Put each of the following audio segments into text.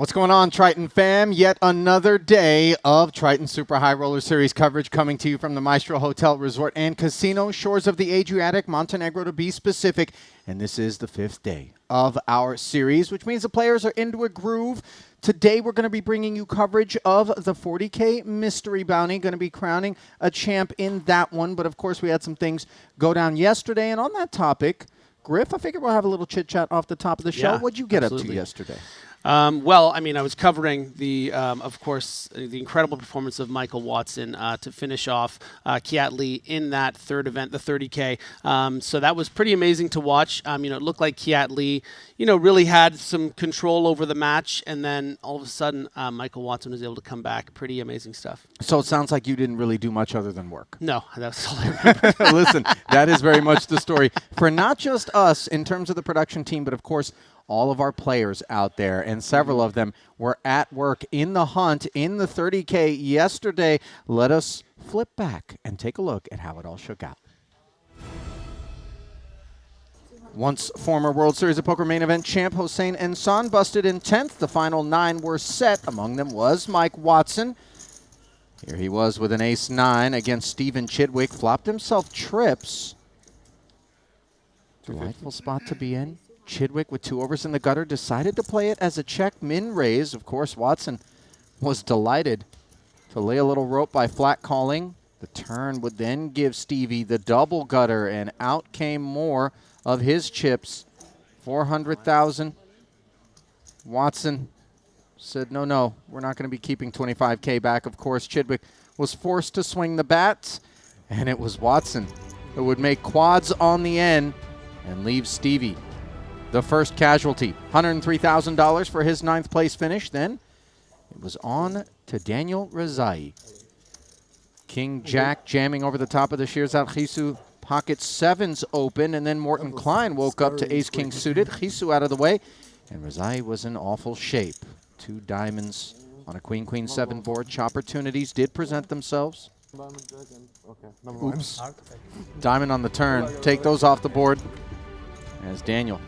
What's going on, Triton fam? Yet another day of Triton Super High Roller Series coverage coming to you from the Maestral Hotel, Resort, and Casino, shores of the Adriatic, Montenegro to be specific. And this is the 5th day of our series, which means the players are into a groove. Today we're going to be bringing you coverage of the 40K Mystery Bounty, going to be crowning a champ in that one. But of course we had some things go down yesterday, and on that topic, Griff, I figure we'll have a little chit-chat off the top of the show. What'd you get up to yesterday? Well, I mean, I was covering the, of course, the incredible performance of Michael Watson to finish off Kiat Lee in that third event, the 30K. So that was pretty amazing to watch. You know, it looked like Kiat Lee, you know, really had some control over the match, and then all of a sudden, Michael Watson was able to come back. Pretty amazing stuff. So it sounds like you didn't really do much other than work. No, that's all I remember. Listen, that is very much the story for not just us in terms of the production team, but of course, all of our players out there, and several of them were at work in the hunt in the 30K yesterday. Let us flip back and take a look at how it all shook out. Once former World Series of Poker main event champ Hossein Ensan busted in 10th. The final 9 were set. Among them was Mike Watson. Here he was with an ace-9 against Stephen Chidwick. Flopped himself trips. Delightful spot to be in. Chidwick with 2 overs in the gutter decided to play it as a check min raise. Of course, Watson was delighted to lay a little rope by flat calling. The turn would then give Stevie the double gutter, and out came more of his chips. 400,000. Watson said, no, we're not going to be keeping 25K back. Of course, Chidwick was forced to swing the bats, and it was Watson who would make quads on the end and leave Stevie the first casualty. $103,000 for his 9th place finish. Then it was on to Daniel Rezai. King Jack jamming over the top of the Shirzad Chisu. Pocket 7s open, and then Morton Klein woke up to Ace King suited. Chisu out of the way, and Rezai was in awful shape. 2 diamonds on a Queen 7 board. Opportunities did present themselves. Oops. Diamond on the turn. Take those off the board as Daniel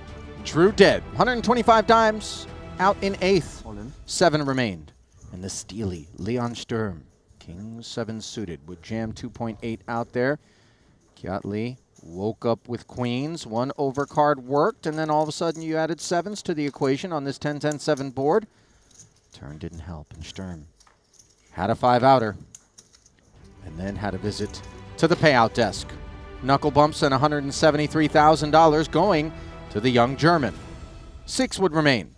drew dead. 125 dimes out in 8th. 7 remained. And the steely Leon Sturm, King 7 suited, would jam 2.8 out there. Kiat Lee woke up with queens. 1 overcard worked, and then all of a sudden you added 7s to the equation on this 10-10-7 board. Turn didn't help, and Sturm had a 5 outer, and then had a visit to the payout desk. Knuckle bumps and $173,000 going to the young German. 6 would remain.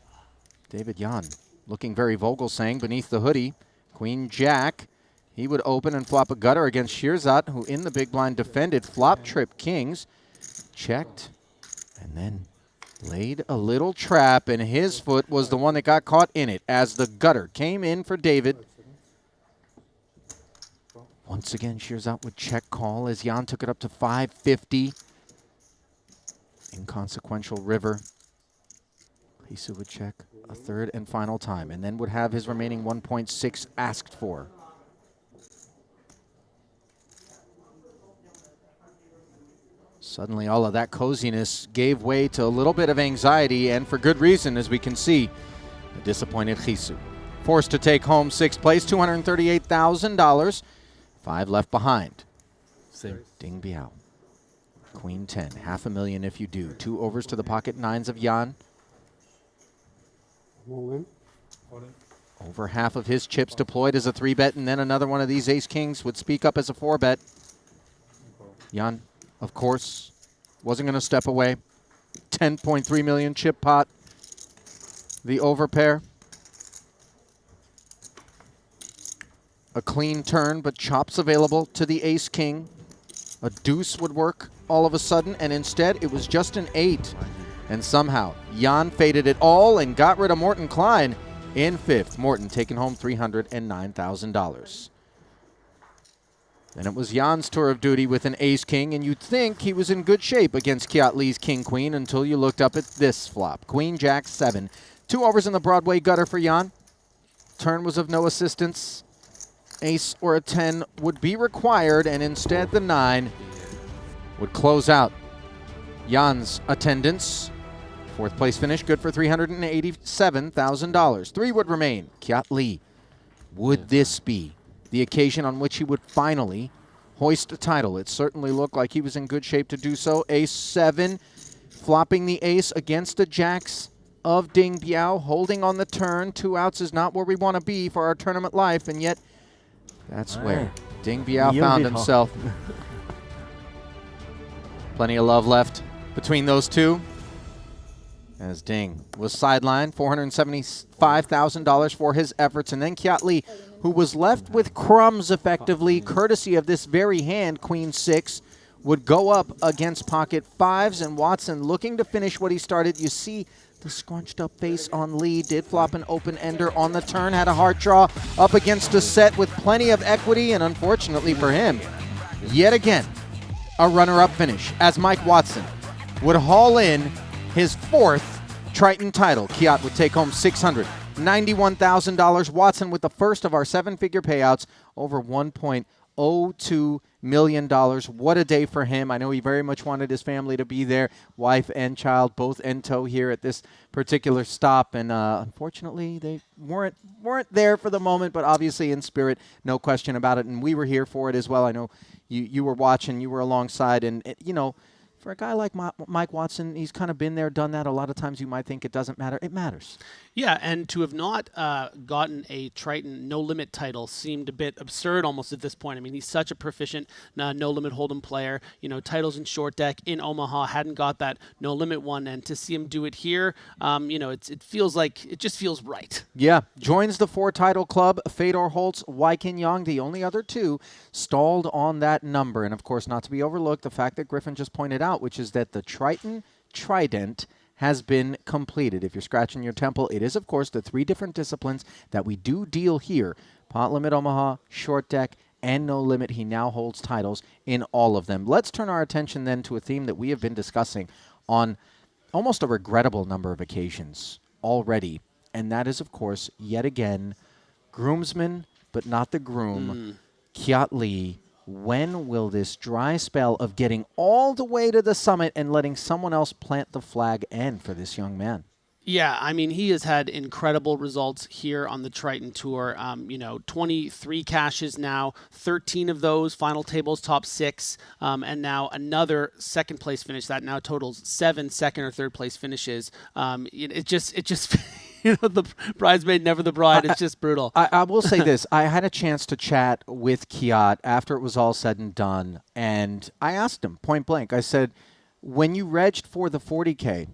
David Jan looking very Vogelsang beneath the hoodie. Queen Jack, he would open and flop a gutter against Shirzad, who in the big blind defended flop trip kings. Checked, and then laid a little trap, and his foot was the one that got caught in it as the gutter came in for David. Once again, Shirzad would check call as Jan took it up to 550. Inconsequential river. Chisu would check a 3rd and final time, and then would have his remaining 1.6 asked for. Suddenly, all of that coziness gave way to a little bit of anxiety, and for good reason, as we can see. A disappointed Chisu. Forced to take home 6th place, $238,000. 5 left behind. Ding Biao. Queen 10, $500,000 if you do. 2 overs to the pocket 9s of Jan. Over half of his chips deployed as a 3-bet, and then another one of these Ace Kings would speak up as a 4-bet. Jan, of course, wasn't going to step away. 10.3 million chip pot. The overpair. A clean turn, but chops available to the Ace King. A deuce would work all of a sudden, and instead it was just an 8. And somehow Jan faded it all and got rid of Morton Klein in 5th. Morton taking home $309,000. Then it was Jan's tour of duty with an Ace King, and you'd think he was in good shape against Kiat Lee's King Queen until you looked up at this flop. Queen Jack 7. 2 overs in the Broadway gutter for Jan. Turn was of no assistance. Ace or a 10 would be required, and instead the 9 would close out Jan's attendance. Fourth place finish, good for $387,000. 3 would remain. Kiat Lee. Would this be the occasion on which he would finally hoist a title? It certainly looked like he was in good shape to do so. Ace 7, flopping the ace against the jacks of Ding Biao, holding on the turn. 2 outs is not where we want to be for our tournament life, and yet that's where Ding Biao found himself. Plenty of love left between those two, as Ding was sidelined, $475,000 for his efforts. And then Kiat Lee, who was left with crumbs effectively, courtesy of this very hand, Queen 6, would go up against pocket 5s, and Watson looking to finish what he started. You see the scrunched up face on Lee, did flop an open ender on the turn, had a hard draw up against a set with plenty of equity, and unfortunately for him, yet again, a runner-up finish, as Mike Watson would haul in his 4th Triton title. Kiat would take home $691,000. Watson with the first of our 7-figure payouts, over $1.02 million. What a day for him. I know he very much wanted his family to be there, wife and child, both en tow here at this particular stop, and unfortunately they weren't there for the moment, but obviously in spirit, no question about it, and we were here for it as well. I know you were watching, you were alongside, and you know, for a guy like Mike Watson, he's kind of been there, done that. A lot of times you might think it doesn't matter. It matters. Yeah, and to have not gotten a Triton no-limit title seemed a bit absurd almost at this point. I mean, he's such a proficient no-limit hold'em player. You know, titles in short deck in Omaha, hadn't got that no-limit one, and to see him do it here, you know, it just feels right. Yeah, joins the 4-title club. Fedor Holtz, Weikin Yang, the only other 2, stalled on that number. And of course, not to be overlooked, the fact that Griffin just pointed out, which is that the Triton Trident has been completed. If you're scratching your temple, it is, of course, the 3 different disciplines that we do deal here. Pot Limit Omaha, Short Deck, and No Limit. He now holds titles in all of them. Let's turn our attention then to a theme that we have been discussing on almost a regrettable number of occasions already, and that is, of course, yet again, groomsman, but not the groom, Kiat Lee. When will this dry spell of getting all the way to the summit and letting someone else plant the flag end for this young man? Yeah, I mean, he has had incredible results here on the Triton Tour. You know, 23 cashes now, 13 of those final tables top 6, and now another second place finish that now totals 7 second or third place finishes. It just you know, the bridesmaid, never the bride. It's just brutal. I will say this. I had a chance to chat with Kiat after it was all said and done, and I asked him point blank. I said, when you regged for the 40K,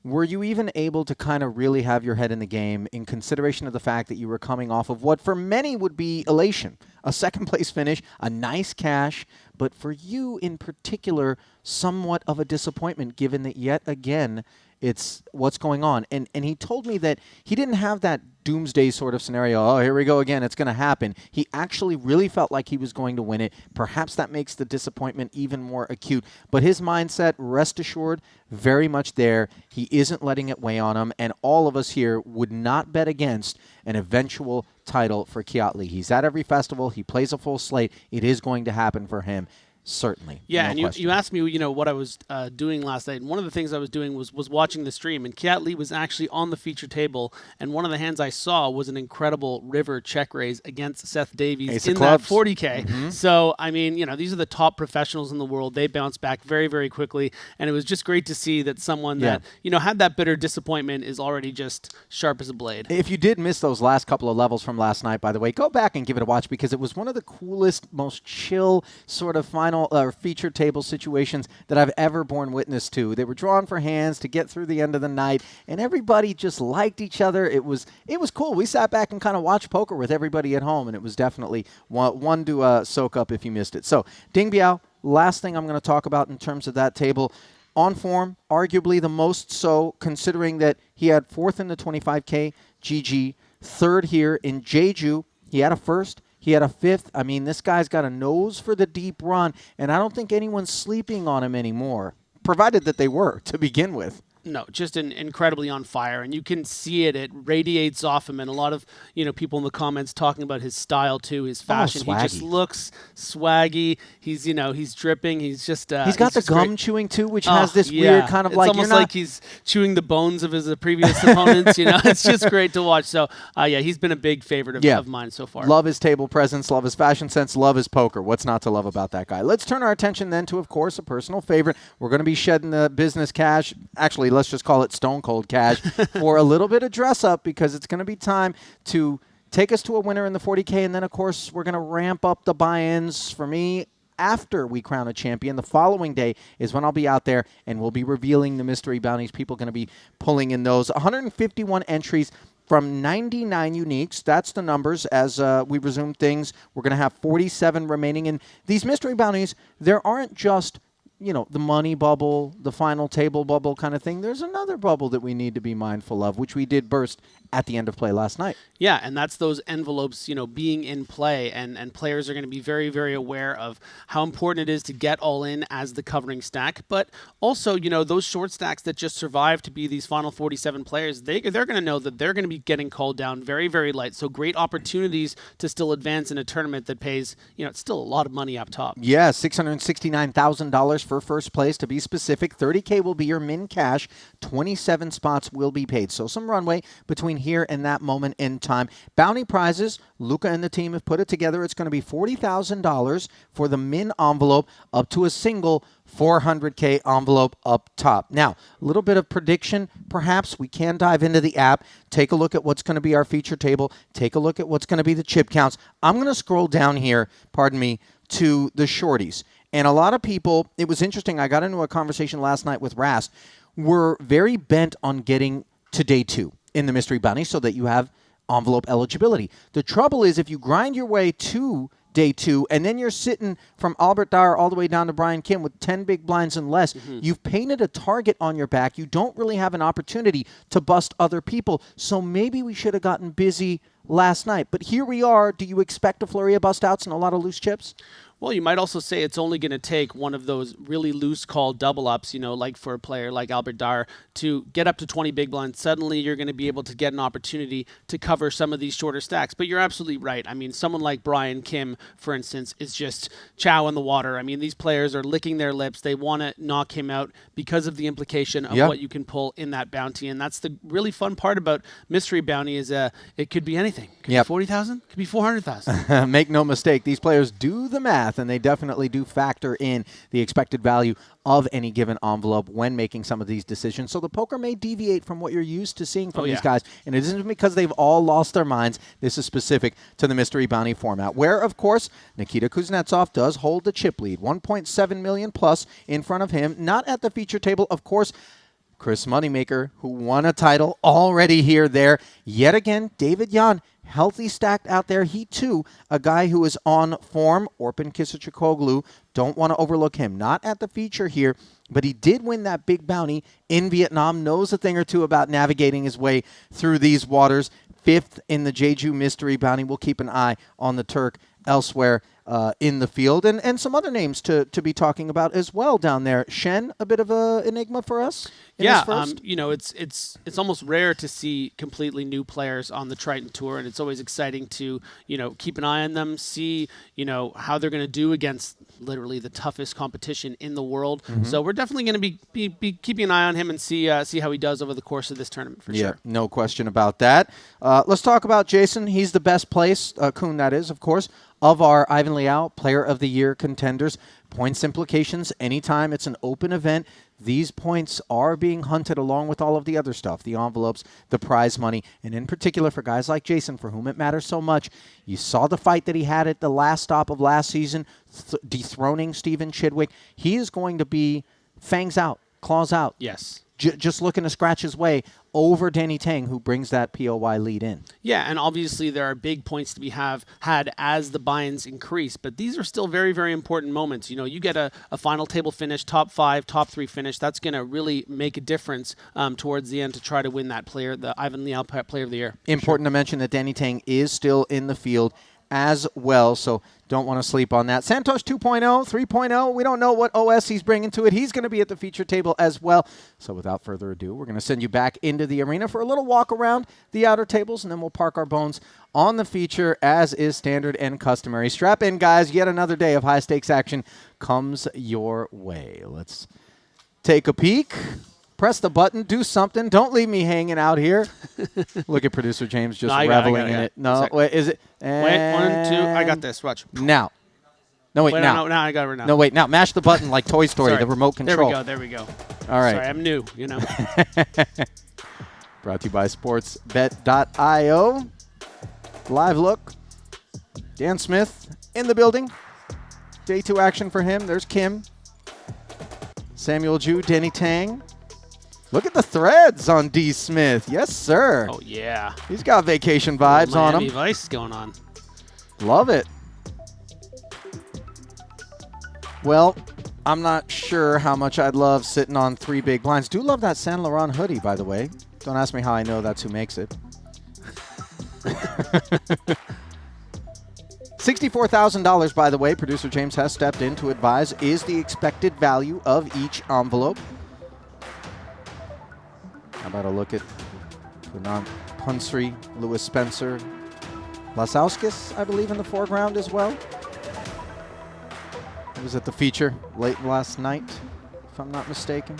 were you even able to kind of really have your head in the game in consideration of the fact that you were coming off of what for many would be elation? A second place finish, a nice cash, but for you in particular, somewhat of a disappointment given that yet again, it's what's going on. And he told me that he didn't have that doomsday sort of scenario. Oh, here we go again. It's going to happen. He actually really felt like he was going to win it. Perhaps that makes the disappointment even more acute. But his mindset, rest assured, very much there. He isn't letting it weigh on him. And all of us here would not bet against an eventual title for Kiat Lee. He's at every festival. He plays a full slate. It is going to happen for him. Certainly. Yeah, no and you asked me, you know, what I was doing last night, and one of the things I was doing was watching the stream, and Kiat Lee was actually on the feature table, and one of the hands I saw was an incredible river check raise against Seth Davies in that 40K. So, I mean, you know, these are the top professionals in the world. They bounce back very, very quickly, and it was just great to see that someone that, you know, had that bitter disappointment is already just sharp as a blade. If you did miss those last couple of levels from last night, by the way, go back and give it a watch, because it was one of the coolest, most chill sort of final feature table situations that I've ever borne witness to. They were drawn for hands to get through the end of the night, and everybody just liked each other. It was cool. We sat back and kind of watched poker with everybody at home, and it was definitely one to soak up if you missed it. So, Ding Biao, last thing I'm going to talk about in terms of that table. On form, arguably the most so, considering that he had 4th in the 25K GG, 3rd here in Jeju. He had a 1st. He had a 5th. I mean, this guy's got a nose for the deep run, and I don't think anyone's sleeping on him anymore, provided that they were to begin with. No, just incredibly on fire, and you can see it. It radiates off him, and a lot of people in the comments talking about his style too, his fashion. He just looks swaggy. He's he's dripping. He's just he's got the gum great. chewing too, which has this weird kind of it's like almost like he's chewing the bones of his previous opponents. It's just great to watch. So yeah, he's been a big favorite of mine so far. Love his table presence, love his fashion sense, love his poker. What's not to love about that guy? Let's turn our attention then to, of course, a personal favorite. We're going to be shedding the business cash. Actually, let's just call it stone cold cash for a little bit of dress up, because it's going to be time to take us to a winner in the 40K. And then, of course, we're going to ramp up the buy-ins for me after we crown a champion. The following day is when I'll be out there and we'll be revealing the mystery bounties. People are going to be pulling in those. 151 entries from 99 uniques. That's the numbers as we resume things. We're going to have 47 remaining. And these mystery bounties, there aren't just the money bubble, the final table bubble kind of thing. There's another bubble that we need to be mindful of, which we did burst at the end of play last night. Yeah, and that's those envelopes, being in play, and players are going to be very, very aware of how important it is to get all in as the covering stack, but also, those short stacks that just survive to be these final 47 players, they're going to know that they're going to be getting called down very, very light, so great opportunities to still advance in a tournament that pays, it's still a lot of money up top. Yeah, $669,000 for first place, to be specific. 30K will be your min cash. 27 spots will be paid, so some runway between here and that moment in time. Bounty prizes, Luca and the team have put it together. It's going to be $40,000 for the min envelope, up to a single 400K envelope up top. Now, a little bit of prediction. Perhaps we can dive into the app, take a look at what's going to be our feature table, take a look at what's going to be the chip counts. I'm going to scroll down here, to the shorties. And a lot of people, it was interesting, I got into a conversation last night with Rast, were very bent on getting to day 2 in the mystery bounty so that you have envelope eligibility. The trouble is, if you grind your way to day 2 and then you're sitting from Albert Dyer all the way down to Brian Kim with 10 big blinds and less, you've painted a target on your back. You don't really have an opportunity to bust other people. So maybe we should have gotten busy last night. But here we are. Do you expect a flurry of bust outs and a lot of loose chips? Well, you might also say it's only going to take one of those really loose call double ups, like for a player like Albert Dyer, to get up to 20 big blinds. Suddenly you're going to be able to get an opportunity to cover some of these shorter stacks. But you're absolutely right. I mean, someone like Brian Kim, for instance, is just chow in the water. I mean, these players are licking their lips. They want to knock him out because of the implication of what you can pull in that bounty. And that's the really fun part about mystery bounty is it could be anything. Could be 40,000, could be 400,000. Make no mistake, these players do the math, and they definitely do factor in the expected value of any given envelope when making some of these decisions. So the poker may deviate from what you're used to seeing from these guys, and it isn't because they've all lost their minds. This is specific to the mystery bounty format, where, of course, Nikita Kuznetsov does hold the chip lead, 1.7 million plus in front of him. Not at the feature table, of course, Chris Moneymaker, who won a title already here, there. Yet again, David Yan, healthy stacked out there. He, too, a guy who is on form. Orpin Kisachikoglu, don't want to overlook him. Not at the feature here, but he did win that big bounty in Vietnam, knows a thing or two about navigating his way through these waters. 5th in the Jeju Mystery Bounty. We'll keep an eye on the Turk elsewhere in the field. And some other names to be talking about as well down there. Shen, a bit of an enigma for us? It's almost rare to see completely new players on the Triton Tour, and it's always exciting to, keep an eye on them, see, how they're going to do against literally the toughest competition in the world. So we're definitely going to be keeping an eye on him and see how he does over the course of this tournament for sure. No question about that. Let's talk about Jason. He's the best placed, Kuhn that is, of course, of our Ivan Liao Player of the Year contenders. Points implications, anytime it's an open event, these points are being hunted along with all of the other stuff, the envelopes, the prize money, and in particular for guys like Jason, for whom it matters so much. You saw the fight that he had at the last stop of last season, dethroning Stephen Chidwick. He is going to be fangs out, claws out. Yes. Just looking to scratch his way over Danny Tang, who brings that POY lead in. Yeah, and obviously there are big points to be had as the buy-ins increase, but these are still very, very important moments. You get a final table finish, top 5, top 3 finish. That's going to really make a difference towards the end to try to win that player, the Ivan Liao Player of the Year. Important to mention that Danny Tang is still in the field as well, so don't want to sleep on that. Santosh 2.0, 3.0, we don't know what OS he's bringing to it. He's going to be at the feature table as well. So without further ado, we're going to send you back into the arena for a little walk around the outer tables, and then we'll park our bones on the feature as is standard and customary. Strap in, guys. Yet another day of high-stakes action comes your way. Let's take a peek. Press the button, do something. Don't leave me hanging out here. Look at producer James just reveling in it. No, wait, is it? Wait, 1, 2. I got this. Watch. Now. No, wait, now. No, I got it right now. No, wait, now. Mash the button like Toy Story, the remote control. There we go. All right. Sorry, I'm new, you know. Brought to you by sportsbet.io. Live look. Dan Smith in the building. Day 2 action for him. There's Kim. Samuel Ju, Denny Tang. Look at the threads on D. Smith. Yes, sir. Oh, yeah. He's got vacation vibes on him. Miami Vice going on. Love it. Well, I'm not sure how much I'd love sitting on 3 big blinds. Do love that Saint Laurent hoodie, by the way. Don't ask me how I know that's who makes it. $64,000, by the way, producer James has stepped in to advise, is the expected value of each envelope. How about a look at Punan Punsri, Lewis Spencer, Lasauskis, I believe, in the foreground as well. He was at the feature late last night, if I'm not mistaken.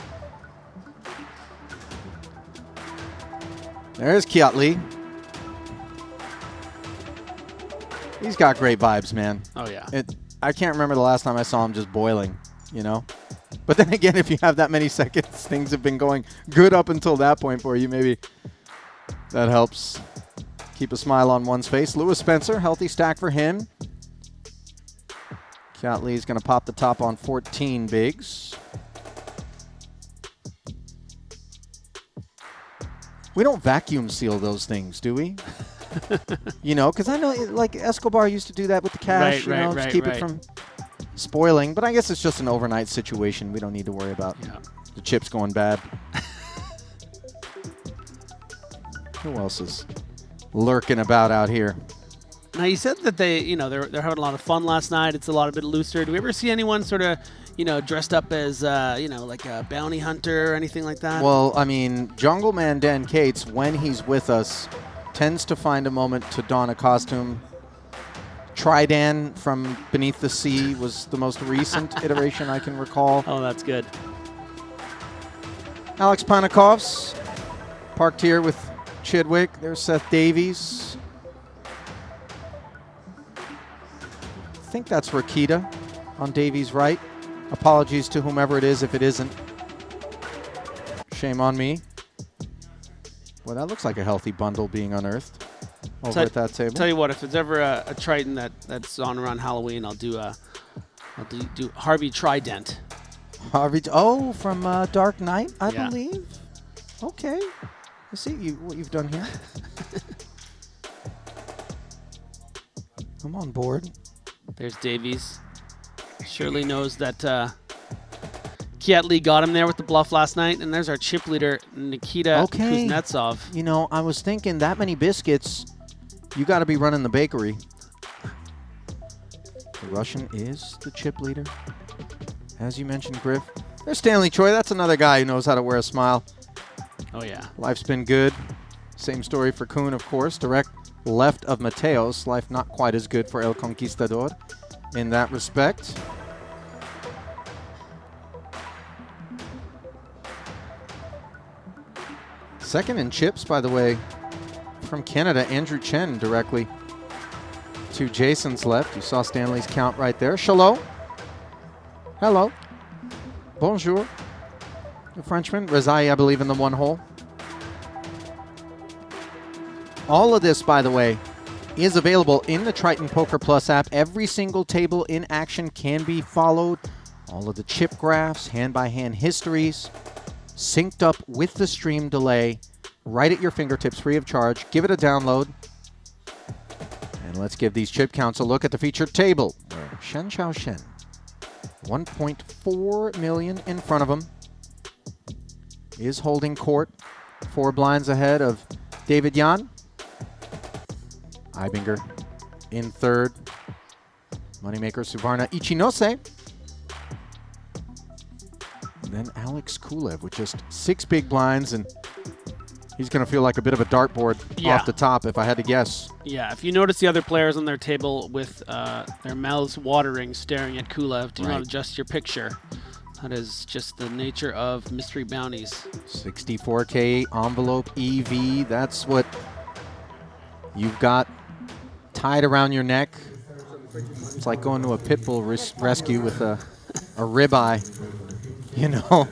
There's Kiat Lee. He's got great vibes, man. Oh, yeah. I can't remember the last time I saw him just boiling, you know? But then again, if you have that many seconds, things have been going good up until that point for you. Maybe that helps keep a smile on one's face. Lewis Spencer, healthy stack for him. Kiat Lee's going to pop the top on 14 bigs. We don't vacuum seal those things, do we? You know, because I know like Escobar used to do that with the cash, to keep it from spoiling. But I guess it's just an overnight situation. We don't need to worry about the chips going bad. Who else is lurking about out here? Now, you said that they're having a lot of fun last night. It's a lot bit looser. Do we ever see anyone sort of, dressed up as, like a bounty hunter or anything like that? Well, I mean, Jungle Man Dan Cates, when he's with us, tends to find a moment to don a costume. Triton from Beneath the Sea was the most recent iteration I can recall. Oh, that's good. Alex Panikovs parked here with Chidwick. There's Seth Davies. I think that's Rakita on Davies' right. Apologies to whomever it is if it isn't. Shame on me. Well, that looks like a healthy bundle being unearthed over at that table. Tell you what, if it's ever a Triton that's on around Halloween, I'll do Harvey Trident. Harvey, from Dark Knight, I believe. Okay, I see what you've done here. I'm on board. There's Davies. Surely knows that Kiat Lee got him there with the bluff last night. And there's our chip leader, Nikita Kuznetsov. You know, I was thinking that many biscuits, you got to be running the bakery. The Russian is the chip leader. As you mentioned, Griff. There's Stanley Choi. That's another guy who knows how to wear a smile. Oh, yeah. Life's been good. Same story for Kuhn, of course. Direct left of Mateos. Life not quite as good for El Conquistador in that respect. Second in chips, by the way, from Canada, Andrew Chen directly to Jason's left. You saw Stanley's count right there. Shalom. Hello. Bonjour. The Frenchman. Rezai, I believe, in the one hole. All of this, by the way, is available in the Triton Poker Plus app. Every single table in action can be followed. All of the chip graphs, hand-by-hand histories, synced up with the stream delay, right at your fingertips, free of charge. Give it a download. And let's give these chip counts a look at the featured table. Shen Chao Shen. 1.4 million in front of him. Is holding court. 4 blinds ahead of David Yan. Ibinger in third. Moneymaker, Suvarna, Ichinose. And then Alex Kulev with just 6 big blinds, and he's going to feel like a bit of a dartboard off the top, if I had to guess. Yeah, if you notice the other players on their table with their mouths watering, staring at Kulev, do not adjust your picture. That is just the nature of mystery bounties. 64K envelope EV, that's what you've got tied around your neck. It's like going to a pit bull rescue with a ribeye, you know,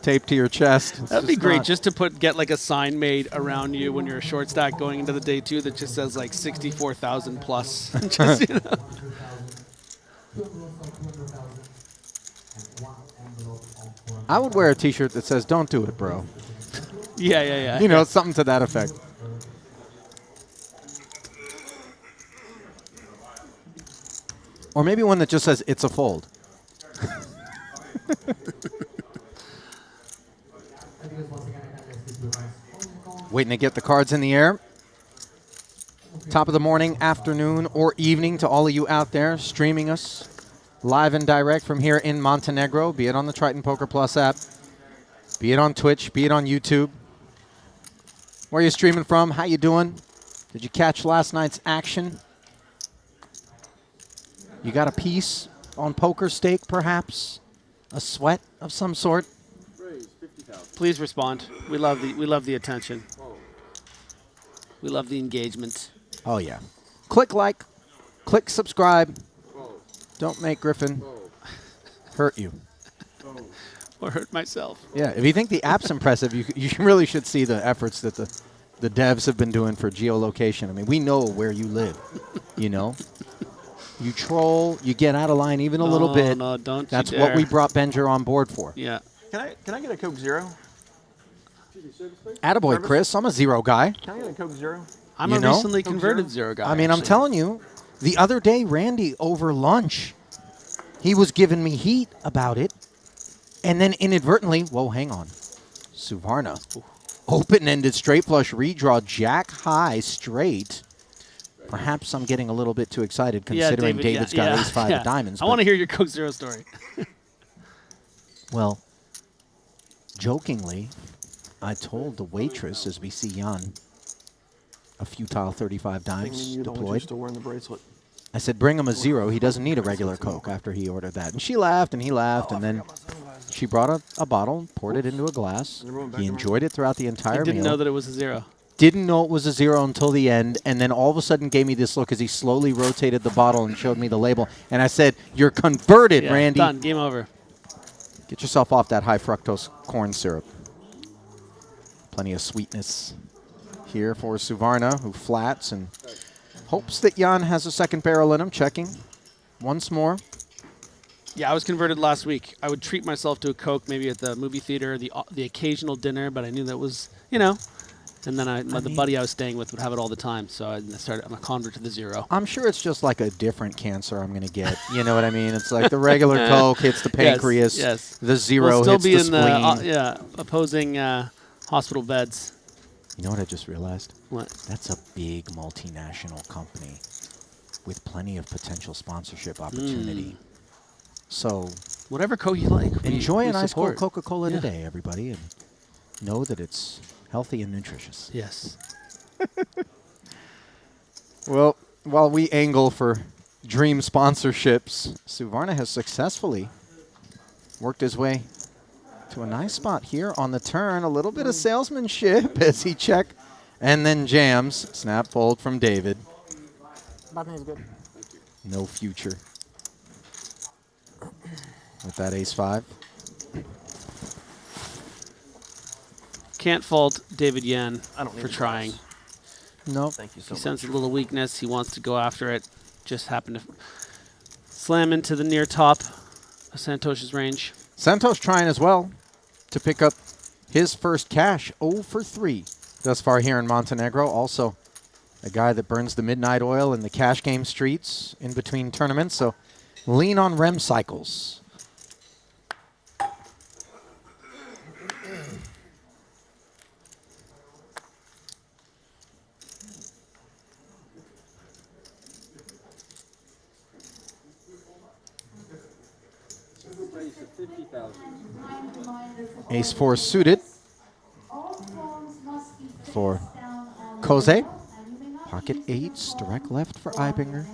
taped to your chest. That'd be great, just to get like a sign made around you when you're a short stack going into the day 2 that just says like 64,000 plus. Just, you know. I would wear a t-shirt that says, "Don't do it, bro." Yeah. You know, something to that effect. Or maybe one that just says, "It's a fold." Waiting to get the cards in the air. Top of the morning, afternoon, or evening to all of you out there streaming us live and direct from here in Montenegro, be it on the Triton Poker Plus app, be it on Twitch, be it on YouTube. Where are you streaming from? How you doing? Did you catch last night's action? You got a piece on Poker Stake, perhaps? A sweat of some sort? Please respond. We love the attention. We love the engagement. Oh yeah. Click like, click subscribe. Don't make Griffin hurt you. Or hurt myself. Yeah, if you think the app's impressive, you really should see the efforts that the devs have been doing for geolocation. I mean, we know where you live, you know? You troll, you get out of line even a little bit. No, don't That's you what dare. we brought Benjer on board for. Yeah. Can I get a Coke Zero? Attaboy, Chris. I'm a zero guy. Can I get a Coke Zero? I'm You a know? recently converted zero guy. I mean, I'm actually. telling you, the other day, Randy, over lunch, he was giving me heat about it. And then inadvertently, whoa, hang on. Suvarna. Open-ended straight flush redraw, jack high straight. Perhaps I'm getting a little bit too excited considering David's got ace-5 of diamonds. I want to hear your Coke Zero story. Well, jokingly, I told the waitress as we see Jan a futile 35 dimes deployed. Still wearing the bracelet. I said, bring him a zero. He doesn't need a regular Coke after he ordered that. And she laughed and he laughed, and then she brought a bottle, poured it into a glass. He enjoyed it throughout the entire meal. Didn't know that it was a zero. Didn't know it was a zero until the end, and then all of a sudden gave me this look as he slowly rotated the bottle and showed me the label. And I said, "You're converted, Yeah, Randy." done. Game over. Get yourself off that high fructose corn syrup. Plenty of sweetness here for Suvarna, who flats and hopes that Jan has a second barrel in him. Checking once more. Yeah, I was converted last week. I would treat myself to a Coke maybe at the movie theater, the occasional dinner, but I knew that was, you know. And then the buddy I was staying with would have it all the time, so I'm a convert to the zero. I'm sure it's just like a different cancer I'm going to get. You know what I mean? It's like the regular Coke hits the pancreas. Yes. The zero we'll hits the still be spleen. in opposing hospital beds. You know what I just realized? What? That's a big multinational company with plenty of potential sponsorship opportunity. So whatever Coke you like. enjoy a nice cold support. Coca-Cola today, everybody, and know that it's healthy and nutritious. Yes. Well, while we angle for dream sponsorships, Suvarna has successfully worked his way to a nice spot here on the turn. A little bit of salesmanship as he check and then jams. Snap fold from David. Bottom is good. No future with that ace-5. Can't fault David Yen for trying. No. Thank you so He much. senses a little weakness. He wants to go after it. Just happened to slam into the near top of Santosh's range. Santosh trying as well to pick up his first cash. 0 for 3 thus far here in Montenegro. Also a guy that burns the midnight oil in the cash game streets in between tournaments. So lean on REM cycles. Ace 4 suited for Koze. Pocket 8s, direct left for Ibinger.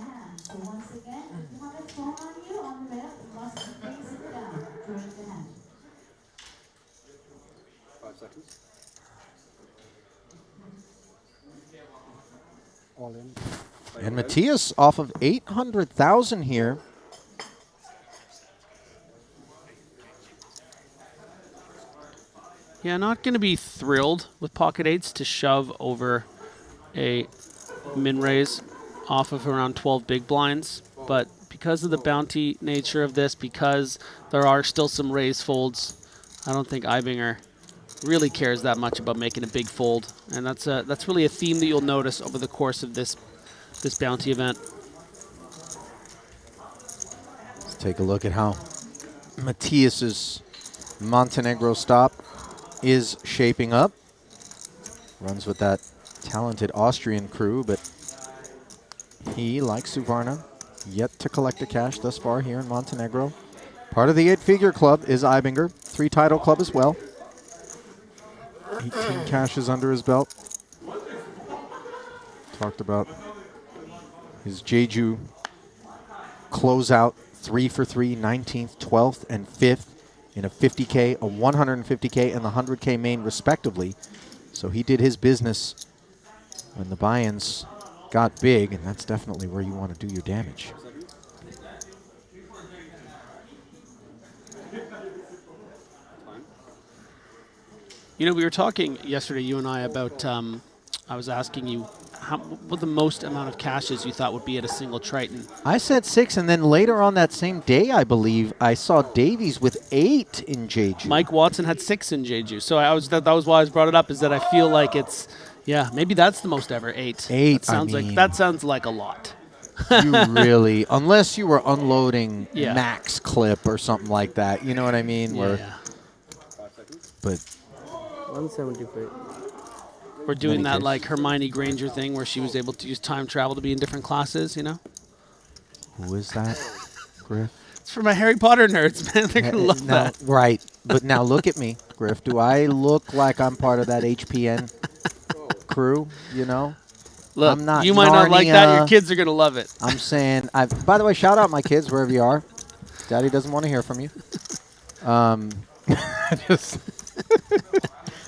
And Matthias off of 800,000 here. Yeah, not going to be thrilled with pocket 8s to shove over a min raise off of around 12 big blinds, but because of the bounty nature of this, because there are still some raise folds, I don't think Ibinger really cares that much about making a big fold, and that's really a theme that you'll notice over the course of this bounty event. Let's take a look at how Matthias's Montenegro stop is shaping up. Runs with that talented Austrian crew, but he, like Suvarna, yet to collect a cash thus far here in Montenegro. Part of the 8-figure club is Ibinger, 3-title club as well. 18 cashes under his belt. Talked about his Jeju closeout, 3 for 3, 19th, 12th, and 5th in a 50K, a 150K, and the 100K main respectively. So he did his business when the buy-ins got big, and that's definitely where you want to do your damage. You know, we were talking yesterday, you and I, about, I was asking you what the most amount of cashes you thought would be at a single Triton. I said 6, and then later on that same day, I believe, I saw Davies with 8 in Jeju. Mike Watson had 6 in Jeju. So that was why I brought it up, is that I feel like it's, yeah, maybe that's the most ever, 8. 8, that sounds like a lot. You really, unless you were unloading Yeah. max clip or something like that, you know what I mean? Yeah. But 175. We're doing Many that cases. like Hermione Granger thing where she was able to use time travel to be in different classes, you know? who is that, Griff? It's for my Harry Potter nerds, man. They're going to love Now, that. right, but now look at me, Griff. Do I look like I'm part of that HPN crew, you know? Look, I'm not you might not like that. Your Narnia. kids are going to love it. I'm saying, by the way, shout out my kids wherever you are. Daddy doesn't want to hear from you. Just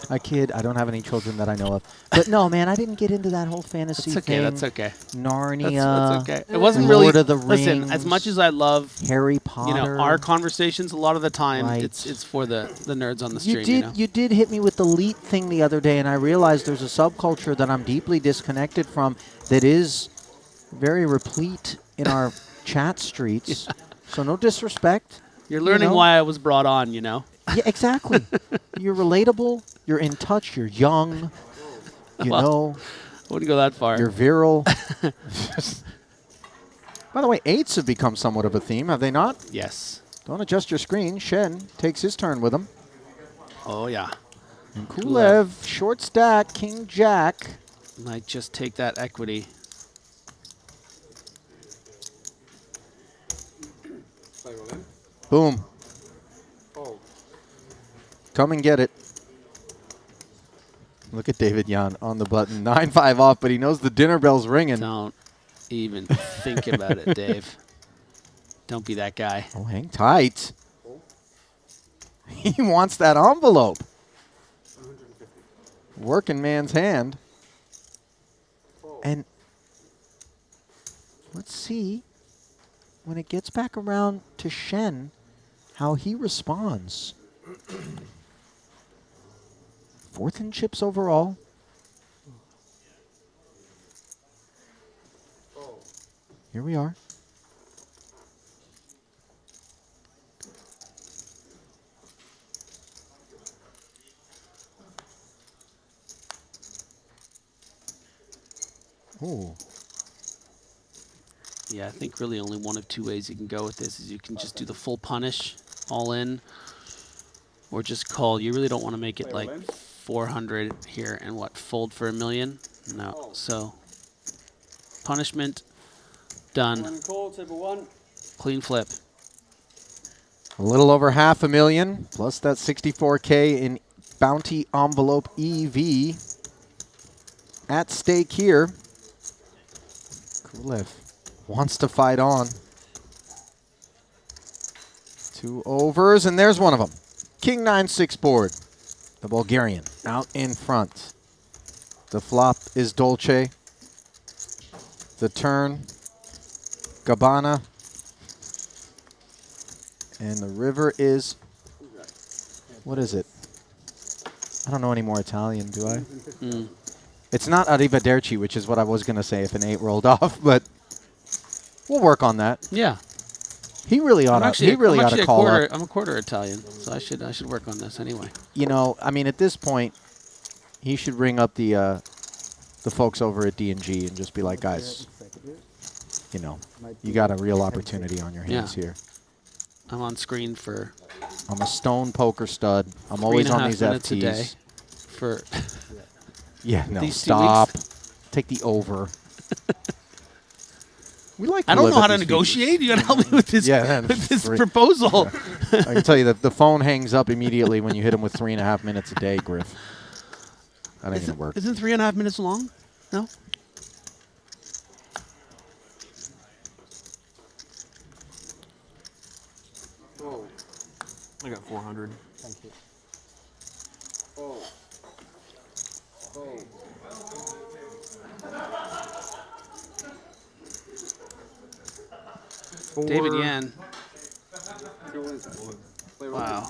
I kid. I don't have any children that I know of. But no, man, I didn't get into that whole fantasy That's okay. thing. That's okay. Narnia. That's okay. It wasn't Lord really. of the Listen, Rings, as much as I love, Harry Potter. you know, our conversations, a lot of the time, Right. it's for the nerds on the You stream. did You know? you did hit me with the elite thing the other day, and I realized there's a subculture that I'm deeply disconnected from that is very replete in our chat streets. So no disrespect. You're learning know? why I was brought on. You know. Yeah, exactly. You're relatable. You're in touch. You're young. You Well, know. I wouldn't go that far. You're virile. By the way, 8s have become somewhat of a theme, have they not? Yes. Don't adjust your screen. Shen takes his turn with him. Oh yeah. And Kulev, short stack, King Jack. Might just take that equity. Boom. Come and get it. Look at David Yan on the button. 9-5 off, but he knows the dinner bell's ringing. Don't even think about it, Dave. Don't be that guy. Oh, hang tight. He wants that envelope. Working man's hand. And let's see, when it gets back around to Shen, how he responds. 4th in chips overall. Here we are. Ooh. Yeah, I think really only one of 2 ways you can go with this is you can just do the full punish, all in, or just call. You really don't want to make it like 400 here and what, fold for $1 million? No. So punishment, done. Call, table 1. Clean flip. A little over $500,000 plus that 64K in bounty envelope EV at stake here. Kulev wants to fight on. 2 overs, and there's one of them. King 9-6 board. The Bulgarian out in front. The flop is Dolce. The turn, Gabbana. And the river is, what is it? I don't know any more Italian, do I? It's not Arrivederci, which is what I was going to say if an 8 rolled off, but we'll work on that. Yeah. He really ought to. He really ought to call up. I'm a quarter Italian, so I should work on this anyway. You know, I mean, at this point, he should ring up the folks over at D&G and just be like, guys, you know, you got a real opportunity on your hands here. I'm on screen for. I'm a stone poker stud. I'm always on these minutes FTs. a day for. Yeah, no, these 2 stop. weeks. Take the over. We like. I don't know how to negotiate. You got to help me with this, with this proposal. Yeah. I can tell you that the phone hangs up immediately when you hit him with 3.5 minutes a day, Griff. That ain't gonna work. Isn't 3.5 minutes long? No. Oh, I got 400. Thank you. Oh. Oh. David Yan. Wow.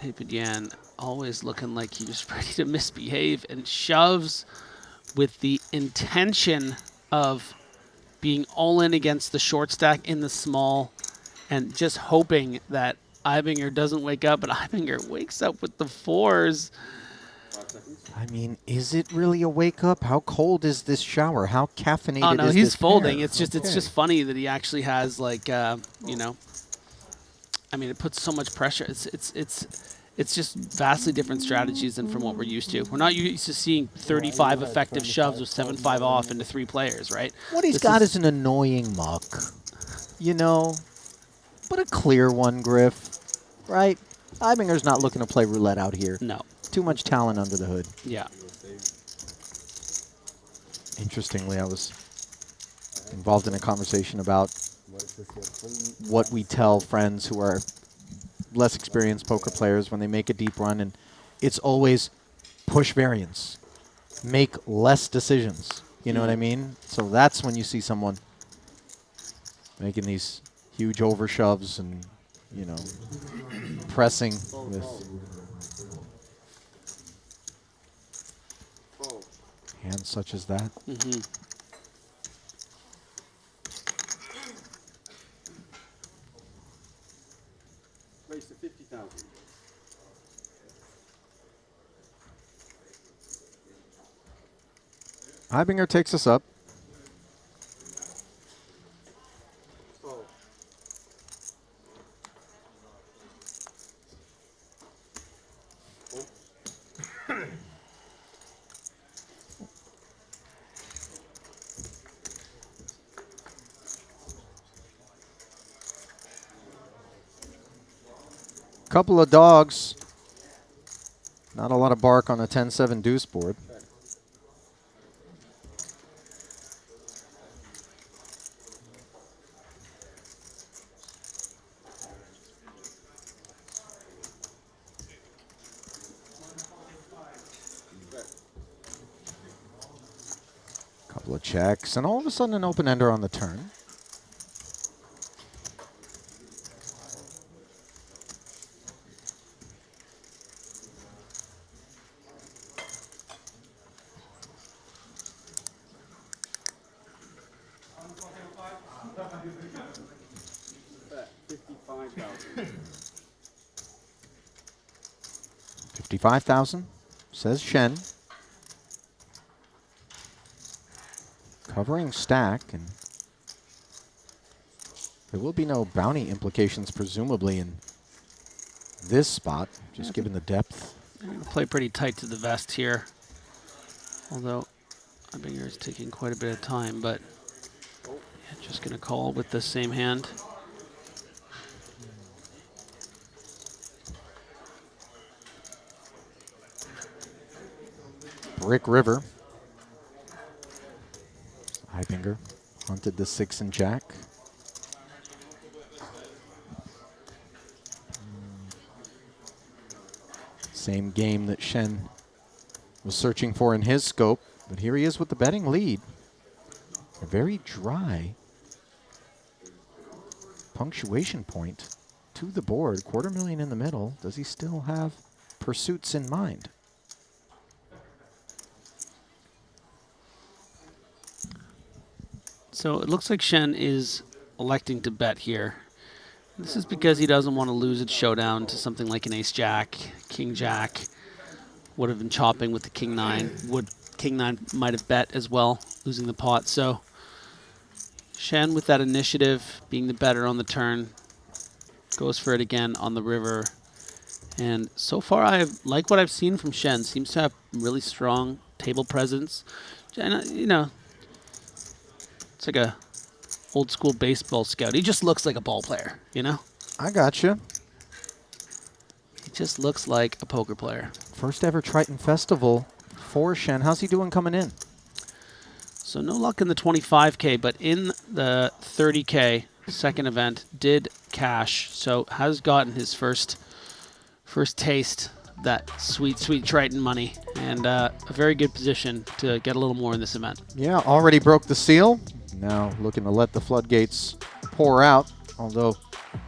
David Yan always looking like he was ready to misbehave and shoves with the intention of being all in against the short stack in the small and just hoping that Ibinger doesn't wake up, but Ibinger wakes up with the 4s. I mean, is it really a wake up? How cold is this shower? How caffeinated Oh no, is he's this folding. pair? It's just funny that he actually has like you know. I mean, it puts so much pressure. It's just vastly different strategies than from what we're used to. We're not used to seeing 35 effective shoves with 7-5 off into 3 players, right? What he's got is an annoying muck, you know, but a clear one, Griff, right? Ibinger's not looking to play roulette out here. No. Too much talent under the hood. Yeah. Interestingly, I was involved in a conversation about what we tell friends who are less experienced poker players when they make a deep run, and it's always push variance, make less decisions. You know what I mean? So that's when you see someone making these huge overshoves and, you know, pressing with hands such as that. Raise to 50,000. Ibinger takes us up. Couple of dogs. Not a lot of bark on a 10-7 deuce board. Couple of checks, and all of a sudden an open ender on the turn. $55,000, says Shen. Covering stack, and there will be no bounty implications, presumably, in this spot, just given the depth. I'm going to play pretty tight to the vest here, although Ibinger is taking quite a bit of time, but yeah, just going to call with the same hand. Brick River. Heibinger hunted the 6 and jack. Same game that Shen was searching for in his scope, but here he is with the betting lead. A very dry punctuation point to the board. $250,000 in the middle. Does he still have pursuits in mind? So it looks like Shen is electing to bet here. This is because he doesn't want to lose at showdown to something like an ace-jack, king-jack. Would have been chopping with the king-9. King-9 might have bet as well, losing the pot. So Shen with that initiative, being the better on the turn, goes for it again on the river. And so far, I like what I've seen from Shen. Seems to have really strong table presence. And, you know, it's like a old school baseball scout. He just looks like a ball player, you know? I gotcha. He just looks like a poker player. First ever Triton Festival for Shen. How's he doing coming in? So no luck in the 25K, but in the 30K second event did cash. So has gotten his first taste, that sweet, sweet Triton money, and a very good position to get a little more in this event. Yeah, already broke the seal. Now looking to let the floodgates pour out, although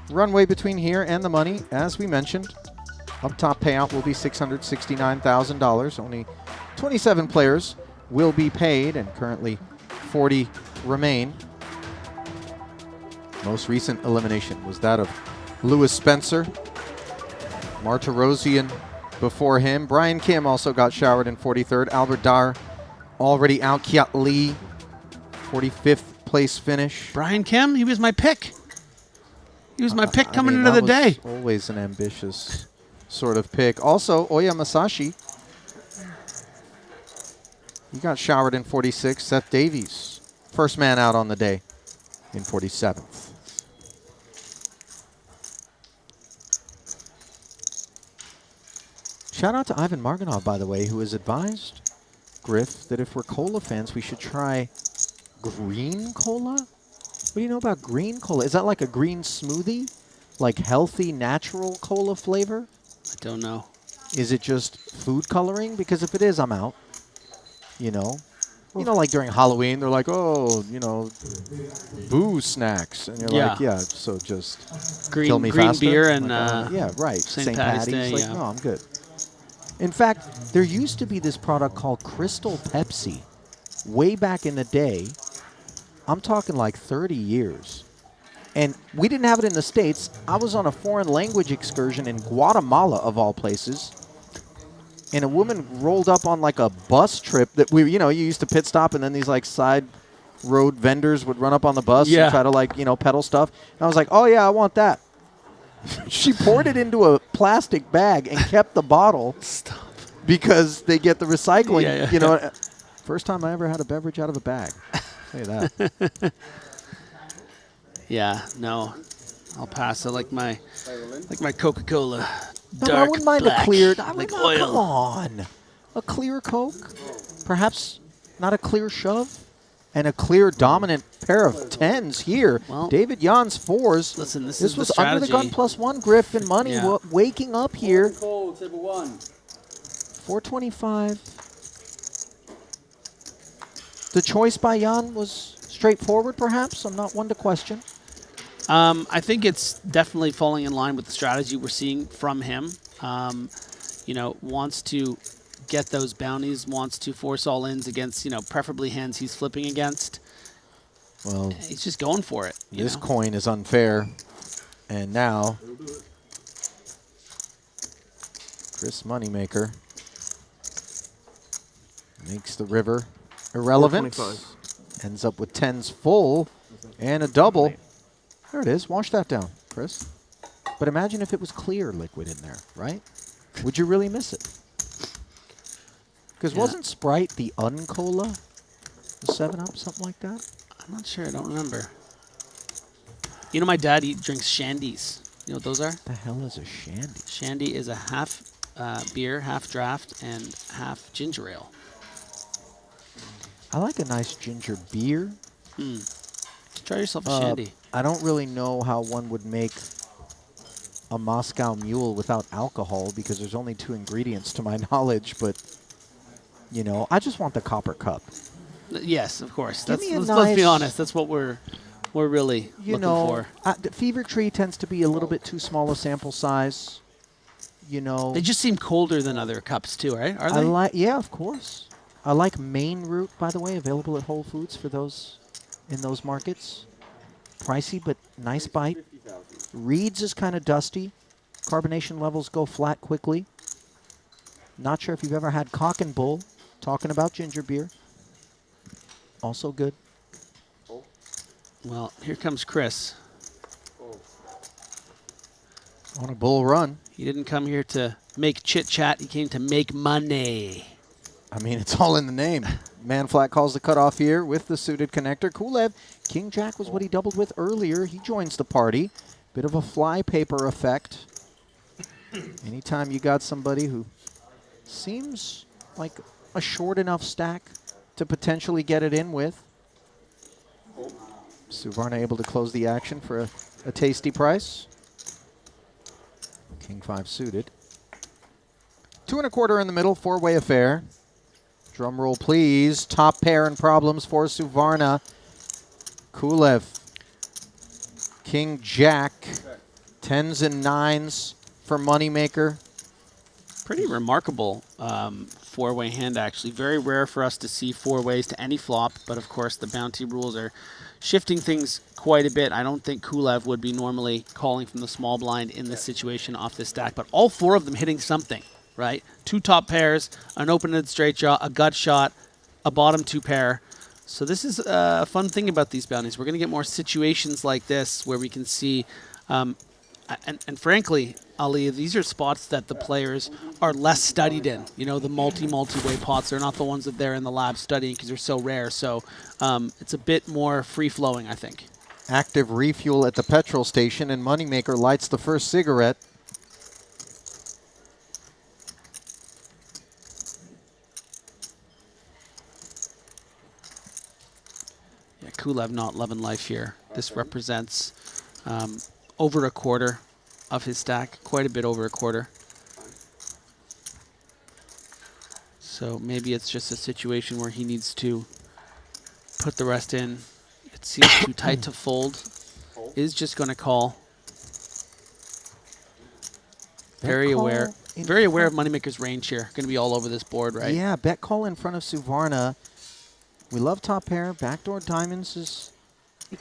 runway between here and the money, as we mentioned. Up top payout will be $669,000. Only 27 players will be paid, and currently 40 remain. Most recent elimination was that of Lewis Spencer. Martirosian before him. Brian Kim also got showered in 43rd. Albert Dar already out. Kiat Lee, 45th place finish. Brian Kim, he was my pick. He was my pick coming into the that was day. Always an ambitious sort of pick. Also, Oya Masashi. He got showered in 46th. Seth Davies, first man out on the day in 47th. Shout out to Ivan Marganov, by the way, who has advised Griff that if we're cola fans, we should try green cola. What do you know about green cola? Is that like a green smoothie? Like healthy, natural cola flavor? I don't know. Is it just food coloring? Because if it is, I'm out. You know? You know, like during Halloween, they're like, oh, you know, boo snacks. And you're like, yeah, so just kill me green faster. beer and yeah, right. St. Patty's Day, like, yeah. no, I'm good. In fact, there used to be this product called Crystal Pepsi way back in the day. I'm talking like 30 years. And we didn't have it in the States. I was on a foreign language excursion in Guatemala, of all places. And a woman rolled up on like a bus trip that you used to pit stop, and then these like side road vendors would run up on the bus and try to like, peddle stuff. And I was like, oh yeah, I want that. She poured it into a plastic bag and kept the bottle. Stop. Because they get the recycling. Yeah. You know, first time I ever had a beverage out of a bag. I'll tell you that. Yeah, no, I'll pass it like my Coca-Cola. No, Dark I wouldn't mind black, a clear. like Come oil. on, a clear Coke, perhaps not a clear shove, and a clear dominant pair of tens here. Well, David Jan's fours. Listen, this was is the under the gun strategy. +1 Griff and money. Yeah. Waking up here. Call, table 1. 425. The choice by Jan was straightforward, perhaps. I'm not one to question. I think it's definitely falling in line with the strategy we're seeing from him. Wants to get those bounties, wants to force all-ins against, preferably hands he's flipping against. Well, He's just going for it. this coin is unfair. And now, Chris Moneymaker makes the river irrelevant. 425. Ends up with tens full and a double. There it is. Wash that down, Chris. But imagine if it was clear liquid in there, right? Would you really miss it? Because wasn't Sprite the uncola? The 7-Up, something like that? I'm not sure. I don't remember. My dad drinks shandies. You know what those are? The hell is a shandy? Shandy is a half beer, half draft, and half ginger ale. I like a nice ginger beer. Try yourself a shandy. I don't really know how one would make a Moscow Mule without alcohol because there's only 2 ingredients to my knowledge, but, you know, I just want the copper cup. Yes, of course. Give me a Let's be nice- honest. That's what we're really You looking know, for. the Fever Tree tends to be a little bit too small a sample size. You know, They just seem colder than other cups too, right? Are they? yeah, of course. I like Maine Root, by the way, available at Whole Foods for those in those markets. Pricey, but nice bite. 50,000. Reed's is kind of dusty. Carbonation levels go flat quickly. Not sure if you've ever had Cock and Bull. Talking about ginger beer. Also good. Well, here comes Chris. On a bull run. He didn't come here to make chit chat. He came to make money. I mean, it's all in the name. Man flat calls the cutoff here with the suited connector. Kulev, King Jack was what he doubled with earlier. He joins the party. Bit of a fly paper effect. Anytime you got somebody who seems like a short enough stack to potentially get it in with. Suvarna able to close the action for a tasty price. King 5 suited. 2 1/4 in the middle, 4-way affair. Drum roll, please. Top pair and problems for Suvarna. Kulev. King Jack. 10s and 9s for Moneymaker. Pretty remarkable 4-way hand, actually. Very rare for us to see 4 ways to any flop, but of course the bounty rules are shifting things quite a bit. I don't think Kulev would be normally calling from the small blind in this situation off this stack, but all 4 of them hitting something, right? 2 top pairs, an open-ended straight draw, a gut shot, a bottom 2 pair. So this is a fun thing about these bounties. We're going to get more situations like this where we can see, and frankly, Ali, these are spots that the players are less studied in. You know, the multi-way pots. They're not the ones that they're in the lab studying because they're so rare. So it's a bit more free-flowing, I think. Active refuel at the petrol station, and Moneymaker lights the first cigarette. Yeah, Kulev not loving life here. This represents over a quarter of his stack, quite a bit over a quarter. So maybe it's just a situation where he needs to put the rest in. It seems too tight to fold. Is just going to call. Very aware of Moneymaker's range here. Going to be all over this board, right? Yeah, bet call in front of Suvarna. We love top pair. Backdoor diamonds is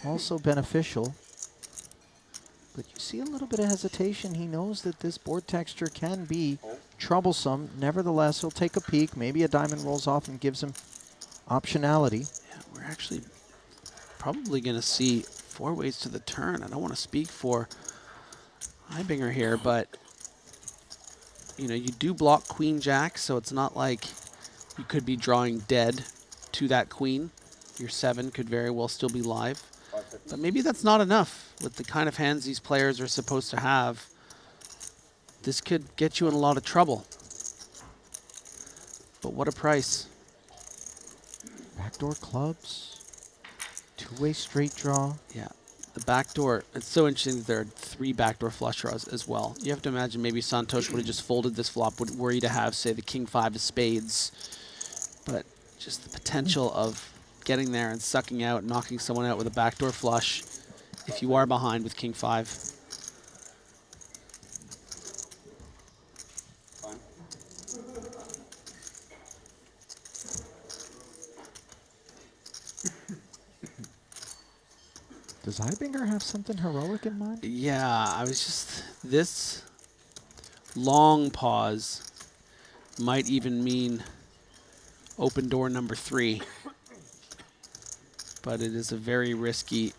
also beneficial. But you see a little bit of hesitation. He knows that this board texture can be troublesome. Nevertheless, he'll take a peek. Maybe a diamond rolls off and gives him optionality. Yeah, we're actually probably going to see 4 ways to the turn. I don't want to speak for Heibinger here, but you know, you do block Queen Jack, so it's not like you could be drawing dead to that queen. Your 7 could very well still be live. But maybe that's not enough with the kind of hands these players are supposed to have. This could get you in a lot of trouble. But what a price. Backdoor clubs. 2-way straight draw. Yeah. The backdoor, it's so interesting that there are 3 backdoor flush draws as well. You have to imagine maybe Santosh would have just folded this flop, were he to have, say, the King 5 of spades. But just the potential of getting there and sucking out, knocking someone out with a backdoor flush if you are behind with King 5. Fine. Does Heibinger have something heroic in mind? Yeah, I was just, this long pause might even mean open door number 3. But it is a very risky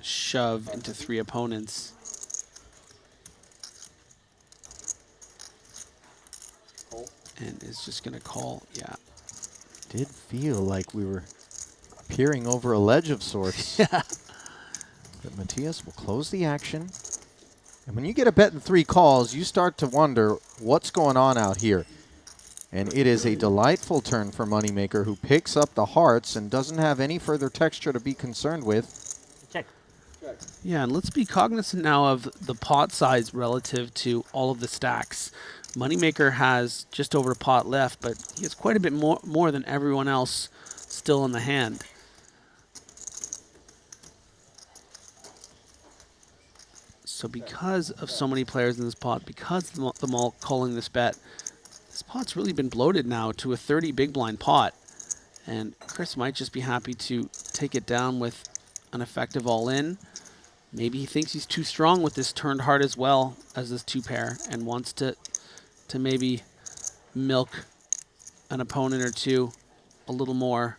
shove into 3 opponents. And is just going to call, yeah. Did feel like we were peering over a ledge of sorts. Yeah. But Matthias will close the action. And when you get a bet in 3 calls, you start to wonder what's going on out here. And it is a delightful turn for Moneymaker, who picks up the hearts and doesn't have any further texture to be concerned with. Check. Yeah, and let's be cognizant now of the pot size relative to all of the stacks. Moneymaker has just over a pot left, but he has quite a bit more than everyone else still in the hand. So because of so many players in this pot, because of them all calling this bet, this pot's really been bloated now to a 30 big blind pot. And Chris might just be happy to take it down with an effective all-in. Maybe he thinks he's too strong with this turned heart as well as this two pair and wants to maybe milk an opponent or two a little more.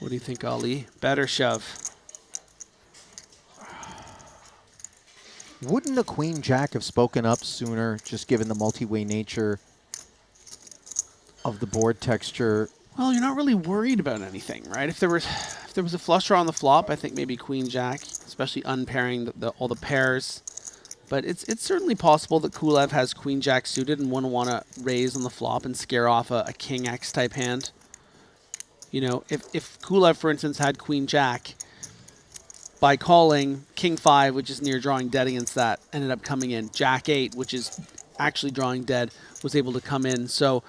What do you think, Ali? Bet or shove? Wouldn't a queen jack have spoken up sooner, just given the multi-way nature of the board texture? Well, you're not really worried about anything, right? If there was a flush draw on the flop, I think maybe queen jack, especially unpairing all the pairs. But it's certainly possible that Kulev has queen jack suited and wouldn't want to raise on the flop and scare off a king X type hand. You know, if Kulev, for instance, had queen jack, by calling king 5, which is near drawing dead against that, ended up coming in. Jack 8, which is actually drawing dead, was able to come in. So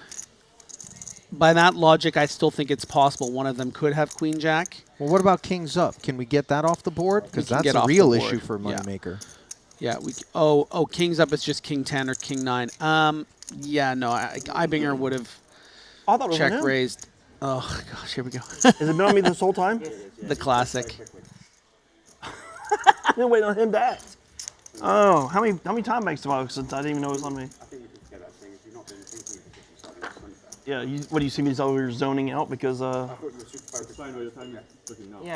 by that logic, I still think it's possible one of them could have queen jack. Well, what about kings up? Can we get that off the board? Because that's get a off real the board. issue for Moneymaker. Yeah, kings up is just king 10 or king 9. Yeah, no, Ibinger would have I thought it was on check him. raised. Oh gosh, here we go. Has it been on me this whole time? The classic. I've been waiting on him to act. Oh, how many time banks do I have since I didn't even know it was on me? Yeah, what do you see me over here zoning out because Yeah,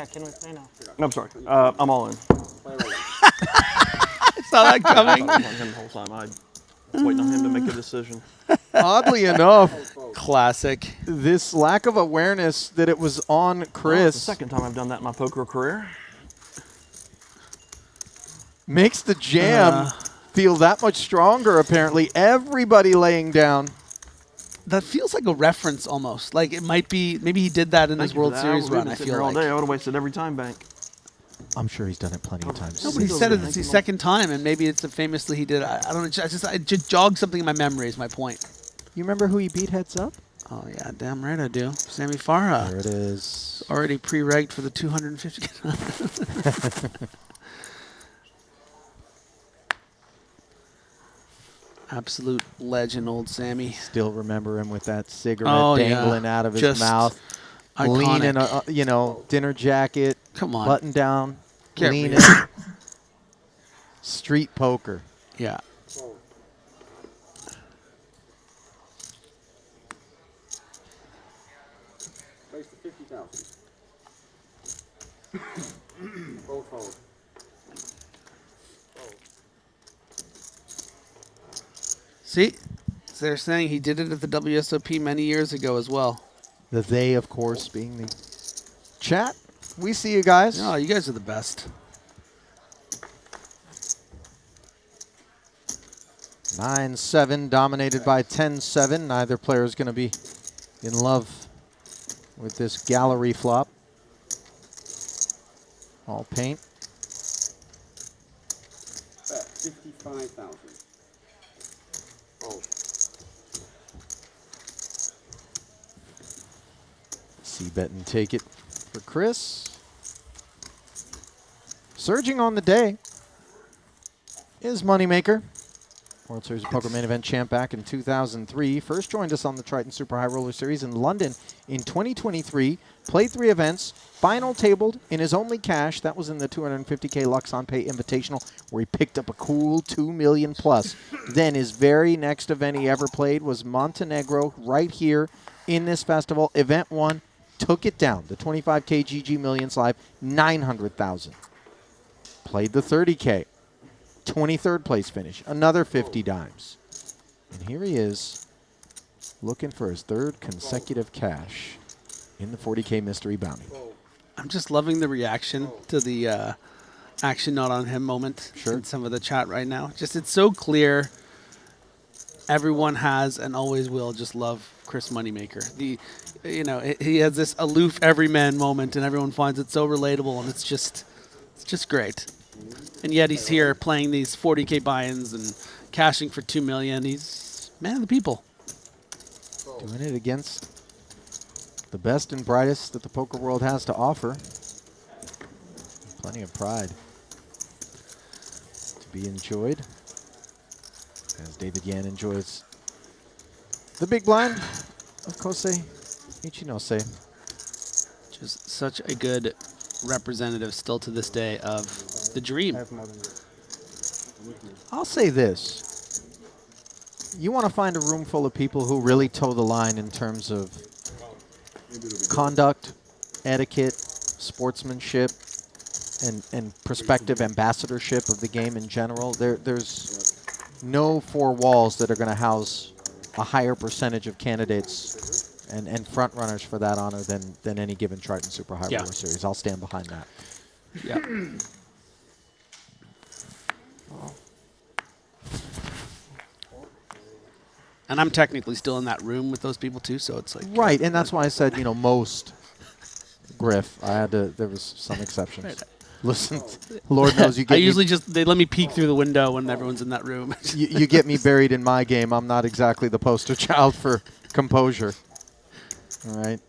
can we play now? No, I'm sorry. I'm all in. I saw that coming. I was on him the whole time. I was waiting on him to make a decision. Oddly enough, Classic. this lack of awareness that it was on It's the Chris second time I've done that in my poker career. makes the jam feel that much stronger, apparently. Everybody laying down. That feels like a reference almost. Like it might be, maybe he did that in his World Series run, I feel all like. day. I would have wasted every time bank. I'm sure he's done it plenty of times. Nobody said it. It's the second time, and maybe it's famously he did. I don't know. I just jogged something in my memory. Is my point. You remember who he beat heads up? Oh yeah, damn right I do. Sammy Farah. There it is. Already pre-regged for the 250. Absolute legend, old Sammy. Still remember him with that cigarette dangling out of his Just mouth. iconic. Leaning, dinner jacket. Come on. Button down. Get Leaning. real. Street poker. Yeah. Place to 50,000. Both hold. See, they're saying he did it at the WSOP many years ago as well. The they, of course, being the chat. We see you guys. Oh, you guys are the best. 9-7 dominated by 10-7. Neither player is going to be in love with this gallery flop. All paint. Bet 55,000. Oh. See bet and take it for Chris. Surging on the day is Moneymaker. World Series of Poker main event champ back in 2003. First joined us on the Triton Super High Roller Series in London in 2023. Played 3 events. Final tabled in his only cash. That was in the 250K Lux on Pay Invitational, where he picked up a cool $2 million plus. Then his very next event he ever played was Montenegro, right here in this festival. Event 1 took it down. The 25K GG Millions Live, 900,000. Played the 30K. 23rd place finish, another 50 dimes. And here he is looking for his 3rd consecutive cash in the 40K mystery bounty. I'm just loving the reaction to the action not on him moment in some of the chat right now. Just it's so clear. Everyone has and always will just love Chris Moneymaker. He has this aloof everyman moment, and everyone finds it so relatable, and it's just great. And yet he's here playing these 40K buy-ins and cashing for 2 million. He's man of the people. Doing it against the best and brightest that the poker world has to offer. Plenty of pride to be enjoyed, as David Yan enjoys the big blind of Kosei Ichinose. Just such a good representative still to this day of the dream. I'll say this. You want to find a room full of people who really toe the line in terms of conduct, etiquette, sportsmanship, and prospective ambassadorship of the game in general. There's no 4 walls that are going to house a higher percentage of candidates and front runners for that honor than any given Triton Super High Roller Series. I'll stand behind that. Yeah. And I'm technically still in that room with those people too, so it's like right, and that's why I said most Griff. There was some exceptions. Right. Listen, Lord knows you get. I usually they let me peek through the window when everyone's in that room. you get me buried in my game. I'm not exactly the poster child for composure. All right.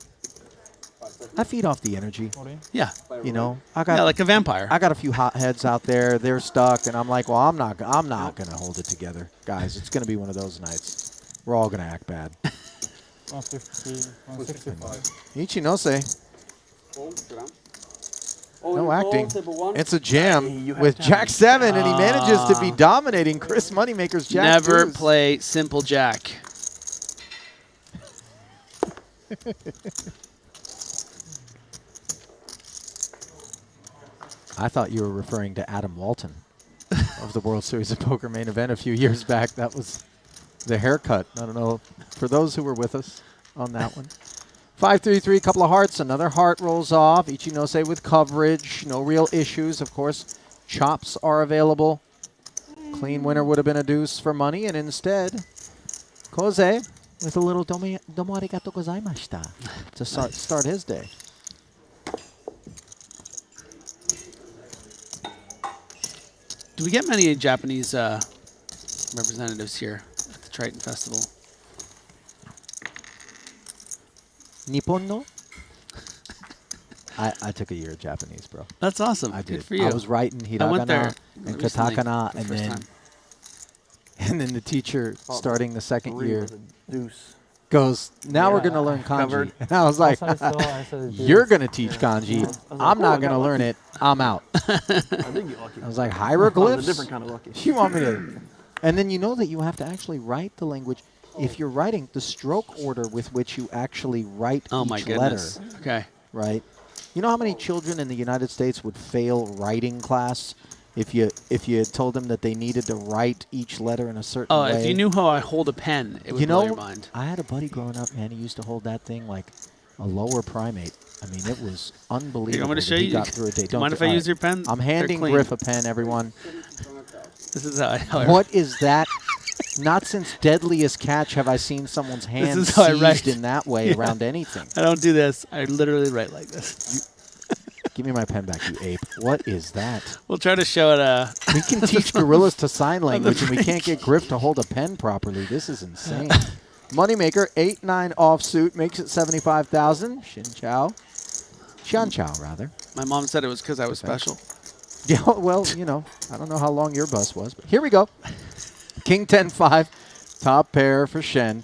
I feed off the energy. Yeah. I got like a vampire. I got a few hotheads out there. They're stuck, and I'm like, well, I'm not gonna hold it together, guys. It's gonna be one of those nights. We're all gonna act bad. 150, 165. Ichinose. No acting. It's a jam with Jack 7, and he manages to be dominating Chris Moneymaker's Jack. Never deuce. play simple Jack. I thought you were referring to Adam Walton of the World Series of Poker main event a few years back. That was the haircut. I don't know, for those who were with us on that one. 5-3-3, couple of hearts. Another heart rolls off. Ichinose with coverage. No real issues. Of course, chops are available. Clean winner would have been a deuce for money, and instead, Kosei with a little domo arigato gozaimashita to start his day. Do we get many Japanese representatives here at the Triton Festival? Nippon no? I took a year of Japanese, bro. That's awesome. I did. Good for you. I was writing hiragana and katakana, and then the teacher starting the second year goes, now we're going to learn kanji. And I was like, you're going to teach kanji. I'm not going to learn it. I'm out. I was like, hieroglyphs? A different kind of lucky. You want me to? And then you know that you have to actually write the language. If you're writing the stroke order with which you actually write each letter. Okay. Right? You know how many children in the United States would fail writing class if you had told them that they needed to write each letter in a certain way? Oh, if you knew how I hold a pen, it would blow your mind. I had a buddy growing up, man. He used to hold that thing like a lower primate. I mean, it was unbelievable. You want me to show that he you? got through a day. Do you mind if I use your pen? I'm handing Griff a pen, everyone. This is how I What is that? Not since Deadliest Catch have I seen someone's hand seized in that way around anything. I don't do this. I literally write like this. Give me my pen back, you ape. What is that? We'll try to show it. We can teach gorillas to sign language, and we can't get Griff to hold a pen properly. This is insane. Moneymaker, 8-9 offsuit, makes it 75,000. Xian Chao, rather. My mom said it was because I was special. Yeah, well, I don't know how long your bus was, but here we go. King 10-5, top pair for Shen.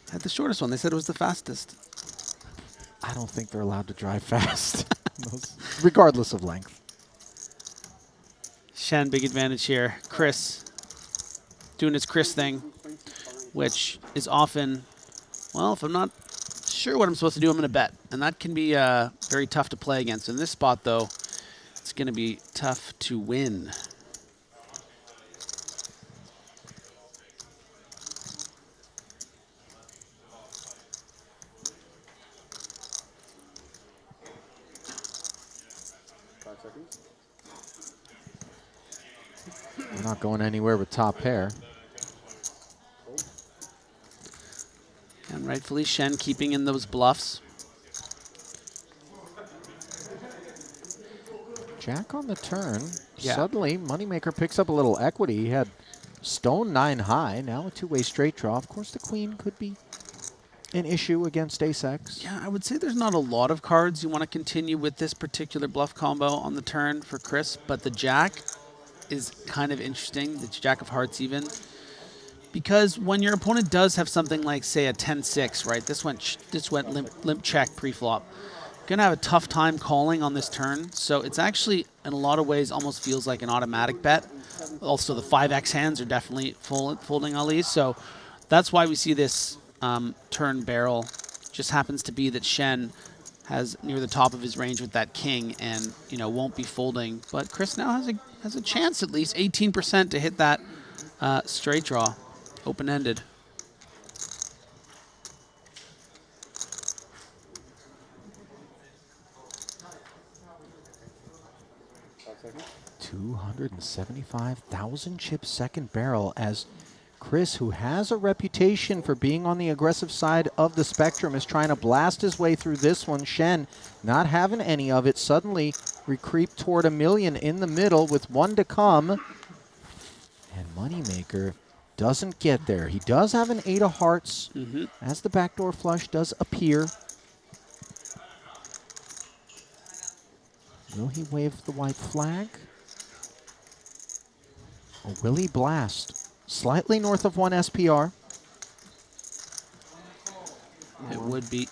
I had the shortest one. They said it was the fastest. I don't think they're allowed to drive fast, regardless of length. Shen, big advantage here. Chris doing his Chris thing, which is often, well, if I'm not sure what I'm supposed to do, I'm going to bet. And that can be very tough to play against. In this spot, though, it's going to be tough to win. We're not going anywhere with top pair. And rightfully Shen keeping in those bluffs. Jack on the turn. Yeah. Suddenly, Moneymaker picks up a little equity. He had stone 9 high. Now a two-way straight draw. Of course, the queen could be an issue against ace-x. Yeah, I would say there's not a lot of cards you want to continue with this particular bluff combo on the turn for Chris, but the jack is kind of interesting, the jack of hearts even, because when your opponent does have something like, say, a 10-6, right? This went limp check pre-flop. Gonna have a tough time calling on this turn, so it's actually in a lot of ways almost feels like an automatic bet. Also, the 5x hands are definitely folding all these, so that's why we see this turn barrel. Just happens to be that Shen has near the top of his range with that king, and won't be folding. But Chris now has a chance, at least 18% to hit that straight draw, open-ended. $275,000 chip second barrel as Chris, who has a reputation for being on the aggressive side of the spectrum, is trying to blast his way through this one. Shen, not having any of it, suddenly recreep toward $1 million in the middle with one to come. And Moneymaker doesn't get there. He does have an 8 of hearts as the backdoor flush does appear. Will he wave the white flag? Or will he blast? Slightly north of 1 SPR. It would be.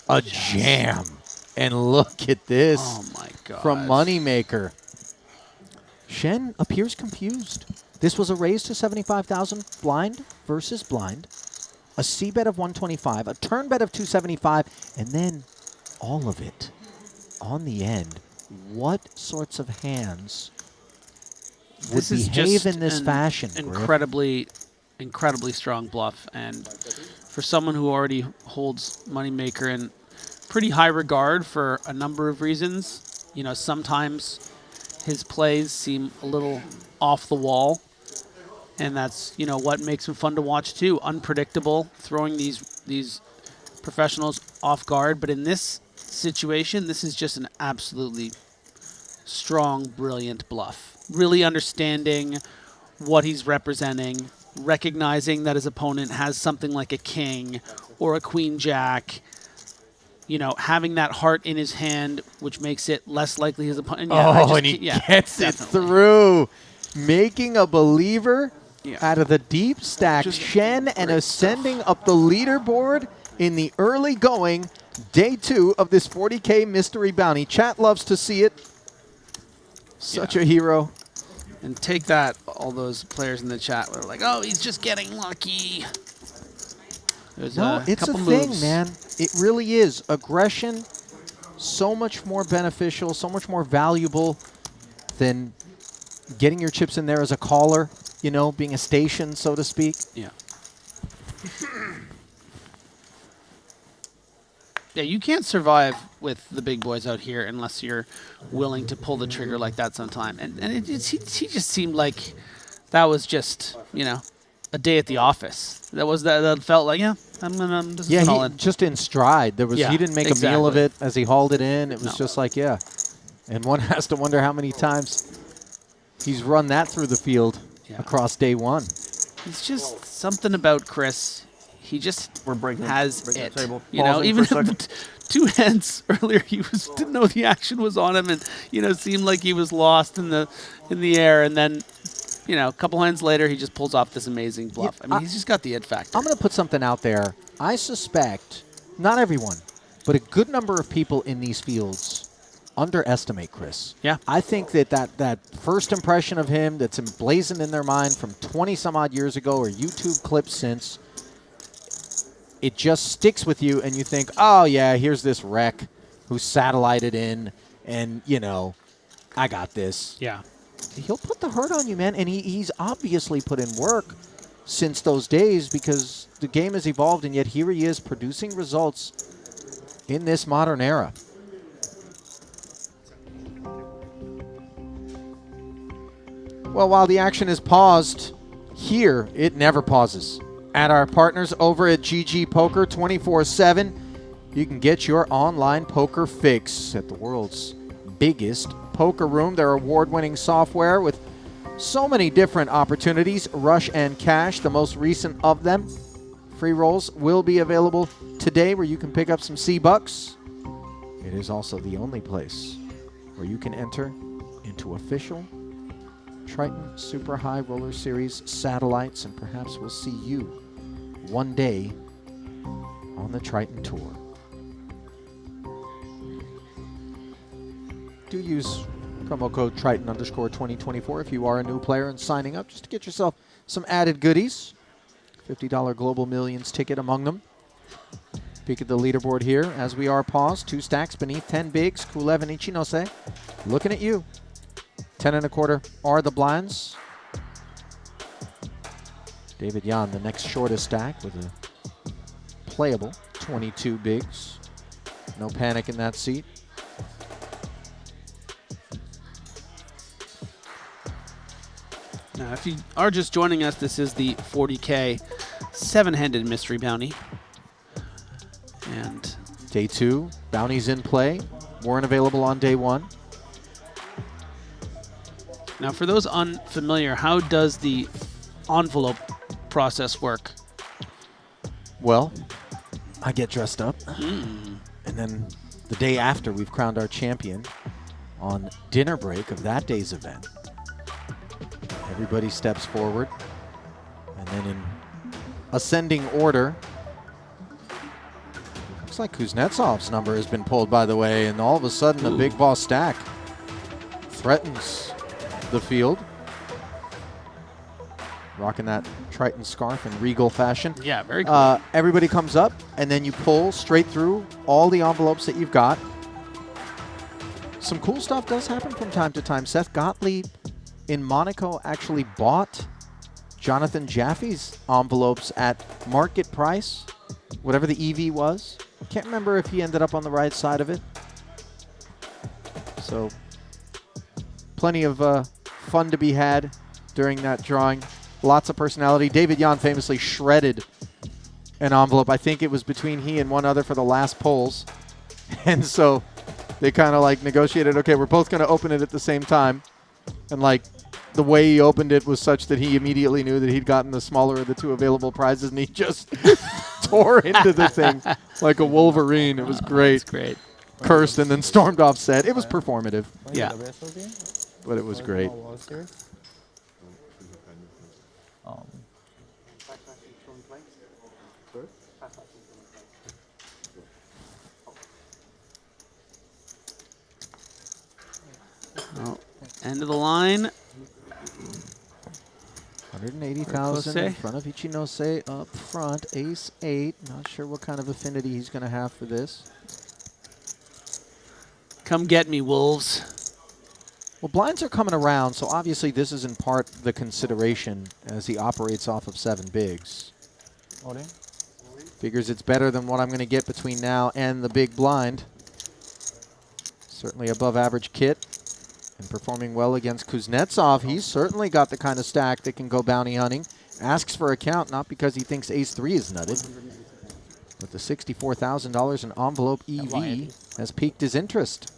A jam. And look at this. Oh my god. From Moneymaker. Shen appears confused. This was a raise to 75,000 blind versus blind. A C bet of 125, a turn bet of 275, and then all of it on the end. What sorts of hands would behave in this fashion? Incredibly strong bluff, and for someone who already holds Moneymaker in pretty high regard for a number of reasons, sometimes his plays seem a little off the wall, and that's what makes him fun to watch too. Unpredictable, throwing these professionals off guard, but in this situation, this is just an absolutely strong, brilliant bluff. Really understanding what he's representing, recognizing that his opponent has something like a king or a queen jack, having that heart in his hand, which makes it less likely his opponent. Yeah, and he gets it through. Making a believer out of the deep stack. Shen and ascending up the leaderboard in the early going. Day 2 of this 40K mystery bounty. Chat loves to see it. Such a hero. And take that, all those players in the chat were like, oh, he's just getting lucky. No, it's a thing, man. It really is. Aggression, so much more beneficial, so much more valuable than getting your chips in there as a caller, being a station, so to speak. Yeah. Yeah, you can't survive with the big boys out here unless you're willing to pull the trigger like that sometime. And he just seemed like that was just, a day at the office. That felt like, I'm just all in. Just in stride. He didn't make a meal of it as he hauled it in. It was just like, And one has to wonder how many times he's run that through the field across day 1. It's just something about Chris. He just has it. Table. Even two hands earlier, he didn't know the action was on him, and seemed like he was lost in the air. And then, a couple hands later, he just pulls off this amazing bluff. I mean, he's just got the it factor. I'm going to put something out there. I suspect, not everyone, but a good number of people in these fields underestimate Chris. Yeah. I think that first impression of him that's emblazoned in their mind from 20 some odd years ago or YouTube clips since, it just sticks with you and you think, oh yeah, here's this wreck who's satellited in and, I got this. Yeah. He'll put the hurt on you, man. And he's obviously put in work since those days because the game has evolved and yet here he is producing results in this modern era. Well, while the action is paused, here it never pauses. At our partners over at GG Poker 24/7, you can get your online poker fix at the world's biggest poker room. Their award-winning software with so many different opportunities, Rush and Cash, the most recent of them. Free rolls will be available today where you can pick up some C-Bucks. It is also the only place where you can enter into official Triton Super High Roller Series satellites, and perhaps we'll see you one day on the Triton Tour. Do use promo code Triton_2024 if you are a new player and signing up, just to get yourself some added goodies. $50 Global Millions ticket among them. Peek at the leaderboard here as we are paused. 2 stacks beneath 10 bigs. Kulev and Ichinose looking at you. 10 1/4 are the blinds. David Yan, the next shortest stack with a playable 22 bigs. No panic in that seat. Now, if you are just joining us, this is the 40K 7-handed mystery bounty. And Day 2, bounties in play. Weren't available on day 1. now, for those unfamiliar, how does the envelope process work? Well, I get dressed up, and then the day after we've crowned our champion, on dinner break of that day's event, everybody steps forward, and then in ascending order, looks like Kuznetsov's number has been pulled, by the way, and all of a sudden a big boss stack threatens the field. Rocking that Triton scarf in regal fashion. Yeah, very cool. Everybody comes up, and then you pull straight through all the envelopes that you've got. Some cool stuff does happen from time to time. Seth Gottlieb in Monaco actually bought Jonathan Jaffe's envelopes at market price, whatever the EV was. Can't remember if he ended up on the right side of it. So plenty of fun to be had during that drawing. Lots of personality. David Yan famously shredded an envelope. I think it was between he and one other for the last polls. And so they kind of like negotiated, okay, we're both going to open it at the same time. And like the way he opened it was such that he immediately knew that he'd gotten the smaller of the 2 available prizes, and he just tore into the thing like a Wolverine. It was great. That's great. Cursed and then stormed off set. It was performative, Yeah. but it was great. Oh, end of the line. 180,000 in front of Ichinose up front. Ace 8. Not sure what kind of affinity he's going to have for this. Come get me, Wolves. Well, blinds are coming around, so obviously this is in part the consideration as he operates off of 7 bigs. Figures it's better than what I'm going to get between now and the big blind. Certainly above average kit and performing well against Kuznetsov. He's certainly got the kind of stack that can go bounty hunting. Asks for a count, not because he thinks ace 3 is nutted, but the $64,000 in envelope EV has piqued his interest.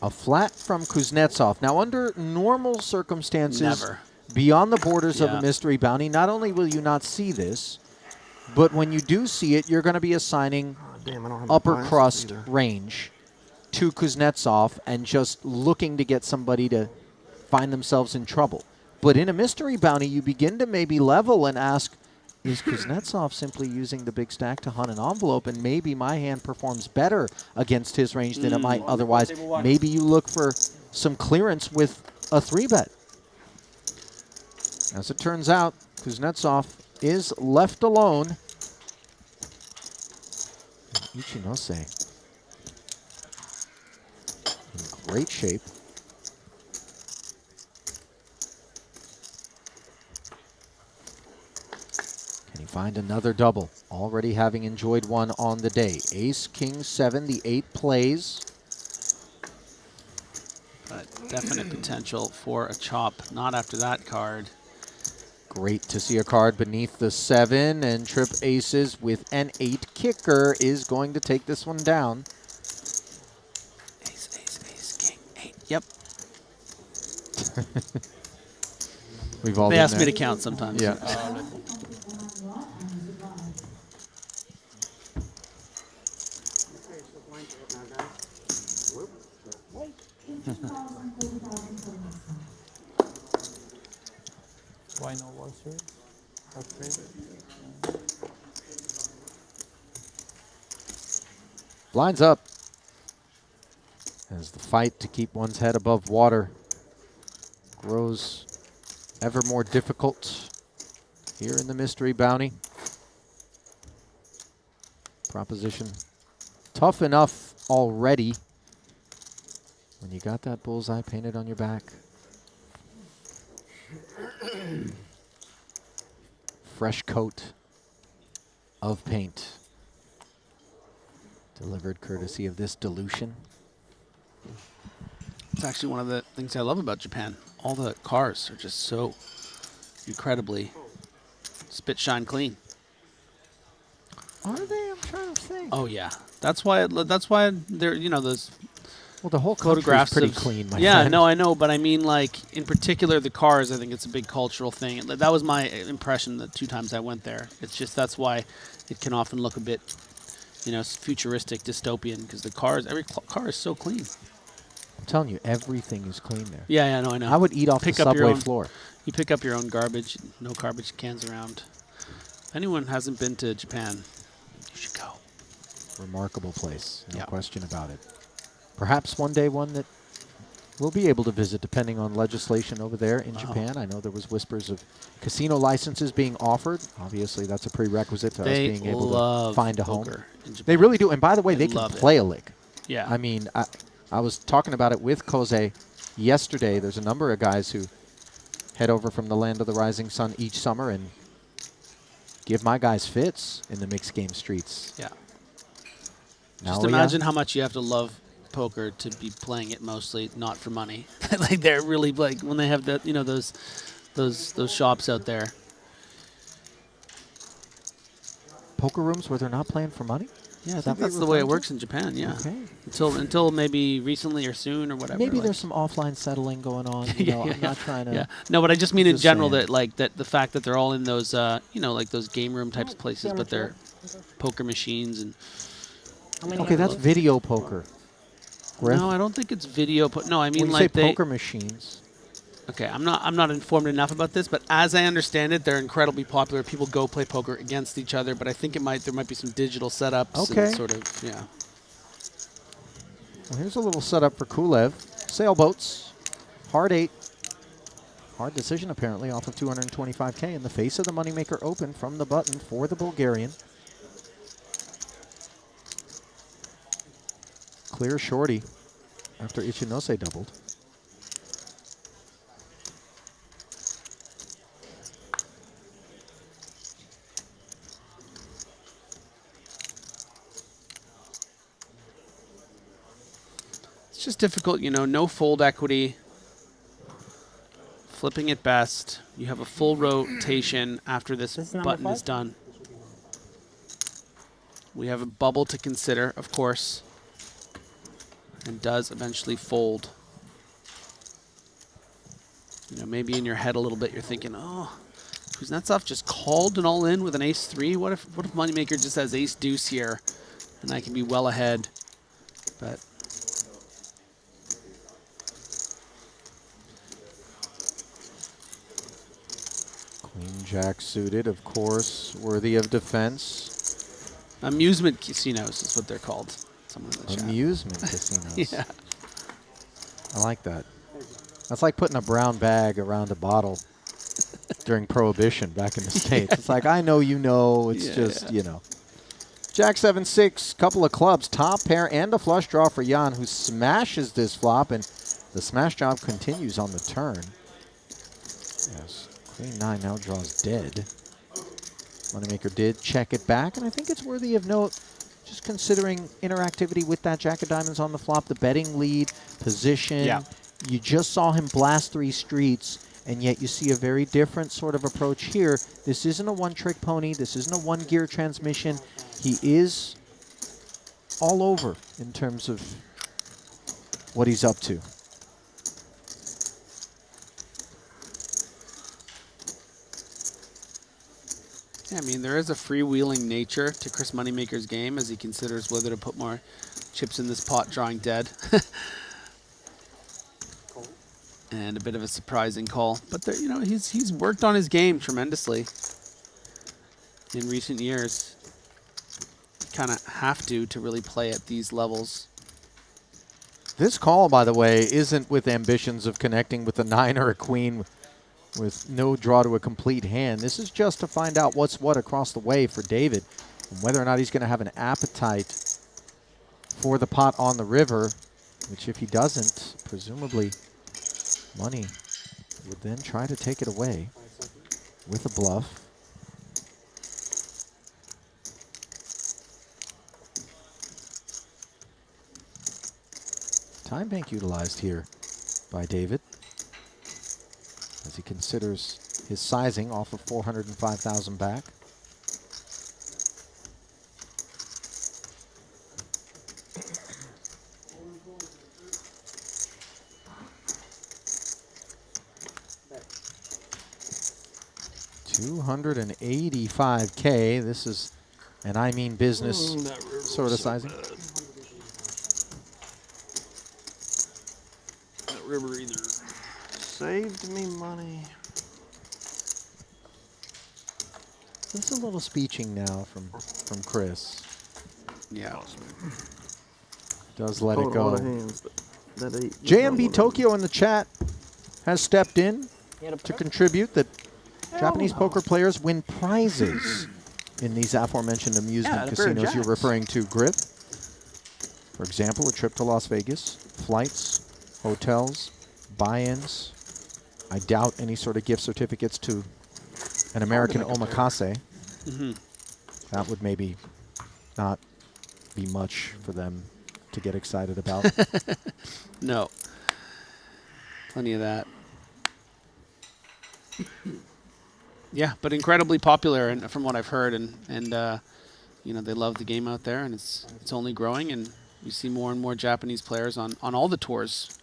A flat from Kuznetsov. Now, under normal circumstances, beyond the borders of a mystery bounty, not only will you not see this, but when you do see it, you're going to be assigning upper crust range to Kuznetsov and just looking to get somebody to find themselves in trouble. But in a mystery bounty, you begin to maybe level and ask, is Kuznetsov simply using the big stack to hunt an envelope, and maybe my hand performs better against his range than it might otherwise? Maybe you look for some clearance with a 3-bet. As it turns out, Kuznetsov is left alone. Ichinose in great shape. Can he find another double, already having enjoyed one on the day. Ace, king, 7, the 8 plays. But definite potential for a chop, not after that card. Great to see a card beneath the 7, and trip aces with an 8 kicker is going to take this one down. Ace, ace, ace, king, 8. Yep. We've all They been ask me there. to count sometimes. Yeah. Why no World Series? Okay. Blinds up as the fight to keep one's head above water grows ever more difficult here in the mystery bounty. Proposition tough enough already when you got that bullseye painted on your back. Fresh coat of paint delivered courtesy of this dilution. It's actually one of the things I love about Japan. All the cars are just so incredibly spit shine clean. Are they? I'm trying to think. Oh yeah, that's why they're, you know, those Well, the whole country is photographs pretty of, clean, my yeah, friend. no, I know, but I mean, like, in particular the cars, I think it's a big cultural thing. That was my impression the 2 times I went there. It's just that's why it can often look a bit, you know, futuristic, dystopian, because the cars, every car is so clean. I'm telling you, everything is clean there. Yeah, yeah, no, I know. I would eat off Pick the up your subway own- floor. You pick up your own garbage, no garbage cans around. If anyone hasn't been to Japan, you should go. Remarkable place, no Yeah. question about it. Perhaps one day one that we'll be able to visit depending on legislation over there in Japan. I know there was whispers of casino licenses being offered. Obviously, that's a prerequisite to us They being able love to find a home. poker in Japan. They really do. And by the way, They they can love it. play a lick. Yeah. I mean, I was talking about it with Koze yesterday. There's a number of guys who head over from the land of the rising sun each summer and give my guys fits in the mixed game streets. Yeah. Now Just imagine how much you have to love poker to be playing it mostly not for money. Like they're really like when they have that, you know, those shops out there. poker rooms where they're not playing for money? Yeah, I Is that think what that's you're the way it referring to? works in Japan. Yeah. Okay. Until maybe recently or soon or whatever. Maybe like- there's some offline settling going on. You know, I'm not trying to. Yeah. No, but I just mean in Just general saying. that like that the fact that they're all in those you know, like those game room types of places, but they're poker machines and. Okay, that's video poker. Griff, No, I don't think it's video. No, I mean when you like say they. poker machines, Okay, I'm not informed enough about this, but as I understand it, they're incredibly popular. People go play poker against each other, but I think there might be some digital setups Okay. and sort of, yeah. well, here's a little setup for Kulev. Sailboats, hard 8. Hard decision, apparently, off of 225K in the face of the Moneymaker open from the button for the Bulgarian. Clear shorty after Ichinose doubled. It's just difficult, you know, no fold equity. Flipping at best. You have a full rotation after this This is number button is 5? done. We have a bubble to consider, of course, and does eventually fold. You know, maybe in your head a little bit, you're thinking, oh, Kuznetsov just called an all-in with an ace-3. What if Moneymaker just has ace-deuce here, and I can be well ahead? But Queen Jack suited, of course, worthy of defense. amusement casinos is what they're called. Someone in the chat. Amusement casinos. Yeah. I like that. That's like putting a brown bag around a bottle during Prohibition back in the States. It's like, I know you know, it's Yeah, just, yeah. you know. Jack 7-6, couple of clubs, top pair and a flush draw for Jan, who smashes this flop, and the smash job continues on the turn. Yes, Queen 9 now draws dead. Moneymaker did check it back, and I think it's worthy of note, just considering interactivity with that Jack of Diamonds on the flop, the betting lead, position. Yeah. You just saw him blast 3 streets, and yet you see a very different sort of approach here. This isn't a one-trick pony. This isn't a one-gear transmission. He is all over in terms of what he's up to. Yeah, I mean, there is a freewheeling nature to Chris Moneymaker's game as he considers whether to put more chips in this pot, drawing dead. And a bit of a surprising call. But there, you know, he's worked on his game tremendously in recent years. Kind of have to really play at these levels. This call, by the way, isn't with ambitions of connecting with a 9 or a queen with no draw to a complete hand. This is just to find out what's what across the way for David, and whether or not he's going to have an appetite for the pot on the river, which if he doesn't, presumably Money would then try to take it away with a bluff. Time bank utilized here by David as he considers his sizing off of 405,000 back. $285K. This is an I mean business sort of sizing. That river either saved me money. There's a little speeching now from Chris. Yeah. Does let it Called a lot go. of hands, but that eight- JMB Tokyo in the chat has stepped in to contribute that Japanese poker players win prizes in these aforementioned amusement Yeah, at a pair of casinos you're jacks. referring to, Griff. For example, a trip to Las Vegas, flights, hotels, buy-ins. I doubt any sort of gift certificates to an American omakase. That would maybe not be much for them to get excited about. No. Plenty of that. Yeah, but incredibly popular, and from what I've heard, and you know, they love the game out there, and it's only growing, and you see more and more Japanese players on all the tours.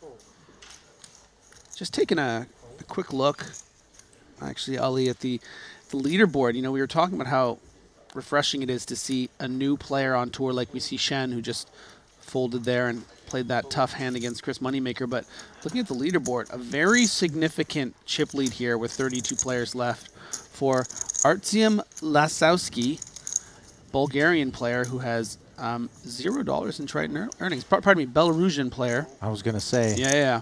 Just taking a quick look, actually, Ali, at the leaderboard. You know, we were talking about how refreshing it is to see a new player on tour, like we see Shen, who just folded there and played that tough hand against Chris Moneymaker. But looking at the leaderboard, a very significant chip lead here with 32 players left for Artyom Lasowski, Bulgarian player who has $0 in Triton earnings. Pardon me, Belarusian player. I was going to say, Yeah.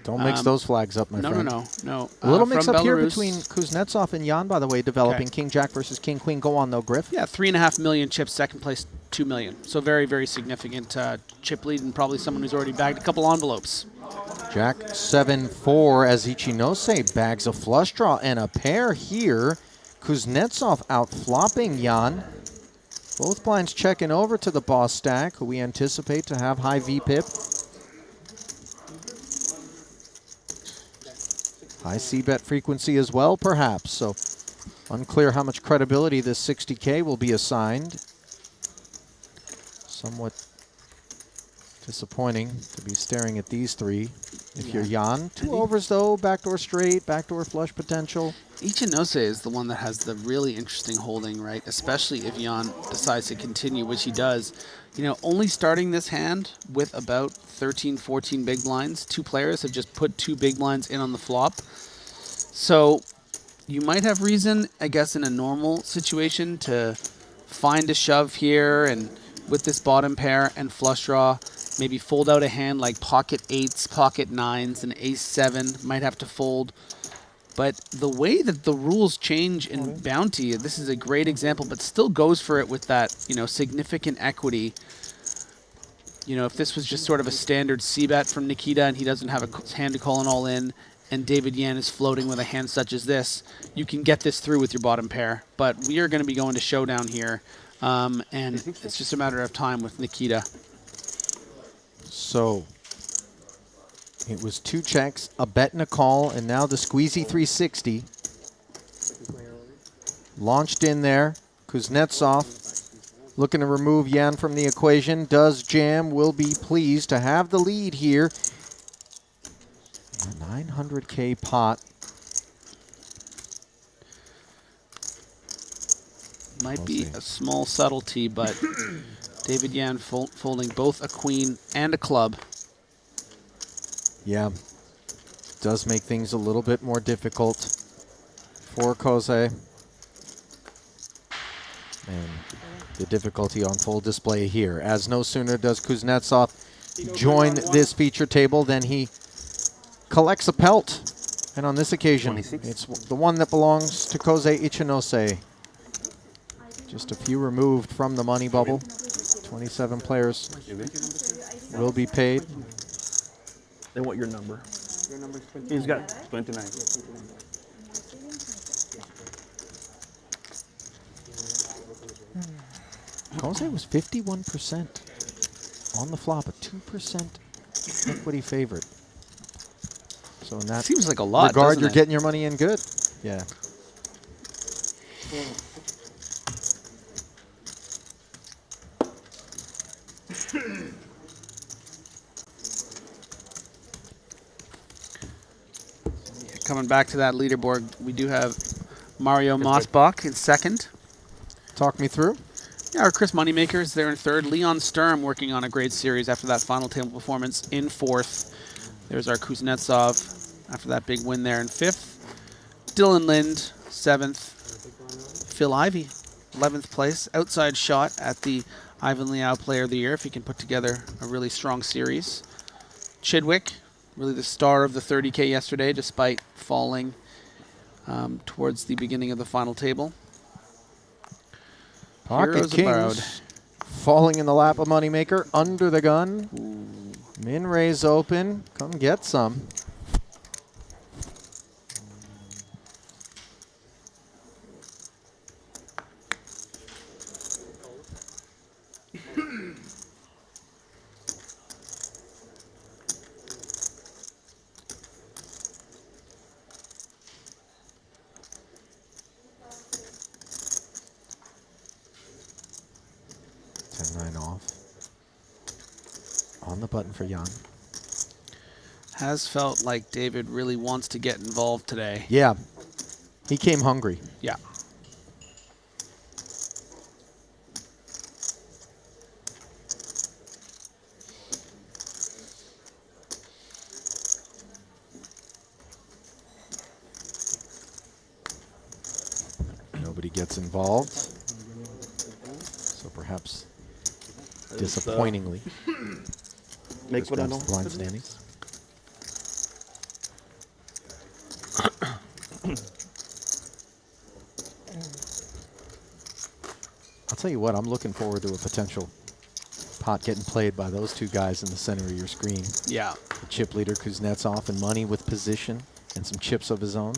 don't mix those flags up, my friend. No. A little From mix-up here Belarus. between Kuznetsov and Jan, by the way, developing Okay. King-Jack versus King-Queen. Go on, though, Griff. Yeah, 3.5 million chips, second place, 2 million. So very, very significant chip lead, and probably someone who's already bagged a couple envelopes. Jack 7-4 as Ichinose bags a flush draw and a pair here. Kuznetsov out flopping Jan. Both blinds checking over to the boss stack, who we anticipate to have high VPIP. High C-bet frequency as well, perhaps. So unclear how much credibility this 60K will be assigned. Somewhat disappointing to be staring at these three. If you're Jan, 2 overs though, backdoor straight, backdoor flush potential. Ichinose is the one that has the really interesting holding, right? Especially if Jan decides to continue, which he does. You know, only starting this hand with about 13, 14 big blinds. 2 players have just put 2 big blinds in on the flop. So you might have reason, I guess, in a normal situation to find a shove here and with this bottom pair and flush draw, maybe fold out a hand like pocket 8s, pocket 9s, and ace 7. Might have to fold. But the way that the rules change in Bounty, this is a great example, but still goes for it with that, you know, significant equity. You know, if this was just sort of a standard C-bet from Nikita and he doesn't have a hand to call an all-in, and David Yan is floating with a hand such as this, you can get this through with your bottom pair. But we are going to be going to showdown here, and it's just a matter of time with Nikita. So it was 2 checks, a bet and a call, and now the squeezy 360. Launched in there. Kuznetsov looking to remove Yan from the equation. Does jam, will be pleased to have the lead here. A 900K pot. Might be a small subtlety, but David Yan folding both a queen and a club. Yeah, does make things a little bit more difficult for Koze. And the difficulty on full display here, as no sooner does Kuznetsov join this feature table than he collects a pelt. And on this occasion, 26. it's the one that belongs to Koze Ichinose. Just a few removed from the money bubble. 27 players will be paid. They want your number. Your number is 29. He's got 29. Koze was 51% on the flop, a 2% equity favorite. So in that Seems like a lot, regard, doesn't you're it? getting your money in good. Yeah. Coming back to that leaderboard, we do have Mario Mossbach in second. Talk me through. Yeah, our Chris Moneymaker is there in third. Leon Sturm working on a great series after that final table performance in fourth. There's our Kuznetsov after that big win there in fifth. Dylan Lind, seventh. Phil Ivey, 11th place. Outside shot at the Ivan Liao Player of the Year if he can put together a really strong series. Chidwick, really the star of the 30K yesterday despite falling towards the beginning of the final table. Pocket Heroes abroad. Kings falling in the lap of Moneymaker, under the gun. Min raise open, come get some. On the button for Jan. Has felt like David really wants to get involved today. Yeah, he came hungry. Yeah. Nobody gets involved. So perhaps disappointingly. Make what I response don't. to blind standings. I'll tell you what, I'm looking forward to a potential pot getting played by those two guys in the center of your screen. Yeah. The chip leader Kuznetsov and money with position and some chips of his own.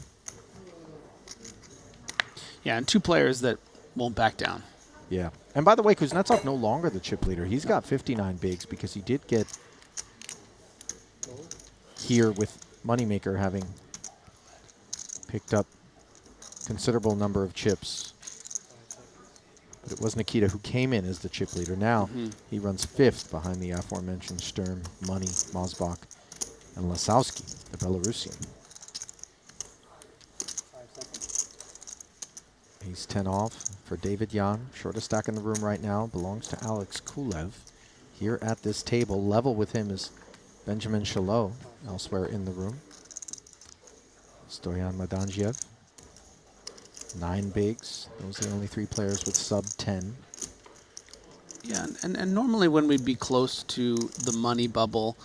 Yeah, and two players that won't back down. Yeah. And by the way, Kuznetsov no longer the chip leader. He's got 59 bigs because he did get here with Moneymaker having picked up considerable number of chips. But it was Nikita who came in as the chip leader. Now he runs fifth behind the aforementioned Sturm, Money, Mosbach, and Lasowski, the Belarusian. He's 10 off for David Yan. Shortest stack in the room right now belongs to Alex Kulev. Here at this table, level with him is Benjamin Chalot, elsewhere in the room. Stoyan Madanjiev. 9 bigs. Those are the only 3 players with sub 10. Yeah, and normally when we'd be close to the money bubble,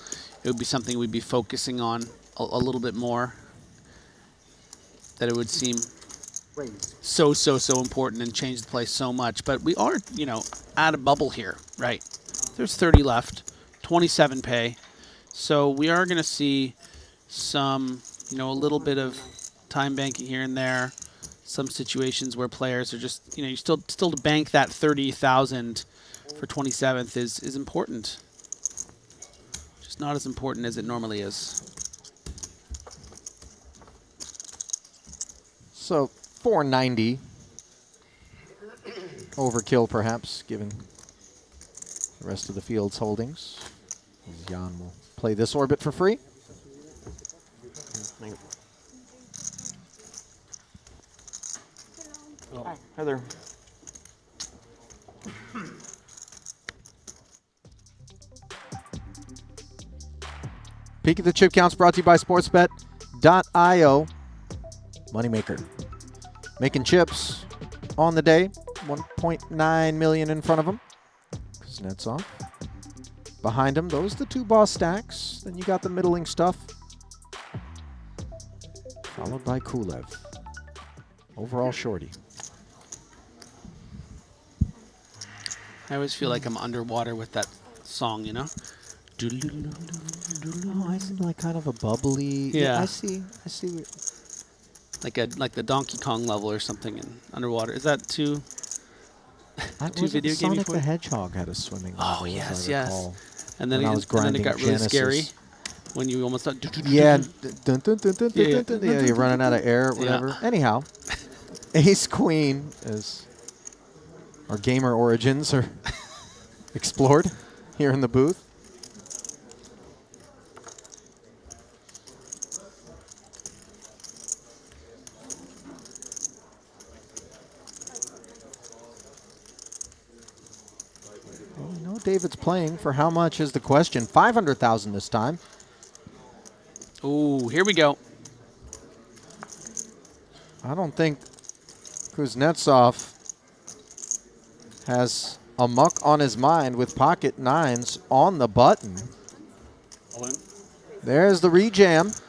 it would be something we'd be focusing on a little bit more. That it would seem so important and change the play so much. But we are, you know, at a bubble here, right? There's 30 left, 27 pay. So we are going to see some You know, a little bit of time banking here and there. Some situations where players are just, you know, you still to bank that 30,000 for 27th is important. Just not as important as it normally is. So 490. Overkill, perhaps, given the rest of the field's holdings. Jan will play this orbit for free. Hi. Hi there. Peek at the chip counts brought to you by sportsbet.io. Moneymaker. Making chips on the day. 1.9 million in front of him. Kuznetsov. Behind him, those are the two boss stacks. Then you got the middling stuff. Followed by Kulev. Overall shorty. I always feel like I'm underwater with that song, you know? Oh, I see like kind of a bubbly. Yeah. I see. Like the Donkey Kong level or something in underwater. Is that too Too video gamey Sonic for the you? Hedgehog had a swimming level, Oh, as yes, I yes. recall. And then, When I was and then it grinding got really Genesis. scary when you almost thought. Yeah, yeah, you're running out of air, Yeah. whatever. Anyhow, Ace Queen is our gamer origins are explored here in the booth. Well, we know David's playing. For how much is the question? 500,000 this time. Ooh, here we go. I don't think Kuznetsov has a muck on his mind with pocket nines on the button. All in. There's the rejam.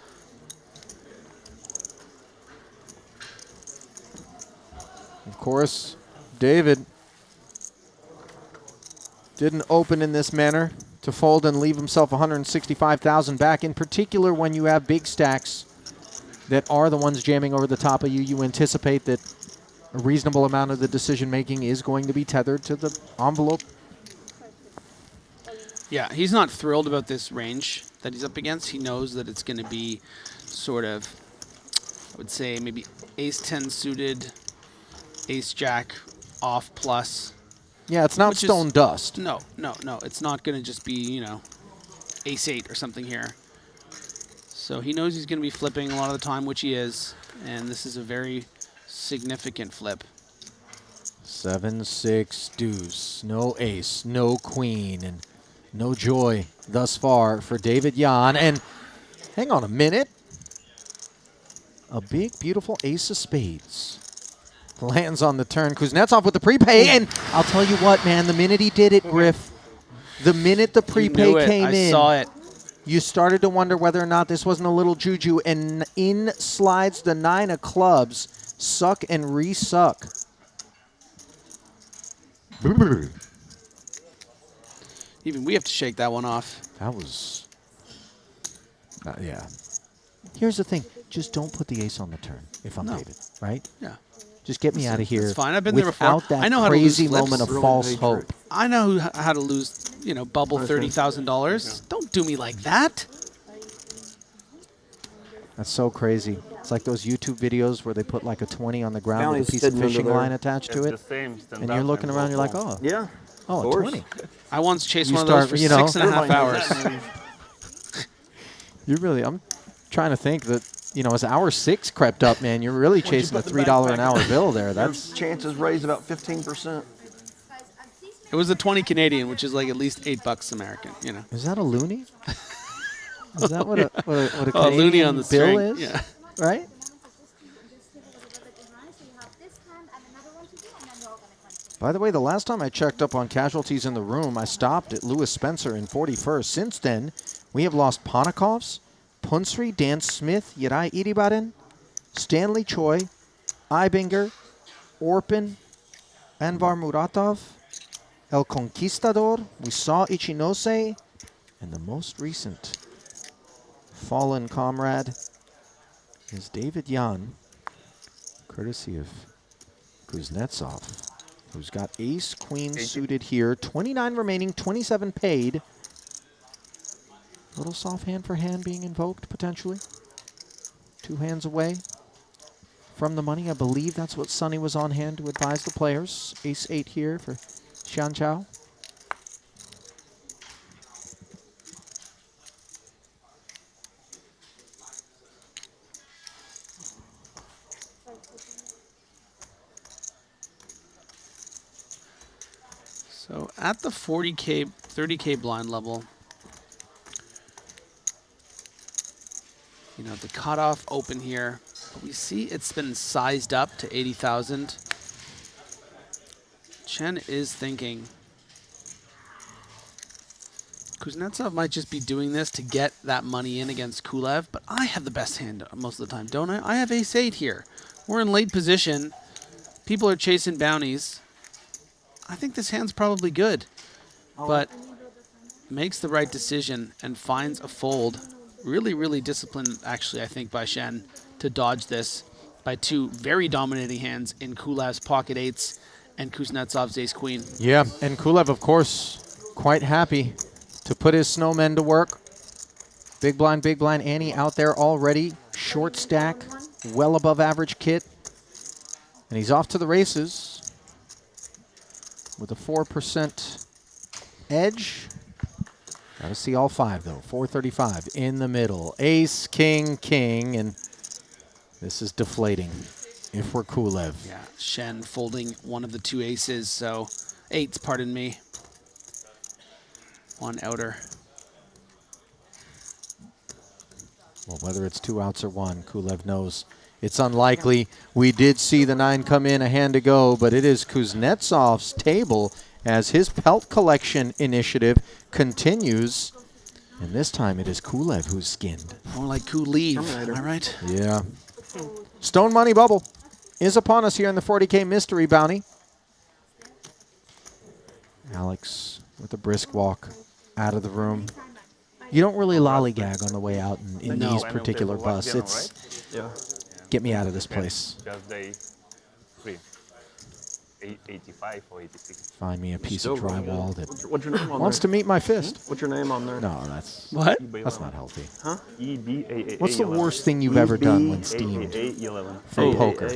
Of course, David didn't open in this manner to fold and leave himself 165,000 back. In particular, when you have big stacks that are the ones jamming over the top of you, you anticipate that a reasonable amount of the decision-making is going to be tethered to the envelope. Yeah, he's not thrilled about this range that he's up against. He knows that it's going to be sort of, I would say, maybe ace-10 suited, ace-jack off plus. Yeah, it's not Which is- stone dust. No. It's not going to just be, you know, ace-8 or something here. So he knows he's going to be flipping a lot of the time, which he is. And this is a very significant flip. 7-6 deuce. No ace, no queen, and no joy thus far for David Jan. And hang on a minute. A big, beautiful ace of spades. Lands on the turn. Kuznetsov with the prepay. And I'll tell you what, man, the minute he did it, Griff, the minute the prepay came in, I saw it. you started to wonder whether or not this wasn't a little juju. And in slides the 9 of clubs. Suck and re-suck. Even we have to shake that one off. That was, yeah. Here's the thing. Just don't put the ace on the turn if I'm No. David, right? Yeah. Just get me out of here. That's fine. I've been there before. without that I know how to lose crazy flips. moment of Really false paid for hope. it. I know how to lose, you know, bubble $30,000. Don't do me like that. That's so crazy. It's like those YouTube videos where they put like a 20 on the ground Bounty's with a piece of sitting under fishing there. line attached to it. And you're looking around, you're like, oh, Yeah. oh, of a course. 20. I once chased You one of those start, for you know, 6.5 hours. You really, I'm trying to think that, you know, as hour 6 crept up, man, you're really chasing a put the $3 an backpack hour bill there. That's That's chances raised about 15%. It was a 20 Canadian, which is like at least $8 American, you know. Is that a loony? Is that what a Oh, Canadian loony on the bill string. is? Yeah. Right? By the way, the last time I checked up on casualties in the room, I stopped at Lewis Spencer in 41st. Since then, we have lost Ponikovs, Punsri, Dan Smith, Jirai Iribaden, Stanley Choi, Ibinger, Orpin, Anvar Muratov, El Conquistador, we saw Ichinose, and the most recent fallen comrade, is David Yan, courtesy of Kuznetsov, who's got ace, queen suited here. 29 remaining, 27 paid. Little soft hand for hand being invoked, potentially. 2 hands away from the money. I believe that's what Sonny was on hand to advise the players. Ace-8 here for Xian Chao. So at the 40K, 30K blind level, you know, the cutoff open here, but we see it's been sized up to 80,000. Chen is thinking Kuznetsov might just be doing this to get that money in against Kulev, but I have the best hand most of the time, don't I? I have ace-8 here. We're in late position. People are chasing bounties. I think this hand's probably good, but makes the right decision and finds a fold. Really, really disciplined, actually, I think, by Shen to dodge this by 2 very dominating hands in Kulev's pocket 8s and Kuznetsov's ace-queen. Yeah, and Kulev, of course, quite happy to put his snowmen to work. Big blind, Annie out there already. Short stack, well above average kit. And he's off to the races with a 4% edge. Gotta see all 5, though. 435 in the middle. Ace, king, king, and this is deflating if we're Kulev. Yeah, Shen folding one of the 2 aces, so 8s, pardon me. 1 outer. Well, whether it's 2 outs or 1, Kulev knows it's unlikely. We did see the 9 come in a hand ago, but it is Kuznetsov's table as his pelt collection initiative continues. And this time it is Kulev who's skinned. More like Kulev, am I right? Yeah. Stone Money Bubble is upon us here in the 40K Mystery Bounty. Alex with a brisk walk out of the room. You don't really lollygag on the way out in these particular busts. It's get me out of this place. Just day 3. 85 or 86. Find me a piece of drywall that What's your name on wants to meet my fist. What's your name on there? No, that's What? not healthy. Huh? EBAA. What's the worst thing you've ever done when steamed from poker?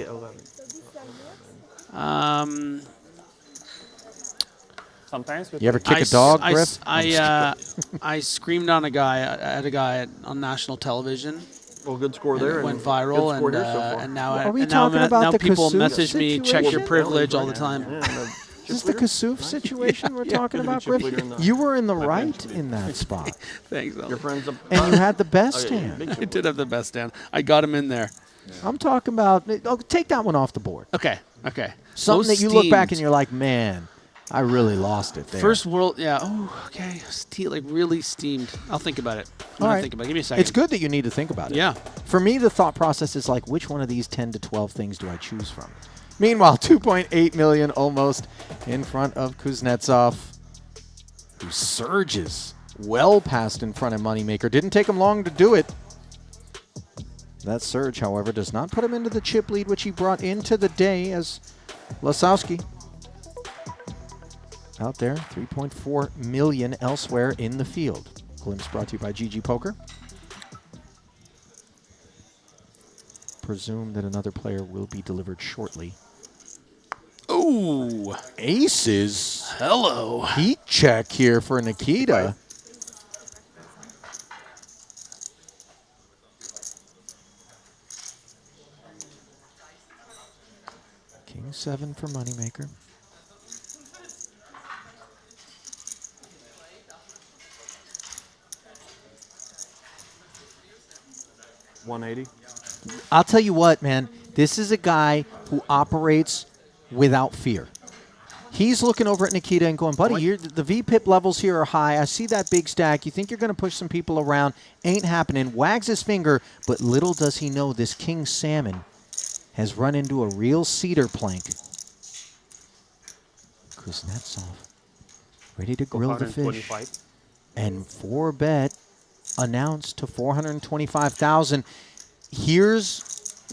Sometimes You ever kick a dog, Griff? I screamed on a guy on national television. Well, good score there. It went viral, good score here so far. and now Are we and now talking about the people Kasuf message me, check your situation? privilege all the time. Is this the Kasuf situation we're talking about, Griff? You were in the right in that spot. Thanks, Your friends up. And you had the best hand. I did have the best hand. I got him in there. I'm talking about, take that one off the board. Okay. Something that you look back and you're like, man, I really lost it there. First world, yeah. Oh, okay. Like really steamed. I'll think about it. All right. Think about it. Give me a second. It's good that you need to think about it. Yeah. For me, the thought process is like, which one of these 10 to 12 things do I choose from? Meanwhile, 2.8 million almost in front of Kuznetsov, who surges well past in front of Moneymaker. Didn't take him long to do it. That surge, however, does not put him into the chip lead, which he brought into the day as Lasowski out there, 3.4 million elsewhere in the field. Glimpse brought to you by GG Poker. Presume that another player will be delivered shortly. Ooh. Aces. Hello. Heat check here for Nikita. King 7 for Moneymaker. $180. I'll tell you what, man. This is a guy who operates without fear. He's looking over at Nikita and going, buddy, the VPIP levels here are high. I see that big stack. You think you're going to push some people around. Ain't happening. Wags his finger, but little does he know this King Salmon has run into a real cedar plank. Kuznetsov ready to grill the fish. And 4-bet announced to 425,000. here's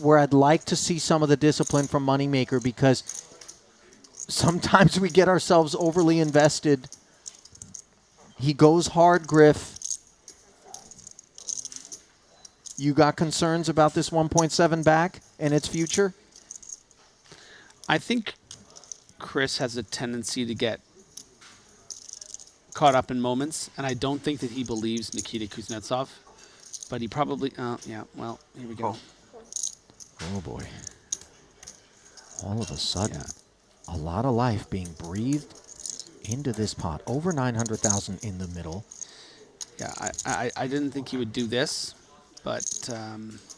where I'd like to see some of the discipline from Moneymaker, because sometimes we get ourselves overly invested. He goes hard, Griff. You got concerns about this 1.7 back and its future? I think Chris has a tendency to get caught up in moments, and I don't think that he believes Nikita Kuznetsov, but he probably, yeah, well, here we go. Oh, boy. All of a sudden, a lot of life being breathed into this pot. Over 900,000 in the middle. Yeah, I didn't think he would do this, but...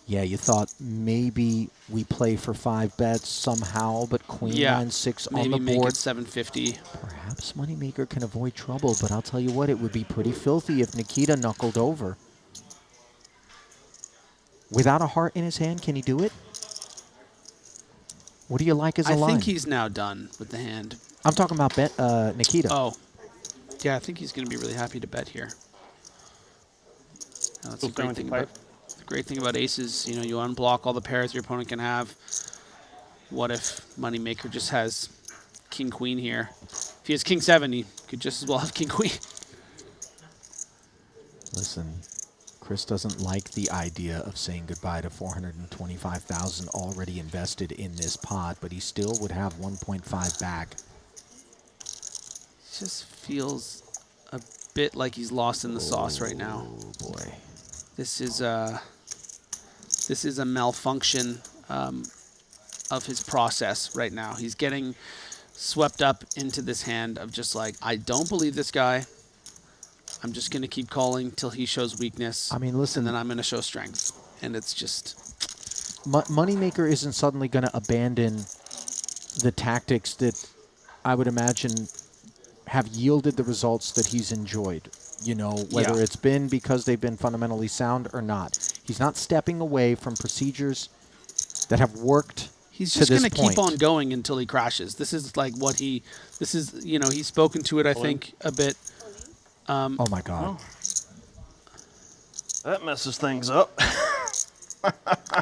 yeah, you thought maybe we play for 5 bets somehow, but queen line 6 on the board. Maybe make it 750. Perhaps Moneymaker can avoid trouble, but I'll tell you what, it would be pretty filthy if Nikita knuckled over. Without a heart in his hand, can he do it? What do you like as a line? I think he's now done with the hand. I'm talking about Nikita. Oh. Yeah, I think he's going to be really happy to bet here. That's a great thing about... The great thing about aces, you know, you unblock all the pairs your opponent can have. What if Moneymaker just has king-queen here? If he has king-7, he could just as well have king-queen. Listen, Chris doesn't like the idea of saying goodbye to 425,000 already invested in this pot, but he still would have 1.5 back. It just feels a bit like he's lost in the sauce right now. Oh, boy. This is a malfunction of his process right now. He's getting swept up into this hand of just like, I don't believe this guy. I'm just going to keep calling till he shows weakness. I mean, listen. And then I'm going to show strength. And it's just... Moneymaker isn't suddenly going to abandon the tactics that I would imagine have yielded the results that he's enjoyed. You know, whether it's been because they've been fundamentally sound or not. He's not stepping away from procedures that have worked. He's just going to keep on going until he crashes. This is like what he, this is, you know, he's spoken to it, I think, a bit. Oh, my God. That messes things up.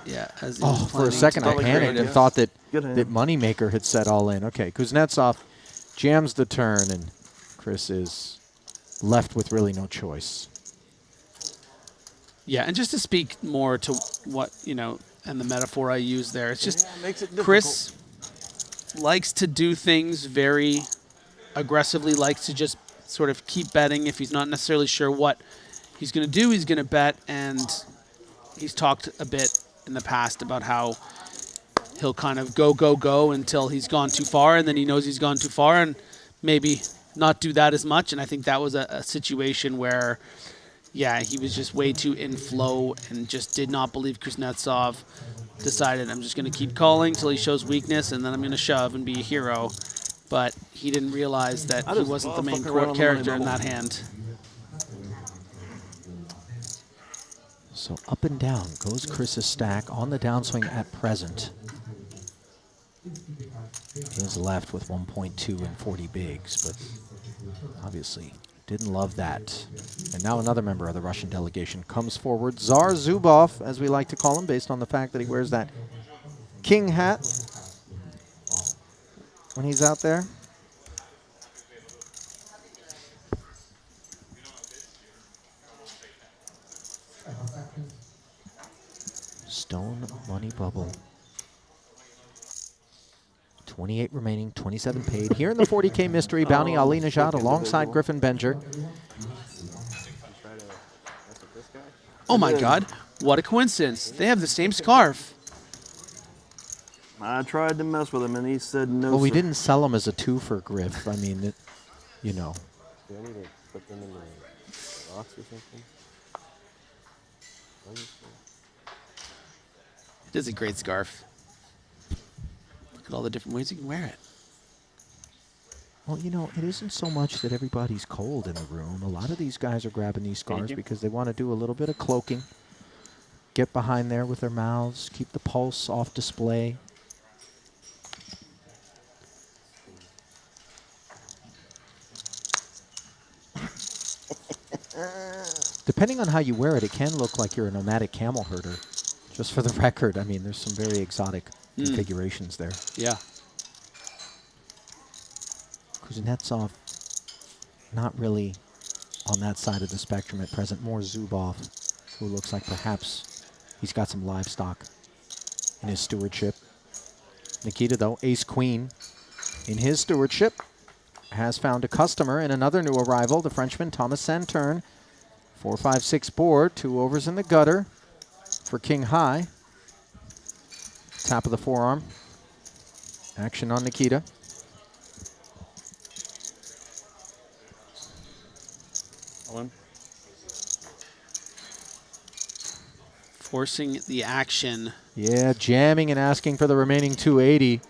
Yeah. As for a second, I panicked and thought that Moneymaker had set all in. Okay, Kuznetsov jams the turn, and Chris is left with really no choice. Yeah, and just to speak more to what, you know, and the metaphor I use there, it's just makes it Chris likes to do things very aggressively, likes to just sort of keep betting. If he's not necessarily sure what he's going to do, he's going to bet. And he's talked a bit in the past about how he'll kind of go until he's gone too far, and then he knows he's gone too far, and maybe not do that as much. And I think that was a situation where, yeah, he was just way too in flow and just did not believe Kuznetsov. Decided, I'm just going to keep calling till he shows weakness, and then I'm going to shove and be a hero. But he didn't realize that he wasn't the main character in that hand. So up and down goes Chris's stack on the downswing at present. He is left with 1.2 and 40 bigs, but obviously didn't love that. And now another member of the Russian delegation comes forward. Tsar Zubov, as we like to call him, based on the fact that he wears that king hat when he's out there. Stone money bubble. 28 remaining, 27 paid. Here in the 40K mystery bounty, Ali Najad alongside Griffin Benger. Oh my God, what a coincidence. They have the same scarf. I tried to mess with him, and he said no. Well, we didn't sell them as a 2 for Griff. I mean, you know. Do I need to put them in the box or something? It is a great scarf. Look at all the different ways you can wear it. Well, you know, it isn't so much that everybody's cold in the room. A lot of these guys are grabbing these scarves because they want to do a little bit of cloaking. Get behind there with their mouths. Keep the pulse off display. Depending on how you wear it, it can look like you're a nomadic camel herder. Just for the record, I mean, there's some very exotic configurations there. Yeah. Kuznetsov, not really on that side of the spectrum at present. More Zubov, who looks like perhaps he's got some livestock in his stewardship. Nikita, though, ace-queen in his stewardship, has found a customer in another new arrival, the Frenchman Thomas Santerne. 4-5-6 board, 2 overs in the gutter for king high. Tap of the forearm. Action on Nikita. Forcing the action. Yeah, jamming and asking for the remaining 280.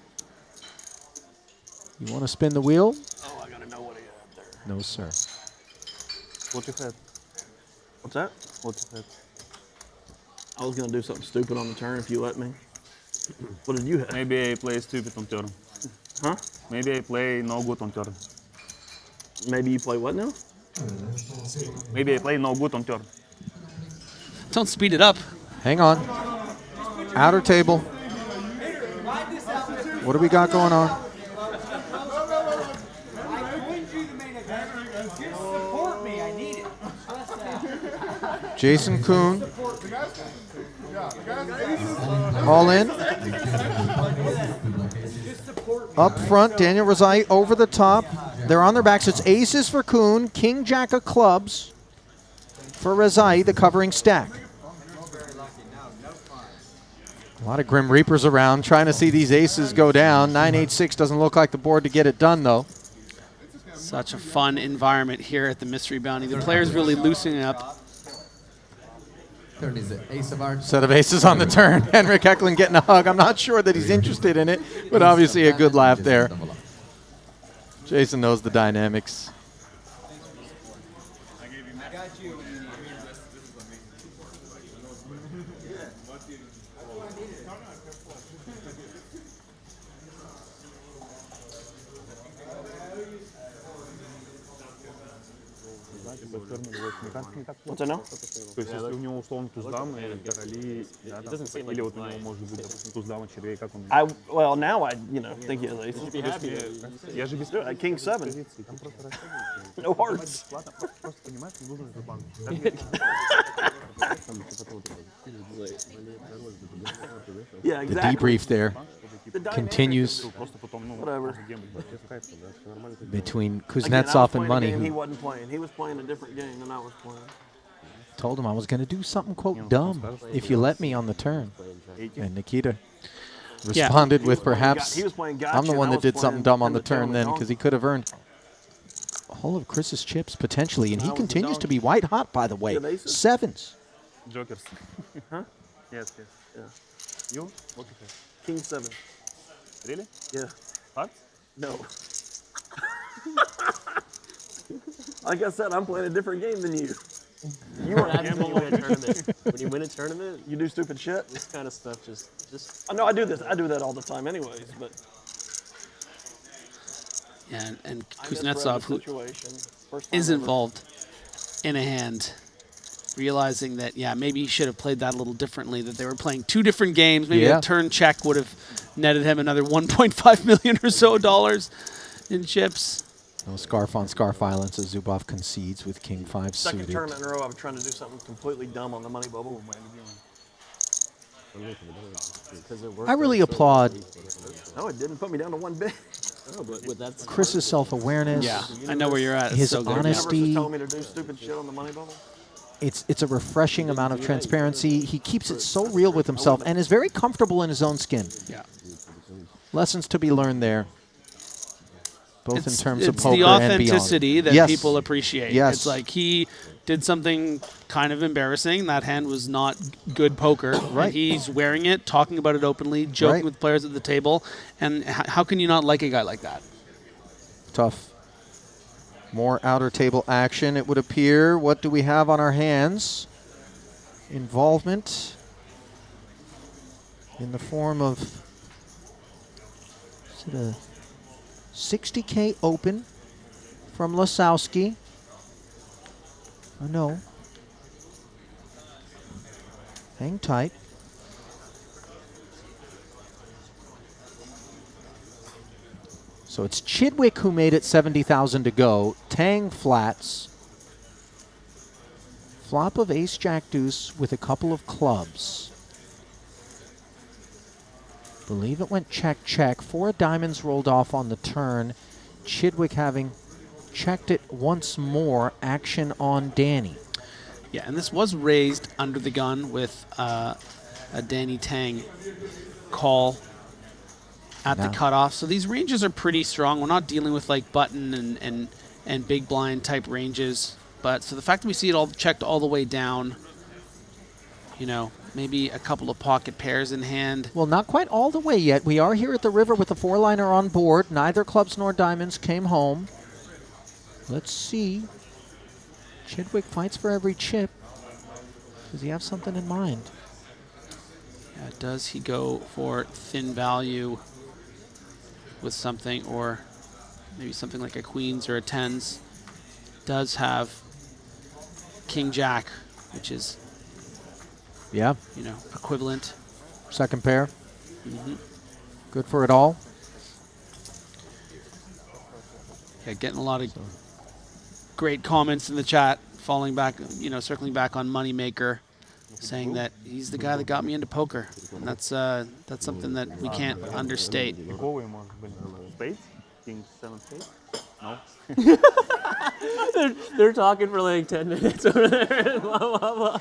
You want to spin the wheel? Oh, I gotta know what he had there. No, sir. What you had? What's that? What you had? I was gonna do something stupid on the turn if you let me. What did you have? Maybe I play stupid on turn. Huh? Maybe I play no good on turn. Maybe you play what now? Maybe I play no good on turn. Don't speed it up. Hang on. Outer table. What do we got going on? Jason Kuhn. All in. Up front, Daniel Rosai over the top. They're on their backs. It's aces for Kuhn, king jack of clubs for Rosai, the covering stack. A lot of Grim Reapers around trying to see these aces go down. 9-8-6 doesn't look like the board to get it done, though. Such a fun environment here at the Mystery Bounty. The players really loosening up. Turn is the ace of hearts. Set of aces on the turn. Henrik Eklund getting a hug. I'm not sure that he's interested in it, but obviously a good laugh there. Jason knows the dynamics. What's that now? То есть если у него условно туз дама, короли, да, там, или вот у него может быть, допустим, туз дама, червей, как он... Well, now I, think he has aces. Я же без King 7. там просто No hearts. просто понимаешь, не нужно за банк. Yeah, The exactly. debrief there continues Просто потом, ну, Whatever. between Again, I Kuznetsov was and playing a Money, game he who wasn't playing. He was playing a different game than I was playing. told him I was going to do something, quote, dumb, if you let me on the turn. And Nikita responded with perhaps, He was playing gotcha, I'm the one and I that did was something playing dumb on the in turn tail then, with because he could have earned all of Chris's chips potentially, and he I was the continues to donkey. be white hot, by the way. You have aces? Sevens. Jokers. Huh? Yes, yes. Yeah. You? What you have? King 7. Really? Yeah. Hearts? No. Like I said, I'm playing a different game than you. You are When you win a tournament, when you win a tournament, You do stupid shit. this kind of stuff just. I know I do this. I do that all the time, anyways. But Yeah, and I misread Kuznetsov, the who situation. First time is ever. involved in a hand, realizing that, yeah, maybe he should have played that a little differently, that they were playing 2 different games. Maybe Yeah. a turn check would have netted him another $1.5 million or so in chips. No scarf on scarf violence as Zubov concedes with King 5 Second suited. tournament in a row, I was trying to do something completely dumb on the money bubble. I really applaud No, it didn't put me down to 1 bit. No, but that's Chris's self-awareness. Yeah, I know where you're at. It's His so good. honesty. Universe is telling me to do stupid shit on the money bubble. It's a refreshing amount of transparency. He keeps it so real with himself and is very comfortable in his own skin. Yeah. Lessons to be learned there, both in terms of it's poker the and beyond. authenticity that Yes. people appreciate. Yes. It's like he did something kind of embarrassing. That hand was not good poker. Right. And he's wearing it, talking about it openly, joking Right. with players at the table. And how can you not like a guy like that? Tough. More outer table action, it would appear. What do we have on our hands? Involvement in the form of, is it a 60K open from Lasowski? Oh, no. Hang tight. So it's Chidwick who made it 70,000 to go. Tang flats. Flop of ace jack deuce with a couple of clubs. Believe it went check check. 4 diamonds rolled off on the turn. Chidwick having checked it once more. Action on Danny. Yeah, and this was raised under the gun with a Danny Tang call at the cutoff. So these ranges are pretty strong. We're not dealing with like button and big blind type ranges. But so the fact that we see it all checked all the way down, you know, maybe a couple of pocket pairs in hand. Well, not quite all the way yet. We are here at the river with the 4-liner on board. Neither clubs nor diamonds came home. Let's see. Chidwick fights for every chip. Does he have something in mind? Yeah, does he go for thin value with something, or maybe something like a queens or a tens? Does have King Jack, which is, yeah, you know, equivalent. Second pair. Good for it all. Yeah, getting a lot of great comments in the chat, falling back, you know, circling back on Moneymaker, saying that he's the guy that got me into poker. And that's something that we can't understate. Какого может быть? Spades? King 7 spades? No. They're talking for like 10 minutes over there. Blah, blah, blah.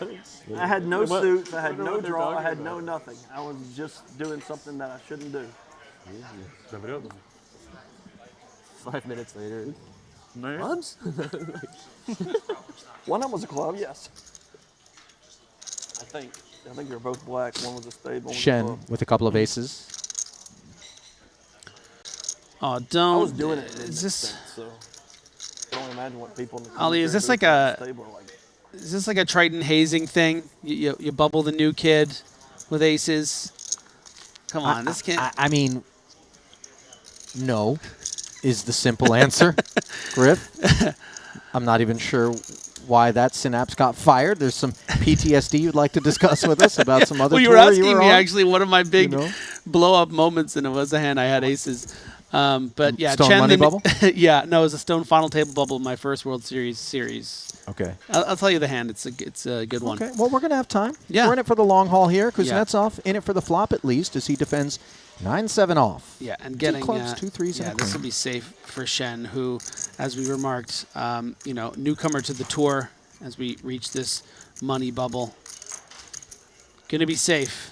I had no suits, I had no draw, I had no nothing. I was just doing something that I shouldn't do. 5 minutes later. No. Clubs? One of them was a club, yes. I think they were both black. One was a spade, one was a Shen club. with a couple of aces. Oh, don't. I was doing it. Is this? So I don't imagine what people in the Ali, is this commentary like booth at the table are like. Is this like a Triton hazing thing? You bubble the new kid with aces. Come on, this can't. I mean, no, is the simple answer, Griff. I'm not even sure why that synapse got fired. There's some PTSD you'd like to discuss with us about some other well, you tour were asking you were me on? actually one of my big You know? blow-up moments, and it was a hand I had aces. But yeah, Stone Chen, money bubble? yeah, no, it was a Stone final table bubble in my first World Series. Okay. I'll tell you the hand. It's a good one. Okay. Well, we're gonna have time. Yeah. We're in it for the long haul here. Yeah. Kuznetsov in it for the flop at least as he defends 9-7 off. Yeah, and 2 getting clubs, 2 threes, yeah, and a this queen. will be safe for Shen, who, as we remarked, you know, newcomer to the tour as we reach this money bubble. Gonna be safe,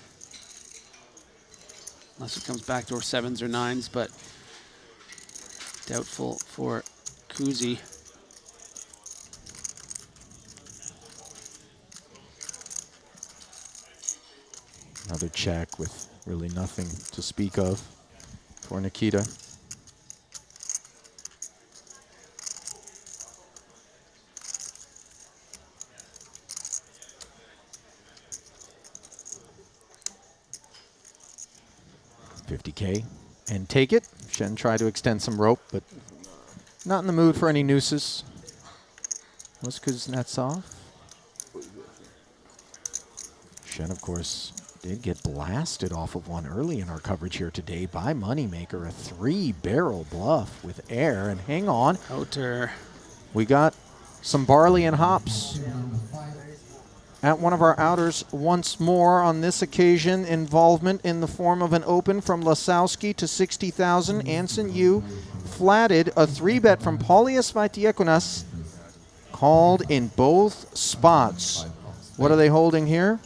unless it comes back to our 7s or 9s, but doubtful for Kuzi. Another check with really nothing to speak of for Nikita. $50K and take it. Shen tried to extend some rope, but not in the mood for any nooses. Was Kuznetsov. Shen, of course, did get blasted off of one early in our coverage here today by Moneymaker, a 3-barrel bluff with air. And hang on, Outer. we got some barley and hops at one of our outers once more. On this occasion, involvement in the form of an open from Lasowski to 60,000. Anson Yu flatted a 3-bet from Paulius Vaitiekunas, called in both spots. What are they holding here?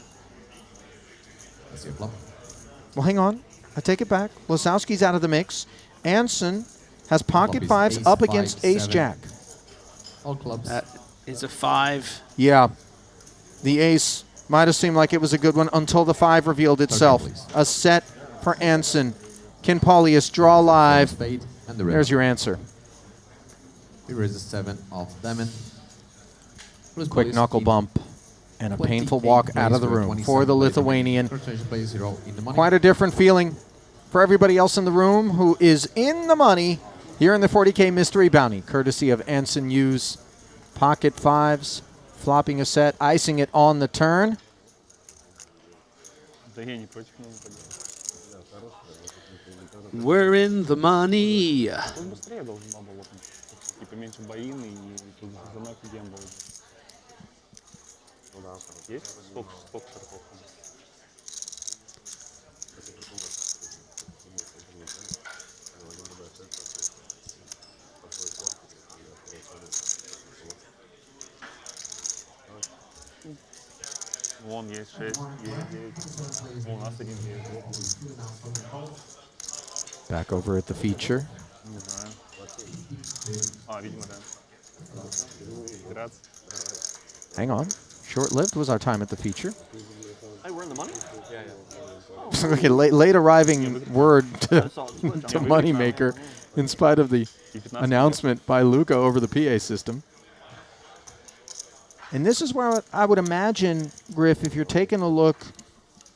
Well, hang on. I take it back. Lasowski's out of the mix. Anson has pocket fives up against ace-jack. All clubs. That is a 5. Yeah. The ace might have seemed like it was a good one until the 5 revealed itself. please. A set for Anson. Can Paulius draw live? Spade and the river. There's your answer. Here is a 7 of diamond. Quick knuckle bump and a painful walk out of the room for the Lithuanian. Quite a different feeling for everybody else in the room who is in the money here in the 40K Mystery Bounty, courtesy of Anson Yu's pocket fives, flopping a set, icing it on the turn. Да я не против, но We're in the money. Тут быстрее должна была лопнуть. Типа меньше боины и тут за мной гем был. Ну да, есть сток шарков. Вон есть 6, есть 9. У нас 1 9. Back over at the feature. Не знаю. Видимо, да. Грация. Hang on. Short-lived was our time at the feature. Hey, we're in the money? Okay, late arriving word to, Saw it switch to on. Moneymaker in spite of the announcement by Luca over the PA system. And this is where I would imagine, Griff, if you're taking a look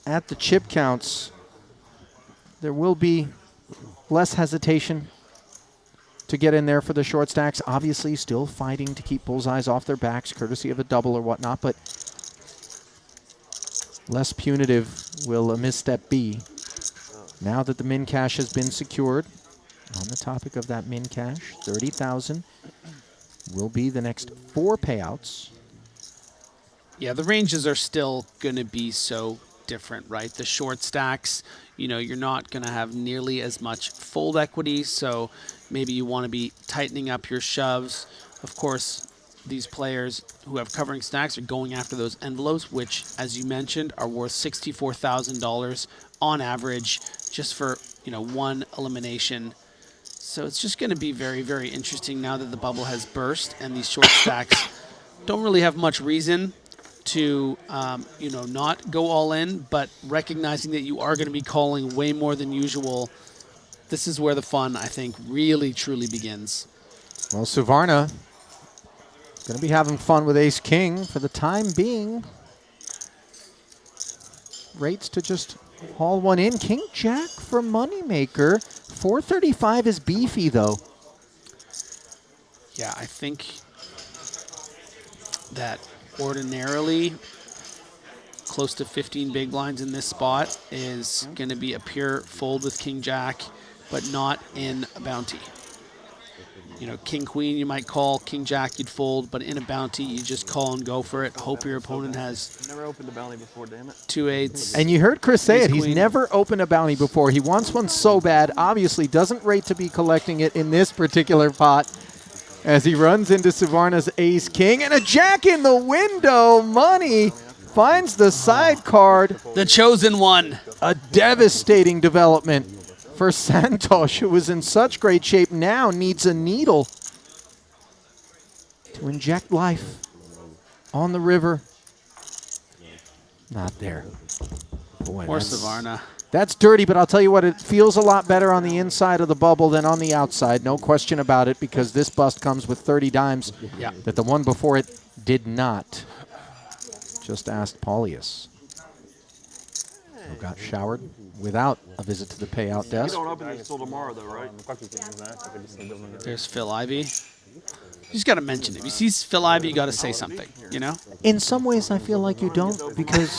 at the chip counts, there will be less hesitation to get in there for the short stacks. Obviously, still fighting to keep bullseyes off their backs, courtesy of a double or whatnot, but less punitive will a misstep be now that the min cash has been secured. On the topic of that min cash, 30,000 will be the next 4 payouts. Yeah, the ranges are still going to be so different, right? The short stacks, you're not going to have nearly as much fold equity, so maybe you want to be tightening up your shoves. Of course, these players who have covering stacks are going after those envelopes, which, as you mentioned, are worth $64,000 on average just for, one elimination. So it's just going to be very, very interesting now that the bubble has burst and these short stacks don't really have much reason to, not go all in, but recognizing that you are going to be calling way more than usual, this is where the fun, I think, really, truly begins. Well, Suvarna going to be having fun with Ace-King for the time being. Rates to just haul one in. King-Jack for Moneymaker. 435 is beefy, though. Yeah, I think that ordinarily close to 15 big blinds in this spot is going to be a pure fold with King-Jack, but not in a bounty. King-Queen you might call, King-Jack you'd fold, but in a bounty you just call and go for it. Hope your opponent has Never opened a bounty before, damn it. 2 8s. And you heard Chris say it. He's Ace-Queen. never opened a bounty before. He wants one so bad. Obviously doesn't rate to be collecting it in this particular pot as he runs into Suvarna's Ace-King. And a jack in the window. Money finds the side card. The chosen one. A devastating development for Santosh, who was in such great shape, now needs a needle to inject life on the river. Not there. Boy, Or Savarna. that's dirty, but I'll tell you what, it feels a lot better on the inside of the bubble than on the outside. No question about it, because this bust comes with 30 dimes Yeah. that the one before it did not. Just asked Paulius, who got showered without a visit to the payout You desk. don't open these until tomorrow, though, right? Ну как это, не знаю, как объяснить давно не There's Phil Ivey. You just got to mention it. If you see Phil Ivey, you got to say something, In some ways, I feel like you don't, because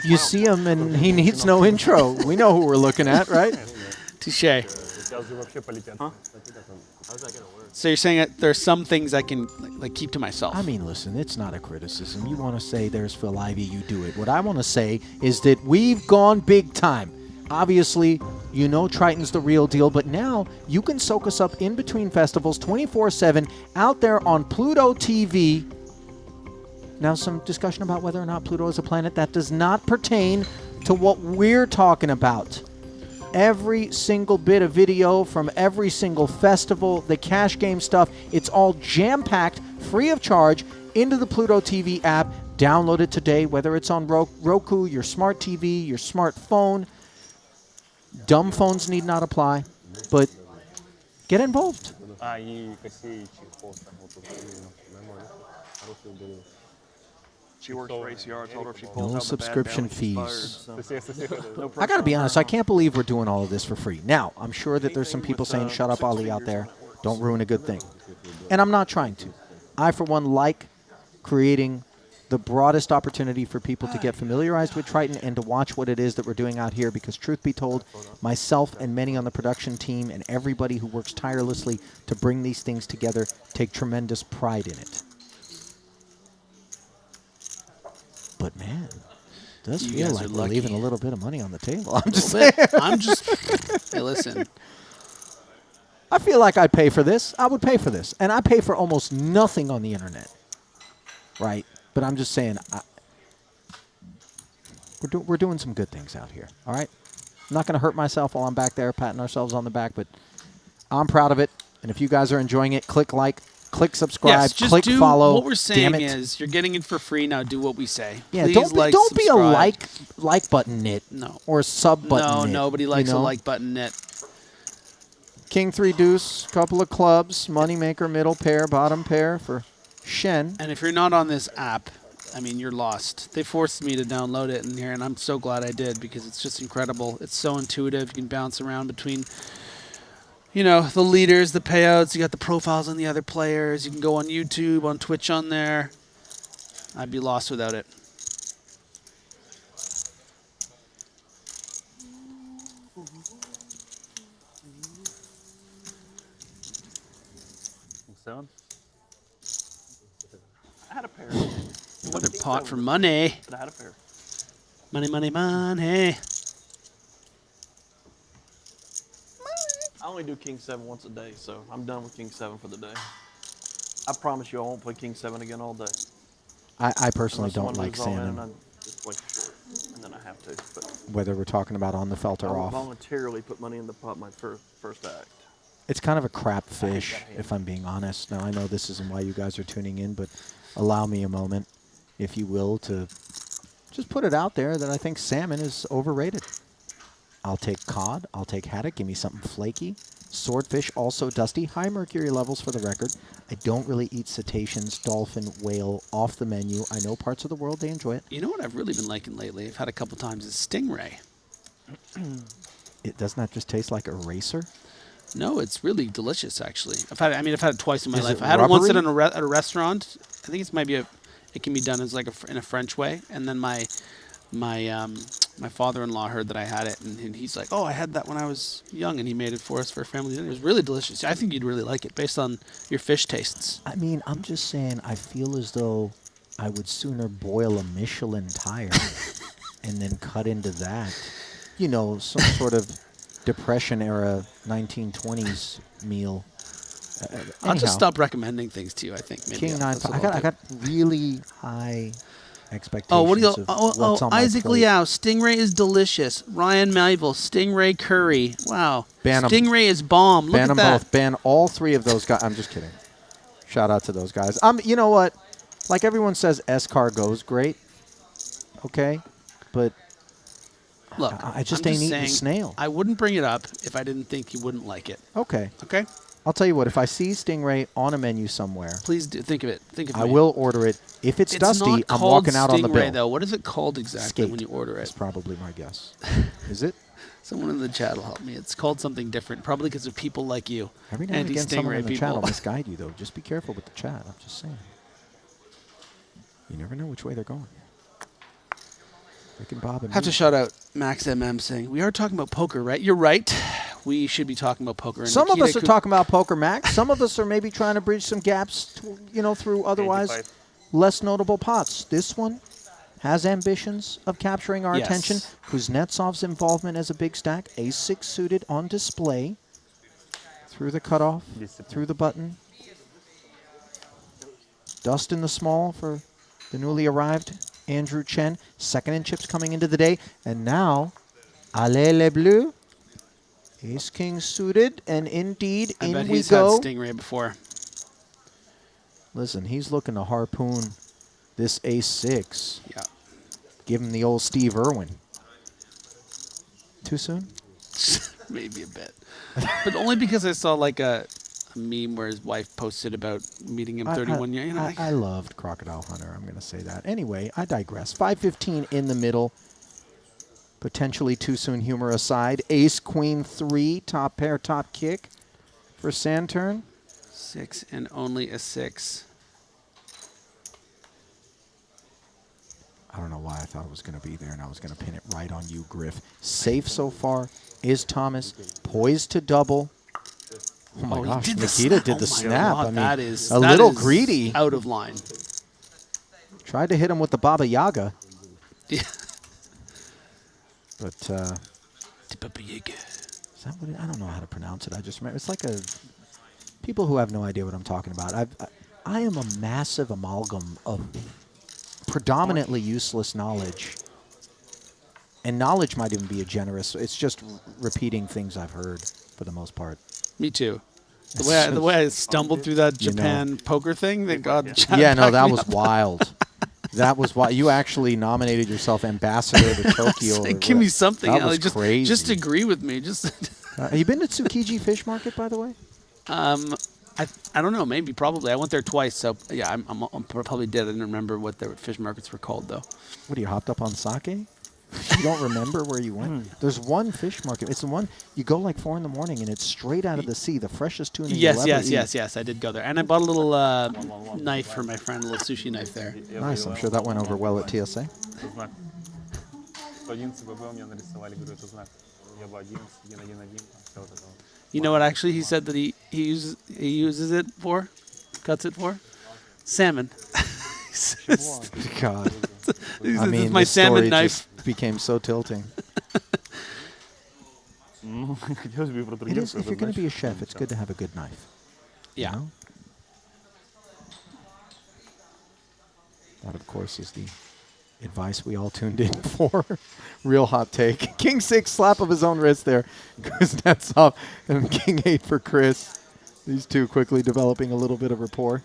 you see him and he needs no intro. We know who we're looking at, right? Touche. Сейчас же вообще полетят. So you're saying that there's some things I can like keep to myself. I mean, listen, it's not a criticism. You want to say there's Phil Ivey, you do it. What I want to say is that we've gone big time. Obviously, Triton's the real deal, but now you can soak us up in between festivals 24/7 out there on Pluto TV. Now, some discussion about whether or not Pluto is a planet. That does not pertain to what we're talking about. Every single bit of video from every single festival, the cash game stuff, it's all jam-packed, free of charge, into the Pluto TV app. Download it today, whether it's on Roku, your smart TV, your smartphone. Dumb phones need not apply, but get involved. И косей, чехол, там вот тут. Нормально. Хороший был. She works for ACR. I told her if she pulls No out the bad subscription bounty, she's fired, fees. so. No I got to be honest, I can't believe we're doing all of this for free. Now, I'm sure that there's some people saying, shut up, Ali, out there. Don't ruin a good thing. And I'm not trying to. I, for one, like creating the broadest opportunity for people to get familiarized with Triton and to watch what it is that we're doing out here, because truth be told, myself and many on the production team and everybody who works tirelessly to bring these things together take tremendous pride in it. But man, it does feel like we're leaving a little bit of money on the table. I'm just saying. Hey, listen. I feel like I'd pay for this. I would pay for this. And I pay for almost nothing on the internet. Right? But I'm just saying, we're doing some good things out here. All right? I'm not going to hurt myself while I'm back there patting ourselves on the back, but I'm proud of it. And if you guys are enjoying it, click like, click subscribe, yes, just click do follow. What we're saying is you're getting it for free. Now do what we say. Yeah, Please don't be a like button nit. No. Or a sub button nit. No, nobody likes a like button nit. King 3 deuce, couple of clubs, Moneymaker, middle pair, bottom pair for Shen. And if you're not on this app, I mean, you're lost. They forced me to download it in here, and I'm so glad I did because it's just incredible. It's so intuitive. You can bounce around between, you know, the leaders, the payouts. You got the profiles on the other players. You can go on YouTube, on Twitch on there. I'd be lost without it. Seven. I had a pair. Another pot for money. But I had a pair. Money, money, money. I only do King 7 once a day, so I'm done with King 7 for the day. I promise you I won't play King 7 again all day. I personally Unless don't like someone moves all in, salmon. I just play short, and then I have to. But Whether we're talking about on the felt or I will off. voluntarily put money in the pot my first act. It's kind of a crap fish, that hand. if I'm being honest. Now, I know this isn't why you guys are tuning in, but allow me a moment, if you will, to just put it out there that I think salmon is overrated. I'll take cod. I'll take haddock. Give me something flaky. Swordfish, also dusty. High mercury levels for the record. I don't really eat cetaceans, dolphin, whale off the menu. I know parts of the world, they enjoy it. You know what I've really been liking lately? I've had a couple times is stingray. It doesn't that just taste like a racer? No, it's really delicious, actually. I've had it twice in my Is life. it I had it once at rubbery? a restaurant. I think it can be done as like in a French way. And then my father-in-law heard that I had it, and he's like, "Oh, I had that when I was young," and he made it for us for a family dinner. It was really delicious. I think you'd really like it based on your fish tastes. I mean, I'm just saying, I feel as though I would sooner boil a Michelin tire and then cut into that. You know, some sort of Depression-era 1920s meal. I'll just stop recommending things to you, I think. Maybe. King 9. That's what I'll I do. got really high expectations. Oh, what do you? of what's on my Isaac plate. Liao, stingray is delicious. Ryan Melville, stingray curry. Wow. Ban 'em. Stingray is bomb. Look Ban at them that. both. Ban all three of those guys. I'm just kidding. Shout out to those guys. You know what? Like everyone says, escargot's great. Okay, but Look, I just I'm ain't eating saying, snail. I wouldn't bring it up if I didn't think you wouldn't like it. Okay. Okay? I'll tell you what. If I see stingray on a menu somewhere, Please do think of it. Think of I me. will order it. If it's dusty, not I'm called walking out on the stingray, bill. though. What is it called exactly Skate. when you order That's it? probably my guess. Is it? Someone in the chat will help me. It's called something different, probably because of people like you. Every now and again, someone Anti-stingray in the chat people. will misguide you, though. Just be careful with the chat. I'm just saying. You never know which way they're going. Rick and Bob and Have me. to shout out Max MM saying, we are talking about poker, right? You're right. We should be talking about poker. And Some of Nikita us are Ku- talking about poker, Max. Some of us are maybe trying to bridge some gaps, through otherwise 85. less notable pots. This one has ambitions of capturing our Yes. attention. Kuznetsov's involvement as a big stack. Ace-6 suited on display. Through the cutoff, Discipline. through the button. Dust in the small for the newly arrived Andrew Chen. Second in chips coming into the day. And now, Allez les Bleus. Ace-King suited, and indeed, I in bet we he's go. had stingray before. Listen, he's looking to harpoon this Ace-6. Yeah. Give him the old Steve Irwin. Too soon? Maybe a bit. But only because I saw like a meme where his wife posted about meeting him 31 years. You know, like, I loved Crocodile Hunter. I'm going to say that. Anyway, I digress. 5:15 in the middle. Potentially too soon humor aside. Ace, Queen, 3. Top pair, top kick for Santurn. 6 and only a 6. I don't know why I thought it was going to be there, and I was going to pin it right on you, Griff. Safe so far is Thomas. Poised to double. Oh, my gosh. Nikita did the snap. I mean, that is a little greedy. Out of line. Tried to hit him with the Baba Yaga. Yeah. But, is that what I don't know how to pronounce it. I just remember. It's like a... People who have no idea what I'm talking about. I am a massive amalgam of predominantly useless knowledge. And knowledge might even be a generous... It's just repeating things I've heard for the most part. Me too. The way I stumbled through that Japan poker thing, thank God. Yeah, no, that was wild. That was why you actually nominated yourself ambassador to Tokyo. Like, give me something. That was just, crazy. Just agree with me. Just. Have you been to Tsukiji Fish Market, by the way? I don't know. Maybe, probably. I went there twice, so yeah, I'm probably dead. I didn't remember what their fish markets were called, though. What, you hopped up on sake? You don't remember where you went? There's one fish market. It's the one you go like 4 in the morning, and it's straight out of the sea, the freshest tuna you'll ever eat. Yes. I did go there, and I bought a little knife for my friend, a little sushi knife there. Nice. I'm sure that went over well at TSA. You know what? Actually, he said that he uses it for, cuts it for, salmon. God. I mean, my salmon knife became so tilting. It is, if you're going to be a chef, it's good to have a good knife. Yeah. You know? That, of course, is the advice we all tuned in for. Real hot take. King 6 slap of his own wrist there. Kuznetsov and King 8 for Chris. These two quickly developing a little bit of rapport.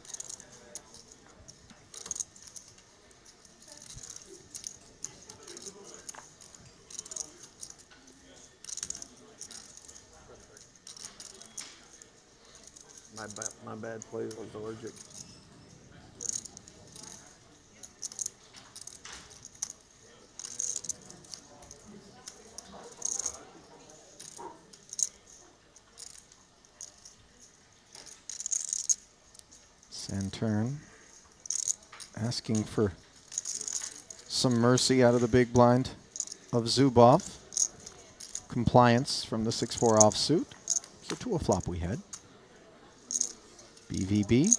My bad play was allergic. Santurn asking for some mercy out of the big blind of Zubov. Compliance from the 6-4 offsuit. So to a flop we head. BVB.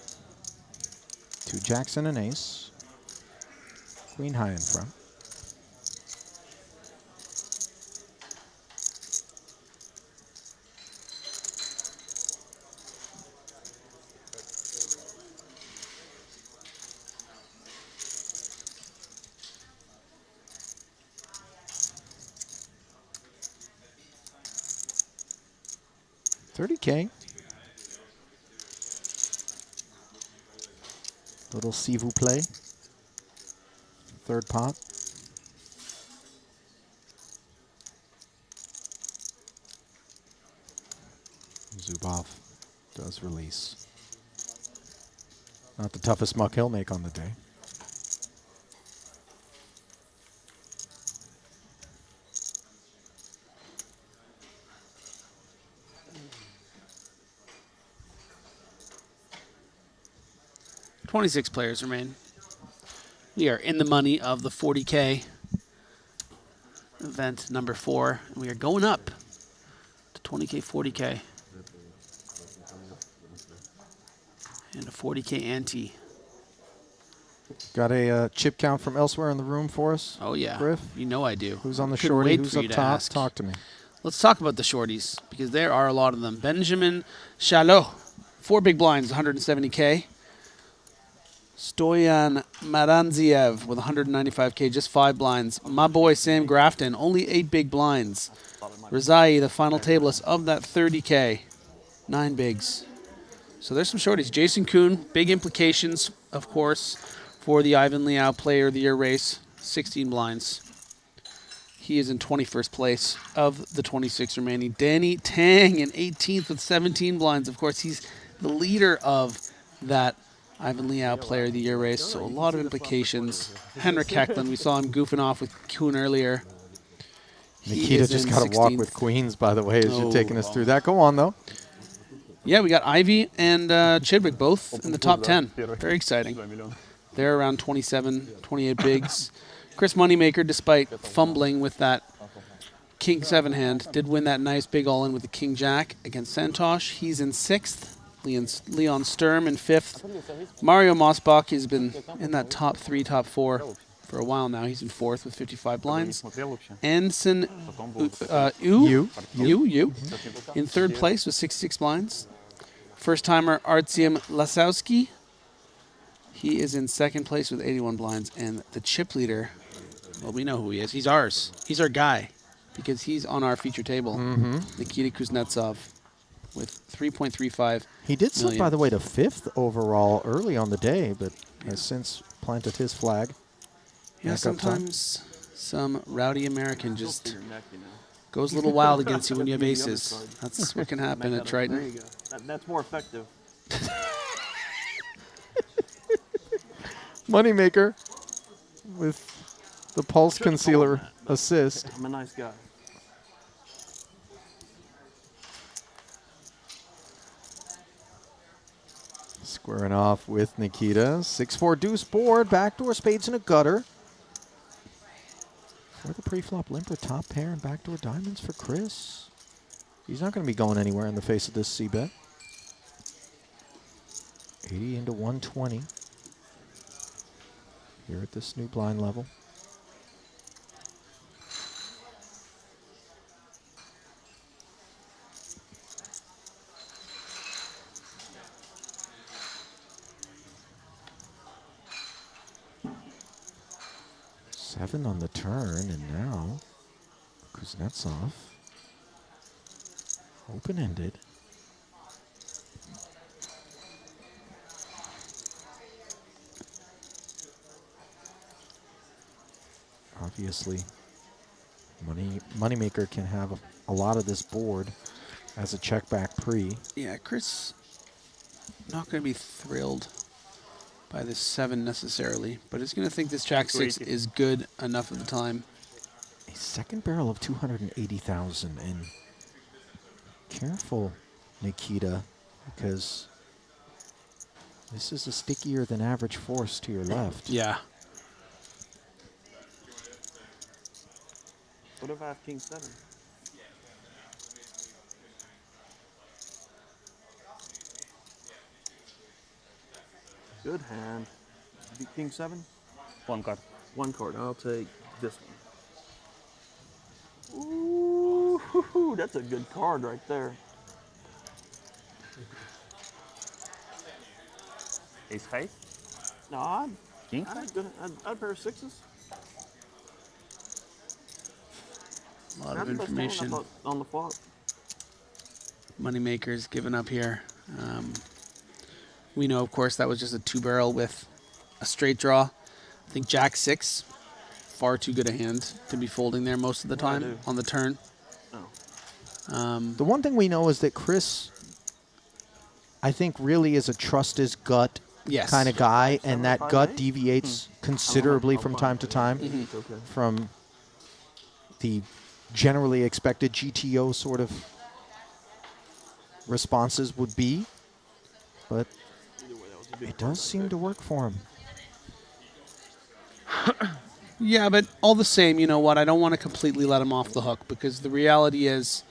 2 jacks and an ace. Queen high in front. $30K. Little s'il vous plaît. Third pot. Zubov does release. Not the toughest muck he'll make on the day. $26 players remain. We are in the money of the 40K event number 4. And we are going up to 20K, 40K. And a 40K ante. Got a chip count from elsewhere in the room for us? Oh, yeah. Griff? You know I do. Who's on the Couldn't shorty? wait Who's for up you to top? ask. Talk to me. Let's talk about the shorties, because there are a lot of them. Benjamin Chalot, 4 big blinds, 170K. Stoyan Maranziev with 195K, just 5 blinds. My boy Sam Grafton, only 8 big blinds. Rizai, the final tableist of that 30K, 9 bigs. So there's some shorties. Jason Kuhn, big implications, of course, for the Ivan Liao Player of the Year race, 16 blinds. He is in 21st place of the 26 remaining. Danny Tang in 18th with 17 blinds. Of course, he's the leader of that Ivan Liao Player of the Year race, so a lot of implications. Henrik Hecklund, we saw him goofing off with Kuhn earlier. Nikita just got to walk with queens, by the way, as you're taking us through that. Go on, though. Yeah, we got Ivy and Chidwick both in the top 10. Very exciting. They're around 27, 28 bigs. Chris Moneymaker, despite fumbling with that King 7 hand, did win that nice big all-in with the King Jack against Santosh. He's in 6th. Leon Sturm in 5th. Mario Mosbach has been in that top 3, top 4 for a while now. He's in 4th with 55 blinds. Anson Yu in 3rd place with 66 blinds. First-timer Artyom Lasowski. He is in 2nd place with 81 blinds. And the chip leader, well, we know who he is. He's ours. He's our guy because he's on our feature table. Nikita Kuznetsov with 3.35 He did slip, million. by the way, to 5th overall early on the day, but has since planted his flag. Yeah, Back up top. sometimes some rowdy American just goes a little wild against you when you have aces. That's what can happen at There you Triton. go. That's more effective. Moneymaker with the pulse concealer assist. I'm a nice guy. Squaring off with Nikita. 6-4 deuce board, backdoor spades and a gutter. For the pre-flop limper, top pair and backdoor diamonds for Chris. He's not going to be going anywhere in the face of this C-bet. 80 into 120 here at this new blind level. Seven on the turn, and now Kuznetsov, open-ended. Obviously, Moneymaker can have a lot of this board as a check back pre. Yeah, Chris not going to be thrilled by this 7 necessarily, but he's going to think this Jack 6 is good enough of the time. A second barrel of 280,000, and careful, Nikita, because this is a stickier than average force to your left. Yeah. What if I have King 7? Good hand. King 7? 1 card. 1 card. I'll take this one. Ooh, that's a good card right there. Ace high. No, King? I'd pair of 6s. A lot of That's the best hand, I information. thought, on the flop. Moneymaker's given up here. We know, of course, that was just a 2-barrel with a straight draw. I think Jack 6, far too good a hand to be folding there most of the Yeah, I time do. on the turn. The one thing we know is that Chris, I think, really is a trust his gut Yes. kind of guy, and that 7-5-8? gut deviates considerably from time to time Okay. from the generally expected GTO sort of responses would be, but it does seem to work for him. Yeah, but all the same, you know what? I don't want to completely let him off the hook because the reality is,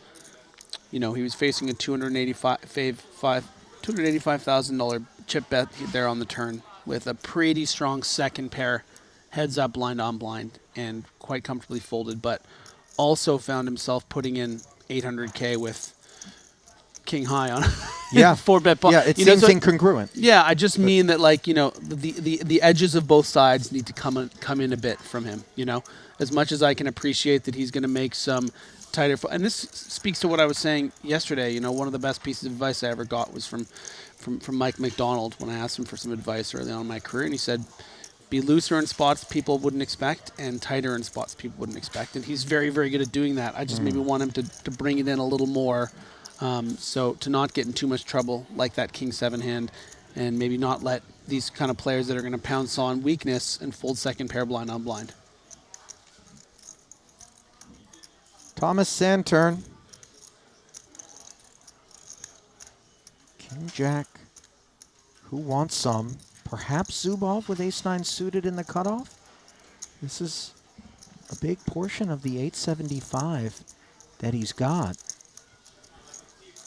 you know, he was facing a $285,000 chip bet there on the turn with a pretty strong second pair, heads up, blind on blind, and quite comfortably folded, but also found himself putting in 800K with King High on Yeah. 4-bet pot. Yeah, it You know, seems so- incongruent. Yeah, I just mean that, like, you know, the edges of both sides need to come in a bit from him, you know. As much as I can appreciate that he's going to make some tighter, and this speaks to what I was saying yesterday. You know, one of the best pieces of advice I ever got was from Mike McDonald when I asked him for some advice early on in my career, and he said, be looser in spots people wouldn't expect and tighter in spots people wouldn't expect. And he's very, very good at doing that. I just maybe want him to bring it in a little more, so to not get in too much trouble like that King 7 hand, and maybe not let these kind of players that are going to pounce on weakness and fold second pair blind on blind. Thomas Santurn. King Jack. Who wants some? Perhaps Zubov with ace-9 suited in the cutoff? This is a big portion of the 875 that he's got.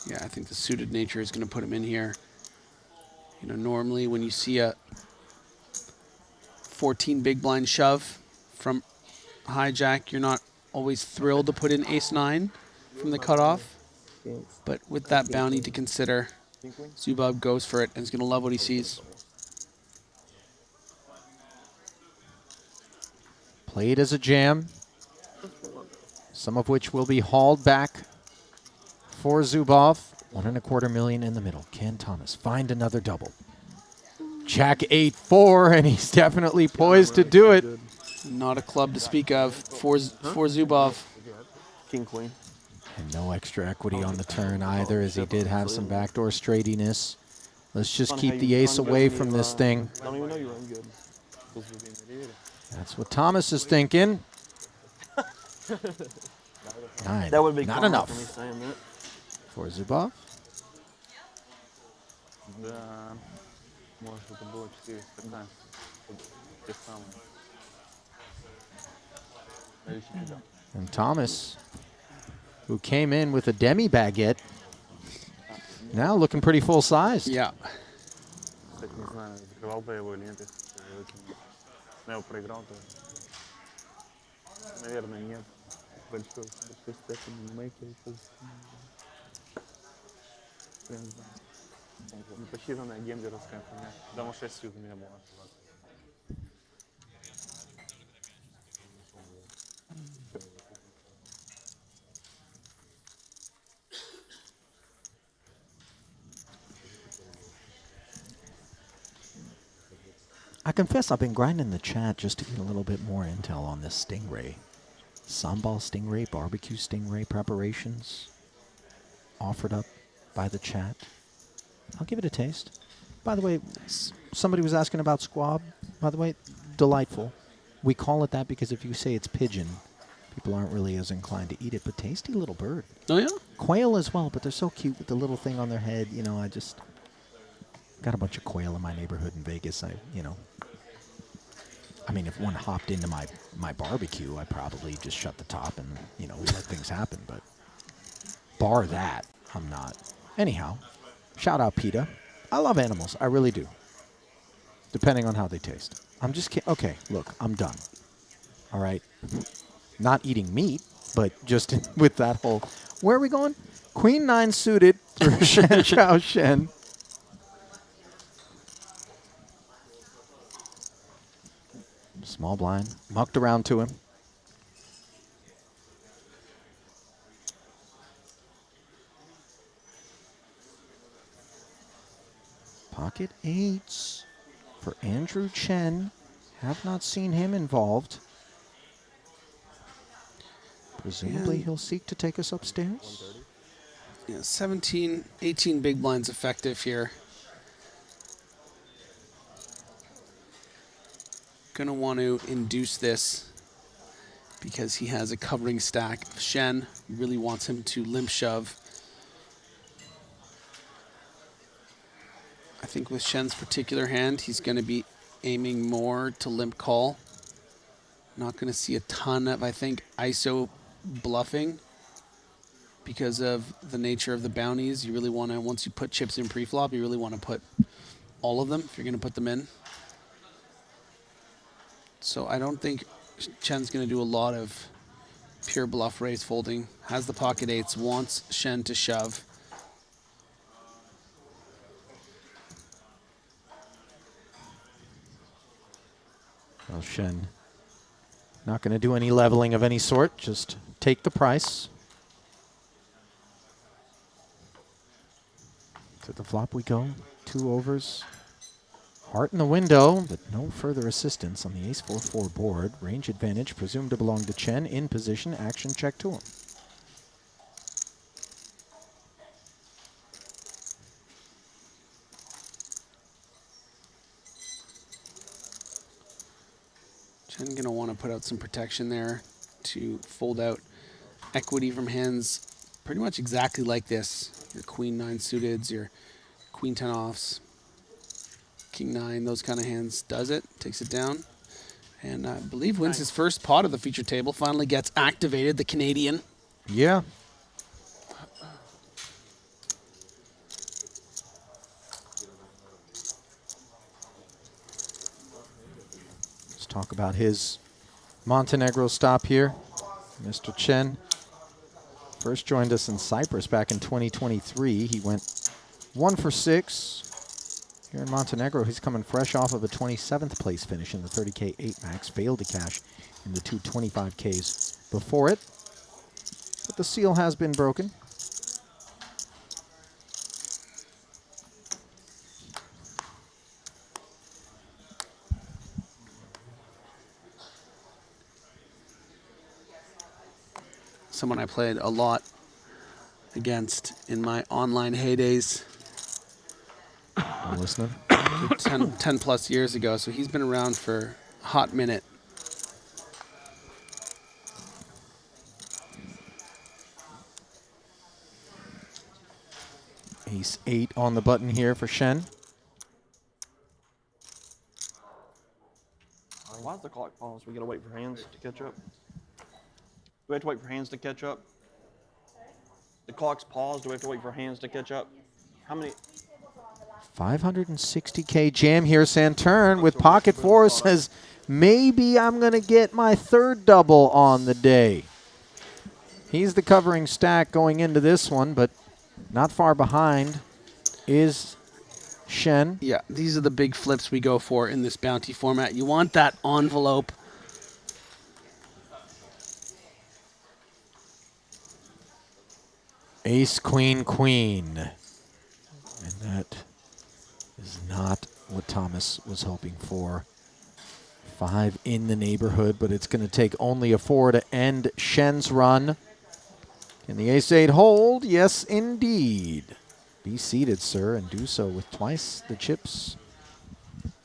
Yeah, I think the suited nature is going to put him in here. You know, normally when you see a 14 big blind shove from hijack, you're not always thrilled to put in ace-9 from the cutoff. But with that bounty to consider, Zubov goes for it and is going to love what he sees. Played as a jam, some of which will be hauled back for Zubov. 1.25 million in the middle. Can Thomas find another double? Jack 8-4, and he's definitely poised to do it. Not a club to speak of for Zubov. King, queen. And no extra equity on the turn either, as he did have some backdoor straightiness. Let's just keep the ace away from this thing. Don't even know you run good. That's what Thomas is thinking. 9. That would be not karma enough for me saying that. for Zubov. Да, может это было 415. Те самые. And Thomas, who came in with a demi-baguette, now looking pretty full-sized. Yeah. Кстати, не знаю, закрывал бы я его или нет, если я выкинул. Но я его проиграл, то, наверное, нет. Большой стек Moneymaker еще. Прям, непосчитанная гемблеровская хуйня. Потому 6 сьют у меня было. I confess I've been grinding the chat just to get a little bit more intel on this stingray. Sambal stingray, barbecue stingray preparations offered up by the chat. I'll give it a taste. By the way, somebody was asking about squab. By the way, delightful. We call it that because if you say it's pigeon, people aren't really as inclined to eat it, but tasty little bird. Oh, yeah? Quail as well, but they're so cute with the little thing on their head. You know, I just got a bunch of quail in my neighborhood in Vegas. I mean, if one hopped into my barbecue, I'd probably just shut the top and, we let things happen. But bar that, I'm not. Anyhow, shout out PETA. I love animals. I really do. Depending on how they taste. I'm just kidding. Okay, look, I'm done. All right. Not eating meat, but just with that whole... Where are we going? Queen 9 suited through Shen Chao Shen. Small blind, mucked around to him. Pocket 8s for Andrew Chen. Have not seen him involved. Presumably he'll seek to take us upstairs. Yeah, 17, 18 big blinds effective here. Going to want to induce this because he has a covering stack of Shen. He really wants him to limp shove. I think with Shen's particular hand, he's going to be aiming more to limp call. Not going to see a ton of, I think, ISO bluffing because of the nature of the bounties. You really want to, once you put chips in pre-flop, you really want to put all of them if you're going to put them in. So I don't think Chen's going to do a lot of pure bluff raise folding. Has the pocket 8s, wants Shen to shove. Well, Shen not going to do any leveling of any sort, just take the price. To the flop we go, 2 overs. Heart in the window, but no further assistance on the ace 4-4 board. Range advantage presumed to belong to Chen. In position, action check to him. Chen going to want to put out some protection there to fold out equity from hands pretty much exactly like this. Your Queen 9 suiteds, your Queen 10 offs. King 9, those kind of hands, does it, takes it down. And I believe wins his first pot of the feature table, finally gets activated, the Canadian. Yeah. Let's talk about his Montenegro stop here. Mr. Chen first joined us in Cyprus back in 2023. He went 1 for 6. Here in Montenegro, he's coming fresh off of a 27th place finish in the 30K 8 max. Failed to cash in the 225Ks before it. But the seal has been broken. Someone I played a lot against in my online heydays. I'm listening. 10 plus years ago, so he's been around for a hot minute. Ace 8 on the button here for Shen. Why is the clock paused? We gotta wait for hands to catch up. Do we have to wait for hands to catch up? The clock's paused. Do we have to wait for hands to catch up? How many? 560K jam here. Santurn with pocket four says, maybe I'm going to get my third double on the day. He's the covering stack going into this one, but not far behind is Shen. Yeah, these are the big flips we go for in this bounty format. You want that envelope. Ace, queen, queen. And that is not what Thomas was hoping for. 5 in the neighborhood, but it's going to take only a 4 to end Shen's run. Can the ace 8 hold? Yes, indeed. Be seated, sir, and do so with twice the chips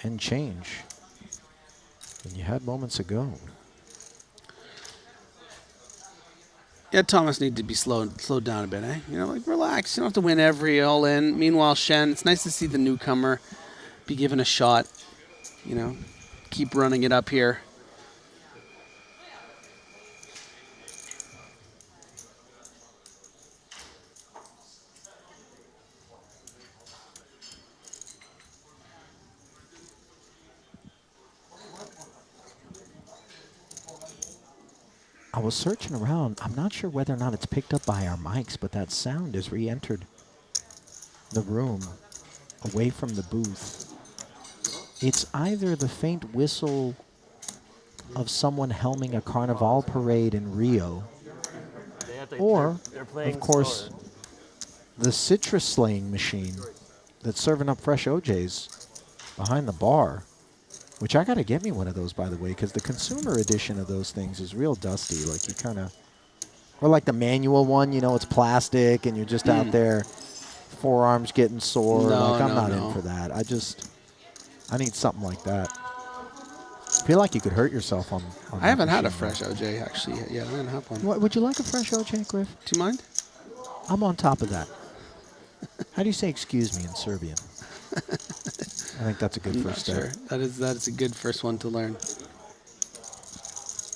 and change than you had moments ago. Yeah, Thomas needs to be slowed down a bit, eh? You know, like relax. You don't have to win every all-in. Meanwhile, Shen, it's nice to see the newcomer be given a shot. You know, keep running it up here. I was searching around. I'm not sure whether or not it's picked up by our mics, but that sound has re-entered the room away from the booth. It's either the faint whistle of someone helming a carnival parade in Rio, or, of course, the citrus slaying machine that's serving up fresh OJs behind the bar. Which I got to get me one of those, by the way, because the consumer edition of those things is real dusty. Like you kind of, or like the manual one, you know, it's plastic and you're just out there, forearms getting sore. No, like I'm not no. in for that. I need something like that. I feel like you could hurt yourself on I haven't had a machine, fresh OJ actually yet. Yeah, I didn't have one. What, would you like a fresh OJ, Griff? Do you mind? I'm on top of that. How do you say excuse me in Serbian? I think that's a good first step. Sure. That is a good first one to learn.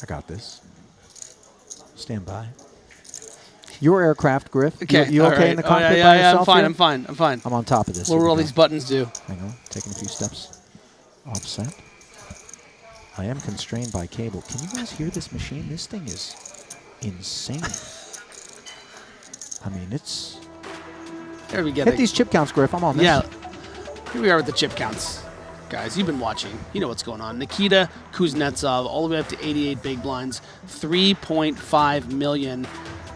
I got this. Stand by. Your aircraft, Griff. Okay. You okay in the cockpit yeah, by yeah, yourself? I'm fine. I'm fine. I'm on top of this. What Here will we all go. these buttons do? Hang on. Taking a few steps. Offset. I am constrained by cable. Can you guys hear this machine? This thing is insane. I mean, it's... There we go. Hit these chip counts, Griff. I'm on this. Yeah. Here we are with the chip counts. Guys, you've been watching. You know what's going on. Nikita Kuznetsov, all the way up to 88 big blinds, 3.5 million.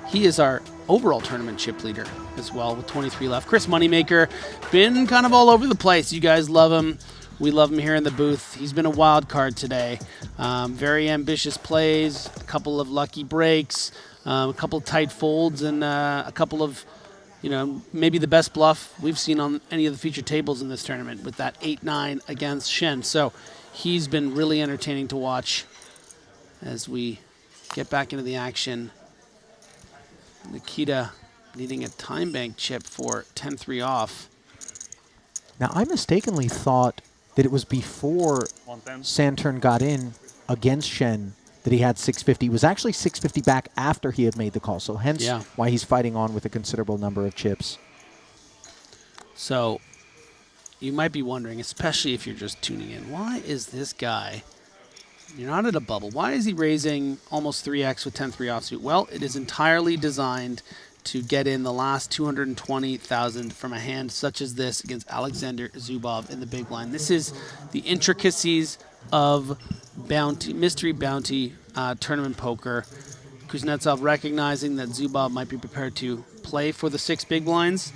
He is our overall tournament chip leader as well with 23 left. Chris Moneymaker, been kind of all over the place. You guys love him. We love him here in the booth. He's been a wild card today. Very ambitious plays, a couple of lucky breaks, a couple of tight folds, and a couple of, you know, maybe the best bluff we've seen on any of the featured tables in this tournament with that 8-9 against Shen. So he's been really entertaining to watch as we get back into the action. Nikita needing a time bank chip for 10-3 off. Now, I mistakenly thought that it was before 110. Saturn got in against Shen that he had 650. It was actually 650 back after he had made the call, so hence why he's fighting on with a considerable number of chips. So you might be wondering, especially if you're just tuning in, why is this guy, you're not at a bubble, why is he raising almost 3x with 10-3 offsuit? Well, it is entirely designed to get in the last 220,000 from a hand such as this against Alexander Zubov in the big blind. This is the intricacies of bounty, mystery bounty tournament poker. Kuznetsov recognizing that Zubov might be prepared to play for the 6 big blinds,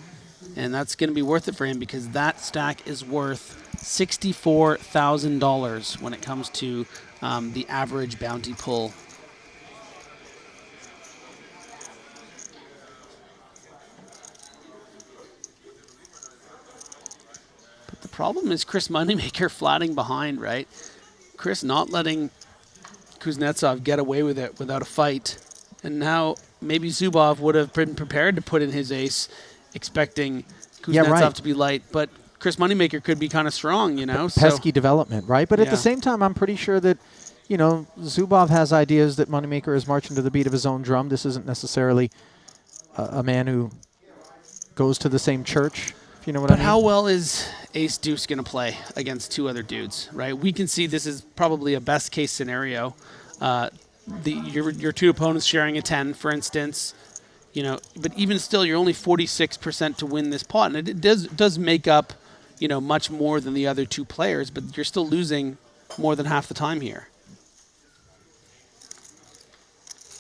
and that's going to be worth it for him because that stack is worth $64,000 when it comes to the average bounty pull. But the problem is Chris Moneymaker flatting behind, right? Chris not letting Kuznetsov get away with it without a fight. And now maybe Zubov would have been prepared to put in his ace, expecting Kuznetsov to be light. But Chris Moneymaker could be kind of strong, you know. Pesky development, right? But at the same time, I'm pretty sure that, you know, Zubov has ideas that Moneymaker is marching to the beat of his own drum. This isn't necessarily a man who goes to the same church, if you know what I mean. But how well is Ace Deuce going to play against 2 other dudes, right? We can see this is probably a best case scenario. Your 2 opponents sharing a 10, for instance, you know, but even still, you're only 46% to win this pot, and it does make up, you know, much more than the other 2 players, but you're still losing more than half the time here.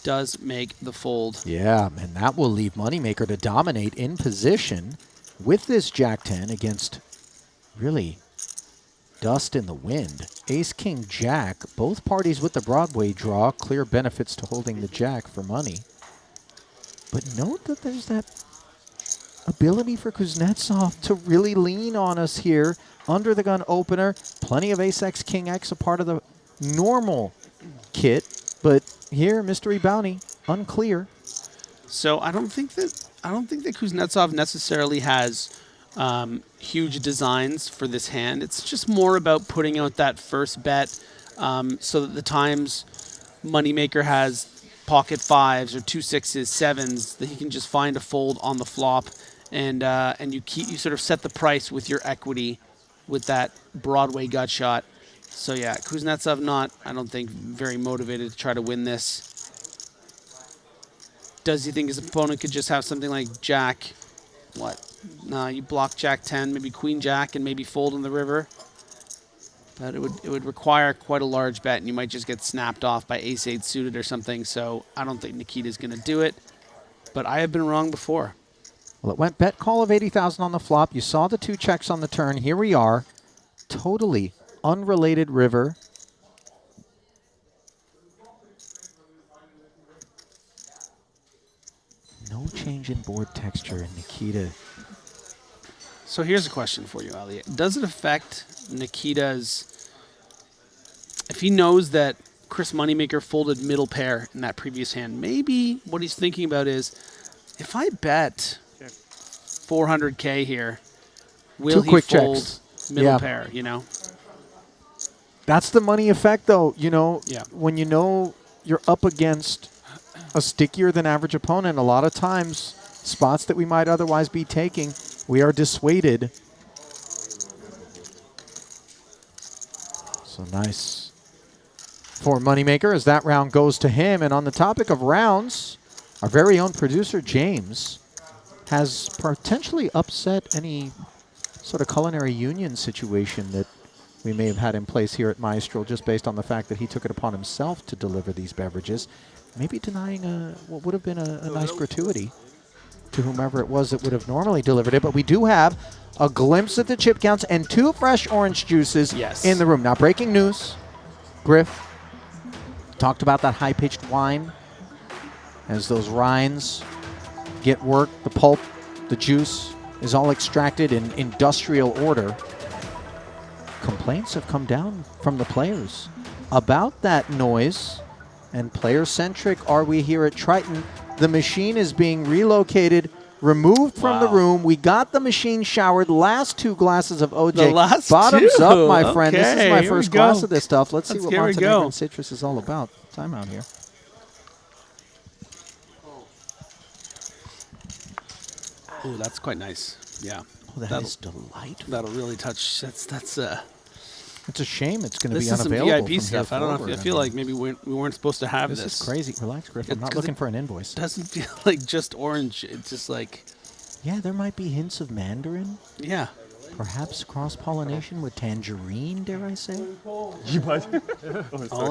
Does make the fold. Yeah, and that will leave Moneymaker to dominate in position with this Jack-10 against really dust in the wind. Ace, King, Jack, both parties with the Broadway draw. Clear benefits to holding the Jack for money. But note that there's that ability for Kuznetsov to really lean on us here. Under the gun opener, plenty of Ace-X, King-X, a part of the normal kit. But here, Mystery Bounty, unclear. So I don't think that Kuznetsov necessarily has huge designs for this hand. It's just more about putting out that first bet so that the times Moneymaker has pocket 5s or 2 6s, 7s, that he can just find a fold on the flop, and you sort of set the price with your equity with that Broadway gut shot. So yeah, Kuznetsov not, I don't think, very motivated to try to win this. Does he think his opponent could just have something like Jack? What? No, you block Jack 10, maybe Queen Jack, and maybe fold in the river. But it would require quite a large bet, and you might just get snapped off by Ace 8 suited or something. So I don't think Nikita's going to do it. But I have been wrong before. Well, it went bet call of 80,000 on the flop. You saw the 2 checks on the turn. Here we are, totally unrelated river. No change in board texture, and Nikita. So here's a question for you, Elliot. Does it affect Nikita's, if he knows that Chris Moneymaker folded middle pair in that previous hand, maybe what he's thinking about is, if I bet 400K here, will he fold middle pair, you know? That's the money effect, though. You know, Yeah. when you know you're up against a stickier than average opponent, a lot of times spots that we might otherwise be taking, we are dissuaded. So nice for Moneymaker as that round goes to him. And on the topic of rounds, our very own producer, James, has potentially upset any sort of culinary union situation that we may have had in place here at Maestral, just based on the fact that he took it upon himself to deliver these beverages, maybe denying what would have been a nice gratuity to whomever it was that would have normally delivered it. But we do have a glimpse at the chip counts and 2 fresh orange juices in the room. Now, breaking news, Griff talked about that high-pitched whine as those rinds get worked, the pulp, the juice is all extracted in industrial order. Complaints have come down from the players about that noise, and player-centric are we here at Triton. The machine is being relocated removed from the Wow. room. We got the machine showered. Last 2 glasses of OJ. The last Bottoms 2? up, my friend. This is Okay, my here we first glass go. of this stuff. Let's see what Here we Montenegro go. and Citrus is all about. Timeout here. Oh, that's quite nice. Yeah. Oh, that is delightful. That'll really touch. That's It's a shame it's going to This be is some unavailable. VIP from stuff. here I don't know. forward. I feel like maybe we weren't supposed to have this this. is crazy. Relax, Griff. I'm It's not 'cause looking it for an invoice. Doesn't feel like just orange. It's just like, Yeah, there might be hints of mandarin. yeah. Perhaps cross-pollination with tangerine, dare I say? All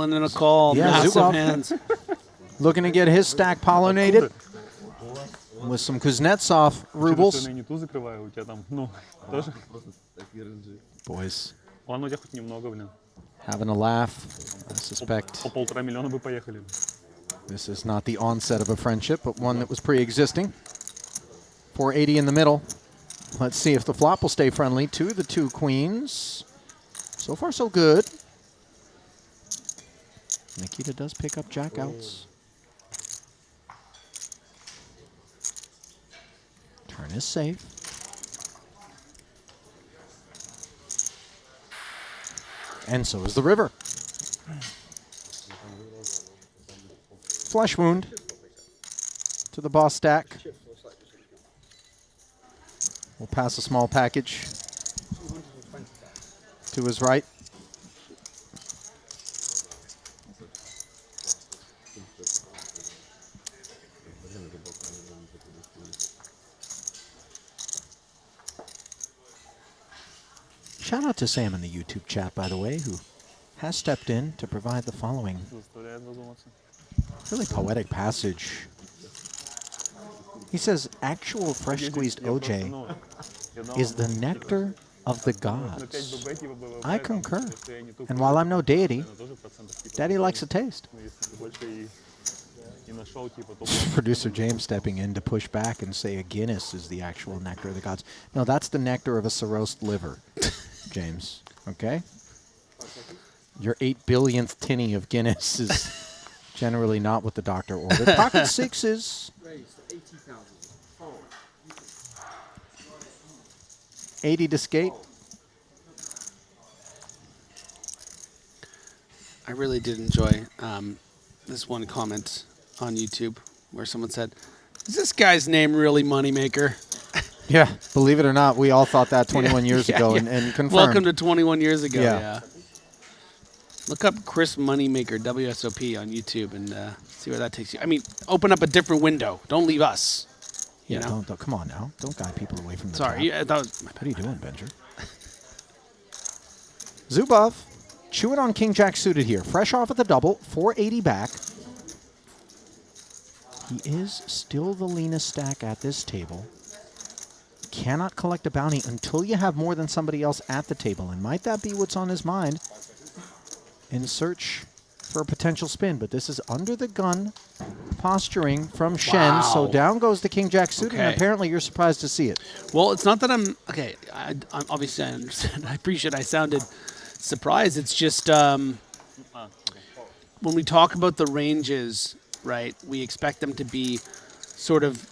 in a call. Yeah, Massive Zubov. hands. Looking to get his stack pollinated with some Kuznetsov rubles. не ту закрываю, у тебя там, ну, тоже. Boys, Ладно, у тебя хоть немного, блин. having a laugh. I suspect По 1,5 миллиона бы поехали. this is not the onset of a friendship, but one that was pre-existing. 480 in the middle. Let's see if the flop will stay friendly to the 2 queens. So far, so good. Nikita does pick up jack outs. Turn is safe. And so is the river. Flesh wound to the boss stack. We'll pass a small package to his right. Shout out to Sam in the YouTube chat, by the way, who has stepped in to provide the following Заставляет задуматься. really poetic passage. He says, actual fresh squeezed OJ Ну, я дал is the nectar of the на 5 gods. ББ, типа ББ, I там, concur. если я не тупо, And while I'm no deity, тоже процентов, типа, Daddy likes a taste. ну, если больше и нашел, типа, то Producer James stepping in to push back and say a Guinness is the actual nectar of the gods. No, that's the nectar of a cirrhosed liver, James. Okay? Your 8 billionth tinny of Guinness is generally not what the doctor ordered. Pocket sixes. 80 to skate. I really did enjoy this one comment on YouTube where someone said, "Is this guy's name really Moneymaker?" Yeah, believe it or not, we all thought that 21 years Yeah, ago yeah. and confirmed. Welcome to 21 years ago. Yeah. Yeah. Look up Chris Moneymaker WSOP on YouTube and see where that takes you. I mean, open up a different window. Don't leave us. You Yeah, know? don't, come on now. Don't guide people away from the Sorry, top. yeah, that was What are you doing, Benjer? Zubov, chew it on King Jack suited here. Fresh off at the double, 480 back. He is still the leanest stack at this table. Cannot collect a bounty until you have more than somebody else at the table. And might that be what's on his mind in search for a potential spin? But this is under the gun posturing from Shen. So Wow. down goes the King Jack suited. And Okay. apparently you're surprised to see it. Well, it's not that I'm okay. I'm obviously I understand. I appreciate. I sounded surprised. It's just when we talk about the ranges, right? We expect them to be sort of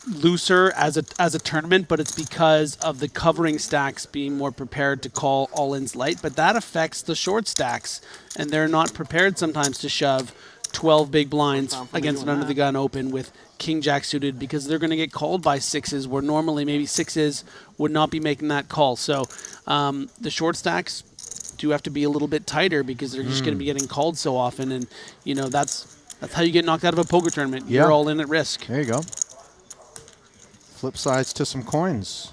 looser as a tournament, but it's because of the covering stacks being more prepared to call all-ins light. But that affects the short stacks, and they're not prepared sometimes to shove 12 big blinds against an under the gun open with King Jack suited because they're going to get called by sixes where normally maybe sixes would not be making that call. So the short stacks do have to be a little bit tighter because they're just going to be getting called so often, and you know that's how you get knocked out of a poker tournament. Yeah. You're all in at risk. There you go. Flip sides to some coins.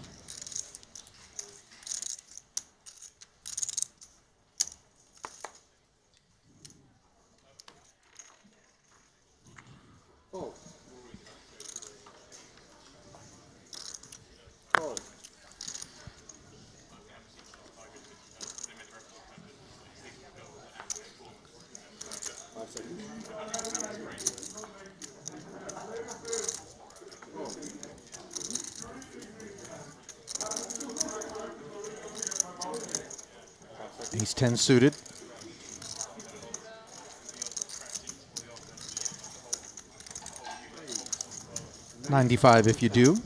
Ace 10 suited. $95 if you do.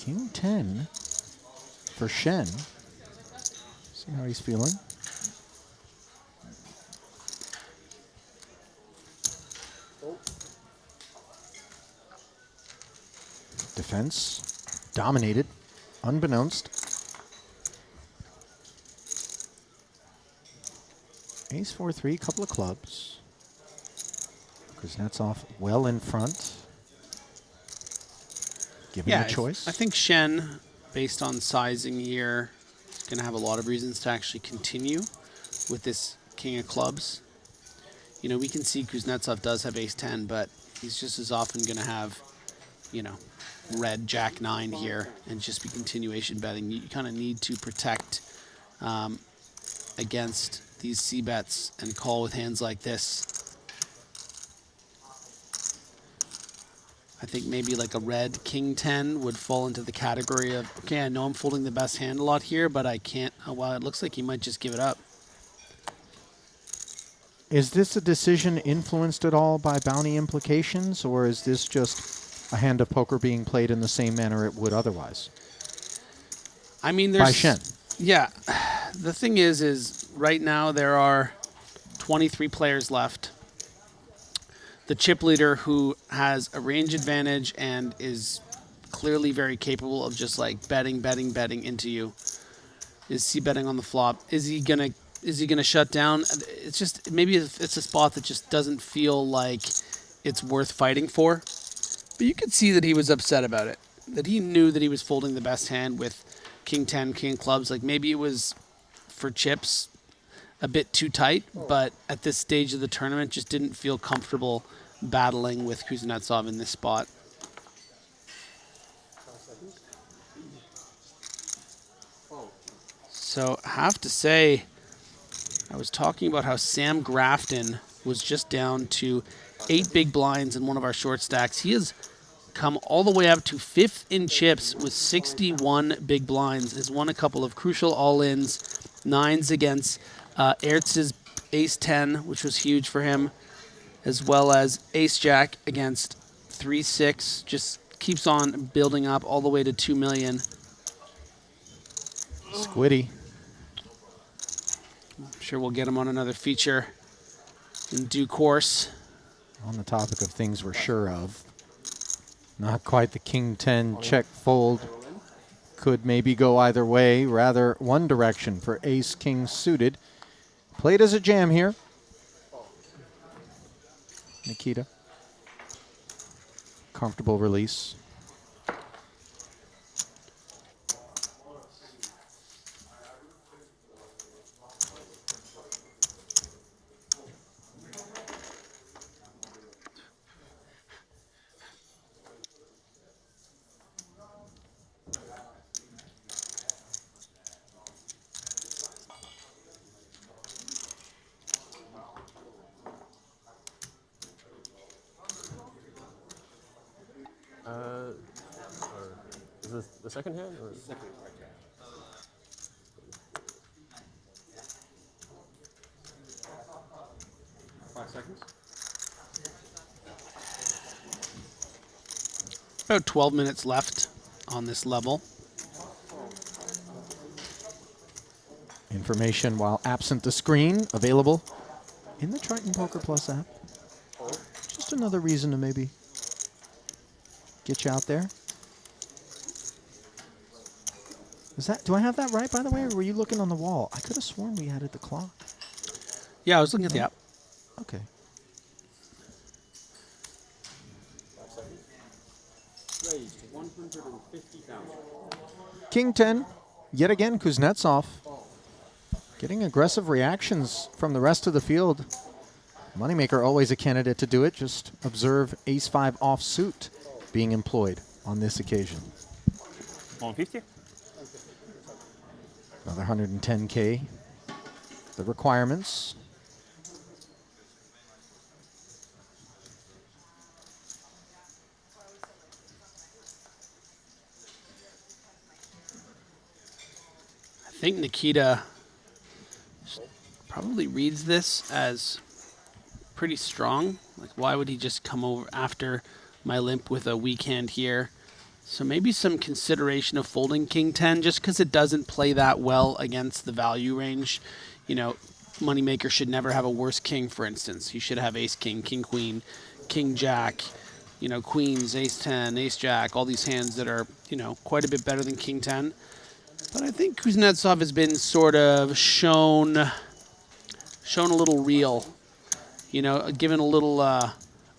King 10 for Shen. See how he's feeling. Defense dominated, unbeknownst. Ace 4-3, couple of clubs. Kuznetsov well in front. Given the choice. I think Shen, based on sizing here, is going to have a lot of reasons to actually continue with this king of clubs. You know, we can see Kuznetsov does have ace 10, but he's just as often going to have, you know, red jack 9 here and just be continuation betting. You kind of need to protect against these c-bets and call with hands like this. I think maybe like a red king 10 would fall into the category of, okay, I know I'm folding the best hand a lot here, but I can't. Oh, well, it looks like he might just give it up. Is this a decision influenced at all by bounty implications, or is this just a hand of poker being played in the same manner it would otherwise? I mean, there's... By Shen. Yeah. The thing is right now there are 23 players left. The chip leader, who has a range advantage and is clearly very capable of just like betting into you, is c-betting on the flop. Is he gonna shut down? It's just, maybe it's a spot that just doesn't feel like it's worth fighting for. But you could see that he was upset about it. That he knew that he was folding the best hand with king 10, king clubs. Like maybe it was for chips a bit too tight, but at this stage of the tournament just didn't feel comfortable battling with Kuznetsov in this spot. So I have to say, I was talking about how Sam Grafton was just down to 8 big blinds in one of our short stacks. He has come all the way up to 5th in chips with 61 big blinds. Has won a couple of crucial all-ins, 9s against Ertz's ace 10, which was huge for him, as well as ace jack against 3-6. Just keeps on building up all the way to 2 million. Squiddy. I'm sure we'll get him on another feature in due course. On the topic of things we're sure of, not quite the king 10 check fold. Could maybe go either way, rather one direction for ace king suited. Played as a jam here. Nikita. Comfortable release. Is this the second hand? Or? Second. 5 seconds. About 12 minutes left on this level. Information, while absent the screen, available in the Triton Poker Plus app. Just another reason to maybe get you out there. Is that, do I have that right, by the way, or were you looking on the wall? I could have sworn we added the clock. Yeah, I was looking at the app. Okay. Raised 150,000. King 10, yet again, Kuznetsov. Getting aggressive reactions from the rest of the field. Moneymaker always a candidate to do it. Just observe ace 5 offsuit being employed on this occasion. 150? Another 110K. The requirements. I think Nikita probably reads this as pretty strong. Like, why would he just come over after my limp with a weak hand here? So maybe some consideration of folding King 10 just because it doesn't play that well against the value range. You know, Moneymaker should never have a worse king, for instance. He should have ace king, king queen, king jack, you know, queens, ace 10, ace jack, all these hands that are, you know, quite a bit better than king 10. But I think Kuznetsov has been sort of shown a little real, you know, given a little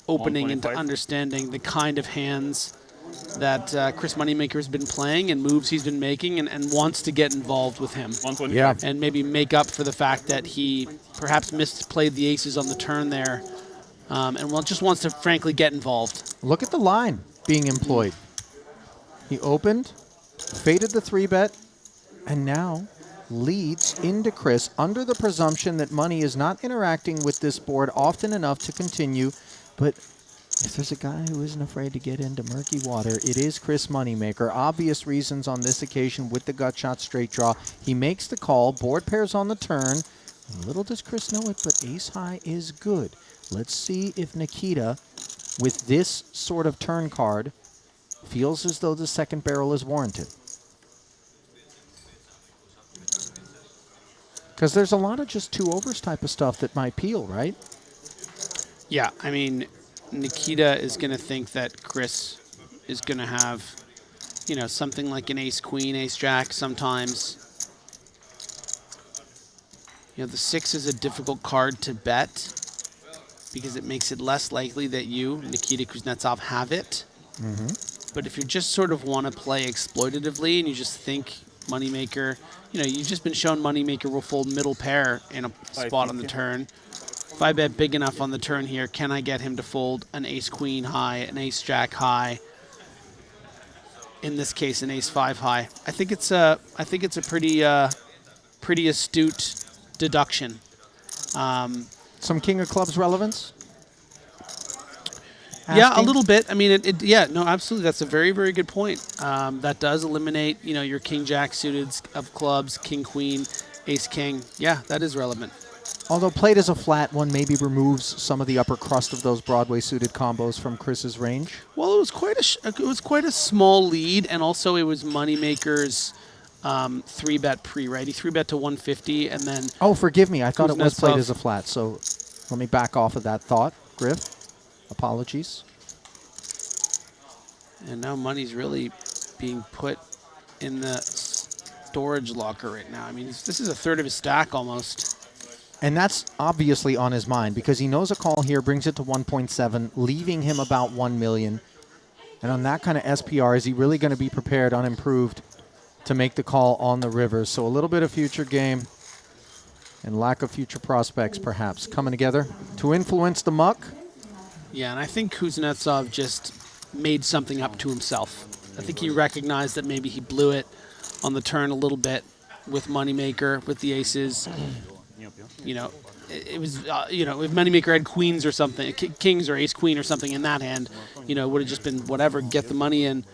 opening into 125. understanding the kind of hands that Chris Moneymaker has been playing and moves he's been making and wants to get involved with him. 125. Yeah. And maybe make up for the fact that he perhaps misplayed the aces on the turn there and just wants to, frankly, get involved. Look at the line being employed. He opened, faded the 3-bet, and now leads into Chris under the presumption that money is not interacting with this board often enough to continue. But if there's a guy who isn't afraid to get into murky water, it is Chris Moneymaker. Obvious reasons on this occasion with the gut shot straight draw. He makes the call, board pairs on the turn. Little does Chris know it, but ace high is good. Let's see if Nikita, with this sort of turn card, feels as though the second barrel is warranted. Because there's a lot of just 2 overs type of stuff that might peel, right? Yeah, I mean, Nikita is going to think that Chris is going to have, you know, something like an ace queen, ace jack sometimes. You know, the 6 is a difficult card to bet because it makes it less likely that you, Nikita Kuznetsov, have it. But if you just sort of want to play exploitatively and you just think Moneymaker, you know, you've just been shown Moneymaker will fold middle pair in a spot on the turn. If I bet big enough on the turn here, can I get him to fold an ace queen high, an ace jack high? In this case, an ace 5 high. I think it's a pretty astute deduction. Some King of Clubs relevance? Yeah, a Asking? little bit. I mean, yeah, no, absolutely. That's a very, very good point. That does eliminate, you know, your king jack suited of clubs, king queen, ace king. Yeah, that is relevant. Although played as a flat, one maybe removes some of the upper crust of those Broadway suited combos from Chris's range. Well, it was quite a small lead, and also it was Moneymaker's 3-bet pre, right? He 3-bet to 150, and then Oh, forgive me. I thought it was played Kuznetsov. as a flat, so let me back off of that thought. Griff, apologies. and now money's really being put in the storage locker right now. I mean, this is a third of his stack almost. And that's obviously on his mind because he knows a call here brings it to 1.7, leaving him about 1 million. And on that kind of SPR, is he really going to be prepared, unimproved, to make the call on the river? So a little bit of future game and lack of future prospects, perhaps, coming together to influence the muck. Yeah, and I think Kuznetsov just made something up to himself. I think he recognized that maybe he blew it on the turn a little bit with Moneymaker, with the aces. You know, it was, you know, if Moneymaker had queens or something, kings or ace queen or something in that hand, you know, it would have just been whatever, get the money in.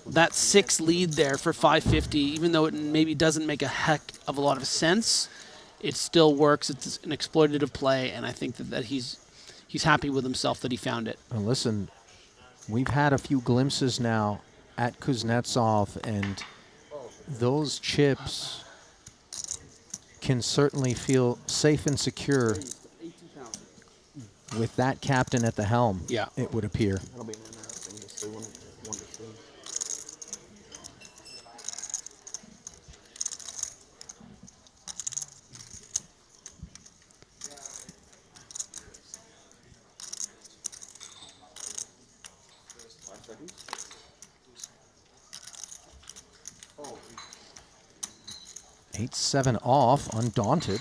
That 6 lead there for 550, even though it maybe doesn't make a heck of a lot of sense, it still works. It's an exploitative play, and I think that he's happy with himself that he found it. And listen, we've had a few glimpses now at Kuznetsov, and those chips can certainly feel safe and secure with that captain at the helm, Yeah. it would appear. That'll be an interesting to see 1 to 2. Oh, 8-7 off, undaunted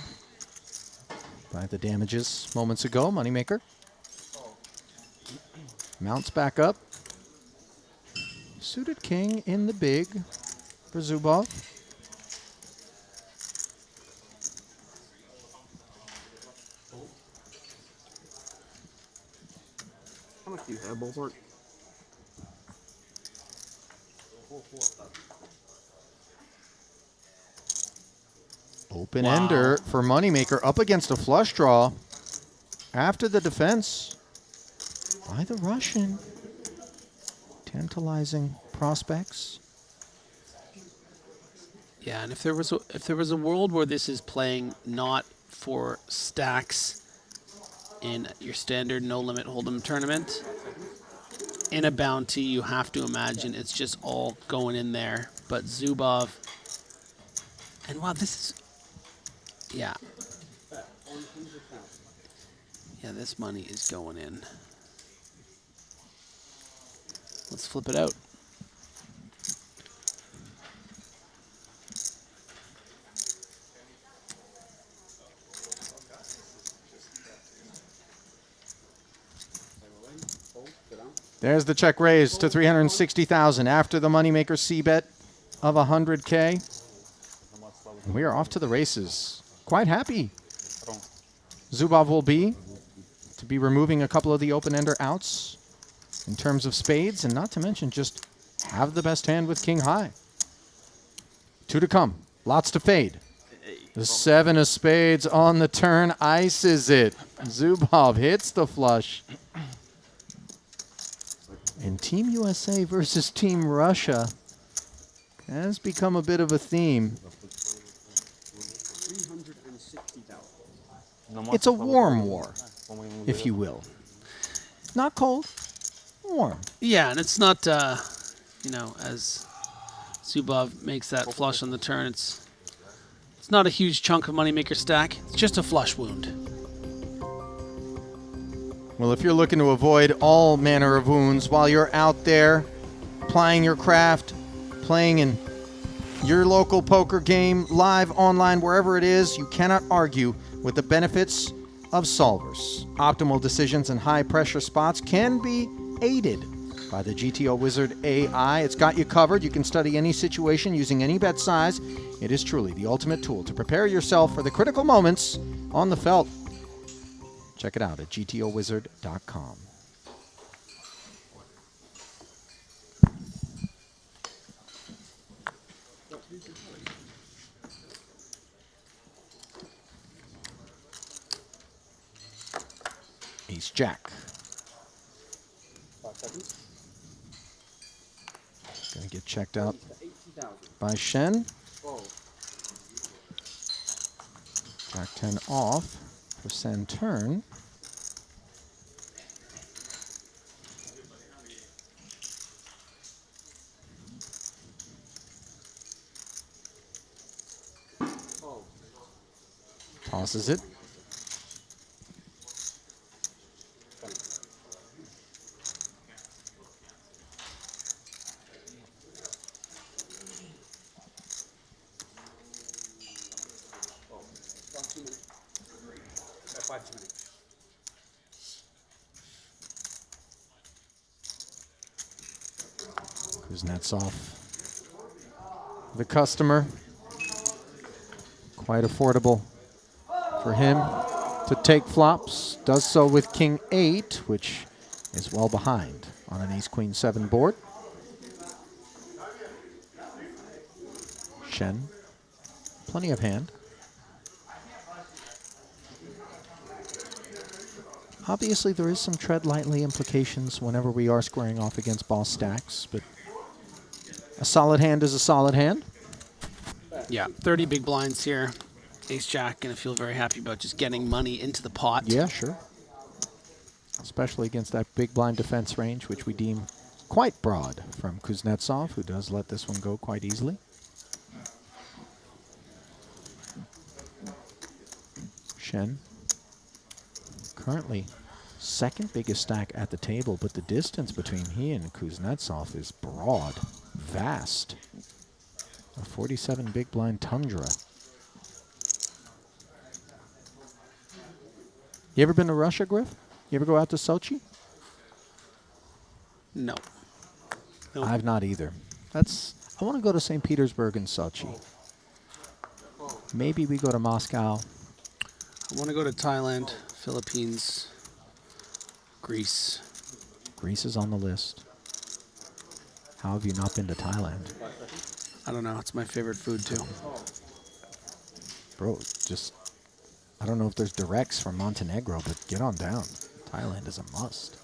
by the damages moments ago. Moneymaker mounts back up. Suited king in the big for Zubov. how much do you have, ballpark? Open ender for Moneymaker up against a flush draw after the defense by the Russian. 10 tantalizing prospects. Yeah, and if there was a world where this is playing not for stacks in your standard no limit hold'em tournament, in a bounty you have to imagine it's just all going in there. But Zubov, and wow, this is, yeah, this money is going in. Let's flip it out. There's the check raised to 360,000 after the Moneymaker C-bet of 100K. And we are off to the races. Quite happy Zubov will be to be removing a couple of the open-ender outs in terms of spades, and not to mention just have the best hand with king high. 2 to come. Lots to fade. The 7 of spades on the turn ices it. Zubov hits the flush. And Team USA versus Team Russia has become a bit of a theme. It's a warm war, if you will. Not cold, warm. Yeah, and it's not, you know, as Zubov makes that flush on the turn, it's not a huge chunk of Moneymaker stack. It's just a flush wound. Well, if you're looking to avoid all manner of wounds while you're out there plying your craft, playing in your local poker game, live, online, wherever it is, you cannot argue with the benefits of solvers. Optimal decisions in high-pressure spots can be aided by the GTO Wizard AI. It's got you covered. You can study any situation using any bet size. It is truly the ultimate tool to prepare yourself for the critical moments on the felt. Check it out at gtowizard.com. Ace Jack. 5 seconds. Gonna get checked out by Shen. Jack 10 off for send turn. Tosses it. Kuznetsov, the customer. Quite affordable for him to take flops. Does so with King 8, which is well behind on an Ace Queen 7 board. Shen, plenty of hand. Obviously, there is some tread lightly implications whenever we are squaring off against boss stacks, but a solid hand is a solid hand. Yeah, 30 big blinds here. Ace Jack gonna feel very happy about just getting money into the pot. Yeah, sure. Especially against that big blind defense range, which we deem quite broad from Kuznetsov, who does let this one go quite easily. Shen, currently second biggest stack at the table, but the distance between he and Kuznetsov is broad, vast. A 47 big blind Tundra. You ever been to Russia, Griff? You ever go out to Sochi? No. I've not either. I want to go to St. Petersburg and Sochi. Maybe we go to Moscow. I want to go to Thailand, Philippines, Greece. Greece is on the list. How have you not been to Thailand? I don't know. It's my favorite food, too. Bro, just, I don't know if there's directs from Montenegro, but get on down. Thailand is a must.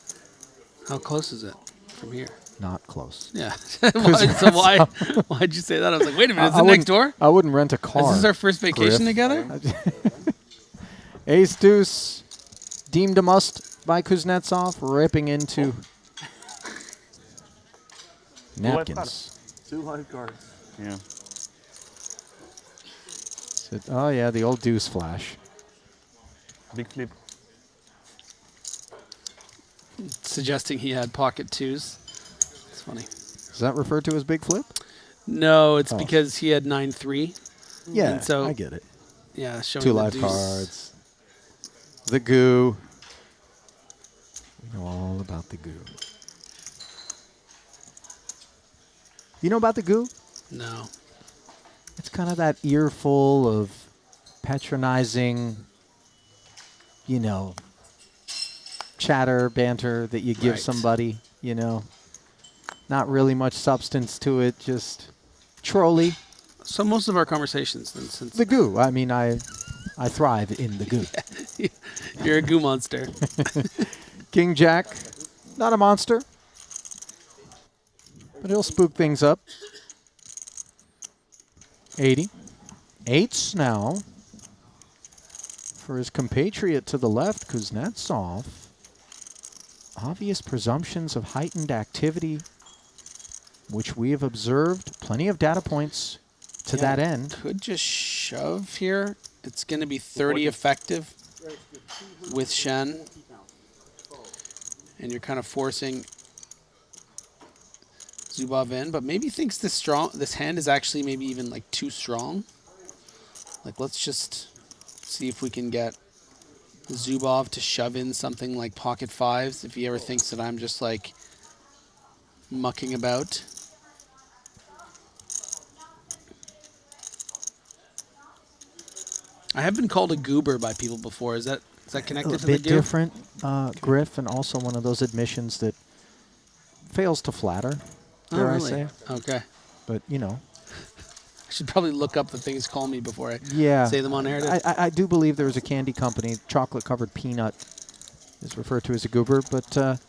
How close is it from here? not close. Yeah. So why'd you say that? I was like, wait a minute, is it next door? I wouldn't rent a car. Is this our first vacation Griff. together? Ace deuce, deemed a must by Kuznetsov, ripping into napkins. 2 live cards. Yeah. Oh yeah, the old deuce flash. Big flip. Suggesting he had pocket twos. It's funny. Is that referred to as big flip? No, it's Oh. because he had 9-3. Yeah, And so- I get it. Yeah, showing 2 the live deuce. cards. The goo. We know all about the goo. You know about the goo? No. It's kind of that earful of patronizing, you know, chatter, banter that you give Right. somebody, you know. Not really much substance to it, just trolly. So most of our conversations, then, since The goo. I mean, I thrive in the goo. you're a goo monster. King Jack, not a monster, but he'll spook things up. 80. 8s now for his compatriot to the left, Kuznetsov. Obvious presumptions of heightened activity, which we have observed. Plenty of data points to that end. Could just shove here. It's going to be 30 effective with Shen. And you're kind of forcing Zubov in, but maybe thinks this hand is actually maybe even like too strong. Like, let's just see if we can get Zubov to shove in something like pocket 5s if he ever thinks that I'm just like mucking about. I have been called a goober by people before. Is that connected A to the bit goo? different, Griff, and also one of those admissions that fails to flatter, dare I say. Okay. But, you know. I should probably look up the things call me before I Yeah. say them on air. I do believe there is a candy company, chocolate-covered peanut is referred to as a goober, but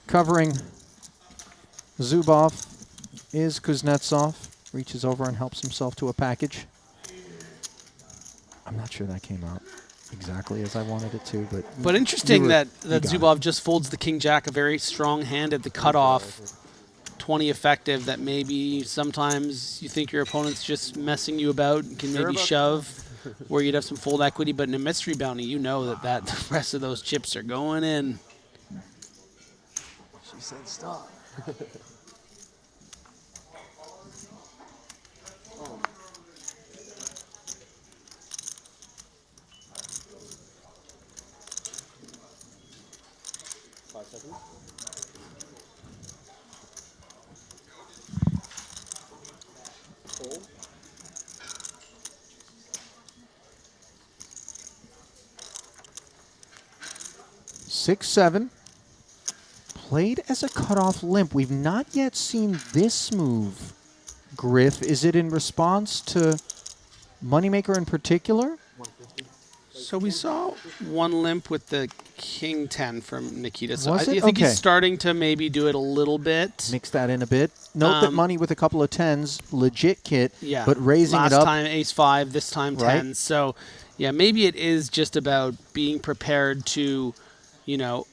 covering Zubov is Kuznetsov. Reaches over and helps himself to a package. I'm not sure that came out exactly as I wanted it to, But interesting that you got Zubov just folds the King Jack, a very strong hand at the cutoff, 20 effective, that maybe sometimes you think your opponent's just messing you about and can maybe shove where you'd have some fold equity, but in a mystery bounty, you know that the rest of those chips are going in. She said stop. Hold. 6-7. Played as a cutoff limp. We've not yet seen this move, Griff. Is it in response to Moneymaker in particular? So we saw one limp with the King 10 from Nikita. So Was I it? think Okay. he's starting to maybe do it a little bit. Mix that in a bit. Note that Money with a couple of 10s, legit kit, Yeah. but raising Last it up. time ace 5, this time Right. 10. So, yeah, maybe it is just about being prepared to, you know,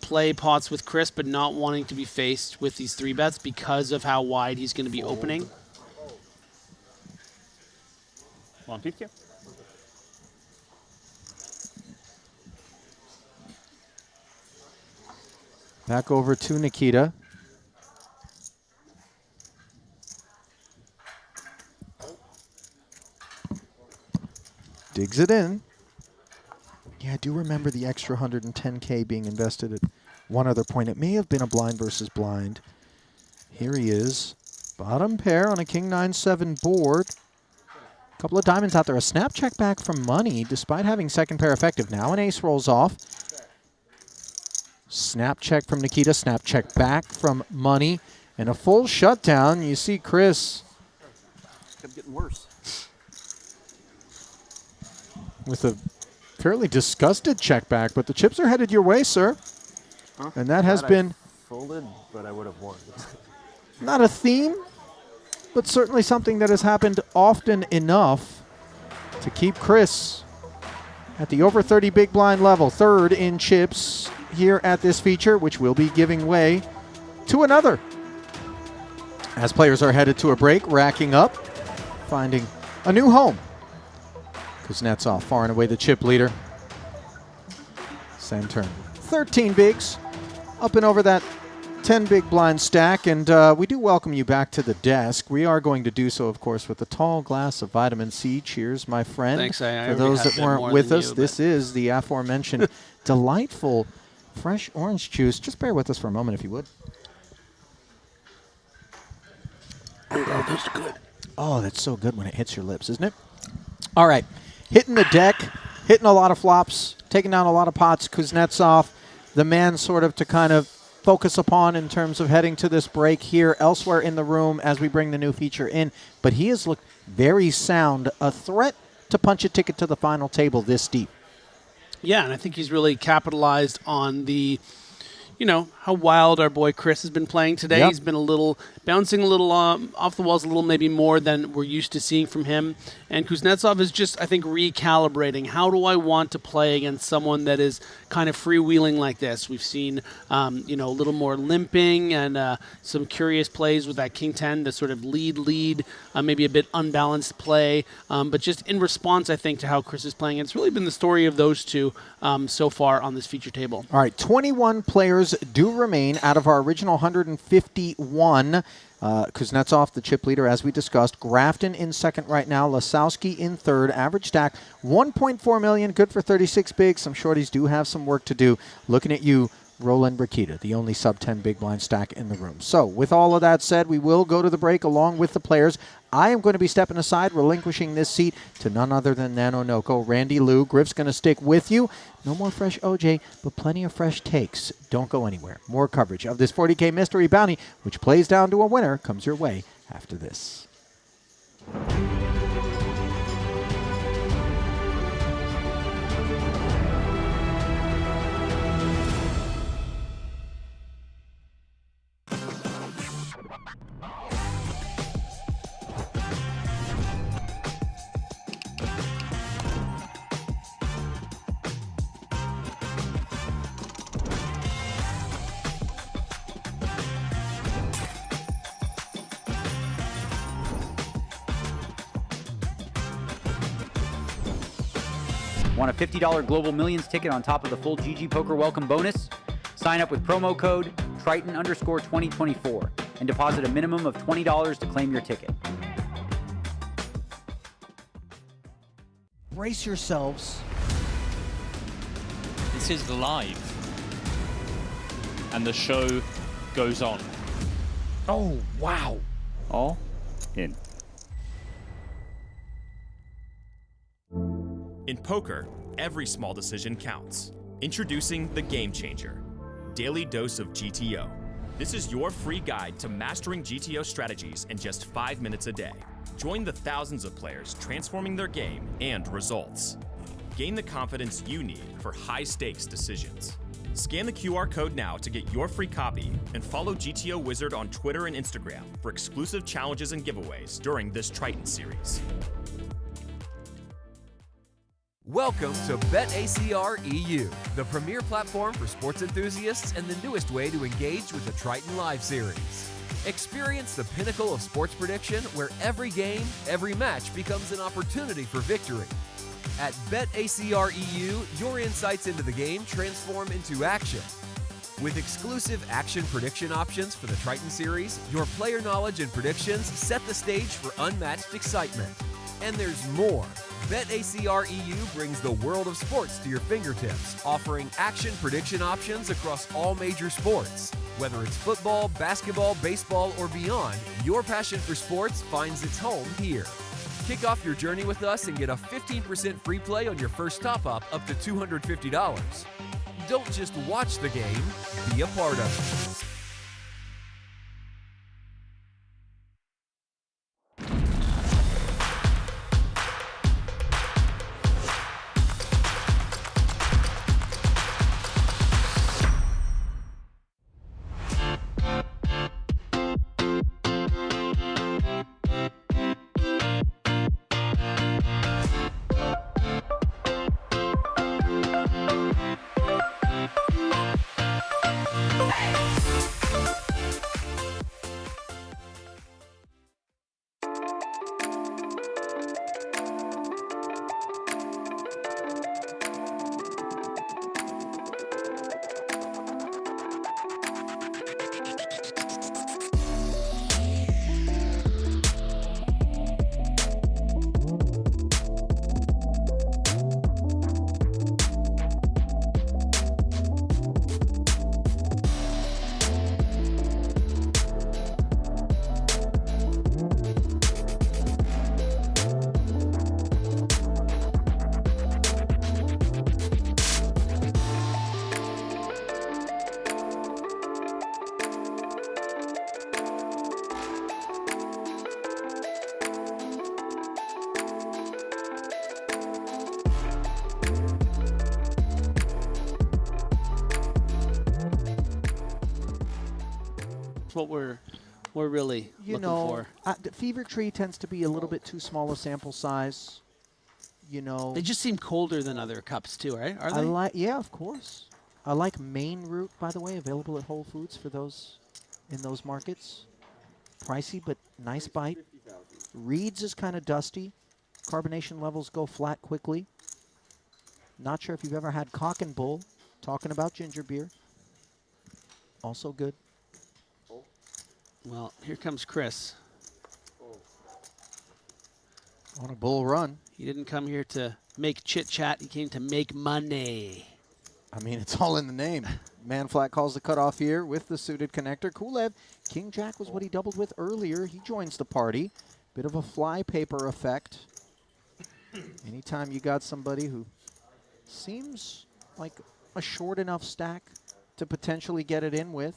play pots with Chris, but not wanting to be faced with these 3-bets because of how wide he's going to be opening. 150. Back over to Nikita. Digs it in. Yeah, I do remember the extra 110K being invested at one other point. It may have been a blind versus blind. Here he is. Bottom pair on a King 9-7 board. A couple of diamonds out there. A snap check back from Money, despite having second pair effective. Now an ace rolls off. Snap check from Nikita. Snap check back from Money. And a full shutdown. You see Chris Kept getting worse. with a fairly disgusted check back, but the chips are headed your way, sir. Huh? And that has Glad I been folded, but I would have won. Not a theme, but certainly something that has happened often enough to keep Chris at the over 30 big blind level, third in chips here at this feature, which will be giving way to another. As players are headed to a break, racking up, finding a new home. Kuznetsov far and away the chip leader. Same turn. 13 bigs, up and over that 10 big blind stack, and we do welcome you back to the desk. We are going to do so, of course, with a tall glass of vitamin C. Cheers, my friend. Thanks. I For those that weren't with us, this is the aforementioned delightful fresh orange juice. Just bear with us for a moment, if you would. Oh, that's good. Oh, that's so good when it hits your lips, isn't it? All right, hitting the deck, hitting a lot of flops, taking down a lot of pots. Kuznetsov, the man sort of to kind of focus upon in terms of heading to this break here elsewhere in the room as we bring the new feature in. But he has looked very sound, a threat to punch a ticket to the final table this deep. Yeah, and I think he's really capitalized on the, how wild our boy Chris has been playing today. Yep. He's been bouncing a little off the walls a little, maybe more than we're used to seeing from him. And Kuznetsov is just, I think, recalibrating. How do I want to play against someone that is kind of freewheeling like this? We've seen, a little more limping and some curious plays with that King 10 to sort of lead, maybe a bit unbalanced play. But just in response, I think, to how Chris is playing, it's really been the story of those two so far on this feature table. All right, 21 players do remain out of our original 151. Kuznetsov, the chip leader, as we discussed. Grafton in second right now. Lasowski in third. Average stack, 1.4 million. Good for 36 bigs. Some shorties do have some work to do. Looking at you, Roland Brikita, the only sub-10 big blind stack in the room. So, with all of that said, we will go to the break along with the players. I am going to be stepping aside, relinquishing this seat to none other than Nano Noko. Randy Lou, Griff's going to stick with you. No more fresh OJ, but plenty of fresh takes. Don't go anywhere. More coverage of this 40K Mystery Bounty, which plays down to a winner, comes your way after this. Want a $50 Global Millions ticket on top of the full GG Poker welcome bonus? Sign up with promo code Triton_2024 and deposit a minimum of $20 to claim your ticket. Brace yourselves. This is live. And the show goes on. Oh, wow. All in. In poker, every small decision counts. Introducing the Game Changer, Daily Dose of GTO. This is your free guide to mastering GTO strategies in just 5 minutes a day. Join the thousands of players transforming their game and results. Gain the confidence you need for high-stakes decisions. Scan the QR code now to get your free copy and follow GTO Wizard on Twitter and Instagram for exclusive challenges and giveaways during this Triton series. Welcome to BetACR EU, the premier platform for sports enthusiasts and the newest way to engage with the Triton Live series. Experience the pinnacle of sports prediction where every game, every match becomes an opportunity for victory. At BetACR EU, your insights into the game transform into action. With exclusive action prediction options for the Triton series, your player knowledge and predictions set the stage for unmatched excitement. And there's more. BetACR EU brings the world of sports to your fingertips, offering action prediction options across all major sports. Whether it's football, basketball, baseball, or beyond, your passion for sports finds its home here. Kick off your journey with us and get a 15% free play on your first top-up up to $250. Don't just watch the game, be a part of it. what we're really looking for. The Fever Tree tends to be a little bit too small a sample size. You know, They just seem colder than other cups too, right? Are they? yeah, of course. I like Maine Root, by the way, available at Whole Foods for those in those markets. Pricey, but nice bite. Reed's is kind of dusty. Carbonation levels go flat quickly. Not sure if you've ever had Cock and Bull. Talking about ginger beer. Also good. Well, here comes Chris. On a bull run. He didn't come here to make chit-chat. He came to make money. I mean, it's all in the name. Man flat calls the cutoff here with the suited connector. Kulev, King Jack was what he doubled with earlier. He joins the party. Bit of a fly paper effect. Anytime you got somebody who seems like a short enough stack to potentially get it in with.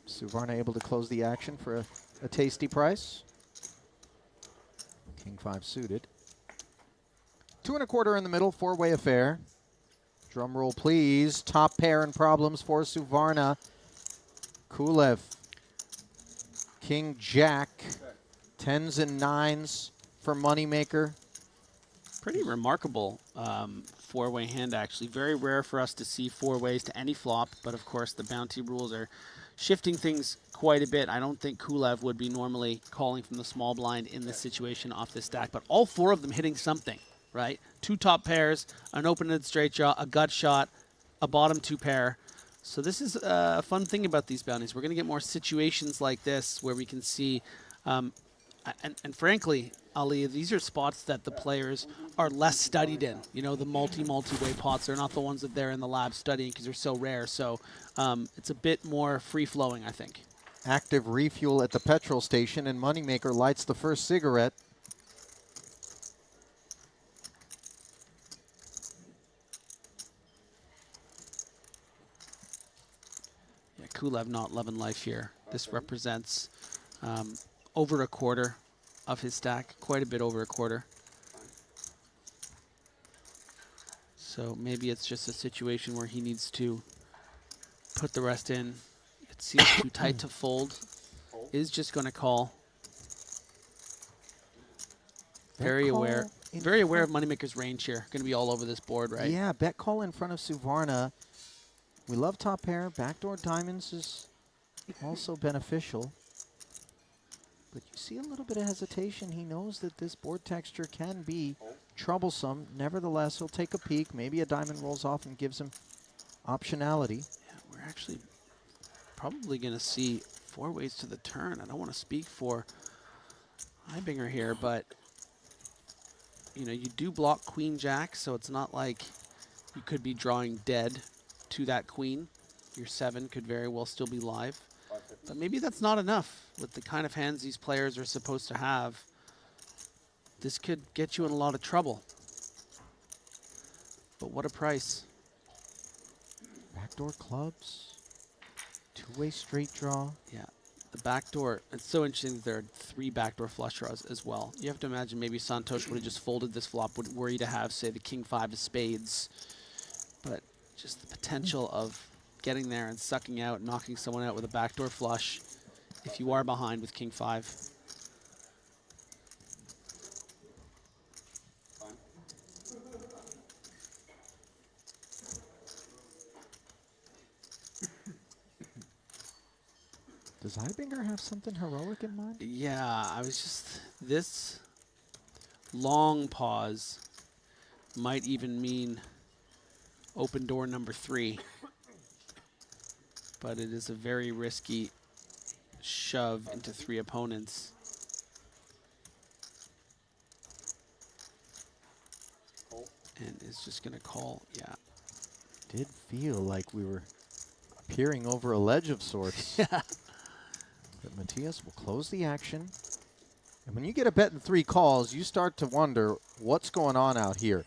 Suvarna able to close the action for a tasty price. King 5 suited. 2 1/4 in the middle, 4-way affair. Drum roll, please. Top pair and problems for Suvarna. Kulev. King Jack. 10s and 9s for Moneymaker. Pretty remarkable 4-way hand, actually. Very rare for us to see 4 ways to any flop, but of course the bounty rules are shifting things quite a bit. I don't think Kulev would be normally calling from the small blind in this situation off this stack, but all 4 of them hitting something, right? 2 top pairs, an open-ended straight draw, a gut shot, a bottom 2 pair. So this is a fun thing about these bounties. We're going to get more situations like this where we can see, and frankly, Ali, these are spots that the players are less studied in. You know, the multi-way pots. They're not the ones that they're in the lab studying because they're so rare. So it's a bit more free-flowing, I think. Active refuel at the petrol station, and Moneymaker lights the first cigarette. Yeah, Kulev not loving life here. This represents over a quarter of his stack, quite a bit over a quarter. So maybe it's just a situation where he needs to put the rest in. It seems too tight to fold. Is just going to call. Very aware of Moneymaker's range here. Going to be all over this board, right? Yeah, bet call in front of Suvarna. We love top pair. Backdoor diamonds is also beneficial. But you see a little bit of hesitation. He knows that this board texture can be troublesome. Nevertheless, he'll take a peek. Maybe a diamond rolls off and gives him optionality. Yeah, we're actually probably going to see 4 ways to the turn. I don't want to speak for Heibinger here, but you know, you do block Queen Jack, so it's not like you could be drawing dead to that queen. Your 7 could very well still be live. But maybe that's not enough with the kind of hands these players are supposed to have. This could get you in a lot of trouble. But what a price. Backdoor clubs. 2-way straight draw. Yeah. The backdoor, it's so interesting that there are 3 backdoor flush draws as well. You have to imagine maybe Santosh would have just folded this flop, would worry to have, say, the King 5 of spades. But just the potential of getting there and sucking out, knocking someone out with a backdoor flush if you are behind with King 5. Does Heibinger have something heroic in mind? Yeah, I was just, this long pause might even mean open door number 3. But it is a very risky shove into 3 opponents. And is just going to call, yeah. Did feel like we were peering over a ledge of sorts. Yeah. But Matthias will close the action. And when you get a bet in 3 calls, you start to wonder what's going on out here.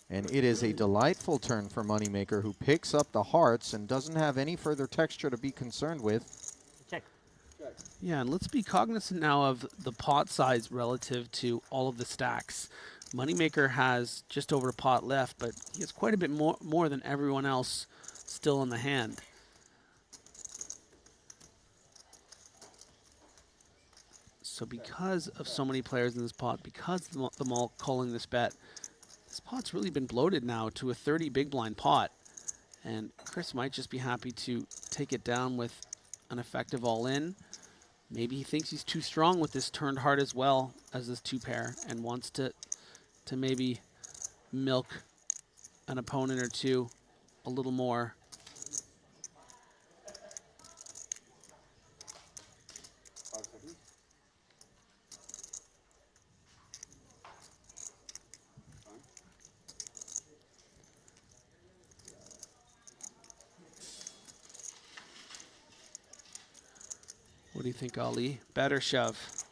And it is a delightful turn for Moneymaker, who picks up the hearts and doesn't have any further texture to be concerned with. Check. Yeah, and let's be cognizant now of the pot size relative to all of the stacks. Moneymaker has just over a pot left, but he has quite a bit more than everyone else still in the hand. So because of so many players in this pot, because of them all calling this bet, this pot's really been bloated now to a 30 big blind pot. And Chris might just be happy to take it down with an effective all-in. Maybe he thinks he's too strong with this turned heart as well as this 2-pair and wants to maybe milk an opponent or two a little more. What do you think, Ali? Bet or shove?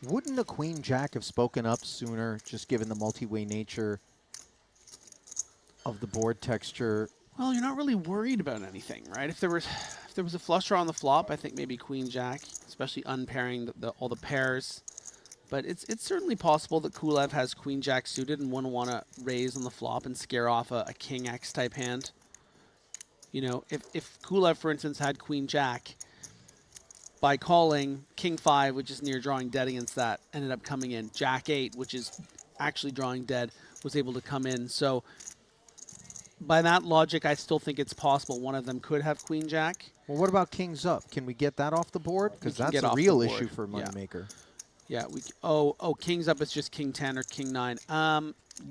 Wouldn't the Queen Jack have spoken up sooner, just given the multi-way nature of the board texture? Well, you're not really worried about anything, right? If there was a flush draw on the flop, I think maybe Queen Jack, especially unpairing all the pairs. But it's certainly possible that Kulev has Queen Jack suited and wouldn't want to raise on the flop and scare off a King X type hand. You know, if Kulev, for instance, had Queen Jack, by calling King 5, which is near drawing dead against that, ended up coming in. Jack 8, which is actually drawing dead, was able to come in. So by that logic, I still think it's possible one of them could have Queen Jack. Well, what about Kings Up? Can we get that off the board? Because that's a real issue for Moneymaker. Yeah, oh, Kings Up is just King 10 or King 9.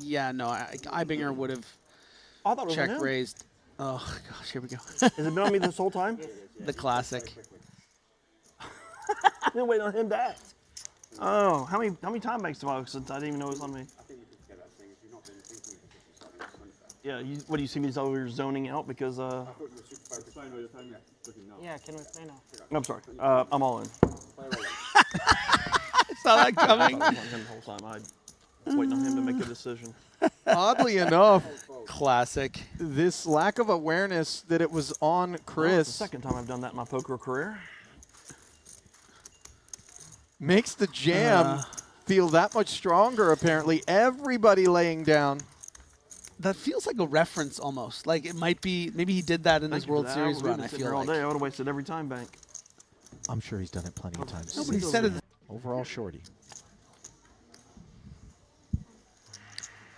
Yeah, no, Ibinger would have check raised. Oh, gosh, here we go. Has it been on me this whole time? The classic. I've been waiting on him to act. Oh, how many time banks do I have since I didn't even know it was on me? Yeah, what do you see me over here zoning out because Yeah, can we play now? I'm sorry. I'm all in. I saw that coming. I was him the whole time. I was waiting on him to make a decision. Oddly enough, classic. This lack of awareness that it was on Chris. Well, it's the second time I've done that in my poker career. Makes the jam feel that much stronger, apparently. Everybody laying down. That feels like a reference almost. Like it might be, maybe he did that in his World Series run, I feel all like. day. I would have wasted every time bank. I'm sure he's done it plenty of times. Nobody said it. Overall shorty.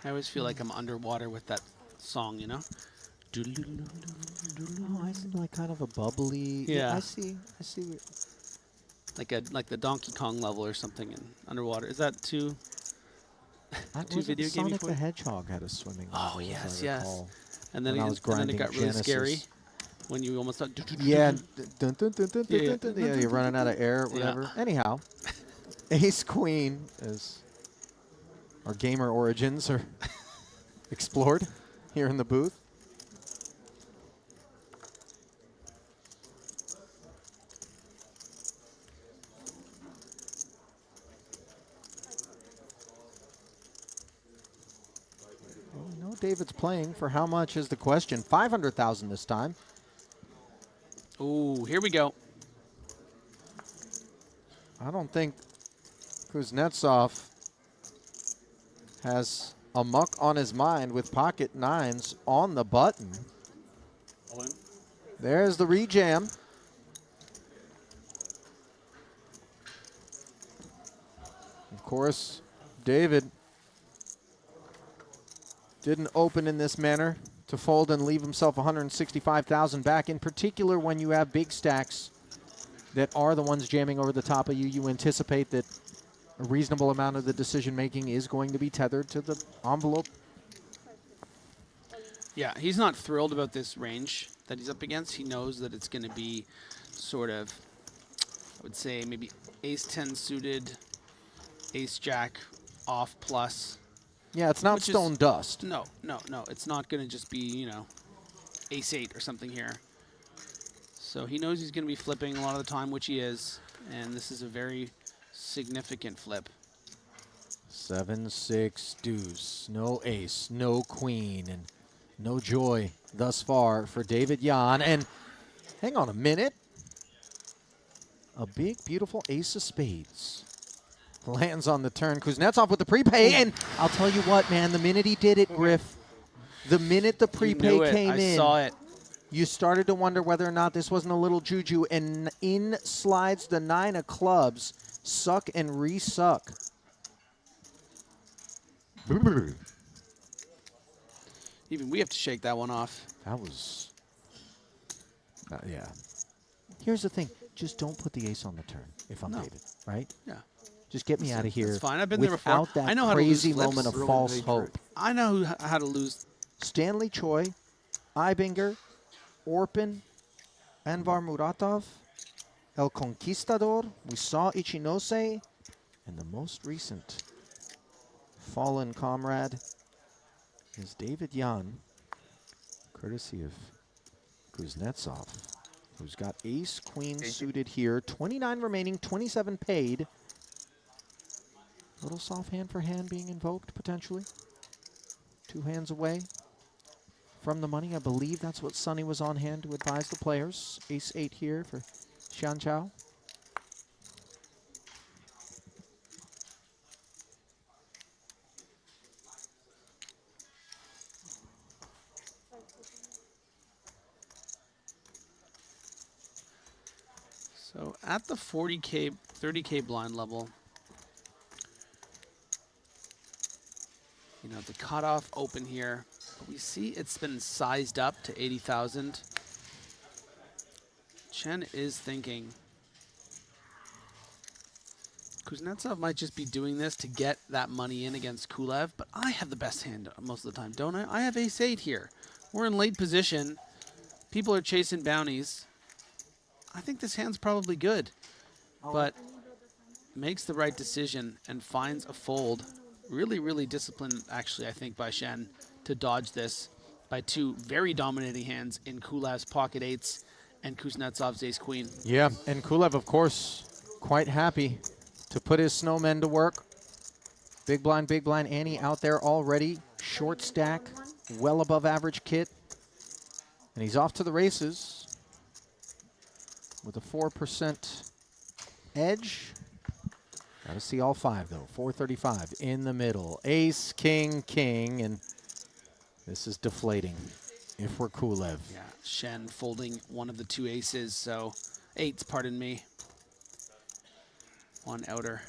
I always feel like I'm underwater with that song, you know? Oh, I see like kind of a bubbly. Yeah. I see. Like the Donkey Kong level or something in underwater. Is that too video gamey Sonic for the you? Hedgehog had a swimming level. Oh, yes. And then, it got really scary when you almost thought. Yeah. Yeah, you're running out of air, whatever. Yeah. Anyhow, Ace Queen is our gamer origins are explored here in the booth. No, David's playing. For how much is the question? 500,000 this time. Ooh, here we go. I don't think Kuznetsov has a muck on his mind with pocket nines on the button. There's the rejam. Of course, David didn't open in this manner to fold and leave himself 165,000 back. In particular, when you have big stacks that are the ones jamming over the top of you, you anticipate that a reasonable amount of the decision-making is going to be tethered to the envelope. Yeah, he's not thrilled about this range that he's up against. He knows that it's going to be sort of, I would say, maybe ace-10 suited, ace-jack off plus. Yeah, it's not stone dust. No. It's not going to just be, you know, ace-8 or something here. So he knows he's going to be flipping a lot of the time, which he is. And this is a very significant flip. 7-6 deuce. No ace, no queen, and no joy thus far for David Yan. And hang on a minute. A big, beautiful ace of spades lands on the turn. Kuznetsov with the prepay, and I'll tell you what, man, the minute he did it, Griff, the minute the prepay came in. I saw it. you started to wonder whether or not this wasn't a little juju, and in slides the 9 of clubs. Suck and re-suck. Even we have to shake that one off. That was, yeah. Here's the thing. Just don't put the ace on the turn if I'm David, right? Yeah. Just get me out of here. That's fine. I've been there before. Without that I know how to lose crazy flips. moment of false hope. I know how to lose. Stanley Choi, Ibinger, Orpin, Anvar Muratov, El Conquistador, we saw Ichinose, and the most recent fallen comrade is David Yan, courtesy of Kuznetsov, who's got ace, queen suited here. 29 remaining, 27 paid. Little soft hand for hand being invoked, potentially. 2 hands away from the money. I believe that's what Sonny was on hand to advise the players. Ace-8 here for Xian Chao. So at the 40K, 30K blind level, you know, the cutoff open here, but we see it's been sized up to 80,000. Chen is thinking Kuznetsov might just be doing this to get that money in against Kulev, but I have the best hand most of the time, don't I? I have ace-8 here. We're in late position. People are chasing bounties. I think this hand's probably good, but makes the right decision and finds a fold. Really, really disciplined, actually, I think, by Shen to dodge this by 2 very dominating hands in Kulev's pocket 8s and Kuznetsov's ace-queen. Yeah, and Kulev, of course, quite happy to put his snowmen to work. Big blind, Annie out there already. Short stack, well above average kit. And he's off to the races with a 4% edge. Got to see all 5, though. 435 in the middle. Ace, king, king, and this is deflating if we're Kulev. Yeah, Shen folding one of the 2 aces, so 8s, pardon me. 1 outer.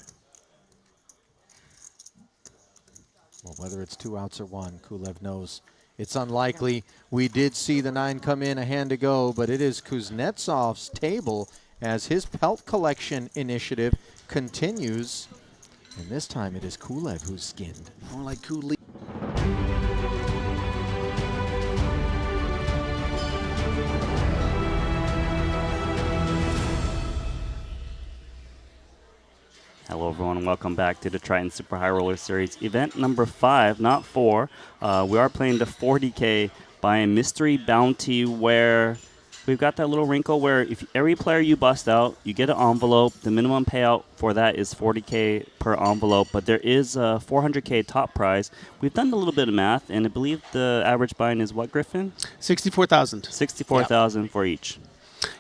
Well, whether it's 2 outs or 1, Kulev knows it's unlikely. We did see the 9 come in a hand ago, but it is Kuznetsov's table as his pelt collection initiative continues. And this time it is Kulev who's skinned. More like Kule. Hello everyone and welcome back to the Triton Super High Roller Series event number 5, not 4. We are playing the 40K by a mystery bounty where we've got that little wrinkle where if every player you bust out, you get an envelope. The minimum payout for that is 40K per envelope, but there is a 400K top prize. We've done a little bit of math, and I believe the average buy-in is what, Griffin? 64,000. 64,000 for each.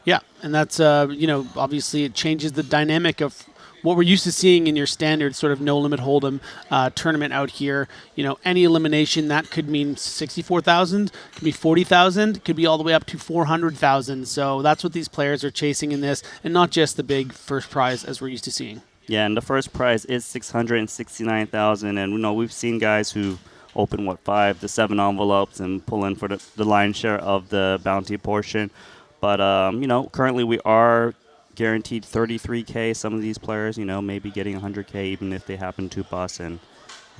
Yeah, and that's, you know, obviously it changes the dynamic of what we're used to seeing in your standard sort of no-limit hold'em tournament out here. You know, any elimination, that could mean 64,000, could be 40,000, could be all the way up to 400,000. So that's what these players are chasing in this, and not just the big first prize as we're used to seeing. Yeah, and the first prize is 669,000, and you know we've seen guys who open 5 to 7 envelopes and pull in for the lion's share of the bounty portion. But you know, currently we are guaranteed 33K. Some of these players, you know, maybe getting 100K even if they happen to bust, and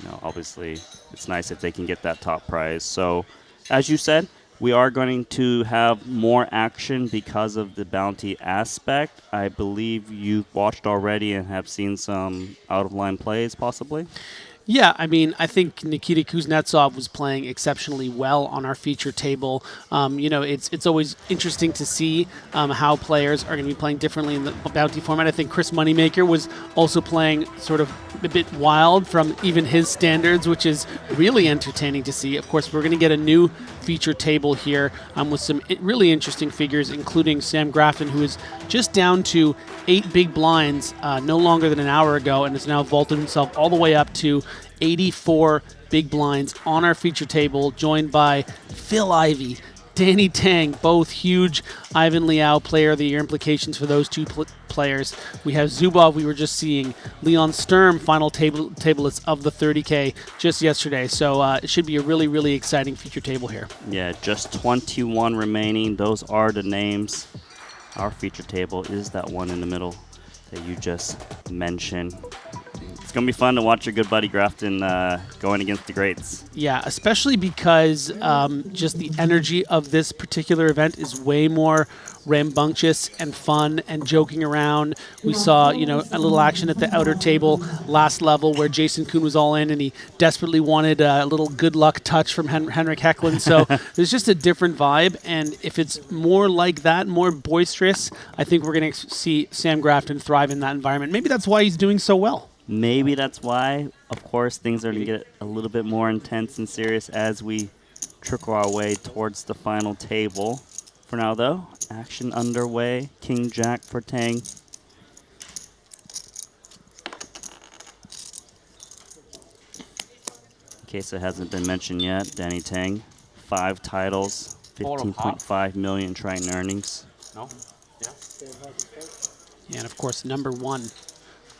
you know, obviously it's nice if they can get that top prize. So, as you said, we are going to have more action because of the bounty aspect. I believe you've watched already and have seen some out-of-line plays, possibly. Yeah, I mean, I think Nikita Kuznetsov was playing exceptionally well on our feature table. You know, it's always interesting to see how players are going to be playing differently in the bounty format. I think Chris Moneymaker was also playing sort of a bit wild from even his standards, which is really entertaining to see. Of course, we're going to get a new feature table here with some really interesting figures, including Sam Grafton, who is just down to 8 big blinds no longer than an hour ago and has now vaulted himself all the way up to 84 big blinds on our feature table, joined by Phil Ivey, Danny Tang, both huge Ivan Liao Player of the Year implications for those two players. We have Zubov, we were just seeing. Leon Sturm, final tablets of the 30K just yesterday. So it should be a really, really exciting feature table here. Yeah, just 21 remaining. Those are the names. Our feature table is that one in the middle that you just mentioned. It's going to be fun to watch your good buddy Grafton going against the greats. Yeah, especially because just the energy of this particular event is way more rambunctious and fun and joking around. We saw, a little action at the outer table last level where Jason Kuhn was all in and he desperately wanted a little good luck touch from Henrik Hecklund. So there's just a different vibe. And if it's more like that, more boisterous, I think we're going to see Sam Grafton thrive in that environment. Maybe that's why he's doing so well. Maybe that's why. Of course, things are going to get a little bit more intense and serious as we trickle our way towards the final table. For now, though, action underway. King Jack for Tang. In case it hasn't been mentioned yet, Danny Tang, 5 titles, 15.5 million Triton earnings. No? Yeah. Yeah, and of course, #1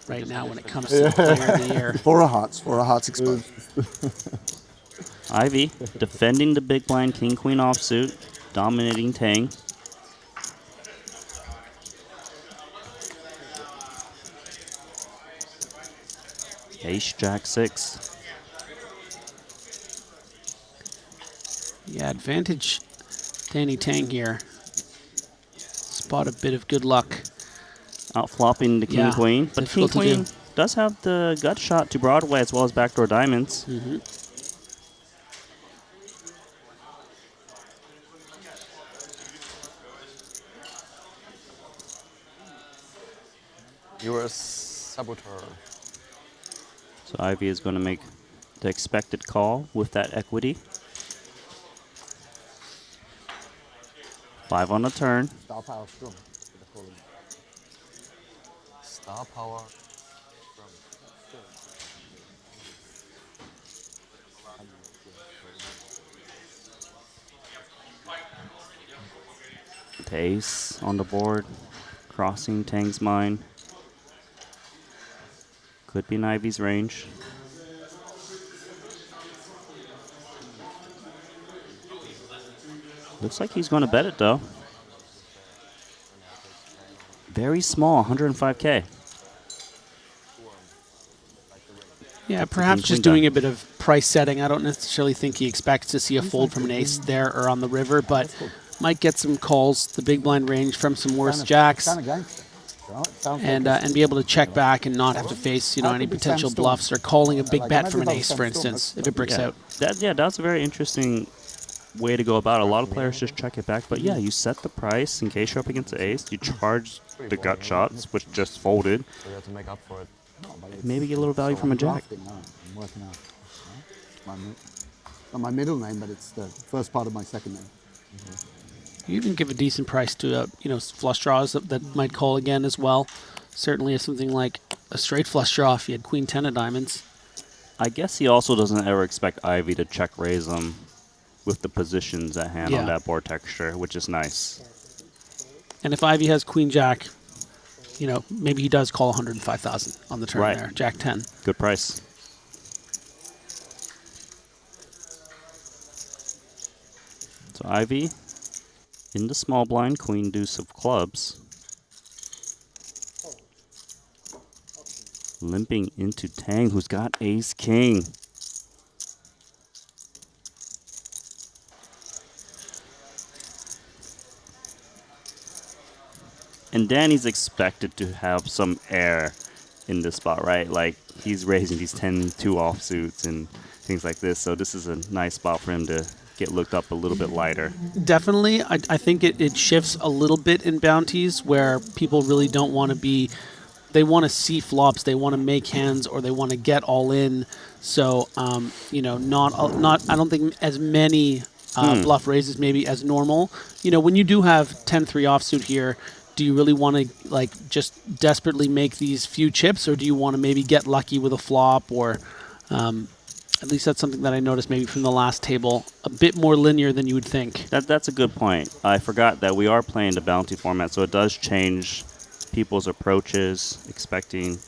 right now when it comes to Player of the Year. 4 hearts exposed. Ivy defending the big blind King Queen offsuit, dominating Tang. Ace Jack 6. Yeah, advantage Danny Tang here. Spot a bit of good luck. Out flopping the King Queen, but King Queen does have the gut shot to Broadway as well as backdoor diamonds. Mm-hmm. You were a saboteur. So Ivy is going to make the expected call with that equity. 5 on the turn. Star power strong. Star power. The ace on the board, crossing Tang's mind. Could be in Ivy's range. Looks like he's going to bet it though. Very small, 105K. Yeah, perhaps just doing a bit of price setting. I don't necessarily think he expects to see a fold from an ace there or on the river, but might get some calls, the big blind range from some worse jacks, and be able to check back and not have to face any potential bluffs or calling a big bet from an ace, for instance, if it bricks out. That's a very interesting way to go about it. A lot of players just check it back, but yeah, you set the price in case you're up against the ace, you charge the gut shots, which just folded. So you have to make up for it. Maybe get a little value from a jack. I'm working out. Not my middle name, but it's the first part of my second name. You can give a decent price to flush draws that might call again as well. Certainly something like a straight flush draw if you had Queen 10 of diamonds. I guess he also doesn't ever expect Ivy to check raise him with the positions at hand on that board texture, which is nice. And if Ivy has Queen Jack, maybe he does call 105,000 on the turn there. Jack 10. Good price. So Ivy in the small blind, Queen Deuce of clubs. Limping into Tang, who's got Ace King. And Danny's expected to have some air in this spot, right? Like, he's raising these 10-2 offsuits and things like this. So this is a nice spot for him to get looked up a little bit lighter. Definitely. I think it shifts a little bit in bounties where people really don't want to be... They want to see flops, they want to make hands, or they want to get all in. So, not I don't think as many bluff raises maybe as normal. When you do have 10-3 offsuit here, do you really want to just desperately make these few chips, or do you want to maybe get lucky with a flop or At least that's something that I noticed maybe from the last table. A bit more linear than you would think. That's a good point. I forgot that we are playing the bounty format, so it does change people's approaches, expecting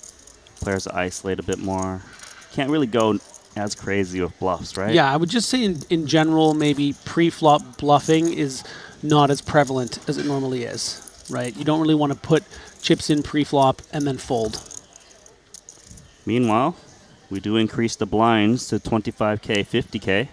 players to isolate a bit more. Can't really go as crazy with bluffs, right? Yeah, I would just say in general, maybe pre-flop bluffing is not as prevalent as it normally is, right? You don't really want to put chips in pre-flop and then fold. Meanwhile, we do increase the blinds to 25K, 50K.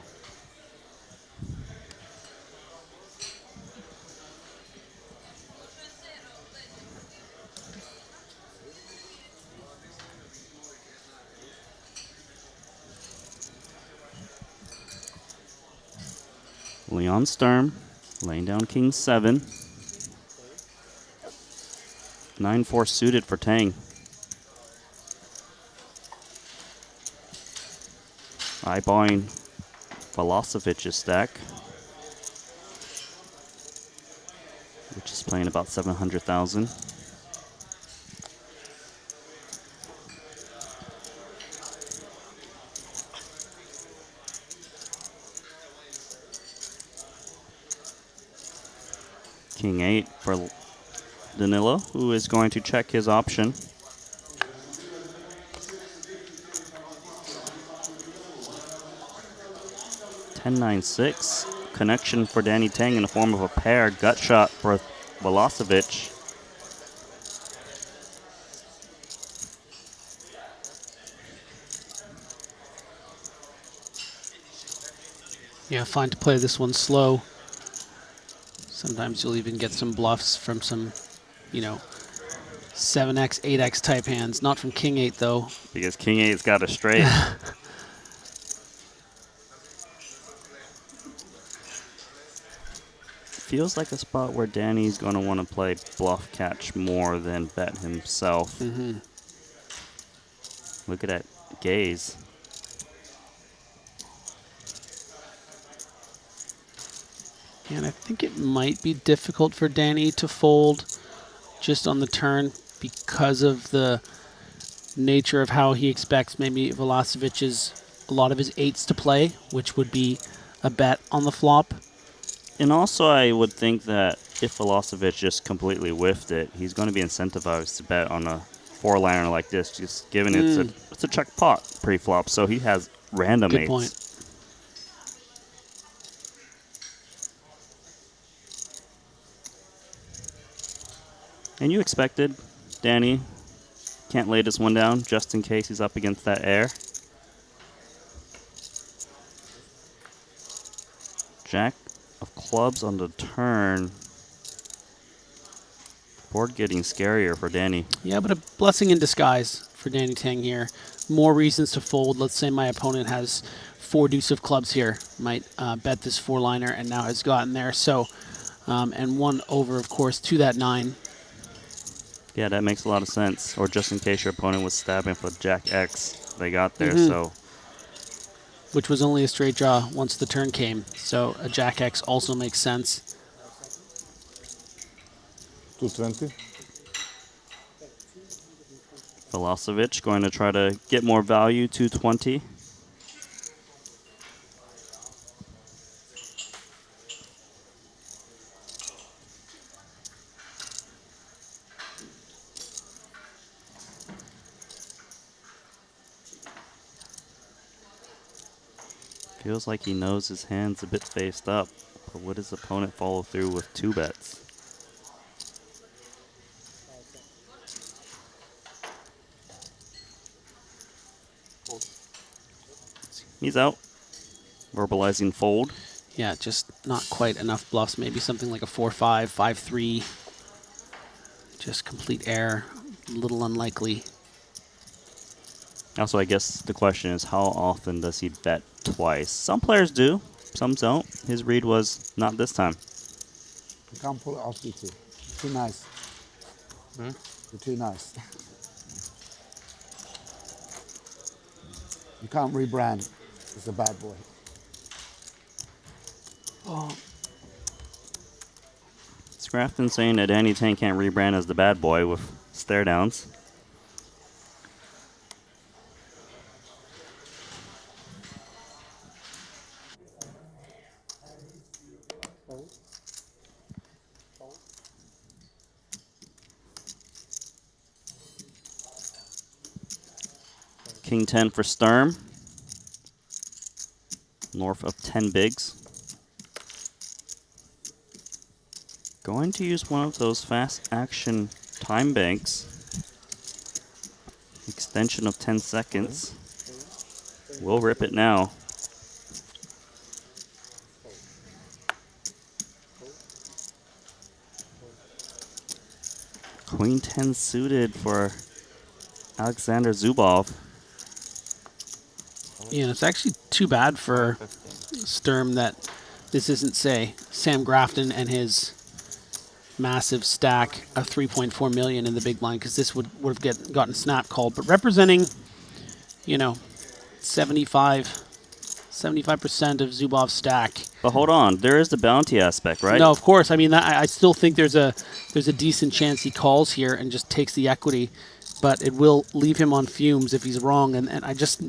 Leon Sturm laying down king 7. 9-4 suited for Tang. Eyeballing Velosevic's stack, which is playing about 700,000. King 8 for Danilo, who is going to check his option. (10-9-6). Connection for Danny Tang in the form of a pair. Gut shot for Velocevic. Yeah, fine to play this one slow. Sometimes you'll even get some bluffs from some, 7x, 8x type hands. Not from King 8, though. Because King 8's got a straight. Feels like a spot where Danny's going to want to play bluff catch more than bet himself. Mm-hmm. Look at that gaze. And I think it might be difficult for Danny to fold just on the turn because of the nature of how he expects maybe Velosevic's, a lot of his 8s to play, which would be a bet on the flop. And also I would think that if Velocevic just completely whiffed it, he's going to be incentivized to bet on a 4-liner like this, just given it's a check pot pre-flop, so he has random Good 8s. point. And you expected Danny can't lay this one down just in case he's up against that air. Jack of clubs on the turn. Board getting scarier for Danny. Yeah, but a blessing in disguise for Danny Tang here. More reasons to fold. Let's say my opponent has 4 deuce of clubs here. Might bet this 4-liner and now has gotten there. So, and 1 over, of course, to that 9. Yeah, that makes a lot of sense. Or just in case your opponent was stabbing for Jack X, they got there, so. Which was only a straight draw once the turn came. So a Jack X also makes sense. 220. Velocevic going to try to get more value, 220. Feels like he knows his hand's a bit faced up, but would his opponent follow through with 2 bets? He's out. Verbalizing fold. Yeah, just not quite enough bluffs. Maybe something like a 4-5, 5-3. Just complete error. A little unlikely. Also, I guess the question is, how often does he bet twice? Some players do, some don't. His read was not this time. You can't pull it off, you two. Too nice. You're too nice. You can't rebrand as a bad boy. Oh. Scrafton saying that Danny Tang can't rebrand as the bad boy with stare downs. King 10 for Sturm. North of 10 bigs. Going to use one of those fast action time banks. Extension of 10 seconds. We'll rip it now. Queen 10 suited for Alexander Zubov. Yeah, it's actually too bad for Sturm that this isn't, say, Sam Grafton and his massive stack of 3.4 million in the big blind, because this would have gotten snap called. But representing, you know, 75% of Zubov's stack. But hold on, there is the bounty aspect, right? No, of course. I mean, I still think there's a decent chance he calls here and just takes the equity, but it will leave him on fumes if he's wrong. And I just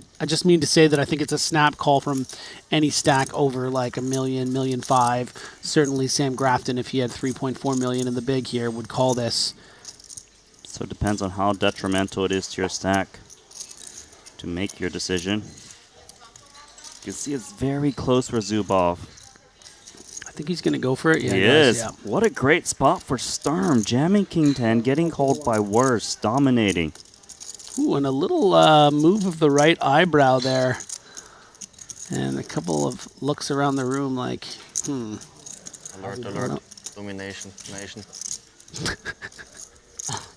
mean to say that I think it's a snap call from any stack over like $1 million, $1.5 million. Certainly Sam Grafton, if he had 3.4 million in the big here, would call this. So it depends on how detrimental it is to your stack to make your decision. You can see it's very close for Zubov. I think he's going to go for it. Yeah, he is. Yeah. What a great spot for Sturm. Jamming King 10, getting called by worse, dominating. Ooh, and a little move of the right eyebrow there. And a couple of looks around the room like, Alert. Domination. Nation.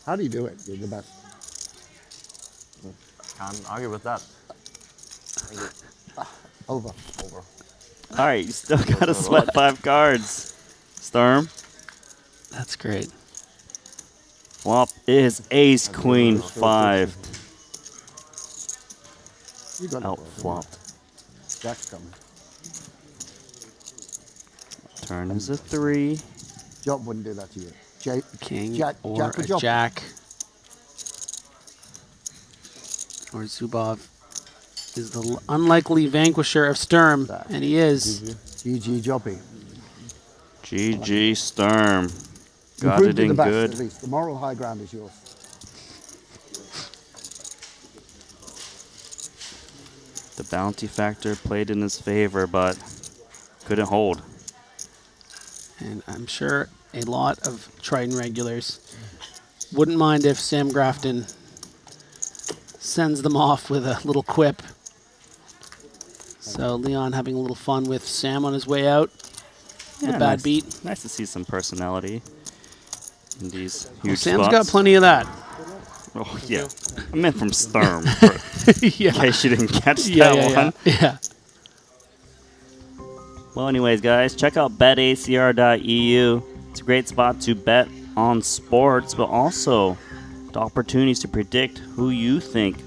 How do you do it? You're the best. Can't argue with that. Over. All right, you still got to sweat 5 cards. Sturm. That's great. Flop is Ace Queen 5. You got out flopped. Jack's coming. Turn is a 3. Job wouldn't do that to you. King Jack or Jack a job. Jack. Or Zubov is the unlikely vanquisher of Sturm, and he is. GG Joppy. GG Sturm. You Got proved it you're the in best, good. at least. The moral high ground is yours. The bounty factor played in his favor, but couldn't hold. And I'm sure a lot of Triton regulars wouldn't mind if Sam Grafton sends them off with a little quip. So Leon having a little fun with Sam on his way out. Yeah, a bad nice, beat. Nice to see some personality in these huge Sam's spots. got plenty of that. Oh, yeah. I meant from Sturm, yeah. in case you didn't catch that one. Yeah. Well, anyways, guys, check out betacr.eu. It's a great spot to bet on sports, but also the opportunities to predict who you think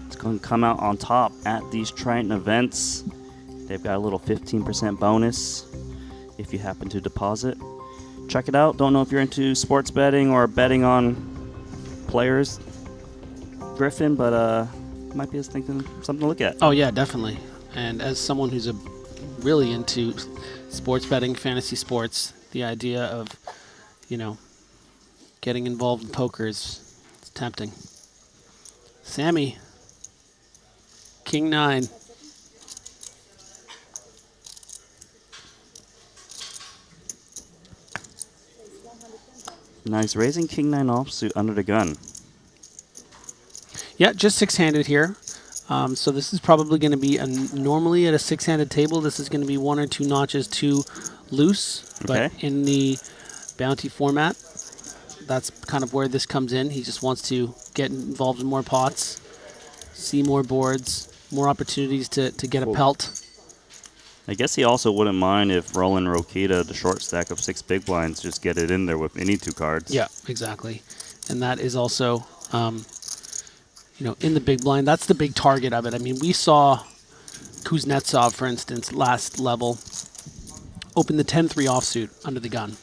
is going to come out on top at these Triton events. They've got a little 15% bonus if you happen to deposit. Check it out. Don't know if you're into sports betting or betting on players, Griffin, but might be something to look at. Oh, yeah, definitely. And as someone who's really into sports betting, fantasy sports, the idea of, getting involved in poker is tempting. Sammy, King 9. Nice, raising King 9 offsuit under the gun. Yeah, just 6-handed here. So this is probably going to be, normally at a 6-handed table, this is going to be 1 or 2 notches too loose. Okay. But in the bounty format, that's kind of where this comes in. He just wants to get involved in more pots, see more boards, more opportunities to get a pelt. I guess he also wouldn't mind if Roland Rokita, the short stack of 6 big blinds, just get it in there with any 2 cards. Yeah, exactly. And that is also, in the big blind. That's the big target of it. I mean, we saw Kuznetsov, for instance, last level, open the 10-3 offsuit under the gun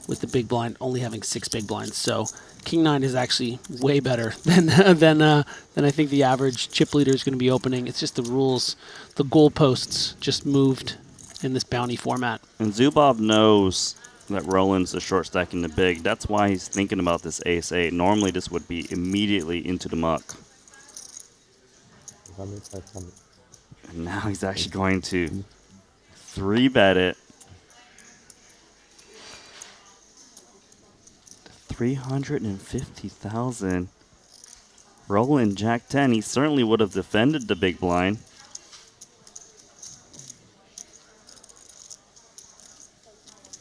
with the big blind only having 6 big blinds. So King 9 is actually way better than I think the average chip leader is going to be opening. It's just the rules, the goalposts just moved in this bounty format. And Zubov knows that Roland's the short stack in the big. That's why he's thinking about this ace-8. Normally this would be immediately into the muck. And now he's actually going to 3-bet it. 350,000. Rolling Jack 10. He certainly would have defended the big blind.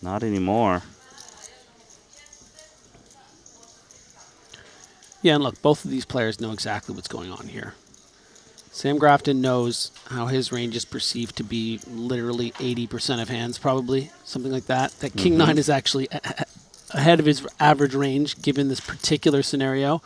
Not anymore. Yeah, and look, both of these players know exactly what's going on here. Sam Grafton knows how his range is perceived to be literally 80% of hands, probably, something like that. That King 9 is actually ahead of his average range, given this particular scenario.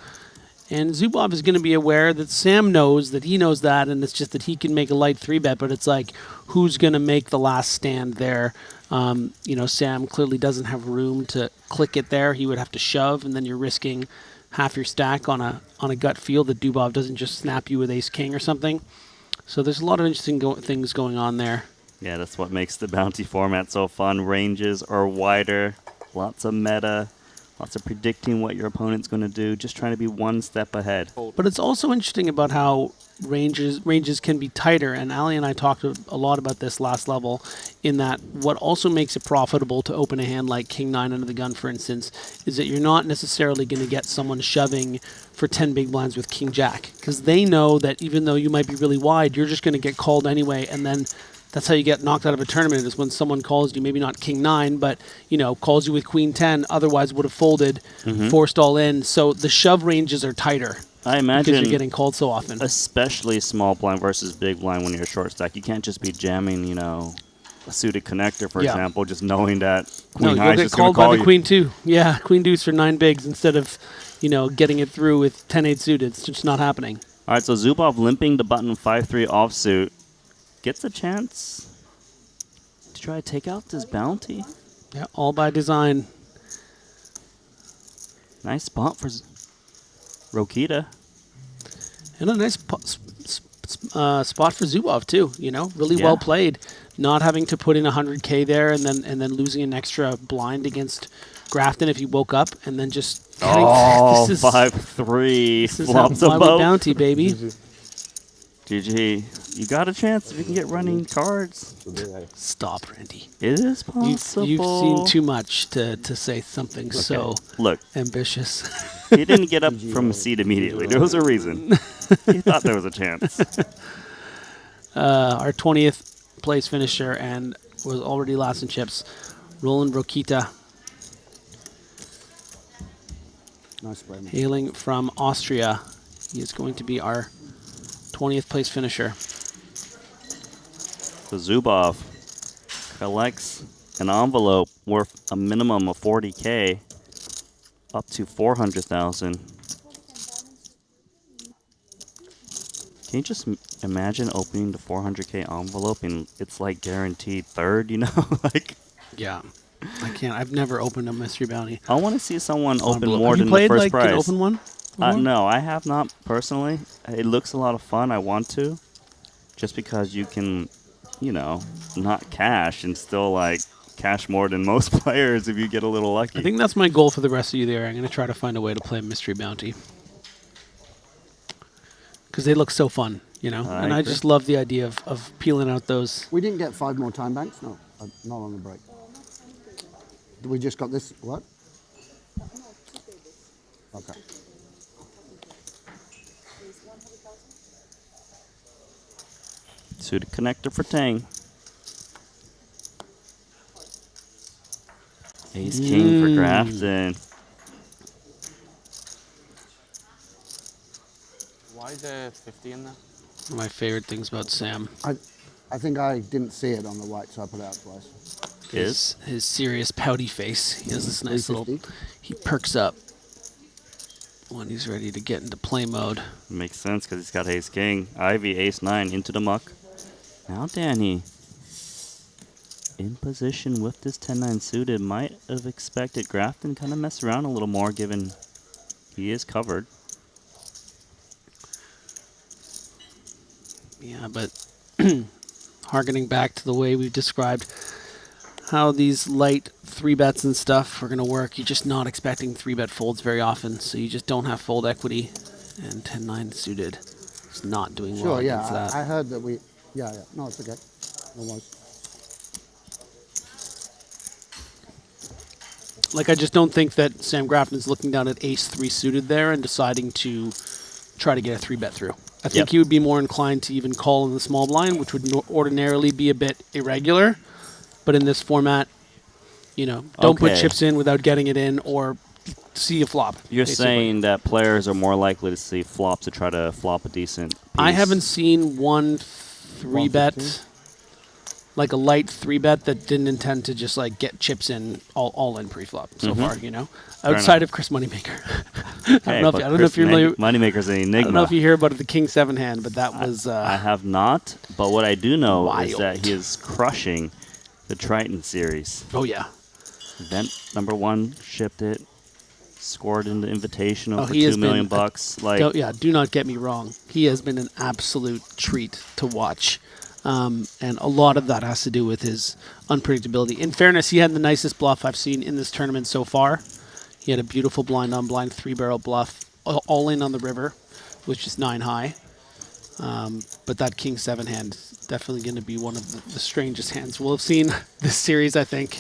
And Zubov is going to be aware that Sam knows that he knows that, and it's just that he can make a light 3-bet, but it's like, who's going to make the last stand there? You know, Sam clearly doesn't have room to click it there. He would have to shove, and then you're risking half your stack on a gut feel that Dubov doesn't just snap you with ace-king or something. So there's a lot of interesting things going on there. Yeah, that's what makes the bounty format so fun. Ranges are wider, lots of meta. Lots of predicting what your opponent's going to do, just trying to be one step ahead. But it's also interesting about how ranges can be tighter, and Ali and I talked a lot about this last level, in that what also makes it profitable to open a hand like King 9 under the gun, for instance, is that you're not necessarily going to get someone shoving for 10 big blinds with King Jack, because they know that even though you might be really wide, you're just going to get called anyway, and then that's how you get knocked out of a tournament, is when someone calls you, maybe not King 9, but, you know, calls you with Queen 10, otherwise would have folded, forced all in. So the shove ranges are tighter. I imagine, because you're getting called so often. Especially small blind versus big blind when you're short stack. You can't just be jamming, you know, a suited connector, for example, just knowing that Queen High is just going to call you. You'll get called by the Queen 2. Yeah, Queen Deuce for 9 bigs instead of, you know, getting it through with 10-8 suited. It's just not happening. All right, so Zubov limping the button 5-3 offsuit. Gets a chance to try to take out this bounty. Yeah, all by design. Nice spot for Rokita. And a nice spot for Zubov too. You know, really well played. Not having to put in 100K there and then losing an extra blind against Grafton if he woke up, and then just getting 5-3 flops a boat. Bounty, baby. GG. You got a chance if you can get running cards. Stop, Randy. It is possible. You've seen too much to say something so ambitious. He didn't get up from a seat immediately. There was a reason. He thought there was a chance. Our 20th place finisher and was already last in chips. Roland Rokita. Nice play, man. Hailing from Austria. He is going to be our 20th place finisher. So Zubov collects an envelope worth a minimum of 40K up to 400,000. Can you just imagine opening the 400K envelope and it's like guaranteed third, you know? Like, yeah. I can't. I've never opened a mystery bounty. I want to see someone open more have than you played, the first like, prize. Open one? No, I have not personally. It looks a lot of fun. I want to, just because you can, you know, not cash and still like cash more than most players if you get a little lucky. I think that's my goal for the rest of you there. I'm going to try to find a way to play mystery bounty because they look so fun, you know. And I just love the idea of peeling out those. We didn't get 5 more time banks. No, not on the break. We just got this. What? Okay. Suited connector for Tang. Ace King for Grafton. Why the 50 in there? One of my favorite things about Sam. I think I didn't see it on the white, so I put it out twice. His serious pouty face. He has this nice little. He perks up when he's ready to get into play mode. Makes sense because he's got Ace King. Ivy, Ace 9 into the muck. Now Danny in position with this 10-9 suited. Might have expected Grafton kind of mess around a little more given he is covered. Yeah, but harkening back to the way we've described how these light 3-bets and stuff are going to work, you're just not expecting 3-bet folds very often, so you just don't have fold equity, and 10-9 suited It's not doing well Sure, against yeah. that. I heard that we. Yeah, yeah. No, it's okay. No worries. Like, I just don't think that Sam Grafton's looking down at ace-3 suited there and deciding to try to get a 3-bet through. I think he would be more inclined to even call in the small blind, which would ordinarily be a bit irregular. But in this format, you know, don't put chips in without getting it in or see a flop. You're basically. saying that players are more likely to see flops to try to flop a decent piece. I haven't seen one 3-bet, like a light 3-bet that didn't intend to just like get chips in all in pre-flop so far, you know, outside of Chris Moneymaker. I don't know if you're familiar. Moneymaker's an enigma. I don't know if you hear about the King 7 hand, but that was. I have not, but what I do know is that he is crushing the Triton series. Oh yeah. Event #1 shipped it, scored in the Invitational for he has $2 million been bucks. Like, do not get me wrong. He has been an absolute treat to watch. And a lot of that has to do with his unpredictability. In fairness, he had the nicest bluff I've seen in this tournament so far. He had a beautiful blind on blind 3-barrel bluff, all in on the river, which is 9 high. But that King 7 hand is definitely going to be one of the strangest hands we'll have seen this series, I think.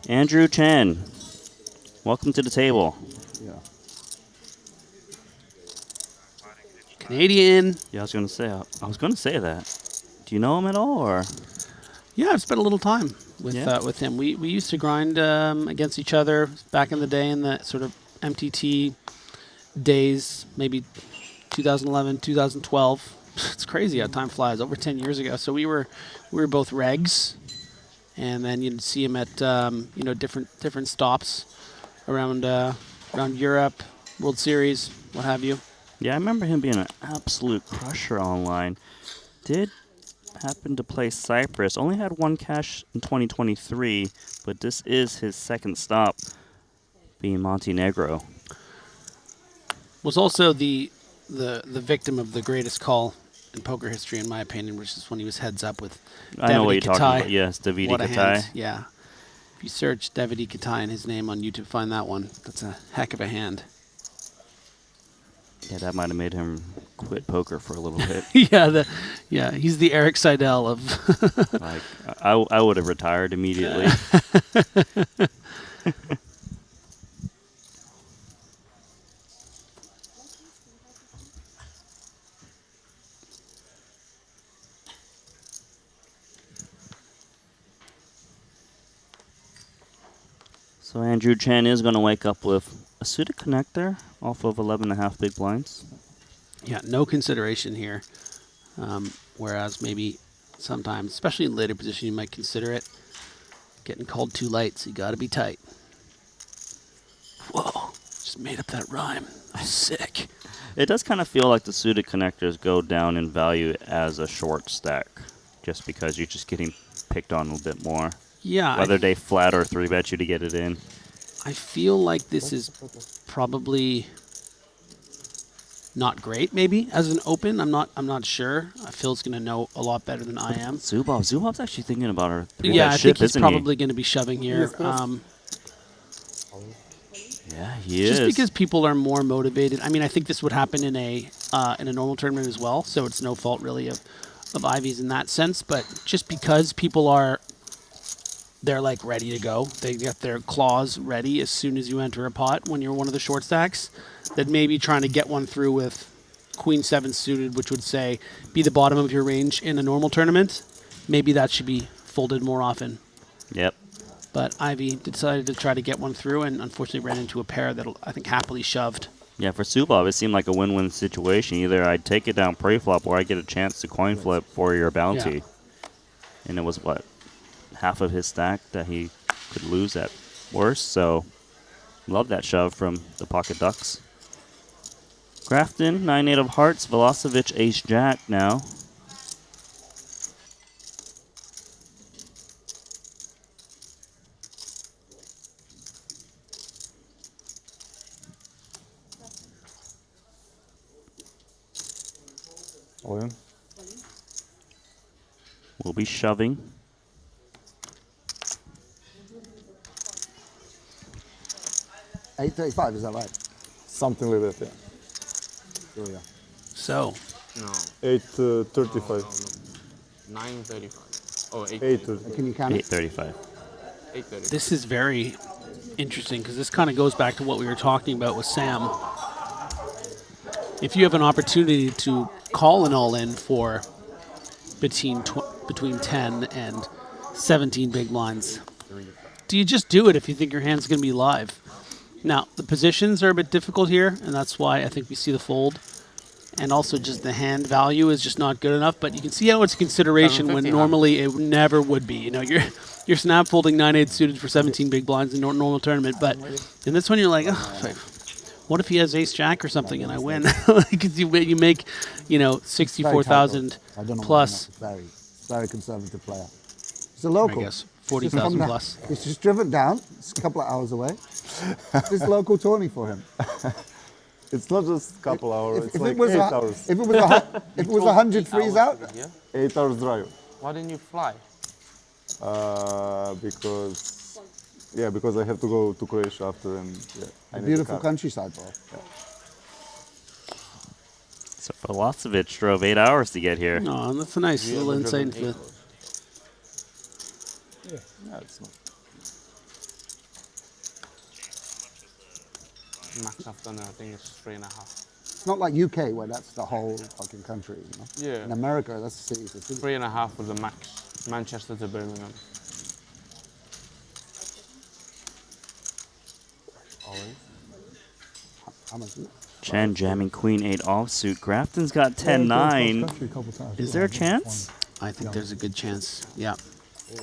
Andrew Chen, welcome to the table. Yeah. Canadian. Yeah, I was going to say that. Do you know him at all, or? Yeah, I've spent a little time with him. We used to grind against each other back in the day in the sort of MTT days, maybe 2011, 2012. It's crazy how time flies. Over 10 years ago. So we were both regs, and then you'd see him at different stops around Europe, World Series, what have you. Yeah, I remember him being an absolute crusher online. Did happen to play Cyprus. Only had 1 cash in 2023, but this is his second stop, being Montenegro. Was also the victim of the greatest call in poker history, in my opinion, which is when he was heads up with Davide I know what you're Katai. talking about. Yes, Davide What a Katai. hand. Yeah. If you search Davide Katai and his name on YouTube, find that one. That's a heck of a hand. Yeah, that might have made him quit poker for a little bit. Yeah, he's the Eric Seidel of. Like, I would have retired immediately. So Andrew Chen is going to wake up with a suited connector off of 11.5 big blinds. Yeah, no consideration here. Whereas maybe sometimes, especially in later position, you might consider it. Getting called too late, so you got to be tight. Whoa, just made up that rhyme. Sick. It does kind of feel like the suited connectors go down in value as a short stack, just because you're just getting picked on a little bit more. Yeah. Whether they flat or 3-bet you to get it in. I feel like this is probably not great, maybe, as an open. I'm not sure. Phil's going to know a lot better than I am. Zubov's actually thinking about her 3-bet Yeah, I ship, think he's isn't probably going to be shoving here. Yeah, he is. Just because people are more motivated. I mean, I think this would happen in a normal tournament as well, so it's no fault really of Ivy's in that sense. But just because people they're like ready to go. They get their claws ready as soon as you enter a pot when you're one of the short stacks. That maybe trying to get one through with Queen 7 suited, which would say be the bottom of your range in a normal tournament. Maybe that should be folded more often. Yep. But Ivy decided to try to get one through and unfortunately ran into a pair that I think happily shoved. Yeah, for Zubov, it seemed like a win-win situation. Either I'd take it down pre-flop or I get a chance to coin flip for your bounty. Yeah. And it was, what, half of his stack that he could lose at worst. So, love that shove from the Pocket Ducks. Grafton, 9-8 of hearts. Velocevic, ace-jack now. All in. will be shoving. $8.35, is that right? Something like that, yeah. Sure, yeah. So, No. 8.35. 9:35. Oh, 8.30. Can you count it? 8:35. 8:30. this is very interesting because this kind of goes back to what we were talking about with Sam. If you have an opportunity to call an all-in for between 10 and 17 big blinds, do you just do it if you think your hand's going to be live? Now, the positions are a bit difficult here, and that's why I think we see the fold. And also just the hand value is just not good enough, but you can see how it's a consideration when normally it never would be. You know, you're snap folding 9-8 suited for 17 big blinds in a normal tournament, but in this one you're like, oh, what if he has ace-jack or something and I win? Because you make, 64,000 plus. Very conservative player. He's a local. I guess 40,000 plus. He's just driven down. It's a couple of hours away. This local tourney for him. It's not just a couple hours, it's if like it was 8 hours. If it was 100 freeze out, 8 hours drive. Why didn't you fly? Because I have to go to Croatia after, and I need a beautiful car. countryside, bro. So Milosevic drove 8 hours to get here. Oh, that's a nice little insight into it. Yeah, it's not. Max I've done, I think it's 3.5. It's not like UK where that's the whole fucking country, you know? Yeah. In America, that's the city to city. 3.5 was the max. Manchester to Birmingham. How much is it? Chen jamming queen 8 offsuit. Grafton's got 10-9. Is there a chance? I think there's a good chance. Yeah.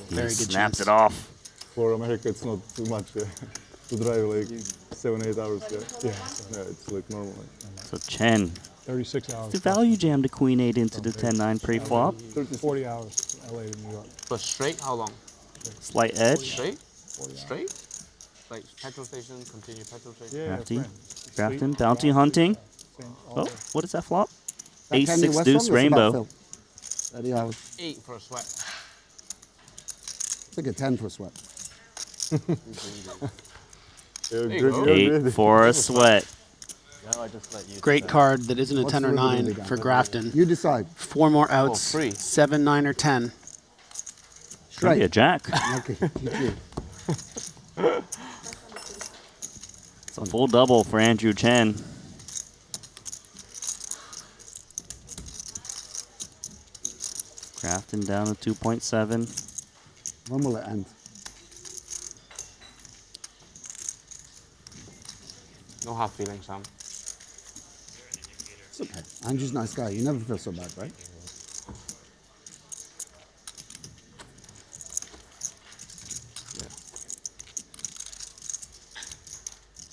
Very He good snaps chance. it off. For America, it's not too much to drive like 7-8 hours. Yeah, it's like normal. So Chen. 36 hours. The value jam to queen 8 into the 10-9 pre-flop. 40 hours, LA to New York. But straight, how long? Slight edge. Straight? Straight? Like petrol station, continue petrol station? Grafton, bounty hunting. Oh, what is that flop? That Ace Kanye 6 West deuce song was about rainbow. Phil. 30 hours. 8 for a sweat. It's like a 10 for a sweat. Eight for a sweat. Great card that isn't a 10 or 9 for Grafton. You decide. 4 more outs. 7, 9, or 10. Straight. A jack. Okay, GG. It's a full double for Andrew Chen. Grafton down to 2.7. When will it end? No hard feelings, Sam. It's okay. Andrew's a nice guy. You never feel so bad, right?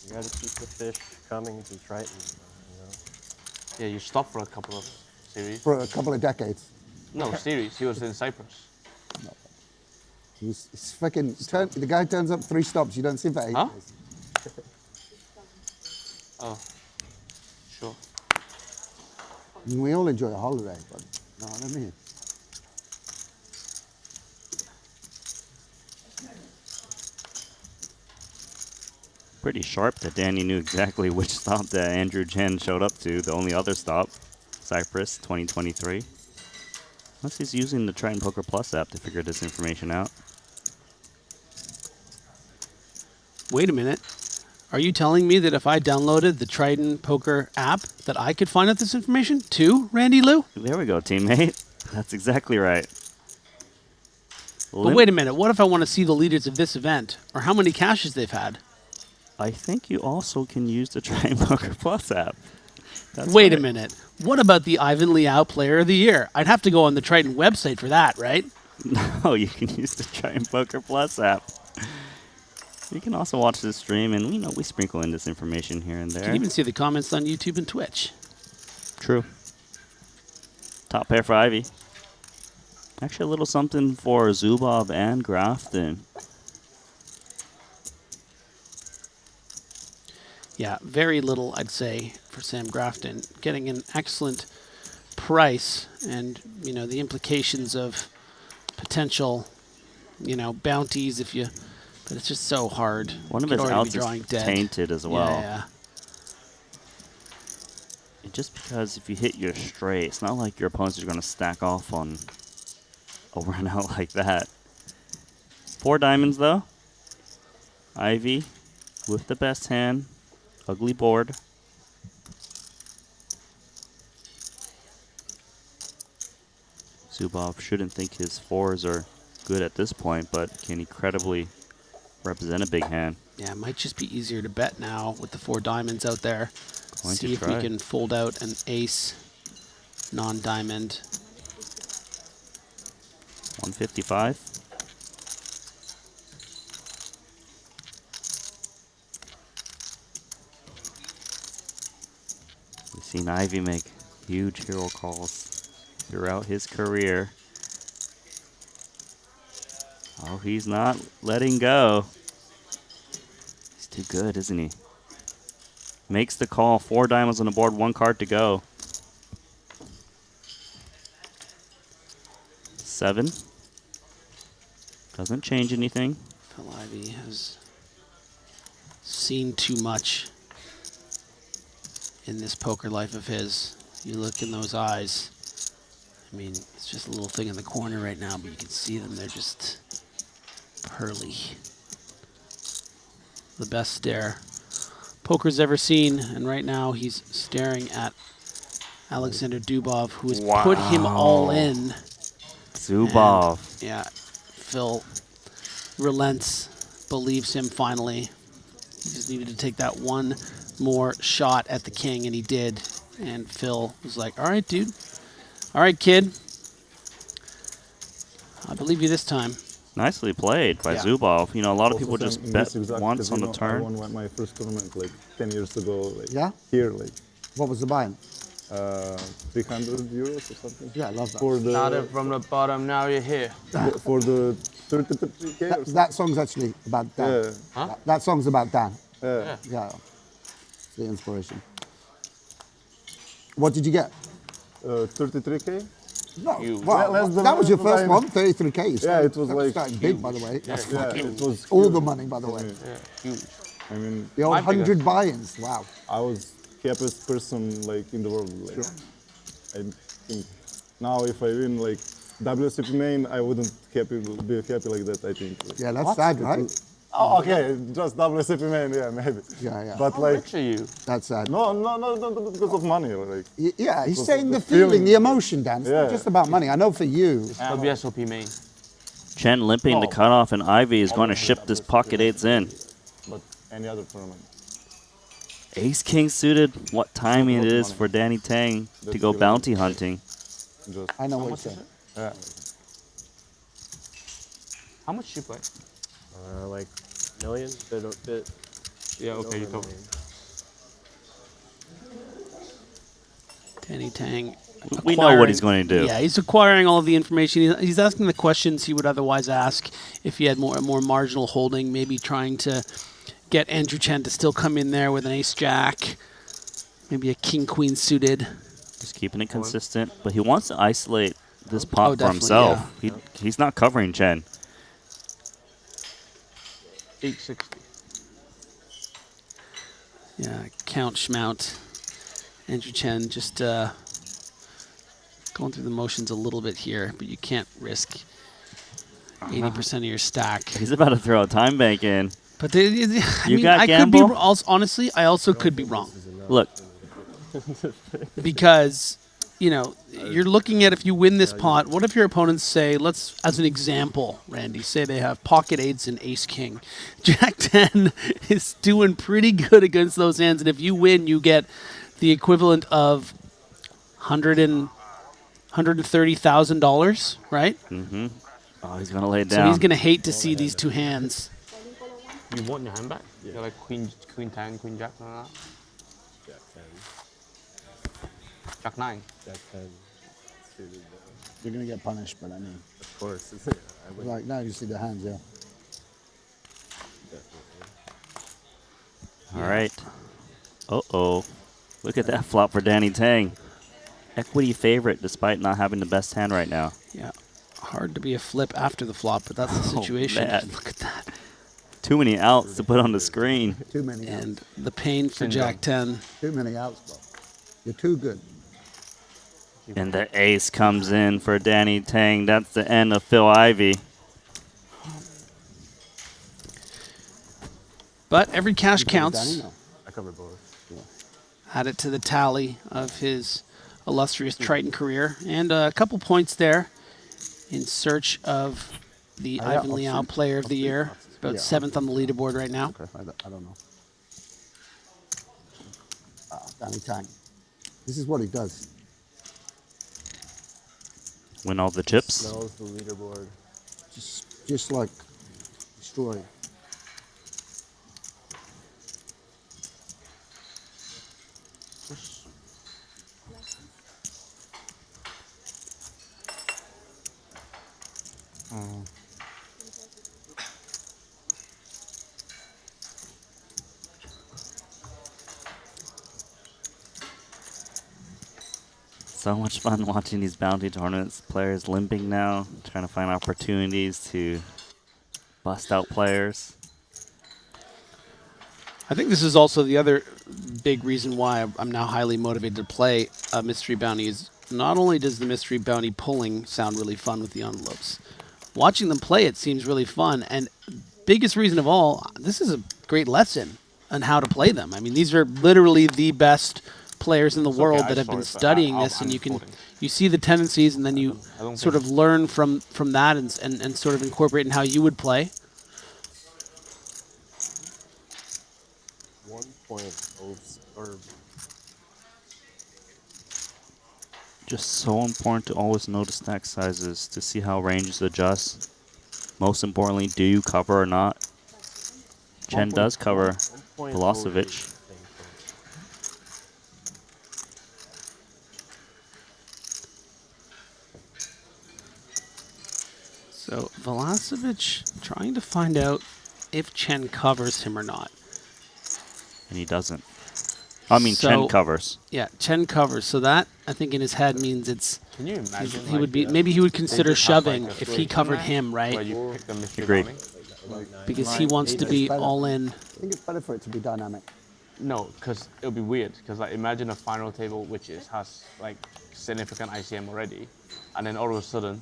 You got to keep the fish coming to Triton. Yeah, you stopped for a couple of series. For a couple of decades. No, series. He was in Cyprus. He's fucking. The guy turns up 3 stops. You don't see him for 8 Huh? days. Oh, sure. I mean, we all enjoy a holiday, but you know what I mean? Pretty sharp that Danny knew exactly which stop that Andrew Chen showed up to. The only other stop, Cyprus 2023. Unless he's using the Triton Poker Plus app to figure this information out. Wait a minute. Are you telling me that if I downloaded the Triton Poker app that I could find out this information too, Randy Lou? There we go, teammate. That's exactly right. But wait a minute. What if I want to see the leaders of this event or how many cashes they've had? I think you also can use the Triton Poker Plus app. That's Wait a right. minute. What about the Ivan Liao Player of the Year? I'd have to go on the Triton website for that, right? No, you can use the Triton Poker Plus app. You can also watch this stream, and we sprinkle in this information here and You there. can even see the comments on YouTube and Twitch. True. Top pair for Ivy. Actually, a little something for Zubov and Grafton. Yeah, very little, I'd say, for Sam Grafton. Getting an excellent price, and the implications of potential, you know, bounties if you, but it's just so hard. One of You his could already outs be drawing is dead. tainted as well. Yeah. And just because if you hit your straight, it's not like your opponents are going to stack off on a run out like that. 4 diamonds though. Ivy with the best hand. Ugly board. Zubov shouldn't think his 4s are good at this point, but can he credibly represent a big hand? Yeah, it might just be easier to bet now with the 4 diamonds out there. Going See to if try. we can fold out an ace, non-diamond. 155. We've seen Ivy make huge hero calls throughout his career. Oh, he's not letting go. He's too good, isn't he? Makes the call. 4 diamonds on the board, 1 card to go. 7. Doesn't change anything. Phil Ivey has seen too much in this poker life of his. You look in those eyes. I mean, it's just a little thing in the corner right now, but you can see them. They're just pearly. The best stare poker's ever seen, and right now he's staring at Alexander Dubov, who has put him all in. Zubov. And, yeah, Phil relents, believes him finally. He just needed to take that one more shot at the king, and he did. And Phil was like, all right, dude. All right, kid. I believe you this time. Nicely played by Zubov. You know, a lot of people just bet once on the I turn. won my first tournament like 10 years ago. Like, Yeah? Here, like. What was the buy-in? 300 euros or something. Yeah, I love that. For the, Started from the bottom, now you're here. for the 33K. That song's actually about Dan. Yeah. Huh? That song's about Dan. Yeah. Yeah. It's the inspiration. What did you get? 33K. No, Huge. well, Less than that was your first mine. one, 33K. Yeah, it was that like starting big, by the way. That's Yeah, fucking it was all huge the money, by the way. Yeah, huge. I mean, The old My biggest. 100 buy-ins. Wow. I was happiest person like in the world. Like, I think now if I win like WCP main, I wouldn't be happy like that. I think. Like, Yeah, that's sad, right? Oh, okay, just WCP main, yeah, maybe. Yeah, yeah. But How like, rich are you? That's sad. no, because of money, like. Yeah, he's Because saying the the feeling, feeling. the emotion, Dan. It's Yeah. not just about money. I know for you. WSOP main. Chen limping the cutoff, and Ivy is going to ship this pocket 8s in. But any other tournament. Ace King suited. What timing it is for Danny Tang to go bounty hunting. Just I know what you're saying. yeah. How much you play? Like million, bit. Yeah, okay, you told me. Danny Tang. We know what he's going to do. Yeah, he's acquiring all of the information. He's asking the questions he would otherwise ask if he had more marginal holding, maybe trying to get Andrew Chen to still come in there with an ace-jack, maybe a king-queen suited. Just keeping it consistent. But he wants to isolate this pot for definitely, himself. He's not covering Chen. 860. Yeah, Count Schmount. Andrew Chen just going through the motions a little bit here, but you can't risk 80% of your stack. He's about to throw a time bank in. But I mean, got I gamble? could be honestly, I also could be wrong. Look, Because, you know, you're looking at if you win this pot, what if your opponents say, let's, as an example, Randy, say they have pocket 8s and ace king. Jack 10 is doing pretty good against those hands, and if you win, you get the equivalent of $130,000, right? Mm-hmm. Oh, he's going to lay it So down. he's going to hate to see these two hands. You want your hand back? Yeah. Like queen 10, queen jack, something like that? Jack 9. Jack 10. You're going to get punished, but I mean. Of course. Like now you see the hands, yeah. All right. Uh-oh. Look at that flop for Danny Tang. Equity favorite despite not having the best hand right now. Yeah. Hard to be a flip after the flop, but that's the situation. man. Look at that. Too many outs to put on the screen. Too many outs. And the pain for Jack 10. Too many outs, bro. You're too good. And the ace comes in for Danny Tang. That's the end of Phil Ivey. But every cash counts. I covered both. Add it to the tally of his illustrious Triton career. And a couple points there in search of the Ivan Liao Player of the Year. About 7th on the leaderboard right now. Okay, I don't know. Danny Tang. This is what he does. Win all the chips. Smells the leaderboard. Just like destroy. So much fun watching these bounty tournaments. Players limping now, trying to find opportunities to bust out players. I think this is also the other big reason why I'm now highly motivated to play Mystery Bounty is not only does the Mystery Bounty pulling sound really fun with the envelopes, watching them play it seems really fun. And biggest reason of all, this is a great lesson on how to play them. I mean, these are literally the best players in the world that have been studying this, and you see the tendencies, and then you sort of learn from that and sort of incorporate in how you would play. 1.0 or Just so important to always know the stack sizes to see how ranges adjust. Most importantly, do you cover or not? Chen does cover Velocevic. So Velocevic trying to find out if Chen covers him or not. And he doesn't. I mean, Chen covers. Yeah, Chen covers. So that, I think, in his head means it's. Can you imagine? He would be maybe he would consider shoving if he covered him, right? Agreed. Because he wants to be all in. I think it's better for it to be dynamic. No, because it'll be weird. Because like, imagine a final table which has like significant ICM already, and then all of a sudden,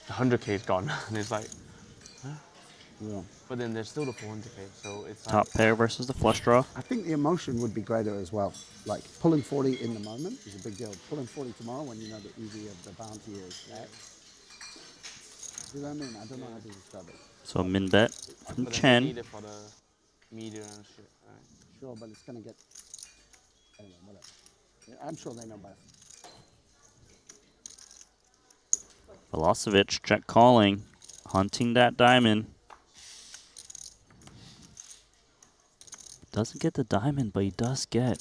the 100K is gone, and it's like. Huh? Yeah. But then there's still the 400K, so it's Top pair versus the flush draw. I think the emotion would be greater as well. Like pulling 40 in the moment is a big deal. Pulling 40 tomorrow when you know the EV of the bounty is that. You know what I mean? I don't know how to describe it. So a min bet from Chen. Need it for the media and shit, right? Sure, but it's gonna get. Anyway, whatever. Yeah, I'm sure they know best. Velocevic check calling, hunting that diamond. Doesn't get the diamond, but he does get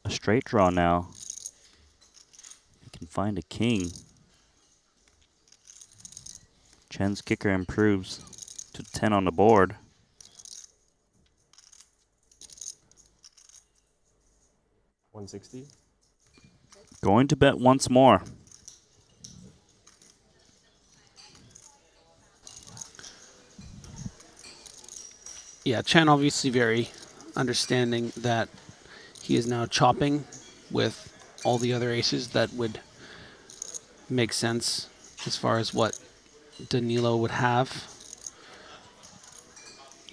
a straight draw now. He can find a king. Chen's kicker improves to 10 on the board. $160. Going to bet once more. Yeah, Chen obviously very understanding that he is now chopping with all the other aces that would make sense as far as what Danilo would have.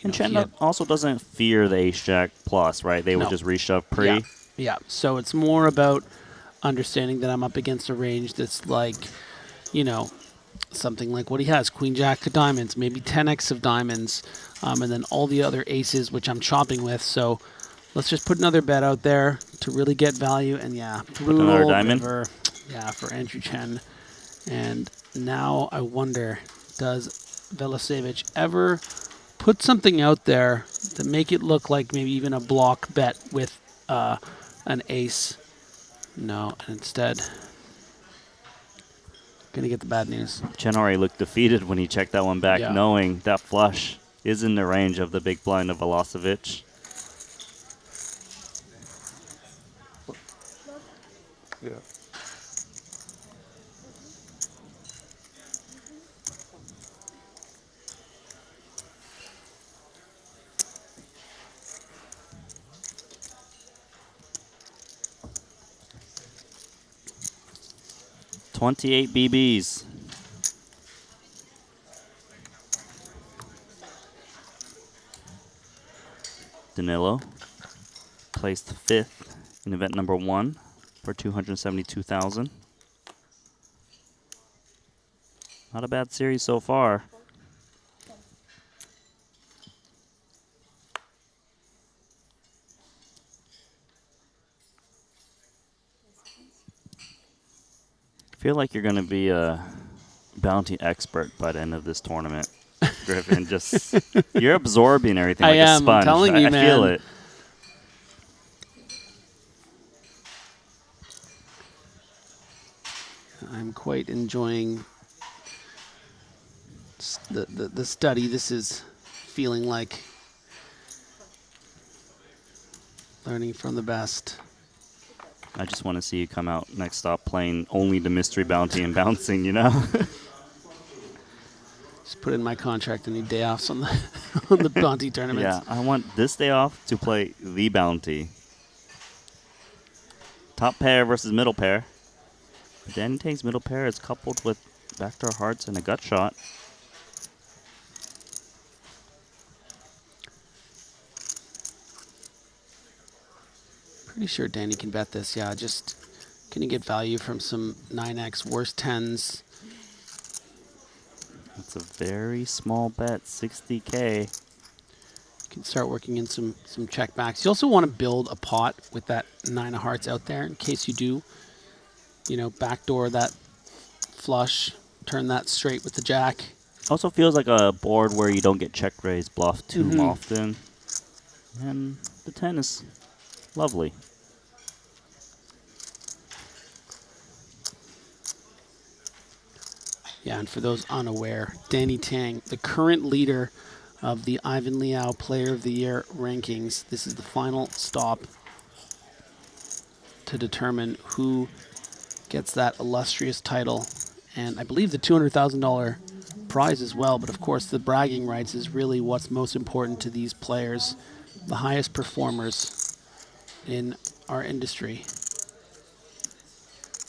And Chen also doesn't fear the ace-jack plus, right? They would just reshove pre. Yeah. Yeah, so it's more about understanding that I'm up against a range that's like, you know, something like what he has, queen-jack of diamonds, maybe 10x of diamonds, and then all the other aces, which I'm chopping with. So let's just put another bet out there to really get value. And yeah, brutal river, yeah, for Andrew Chen. And now I wonder, does Velocevic ever put something out there to make it look like maybe even a block bet with an ace? No, and instead, gonna get the bad news. Chen already looked defeated when he checked that one back, knowing that flush is in the range of the big blind of Velocevic. Yeah. 28 BBs. Danilo placed 5th in event number 1 for 272,000. Not a bad series so far. I feel like you're going to be a bounty expert by the end of this tournament, Griffin. Just you're absorbing everything like a sponge. I'm telling you, I feel it. I'm quite enjoying the study. This is feeling like learning from the best. I just want to see you come out next stop playing only the mystery bounty and bouncing, you know? Just put in my contract any day offs on the on the bounty tournaments. Yeah, I want this day off to play the bounty. Top pair versus middle pair. Danny Tang's middle pair is coupled with backdoor hearts and a gut shot. Pretty sure Danny can bet this. Yeah, just can you get value from some 9x, worst 10s? It's a very small bet, 60K. You can start working in some checkbacks. You also want to build a pot with that 9 of hearts out there in case you do, you know, backdoor that flush, turn that straight with the jack. Also feels like a board where you don't get check raise bluff too often. And the 10 is lovely. Yeah, and for those unaware, Danny Tang, the current leader of the Ivan Liao Player of the Year rankings. This is the final stop to determine who gets that illustrious title. And I believe the $200,000 prize as well. But of course, the bragging rights is really what's most important to these players, the highest performers in our industry.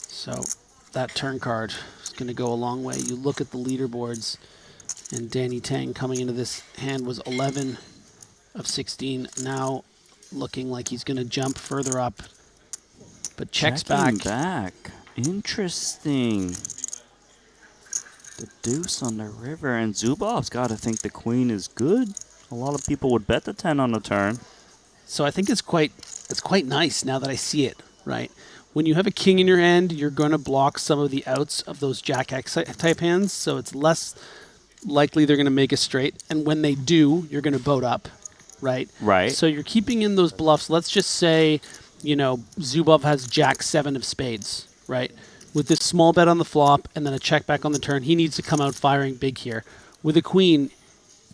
So that turn card is going to go a long way. You look at the leaderboards, and Danny Tang coming into this hand was 11 of 16. Now looking like he's going to jump further up, but checks back. Interesting. The deuce on the river, and Zubov's got to think the queen is good. A lot of people would bet the 10 on the turn. So I think it's quite nice now that I see it, right? When you have a king in your hand, you're going to block some of the outs of those Jack X type hands, so it's less likely they're going to make a straight. And when they do, you're going to boat up, right? Right. So you're keeping in those bluffs. Let's just say, you know, Zubov has Jack 7 of spades, right? With this small bet on the flop and then a check back on the turn, he needs to come out firing big here. With a queen,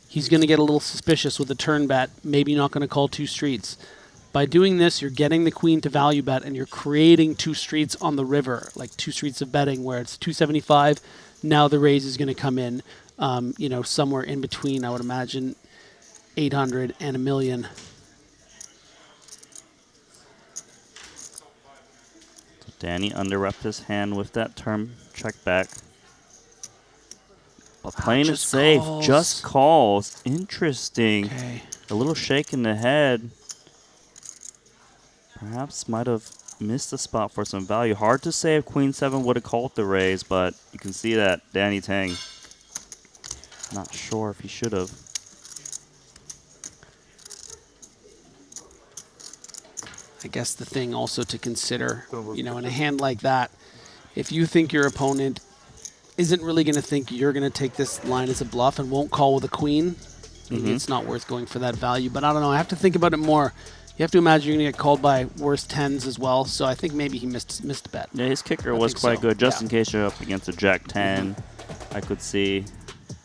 he's going to get a little suspicious with a turn bet, maybe not going to call 2 streets. By doing this, you're getting the queen to value bet, and you're creating 2 streets on the river, like 2 streets of betting where it's 275. Now the raise is going to come in, you know, somewhere in between, I would imagine, 800 and $1 million. Danny underrepped his hand with that turn check back. But playing it safe, just calls. Interesting. Okay. A little shake in the head. Perhaps might have missed the spot for some value. Hard to say if Queen 7 would have called the raise, but you can see that Danny Tang, not sure if he should have. I guess the thing also to consider, you know, in a hand like that, if you think your opponent isn't really going to think you're going to take this line as a bluff and won't call with a queen, maybe it's not worth going for that value. But I don't know. I have to think about it more. You have to imagine you're going to get called by worse 10s as well. So I think maybe he missed a bet. Yeah, his kicker was quite good, just in case you're up against a Jack 10. I could see.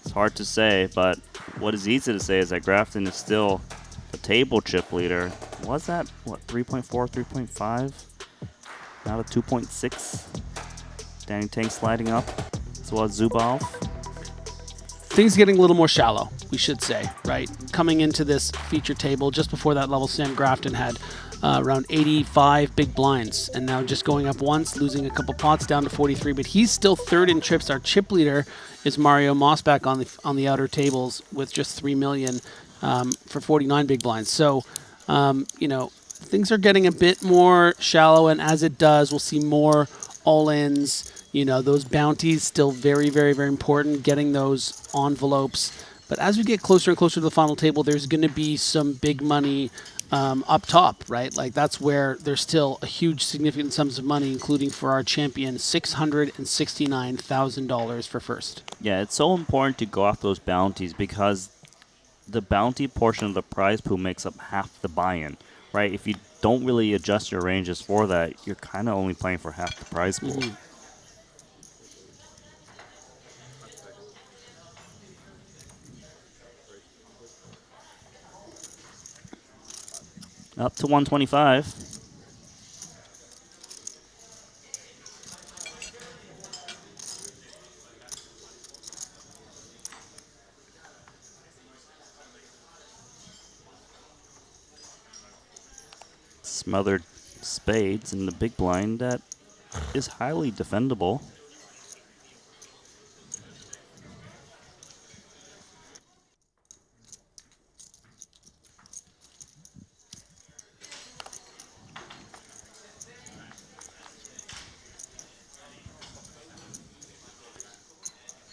It's hard to say, but what is easy to say is that Grafton is still the table chip leader. Was that, what, 3.4, 3.5? Now to 2.6. Danny Tang sliding up, as well as Zubov. Things getting a little more shallow, we should say, right? Coming into this feature table, just before that level, Sam Grafton had around 85 big blinds, and now just going up once, losing a couple pots down to 43. But he's still third in trips. Our chip leader is Mario Mossback on the outer tables with just 3 million for 49 big blinds. So, you know, things are getting a bit more shallow, and as it does, we'll see more all-ins. You know, those bounties still very, very, very important, getting those envelopes. But as we get closer and closer to the final table, there's going to be some big money up top, right? Like that's where there's still a huge significant sums of money, including for our champion, $669,000 for first. Yeah, it's so important to go after those bounties because the bounty portion of the prize pool makes up half the buy-in, right? If you don't really adjust your ranges for that, you're kind of only playing for half the prize pool. Mm-hmm. Up to 125. Smothered spades in the big blind that is highly defendable.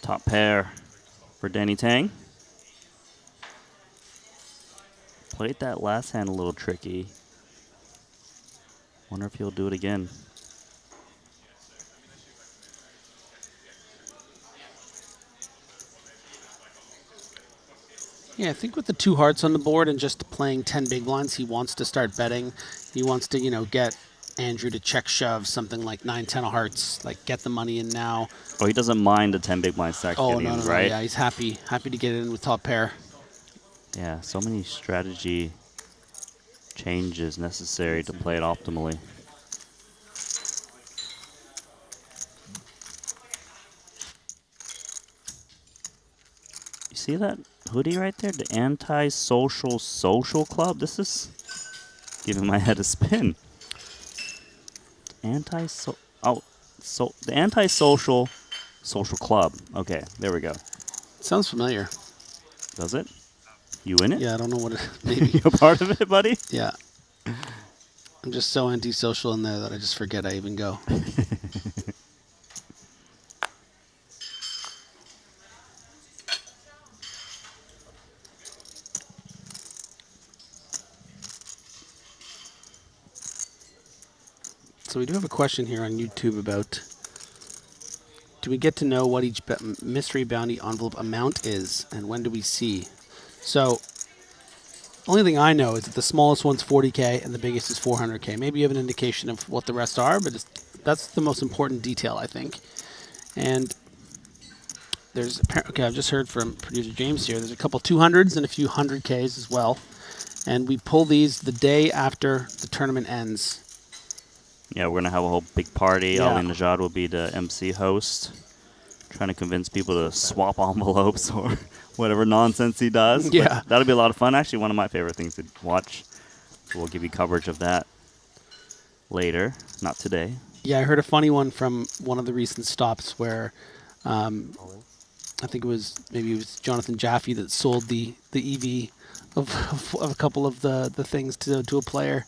Top pair for Danny Tang. Played that last hand a little tricky. Wonder if he'll do it again. Yeah, I think with the 2 hearts on the board and just playing 10 big blinds, he wants to start betting. He wants to, you know, get Andrew to check shove something like 9-10 of hearts, like get the money in now. Oh, he doesn't mind the 10 big blind stack getting in, right? Yeah, he's happy to get in with top pair. Yeah, so many strategy changes necessary to play it optimally. You see that hoodie right there? The anti-social social club? This is giving my head a spin. The anti-social social club. Okay, there we go. Sounds familiar. Does it? You in it? Yeah, I don't know what it maybe. You're part of it, buddy? Yeah. I'm just so antisocial in there that I just forget I even go. So we do have a question here on YouTube about, do we get to know what each mystery bounty envelope amount is, and when do we see? So, only thing I know is that the smallest one's 40K and the biggest is 400K. Maybe you have an indication of what the rest are, but that's the most important detail, I think. And there's, okay, I've just heard from producer James here, there's a couple 200s and a few 100Ks as well. And we pull these the day after the tournament ends. Yeah, we're going to have a whole big party. Yeah. Ali Najad will be the MC host, trying to convince people to swap envelopes or whatever nonsense he does. Yeah. But that'll be a lot of fun. Actually, one of my favorite things to watch. We'll give you coverage of that later, not today. Yeah, I heard a funny one from one of the recent stops where I think it was Jonathan Jaffe that sold the EV of a couple of the things to a player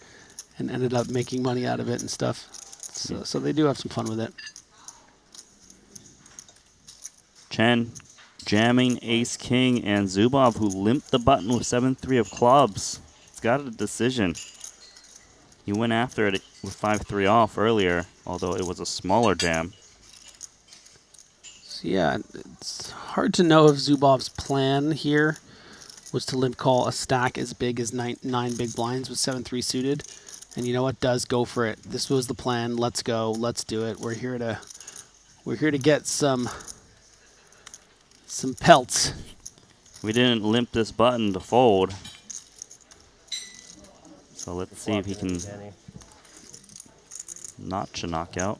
and ended up making money out of it and stuff. So they do have some fun with it. Chen jamming Ace King and Zubov, who limped the button with 7-3 of clubs. It's got a decision. He went after it with 5-3 off earlier, although it was a smaller jam. So yeah, it's hard to know if Zubov's plan here was to limp call a stack as big as nine big blinds with 7-3 suited. And you know what? Does go for it. This was the plan. Let's go. Let's do it. We're here to get some pelts. We didn't limp this button to fold. So let's see if he can notch a knockout.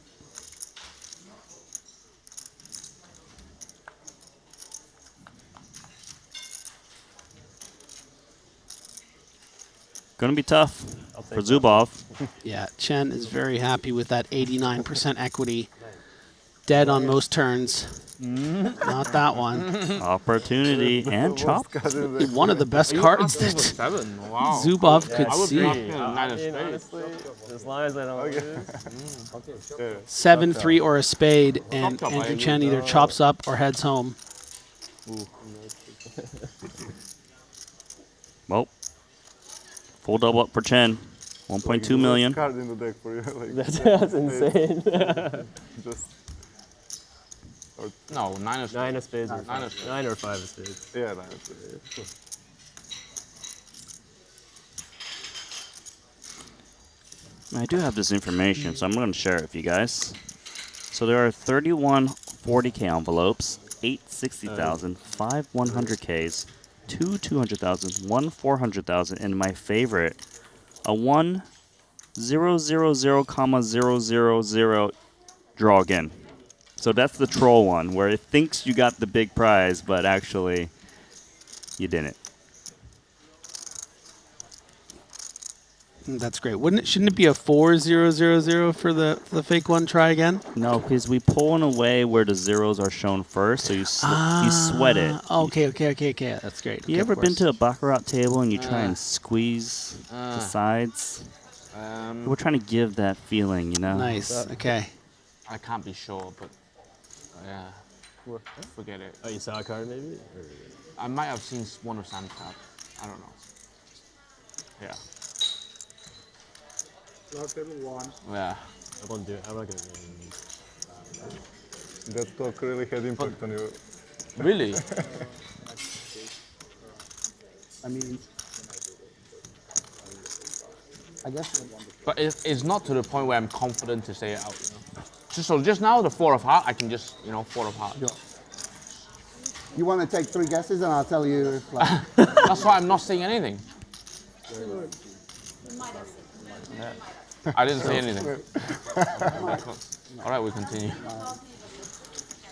Going to be tough for Zubov. Yeah, Chen is very happy with that 89% equity. Dead on most turns. Not that one. Opportunity and chop. One of the best cards that Zubov could see. As long as I don't lose. 7-3 or a spade, and Andrew Chen either chops up or heads home. Well, full double up for Chen. 1.2 million. Card in the deck for you. Like, That's insane. Just. No, 9 of spades. 9 of spades. 9 or 5 of spades. Yeah, 9 of spades. I do have this information, so I'm going to share it with you guys. So there are 31 40K envelopes, 8 60,000, 5 100Ks, 2 200,000, 1 400,000, and my favorite, a 1 000, 000 draw again. So that's the troll one, where it thinks you got the big prize, but actually you didn't. That's great. Shouldn't it be a 4000 for the fake one? Try again. No, because we pull in a way where the zeros are shown first, so you sweat it. Okay. That's great. You Okay, ever of been course. to a baccarat table and you try and squeeze the sides? We're trying to give that feeling, you know. Nice. Okay. I can't be sure, but yeah, forget it. Oh, you saw a card maybe? I might have seen one of Sam's cards. I don't know. Yeah. Table 1. Yeah. I won't do it. I'm not gonna do it. That talk really had impact on you. Really? I mean, I guess. But it's not to the point where I'm confident to say it out. You know? Just now, the 4 of heart, I can just, 4 of heart. You want to take 3 guesses and I'll tell you if, like. That's why I'm not saying anything. Yeah. I didn't say anything. All right, we continue.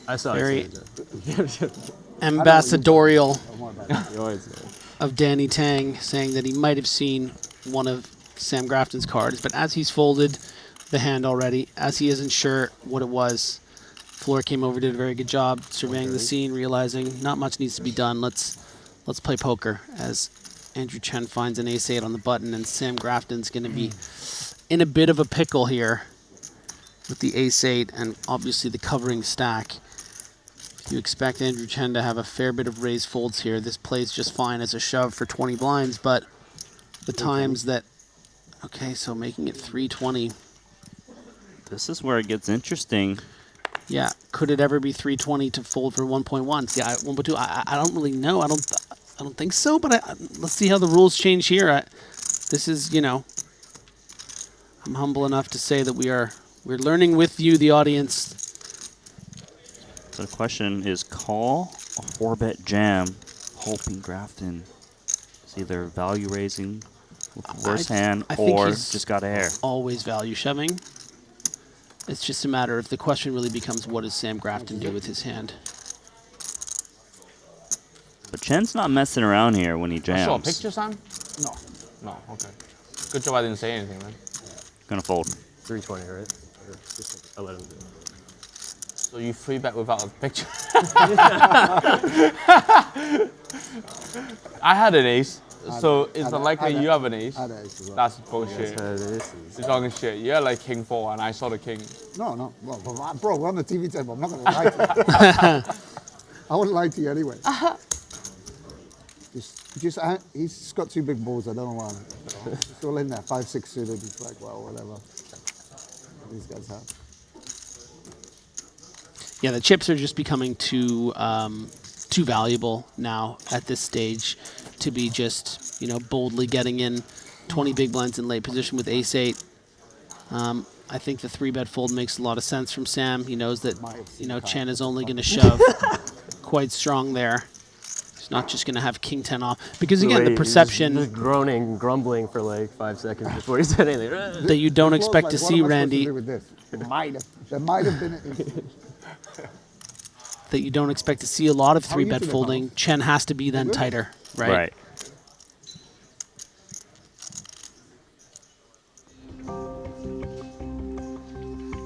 I saw Very it. ambassadorial You always know. of Danny Tang, saying that he might have seen one of Sam Grafton's cards, but as he's folded the hand already, as he isn't sure what it was, Floor came over, did a very good job surveying the scene, realizing not much needs to be done. Let's play poker, as Andrew Chen finds an ace-8 on the button, and Sam Grafton's going to be in a bit of a pickle here with the ace-8 and obviously the covering stack. You expect Andrew Chen to have a fair bit of raised folds here. This plays just fine as a shove for 20 blinds, but the times that... Okay, so making it 320. This is where it gets interesting. Yeah, could it ever be 320 to fold for 1.1? See, 1.2, I don't really know. I don't think so, but let's see how the rules change here. This is, I'm humble enough to say that we're learning with you, the audience. So the question is, call or 4-bet jam, hoping Grafton is either value raising with the worst hand I think or he's just got a hair. Always value shoving. It's just a matter of the question really becomes, what does Sam Grafton do with his hand? But Chen's not messing around here when he jams. I saw a picture, Sam? No. No, okay. Good job I didn't say anything, man. Gonna fold. 320, right? Or just 11. So you 3-bet without a picture? I had an ace, so it's unlikely you have an ace. I had an ace as well. That's bullshit. It's talking shit. You're like king 4 and I saw the king. No. Well, bro, we're on the TV table. I'm not going to lie to you. I wouldn't lie to you anyway. He's got 2 big balls. I don't know why. It's all in there. 5-6 suited. He's like, well, whatever. These guys have. Yeah, the chips are just becoming too valuable now at this stage to be just, boldly getting in 20 big blinds in late position with ace-8. I think the 3-bet fold makes a lot of sense from Sam. He knows that, Chen is only going to shove quite strong there. He's not just going to have king 10 off. Because, again, the perception... Just groaning, grumbling for like 5 seconds before he said anything. that you don't expect to see, Randy... There might have been an that you don't expect to see a lot of 3-bet folding. Chen has to be then tighter, right?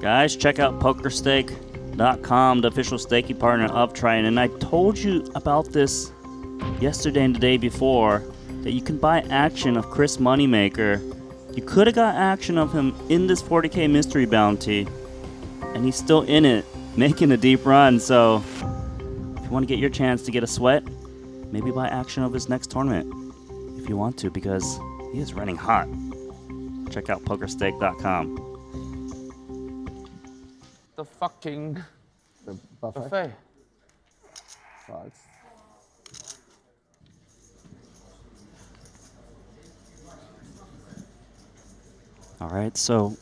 Guys, check out PokerStake.com, the official staking partner of Triton. And I told you about this yesterday and the day before, that you can buy action of Chris Moneymaker. You could have got action of him in this 40K mystery bounty, and he's still in it, making a deep run. So if you want to get your chance to get a sweat, maybe buy action of his next tournament if you want to, because he is running hot. Check out PokerStake.com. The fucking The buffet. buffet. Well, it's- All right, so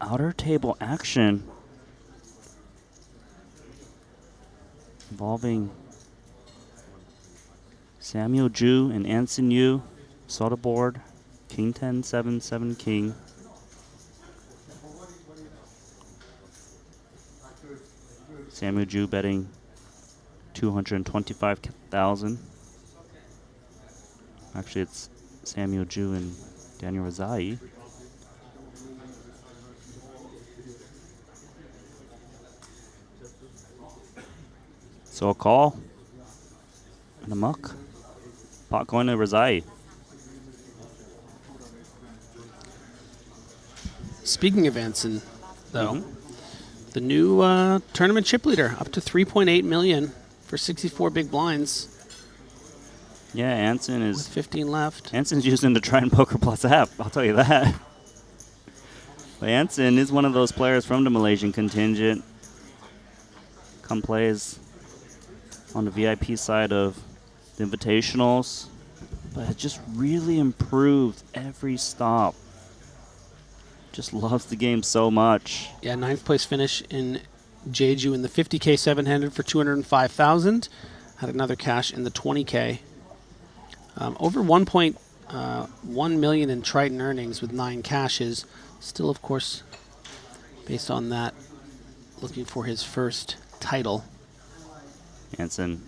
outer table action involving Samuel Ju and Anson Yu. Saw the board. King 10, 7, 7, king. Samuel Ju betting 225,000. Actually, it's Samuel Ju and Daniel Razai. So a call and a muck. Pot going to Razai. Speaking of Anson, though, the new tournament chip leader, up to 3.8 million for 64 big blinds. Yeah, Anson is with 15 left. Anson's using the Triton Poker Plus app, I'll tell you that. But Anson is one of those players from the Malaysian contingent. Plays on the VIP side of the invitationals, but has just really improved every stop. Just loves the game so much. Yeah, 9th place finish in Jeju in the 50K 700 for 205,000. Had another cash in the 20K. Over 1.1 million in Triton earnings with 9 cashes. Still, of course, based on that, looking for his first title. Anson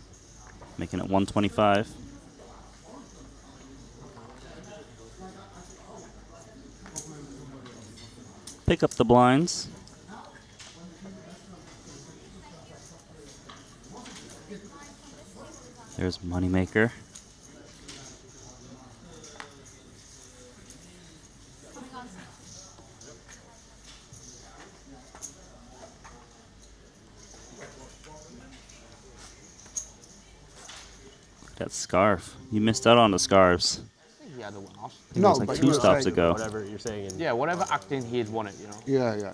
making it 125. Pick up the blinds. There's Moneymaker. That scarf. You missed out on the scarves. Yeah, the one off. It was like 2 stops ago. Whatever you're saying. Yeah, whatever acting he had won it, you know. Yeah.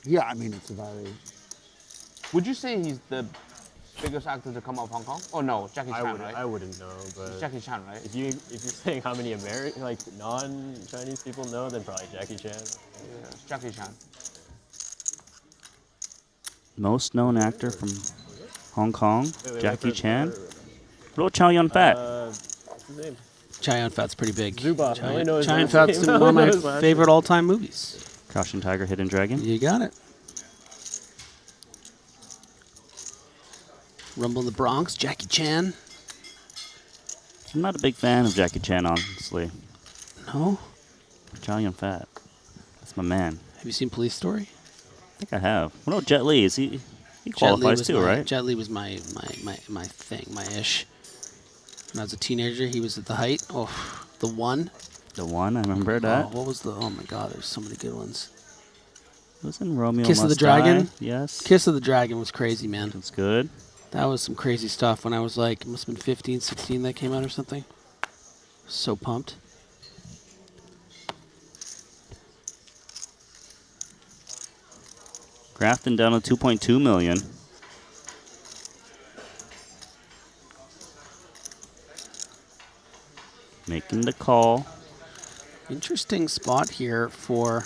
Yeah, I mean, it's a very... Would you say he's the biggest actor to come out of Hong Kong? Oh no, Jackie Chan, right? I wouldn't know, but It's Jackie Chan, right? if you're saying how many American, like non-Chinese people know, then probably Jackie Chan. Yeah, it's Jackie Chan. Most known actor from Hong Kong, wait, Jackie first, Chan. What about Chow Yun Fat? What's his name? Chow Yun Fat's pretty big. Zuboff. I only know his Chow Yun last Fat's name. one I know of his my last favorite name. all-time movies. Crouching Tiger, Hidden Dragon. You got it. Rumble in the Bronx, Jackie Chan. I'm not a big fan of Jackie Chan, honestly. No? Chow Yun Fat. That's my man. Have you seen Police Story? I think I have. What about Jet Li? He Jet Li qualifies was too, right? Jet Li was my thing, my ish. When I was a teenager, he was at the height. Oh, the one. The one, I remember that. Oh, what was the? Oh my God, there's so many good ones. It was in Romeo Kiss of the Must Dragon. Die. Yes. Kiss of the Dragon was crazy, man. That's good. That was some crazy stuff when I was like, it must have been 15, 16 that came out or something. So pumped. Grafton down to 2.2 million. Making the call. Interesting spot here for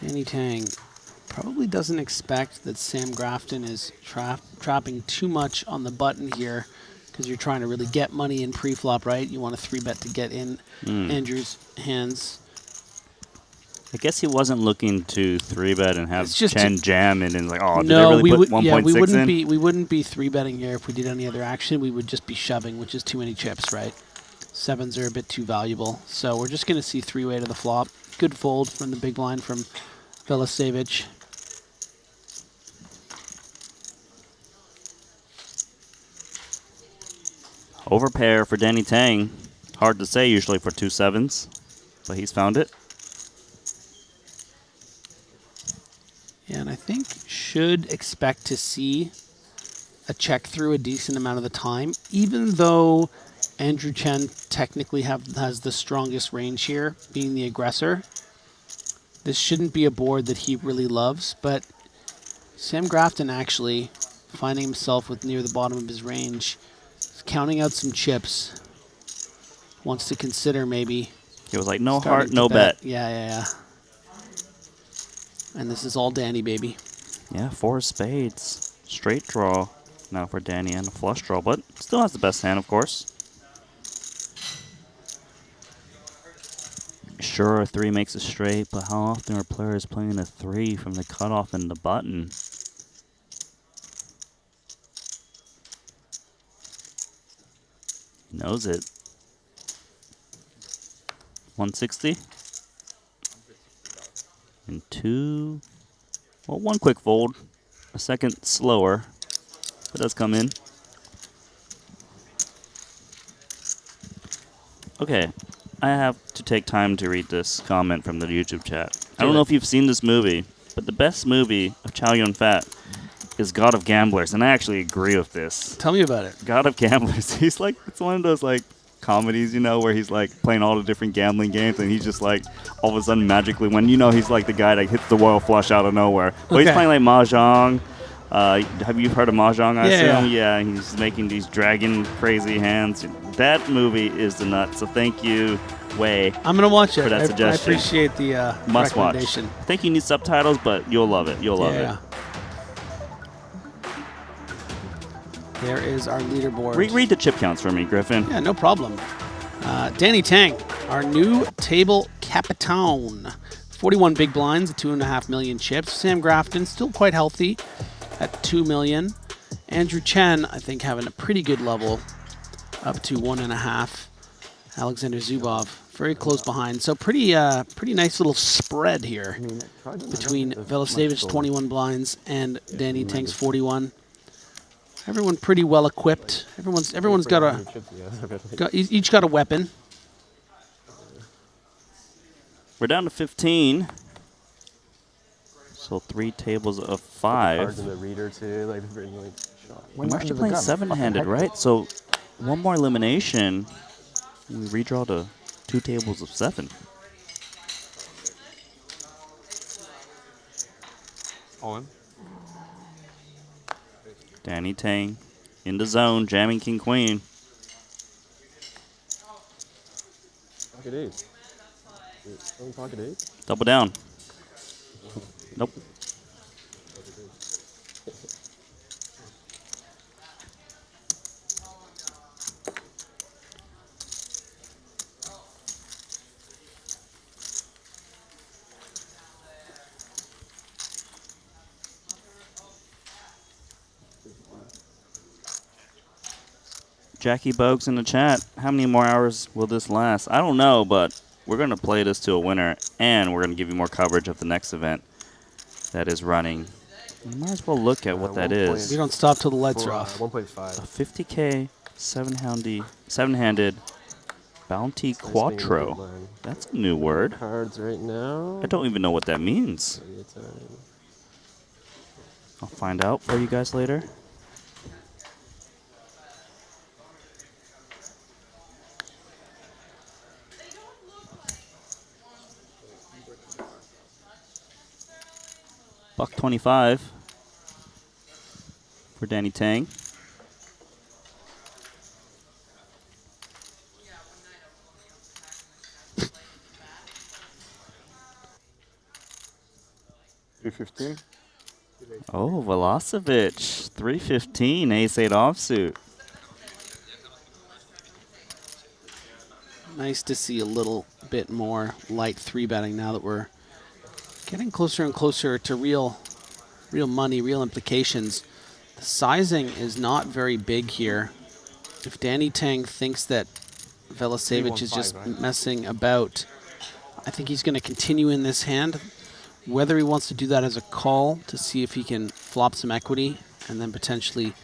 Danny Tang. Probably doesn't expect that Sam Grafton is trapping too much on the button here because you're trying to really get money in pre-flop, right? You want a 3-bet to get in Andrew's hands. I guess he wasn't looking to 3-bet and have It's just Chen jam and like, oh, did no, they really we put 1.6 in? We wouldn't be 3-betting here if we did any other action. We would just be shoving, which is too many chips, right? 7s are a bit too valuable. So we're just going to see 3-way to the flop. Good fold from the big blind from Velasevich. Overpair for Danny Tang. Hard to say usually for 2 7s, but he's found it. Yeah, and I think should expect to see a check through a decent amount of the time, even though Andrew Chen technically has the strongest range here, being the aggressor. This shouldn't be a board that he really loves, but Sam Grafton actually finding himself with near the bottom of his range, counting out some chips, wants to consider maybe. He was like, no starting heart, to no bet. Yeah. And this is all Danny, baby. Yeah, 4 of spades. Straight draw now for Danny and a flush draw, but still has the best hand, of course. Sure, a 3 makes a straight, but how often are players playing a 3 from the cutoff and the button? He knows it. 160. And 2. Well, 1 quick fold. A second slower. It does come in. Okay. I have to take time to read this comment from the YouTube chat. I don't know if you've seen this movie, but the best movie of Chow Yun-fat is God of Gamblers, and I actually agree with this. Tell me about it. God of Gamblers. He's like, it's one of those like comedies, you know, where he's like playing all the different gambling games, and he's just like all of a sudden magically, when you know he's like the guy that hits the royal flush out of nowhere. But he's playing like mahjong. Have you heard of mahjong? I assume. Yeah, he's making these dragon crazy hands. That movie is the nuts. So thank you, Wei. I'm gonna watch it. For that suggestion. I appreciate the Must watch. recommendation. I think you need subtitles, but you'll love it. You'll love it. There is our leaderboard. Read the chip counts for me, Griffin. Yeah, no problem. Danny Tang, our new table capitan. 41 big blinds, 2.5 million chips. Sam Grafton, still quite healthy at 2 million. Andrew Chen, I think, having a pretty good level, up to 1.5. Alexander Zubov, very close behind. So pretty nice little spread here between Velasevich's 21 blinds and Danny Tang's 41. Everyone pretty well equipped. Everyone's got each got a weapon. We're down to 15. So 3 tables of 5. Cards in the reader too, like I'm actually playing 7-handed, right? So 1 more elimination, we redraw to 2 tables of 7. All in. Danny Tang in the zone, jamming king queen. Pocket 8. Pocket 8. Double down. Nope. Jackie Bogues in the chat. How many more hours will this last? I don't know, but we're going to play this to a winner, and we're going to give you more coverage of the next event that is running. You might as well look at what that is. We don't stop till the lights are off. 1.5. A 50K 7-handed bounty quattro. That's a new word. Cards right now. I don't even know what that means. I'll find out for you guys later. $1.25 for Danny Tang. $3.15. Oh, Velasevich, $3.15, ace-8 offsuit. Nice to see a little bit more light 3-betting now that we're getting closer and closer to real money, real implications. The sizing is not very big here. If Danny Tang thinks that Velasevich is just messing about, I think he's going to continue in this hand. Whether he wants to do that as a call to see if he can flop some equity and then potentially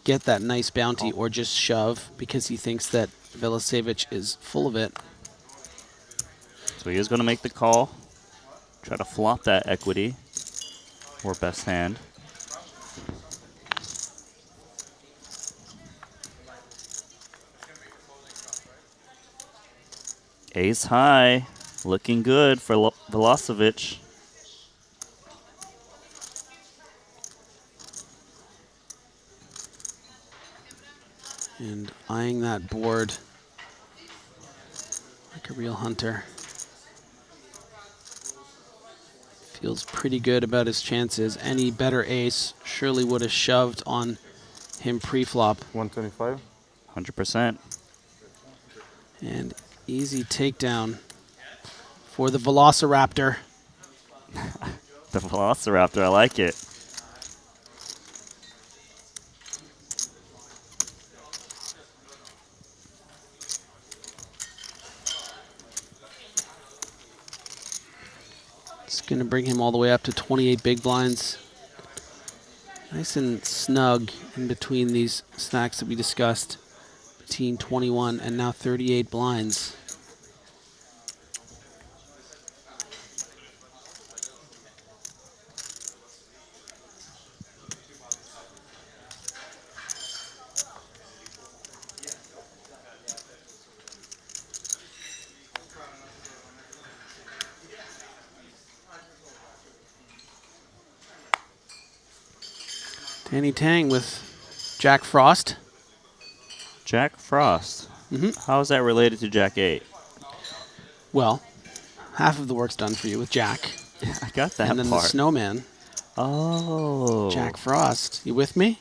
get that nice bounty, or just shove because he thinks that Velasevich is full of it. So he is going to make the call, try to flop that equity, or best hand. Ace high, looking good for Velasevich. And eyeing that board like a real hunter. Feels pretty good about his chances. Any better ace surely would have shoved on him pre-flop. 125. 100%. And easy takedown for the Velociraptor. The Velociraptor, I like it. It's going to bring him all the way up to 28 big blinds. Nice and snug in between these stacks that we discussed. Between 21 and now 38 blinds. Danny Tang with Jack Frost. Jack Frost. How is that related to Jack 8? Well, half of the work's done for you with Jack. I got that And then part. the snowman. Oh. Jack Frost. You with me?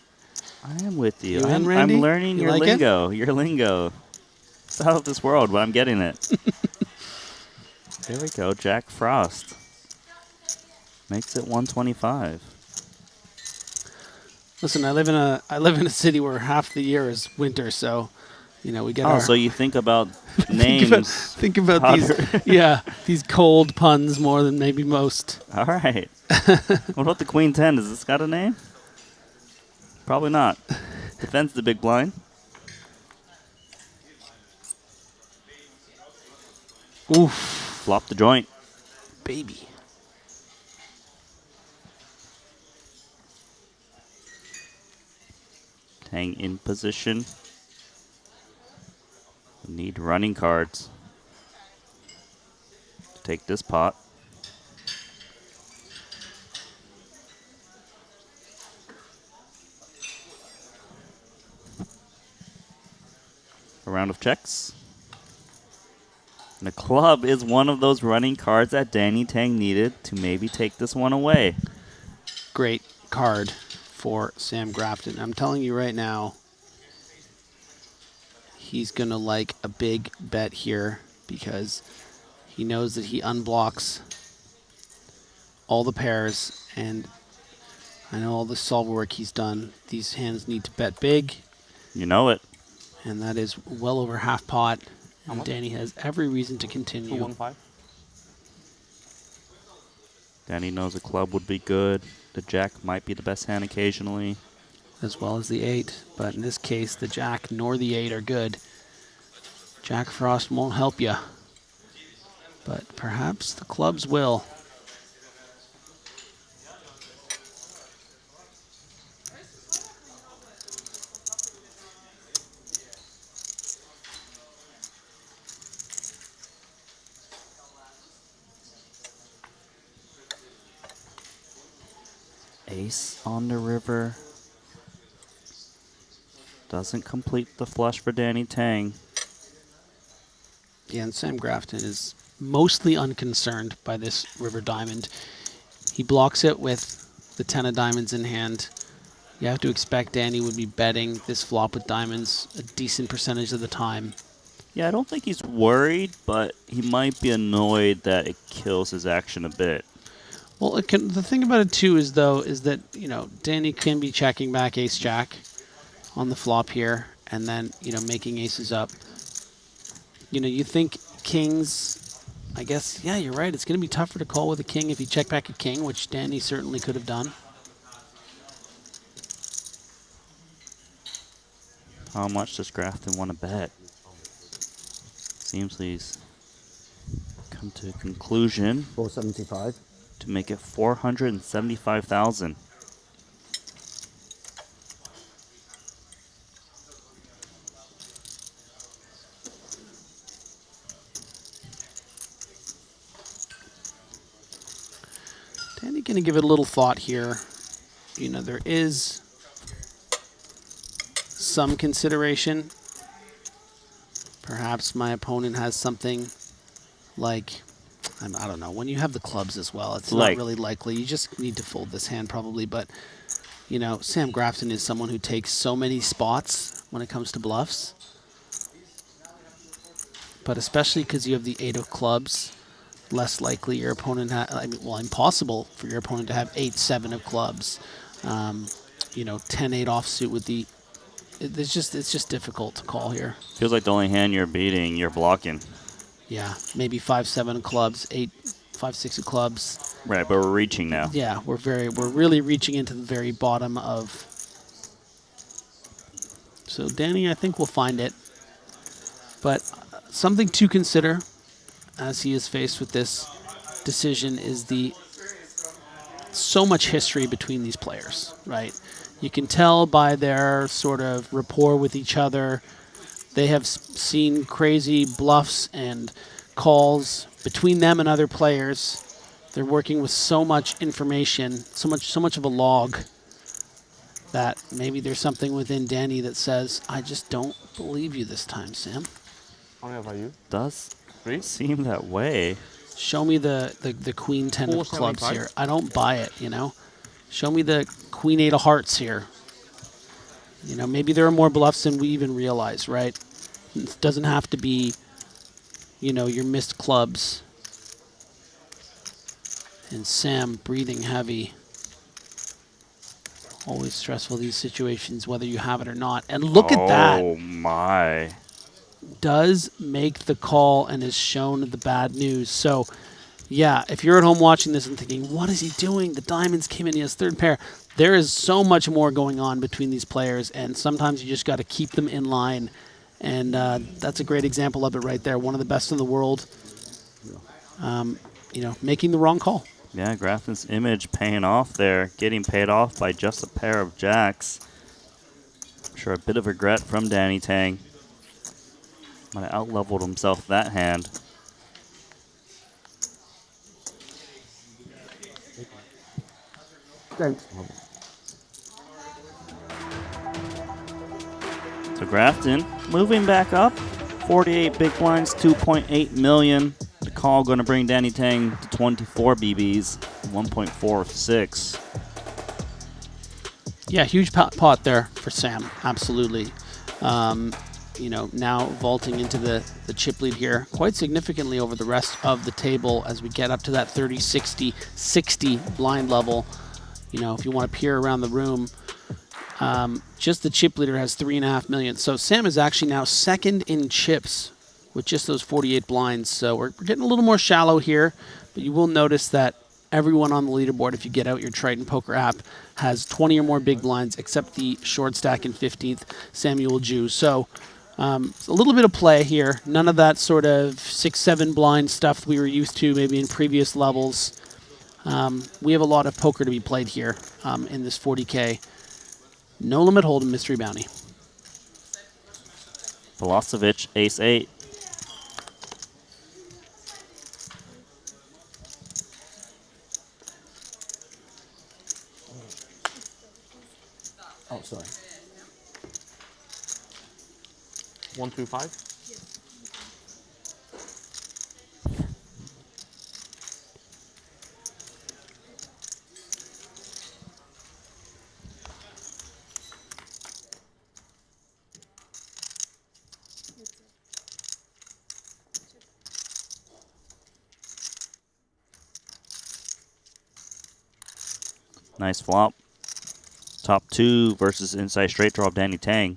I am with you. You in, I'm Randy? learning You your like it? lingo. Your lingo. It's out of this world, but I'm getting it. There we go. Jack Frost. Makes it 125. Listen, I live in a city where half the year is winter, so you know we get. Oh, so you think about names? think about these, these cold puns more than maybe most. All right. What about the Queen 10? Does this got a name? Probably not. Defends the big blind. Oof. Flop the joint. Baby. Tang in position. Need running cards. Take this pot. A round of checks. And a club is one of those running cards that Danny Tang needed to maybe take this one away. Great card for Sam Grafton. I'm telling you right now, he's going to like a big bet here because he knows that he unblocks all the pairs, and I know all the solver work he's done. These hands need to bet big. You know it. And that is well over half pot. And Danny has every reason to continue. 215. Danny knows a club would be good. The jack might be the best hand occasionally. As well as the 8. But in this case, the jack nor the 8 are good. Jack Frost won't help you. But perhaps the clubs will. Ace on the river. Doesn't complete the flush for Danny Tang. Yeah, and Sam Grafton is mostly unconcerned by this river diamond. He blocks it with the 10 of diamonds in hand. You have to expect Danny would be betting this flop with diamonds a decent percentage of the time. Yeah, I don't think he's worried, but he might be annoyed that it kills his action a bit. Well, the thing about it too is that, you know, Danny can be checking back ace-jack on the flop here and then, you know, making aces up. You know, you think kings I guess, yeah, you're right. It's going to be tougher to call with a king if you check back a king, which Danny certainly could have done. How much does Grafton want to bet? Seems he's come to a conclusion. 475. To make it 475,000. Danny going to give it a little thought here. You know, there is some consideration. Perhaps my opponent has something like, I don't know, when you have the clubs as well, it's not really likely. You just need to fold this hand probably, but, you know, Sam Grafton is someone who takes so many spots when it comes to bluffs. But especially because you have the 8 of clubs, less likely your opponent, well, impossible for your opponent to have 8-7 of clubs. You know, 10-8 offsuit with the, it's just difficult to call here. Feels like the only hand you're beating, you're blocking. Yeah, maybe 5-7 of clubs, 5-6 of clubs. Right, but we're reaching now. Yeah, we're really reaching into the very bottom of. So Danny, I think will find it, but something to consider as he is faced with this decision is the so much history between these players, right? You can tell by their sort of rapport with each other. They have seen crazy bluffs and calls between them and other players. They're working with so much information, so much of a log, that maybe there's something within Danny that says, I just don't believe you this time, Sam. How many about you? Does seem that way. Show me the queen 10 of clubs here. I don't buy it, you know. Show me the queen 8 of hearts here. You know, maybe there are more bluffs than we even realize, right? It doesn't have to be, you know, your missed clubs. And Sam breathing heavy. Always stressful, these situations, whether you have it or not. And look at that. Oh, my. Does make the call and is shown the bad news. So, yeah, if you're at home watching this and thinking, what is he doing? The diamonds came in, he has third pair. There is so much more going on between these players, and sometimes you just got to keep them in line. And that's a great example of it right there. One of the best in the world, you know, making the wrong call. Yeah, Grafton's image paying off there, getting paid off by just a pair of jacks. I'm sure a bit of regret from Danny Tang. Might have out-leveled himself that hand. Thanks. So Grafton moving back up. 48 big blinds, 2.8 million. The call going to bring Danny Tang to 24 BBs, 1.46. Yeah, huge pot there for Sam, absolutely. You know, now vaulting into the chip lead here quite significantly over the rest of the table as we get up to that 30, 60, 60 blind level. You know, if you want to peer around the room, just the chip leader has 3.5 million. So Sam is actually now second in chips with just those 48 blinds. So we're getting a little more shallow here, but you will notice that everyone on the leaderboard, if you get out your Triton poker app, has 20 or more big blinds, except the short stack in 15th, Samuel Jew. So a little bit of play here. None of that sort of 6-7 blind stuff we were used to maybe in previous levels. We have a lot of poker to be played here in this 40K. No limit hold'em mystery bounty. Milosevic, ace-8. Oh, sorry. 125. Nice flop. Top 2 versus inside straight draw of Danny Tang.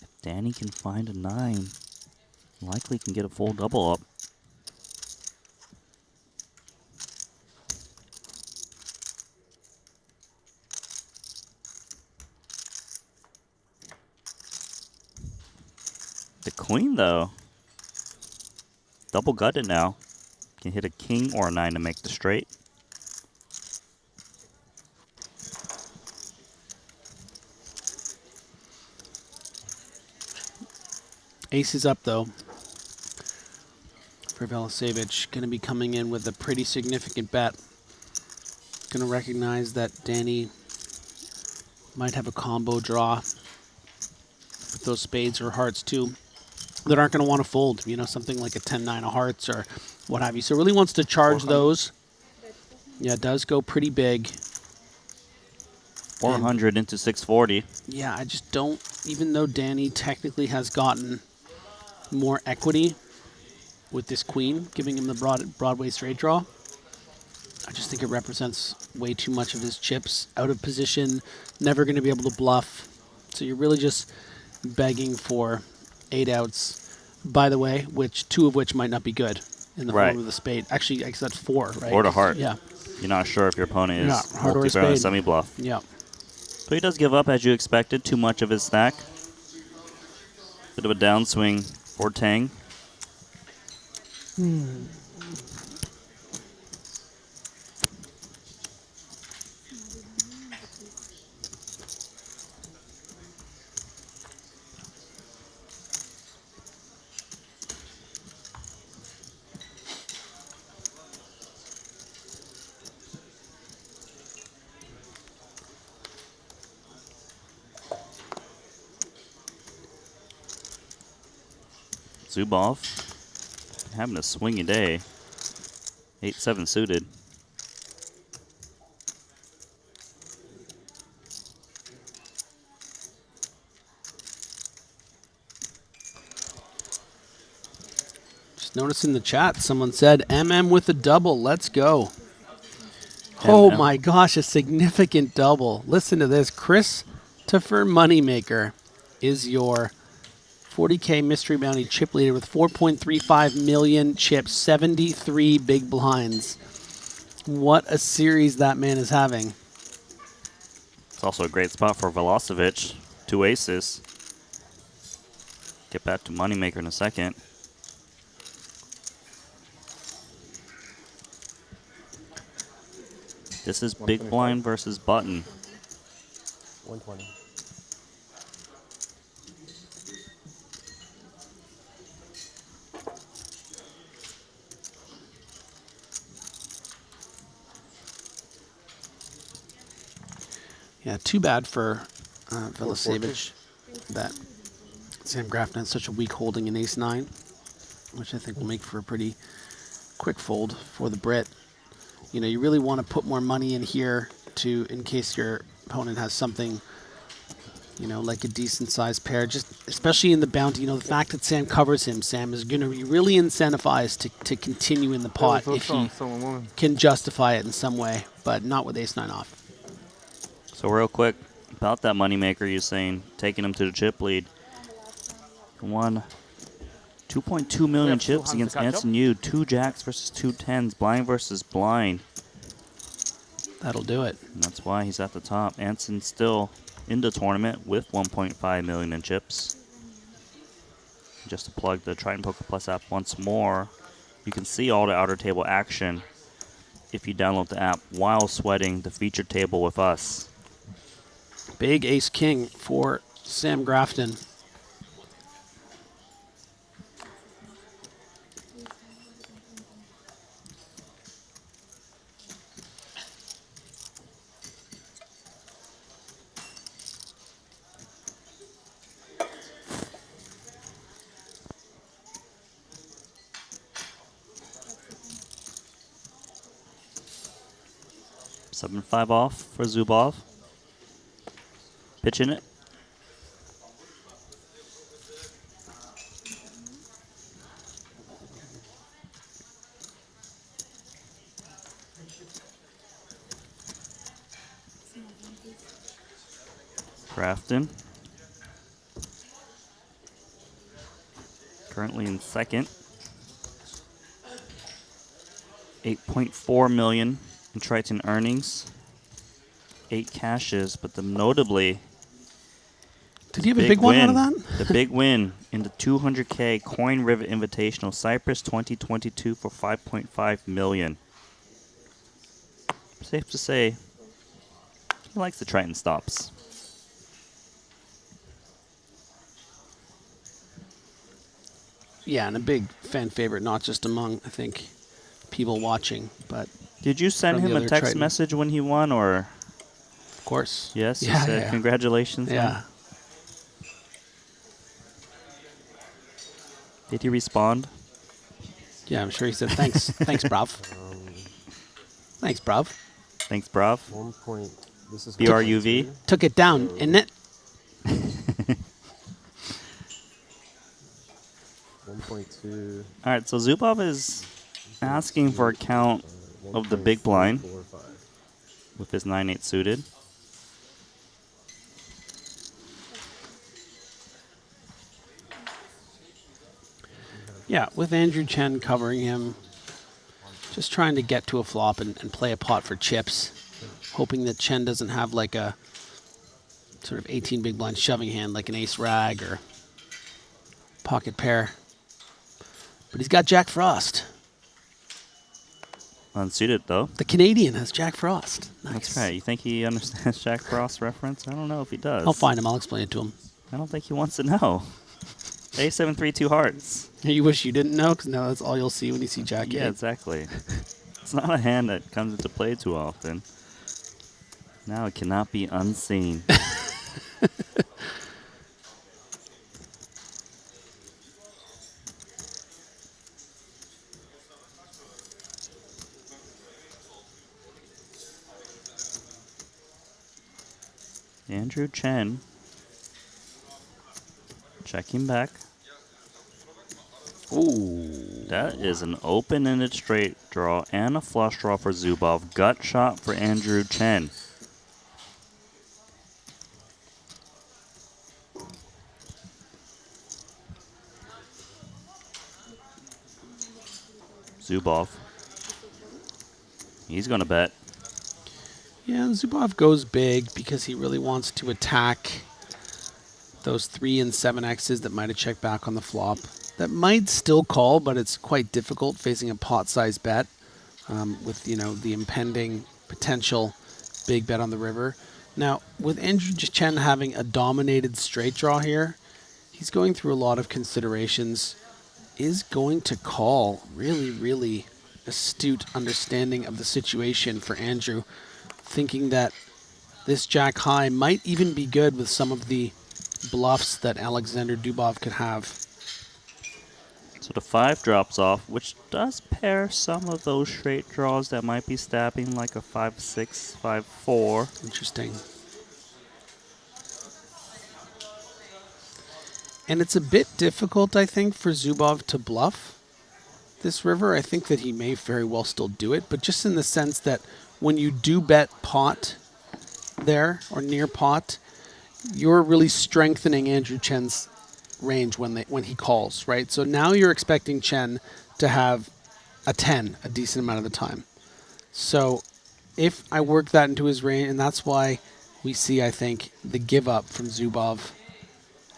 If Danny can find a 9, likely can get a full double up. The queen, though, double gutted now. Can hit a king or a 9 to make the straight. Ace is up, though, for Velasevich. Going to be coming in with a pretty significant bet. Going to recognize that Danny might have a combo draw with those spades or hearts, too, that aren't going to want to fold. You know, something like a 10-9 of hearts or what have you. So really wants to charge those. Yeah, it does go pretty big. 400 into 640. Yeah, I just don't, even though Danny technically has gotten more equity with this queen, giving him the Broadway straight draw, I just think it represents way too much of his chips out of position, never going to be able to bluff. So you're really just begging for 8 outs, by the way, which 2 of which might not be good in the form of the spade. Actually, I guess that's 4, right? Or to heart. Yeah. You're not sure if your opponent is heart or multi-barrel spade. semi-bluff. Yeah. So he does give up, as you expected, too much of his stack. Bit of a downswing for Tang. Zubov having a swingy day. 8-7 suited. Just noticed in the chat, someone said, MM with a double. Let's go. Oh my gosh, a significant double. Listen to this. Christopher Moneymaker is your 40K mystery bounty chip leader with 4.35 million chips, 73 big blinds. What a series that man is having. It's also a great spot for Velasevich. 2 aces. Get back to Moneymaker in a second. This is big blind versus button. 120. Yeah, too bad for Velasevich that Sam Grafton has such a weak holding in ace-9, which I think will make for a pretty quick fold for the Brit. You know, you really want to put more money in here in case your opponent has something, you know, like a decent-sized pair. Just especially in the bounty, you know, the fact that Sam covers him, Sam is going to be really incentivized to continue in the pot if he can justify it in some way, but not with ace-9 off. So real quick, about that Moneymaker, you're saying, taking him to the chip lead. 2.2 million chips against Anson Yu. 2 jacks versus 2 10s. Blind versus blind. That'll do it. And that's why he's at the top. Anson still in the tournament with 1.5 million in chips. Just to plug the Triton Poker Plus app once more, you can see all the outer table action if you download the app while sweating the featured table with us. Big ace-king for Sam Grafton. Seven 5 off for Zubov. Pitching it. Crafton. Currently in second. 8.4 million in Triton earnings. 8 cashes, but notably, did he have a big one out of that? The big win in the 200K Coin River Invitational Cyprus 2022 for 5.5 million. Safe to say, he likes the Triton stops. Yeah, and a big fan favorite, not just among, I think, people watching, but... Did you send him a text Triton message when he won, or...? Of course. Yes, Yeah, you said yeah. congratulations. Yeah. Man. Did he respond? Yeah, I'm sure he said thanks. Thanks, bruv. Thanks, bruv. Thanks, bruv. 1 point. This is BRUV. Took it down, isn't it? 1.2. All right, so Zubov is asking for a count of the big blind with his 9-8 suited. Yeah, with Andrew Chen covering him, just trying to get to a flop and play a pot for chips, hoping that Chen doesn't have like a sort of 18 big blind shoving hand like an ace rag or pocket pair. But he's got Jack Frost. Unsuited, though. The Canadian has Jack Frost. Nice. That's right. You think he understands Jack Frost reference? I don't know if he does. I'll find him. I'll explain it to him. I don't think he wants to know. A7, 3, 2 hearts. You wish you didn't know, because now that's all you'll see when you see Jack. Yeah, exactly. It's not a hand that comes into play too often. Now it cannot be unseen. Andrew Chen checking back. Ooh, that is an open-ended straight draw and a flush draw for Zubov. Gut shot for Andrew Chen. Zubov. He's going to bet. Yeah, Zubov goes big because he really wants to attack those 3 and 7Xs that might have checked back on the flop. That might still call, but it's quite difficult facing a pot-sized bet with, you know, the impending potential big bet on the river. Now, with Andrew Chen having a dominated straight draw here, he's going through a lot of considerations. Is going to call. Really, really astute understanding of the situation for Andrew, thinking that this Jack High might even be good with some of the bluffs that Alexander Dubov could have. So the 5 drops off, which does pair some of those straight draws that might be stabbing like a 5-6, 5-4. Interesting. And it's a bit difficult, I think, for Zubov to bluff this river. I think that he may very well still do it, but just in the sense that when you do bet pot there or near pot, you're really strengthening Andrew Chen's range when he calls, right? So now you're expecting Chen to have a 10 a decent amount of the time. So if I work that into his range, and that's why we see, I think, the give up from Zubov.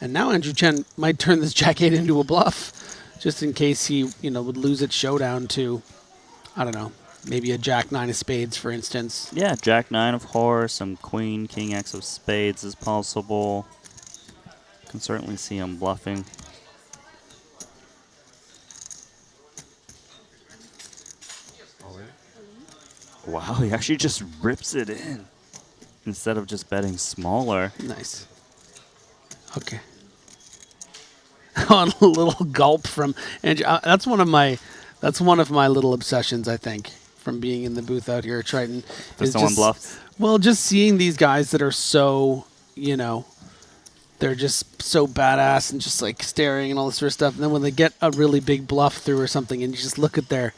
And now Andrew Chen might turn this Jack 8 into a bluff, just in case he, you know, would lose at showdown to, I don't know, maybe a Jack 9 of spades, for instance. Yeah, Jack 9 of hearts, some Queen, King X of spades is possible. Can certainly see him bluffing. Wow, he actually just rips it in instead of just betting smaller. Nice. Okay. On a little gulp from Andrew. That's one of my little obsessions, I think, from being in the booth out here at Triton. If someone bluffs? Well, just seeing these guys that are so, you know, they're just so badass and just like staring and all this sort of stuff. And then when they get a really big bluff through or something and you just look at their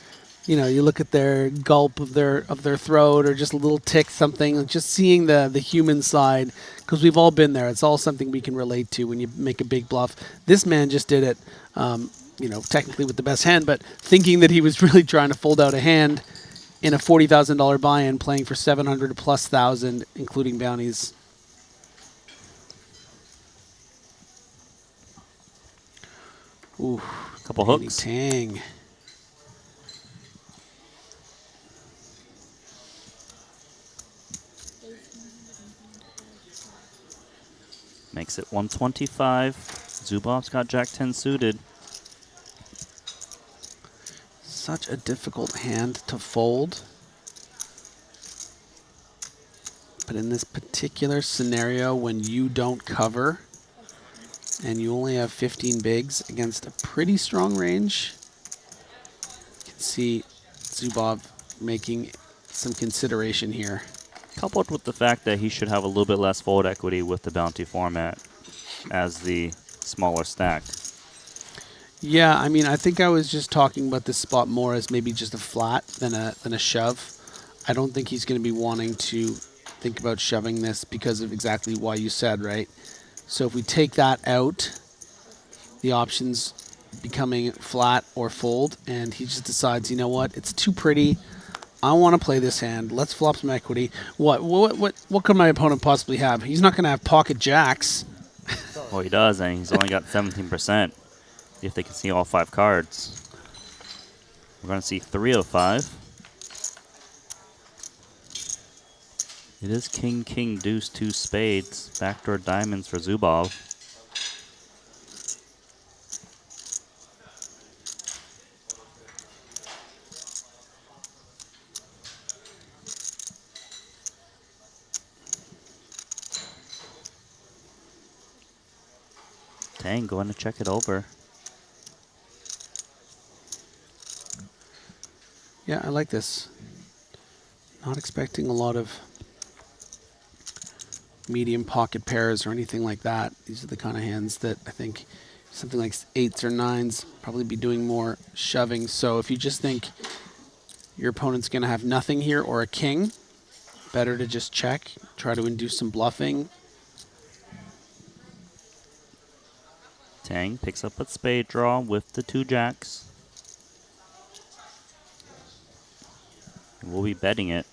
you know, you look at their gulp of their throat, or just a little tick, something. Just seeing the human side, because we've all been there. It's all something we can relate to when you make a big bluff. This man just did it, you know, technically with the best hand, but thinking that he was really trying to fold out a hand in a $40,000 buy-in, playing for 700 plus thousand, including bounties. Ooh, couple hooks. Tang. Makes it 125. Zubov's got Jack 10 suited. Such a difficult hand to fold. But in this particular scenario, when you don't cover and you only have 15 bigs against a pretty strong range, you can see Zubov making some consideration here. Coupled with the fact that he should have a little bit less fold equity with the bounty format as the smaller stack. Yeah, I mean, I think I was just talking about this spot more as maybe just a flat than a shove. I don't think he's going to be wanting to think about shoving this because of exactly why you said, right? So if we take that out, the options becoming flat or fold, and he just decides, you know what, it's too pretty. I want to play this hand. Let's flop some equity. What could my opponent possibly have? He's not going to have pocket jacks. Well, he does, and he's only got 17%. If they can see all 5 cards. We're going to see 3 of 5. It is King, King, Deuce, 2 spades. Backdoor diamonds for Zubov. Dang, going to check it over. Yeah, I like this. Not expecting a lot of medium pocket pairs or anything like that. These are the kind of hands that I think something like 8s or 9s probably be doing more shoving. So if you just think your opponent's going to have nothing here or a king, better to just check, try to induce some bluffing. Tang picks up a spade draw with the 2 jacks. We'll be betting it.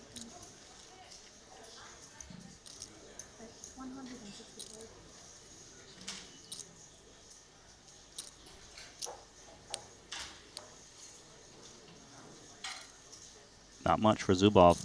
Not much for Zubov.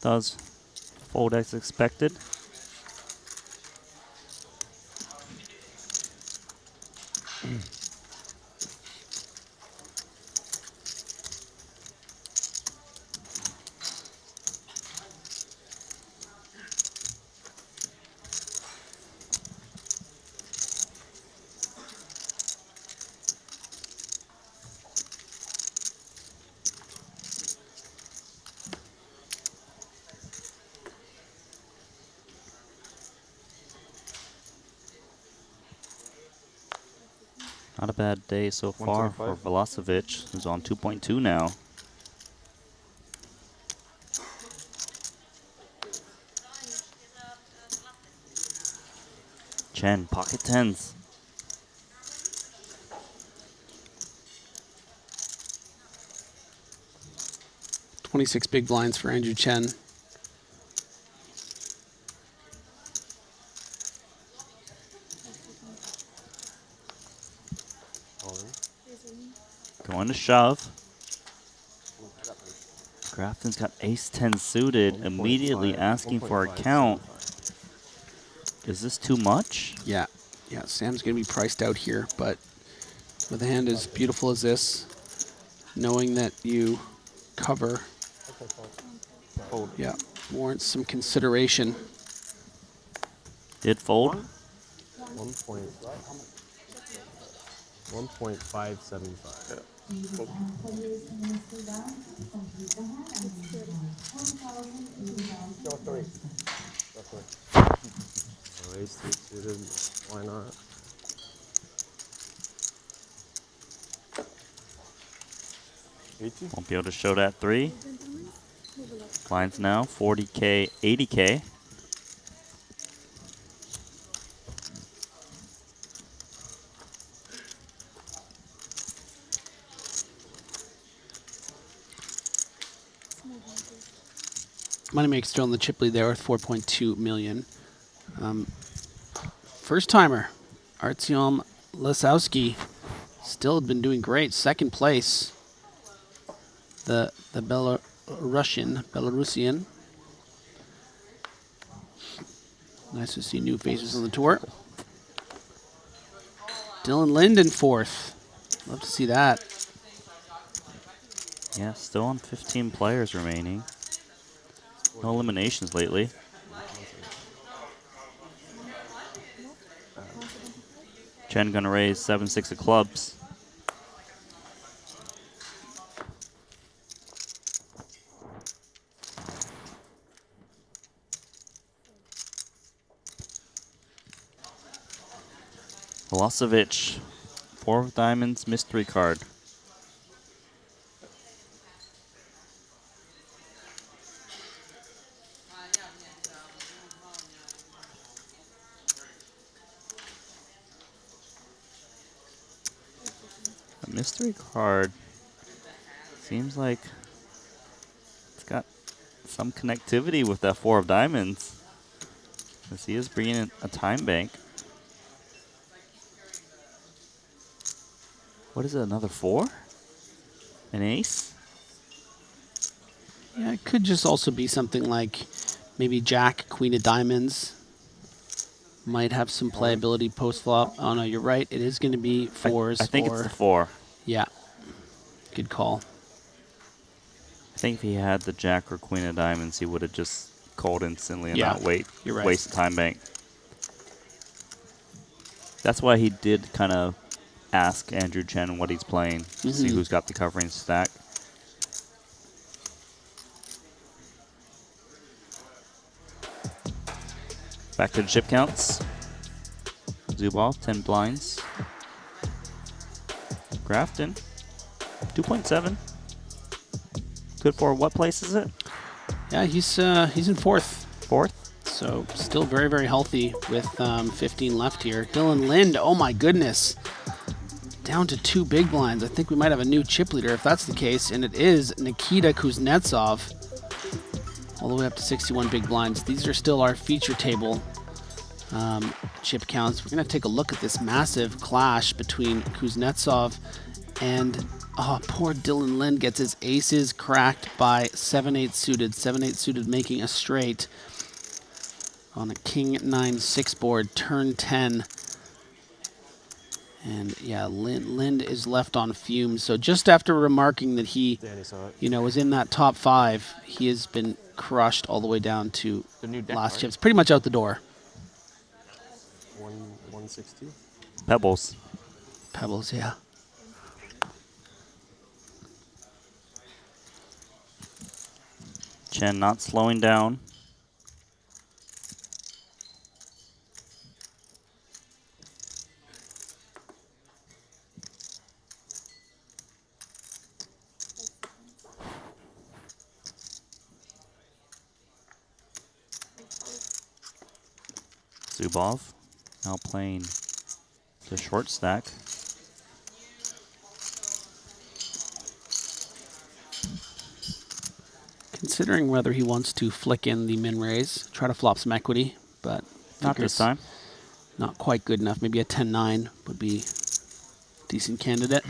Does fold as expected. Not a bad day so far for Velocevic, who's on 2.2 now. Chen, pocket 10s. $26 big blinds for Andrew Chen. Going to shove. Grafton's got ace-10 suited, immediately asking for a count. Is this too much? Yeah. Yeah, Sam's going to be priced out here, but with a hand as beautiful as this, knowing that you cover, yeah, warrants some consideration. Did fold? 1.575. Raise 3 suited. Why not? Won't be able to show that 3. Blinds now 40K, 80K. Moneymaker still in the chip lead there with 4.2 million. First timer, Artyom Lesowski, still been doing great. Second place. The Belarusian. Nice to see new faces on the tour. Dylan Lind in 4th. Love to see that. Yeah, still on 15 players remaining. No eliminations lately. Chen gonna raise 7-6 of clubs. Milosevic, 4 of diamonds, mystery card. A mystery card seems like it's got some connectivity with that 4 of diamonds, as he is bringing in a time bank. What is it, another 4? An ace? Yeah, it could just also be something like maybe Jack, Queen of Diamonds. Might have some playability post-flop. Oh, no, you're right. It is going to be 4s. I think it's the 4. Yeah. Good call. I think if he had the Jack or Queen of Diamonds, he would have just called instantly and not You're right. waste the time bank. That's why he did kind of ask Andrew Chen what he's playing, to see who's got the covering stack. Back to the chip counts. Zubov, 10 blinds. Grafton, 2.7. Good for what place is it? Yeah, he's in 4th. 4th? So still very, very healthy with 15 left here. Dylan Lind, oh my goodness. Down to 2 big blinds. I think we might have a new chip leader if that's the case, and it is Nikita Kuznetsov. All the way up to 61 big blinds. These are still our feature table chip counts. We're going to take a look at this massive clash between Kuznetsov and, oh, poor Dylan Lind gets his aces cracked by 7-8 suited. 7-8 suited making a straight on a King 9-6 board, turn 10. And yeah, Lind is left on fumes. So just after remarking that he, was in that top 5, he has been crushed all the way down to last chips, pretty much out the door. 160. Pebbles. Pebbles, yeah. Chen not slowing down. Zubov now playing the short stack. Considering whether he wants to flick in the min raise, try to flop some equity, but Not this time. Not quite good enough. Maybe a 10-9 would be a decent candidate.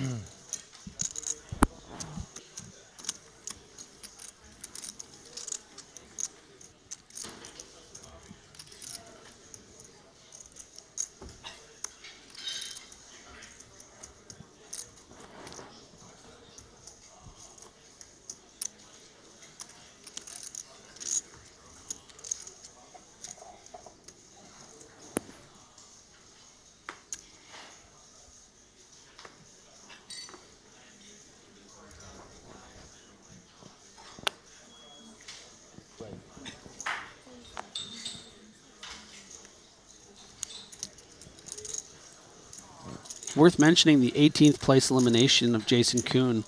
Worth mentioning the 18th place elimination of Jason Kuhn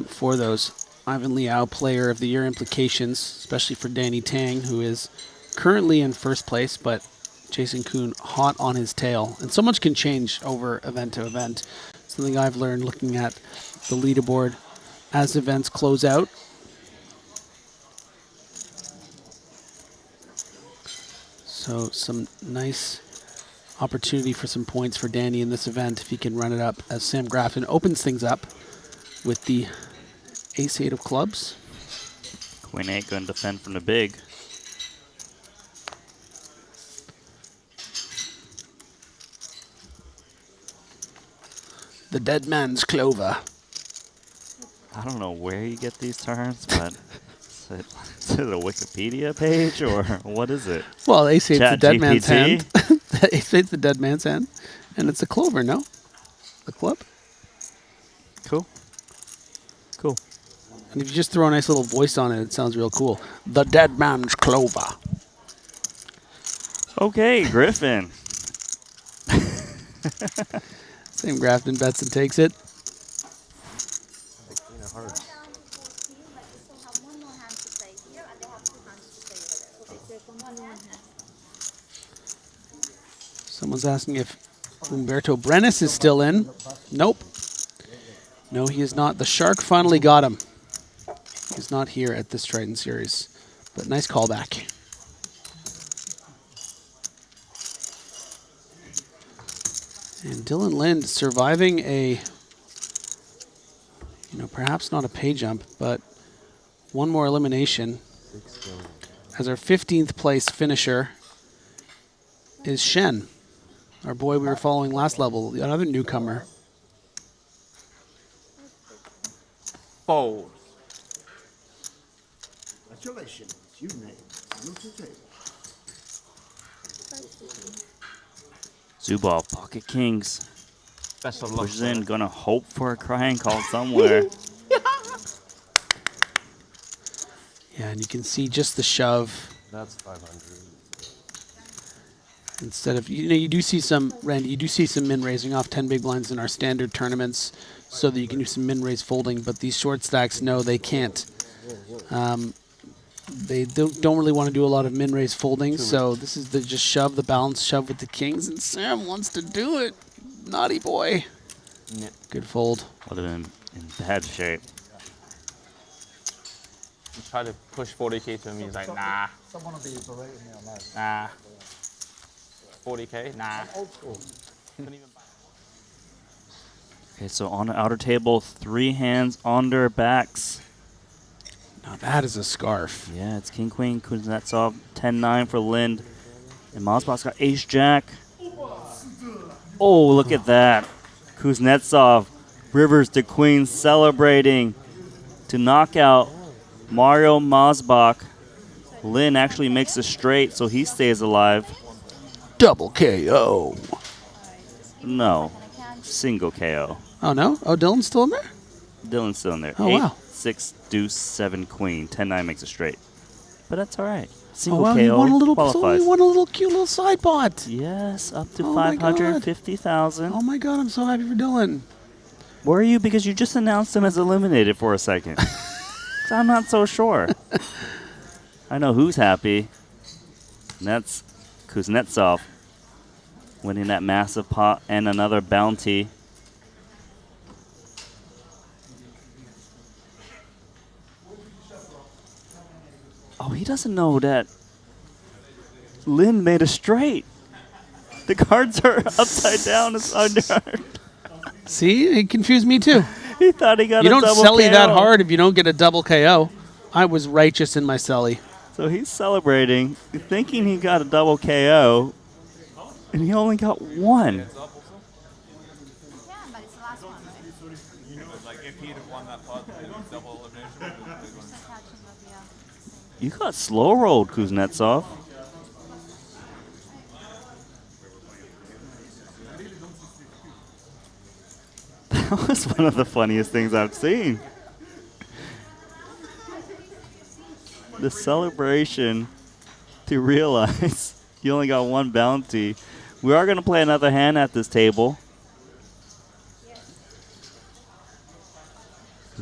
for those Ivan Liao Player of the Year implications, especially for Danny Tang, who is currently in first place, but Jason Kuhn hot on his tail. And so much can change over event to event. Something I've learned looking at the leaderboard as events close out. So some nice opportunity for some points for Danny in this event if he can run it up as Sam Grafton opens things up with the ace-8 of clubs. Queen 8 going to defend from the big. The dead man's clover. I don't know where you get these terms, but is it a Wikipedia page or what is it? Well, ace-8's the dead man's GPT? hand. Ace-8's the dead man's hand. And it's a clover, no? The club? Cool. Cool. And if you just throw a nice little voice on it, it sounds real cool. The dead man's clover. Okay, Griffin. Sam Grafton bets and takes it. Someone's asking if Umberto Brenes is still in. Nope. No, he is not. The Shark finally got him. He's not here at this Triton series. But nice callback. And Dylan Lind surviving a, perhaps not a pay jump, but one more elimination. As our 15th place finisher is Shen, our boy we were following last level, another newcomer. Fold. Congratulations, you made the table. Zubov, pocket kings. Best of luck. Pushes in, gonna hope for a crying call somewhere. Yeah, and you can see just the shove. That's 500. Instead of, you do see some, Randy, you do see some min raising off 10 big blinds in our standard tournaments so that you can do some min raise folding, but these short stacks, no, they can't. They don't really want to do a lot of min raise folding, so this is the just shove, the balance shove with the kings, and Sam wants to do it. Naughty boy. Yeah. Good fold. Would have been in bad shape. You try to push 40K to him, he's like, nah. Someone will be berating me on that. Nah. 40K? Nah. Old school. Couldn't even buy. Okay, so on the outer table, 3 hands on their backs. Now that is a scarf. Yeah, it's King Queen Kuznetsov, 10-9 for Lind. And Mosbach's got Ace Jack. Oh, look at that. Kuznetsov, Rivers to Queen celebrating to knock out Mario Mosbach. Lin actually makes a straight, so he stays alive. Double KO. No, single KO. Oh, no? Oh, Dylan's still in there? Dylan's still in there. Oh, 8, wow. 6, deuce, 7, queen. 10-9 makes a straight. But that's all right. Oh, Single wow, KO you won a little, qualifies. you won a little cute little side pot. Yes, up to Oh my God. 550,000. Oh my God, I'm so happy for Dylan. Were you? Because you just announced him as eliminated for a second. So I'm not so sure. I know who's happy. And that's Kuznetsov winning that massive pot and another bounty. Oh, he doesn't know that Lin made a straight. The cards are upside down. It's under. See, it confused me too. He thought he got you a don't double selly KO. that hard if you don't get a double KO. I was righteous in my selly. So he's celebrating, thinking he got a double KO, and he only got one. You got slow rolled, Kuznetsov. That was one of the funniest things I've seen. The celebration to realize you only got one bounty. We are going to play another hand at this table.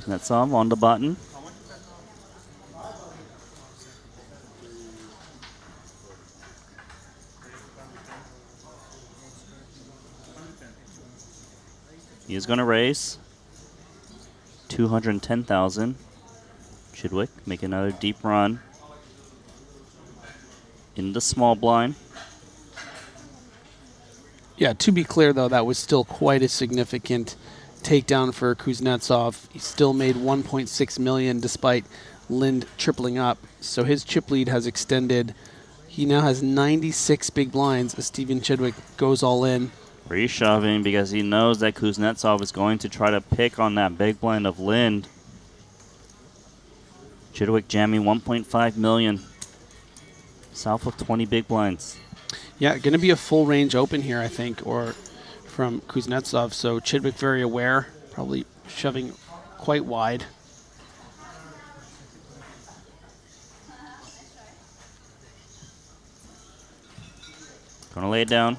Kuznetsov on the button. He is going to raise 210,000. Chidwick make another deep run in the small blind. Yeah, to be clear, though, that was still quite a significant takedown for Kuznetsov. He still made 1.6 million despite Lind tripling up. So his chip lead has extended. He now has 96 big blinds as Steven Chidwick goes all in. Reshoving because he knows that Kuznetsov is going to try to pick on that big blind of Lind. Chidwick jamming 1.5 million. South of 20 big blinds. Yeah, going to be a full range open here, I think, or from Kuznetsov. So Chidwick very aware, probably shoving quite wide. Gonna lay it down.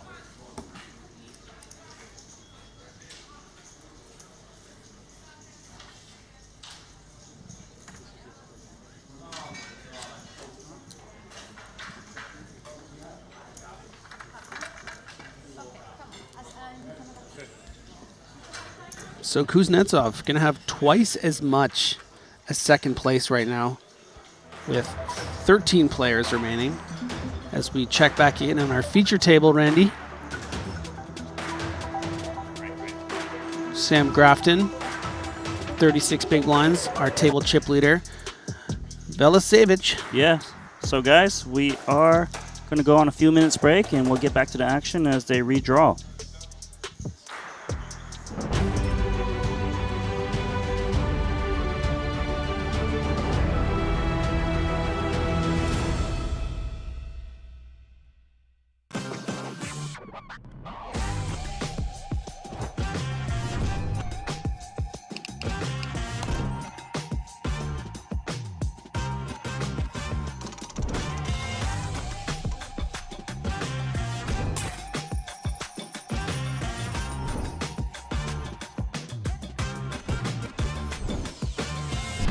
So Kuznetsov going to have twice as much as second place right now with 13 players remaining. As we check back in on our feature table, Randy. Sam Grafton, 36 big blinds, our table chip leader. Velasevich. Yeah, so guys, we are going to go on a few minutes break and we'll get back to the action as they redraw.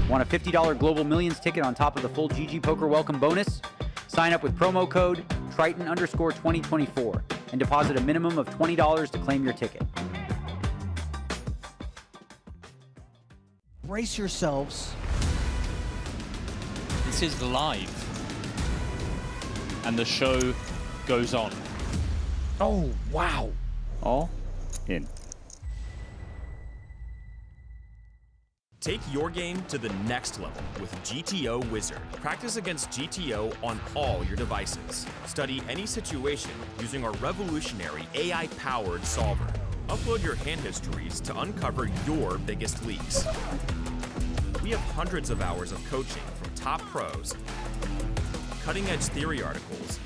Want a $50 Global Millions ticket on top of the full GG Poker welcome bonus? Sign up with promo code Triton_2024 and deposit a minimum of $20 to claim your ticket. Brace yourselves. This is live. And the show goes on. Oh, wow. All in. Take your game to the next level with GTO Wizard. Practice against GTO on all your devices. Study any situation using our revolutionary AI-powered solver. Upload your hand histories to uncover your biggest leaks. We have hundreds of hours of coaching from top pros, cutting-edge theory articles,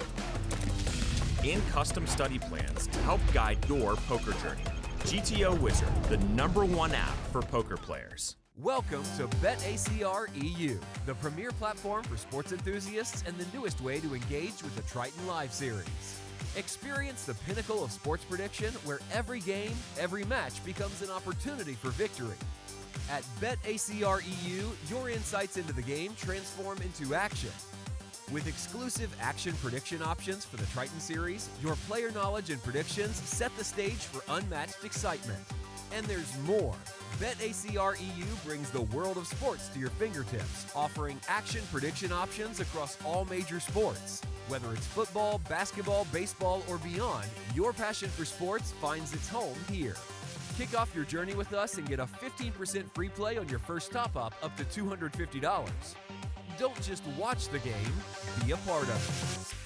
and custom study plans to help guide your poker journey. GTO Wizard, the #1 app for poker players. Welcome to BetACR EU, the premier platform for sports enthusiasts and the newest way to engage with the Triton Live series. Experience the pinnacle of sports prediction where every game, every match becomes an opportunity for victory. At BetACR EU, your insights into the game transform into action. With exclusive action prediction options for the Triton series, your player knowledge and predictions set the stage for unmatched excitement. And there's more. BetACR EU brings the world of sports to your fingertips, offering action prediction options across all major sports. Whether it's football, basketball, baseball, or beyond, your passion for sports finds its home here. Kick off your journey with us and get a 15% free play on your first top-up up to $250. Don't just watch the game, be a part of it.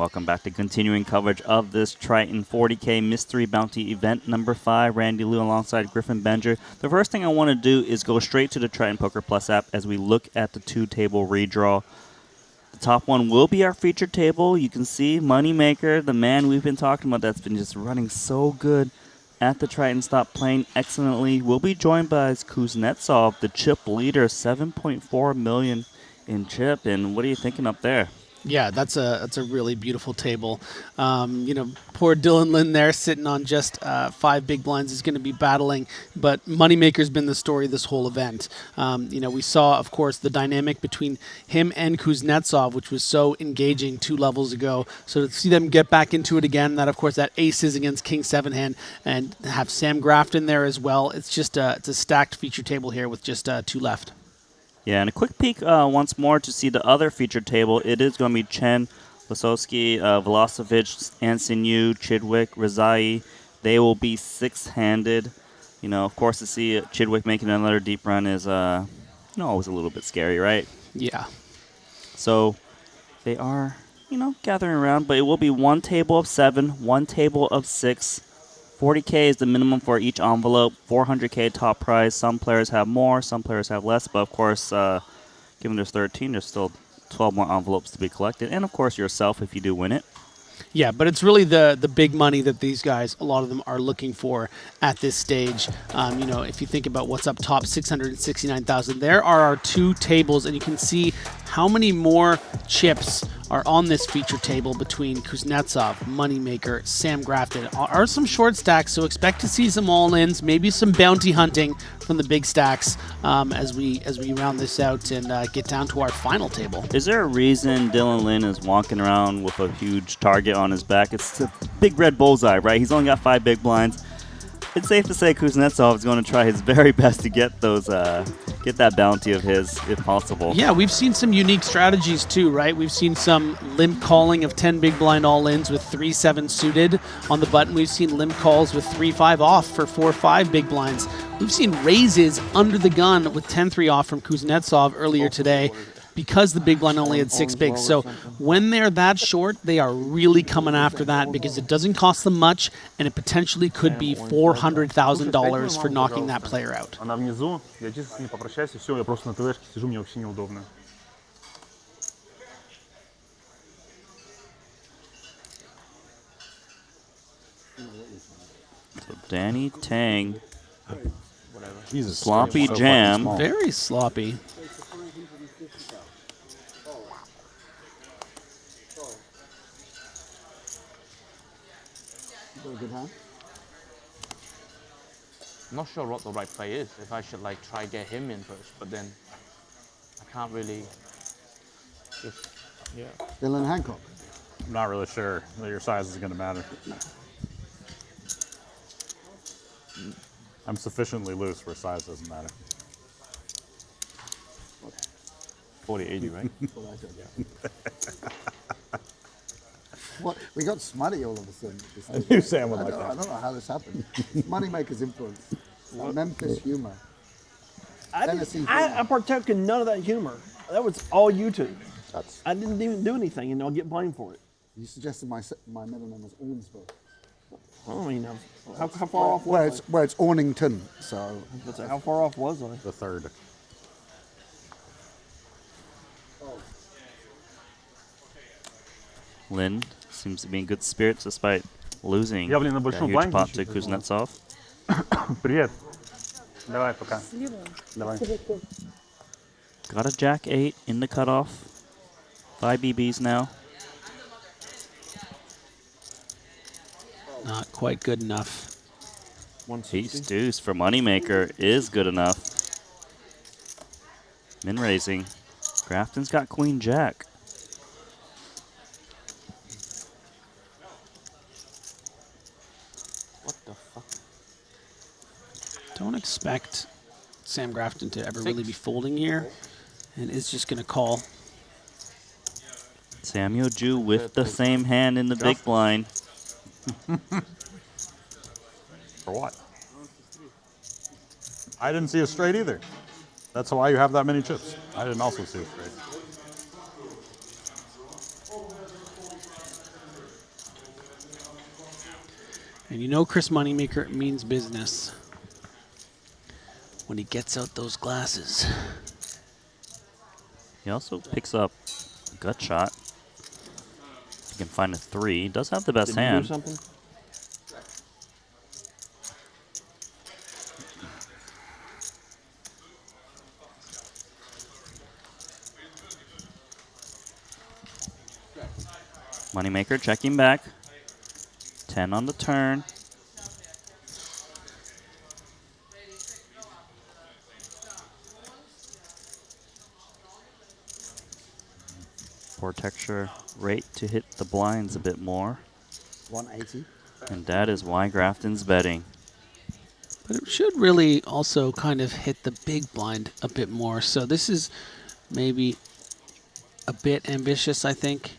welcome back to continuing coverage of this Triton 40K Mystery Bounty event number 5. Randy Liu alongside Griffin Benger. The first thing I want to do is go straight to the Triton Poker Plus app as we look at the 2-table redraw. The top one will be our featured table. You can see Moneymaker, the man we've been talking about that's been just running so good at the Triton stop, playing excellently. We'll be joined by Kuznetsov, the chip leader, 7.4 million in chip. And what are you thinking up there? Yeah, that's a really beautiful table. You know, poor Dylan Lin there sitting on just 5 big blinds is going to be battling, but Moneymaker's been the story this whole event. You know, we saw, of course, the dynamic between him and Kuznetsov, which was so engaging 2 levels ago. So to see them get back into it again, that, of course, that aces against King 7 hand, and have Sam Grafton there as well. It's just it's a stacked feature table here with just 2 left. Yeah, and a quick peek once more to see the other featured table. It is going to be Chen, Lasowski, Velocevic, Ansinyu, Chidwick, Rezai. They will be 6-handed. You know, of course, to see Chidwick making another deep run is, you know, always a little bit scary, right? Yeah. So they are, you know, gathering around, but it will be 1 table of 7, 1 table of 6. 40K is the minimum for each envelope, 400K top prize. Some players have more, some players have less, but of course, given there's 13, there's still 12 more envelopes to be collected, and of course yourself if you do win it. Yeah, but it's really the big money that these guys, a lot of them, are looking for at this stage. You know, if you think about what's up top, 669,000, there are our 2 tables, and you can see how many more chips are on this feature table between Kuznetsov, Moneymaker, Sam Grafton. Are some short stacks, so expect to see some all-ins, maybe some bounty hunting from the big stacks as we round this out and get down to our final table. Is there a reason Dylan Lin is walking around with a huge target on his back? It's a big red bullseye, right? He's only got 5 big blinds. It's safe to say Kuznetsov is going to try his very best to get those, get that bounty of his, if possible. Yeah, we've seen some unique strategies too, right? We've seen some limp calling of 10 big blind all-ins with 3-7 suited on the button. We've seen limp calls with 3-5 off for 4-5 big blinds. We've seen raises under the gun with 10-3 off from Kuznetsov earlier today, because the big blind only had 6 bigs. So when they're that short, they are really coming after that because it doesn't cost them much, and it potentially could be $400,000 for knocking that player out. Она внизу, я чисто с ней попрощаюсь, и все, я просто на ТВшке сижу, мне вообще неудобно. So Danny Tang, He's a sloppy jam. Very sloppy. Good hand. I'm not sure what the right play is. If I should like try get him in first, but then I can't really. Just, yeah. Dylan Hancock. I'm not really sure that your size is going to matter. I'm sufficiently loose where size doesn't matter. 40-80, right? What? We got smutty all of a sudden. I knew Sam would like that. I don't know how this happened. Moneymaker's influence. Like Memphis humor. I partook in none of that humor. That was all YouTube. I didn't even do anything, and I'll get blamed for it. You suggested my middle name was Ornsburg. I don't even know. How far off was I? Where it's Ornington, so. How far off was I? The 3rd. Lin seems to be in good spirits despite losing Я, блин, на that большом huge блайнде pot to еще. Kuznetsov. Привет. Давай, пока. Давай. Got a Jack 8 in the cutoff. 5 BBs now. Not quite good enough. Ace deuce for Moneymaker is good enough. Min raising. Grafton's got Queen Jack. What the fuck? Don't expect Sam Grafton to ever really be folding here, and is just going to call. Samuel Ju with the same hand in the big blind. For what? I didn't see a straight either. That's why you have that many chips. I didn't also see a straight. And you know Chris Moneymaker means business when he gets out those glasses. He also picks up a gut shot. He can find a 3. He does have the best Did you hand. do something? Moneymaker checking back. 10 on the turn. Poor texture rate to hit the blinds a bit more. 180. And that is why Grafton's betting. But it should really also kind of hit the big blind a bit more. So this is maybe a bit ambitious, I think.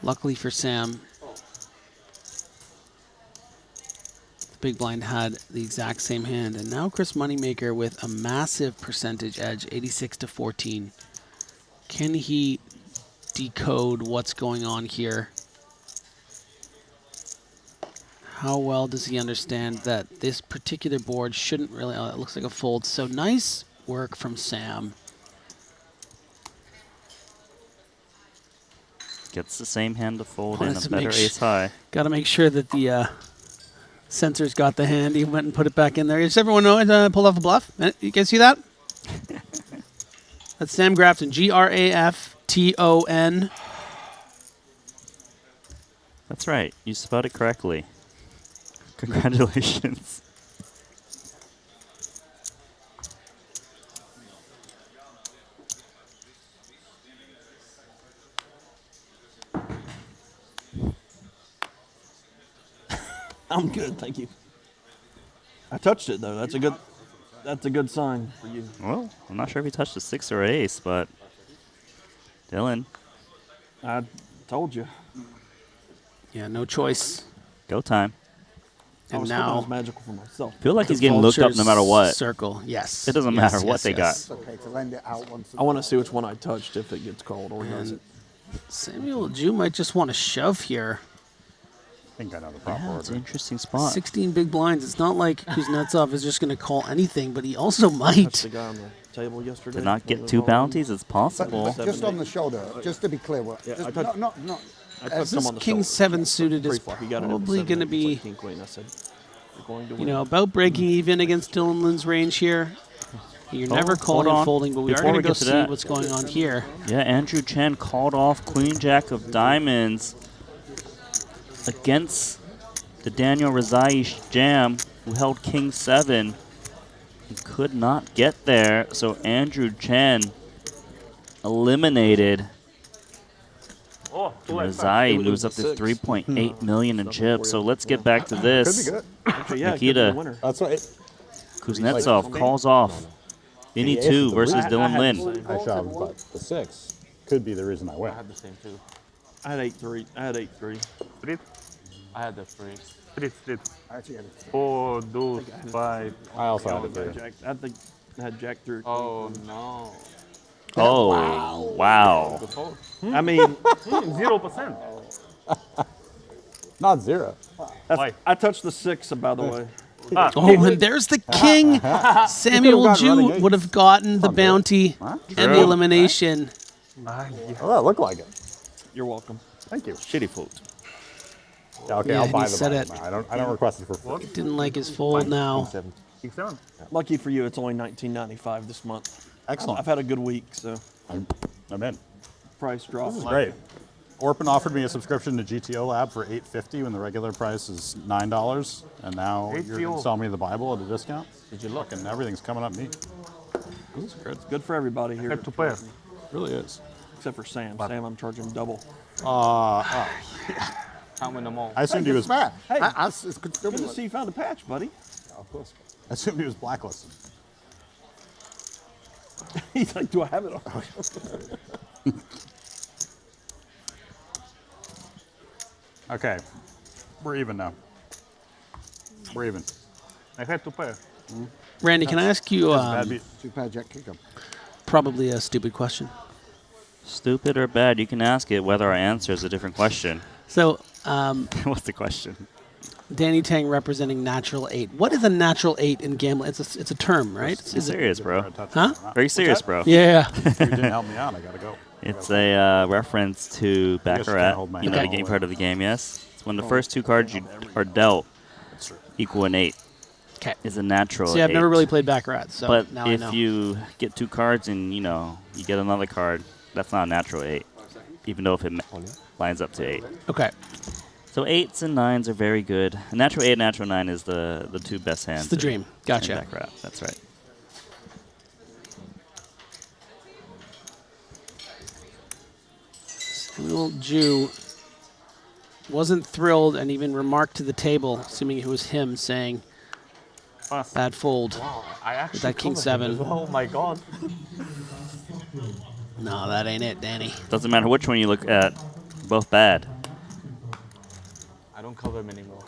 Luckily for Sam, the big blind had the exact same hand. And now Chris Moneymaker with a massive percentage edge, 86 to 14. Can he decode what's going on here? How well does he understand that this particular board shouldn't really, it looks like a fold. So nice work from Sam. Gets the same hand to fold Wanted in a to better make ace high. Got to make sure that the sensors got the hand. He went and put it back in there. Does everyone know I pulled off a bluff? You guys see that? That's Sam Grafton, Grafton. That's right. You spelled it correctly. Congratulations. I'm good, thank you. I touched it though. That's a good sign for you. Well, I'm not sure if he touched a 6 or an ace, but Dylan. I told you. Yeah, no choice. Go time. I was hoping it was magical for myself. Feel like he's getting looked up no matter what. Circle, yes. It doesn't matter what they got. It's okay to lend it out once. I want to see which one I touched if it gets called or doesn't. Samuel Jew might just want to shove here. I think I know the prop Yeah, order. it's an interesting spot. 16 big blinds. It's not like Kuznetsov is just going to call anything, but he also That's might. the guy on the table yesterday. Did not get 2 bounties. It's possible. But just on the shoulder, just to be clear, Yeah, just I touched- not I touched him This on the King shoulder. 7 suited is Pre-flop, he got it at the probably 7, going to it's be, like King Queen. I said, "You're going to you win." know, about breaking even against Dylan Lynn's range here. You're Oh, never calling hold and on. folding, but we Before are going we to go get to see that. what's going on here. Yeah, Andrew Chen called off Queen Jack of Diamonds against the Daniel Rezai jam, who held King 7. He could not get there, so Andrew Chen eliminated. Rezai moves up to 3.8 million in chips. So let's get back to this. Could be good. Actually, yeah, it could be the Nikita winner. That's right. Kuznetsov calls off Vinny 2 versus Dylan Lynn. I shoved, but the 6 could be the reason I win. I had the same too. I had 8-3. I had 8-3. Street, I had the 3. street. I actually had it. 4, 2, 5. I also I had it too. had Jack through. Oh no. Oh, wow. I mean, 0%. Not 0. I touched the 6, by the way. Oh, and there's the king. Samuel gotten running Jew eight. would have gotten the bounty and the elimination. Well, that looked like it. You're welcome. Thank you. Shitty fold. Yeah, okay, Yeah, I'll and buy he the said bottom. it. I don't request it for free. Didn't like his fold now. 6, 7. Lucky for you, it's only $19.95 this month. Excellent. I've had a good week, so I'm in. price drops. This is great. Orpin offered me a subscription to GTO Lab for $8.50 when the regular price is $9, and now you're going to sell me the Bible at a discount. Did you look? And everything's coming up neat. This is good. It's good for everybody here. Head to pair. It really is. Except for Sam. Sam, I'm charging double. Can't win them all. I assumed he was. Hey, It's good to see you found a patch, buddy. of course. I assumed he was blacklisted. He's like, do I have it on? Okay, we're even now. We're even. I had to pair. Randy, can I ask you Bad beat. Two-pair jack kicker. probably a stupid question? Stupid or bad, you can ask it. Whether I answer is a different question. So, What's the question? Danny Tang representing natural 8. What is a natural 8 in gambling? It's a term, right? It's serious, bro. Huh? Very serious, bro. Yeah. You didn't help me out. I gotta go. It's a reference to can't Baccarat. hold my You know hand the game all part of the game, yes? It's when the first 2 cards you are dealt equal an 8. Okay. Is a natural See, I've 8. never really played Baccarat, so but now I know. if you get 2 cards and, you know, you get another card, that's not a natural 8, even though if it lines up to 8. Okay. So 8s and 9s are very good. A natural 8 and natural 9 is the 2 best hands. It's the dream. Gotcha. Baccarat. That's right. Samuel Jew wasn't thrilled and even remarked to the table, assuming it was him, saying, bad fold. Wow, I actually with that king covered him 7. as well. Oh my god. No, that ain't it, Danny. Doesn't matter which one you look at. Both bad. I don't cover him anymore.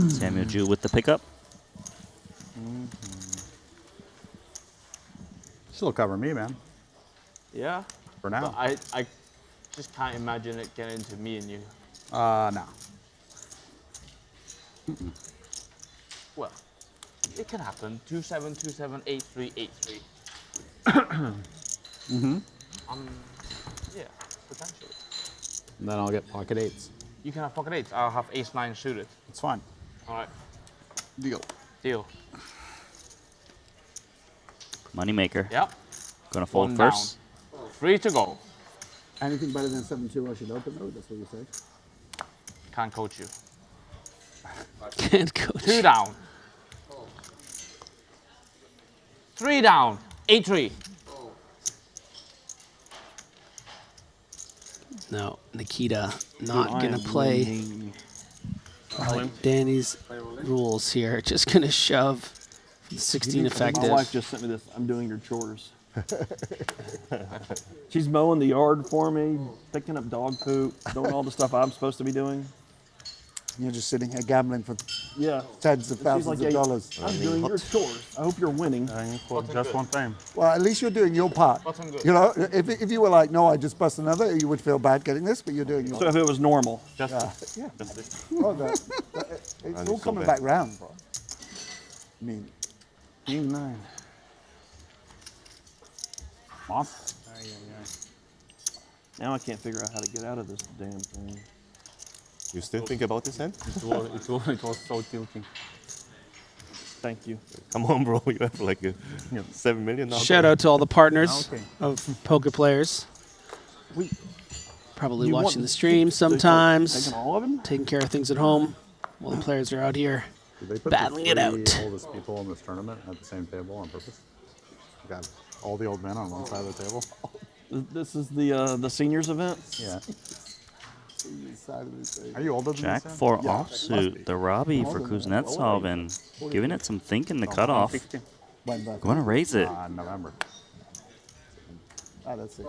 Samuel Jew with the pickup. Still cover me, man. Yeah. For now. But I just can't imagine it getting to me and you. No. Well, it can happen. 2-7, 2-7, 8-3, 8-3. Mm-hmm. Yeah, potentially. And then I'll get pocket 8s. You can have pocket 8s. I'll have ace-9 suited. It's fine. All right. Deal. Deal. Moneymaker. Yep. Gonna fold 1 first. down. 3 to go. Anything better than 7-2 I should open though, that's what you say? Can't coach you. Can't coach. 2 down. 3 down. 8-3. No, Nikita not going to play Danny's rules here. Just going to shove 16 effective. My wife just sent me this. I'm doing your chores. She's mowing the yard for me, picking up dog poop, doing all the stuff I'm supposed to be doing. You're just sitting here gambling for Yeah. tens of She's thousands like, of "Yeah, dollars. I'm doing your chores. I hope you're winning. Just one time. Well, at least you're doing your part. Bottom good. You know, if you were like, no, I just bust another, you would feel bad getting this, but you're doing your So if it was normal. Yeah. Oh, it's all coming back round, bro. I mean, Game 9. On. Now I can't figure out how to get out of this damn thing. You still think about this hand? It was so tilting. Thank you. Come on, bro. You have like 7 million now. Shout out to all the partners of poker players. Probably You want watching the to stream take sometimes, taking all of them? taking care of things at home while the players are out here Did they put battling it the out. 3 oldest people in this tournament at the same table on purpose? You got all the old men on one side of the table. This is the seniors event? Yeah. Are you older than Jack this? 4 Yeah, offsuit. The Robbie for Kuznetsov and giving it some thinking. The cutoff. Going to raise it. November. that's it.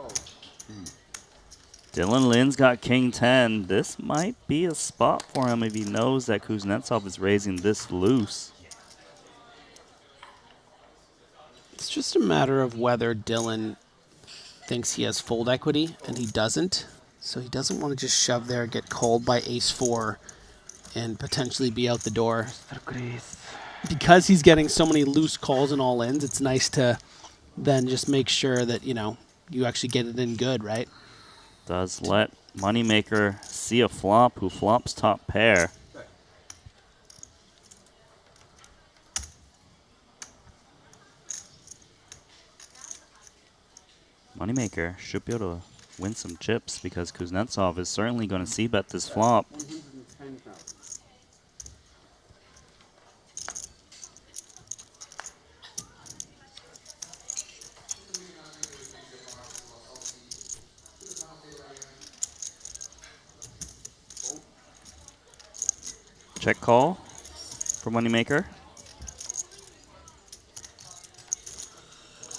Dylan Lynn's got King 10. This might be a spot for him if he knows that Kuznetsov is raising this loose. It's just a matter of whether Dylan thinks he has fold equity, and he doesn't. So he doesn't want to just shove there, get called by ace-4, and potentially be out the door. Because he's getting so many loose calls and all-ins, it's nice to then just make sure that, you know, you actually get it in good, right? Does let Moneymaker see a flop who flops top pair. Moneymaker should be able to win some chips because Kuznetsov is certainly going to c-bet this flop. Check call for Moneymaker.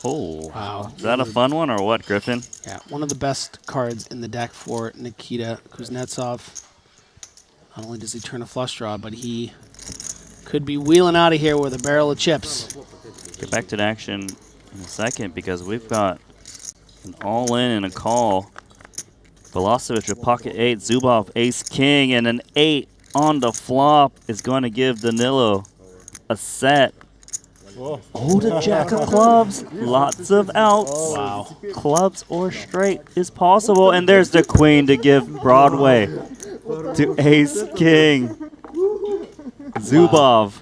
Oh, wow. Is that a fun one or what, Griffin? Yeah, one of the best cards in the deck for Nikita Kuznetsov. Not only does he turn a flush draw, but he could be wheeling out of here with a barrel of chips. Get back to the action in a second because we've got An all-in and a call. Velocevich with pocket 8, Zubov ace-king, and an 8 on the flop is going to give Danilo a set. Oh, the jack of clubs. Lots of outs. Wow. Clubs or straight is possible. And there's the queen to give Broadway to ace-king. Zubov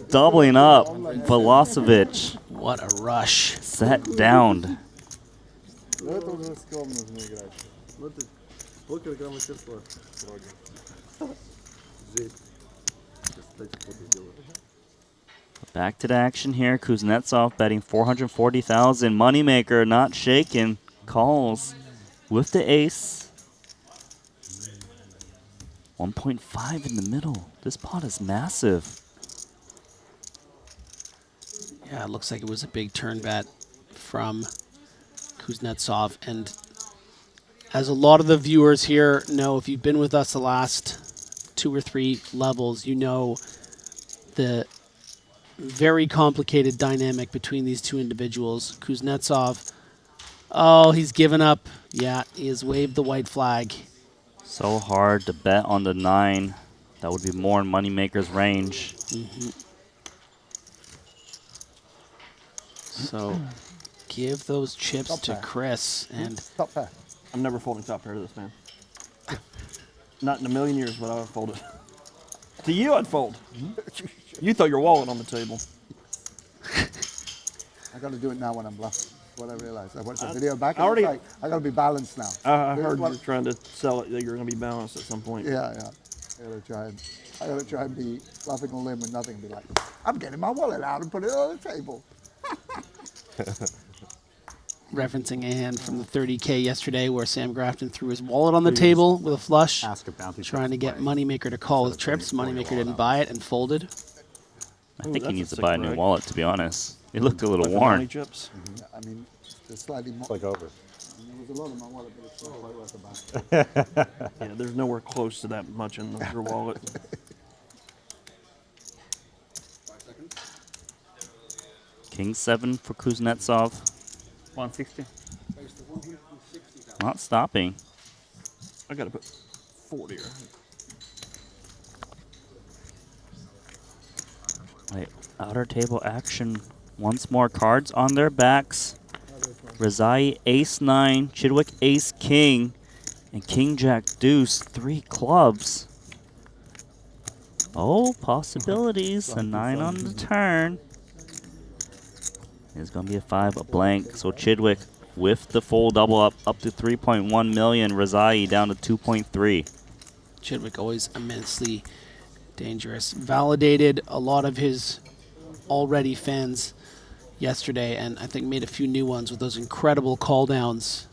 doubling up. Velocevich. What a rush. Set down. Back to the action here. Kuznetsov betting 440,000. Moneymaker not shaken. Calls with the ace. 1.5 in the middle. This pot is massive. Yeah, it looks like it was a big turn bet from Kuznetsov. And as a lot of the viewers here know, if you've been with us the last 2 or 3 levels, you know the very complicated dynamic between these two individuals. Kuznetsov, oh, he's given up. Yeah, he has waved the white flag. So hard to bet on the 9. That would be more in Moneymaker's range. So give those chips to Chris. And top pair. I'm never folding top pair to this man. Not in a million years would I have folded. To you, I'd fold. You throw your wallet on the table. I got to do it now when I'm bluffing. What I realized. I watched the video back. I got to be balanced now. I heard you were trying to sell it that you're going to be balanced at some point. Yeah. I got to try and be bluffing a limb with nothing and be like, I'm getting my wallet out and put it on the table. referencing a hand from the 30K yesterday where Sam Grafton threw his wallet on the table with a flush, trying to get Moneymaker to call with trips. Moneymaker didn't buy it and folded. I think he needs to buy a new wallet, to be honest. It looked a little worn. Chips. I mean, there's slightly more. Like over. There was a lot in my wallet, but it's not quite worth the buy. Yeah, there's nowhere close to that much in your wallet. King 7 for Kuznetsov. 160. Not stopping. I gotta put 40 here. Wait, outer table action. Once more, cards on their backs. Rezai ace 9, Chidwick ace king, and king jack deuce, 3 clubs. Oh, possibilities. A 9 on the turn. It's going to be a 5, a blank. So Chidwick with the full double up to 3.1 million. Rezai down to 2.3. Chidwick always immensely dangerous. Validated a lot of his already fans yesterday, and I think made a few new ones with those incredible call downs.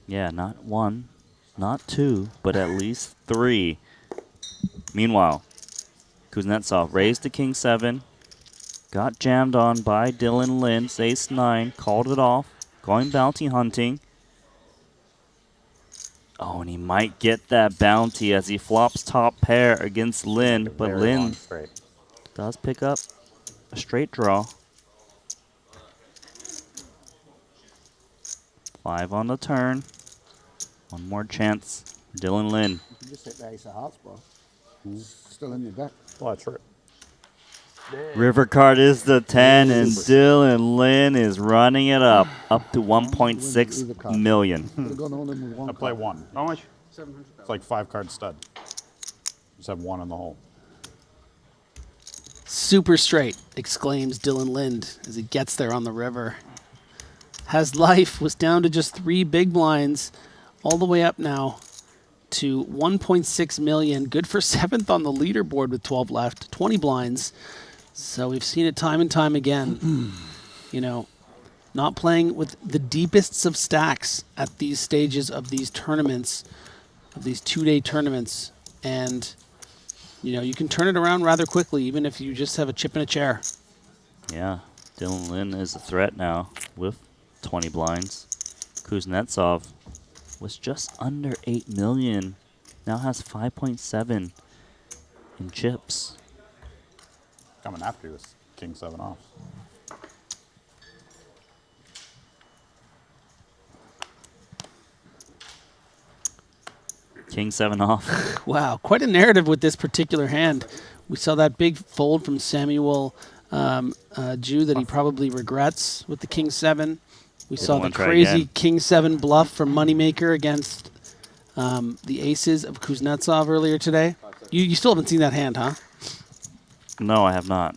Yeah, not 1, not 2, but at least 3. Meanwhile, Kuznetsov raised to king 7. Got jammed on by Dylan Lynch, ace 9, called it off, going bounty hunting. Oh, and he might get that bounty as he flops top pair against Lynn, but Lynn does pick up a straight draw. 5 on the turn. One more chance. Dylan Lynn. You can just hit the ace of hearts, bro. Still in your deck. Well, that's right. River card is the 10, and Dylan Lynn is running it up to 1.6 million. I play 1. How much? It's like 5-card stud. Just have 1 in the hole. Super straight, exclaims Dylan Lind as he gets there on the river. Has life, was down to just 3 big blinds, all the way up now to 1.6 million. Good for 7th on the leaderboard with 12 left, 20 blinds. So we've seen it time and time again. You know, not playing with the deepest of stacks at these stages of these tournaments, of these 2-day tournaments. And, you know, you can turn it around rather quickly, even if you just have a chip in a chair. Yeah, Dylan Lynn is a threat now with 20 blinds. Kuznetsov was just under 8 million, now has 5.7 in chips. Coming after you with king 7 off. King 7 off. Wow, quite a narrative with this particular hand. We saw that big fold from Samuel Jew that he probably regrets with the King 7. We saw the crazy King 7 bluff from Moneymaker against the aces of Kuznetsov earlier today. You still haven't seen that hand, huh? No, I have not.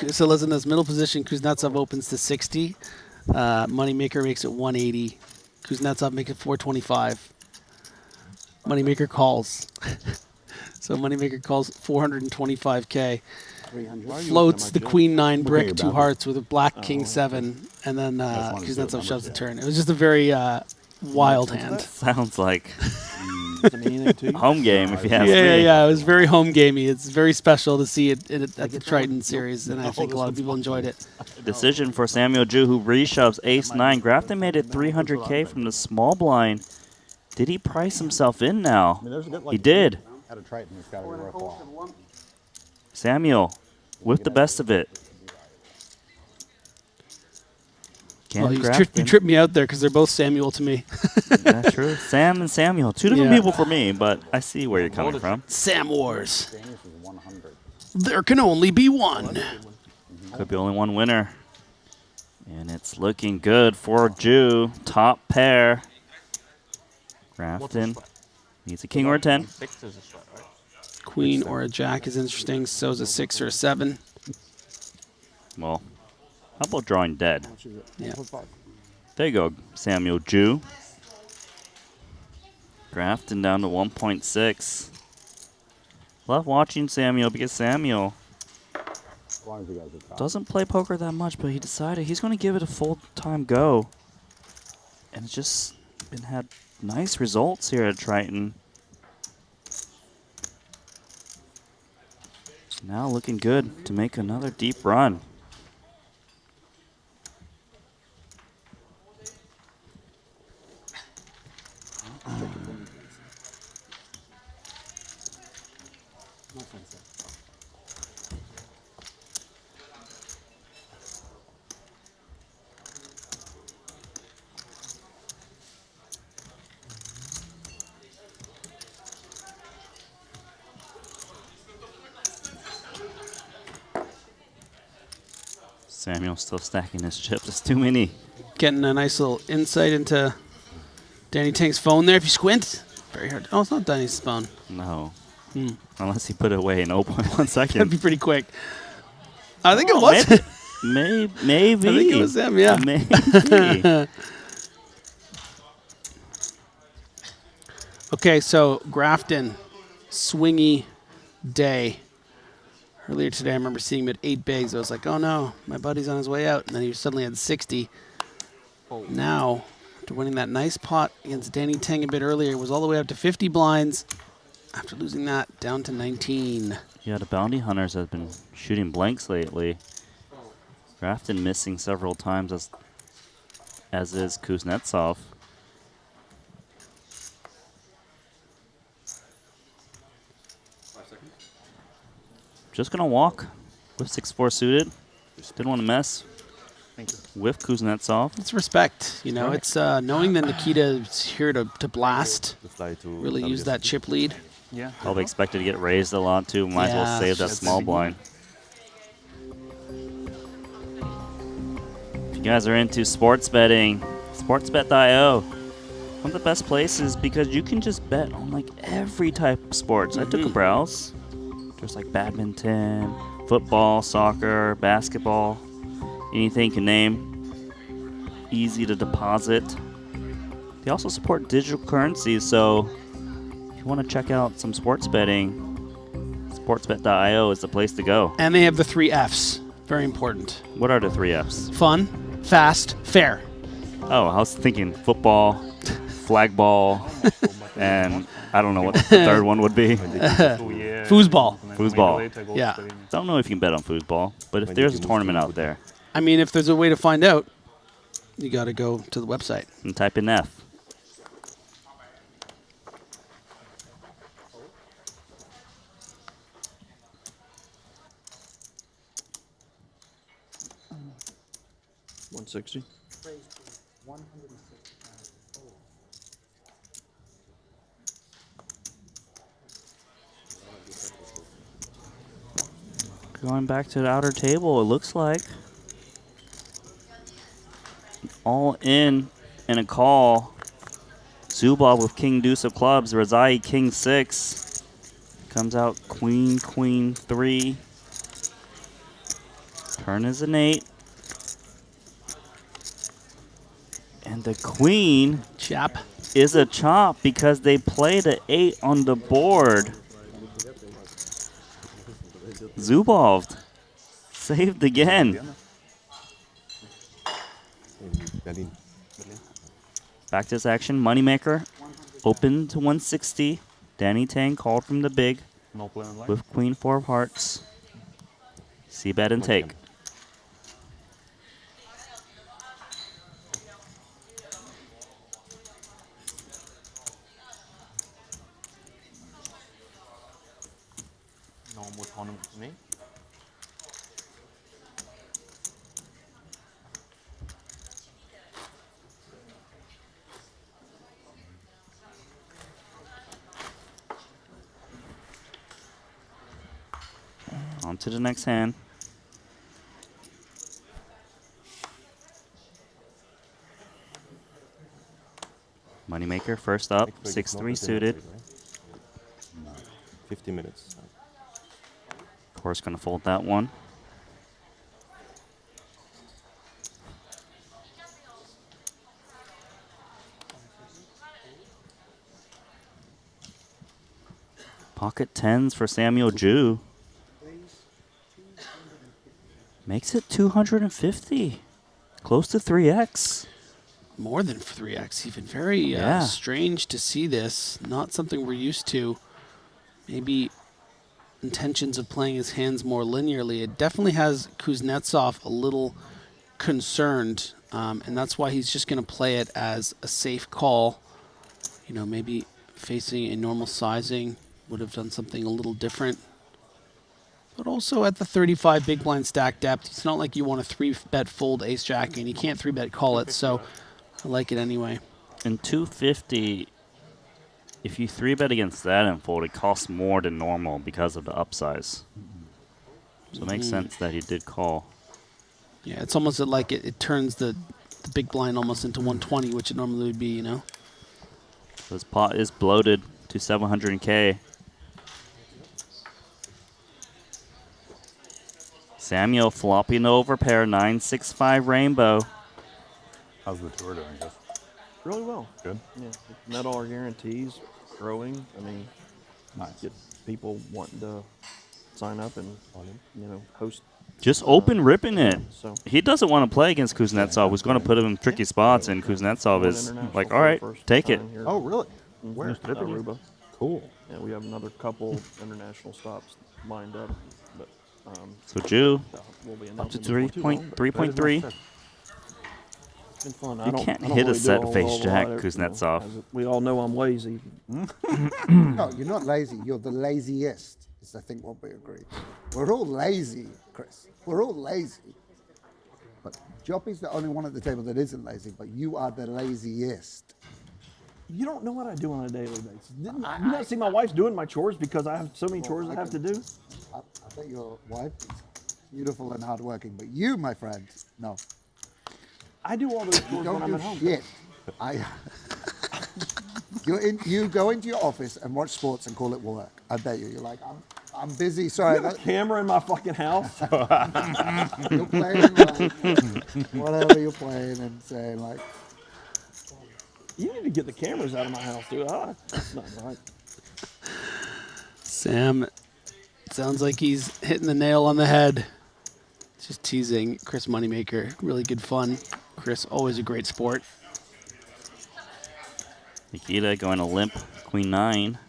So listen, this middle position, Kuznetsov opens to 60. Moneymaker makes it 180. Kuznetsov makes it 425. Moneymaker calls. So Moneymaker calls 425K. Floats the Queen 9 brick, 2 hearts with a black King 7, and then Kuznetsov shoves the turn. It was just a very wild hand. Sounds like home game, if you ask me. Yeah, it was very home gamey. It's very special to see it at the Triton series, and I think a lot of people enjoyed it. Decision for Samuel Jew, who reshoves ace-9. Grafton made it 300K from the small blind. Did he price himself in now? He did. At a Triton, it's got to be worthwhile. Samuel with the best of it. Well, you tripped me out there because they're both Samuel to me. That's true. Sam and Samuel. Two different people for me, but I see where you're coming from. Sam Wars. There can only be one. Could be only one winner. And it's looking good for Jew. Top pair. Grafton needs a king or a 10. Queen or a jack is interesting. So is a 6 or a 7. Well, how about drawing dead? Yeah. There you go, Samuel Jew. Grafton down to 1.6. Love watching Samuel because Samuel doesn't play poker that much, but he decided he's going to give it a full-time go. And it's just had nice results here at Triton. Now looking good to make another deep run. Samuel's still stacking his chips. It's too many. Getting a nice little insight into Danny Tank's phone there. If you squint, very hard. Oh, it's not Danny's phone. No. Unless he put it away in 0.1 seconds. That'd be pretty quick. I think it was. Maybe. I think it was him, yeah. Maybe. Okay, so Grafton, swingy day. Earlier today, I remember seeing him at 8 bigs. I was like, oh no, my buddy's on his way out. And then he suddenly had 60. Now, after winning that nice pot against Danny Tang a bit earlier, it was all the way up to 50 blinds. After losing that, down to 19. Yeah, the bounty hunters have been shooting blanks lately. Grafton missing several times, as is Kuznetsov. Just gonna walk with 6-4 suited. Didn't want to mess with Kuznetsov. It's respect, you know. It's knowing that Nikita is here to blast, really use that chip lead. Yeah. Probably expected to get raised a lot too. Might as well save that small blind. If you guys are into sports betting, sportsbet.io. One of the best places because you can just bet on like every type of sports. I took a browse. There's like badminton, football, soccer, basketball, anything you can name. Easy to deposit. They also support digital currencies, so if you want to check out some sports betting, sportsbet.io is the place to go. And they have the 3 Fs. Very important. What are the 3 Fs? Fun, fast, fair. Oh, I was thinking football, flag ball, and I don't know what the third one would be. Foosball. Foosball. Yeah. Don't know if you can bet on foosball, but if there's a tournament out there. I mean, if there's a way to find out, you got to go to the website. And type in F. $160. Going back to the outer table, it looks like. All in and a call. Zubov with king deuce of clubs. Razai king 6. Comes out queen, queen 3. Turn is an 8. And the queen chop is a chop because they played an 8 on the board. Zubov saved again. Back to this action. Moneymaker open to 160. Danny Tang called from the big with queen 4 of hearts. C-bet and take. No more tournament for me. On to the next hand. Moneymaker first up, 6-3 suited. 50 minutes. Of course, going to fold that one. Pocket 10s for Samuel Ju. Makes it 250. Close to 3x. More than 3x even. Very strange to see this. Not something we're used to. Maybe intentions of playing his hands more linearly. It definitely has Kuznetsov a little concerned, and that's why he's just going to play it as a safe call. You know, maybe facing a normal sizing would have done something a little different. But also at the 35 big blind stack depth, it's not like you want to 3-bet fold ace-jack, and you can't 3-bet call it, so I like it anyway. And 250, if you 3-bet against that and fold, it costs more than normal because of the upsize. So it makes sense that he did call. Yeah, it's almost like it turns the big blind almost into 120, which it normally would be, you know? So his pot is bloated to 700K. Samuel flopping over pair 9-6-5 rainbow. How's the tour doing, Chris? Really well. Good. Yeah, met all our guarantees, growing. I mean, nice. Get people wanting to sign up and host. Just open ripping it. So he doesn't want to play against Kuznetsov. Who's going to put him in tricky spots, and Kuznetsov is like, all right, take it. Oh, really? Where? Aruba. Cool. Yeah, we have another couple international stops lined up, but. So Ju, we'll be up to announcing before too long, but 3.3. It's been fun. You can't hit a set face jack, Kuznetsov. We all know I'm lazy. No, you're not lazy. You're the laziest, is I think what we agree. We're all lazy, Chris. We're all lazy. But Joppy's the only one at the table that isn't lazy, but you are the laziest. You don't know what I do on a daily basis. You not see my wife's doing my chores because I have so many chores I have to do? I bet your wife is beautiful and hardworking, but you, my friend, no. I do all those chores when I'm at home. Shit. You go into your office and watch sports and call it work. I bet you. You're like, I'm busy. Sorry. You have a camera in my fucking house. You're playing like, whatever you're playing and saying like. You need to get the cameras out of my house, dude. That's not right. Sam, sounds like he's hitting the nail on the head. Just teasing Chris Moneymaker. Really good fun. Chris, always a great sport. Nikita going to limp, queen 9.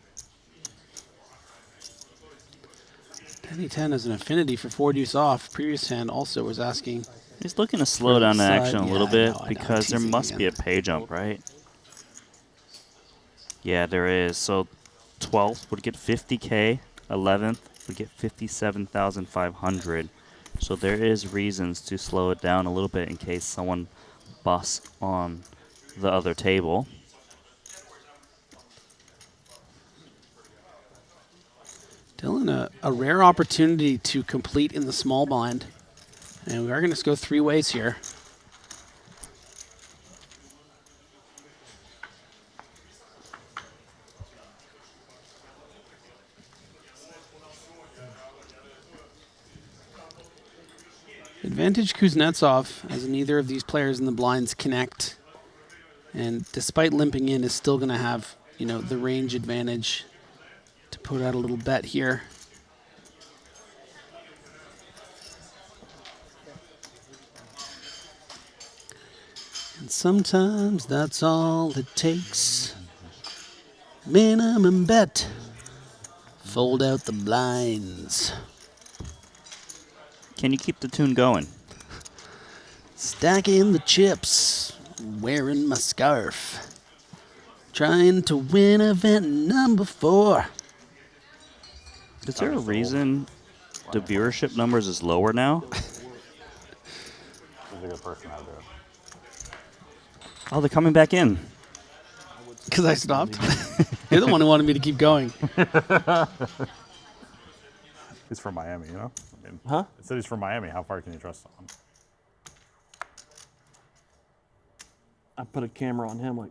Danny 10 has an affinity for 4 deuce off. Previous hand also was asking. He's looking to slow down the action a little bit I know, because there must be a pay jump, right? Yeah, there is. So 12th would get 50K, 11th would get 57,500. So there is reasons to slow it down a little bit in case someone busts on the other table. Dylan, a rare opportunity to complete in the small blind. And we are going to go 3 ways here. Advantage Kuznetsov, as neither of these players in the blinds connect. And despite limping in, is still going to have, you know, the range advantage to put out a little bet here. And sometimes that's all it takes. Minimum bet. Fold out the blinds. Can you keep the tune going? Stacking the chips, wearing my scarf. Trying to win event number 4. Is there a reason the viewership numbers is lower now? Who's a good person out there? Oh, they're coming back in. Because I stopped? You're the one who wanted me to keep going. He's from Miami, you know? I mean, Huh? It said he's from Miami. How far can you trust someone? I put a camera on him like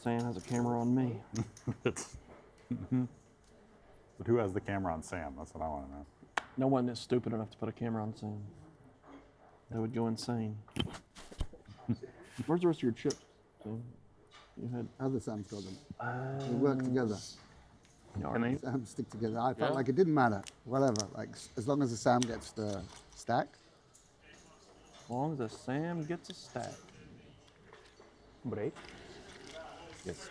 Sam has a camera on me. But who has the camera on Sam? That's what I want to know. No one is stupid enough to put a camera on Sam. They would go insane. Where's the rest of your chips? Sam? You had other Sam's got them. We work together. Sam stick together. I felt like it didn't matter. Whatever. Like as long as the Sam gets the stack. As long as the Sam gets a stack. Break. Yes.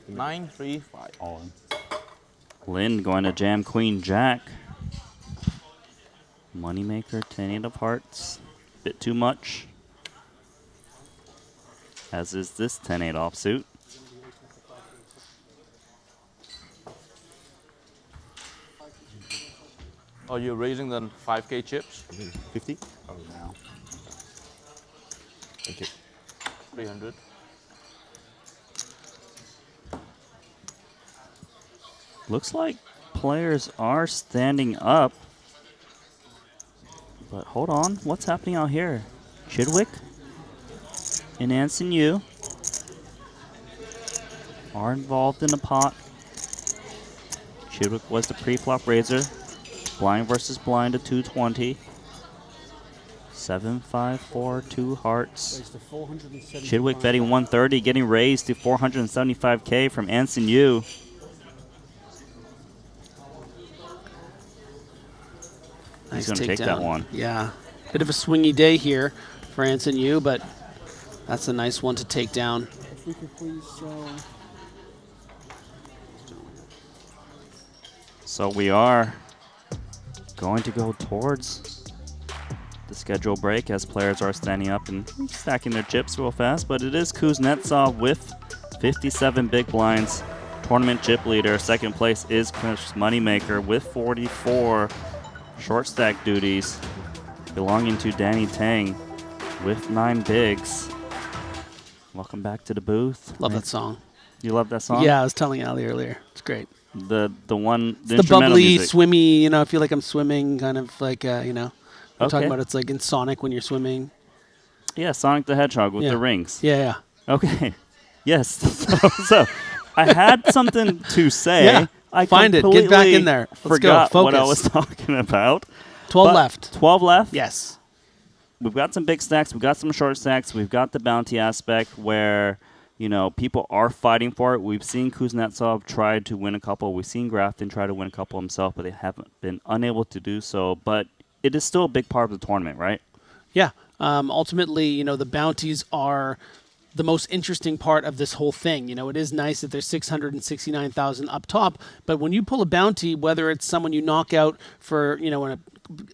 9, 3, 5. All in. Lynn going to jam Queen Jack. Moneymaker, 10-8 of hearts. Bit too much. As is this 10-8 offsuit. Oh, you're raising the 5K chips? 50? Oh, now. Okay. 300. Looks like players are standing up. But hold on, what's happening out here? Chidwick and Anson Yu are involved in the pot. Chidwick was the pre-flop raiser. Blind versus blind to 220. 7, 5, 4, 2 hearts. Chidwick betting 130, getting raised to 475K from Anson Yu. He's going to take that one. Yeah. Bit of a swingy day here for Anson Yu, but that's a nice one to take down. If we could please So we are going to go towards the schedule break as players are standing up and stacking their chips real fast, but it is Kuznetsov with 57 big blinds. Tournament chip leader. Second place is Chris Moneymaker with 44 short stack duties, belonging to Danny Tang with 9 bigs. Welcome back to the booth. Love that song. You love that song? Yeah, I was telling Ali earlier. It's great. The instrumental bubbly, music. Swimmy, you know, I feel like I'm swimming, kind of like, you know, we're talking about it's like in Sonic when you're swimming. Yeah, Sonic the Hedgehog with the rings. Yeah. Okay. Yes. So I had something to say. Yeah. I Find it. Get back in there. Let's forgot go. what I Focus. was talking about. 12 left. 12 left? Yes. We've got some big stacks. We've got some short stacks. We've got the bounty aspect where, you know, people are fighting for it. We've seen Kuznetsov try to win a couple. We've seen Grafton try to win a couple himself, but they haven't been unable to do so. But it is still a big part of the tournament, right? Yeah. Ultimately, you know, the bounties are the most interesting part of this whole thing. You know, it is nice that there's 669,000 up top, but when you pull a bounty, whether it's someone you knock out for, you know, an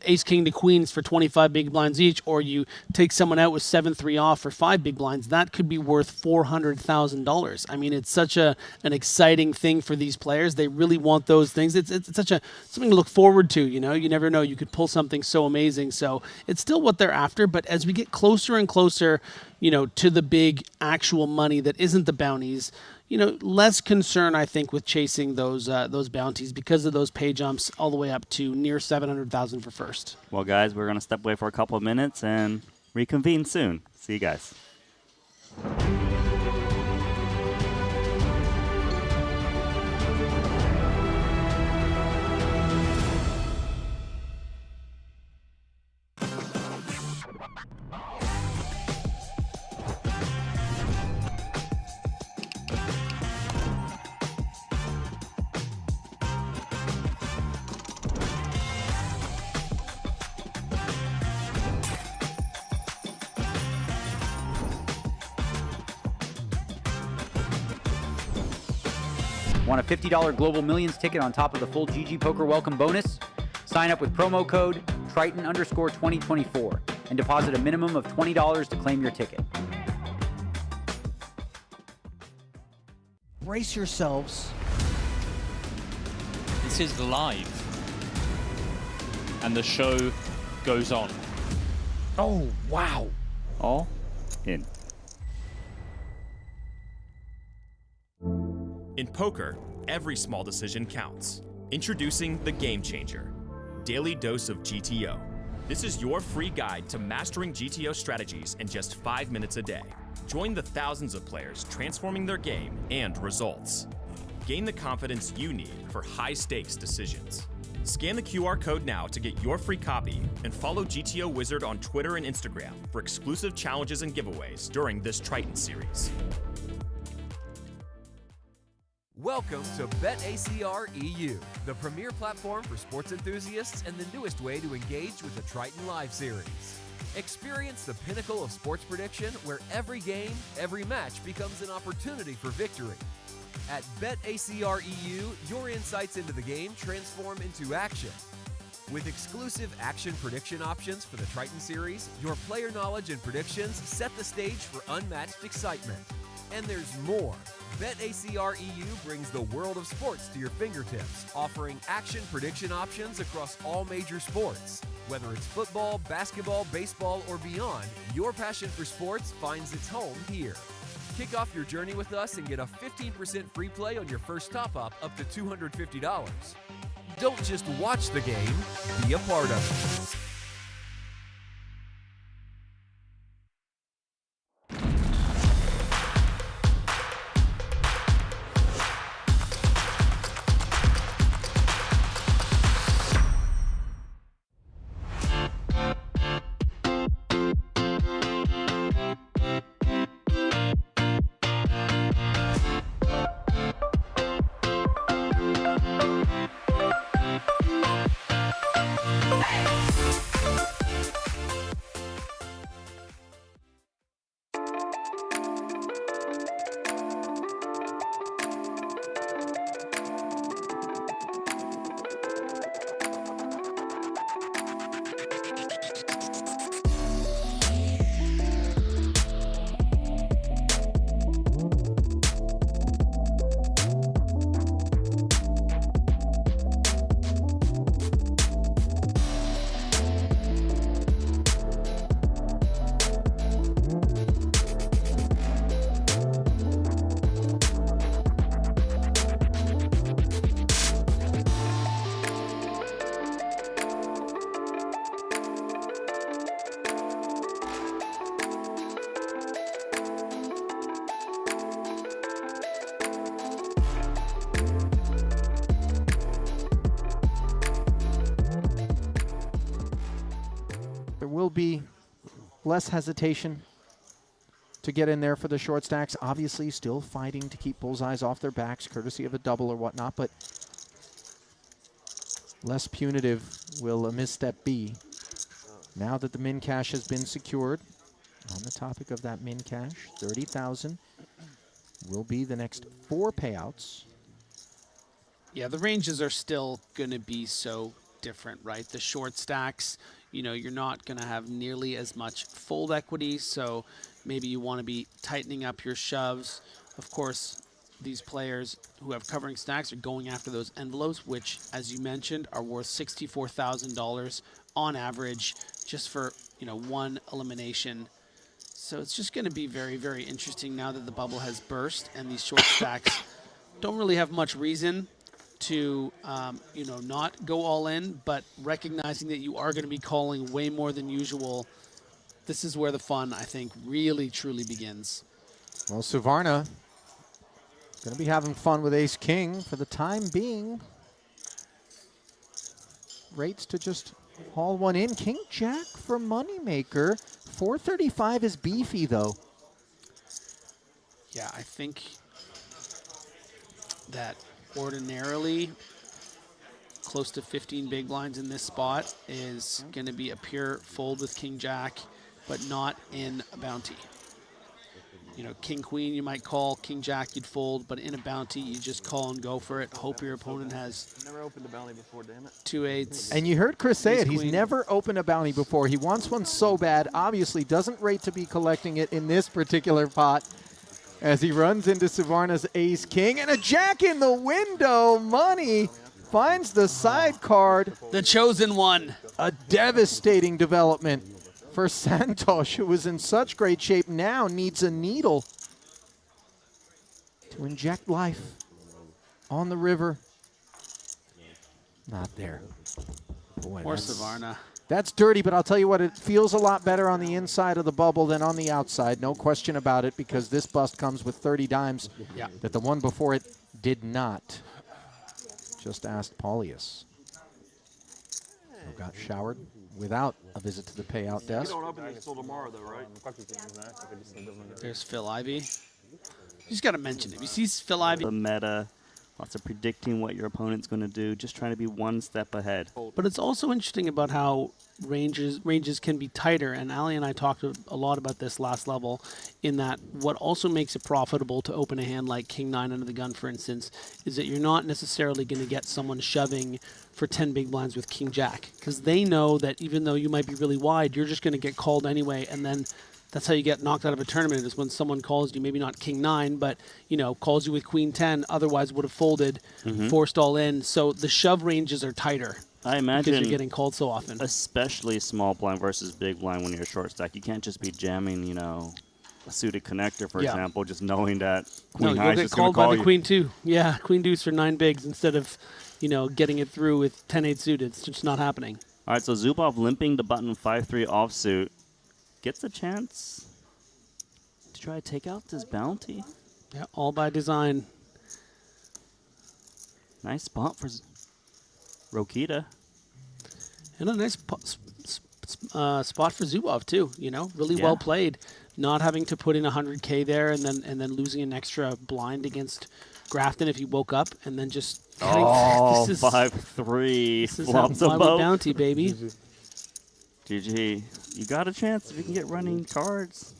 ace king to queens for 25 big blinds each, or you take someone out with 7-3 off for 5 big blinds, that could be worth $400,000. I mean, it's such an exciting thing for these players. They really want those things. It's such something to look forward to. You know, you never know, you could pull something so amazing. So it's still what they're after, but as we get closer and closer, you know, to the big actual money that isn't the bounties, you know, less concern, I think, with chasing those bounties because of those pay jumps all the way up to near 700,000 for first. Well, guys, we're going to step away for a couple of minutes and reconvene soon. See you guys. Want a $50 Global Millions ticket on top of the full GG Poker welcome bonus? Sign up with promo code Triton_2024 and deposit a minimum of $20 to claim your ticket. Brace yourselves. This is live. And the show goes on. Oh, wow. All in. In poker, every small decision counts. Introducing the Game Changer, Daily Dose of GTO. This is your free guide to mastering GTO strategies in just 5 minutes a day. Join the thousands of players transforming their game and results. Gain the confidence you need for high-stakes decisions. Scan the QR code now to get your free copy and follow GTO Wizard on Twitter and Instagram for exclusive challenges and giveaways during this Triton series. Welcome to BetACR EU, the premier platform for sports enthusiasts and the newest way to engage with the Triton Live series. Experience the pinnacle of sports prediction where every game, every match becomes an opportunity for victory. At BetACR EU, your insights into the game transform into action. With exclusive action prediction options for the Triton series, your player knowledge and predictions set the stage for unmatched excitement. And there's more. BetACR EU brings the world of sports to your fingertips, offering action prediction options across all major sports. Whether it's football, basketball, baseball, or beyond, your passion for sports finds its home here. Kick off your journey with us and get a 15% free play on your first top-up up to $250. Don't just watch the game, be a part of it. Will be less hesitation to get in there for the short stacks. Obviously still fighting to keep bullseyes off their backs, courtesy of a double or whatnot, but less punitive will a misstep be. Now that the min cash has been secured, on the topic of that min cash, 30,000 will be the next 4 payouts. Yeah, the ranges are still going to be so different, right? The short stacks, you know, you're not going to have nearly as much fold equity, so maybe you want to be tightening up your shoves. Of course, these players who have covering stacks are going after those envelopes, which, as you mentioned, are worth $64,000 on average just for, you know, one elimination. So it's just going to be very, very interesting now that the bubble has burst and these short stacks don't really have much reason to, you know, not go all in, but recognizing that you are going to be calling way more than usual. This is where the fun, I think, really, truly begins. Well, Suvarna going to be having fun with ace-king for the time being. Rates to just haul one in. King-jack for Moneymaker. 435 is beefy, though. Yeah, I think that ordinarily close to 15 big blinds in this spot is going to be a pure fold with king-jack, but not in a bounty. You know, king-queen you might call, king-jack you'd fold, but in a bounty you just call and go for it. Hope your opponent has Never opened a bounty before, damn it. 2 8s. And you heard Chris say it. He's Ace-queen. never opened a bounty before. He wants one so bad. Obviously doesn't rate to be collecting it in this particular pot as he runs into Suvarna's ace-king. And a jack in the window. Money finds the side card. The chosen one. A devastating development for Santosh, who was in such great shape, now needs a needle to inject life on the river. Not there. Boy, Or Suvarna. that's dirty, but I'll tell you what, it feels a lot better on the inside of the bubble than on the outside. No question about it, because this bust comes with 30 dimes that the one before it did not. Just asked Paulius, who got showered without a visit to the payout You desk. don't open these until tomorrow, though, right? There's Phil Ivey. You just got to mention it. If you see Phil Ivey. The meta, lots of predicting what your opponent's going to do, just trying to be one step ahead. But it's also interesting about how ranges can be tighter, and Ali and I talked a lot about this last level, in that what also makes it profitable to open a hand like King 9 under the gun, for instance, is that you're not necessarily going to get someone shoving for 10 big blinds with King Jack, because they know that even though you might be really wide, you're just going to get called anyway, and then that's how you get knocked out of a tournament, is when someone calls you, maybe not King 9, but, you know, calls you with Queen 10, otherwise would have folded, forced all in. So the shove ranges are tighter. I imagine because you're getting called so often. Especially small blind versus big blind when you're short stack. You can't just be jamming, you know, a suited connector, for example, just knowing that Queen High is just going to call by the you. Queen 2. Yeah, Queen Deuce for 9 bigs instead of, you know, getting it through with 10-8 suited. It's just not happening. All right, so Zubov limping the button 5-3 offsuit gets a chance to try to take out this bounty. Yeah, all by design. Nice spot for Rokita. And a nice spot for Zubov too. You know, really well played. Not having to put in 100K there and then losing an extra blind against Grafton if he woke up, and then just Oh, this is 5-3 this is flops how a we boat. bounty, baby. GG. You got a chance if you can get running cards.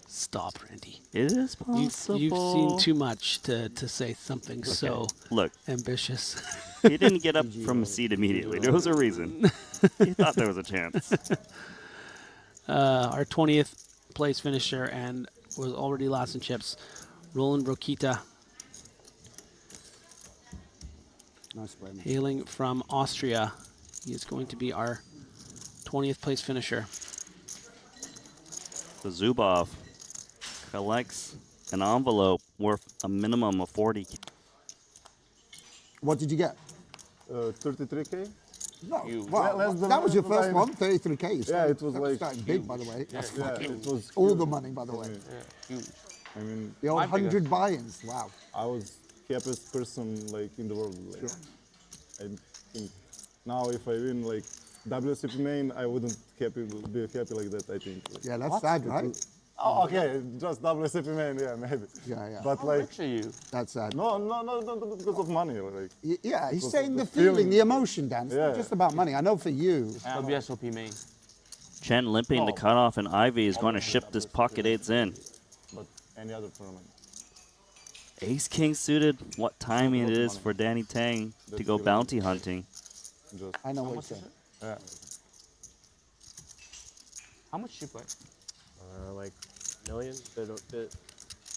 Stop, Randy. It is possible. You've seen too much to say something so Look, ambitious. he didn't get up from a seat immediately. There was a reason. He thought there was a chance. Our 20th place finisher and was already last in chips, Roland Rokita. Nice play, man. Hailing from Austria. He is going to be our 20th place finisher. So Zubov collects an envelope worth a minimum of 40. What did you get? 33K. No, Less than that was your first mine. one, 33K. Yeah, it was that like starting big, by the way. That's Yeah, fucking it was all huge the money, by the way. Huge. I mean, The old 100 buy-ins. Wow. I was happiest person like in the world. Like, I think now if I win like WCP main, I wouldn't be happy like that. I think. Like, Yeah, that's sad, right? Oh, okay, just WCP main, yeah, maybe. Yeah. But like, That's sad. no, because of money, like. Yeah, he's because saying of the feeling, the emotion, Dan. It's not Yeah. just about money. I know for you. WSOP main. Chen limping the cutoff, and Ivy is going to ship this pocket eights in. But any other tournament. Ace King suited. What timing it is for Danny Tang to go bounty hunting. I know what you're saying. Yeah. How much you play? Like million.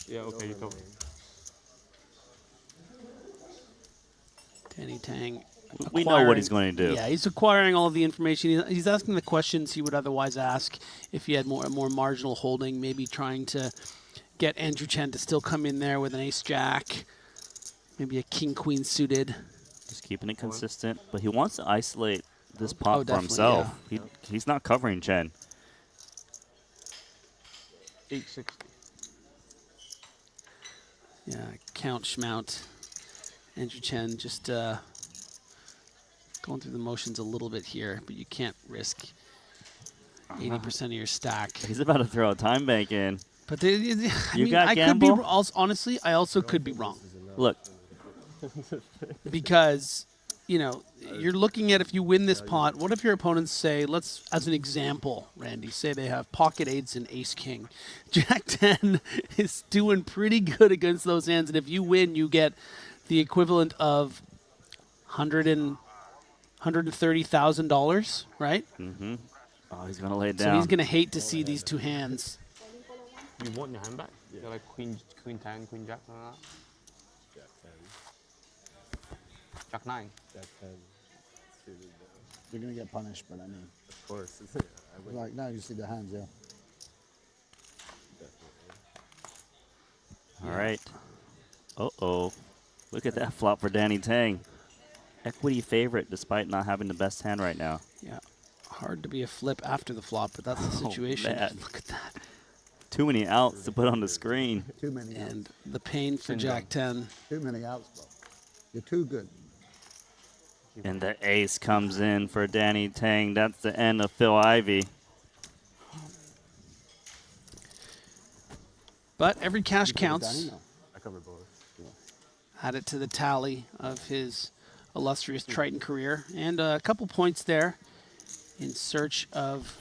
Yeah, okay, you told me. Danny Tang We know what he's going to do. Yeah, he's acquiring all of the information. He's asking the questions he would otherwise ask if he had a more marginal holding, maybe trying to get Andrew Chen to still come in there with an ace-jack, maybe a king-queen suited. Just keeping it consistent, but he wants to isolate this pot for himself. Yeah. He's not covering Chen. 860. Yeah, Count Schmount. Andrew Chen just going through the motions a little bit here, but you can't risk 80% of your stack. He's about to throw a time bank in. But I mean, got I gamble? could be honestly, I also could be wrong. Look. Because, you know, you're looking at if you win this pot, what if your opponents say, let's, as an example, Randy, say they have pocket eights and ace king. Jack 10 is doing pretty good against those hands, and if you win, you get the equivalent of $130,000, right? Mm-hmm. Oh, he's going to lay it So down. he's going to hate to see these two hands. You want your hand back? Yeah. Like queen 10, queen jack, something like that? Jack 9. Jack 10. You're going to get punished, but I mean. Of course. Like, now you see the hands, yeah. All right. Uh-oh. Look at that flop for Danny Tang. Equity favorite despite not having the best hand right now. Yeah. Hard to be a flip after the flop, but that's the situation. Man. Look at that. Too many outs to put on the screen. Too many outs. And the pain for Jack 10. Too many outs, bro. You're too good. And the ace comes in for Danny Tang. That's the end of Phil Ivey. But every cash counts. I cover both. Add it to the tally of his illustrious Triton career. And a couple points there in search of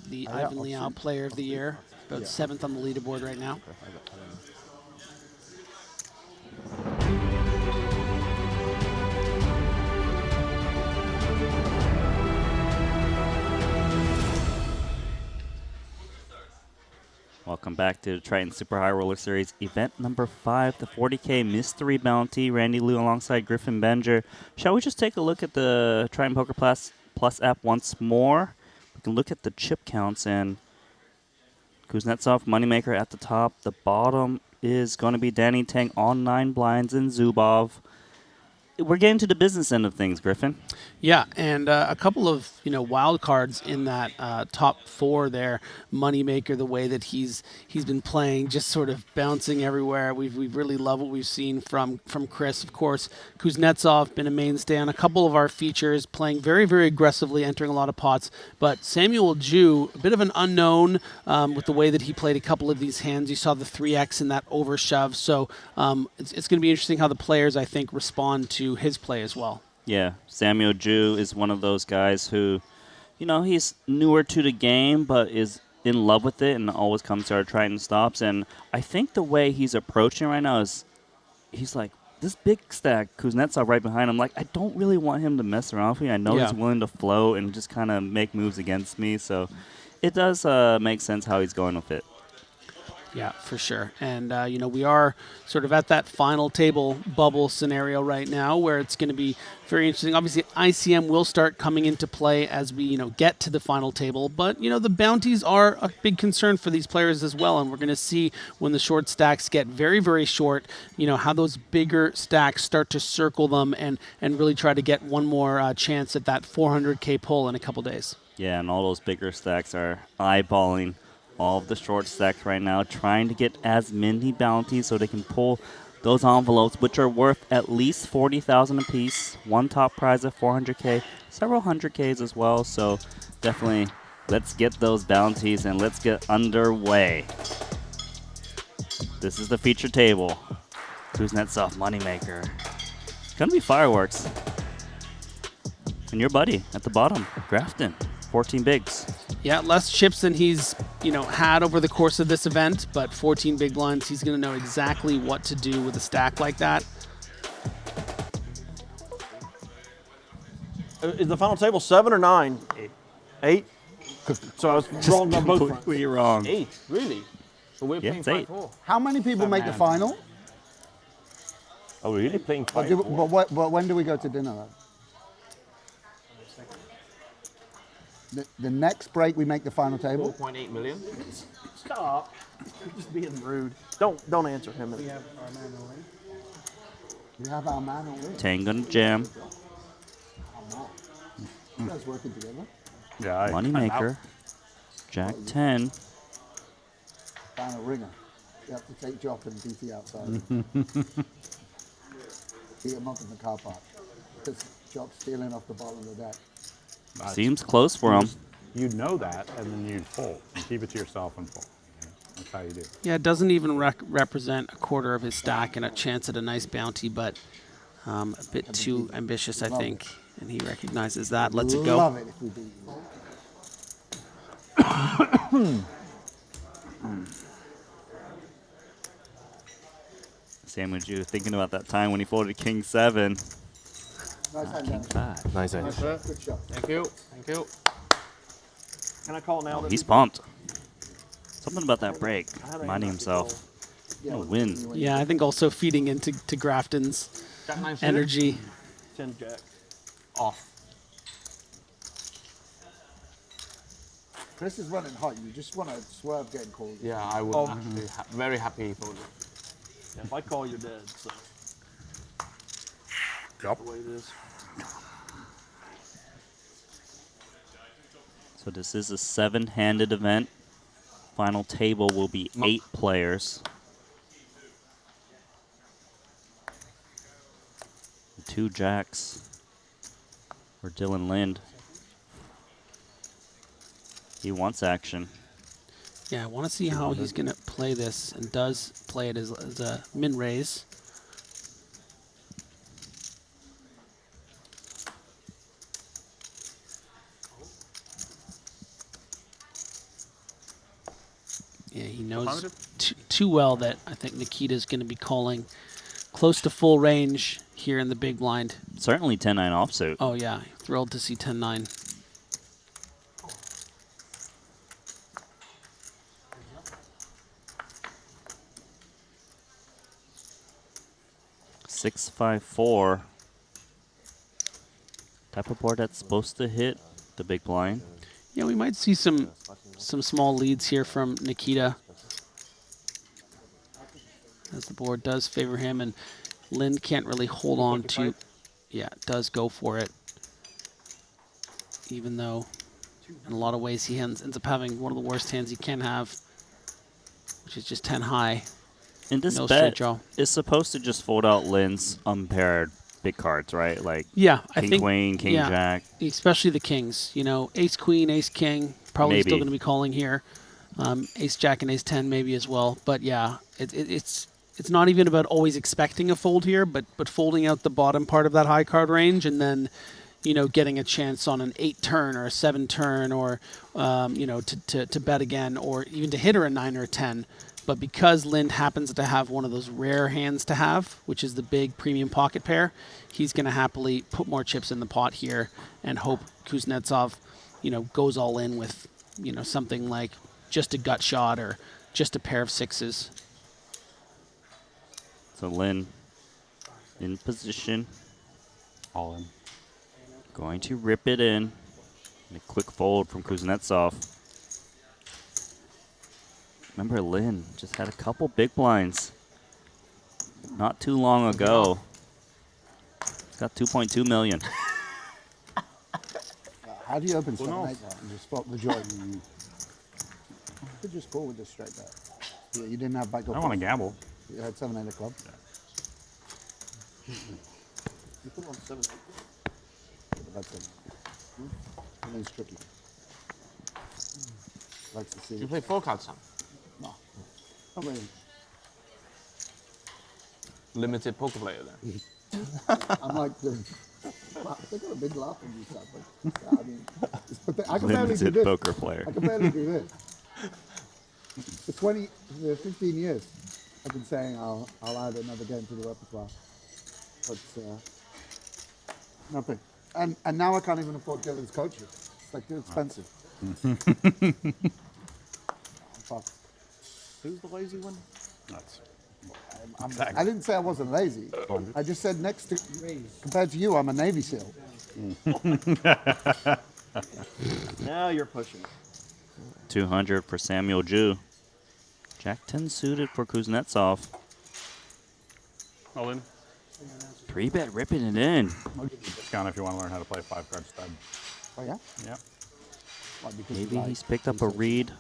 the Ivan Liao Player of the Year. About 7th on the leaderboard right now. Welcome back to the Triton Super High Roller Series event number 5, the 40K Mystery Bounty. Randy Liu alongside Griffin Benger. Shall we just take a look at the Triton Poker Plus app once more? We can look at the chip counts, and Kuznetsov, Moneymaker at the top. The bottom is going to be Danny Tang on 9 blinds and Zubov. We're getting to the business end of things, Griffin. Yeah, and a couple of wild cards in that top 4 there. Moneymaker, the way that he's been playing, just sort of bouncing everywhere. We've really loved what we've seen from Chris. Of course, Kuznetsov been a mainstay on a couple of our features, playing very, very aggressively, entering a lot of pots. But Samuel Ju, a bit of an unknown with the way that he played a couple of these hands. You saw the 3x in that overshove. So it's going to be interesting how the players, I think, respond to his play as well. Yeah, Samuel Ju is one of those guys who, he's newer to the game, but is in love with it and always comes to our Triton stops. And I think the way he's approaching right now is he's like, this big stack, Kuznetsov right behind him, like, I don't really want him to mess around with me. I know he's willing to float and just kind of make moves against me. So it does make sense how he's going with it. Yeah, for sure. And, we are sort of at that final table bubble scenario right now where it's going to be very interesting. Obviously, ICM will start coming into play as we, get to the final table. But, the bounties are a big concern for these players as well. And we're going to see when the short stacks get very, very short, how those bigger stacks start to circle them and really try to get one more chance at that 400K pull in a couple days. Yeah, and all those bigger stacks are eyeballing all of the short stacks right now, trying to get as many bounties so they can pull those envelopes, which are worth at least 40,000 apiece. One top prize of 400K, several 100Ks as well. So definitely, let's get those bounties and let's get underway. This is the feature table. Kuznetsov, Moneymaker. It's gonna be fireworks. And your buddy at the bottom, Grafton, 14 bigs. Yeah, less chips than he's, had over the course of this event, but 14 big blinds. He's going to know exactly what to do with a stack like that. Is the final table 7 or 9? 8. So I was wrong on both fronts. Completely wrong. 8, really? So we're playing 5-4. How many people make the final? Oh, really? Playing But when do we go to dinner? The next break, we make the final table. 4.8 million. Stop. You're just being rude. Don't answer him. We have our man already. Tango Jam. You guys working together? Yeah, Moneymaker. Jack 10. Found a ringer. You have to take Jock and BT outside. Beat him up in the car park. Because Jock's stealing off the bottom of the deck. Seems close for him. You'd know that, and then you'd fold. You keep it to yourself and fold. That's how you do it. Yeah, it doesn't even represent a quarter of his stack and a chance at a nice bounty, but a bit too ambitious, I think. And he recognizes that. Lets it go. Love it if we beat you. Same with you, thinking about that time when he folded King 7. Nice hand, King Dan. 5. Nice hand. Good shot. Thank you. Thank you. Can I call now? Oh, he's pumped. Something about that break. Reminding himself. What a win. Yeah, I think also feeding into Grafton's energy. 10 Jack. Off. Chris is running hot. You just want to swerve getting called. Yeah, I would be very happy for it. Yeah, if I call, you're dead. So. Yep. The way it is. So this is a 7-handed event. Final table will be 8 players. 2 jacks for Dylan Lind. He wants action. Yeah, I want to see how he's going to play this, and does play it as a min raise. Yeah, he knows too well that I think Nikita's going to be calling close to full range here in the big blind. Certainly 10-9 offsuit. Oh yeah, thrilled to see 10-9. Six, 5, 4. Type of board that's supposed to hit the big blind. Yeah, we might see some small leads here from Nikita, as the board does favor him, and Lind can't really hold on to. Yeah, does go for it, even though in a lot of ways he ends up having one of the worst hands he can have, which is just 10 high. And this no straight bet draw. is supposed to just fold out Lind's unpaired big cards, right? Like Yeah, I King think Queen, King yeah, Jack. especially the kings. You know, Ace Queen, Ace King, probably Maybe. still going to be calling here. Ace Jack and Ace 10 maybe as well. But yeah, it's not even about always expecting a fold here, but folding out the bottom part of that high card range, and then, you know, getting a chance on an 8 turn or a 7 turn, or you know, to bet again, or even to hit her a 9 or a 10. But because Lind happens to have one of those rare hands to have, which is the big premium pocket pair, he's going to happily put more chips in the pot here and hope Kuznetsov, you know, goes all in with, you know, something like just a gut shot or just a pair of 6s. So Lind in position. All in. Going to rip it in. And a quick fold from Kuznetsov. Remember, Lind just had a couple big blinds not too long ago. He's got 2.2 million. How do you open something like that and just spot the joy? You could just call with this straight bet. Yeah, you didn't have backup. I want to gamble. You had 7-8 of club. You put on 7. But that's it. And then it's tricky. Likes to see. You play 4 cards, Sam? No. Not really. Limited poker player then. I'm like, they got a big laugh on you, but yeah, I mean, I can barely do Limited this. poker player. I can barely do this. For 15 years, I've been saying I'll add another game to the repertoire, but nothing. And now I can't even afford Dylan's coaching. It's like too expensive. I'm fucked. Who's the lazy one? That's. I didn't say I wasn't lazy. I just said compared to you, I'm a Navy SEAL. Now you're pushing. 200 for Samuel Jew. Jack 10 suited for Kuznetsov. All in. 3-bet ripping it in. I'll give you a discount if you want to learn how to play 5-card stud. Oh, yeah? Yeah. Maybe he's picked up a read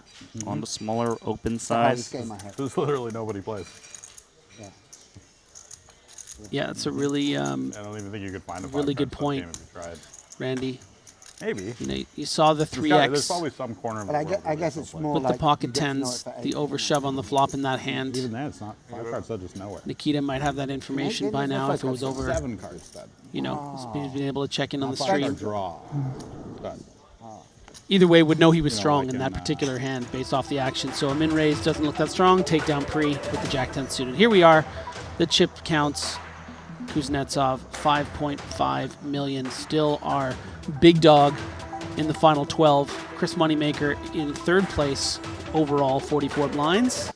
on the smaller open The hardest size. game I have. There's literally nobody plays. Yeah. Yeah, it's a really I don't even think you could find a really 5-card good stud point, game if you tried. Randy. Maybe. You know, you saw the There's gotta- 3x. There's probably some corner of the But world I where guess they it's still more With like the pocket you get to know it tens, for the 8. overshove on the flop in that hand. Even then, it's not 5-card stud, just nowhere. Nikita might have that information by now if it was over. 7-card stud. You know, he's been able to check in on the 5-card stream. draw. Stud. Either way, would know he was You know, strong like in that in, particular hand based off the action. So a min raise doesn't look that strong. Takedown pre with the Jack 10 suited. Here we are. The chip counts. Kuznetsov 5.5 million. Still our big dog in the final 12. Chris Moneymaker in third place overall, 44 blinds.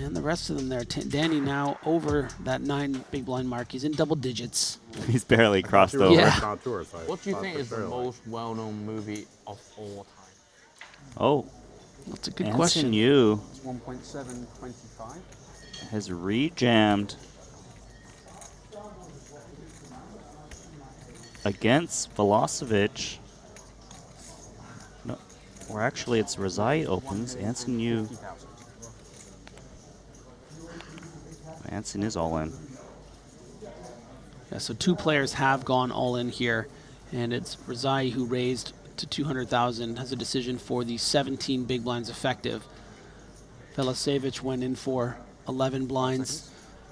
And the rest of them there. Danny now over that 9 big blind mark. He's in double digits. He's barely crossed over. Yeah. What do you think is the most well-known movie of all time? Oh. That's a good Anson question. Yu It's 1.725. has re-jammed against Velocevic. No, or actually it's Razai opens. Anson Yu. Anson is all in. Yeah, so 2 players have gone all in here, and it's Razai who raised to 200,000, has a decision for the 17 big blinds effective. Velocevic went in for 11 blinds,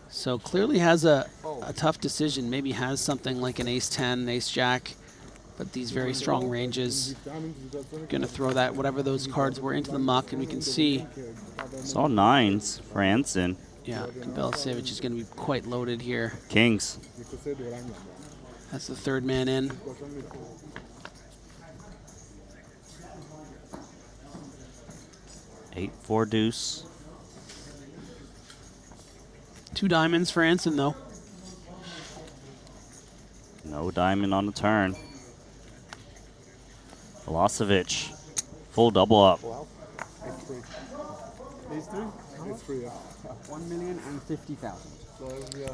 so clearly has a tough decision. Maybe has something like an ace-10, ace-jack, but these very strong ranges. Gonna throw that, whatever those cards were, into the muck, and we can see. It's all 9s for Anson. Yeah, Velocevic is gonna be quite loaded here. Kings. That's the third man in. Eight, 4 deuce. 2 diamonds for Anson, though. No diamond on the turn. Velocevic. Full double up. These 3? It's 3, yeah. 1,050,000. So, yeah.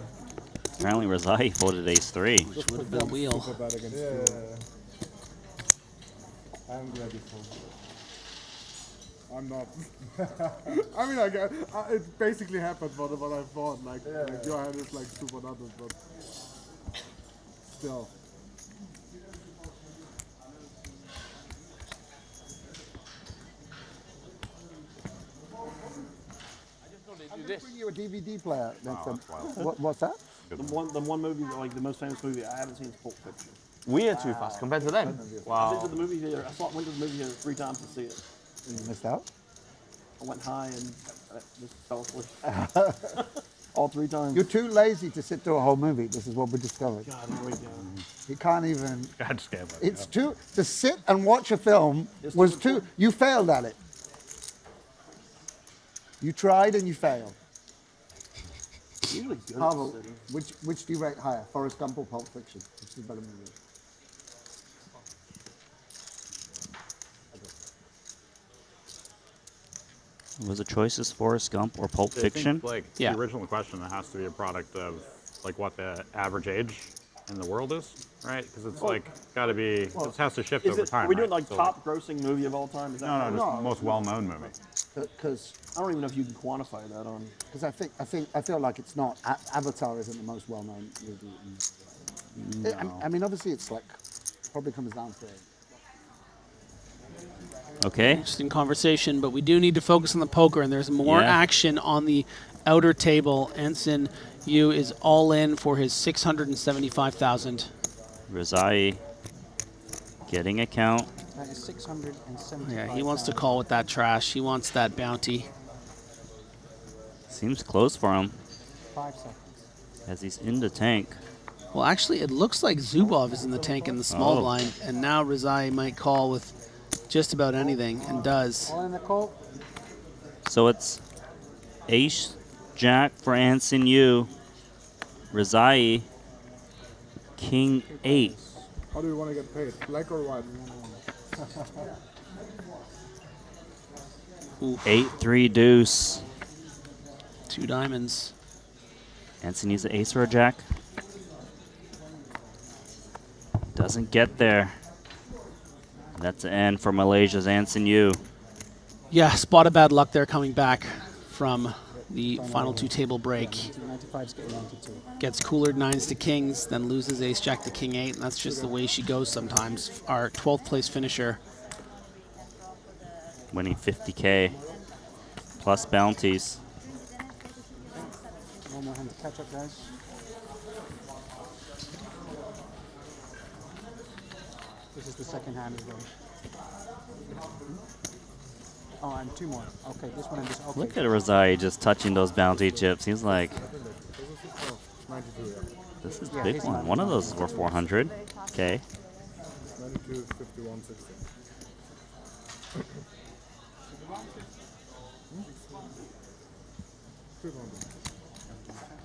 Apparently Razai folded ace-3. Which would have been a wheel. I'm ready for it. I'm not. I mean, it basically happened what I thought. Like your hand is like super nothing, but still. I'm going to bring you a DVD player. What's that? The one movie, like the most famous movie I haven't seen is Pulp Fiction. We are too fast compared to them. I Wow. went to the movie theater. Went to the movie theater 3 times to see it. You missed out? I went high and just fell asleep. All 3 times. You're too lazy to sit through a whole movie. This is what we discovered. God, here we go. You can't even. I just gave up. It's too to sit and watch a film was too. You failed at it. You tried and you failed. Usually good. Pavel, which do you rate higher, Forrest Gump or Pulp Fiction? Which is the better movie? Was the choices Forrest Gump or Pulp I think, Fiction? like, Yeah. the original question, it has to be a product of like what the average age in the world is, right? Because it's like got to be. It has to shift over time. Are we doing right? like So, top grossing movie of all time? Is that No, just the most well-known movie. Because I don't even know if you can quantify that on. Because I feel like it's not. Avatar isn't the most well-known movie. I mean, obviously, it's like probably comes down to. Okay. Interesting conversation, but we do need to focus on the poker, and there's more Yeah. action on the outer table. Anson Yu is all in for his 675,000. Razai getting a count. That is 675. Yeah, he wants to call with that trash. He wants that bounty. Seems close for him 5 seconds. as he's in the tank. Well, actually, it looks like Zubov is in the tank in the small Oh. blind, and now Razai might call with just about anything, and does. All in the call. So it's Ace Jack for Anson Yu. Razai King 8. How do you want to get paid? Black or white? 8-3 deuce. 2 diamonds. Anson needs an ace or a jack. Doesn't get there. That's the end for Malaysia's Anson Yu. Yeah, spot of bad luck there coming back from the final 2 table break. Gets coolered 9s to kings, then loses ace jack to king 8, and that's just the way she goes sometimes. Our 12th place finisher. Winning 50K plus bounties. One more hand to catch up, guys. This is the second hand as well. Oh, and 2 more. Okay, this one and this. Okay. Look at Razai just touching those bounty chips. He's like, this is a big one. One of those is worth 400. Okay. 92, 51, 60.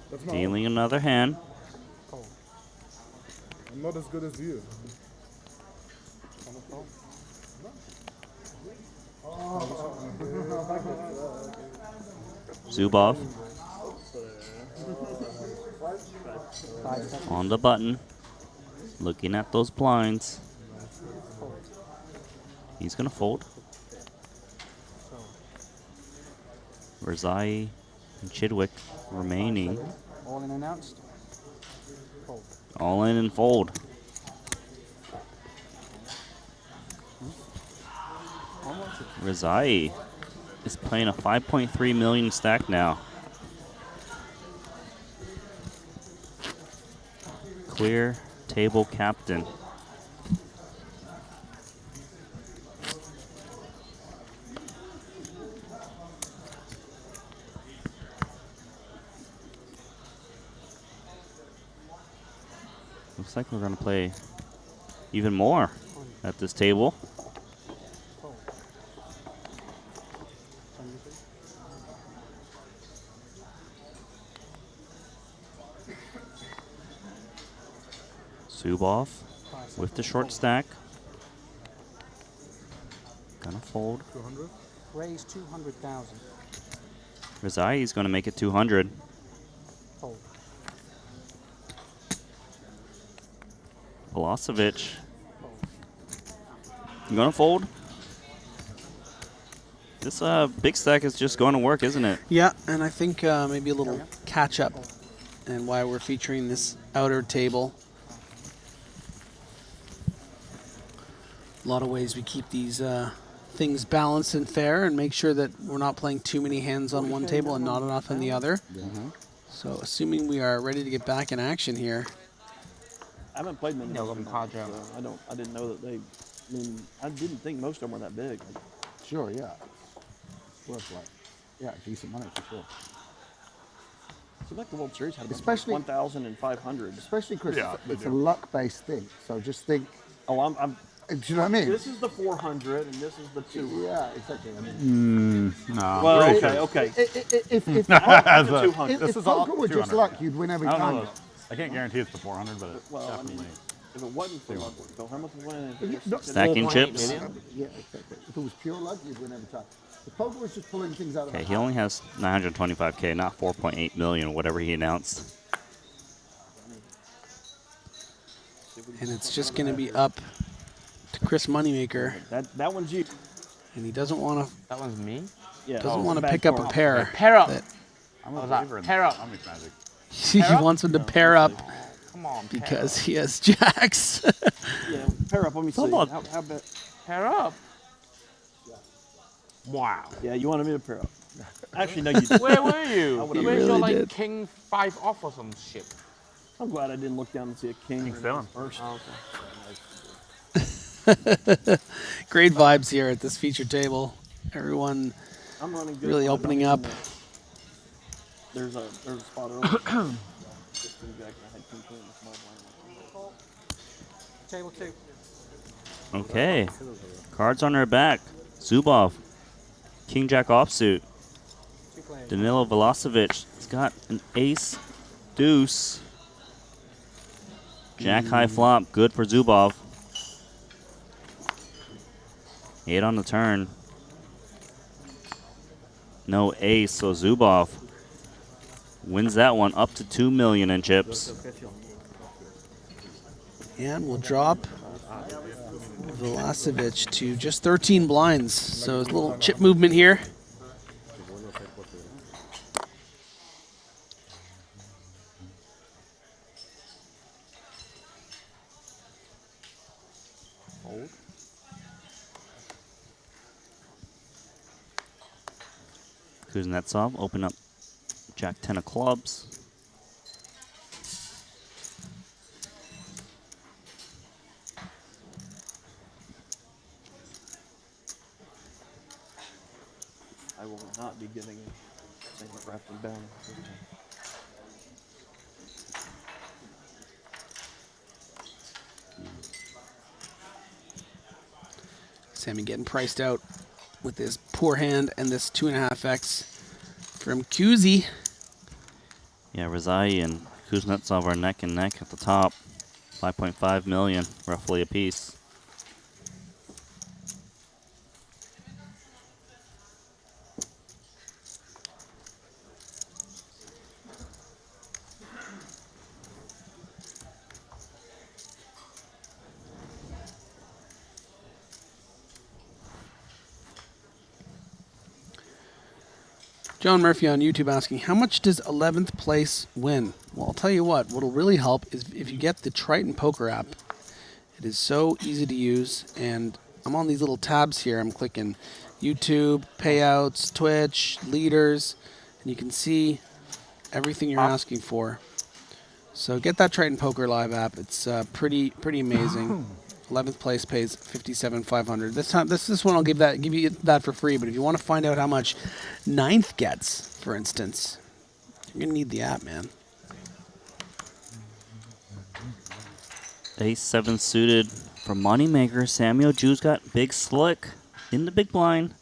That's not Dealing another hand. I'm not as good as you. Zubov on the button, looking at those blinds. He's gonna fold. Razai and Chidwick remaining. All in announced. Fold. All in and fold. Razai is playing a 5.3 million stack now. Clear table captain. Looks like we're going to play even more at this table. Zubov with the short stack. Gonna fold. 200. Raise 200,000. Razai is gonna make it 200. Fold. Velocevic. You gonna fold? This big stack is just going to work, isn't it? Yeah, and I think maybe a little catch up and why we're featuring this outer table. A lot of ways we keep these things balanced and fair and make sure that we're not playing too many hands on one table and not enough on the other. So assuming we are ready to get back in action here. I haven't played many. So I didn't know that they. I mean, I didn't think most of them were that big. Sure, yeah. Worth like, yeah, decent money for sure. So like the World Series had Especially 1,500. Especially Chris, it's a luck-based thing. So just think. Oh, I'm. Do you know what I mean? This is the 400, and this is the 2. Yeah, exactly. I mean, no. Well, okay. If poker were just luck, you'd win every time. I can't guarantee it's the 400, but it's definitely. I mean, if it wasn't for luck, so how much was winning? Stacking chips. Yeah, exactly. If it was pure luck, you'd win every time. The poker was just pulling things out of the Okay, he only has 925K, not 4.8 million, whatever he announced. And it's just going to be up to Chris Moneymaker. That one's you. And he doesn't want to. That one's me? Yeah. Doesn't want to pick up a pair. Pair up. I'm a believer in pair up. Magic. He wants him to pair up Come on, because he has jacks. Yeah, pair up. Let me see. Come on. How about pair up? Wow. Yeah, you wanted me to pair up. Actually, no, you didn't. Where were you? I You would've were really like did. king 5 off or some shit. I'm glad I didn't look down and see a king. King 7. First. Oh, Great vibes here at this feature table. Everyone I'm running good. really opening up. There's a spot early. Table 2. Okay. Cards on her back. Zubov. King Jack offsuit. Danilo Velocevic. He's got an ace, deuce. Jack high flop. Good for Zubov. 8 on the turn. No ace, so Zubov wins that one up to 2 million in chips. And we'll drop Velasevich to just 13 blinds. So a little chip movement here. Kuznetsov open up Jack 10 of clubs. I will not be giving it. Same with wrapped and bound. Sammy getting priced out with this poor hand and this 2.5x from Kuzi. Yeah, Razai and Kuznetsov are neck and neck at the top. 5.5 million, roughly a piece. John Murphy on YouTube asking, how much does 11th place win? Well, I'll tell you what'll really help is if you get the Triton poker app. It is so easy to use, and I'm on these little tabs here. I'm clicking YouTube, payouts, Twitch, leaders, and you can see everything you're asking for. So get that Triton Poker Live app. It's pretty amazing. 11th place pays $57,500. This one I'll give you that for free. But if you want to find out how much 9th gets, for instance, you're gonna need the app, man. Ace 7 suited for Moneymaker. Samuel Jew's got big slick in the big blind.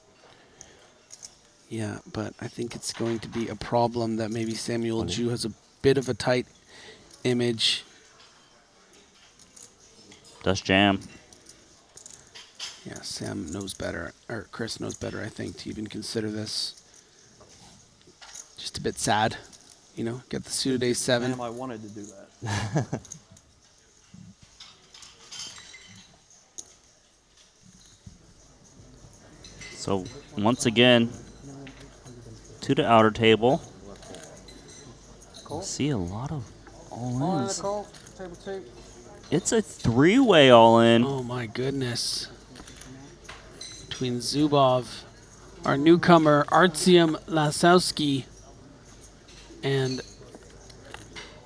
Yeah, but I think it's going to be a problem that maybe Samuel Jew has a bit of a tight image. Does jam. Yeah, Sam knows better, or Chris knows better, I think, to even consider this. Just a bit sad, you know, get the suited ace 7. Damn, I wanted to do that. So once again, to the outer table. See a lot of all-ins. It's a 3-way all-in. Oh my goodness. Between Zubov, our newcomer, Artyom Lasowski, and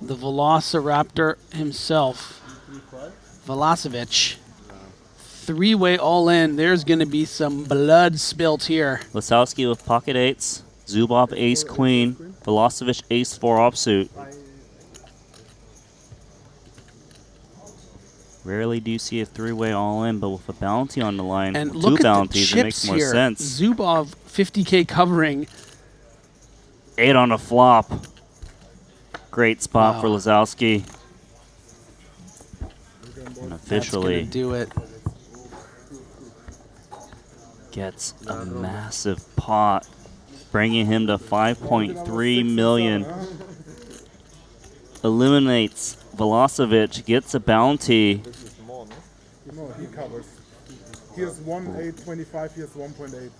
the Velociraptor himself, Velasevich. 3-way all-in. There's going to be some blood spilt here. Lasowski with pocket 8s. Zubov ace-queen. Velasevich ace-4 offsuit. Rarely do you see a 3-way all-in, but with a bounty on the line, And two look at bounties, the it makes chips more here. sense. Zubov, 50K covering. 8 on a flop. Great spot Wow. for Lasowski. And officially That's gonna do it. gets a massive pot, bringing him to 5.3 million. Eliminates Velasevich, gets a bounty. No, he covers. He has 1.825, he has 1.8.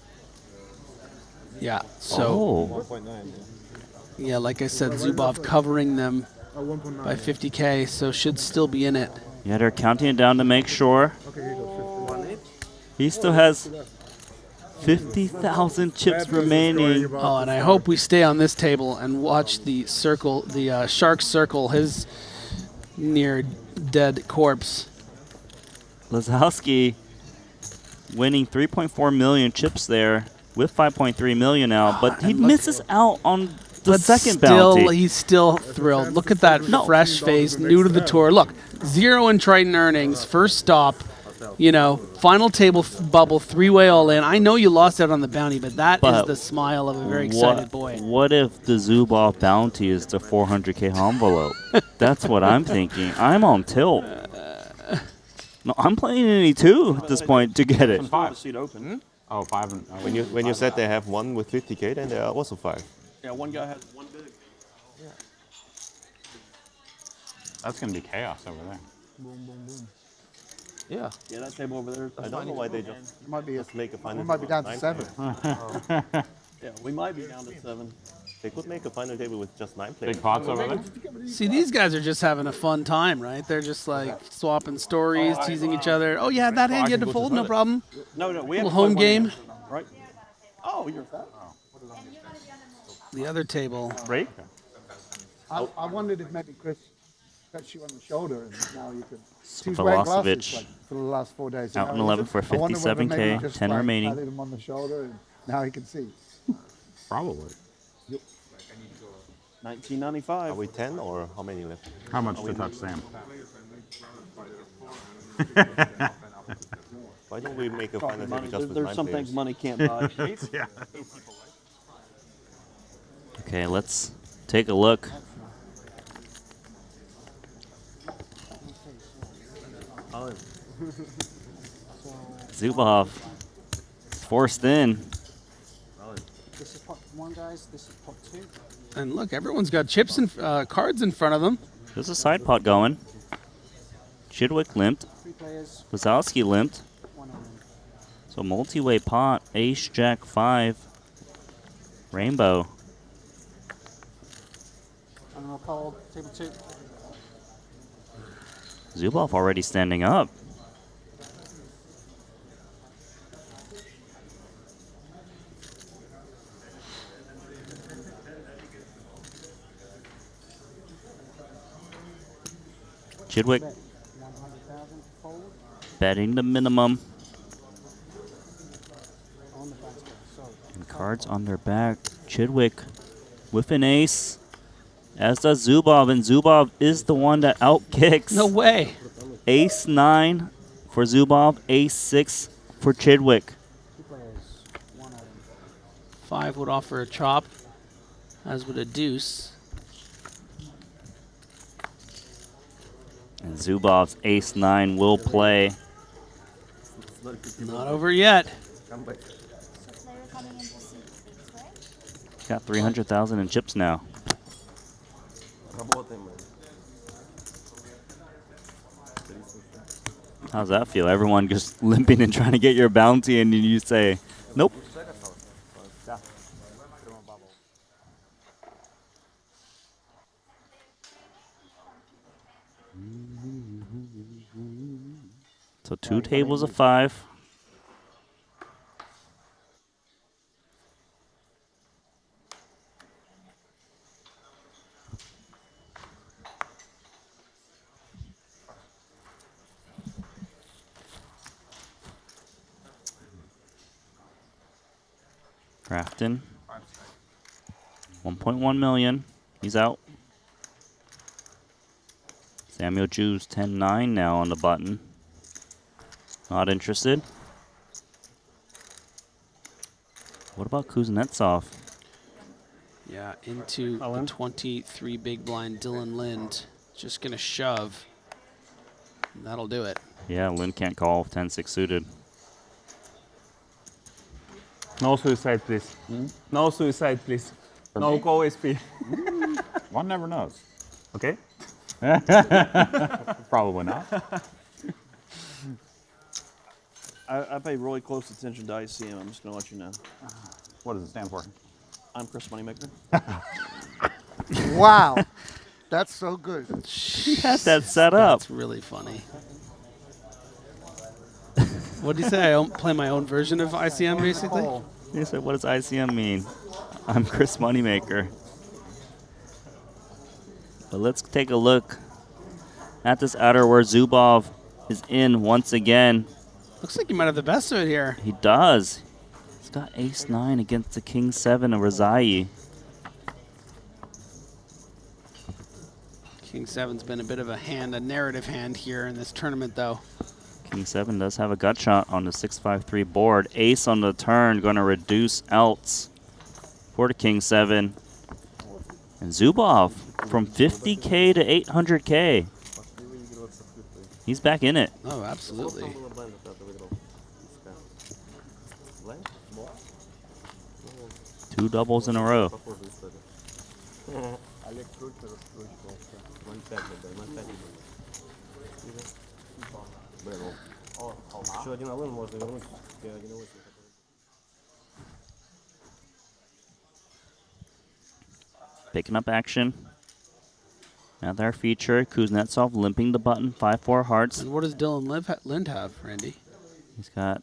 Yeah, so, 1.9. yeah, like I said, Zubov covering them 1.9. by 50K, so should still be in it. Yeah, they're counting it down to make sure. Okay, he got 50. He still has 50,000 chips remaining. Oh, and I hope we stay on this table and watch the circle, the shark circle his near dead corpse. Lasowski winning 3.4 million chips there with 5.3 million out, but he misses out on the second bounty. He's still thrilled. Look at that fresh face, new to the tour. Look, 0 in Triton earnings, first stop, you know, final table bubble, 3-way all in. I know you lost out on the bounty, but that is the smile of a very excited boy. What if the Zubov bounty is the 400K envelope? That's what I'm thinking. I'm on tilt. No, I'm playing any 2 at this point to get it. The seat open. Oh, 5. When you said they have one with 50K, then there are also 5. Yeah, one guy has one big. That's going to be chaos over there. Boom, boom, boom. Yeah. Yeah, that table over there. I don't know why they just Might be make a final. we might be down to 9 7. players. Yeah, we might be down to 7. They could make a final table with just 9 players. Big pots over there. See, these guys are just having a fun time, right? They're just like swapping stories, teasing each other. Oh yeah, that hand you had to fold, no problem. No, we have Little to home play one game. hand, right? Oh, you're fat. The other table. Break. I wondered if maybe Chris touched you on the shoulder and now you could. He's wearing glasses Velocevic like, for the last 4 days. out in 11 for I wonder whether maybe 57K, just, 10 like, remaining. patted him on the shoulder and now he can see. Probably. 1995. Are we 10 or how many left? How much to touch Sam? Why don't we make a final table Money, just with there's 9 some players? things money can't buy. Yeah. Okay, let's take a look. Zubov forced in. This is pot 1, guys. This is pot 2. And look, everyone's got chips and cards in front of them. There's a side pot going. Chidwick limped. 3 players. Wazowski limped. 1 on. So multi-way pot, ace, jack, 5, rainbow. I'm gonna call table 2. Zubov already standing up. Chidwick 100,000 fold betting the minimum. on the basket. So And cards on their back. Chidwick with an ace, as does Zubov, and Zubov is the one that outkicks. No way. Ace 9 for Zubov, ace 6 for Chidwick. 2 players. 1 item. 5 would offer a chop, as would a deuce. And Zubov's ace 9 will play. Not over yet. Got 300,000 in chips now. How's that feel? Everyone just limping and trying to get your bounty, and you say, nope. So 2 tables of 5. Grafton. 1.1 million. He's out. Samuel Jews 10-9 now on the button. Not interested. What about Kuznetsov? Yeah, into the 23 big blind Dylan Lind. Just going to shove. And that'll do it. Yeah, Lynn can't call 10-6 suited. No suicide, please. No suicide, please. No go SP. One never knows. Okay. Probably not. I pay really close attention to ICM. I'm just going to let you know. What does it stand for? I'm Chris Moneymaker. Wow. That's so good. He had that set up. That's really funny. What did you say? I play my own version of ICM, basically? He said, what does ICM mean? I'm Chris Moneymaker. But let's take a look at this outer where Zubov is in once again. Looks like you might have the best of it here. He does. He's got ace 9 against the king 7 of Razai. King 7's been a bit of a hand, a narrative hand here in this tournament, though. King 7 does have a gut shot on the 6-5-3 board. Ace on the turn, going to reduce outs for the King 7. And Zubov from 50K to 800K. He's back in it. Oh, absolutely. 2 doubles in a row. Picking up action. Another feature, Kuznetsov limping the button, 5-4 hearts. And what does Dylan Lind have, Randy? He's got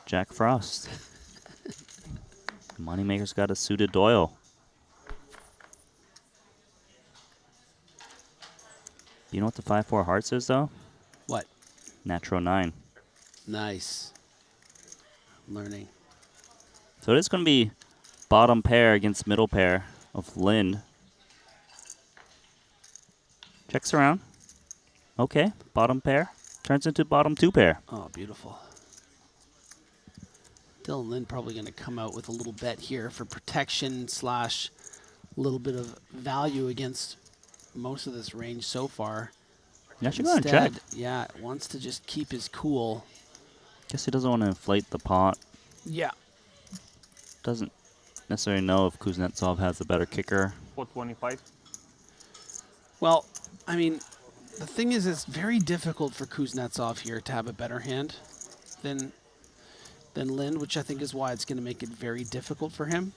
Jack Frost. Moneymaker's got a suited Doyle. You know what the 5-4 hearts is, though? What? Natural 9. Nice. Learning. So it is going to be bottom pair against middle pair of Lind. Checks around. Okay, bottom pair turns into bottom 2 pair. Oh, beautiful. Dylan Lind probably going to come out with a little bet here for protection / a little bit of value against most of this range so far. Yeah, should go and check. Yeah, wants to just keep his cool. Guess he doesn't want to inflate the pot. Yeah. Doesn't necessarily know if Kuznetsov has a better kicker. 425. Well, I mean, the thing is, it's very difficult for Kuznetsov here to have a better hand than Lind, which I think is why it's going to make it very difficult for him.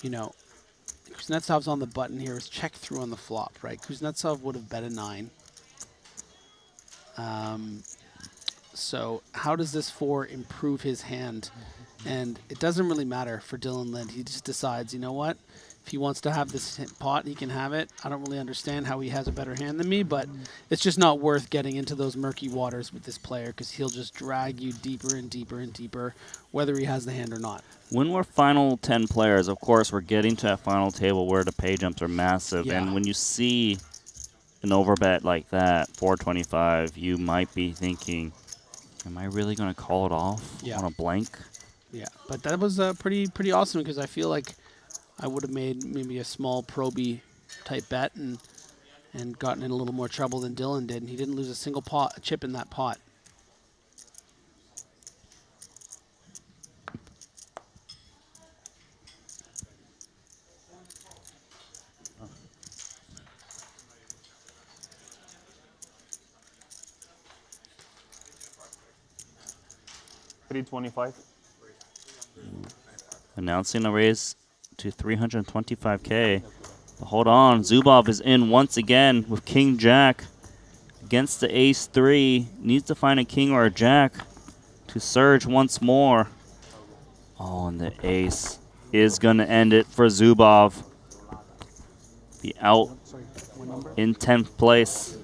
You know, Kuznetsov's on the button here. Is check through on the flop, right? Kuznetsov would have bet a 9. So how does this 4 improve his hand? And it doesn't really matter for Dylan Lind. He just decides, you know what? If he wants to have this pot, he can have it. I don't really understand how he has a better hand than me, but it's just not worth getting into those murky waters with this player because he'll just drag you deeper and deeper and deeper, whether he has the hand or not. When we're final 10 players, of course, we're getting to that final table where the pay jumps are massive. Yeah. And when you see an overbet like that, 425, you might be thinking, am I really going to call it off on a blank? Yeah, but that was pretty awesome because I feel like I would have made maybe a small proby type bet and gotten in a little more trouble than Dylan did, and he didn't lose a single chip in that pot. $325. Announcing a raise to 325K. But hold on, Zubov is in once again with King Jack against the Ace 3. Needs to find a King or a Jack to surge once more. Oh, and the Ace is going to end it for Zubov. Be out in 10th place.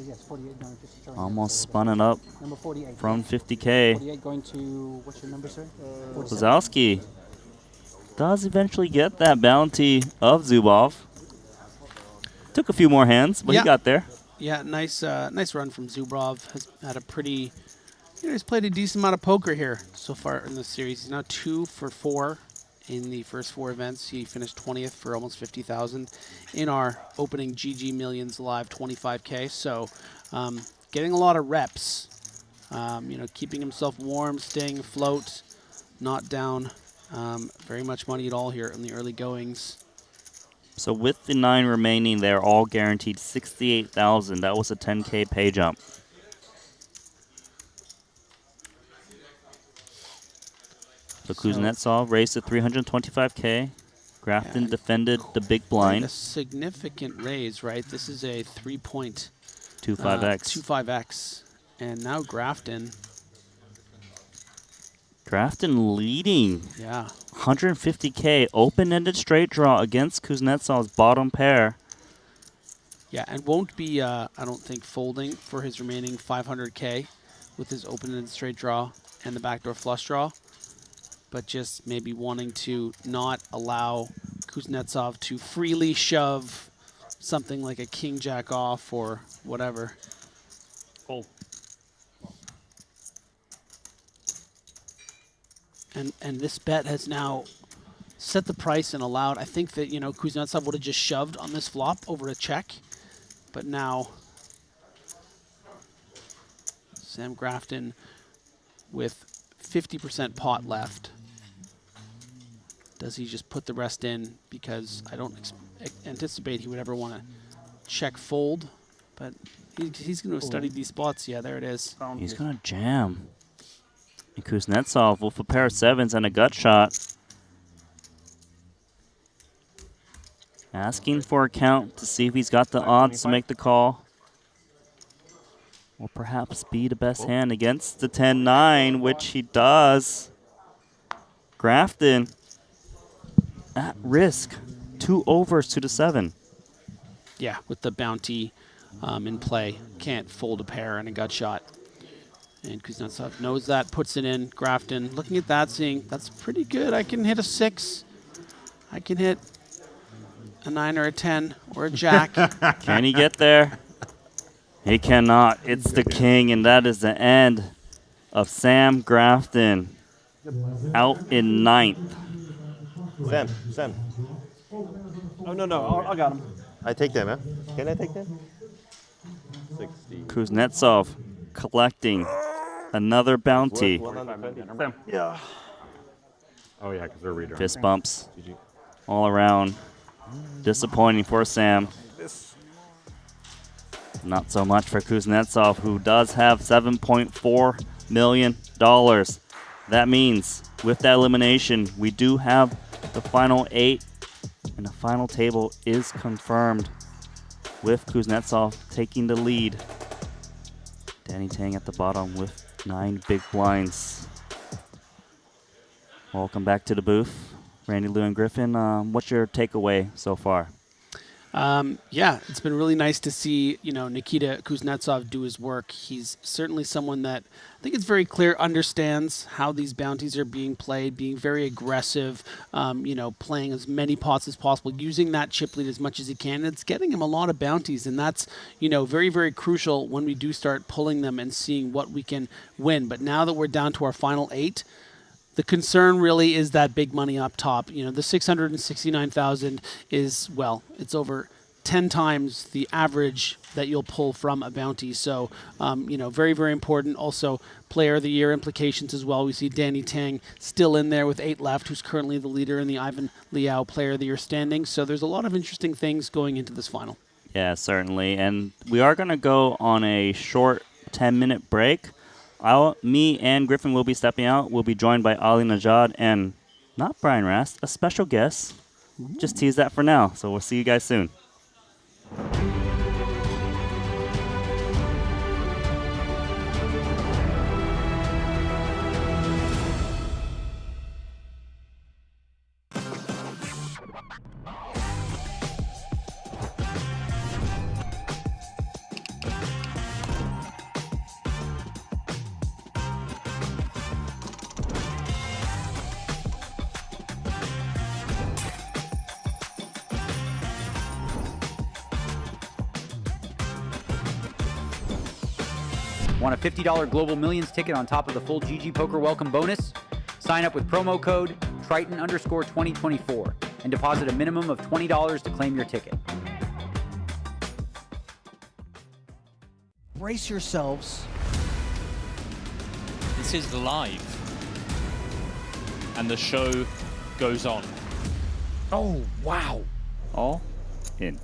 Yes, 48, no, just Almost spun it up number 48. from 50K. 48 going to, what's your number, sir? Wazowski does eventually get that bounty of Zubov. Took a few more hands, but he got there. Yeah, nice run from Zubov. Has had a pretty, he's played a decent amount of poker here so far in the series. He's now 2 for 4 in the first 4 events. He finished 20th for almost 50,000 in our opening GG Millions Live 25K. So getting a lot of reps, keeping himself warm, staying afloat, not down very much money at all here in the early goings. So with the 9 remaining, they're all guaranteed 68,000. That was a 10K pay jump. So Kuznetsov raised to 325K. Grafton defended the big blind. A significant raise, right? This is a 3.25x. 25x. And now Grafton. Grafton leading. Yeah. 150K open-ended straight draw against Kuznetsov's bottom pair. Yeah, and won't be, I don't think, folding for his remaining 500K with his open-ended straight draw and the backdoor flush draw, but just maybe wanting to not allow Kuznetsov to freely shove something like a king-jack off or whatever. Fold. And this bet has now set the price and allowed, I think that, Kuznetsov would have just shoved on this flop over a check, but now Sam Grafton with 50% pot left. Does he just put the rest in? Because I don't anticipate he would ever want to check fold, but he's going to have studied these spots. Yeah, there it is. He's going to jam. And Kuznetsov with a pair of sevens and a gut shot. Asking for a count to see if he's got the odds to make the call. Or perhaps be the best hand against the 10-9, which he does. Grafton at risk. 2 overs to the 7. Yeah, with the bounty in play. Can't fold a pair and a gut shot. And Kuznetsov knows that, puts it in. Grafton looking at that, seeing that's pretty good. I can hit a 6. I can hit a 9 or a 10 or a jack. Can he get there? He cannot. It's the king, and that is the end of Sam Grafton out in 9th. Sam. Oh, no, I got him. I take them, huh? Can I take them? 60. Kuznetsov collecting another bounty. Yeah. Oh, yeah, because they're redrawing. Fist bumps all around. Disappointing for Sam. Not so much for Kuznetsov, who does have $7.4 million. That means with that elimination, we do have the final 8, and the final table is confirmed with Kuznetsov taking the lead. Danny Tang at the bottom with 9 big blinds. Welcome back to the booth. Randy, Lou, and Griffin, what's your takeaway so far? Yeah, it's been really nice to see, Nikita Kuznetsov do his work. He's certainly someone that I think it's very clear understands how these bounties are being played, being very aggressive, playing as many pots as possible, using that chip lead as much as he can. It's getting him a lot of bounties, and that's, very, very crucial when we do start pulling them and seeing what we can win. But now that we're down to our final 8, the concern really is that big money up top. The 669,000 is, it's over 10 times the average that you'll pull from a bounty. So, very, very important. Also, player of the year implications as well. We see Danny Tang still in there with 8 left, who's currently the leader in the Ivan Liao player of the year standings. So there's a lot of interesting things going into this final. Yeah, certainly. And we are going to go on a short 10-minute break. Me and Griffin will be stepping out. We'll be joined by Ali Najad and not Brian Rast, a special guest. Just tease that for now. So we'll see you guys soon. Want a $50 Global Millions ticket on top of the full GG Poker welcome bonus? Sign up with promo code Triton_2024 and deposit a minimum of $20 to claim your ticket. Brace yourselves. This is live. And the show goes on. Oh, wow. All in.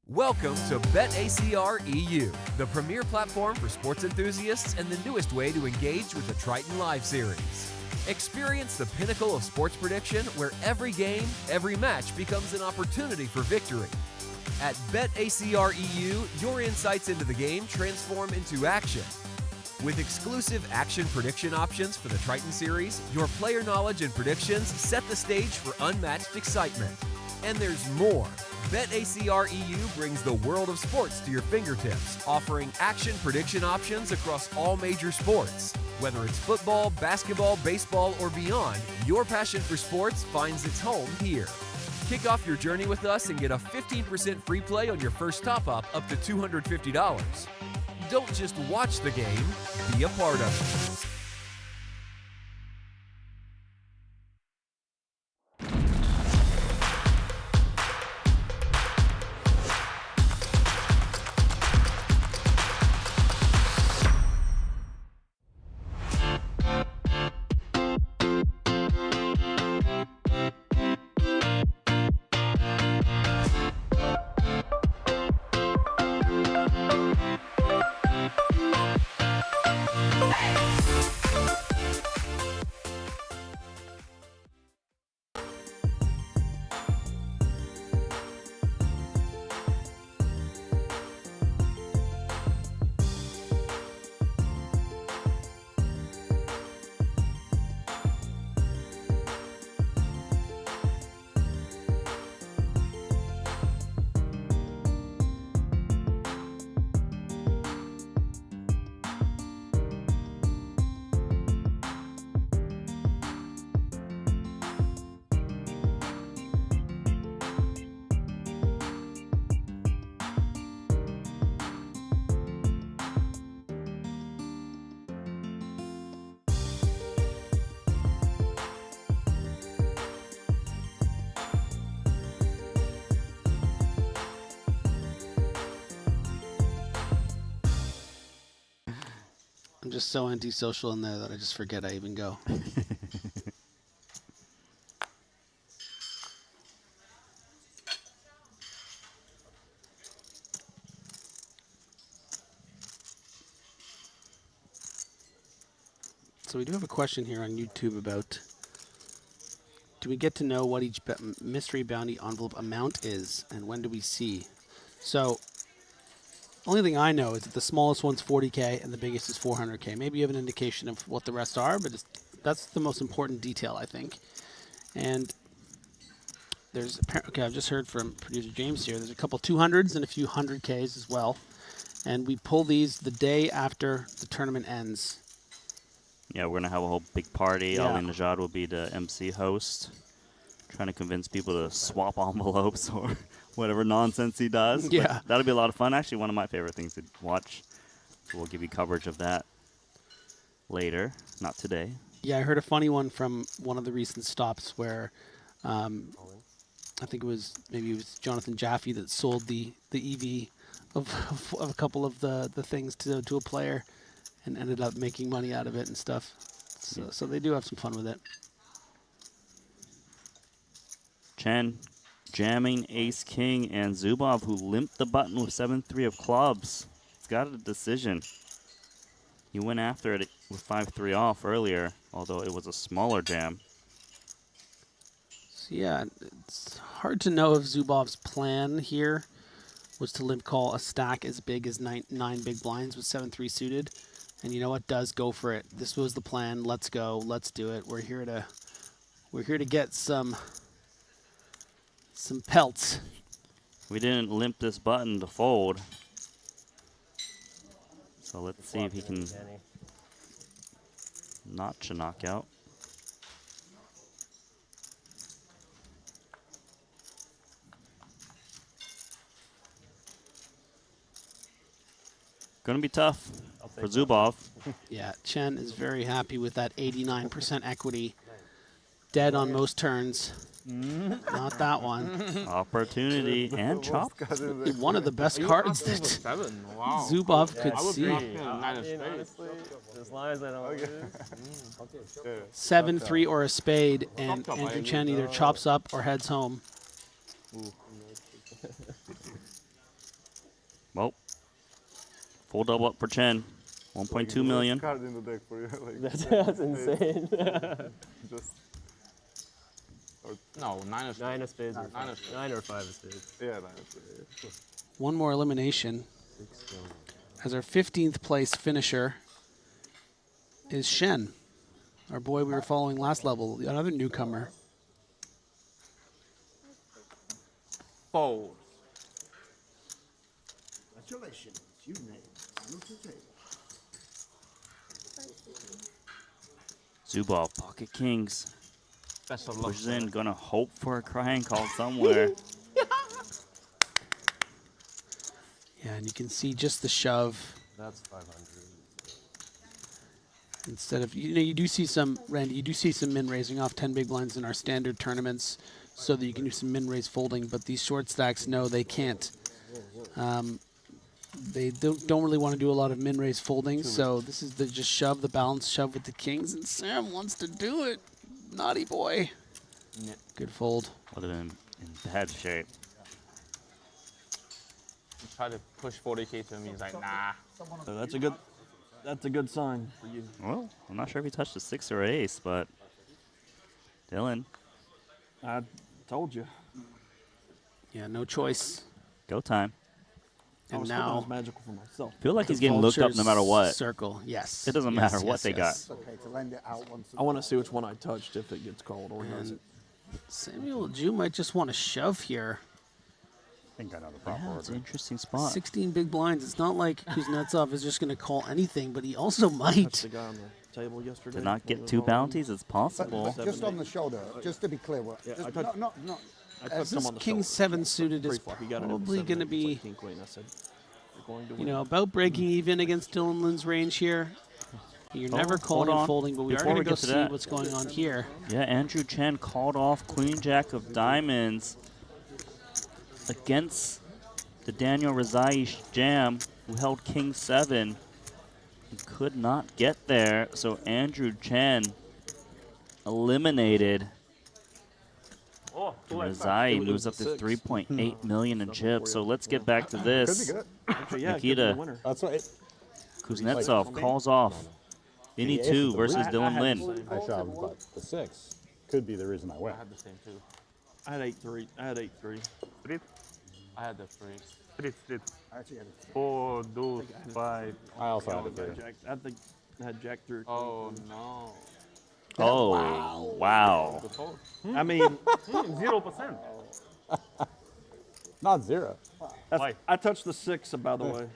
Welcome to BetACR EU, the premier platform for sports enthusiasts and the newest way to engage with the Triton Live Series. Experience the pinnacle of sports prediction where every game, every match becomes an opportunity for victory. At BetACR EU, your insights into the game transform into action. With exclusive action prediction options for the Triton Series, your player knowledge and predictions set the stage for unmatched excitement. And there's more. BetACR EU brings the world of sports to your fingertips, offering action prediction options across all major sports. Whether it's football, basketball, baseball, or beyond, your passion for sports finds its home here. Kick off your journey with us and get a 15% free play on your first top-up up to $250. Don't just watch the game, be a part of it. I'm just so antisocial in there that I just forget I even go. So we do have a question here on YouTube about, do we get to know what each mystery bounty envelope amount is, and when do we see? So only thing I know is that the smallest one's 40K and the biggest is 400K. Maybe you have an indication of what the rest are, but that's the most important detail, I think. And there's, okay, I've just heard from producer James here, there's a couple 200s and a few 100Ks as well. And we pull these the day after the tournament ends. Yeah, we're going to have a whole big party. Yeah. Ali Najad will be the MC host, trying to convince people to swap envelopes or whatever nonsense he does. Yeah. But that'll be a lot of fun. Actually, one of my favorite things to watch. We'll give you coverage of that later, not today. Yeah, I heard a funny one from one of the recent stops where I think it was Jonathan Jaffe that sold the EV of a couple of the things to a player and ended up making money out of it and stuff. So they do have some fun with it. Chen jamming ace-king, and Zubov, who limped the button with 7-3 of clubs. He's got a decision. He went after it with 5-3 off earlier, although it was a smaller jam. So yeah, it's hard to know if Zubov's plan here was to limp call a stack as big as nine big blinds with 7-3 suited. And you know what? Does go for it. This was the plan. Let's go. Let's do it. We're here to get some pelts. We didn't limp this button to fold. So let's see if he can notch a knockout. Gonna be tough for Zubov. Yeah, Chen is very happy with that 89% equity. Dead on most turns. Not that one. Opportunity and chop. One of the best cards that Zubov could see. As long as I don't lose. 7-3 or a spade, and Andrew Chen either chops up or heads home. Well, full double up for Chen. 1.2 million. Card in the deck for you. Like That's insane. Just. No, nine of spades. Nine or five of spades. Yeah, 9 of spades. One more elimination. As our 15th place finisher is Shen, our boy we were following last level, another newcomer. Fold. Congratulations, you named penalty table. Zubov, pocket kings. Best of luck. Pushes in, gonna hope for a crying call somewhere. Yeah, and you can see just the shove. That's 500. Instead of, you do see some, Randy, you do see some min raising off 10 big blinds in our standard tournaments so that you can do some min raise folding, but these short stacks, no, they can't. They don't really want to do a lot of min raise folding, so this is the just shove, the balance shove with the kings, and Sam wants to do it. Naughty boy. Good fold. Would have been in bad shape. Try to push 40K to him, he's like, nah. So that's a good sign for you. Well, I'm not sure if he touched a 6 or an ace, but Dylan. I told you. Yeah, no choice. Go time. I And was hoping it now was magical for myself. Feel like he's getting looked up no matter what. Circle, yes. It doesn't matter what they got. It's okay to lend it out once. I want to see which one I touched if it gets called or doesn't. Samuel Jew might just want to shove here. I think I know the prop Yeah, order. it's an interesting spot. 16 big blinds. It's not like Kuznetsov is just going to call anything, but he also might. That's the guy on the table yesterday. To not get 2 bounties, it's possible. But just on the shoulder, just to be clear, Yeah, just I touched- not I touched him This on the King shoulder. 7 suited is Pre-flop, he got it at probably 7, going to it's be, like King Queen. I said, "You're going to you win." know, about breaking even against Dylan Lynn's range here. You're never calling hold and on. folding, but we Before are we going to go get to see that. what's going on here. Yeah, Andrew Chen called off Queen Jack of Diamonds against the Daniel Rezai jam, who held King 7. He could not get there, so Andrew Chen eliminated. Rezai moves up to 3.8 million in chips. So let's get back to this. Could be good. Actually, yeah, it could be the Nikita winner. That's right. Kuznetsov calls off Vinny 2 versus Dylan Lynn. I shoved, but the 6 could be the reason I win. I had the same too. I had 8-3. I had 8-3. I had the 3. I actually had it. 4, 2, 5. I also had a 3. I think I had Jack through. Oh no. Oh, wow. I mean, 0%. Not 0. Why? I touched the 6, by the way.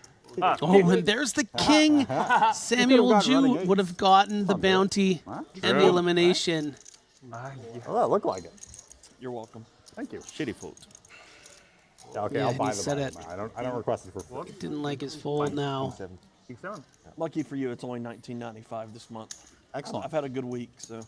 Oh, and there's the king. Samuel got Jew renegade. would have gotten the bounty and the elimination. Well, that looked like it. You're welcome. Thank you. Shitty fold. Yeah, okay, Yeah, I'll and buy he the said bottom. I don't request it for free. Didn't like his fold now. King 7. Lucky for you, it's only $19.95 this month. Excellent. I've had a good week, so.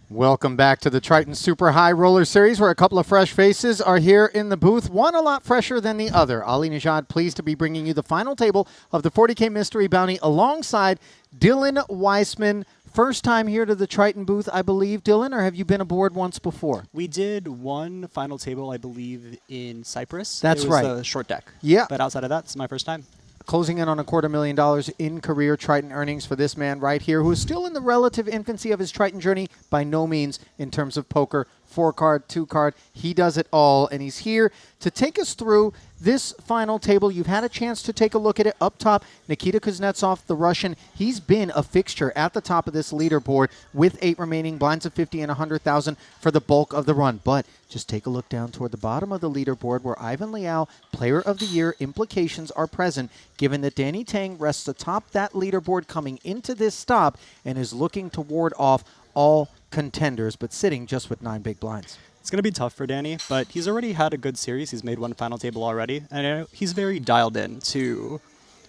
Welcome back to the Triton Super High Roller Series, where a couple of fresh faces are here in the booth, one a lot fresher than the other. Ali Najad, pleased to be bringing you the final table of the 40K Mystery Bounty alongside Dylan Weissman. First time here to the Triton booth, I believe, Dylan, or have you been aboard once before? We did one final table, I believe, in Cyprus. That's it was right. a short deck. Yeah. But outside of that, it's my first time. Closing in on $250,000 in career Triton earnings for this man right here, who is still in the relative infancy of his Triton journey, by no means in terms of poker. 4-card, 2-card, he does it all, and he's here to take us through this final table. You've had a chance to take a look at it. Up top, Nikita Kuznetsov, the Russian. He's been a fixture at the top of this leaderboard with 8 remaining, blinds of 50 and 100,000 for the bulk of the run. But just take a look down toward the bottom of the leaderboard where Ivan Liao, Player of the Year implications are present, given that Danny Tang rests atop that leaderboard coming into this stop and is looking to ward off all contenders, but sitting just with 9 big blinds. It's going to be tough for Danny, but he's already had a good series. He's made one final table already, and he's very dialed in to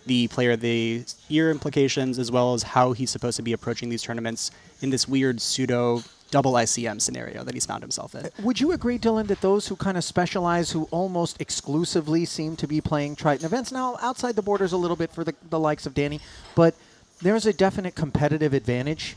the Player of the Year implications, as well as how he's supposed to be approaching these tournaments in this weird pseudo double ICM scenario that he's found himself in. Would you agree, Dylan, that those who kind of specialize, who almost exclusively seem to be playing Triton events, now outside the borders a little bit for the likes of Danny, but there's a definite competitive advantage?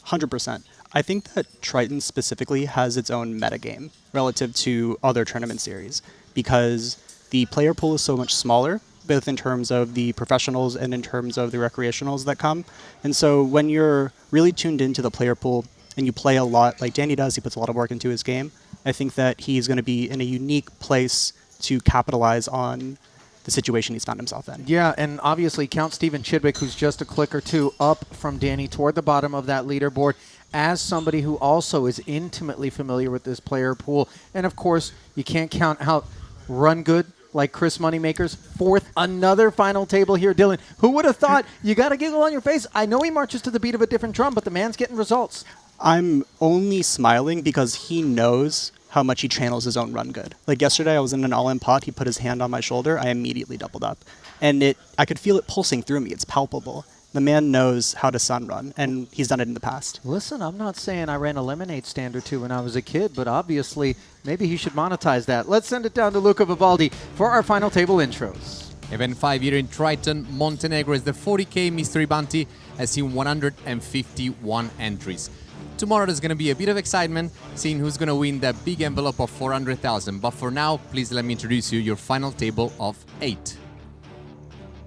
100%. I think that Triton specifically has its own metagame relative to other tournament series because the player pool is so much smaller, both in terms of the professionals and in terms of the recreationals that come. And so when you're really tuned into the player pool and you play a lot like Danny does, he puts a lot of work into his game, I think that he's going to be in a unique place to capitalize on the situation he's found himself in. Yeah, and obviously Count Steven Chidwick, who's just a click or two up from Danny toward the bottom of that leaderboard, as somebody who also is intimately familiar with this player pool. And of course, you can't count out Run Good like Chris Moneymaker's fourth, another final table here. Dylan, who would have thought? You got a giggle on your face. I know he marches to the beat of a different drum, but the man's getting results. I'm only smiling because he knows how much he channels his own Run Good. Like yesterday, I was in an all-in pot. He put his hand on my shoulder. I immediately doubled up. And I could feel it pulsing through me. It's palpable. The man knows how to sun run, and he's done it in the past. Listen, I'm not saying I ran a lemonade stand or two when I was a kid, but obviously maybe he should monetize that. Let's send it down to Luca Vivaldi for our final table intros. Event 5 here in Triton, Montenegro, is the 40K Mystery Bounty, has seen 151 entries. Tomorrow there's going to be a bit of excitement seeing who's going to win that big envelope of 400,000. But for now, please let me introduce you your final table of 8.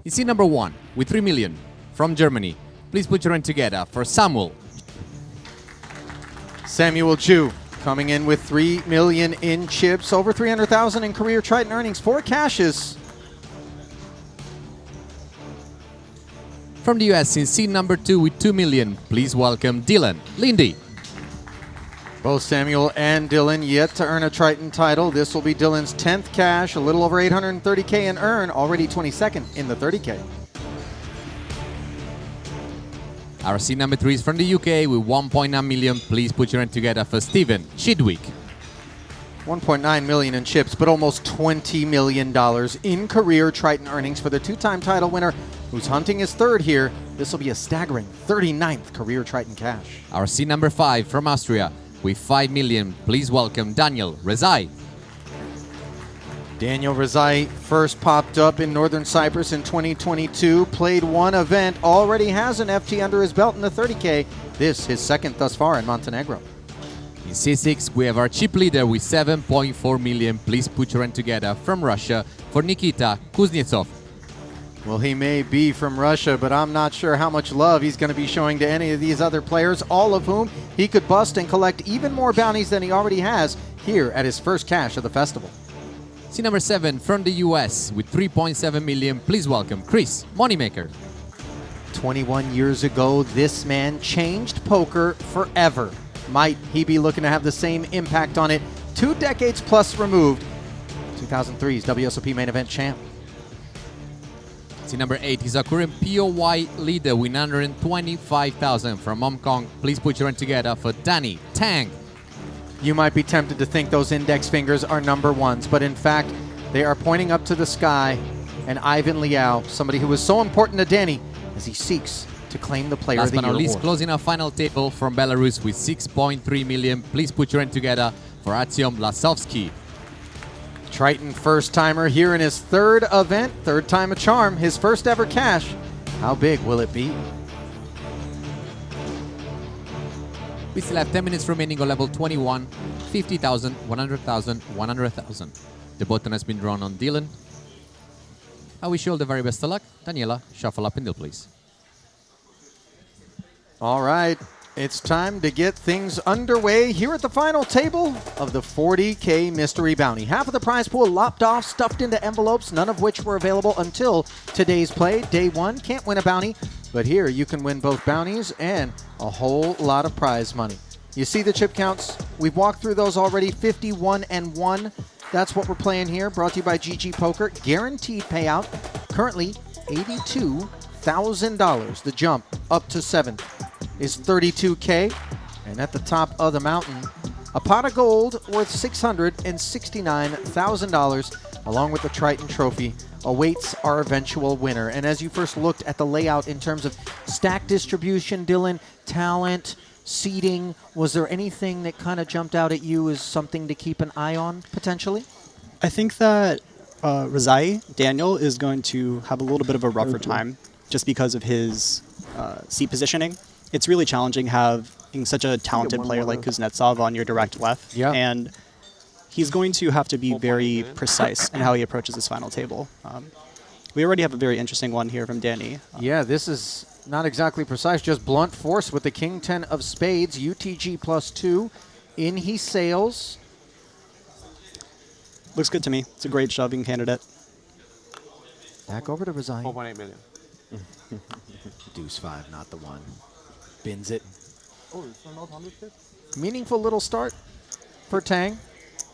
You see number 1 with 3 million. From Germany, please put your hand together for Samuel. Samuel Ju coming in with 3 million in chips, over 300,000 in career Triton earnings, 4 cashes. From the US, in seed number 2 with 2 million, please welcome Dylan Lindy. Both Samuel and Dylan yet to earn a Triton title. This will be Dylan's 10th cash, a little over 830K in earn, already 22nd in the 30K. Our seed number 3 is from the UK with 1.9 million. Please put your hand together for Steven Chidwick. 1.9 million in chips, but almost $20 million in career Triton earnings for the 2-time title winner, who's hunting his 3rd here. This will be a staggering 39th career Triton cash. Our seed number 5 from Austria with 5 million. Please welcome Daniel Rezai. Daniel Rezai first popped up in Northern Cyprus in 2022, played 1 event, already has an FT under his belt in the 30K. This his 2nd thus far in Montenegro. In C6, we have our chip leader with 7.4 million. Please put your hand together from Russia for Nikita Kuznetsov. Well, he may be from Russia, but I'm not sure how much love he's going to be showing to any of these other players, all of whom he could bust and collect even more bounties than he already has here at his first cash of the festival. See number 7 from the US with 3.7 million. Please welcome Chris Moneymaker. 21 years ago, this man changed poker forever. Might he be looking to have the same impact on it 2 decades plus removed? 2003's WSOP main event champ. See number 8, he's our current POY leader with 925,000 from Hong Kong. Please put your hand together for Danny Tang. You might be tempted to think those index fingers are number 1s, but in fact, they are pointing up to the sky. And Ivan Liao, somebody who was so important to Danny as he seeks to claim the Player of the Year award. Last but not least, closing our final table from Belarus with 6.3 million. Please put your hand together for Artyom Lasovsky. Triton first-timer here in his 3rd event, 3rd time a charm, his first ever cash. How big will it be? We still have 10 minutes remaining on level 21, 50,000, 100,000, 100,000. The button has been drawn on Dylan. I wish you all the very best of luck. Daniela, shuffle up and deal, please. All right, it's time to get things underway here at the final table of the 40K Mystery Bounty. Half of the prize pool lopped off, stuffed into envelopes, none of which were available until today's play. Day 1, can't win a bounty, but here you can win both bounties and a whole lot of prize money. You see the chip counts? We've walked through those already, 51 and 1. That's what we're playing here, brought to you by GG Poker. Guaranteed payout, currently $82,000. The jump up to 7th is 32K. And at the top of the mountain, a pot of gold worth $669,000, along with the Triton trophy, awaits our eventual winner. And as you first looked at the layout in terms of stack distribution, Dylan, talent, seating, was there anything that kind of jumped out at you as something to keep an eye on, potentially? I think that Rezai, Daniel, is going to have a little bit of a rougher time just because of his seat positioning. It's really challenging having such a talented player like Kuznetsov on your direct left. Yeah. And he's going to have to be very precise in how he approaches this final table. We already have a very interesting one here from Danny. Yeah, this is not exactly precise, just blunt force with the King 10 of spades, UTG +2. In he sails. Looks good to me. It's a great shoving candidate. Back over to Rezai. 4.8 million. Deuce 5, not the one. Bins it. Oh, it's not 100K? Meaningful little start for Tang.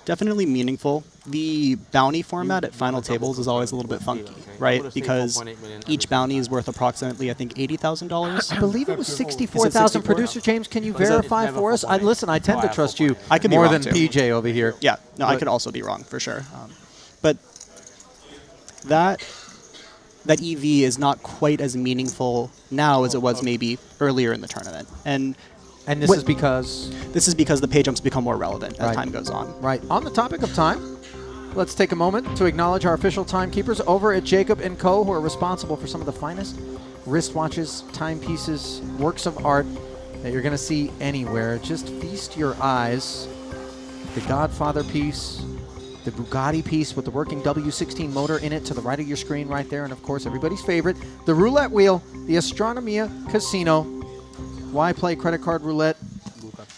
Definitely meaningful. The bounty format at final tables is always a little bit funky, right? Because each bounty is worth approximately, I think, $80,000. I believe it was 64,000. Producer James, can you verify for us? Listen, I tend to trust you more than PJ over here. Yeah, no, I could also be wrong for sure. But that EV is not quite as meaningful now as it was maybe earlier in the tournament. And this is because? This is because the pay jumps become more relevant as time goes on. Right. On the topic of time, let's take a moment to acknowledge our official timekeepers over at Jacob & Co., who are responsible for some of the finest wristwatches, timepieces, works of art that you're going to see anywhere. Just feast your eyes. The Godfather piece, the Bugatti piece with the working W16 motor in it to the right of your screen right there, and of course everybody's favorite, the roulette wheel, the Astronomia Casino. Why play credit card roulette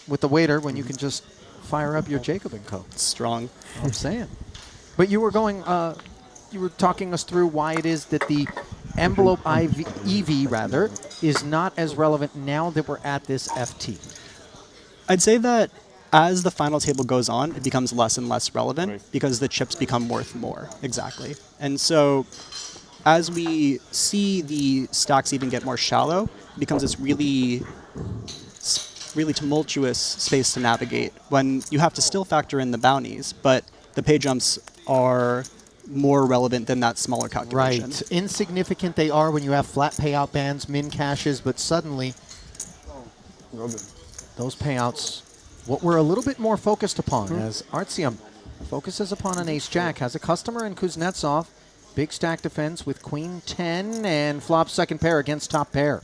with the waiter when you can just fire up your Jacob & Co.? Strong. I'm saying. But you were going, you were talking us through why it is that the envelope EV rather is not as relevant now that we're at this FT. I'd say that as the final table goes on, it becomes less and less relevant because the chips become worth more. Exactly. And so as we see the stacks even get more shallow, it becomes this really tumultuous space to navigate when you have to still factor in the bounties, but the pay jumps are more relevant than that smaller calculation. Right. Insignificant they are when you have flat payout bands, min caches, but suddenly those payouts, what we're a little bit more focused upon as Artyom focuses upon an ace-jack, has a customer in Kuznetsov, big stack defense with queen 10 and flop second pair against top pair.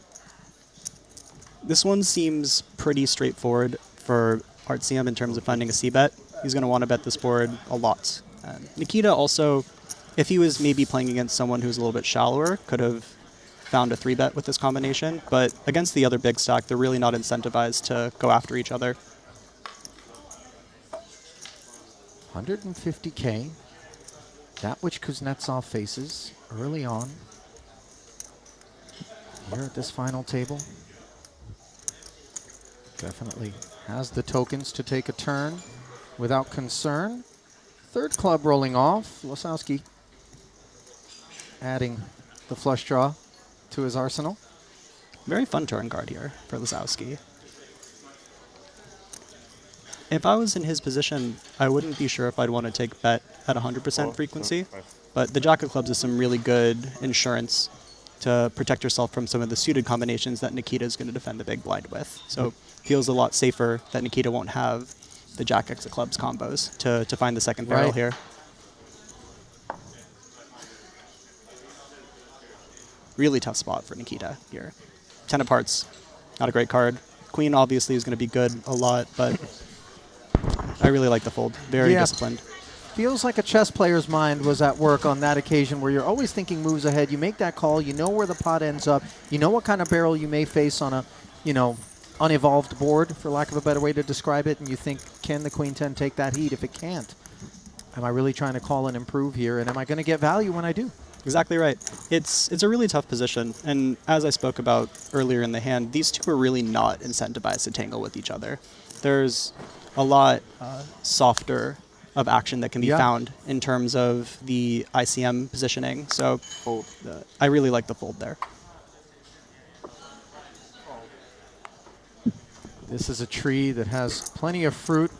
This one seems pretty straightforward for Artyom in terms of finding a c-bet. He's going to want to bet this board a lot. Nikita also, if he was maybe playing against someone who's a little bit shallower, could have found a 3-bet with this combination. But against the other big stack, they're really not incentivized to go after each other. 150K, that which Kuznetsov faces early on here at this final table. Definitely has the tokens to take a turn without concern. Third club rolling off. Losowski adding the flush draw to his arsenal. Very fun turn card here for Losowski. If I was in his position, I wouldn't be sure if I'd want to take bet at 100% frequency, but the Jack of Clubs is some really good insurance to protect yourself from some of the suited combinations that Nikita is going to defend the big blind with. So feels a lot safer that Nikita won't have the Jack X of Clubs combos to find the second barrel here. Really tough spot for Nikita here. 10 of hearts, not a great card. Queen obviously is going to be good a lot, but I really like the fold. Very disciplined. Feels like a chess player's mind was at work on that occasion where you're always thinking moves ahead. You make that call. You know where the pot ends up. You know what kind of barrel you may face on a, unevolved board, for lack of a better way to describe it. And you think, can the Queen 10 take that heat? If it can't, am I really trying to call and improve here? And am I going to get value when I do? Exactly right. It's a really tough position. And as I spoke about earlier in the hand, these two are really not incentivized to tangle with each other. There's a lot softer of action that can be found in terms of the ICM positioning. So I really like the fold there. This is a tree that has plenty of fruit.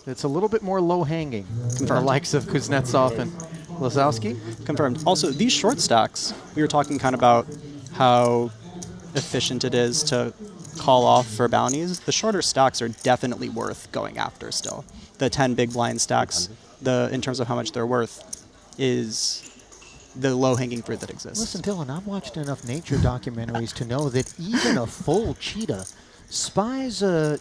It's a little bit more low-hanging for the likes of Kuznetsov and Losowski. Confirmed. Also, these short stacks, we were talking kind of about how efficient it is to call off for bounties. The shorter stacks are definitely worth going after still. The 10 big blind stacks, in terms of how much they're worth, is the low-hanging fruit that exists. Listen, Dylan, I've watched enough nature documentaries to know that even a full cheetah spies a,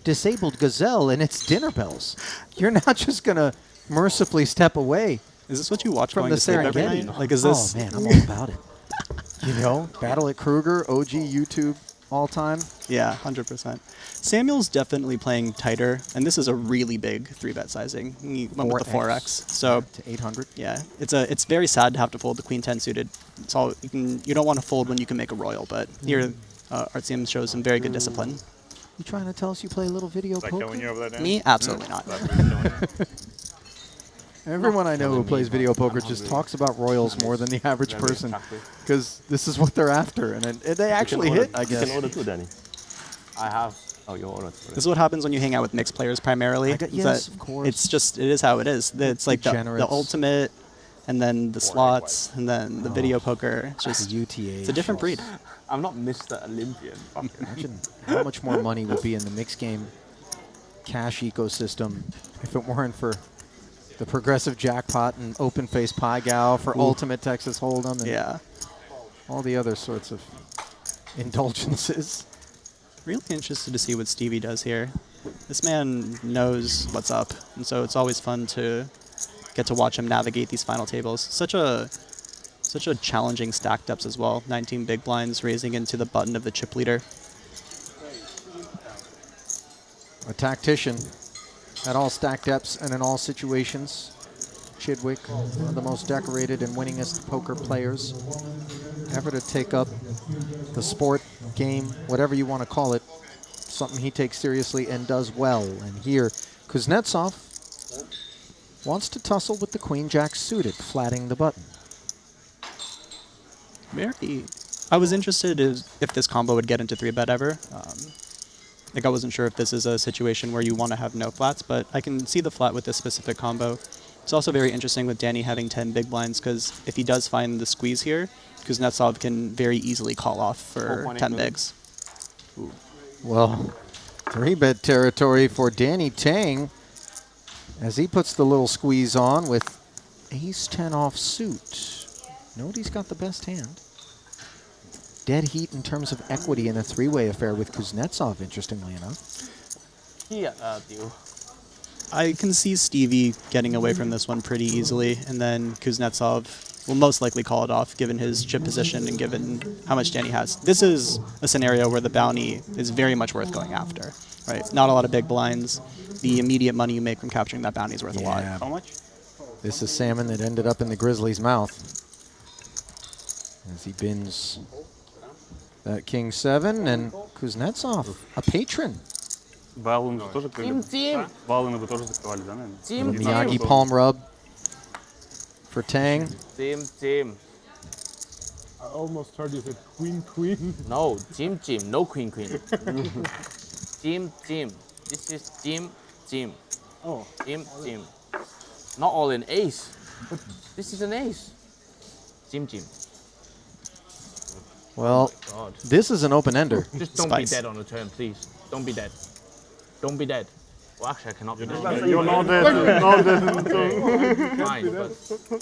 disabled gazelle in its dinner bells. You're not just going to mercifully step away. Is this what you watch from going the to sleep every night? Serengeti? Like, is this? Oh, man, I'm all about it. Battle at Kruger, OG YouTube all time. Yeah, 100%. Samuel's definitely playing tighter, and this is a really big 3-bet sizing. He went with the 4x, so to 800. Yeah, it's very sad to have to fold the queen 10 suited. It's all you don't want to fold when you can make a royal, but here Artsim shows some very good discipline. You trying to tell us you play a little video poker? Killing you over there, Dan? Me, absolutely not. Everyone I know who plays video poker just talks about royals more than the average person, because this is what they're after, and they actually hit, I guess. You can order too, Danny. I have. Oh, you ordered. This is what happens when you hang out with mixed players primarily. Yes, of course. It is how it is. It's like the ultimate, and then the slots, and then the video poker. It's just UTA. It's a different breed. I'm not Mr. Olympian. Imagine how much more money would be in the mixed game cash ecosystem if it weren't for the progressive jackpot and open face pie gal for ultimate Texas Hold'em and all the other sorts of indulgences. Really interested to see what Stevie does here. This man knows what's up, and so it's always fun to get to watch him navigate these final tables. Such a challenging stack depths as well. 19 big blinds raising into the button of the chip leader. A tactician at all stack depths and in all situations. Chidwick, one of the most decorated and winningest poker players ever to take up the sport, game, whatever you want to call it. Something he takes seriously and does well. And here, Kuznetsov wants to tussle with the queen-jack suited, flatting the button. I was interested if this combo would get into 3-bet ever. Like I wasn't sure if this is a situation where you want to have no flats, but I can see the flat with this specific combo. It's also very interesting with Danny having 10 big blinds, because if he does find the squeeze here, Kuznetsov can very easily call off for 10 bigs. Ooh. Well, 3-bet territory for Danny Tang as he puts the little squeeze on with ace-10 off suit. Note he's got the best hand. Dead heat in terms of equity in a 3-way affair with Kuznetsov, interestingly enough. I can see Stevie getting away from this one pretty easily, and then Kuznetsov will most likely call it off given his chip position and given how much Danny has. This is a scenario where the bounty is very much worth going after. Right? Not a lot of big blinds. The immediate money you make from capturing that bounty is worth a lot. How much? This is salmon that ended up in the Grizzlies' mouth as he bins that King 7 and Kuznetsov, a patron. Miyagi palm rub for Tang. Team. I almost heard you said queen. No, team. No queen. Team. This is team. Oh. Team. Not all in ace. This is an ace. Team. Well, this is an open-ender. Just don't be dead on the turn, please. Don't be dead. Well, actually, I cannot be dead. You're not dead. Not dead. Fine, but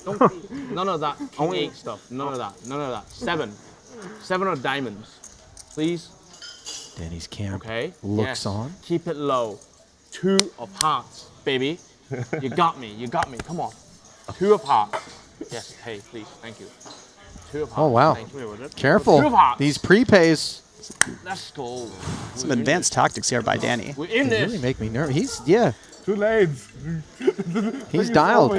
don't be, none of that King 8 stuff. None of that. 7 of diamonds, please. Danny's camp okay. looks on. Keep it low. 2 of hearts, baby. You got me. Come on. 2 of hearts. Yes. Hey, please. Thank you. 2 of hearts. Oh wow! Careful. 2 of hearts. These prepays. Let's go. Some advanced tactics here by Danny. We're in this. Really make me nervous. He's Too late. He's dialed.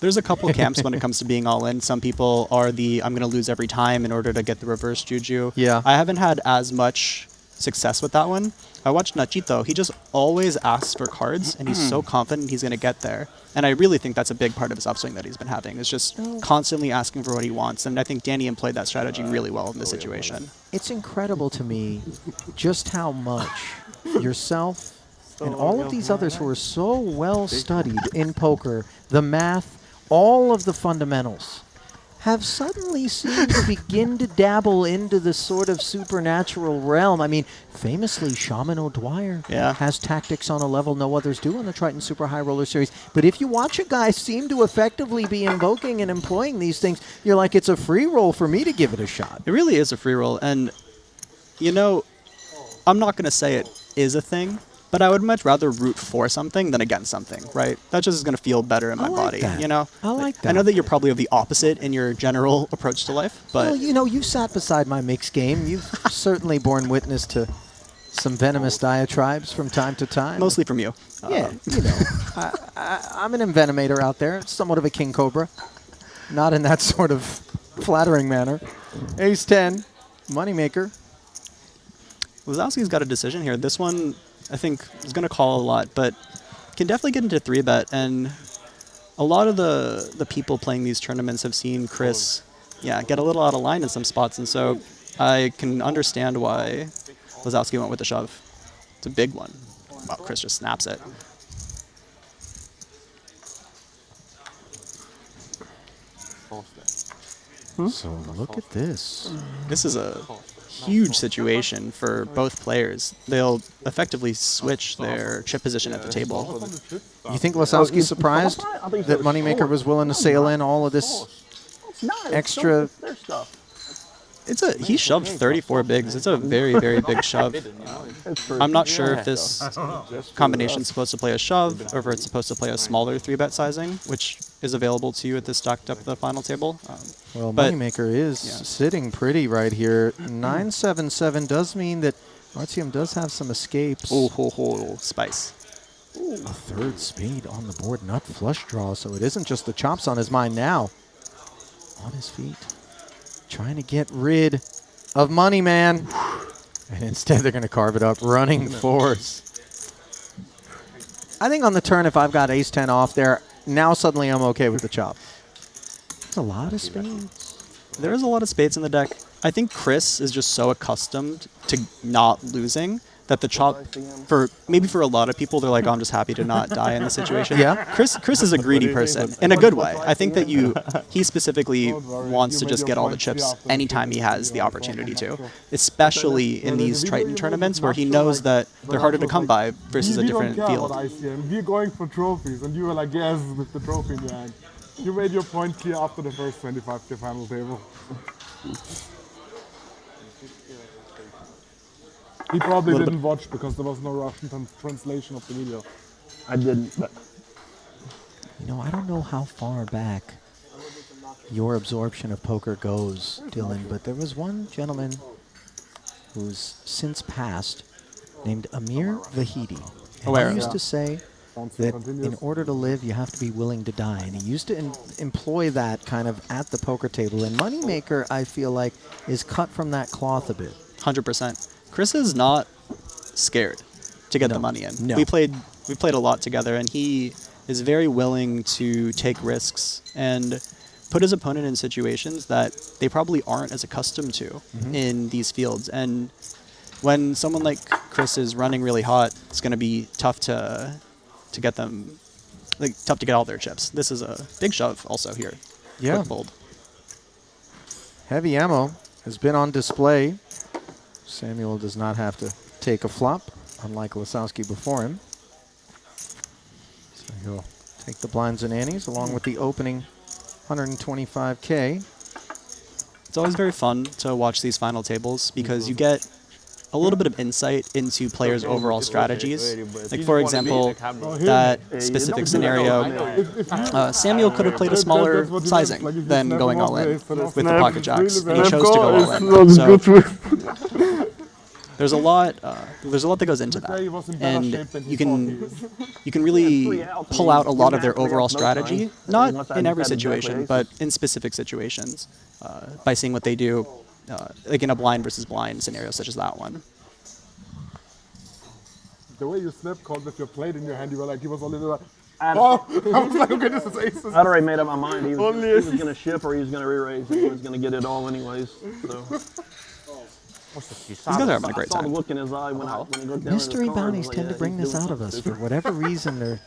There's a couple camps when it comes to being all in. Some people are the I'm going to lose every time in order to get the reverse juju. Yeah. I haven't had as much success with that one. I watched Nachito. He just always asks for cards, and he's so confident he's going to get there. And I really think that's a big part of his upswing that he's been having, is just constantly asking for what he wants. And I think Danny employed that strategy really well in this situation. It's incredible to me just how much yourself and all of these others who are so well studied in poker, the math, all of the fundamentals, have suddenly seemed to begin to dabble into the sort of supernatural realm. I mean, famously, Shaman O'Dwyer has tactics on a level no others do on the Triton Super High Roller Series. But if you watch a guy seem to effectively be invoking and employing these things, you're like, it's a free roll for me to give it a shot. It really is a free roll. And, you know, I'm not going to say it is a thing, but I would much rather root for something than against something, right? That just is going to feel better in my body, you know? I like that. I know that you're probably of the opposite in your general approach to life, but... Well, you know, you sat beside my mixed game. You've certainly borne witness to some venomous diatribes from time to time. Mostly from you. Yeah, you know. I'm an envenomator out there, somewhat of a king cobra. Not in that sort of flattering manner. Ace 10, Moneymaker. Wazowski's got a decision here. This one, I think, is going to call a lot, but can definitely get into 3-bet. And a lot of the people playing these tournaments have seen Chris, get a little out of line in some spots. And so I can understand why Wazowski went with the shove. It's a big one. Wow, Chris just snaps it. So look at this. This is a huge situation for both players. They'll effectively switch their chip position at the table. You think Wazowski's surprised that Moneymaker was willing to sail in all of this extra? He shoved 34 bigs. It's a very, very big shove. I'm not sure if this combination is supposed to play a shove or if it's supposed to play a smaller 3-bet sizing, which is available to you at this stacked up the final table. Well, Moneymaker is sitting pretty right here. 977 does mean that RTM does have some escapes. Oh, spice. A third spade on the board, nut flush draw, so it isn't just the chops on his mind now. On his feet. Trying to get rid of Money Man. And instead they're going to carve it up. Running fours. I think on the turn, if I've got ace 10 off there, now suddenly I'm okay with the chop. There's a lot of spades. There is a lot of spades in the deck. I think Chris is just so accustomed to not losing that the chop, maybe for a lot of people, they're like, oh, I'm just happy to not die in this situation. Yeah. Chris is a greedy person in a good way. I think that he specifically wants to just get all the chips anytime he has the opportunity to, especially in these Triton tournaments where he knows that they're harder to come by versus a different field. We're going for trophies, and you were like, yes, with the trophy in your hand. You made your point clear after the first 25K final table. He probably didn't watch because there was no Russian translation of the video. I didn't, but... You know, I don't know how far back your absorption of poker goes, Dylan, but there was one gentleman who's since passed named Amir Vahidi. And he used to say that in order to live, you have to be willing to die. And he used to employ that kind of at the poker table. And Moneymaker, I feel like, is cut from that cloth a bit. 100%. Chris is not scared to get the money in. No. We played a lot together, and he is very willing to take risks and put his opponent in situations that they probably aren't as accustomed to in these fields. And when someone like Chris is running really hot, it's going to be tough to get them, tough to get all their chips. This is a big shove also here. Yeah. Quick fold. Heavy ammo has been on display. Samuel does not have to take a flop, unlike Wazowski before him. So he'll take the blinds and annies along with the opening 125K. It's always very fun to watch these final tables because you get a little bit of insight into players' overall strategies. Like, for example, that specific scenario, Samuel could have played a smaller sizing than going all in with the pocket jacks, and he chose to go all in. So there's a lot that goes into that, and you can really pull out a lot of their overall strategy, not in every situation, but in specific situations, by seeing what they do. Like in a blind versus blind scenario such as that one. The way you snap called with your plate in your hand, you were like, he was a little like, oh, I was like, okay, this is aces. I'd already made up my mind. He was going to ship or he was going to re-raise. He was going to get it all anyways. So. These guys are having a great time. I saw the look in his eye when I looked down. Mystery bounties tend to bring this out of us. For whatever reason, there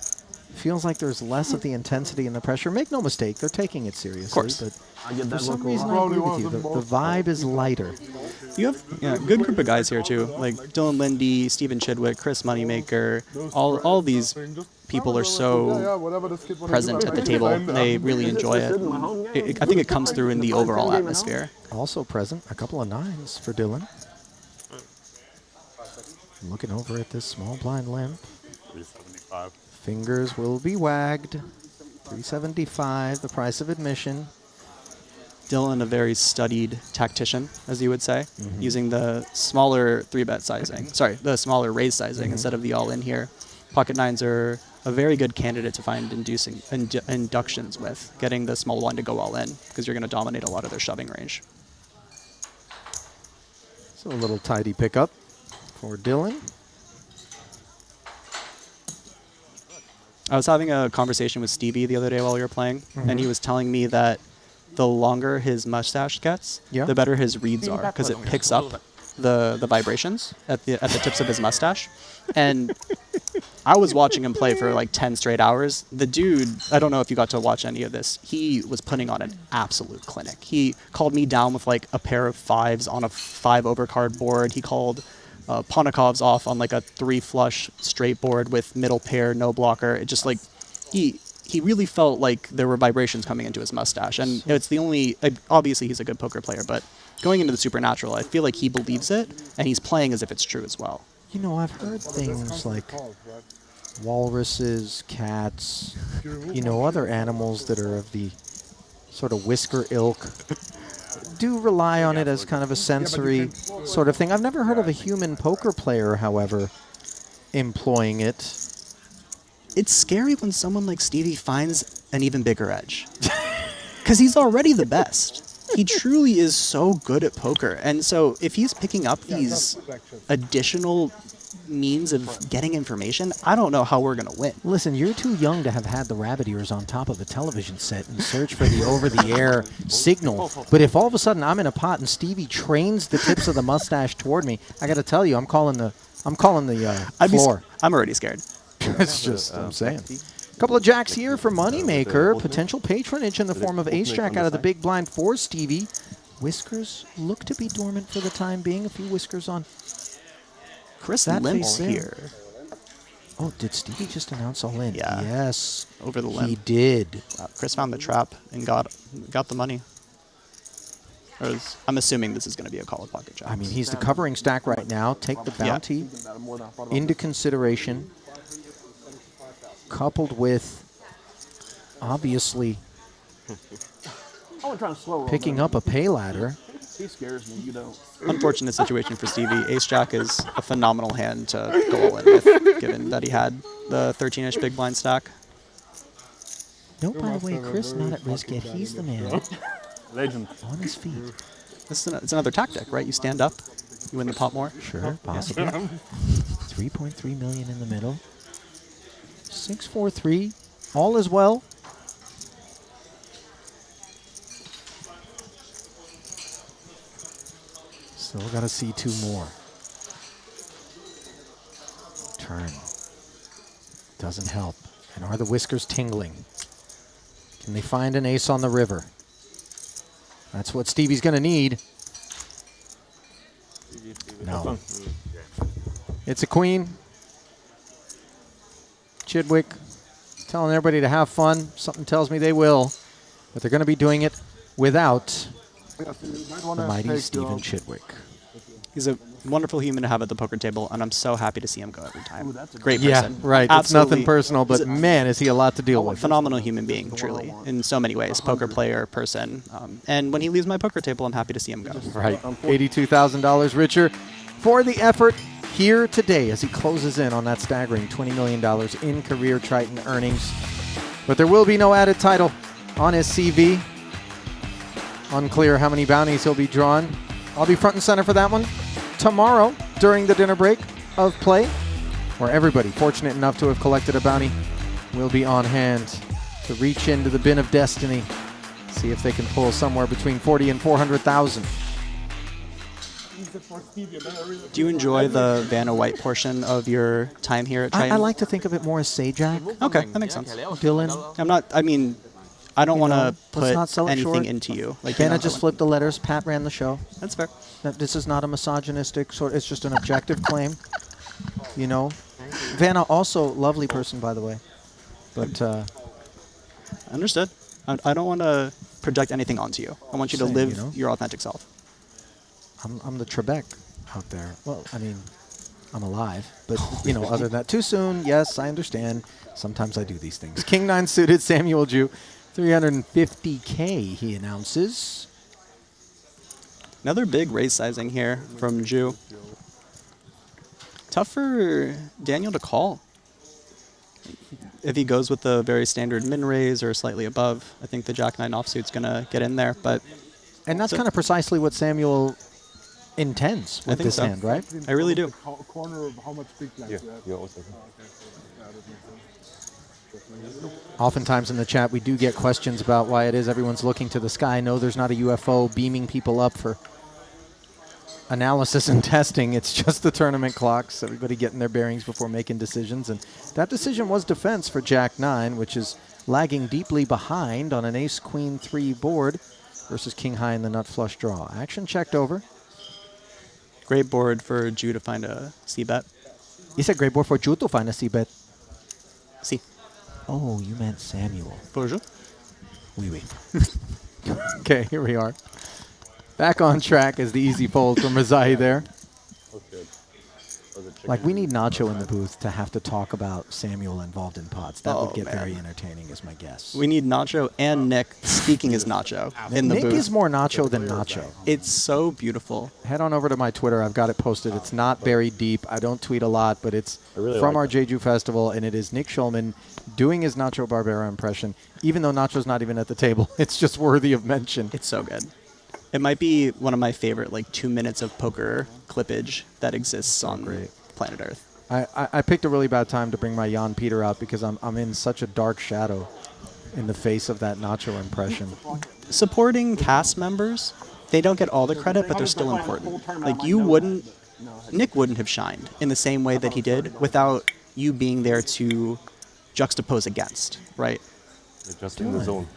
feels like there's less of the intensity and the pressure. Make no mistake, they're taking it seriously. Of course. But I get that for some look reason, I agree with you. The vibe is lighter. You have a good group of guys here, too. Like Dylan Lindy, Steven Chidwick, Chris Moneymaker. All these people are so present at the table. They really enjoy it. I think it comes through in the overall atmosphere. Also present, a couple of nines for Dylan. Looking over at this small blind limp. 375. Fingers will be wagged. 375, the price of admission. Dylan, a very studied tactician, as you would say, using the smaller 3-bet sizing. Sorry, the smaller raise sizing instead of the all-in here. Pocket nines are a very good candidate to find inductions with, getting the small one to go all in, because you're going to dominate a lot of their shoving range. So a little tidy pickup for Dylan. I was having a conversation with Stevie the other day while we were playing, and he was telling me that the longer his mustache gets, the better his reads are, because it picks up the vibrations at the tips of his mustache. And I was watching him play for like 10 straight hours. The dude, I don't know if you got to watch any of this, he was putting on an absolute clinic. He called me down with like a pair of 5s on a 5 overcard board. He called Ponikov's off on like a 3 flush straight board with middle pair, no blocker. It just like, he really felt like there were vibrations coming into his mustache. And it's the only, obviously he's a good poker player, but going into the Supernatural, I feel like he believes it, and he's playing as if it's true as well. You know, I've heard things like walruses, cats, you know, other animals that are of the sort of whisker ilk do rely on it as kind of a sensory sort of thing. I've never heard of a human poker player, however, employing it. It's scary when someone like Stevie finds an even bigger edge. Because he's already the best. He truly is so good at poker. And so if he's picking up these additional means of getting information, I don't know how we're going to win. Listen, you're too young to have had the rabbit ears on top of a television set and search for the over-the-air signal. But if all of a sudden I'm in a pot and Stevie trains the tips of the mustache toward me, I got to tell you, I'm calling the floor. I'm already scared. It's just, I'm saying. A couple of jacks here for Moneymaker. Potential patronage in the form of ace-jack out of the big blind for Stevie. Whiskers look to be dormant for the time being. A few whiskers on. Chris limps here. Oh, did Stevie just announce all in? Yeah. Yes. Over the limp. He did. Wow, Chris found the trap and got the money. I'm assuming this is going to be a call of pocket jacks. I mean, he's the covering stack right now. Take the bounty into consideration. Coupled with, obviously, picking up a pay ladder. He scares me, you don't. Unfortunate situation for Stevie. Ace-Jack is a phenomenal hand to go all in with, given that he had the 13-inch big blind stack. No, by the way, Chris not at risk yet. He's the man. Legend. On his feet. It's another tactic, right? You stand up, you win the pot more. Sure, possibly. 3.3 million in the middle. 6-4-3. All is well. Still got to see 2 more. Turn. Doesn't help. And are the whiskers tingling? Can they find an ace on the river? That's what Stevie's going to need. No. It's a queen. Chidwick telling everybody to have fun. Something tells me they will. But they're going to be doing it without the mighty Stephen Chidwick. He's a wonderful human to have at the poker table, and I'm so happy to see him go every time. Great person. Yeah, right. Absolutely. It's nothing personal, but man, is he a lot to deal with. Phenomenal human being, truly, in so many ways. Poker player, person. And when he leaves my poker table, I'm happy to see him go. Right. $82,000 richer for the effort here today as he closes in on that staggering $20 million in career Triton earnings. But there will be no added title on his CV. Unclear how many bounties he'll be drawn. I'll be front and center for that one tomorrow during the dinner break of play, where everybody fortunate enough to have collected a bounty will be on hand to reach into the bin of destiny, see if they can pull somewhere between 40 and 400,000. Do you enjoy the Vanna White portion of your time here at Triton? I like to think of it more as Sajak. Okay, that makes sense. Dylan. I don't want to let's put not sell it anything short. into you. Like Vanna just flipped the letters. Pat ran the show. That's fair. This is not a misogynistic sort. It's just an objective claim. You know, Vanna also lovely person, by the way. But understood. I don't want to project anything onto you. I want you to Same, live you know? your authentic self. I'm the Trebek out there. Well, I mean, I'm alive. But, you know, other than that, too soon, yes, I understand. Sometimes I do these things. King 9 suited, Samuel Jew, 350K, he announces. Another big raise sizing here from Jew. Tough for Daniel to call. If he goes with the very standard min raise or slightly above, I think the Jack 9 offsuit's going to get in there. And that's kind of precisely what Samuel intends with this hand, right? I really do. Corner of how much big blinds you have. Oftentimes in the chat, we do get questions about why it is everyone's looking to the sky. No, there's not a UFO beaming people up for analysis and testing. It's just the tournament clocks, everybody getting their bearings before making decisions. And that decision was defense for Jack 9, which is lagging deeply behind on an ace-queen 3 board versus king high in the nut flush draw. Action checked over. Great board for Jew to find a c-bet. You said great board for Jew to find a c-bet. Si. Oh, you meant Samuel. Bonjour. Oui, oui. Okay, here we are. Back on track as the easy fold from Razai there. Like, we need Nacho in the booth to have to talk about Samuel involved in pots. That would get very entertaining, is my guess. We need Nacho and Nick speaking as Nacho in the Nick booth. is more Nacho than Nacho. It's so beautiful. Head on over to my Twitter. I've got it posted. It's not buried deep. I don't tweet a lot, but it's from our Jeju Festival, and it is Nick Schulman doing his Nacho Barbera impression. Even though Nacho's not even at the table, it's just worthy of mention. It's so good. It might be one of my favorite, like, 2 minutes of poker clippage that exists on planet Earth. I picked a really bad time to bring my Jan Peter out because I'm in such a dark shadow in the face of that Nacho impression. Supporting cast members, they don't get all the credit, but they're still important. Like, you wouldn't, Nick wouldn't have shined in the same way that he did without you being there to juxtapose against, right? You're just in the zone.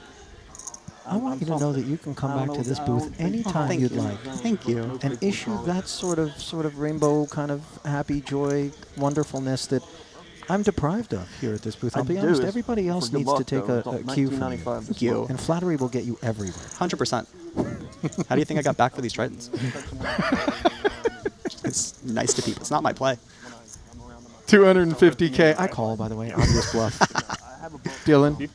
I want you to know that you can come back to this booth anytime you'd like. Thank you. And issue that sort of rainbow kind of happy joy wonderfulness that I'm deprived of here at this booth. I'll be honest, everybody else needs to take a cue from you. Thank you. And flattery will get you everywhere. 100%. How do you think I got back for these Tritons? It's nice to people. It's not my play. 250K. I call, by the way. Obvious bluff. Dylan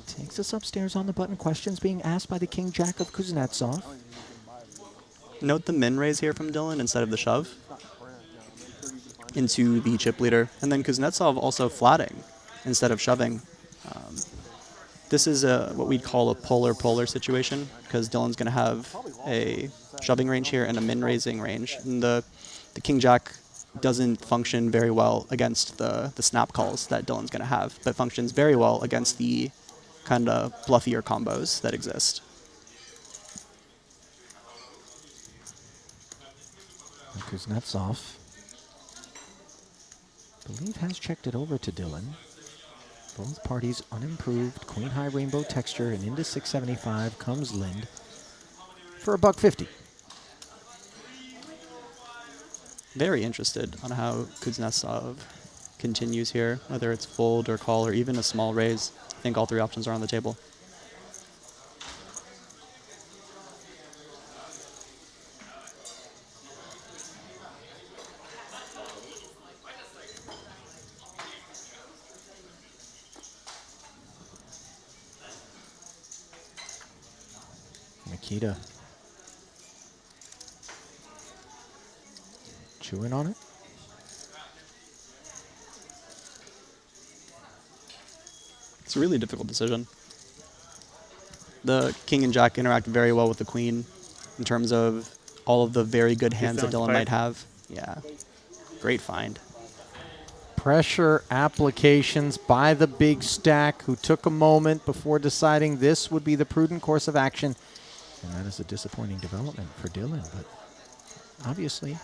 takes us upstairs on the button. Questions being asked by the King Jack of Kuznetsov. Note the min raise here from Dylan instead of the shove into the chip leader. And then Kuznetsov also flatting instead of shoving. This is what we'd call a polar situation because Dylan's going to have a shoving range here and a min raising range. And the King Jack doesn't function very well against the snap calls that Dylan's going to have, but functions very well against the kind of bluffier combos that exist. Kuznetsov, I believe, has checked it over to Dylan. Both parties unimproved. Queen high rainbow texture, and into 675 comes Lind for $1.50. Very interested on how Kuznetsov continues here, whether it's fold or call or even a small raise. I think all three options are on the table. Nikita chewing on it. It's a really difficult decision. The king and jack interact very well with the queen in terms of all of the very good hands that Dylan might have. Yeah, great find. Pressure applications by the big stack, who took a moment before deciding this would be the prudent course of action. And that is a disappointing development for Dylan, but obviously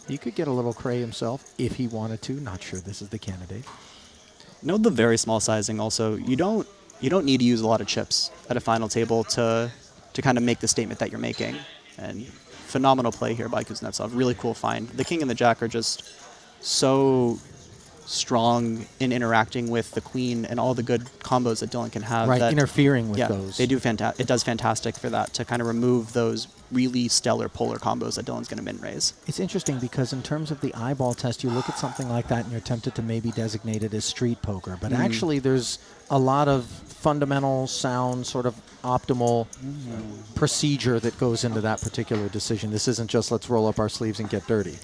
he could get a little cray himself if he wanted to. Not sure this is the candidate. Note the very small sizing also. You don't need to use a lot of chips at a final table to kind of make the statement that you're making. And phenomenal play here by Kuznetsov. Really cool find. The king and the jack are just so strong in interacting with the queen and all the good combos that Dylan can have. Right, that, interfering with those. They do it does fantastic for that, to kind of remove those really stellar polar combos that Dylan's going to min raise. It's interesting because in terms of the eyeball test, you look at something like that and you're tempted to maybe designate it as street poker. But actually, there's a lot of fundamental, sound, sort of optimal procedure that goes into that particular decision. This isn't just let's roll up our sleeves and get dirty.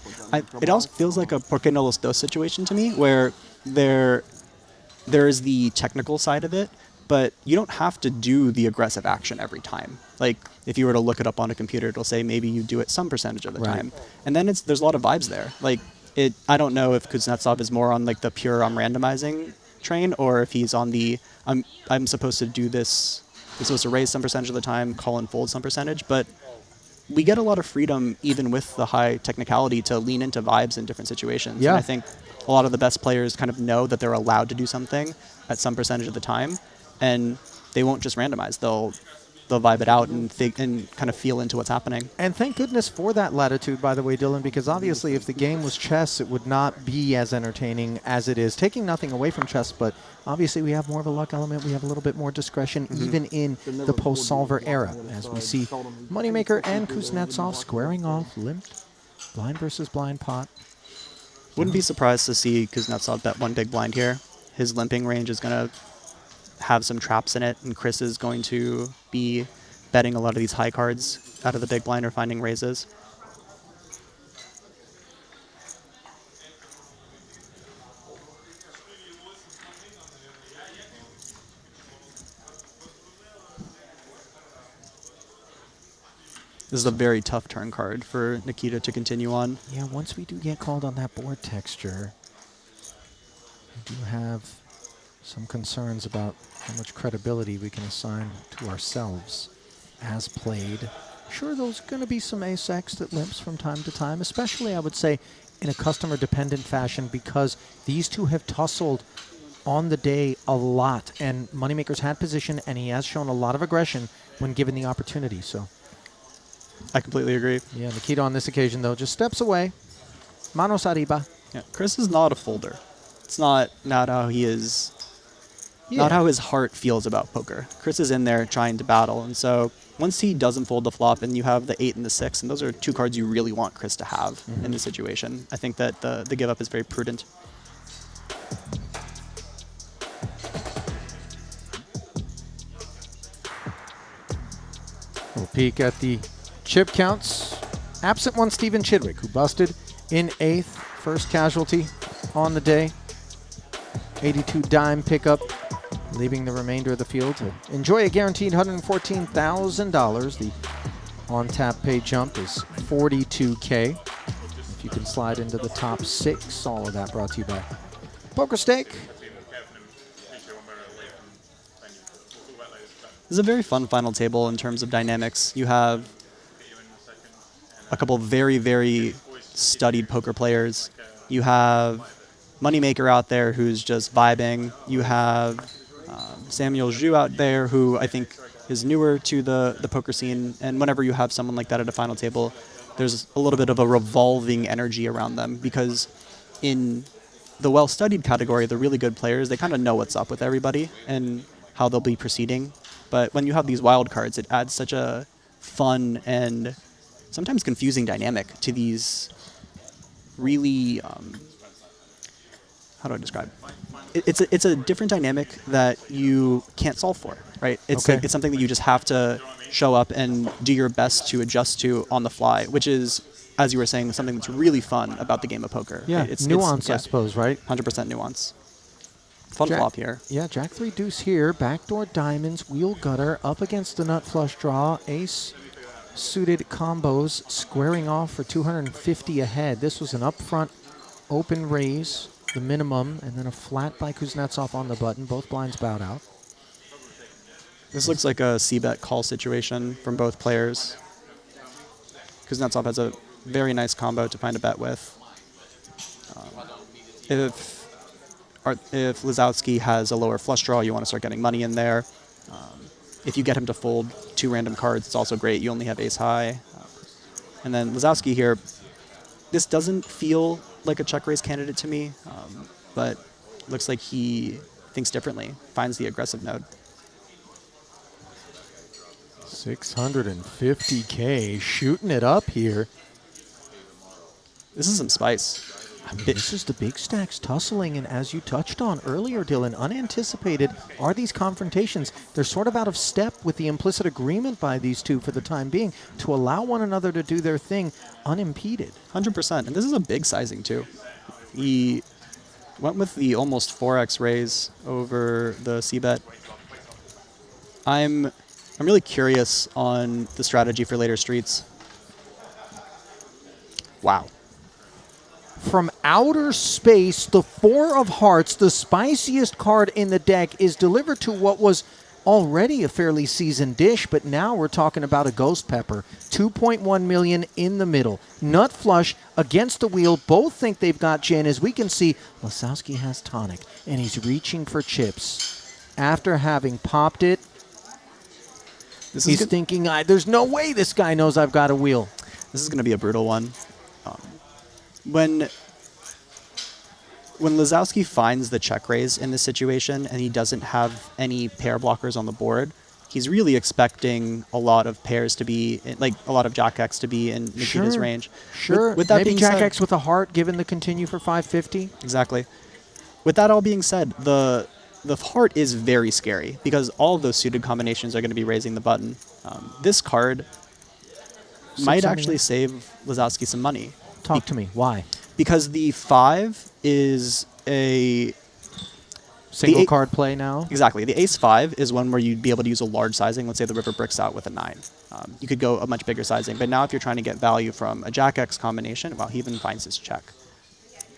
It also feels like a Por qué no los dos situation to me, where there is the technical side of it, but you don't have to do the aggressive action every time. Like, if you were to look it up on a computer, it'll say maybe you do it some percentage of the time. And then there's a lot of vibes there. Like, I don't know if Kuznetsov is more on like the pure randomizing train, or if he's on the I'm supposed to do this, I'm supposed to raise some percentage of the time, call and fold some percentage, but we get a lot of freedom even with the high technicality to lean into vibes in different situations. Yeah. And I think a lot of the best players kind of know that they're allowed to do something at some percentage of the time, and they won't just randomize. They'll vibe it out and kind of feel into what's happening. And thank goodness for that latitude, by the way, Dylan, because obviously if the game was chess, it would not be as entertaining as it is. Taking nothing away from chess, but obviously we have more of a luck element. We have a little bit more discretion, even in the post-solver era, as we see Moneymaker and Kuznetsov squaring off, limped, blind versus blind pot. Wouldn't be surprised to see Kuznetsov bet one big blind here. His limping range is going to have some traps in it, and Chris is going to be betting a lot of these high cards out of the big blind or finding raises. This is a very tough turn card for Nikita to continue on. Yeah, once we do get called on that board texture, we do have some concerns about how much credibility we can assign to ourselves as played. Sure, there's going to be some ace-X that limps from time to time, especially, I would say, in a customer-dependent fashion, because these two have tussled on the day a lot, and Moneymaker's had position, and he has shown a lot of aggression when given the opportunity. So, I completely agree. Yeah, Nikita on this occasion, though, just steps away. Manos arriba. Yeah, Chris is not a folder. It's not how he is. Not how his heart feels about poker. Chris is in there trying to battle, and so once he doesn't fold the flop and you have the 8 and the 6, and those are two cards you really want Chris to have in this situation, I think that the give up is very prudent. We'll peek at the chip counts. Absent one, Stephen Chidwick, who busted in 8th, first casualty on the day. 82 dime pickup, leaving the remainder of the field to enjoy a guaranteed $114,000. The on-tap pay jump is $42K. If you can slide into the top 6, all of that brought to you by Poker Steak. This is a very fun final table in terms of dynamics. You have a couple very, very studied poker players. You have Moneymaker out there who's just vibing. You have Samuel Zhu out there who I think is newer to the poker scene. And whenever you have someone like that at a final table, there's a little bit of a revolving energy around them, because in the well-studied category, the really good players, they kind of know what's up with everybody and how they'll be proceeding. But when you have these wild cards, it adds such a fun and sometimes confusing dynamic to these really, how do I describe? It's a different dynamic that you can't solve for, right? It's like, it's something that you just have to show up and do your best to adjust to on the fly, which is, as you were saying, something that's really fun about the game of poker. Yeah, it's nuance, I suppose, right? 100% nuance. Fun flop here. Yeah, Jack 3 deuce here, backdoor diamonds, wheel gutter, up against the nut flush draw, ace suited combos, squaring off for 250 ahead. This was an upfront open raise, the minimum, and then a flat by Kuznetsov on the button. Both blinds bowed out. This looks like a c-bet call situation from both players. Kuznetsov has a very nice combo to find a bet with. If Lazowski has a lower flush draw, you want to start getting money in there. If you get him to fold 2 random cards, it's also great. You only have ace high. And then Lazowski here, this doesn't feel like a check raise candidate to me, but looks like he thinks differently, finds the aggressive node. 650K, shooting it up here. This is some spice. I mean, this is the big stacks tussling, and as you touched on earlier, Dylan, unanticipated are these confrontations. They're sort of out of step with the implicit agreement by these two for the time being to allow one another to do their thing unimpeded. 100%, and this is a big sizing too. He went with the almost 4x raise over the c-bet. I'm really curious on the strategy for later streets. Wow. From outer space, the 4 of hearts, the spiciest card in the deck, is delivered to what was already a fairly seasoned dish, but now we're talking about a ghost pepper. 2.1 million in the middle. Nut flush against the wheel. Both think they've got gin. As we can see, Lasowski has tonic, and he's reaching for chips. After having popped it, he's thinking, there's no way this guy knows I've got a wheel. This is going to be a brutal one. When Lasowski finds the check raise in this situation and he doesn't have any pair blockers on the board, he's really expecting a lot of pairs to be, like a lot of Jack X to be in Nikita's range. Sure, with that maybe being Jack said, X with a heart given the continue for 550. Exactly. With that all being said, the heart is very scary because all of those suited combinations are going to be raising the button. This card might actually save Lasowski some money. Talk to me. Why? Because the 5 is a single card play now. Exactly. The ace 5 is one where you'd be able to use a large sizing. Let's say the river bricks out with a 9. You could go a much bigger sizing. But now if you're trying to get value from a Jack X combination, well, he even finds his check.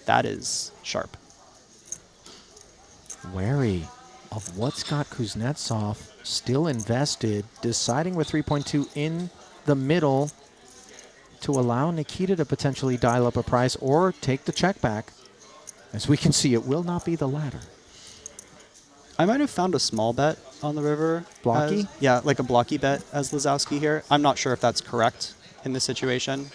That is sharp. Wary of what's got Kuznetsov still invested, deciding with 3.2 in the middle to allow Nikita to potentially dial up a price or take the check back. As we can see, it will not be the latter. I might have found a small bet on the river. Blocky? Yeah, like a blocky bet as Lasowski here. I'm not sure if that's correct in this situation.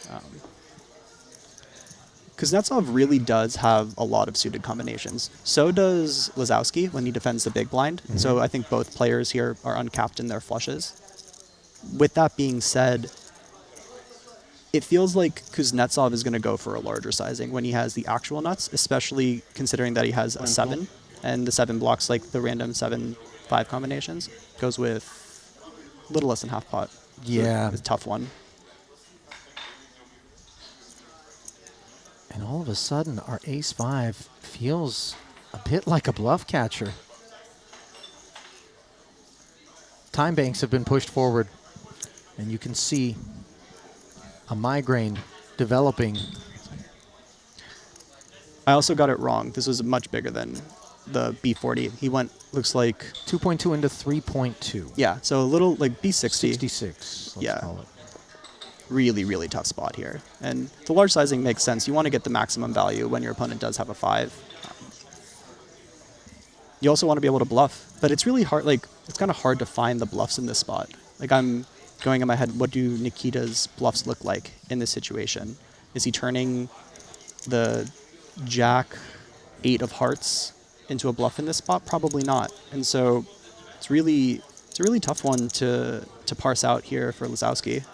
Kuznetsov really does have a lot of suited combinations. So does Lasowski when he defends the big blind. Mm-hmm. So I think both players here are uncapped in their flushes. With that being said, it feels like Kuznetsov is going to go for a larger sizing when he has the actual nuts, especially considering that he has a 7, and the 7 blocks like the random 7-5 combinations. Goes with a little less than half pot. Yeah. It's a tough one. And all of a sudden, our ace-5 feels a bit like a bluff catcher. Time banks have been pushed forward, and you can see a migraine developing. I also got it wrong. This was much bigger than the B40. He went, looks like 2.2 into 3.2. Yeah, so a little like B60. 66, let's call it. Really, really tough spot here. And the large sizing makes sense. You want to get the maximum value when your opponent does have a 5. You also want to be able to bluff, but it's really hard. Like, it's kind of hard to find the bluffs in this spot. Like, I'm going in my head, what do Nikita's bluffs look like in this situation? Is he turning the Jack 8 of hearts into a bluff in this spot? Probably not. And so it's a really tough one to parse out here for Lasowski.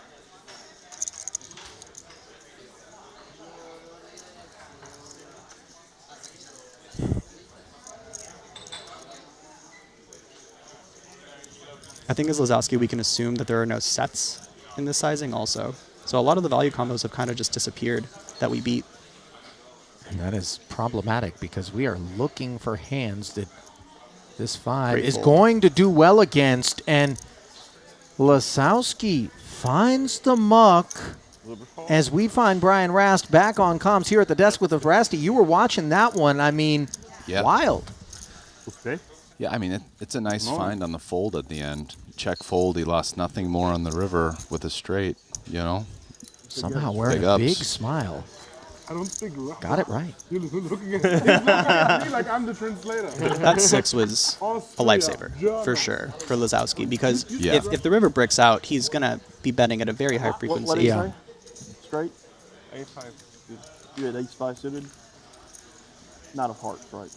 I think as Lasowski, we can assume that there are no sets in this sizing also. So a lot of the value combos have kind of just disappeared that we beat. And that is problematic because we are looking for hands that this 5 is going to do well against. And Lasowski finds the muck as we find Brian Rast back on comms here at the desk with us. Rasty, you were watching that one. I mean, wild. Okay. Yeah, I mean, it's a nice find on the fold at the end. Check fold, he lost nothing more on the river with a straight, you know? Somehow wearing a big smile. I don't speak Russian. Got it right. You're looking at me like I'm the translator. That 6 was a lifesaver, for sure, for Lasowski, because if the river bricks out, he's going to be betting at a very high frequency. What did you say? Straight? Ace-5. You had ace-5 suited? Not of hearts, right?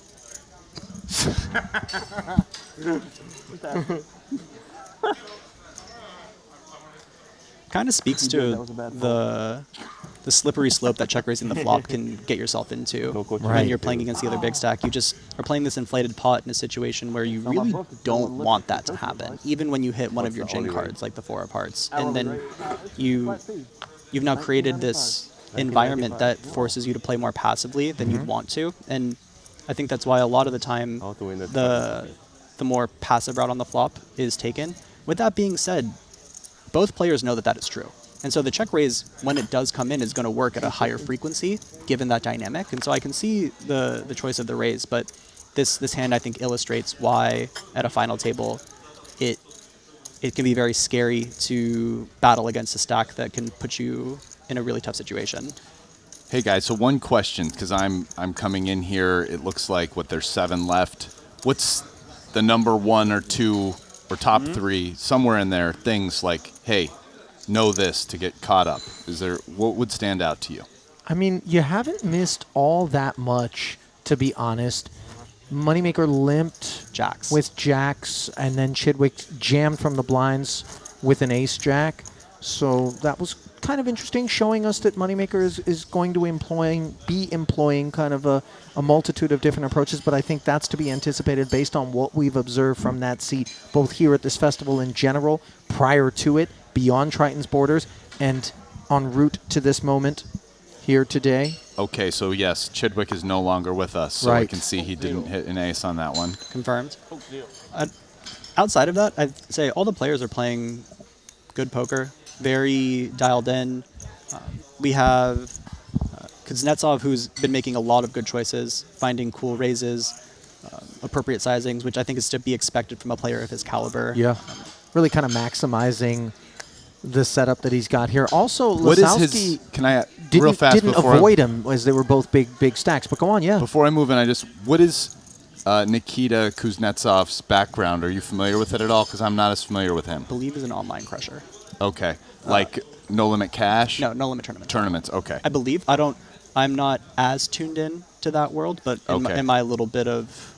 kind of speaks to the slippery slope that check raising the flop can get yourself into when you're playing against the other big stack. You just are playing this inflated pot in a situation where you really don't want that to happen, even when you hit one of your gin cards, like the 4 of hearts. And then you've now created this environment that forces you to play more passively than you'd want to. And I think that's why a lot of the time the more passive route on the flop is taken. With that being said, both players know that that is true. And so the check raise, when it does come in, is going to work at a higher frequency, given that dynamic. And so I can see the choice of the raise, but this hand, I think, illustrates why, at a final table, it can be very scary to battle against a stack that can put you in a really tough situation. Hey guys, so one question, because I'm coming in here, it looks like, there's 7 left. What's the number 1 or 2 or top 3, somewhere in there, things like, hey, know this to get caught up? What would stand out to you? I mean, you haven't missed all that much, to be honest. Moneymaker limped with jacks, and then Chidwick jammed from the blinds with an ace jack. So that was kind of interesting, showing us that Moneymaker is going to be employing kind of a multitude of different approaches, but I think that's to be anticipated based on what we've observed from that seat, both here at this festival in general, prior to it, beyond Triton's borders, and en route to this moment here today. Okay, so yes, Chidwick is no longer with us, so I can see he didn't hit an ace on that one. Confirmed. Outside of that, I'd say all the players are playing good poker, very dialed in. We have Kuznetsov, who's been making a lot of good choices, finding cool raises, appropriate sizings, which I think is to be expected from a player of his caliber. Yeah, really kind of maximizing the setup that he's got here. Also, Lasowski didn't avoid him as they were both big stacks. But go on, yeah. Before I move in, what is Nikita Kuznetsov's background? Are you familiar with it at all? Because I'm not as familiar with him. I believe he's an online crusher. Okay, like No Limit Cash? No, No Limit Tournament. Tournaments, okay. I believe. I'm not as tuned in to that world, but in my little bit of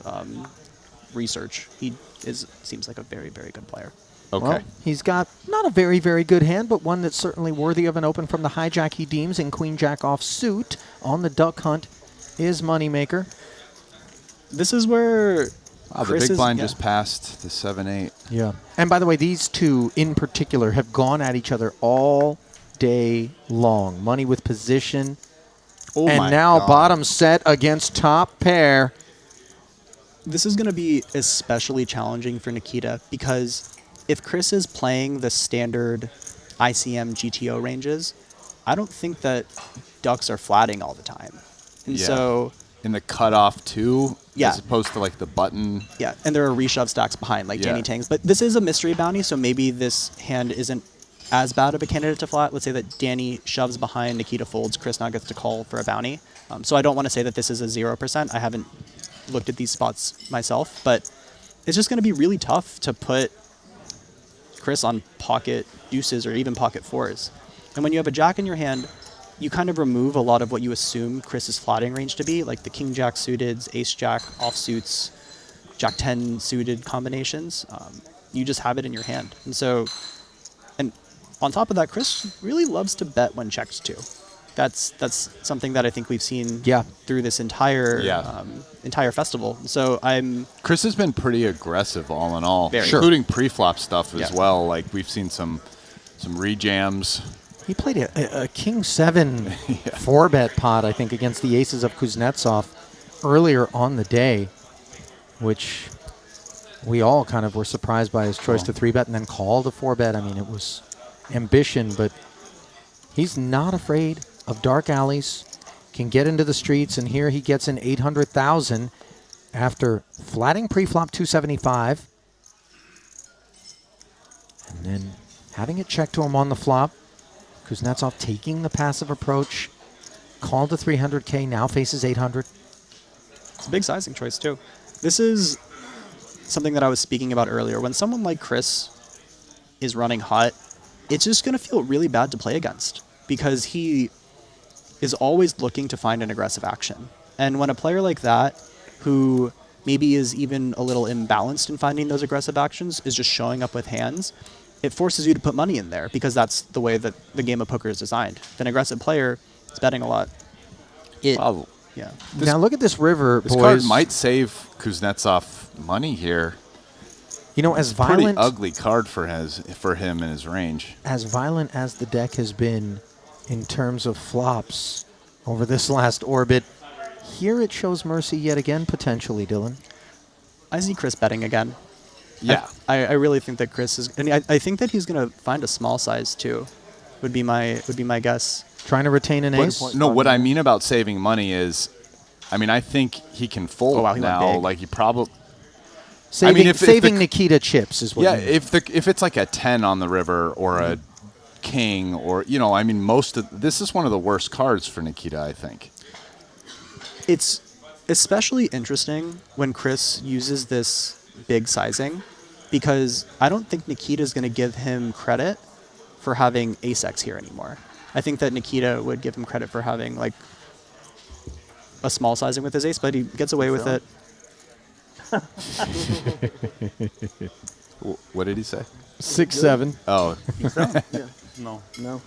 research, he seems like a very, very good player. Okay. Well, he's got not a very, very good hand, but one that's certainly worthy of an open from the hijack he deems, and Queen Jack offsuit on the duck hunt is Moneymaker. This is where the big blind just passed the 7-8. Yeah. And by the way, these two in particular have gone at each other all day long. Money with position. Oh and my now God. bottom set against top pair. This is going to be especially challenging for Nikita because if Chris is playing the standard ICM GTO ranges, I don't think that ducks are flatting all the time. And so in the cutoff too, Yeah. as opposed to like the button. Yeah, and there are reshove stacks behind, like Danny Tang's. But this is a mystery bounty, so maybe this hand isn't as bad of a candidate to flat. Let's say that Danny shoves behind, Nikita folds, Chris now gets to call for a bounty. So I don't want to say that this is a 0%. I haven't looked at these spots myself, but it's just going to be really tough to put Chris on pocket deuces or even pocket fours. And when you have a jack in your hand, you kind of remove a lot of what you assume Chris's flatting range to be, like the king jack suiteds, ace jack offsuits, jack 10 suited combinations. You just have it in your hand. And so, and on top of that, Chris really loves to bet when checked too. That's something that I think we've seen through this entire entire festival. So Chris has been pretty aggressive all in all, Very. including pre-flop stuff as well. Like we've seen some rejams. He played a king 7 4-bet pot, I think, against the aces of Kuznetsov earlier on the day, which we all kind of were surprised by his choice to 3-bet and then call the 4-bet. I mean, it was ambition, but he's not afraid of dark alleys, can get into the streets, and here he gets an 800,000 after flatting pre-flop 275 and then having it checked to him on the flop. Kuznetsov taking the passive approach, called to 300K, now faces 800. It's a big sizing choice too. This is something that I was speaking about earlier. When someone like Chris is running hot, it's just going to feel really bad to play against because he is always looking to find an aggressive action. And when a player like that, who maybe is even a little imbalanced in finding those aggressive actions, is just showing up with hands, it forces you to put money in there because that's the way that the game of poker is designed. If an aggressive player is betting a lot, Wow. yeah. Now look at this river, This boys. card might save Kuznetsov money here. You know, as Pretty violent ugly card for him in his range. as violent as the deck has been in terms of flops over this last orbit, here it shows mercy yet again, potentially, Dylan. I see Chris betting again. Yeah. I really think that Chris is, and I think that he's going to find a small size too. Would be my guess. Trying to retain an ace. No, what I mean about saving money is, I mean, I think he can fold wow, he went now. big. Like he probably. Saving, saving the, Nikita chips is what. Yeah, you mean. if it's like a 10 on the river or a king or I mean, this is one of the worst cards for Nikita, I think. It's especially interesting when Chris uses this big sizing because I don't think Nikita is going to give him credit for having ace-x here anymore. I think that Nikita would give him credit for having like a small sizing with his ace, but he gets away with it. What did he say? 6-7. Oh. Yeah. No. No.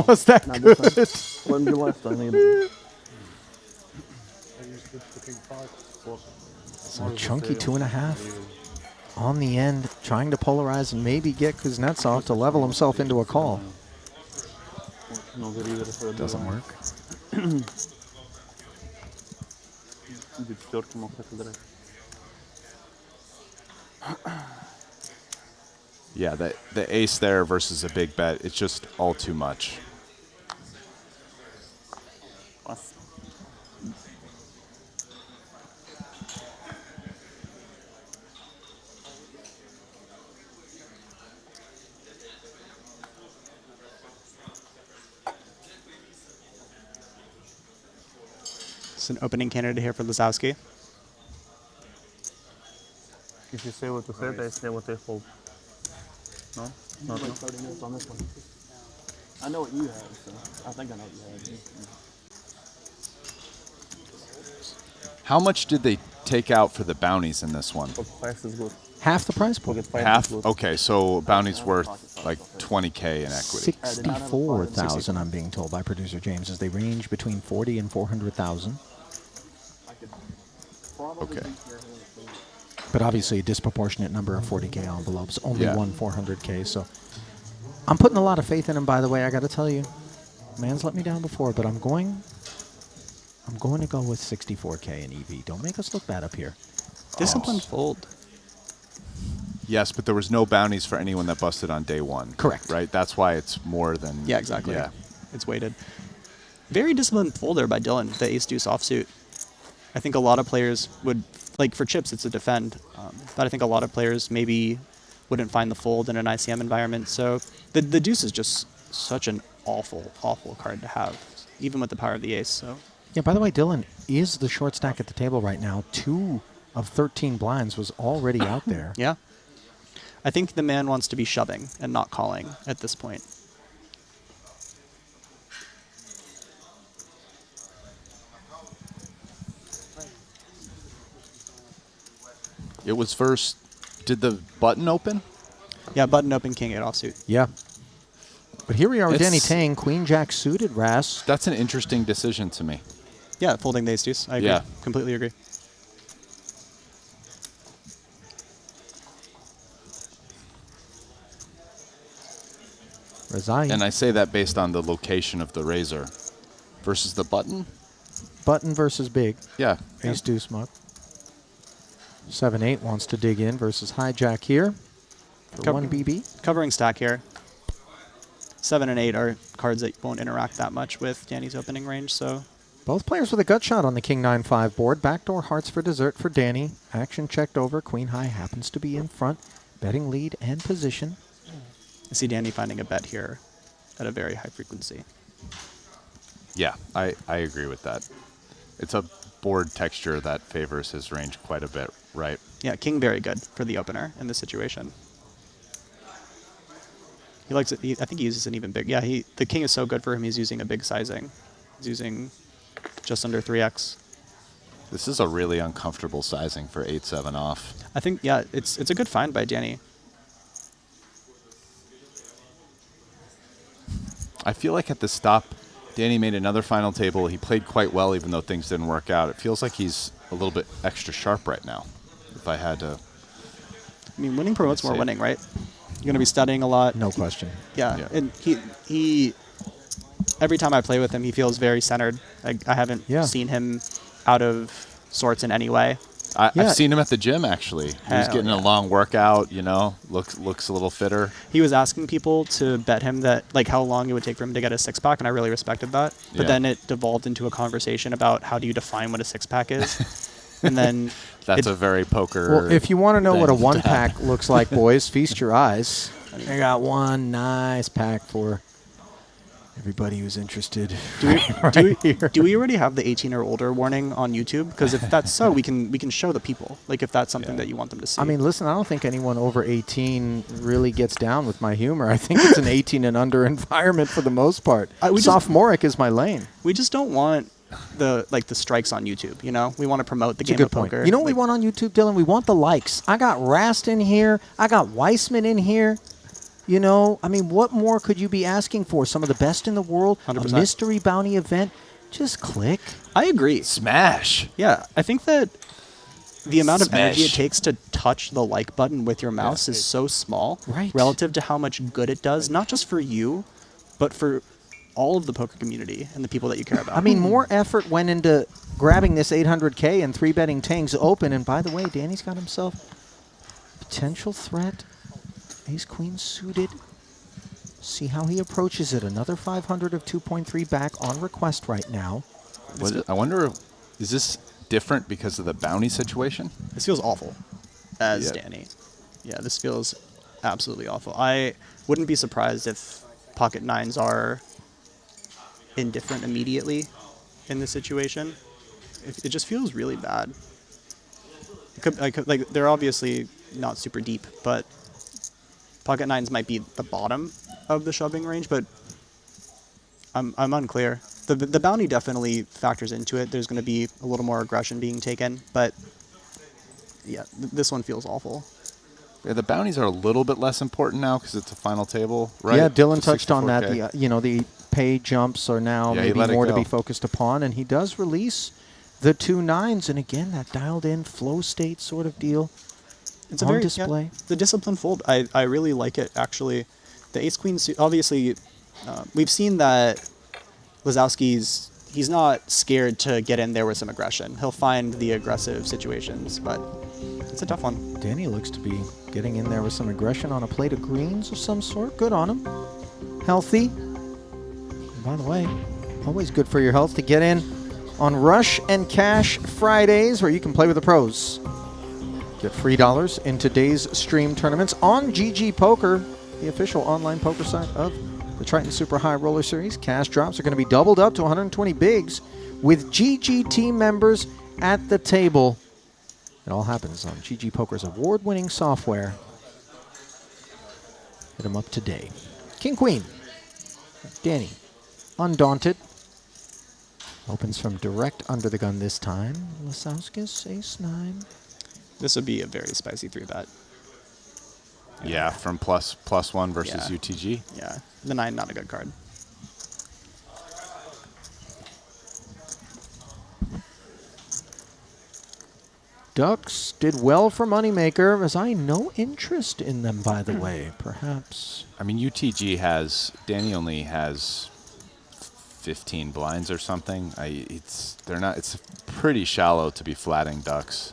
Was that Not good? this time. Wasn't your last time either. So chunky 2.5 on the end, trying to polarize and maybe get Kuznetsov to level himself into a call. Doesn't work. Yeah, the ace there versus a big bet, it's just all too much. It's an opening candidate here for Lazowski. If you say what to say, they say what they hold. No? No, Like 30 minutes on this one. I know what you have, so I think I know what you have. How much did they take out for the bounties in this one? Price is good. Half the price pool. Half? Okay, so bounty's worth like 20K in equity. 64,000, I'm being told by producer James, as they range between 40 and 400,000. Okay. But obviously a disproportionate number of 40K envelopes, only Yeah. one 400K. So I'm putting a lot of faith in him, by the way. I got to tell you, man's let me down before, but I'm going to go with 64K in EV. Don't make us look bad up here. Disciplined fold. Yes, but there was no bounties for anyone that busted on day one. Correct. Right? That's why it's more than... Yeah, exactly. Yeah. It's weighted. Very disciplined fold there by Dylan, the ace-deuce offsuit. I think a lot of players would, like for chips, it's a defend, but I think a lot of players maybe wouldn't find the fold in an ICM environment. So the deuce is just such an awful, awful card to have, even with the power of the ace. So Yeah, by the way, Dylan is the short stack at the table right now. 2 of 13 blinds was already out there. yeah. I think the man wants to be shoving and not calling at this point. It was first... Did the button open? Yeah, button open, king 8 offsuit. Yeah. But here we are with It's- Danny Tang, Queen Jack suited, Ras. That's an interesting decision to me. Yeah, folding the ace-deuce. I agree. Yeah. Completely agree. Razai. And I say that based on the location of the razor. Versus the button? Button versus big. Yeah. Ace deuce muck. 7-8 wants to dig in versus hijack here. For 1 BB. Covering stack here. 7 and 8 are cards that won't interact that much with Danny's opening range, so... Both players with a gut shot on the King 9-5 board. Backdoor hearts for dessert for Danny. Action checked over. Queen high happens to be in front. Betting lead and position. I see Danny finding a bet here at a very high frequency. Yeah, I agree with that. It's a board texture that favors his range quite a bit, right? Yeah, king very good for the opener in this situation. He likes it. I think he uses an even big. Yeah, the king is so good for him. He's using a big sizing. He's using just under 3x. This is a really uncomfortable sizing for 8-7 off. I think, yeah, it's a good find by Danny. I feel like at the stop, Danny made another final table. He played quite well, even though things didn't work out. It feels like he's a little bit extra sharp right now. If I had to, I mean, winning promotes more winning, right? You're going to be studying a lot. No question. Yeah, and he every time I play with him, he feels very centered. I haven't seen him out of sorts in any way. I've seen him at the gym, actually. He was getting a long workout, you know, looks a little fitter. He was asking people to bet him that, like, how long it would take for him to get a six-pack, and I really respected that. But then it devolved into a conversation about how do you define what a six-pack is. And then that's a very poker. Well, if you want to know what a one-pack looks like, boys, feast your eyes. I got one nice pack for everybody who's interested. Do we already have the 18 or older warning on YouTube? Because if that's so, we can show the people. Like, if that's something that you want them to see. I mean, listen, I don't think anyone over 18 really gets down with my humor. I think it's an 18 and under environment for the most part. Sophomoric is my lane. We just don't want the strikes on YouTube, you know? We want to promote the game of poker. You know what we want on YouTube, Dylan? We want the likes. I got Rast in here. I got Weissman in here. You know, I mean, what more could you be asking for? Some of the best in the world, 100%. A mystery bounty event. Just click. I agree. Smash. Yeah, I think that the amount of energy it takes to touch the like button with your mouse is so small relative to how much good it does, not just for you, but for all of the poker community and the people that you care about. I mean, more effort went into grabbing this 800K and 3-betting Tang's Open. And by the way, Danny's got himself potential threat. Ace-Queen suited. See how he approaches it. Another 500 of 2.3 back on request right now. I wonder, is this different because of the bounty situation? This feels awful as Danny. Yeah, this feels absolutely awful. I wouldn't be surprised if pocket nines are indifferent immediately in this situation. It just feels really bad. Like, they're obviously not super deep, but pocket nines might be the bottom of the shoving range, but I'm unclear. The bounty definitely factors into it. There's going to be a little more aggression being taken, but yeah, this one feels awful. Yeah, the bounties are a little bit less important now because it's a final table, right? Yeah, Dylan The touched on that. 64K. The pay jumps are now maybe more to be focused upon, and he does release the 2 9s, and again, that dialed-in flow state sort of deal. It's on a very display. the discipline fold. I really like it, actually. The ace queen obviously we've seen that he's not scared to get in there with some aggression. He'll find the aggressive situations, but it's a tough one. Danny looks to be getting in there with some aggression on a plate of greens of some sort. Good on him. Healthy. And by the way, always good for your health to get in on Rush and Cash Fridays, where you can play with the pros. Get free dollars in today's stream tournaments on GG Poker, the official online poker site of the Triton Super High Roller Series. Cash drops are going to be doubled up to 120 bigs with GG team members at the table. It all happens on GG Poker's award-winning software. Hit them up today. King Queen. Danny, undaunted. Opens from direct under the gun this time. Lasauskas, ace-9. This would be a very spicy 3-bet. Yeah, from +1 versus UTG. Yeah, the 9, not a good card. Ducks did well for Moneymaker, as I no interest in them, by the way. Perhaps. I mean, UTG Danny only has 15 blinds or something. It's pretty shallow to be flatting ducks.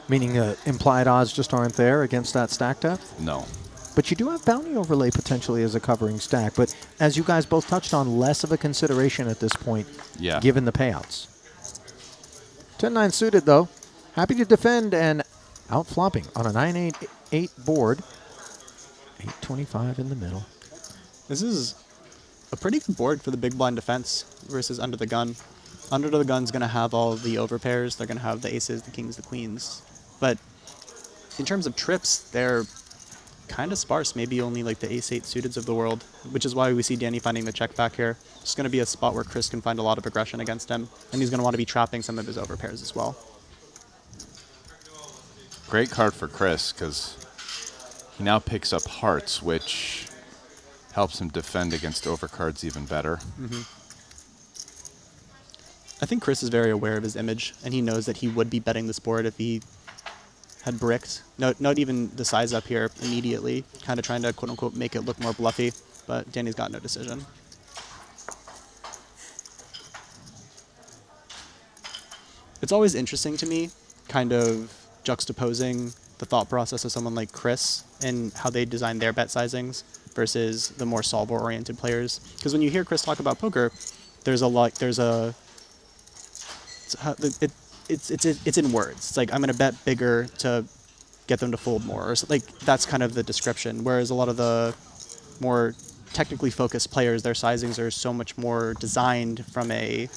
Meaning the implied odds just aren't there against that stack depth? No. But you do have bounty overlay potentially as a covering stack. But as you guys both touched on, less of a consideration at this point, given the payouts. 10-9 suited, though. Happy to defend and out flopping on a 9-8-8 board. 825 in the middle. This is a pretty good board for the big blind defense versus under the gun. Under the gun's going to have all of the overpairs. They're going to have the aces, the kings, the queens. But in terms of trips, they're kind of sparse. Maybe only like the ace-8 suiteds of the world, which is why we see Danny finding the check back here. It's going to be a spot where Chris can find a lot of aggression against him, and he's going to want to be trapping some of his overpairs as well. Great card for Chris, because he now picks up hearts, which helps him defend against overcards even better. I think Chris is very aware of his image, and he knows that he would be betting this board if he had bricked. Not even the size up here immediately, kind of trying to quote-unquote make it look more bluffy, but Danny's got no decision. It's always interesting to me, kind of juxtaposing the thought process of someone like Chris and how they design their bet sizings versus the more solver-oriented players. Because when you hear Chris talk about poker, it's in words. It's like, I'm going to bet bigger to get them to fold more. Or like, that's kind of the description. Whereas a lot of the more technically focused players, their sizings are so much more designed from a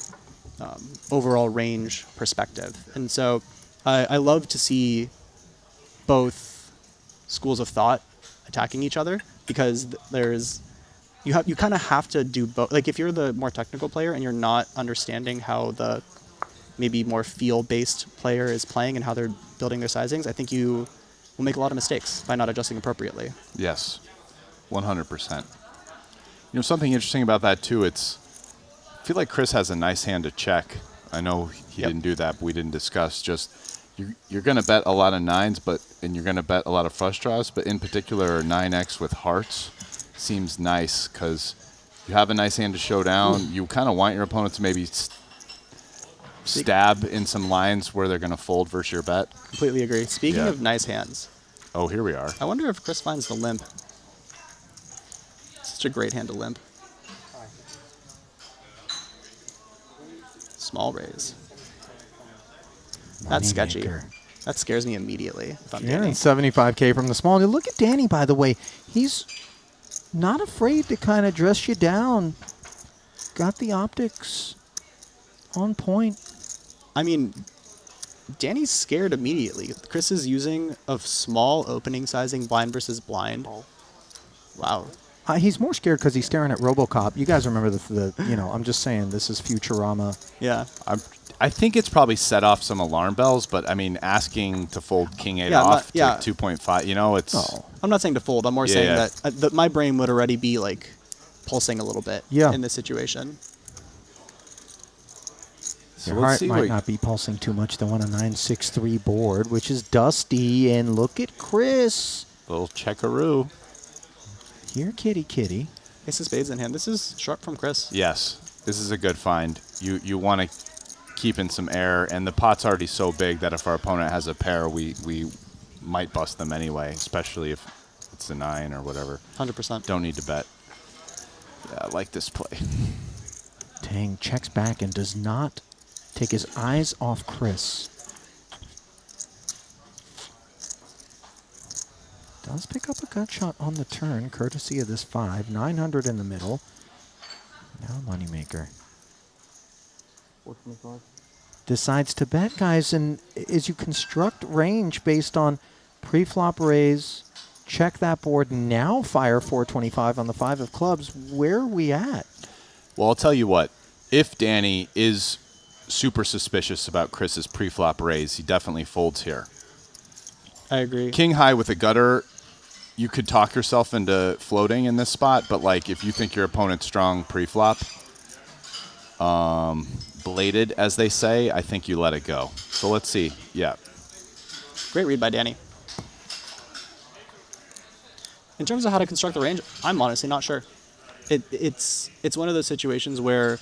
overall range perspective. And so I love to see both schools of thought attacking each other, because you kind of have to do both. Like, if you're the more technical player and you're not understanding how the maybe more feel-based player is playing and how they're building their sizings, I think you will make a lot of mistakes by not adjusting appropriately. Yes, 100%. You know, something interesting about that too, I feel like Chris has a nice hand to check. I know he didn't do that, but we didn't discuss. Just you're going to bet a lot of nines, and you're going to bet a lot of flush draws, but in particular 9x with hearts seems nice because you have a nice hand to show down. You kind of want your opponent to maybe stab in some lines where they're going to fold versus your bet. Completely agree. Speaking of nice hands. Oh, here we are. I wonder if Chris finds the limp. Such a great hand to limp. Small raise. That's sketchy. That scares me immediately. If I'm Yeah, Danny. and 75K from the small. Now look at Danny, by the way. He's not afraid to kind of dress you down. Got the optics on point. I mean, Danny's scared immediately. Chris is using a small opening sizing blind versus blind. Wow. He's more scared because he's staring at RoboCop. You guys remember I'm just saying, this is Futurama. Yeah. I think it's probably set off some alarm bells, but I mean, asking to fold King 8 off to 2.5, it's... No. I'm not saying to fold. I'm more saying that my brain would already be like pulsing a little bit in this situation. Your heart might not be pulsing too much though on a 9-6-3 board, which is dusty. And look at Chris. Little checkaroo. Here, kitty, kitty. Ace of spades in hand. This is sharp from Chris. Yes, this is a good find. You want to keep in some air, and the pot's already so big that if our opponent has a pair, we might bust them anyway, especially if it's a 9 or whatever. 100%. Don't need to bet. Yeah, I like this play. Tang checks back and does not take his eyes off Chris. Does pick up a gut shot on the turn, courtesy of this 5. 900 in the middle. Now Moneymaker. 425. Decides to bet, guys, and as you construct range based on pre-flop raise, check that board, now fire 425 on the 5 of clubs, where are we at? Well, I'll tell you what. If Danny is super suspicious about Chris's pre-flop raise, he definitely folds here. I agree. King high with a gutter, you could talk yourself into floating in this spot, but like if you think your opponent's strong pre-flop, bladed, as they say, I think you let it go. So let's see. Yeah. Great read by Danny. In terms of how to construct the range, I'm honestly not sure. It's one of those situations where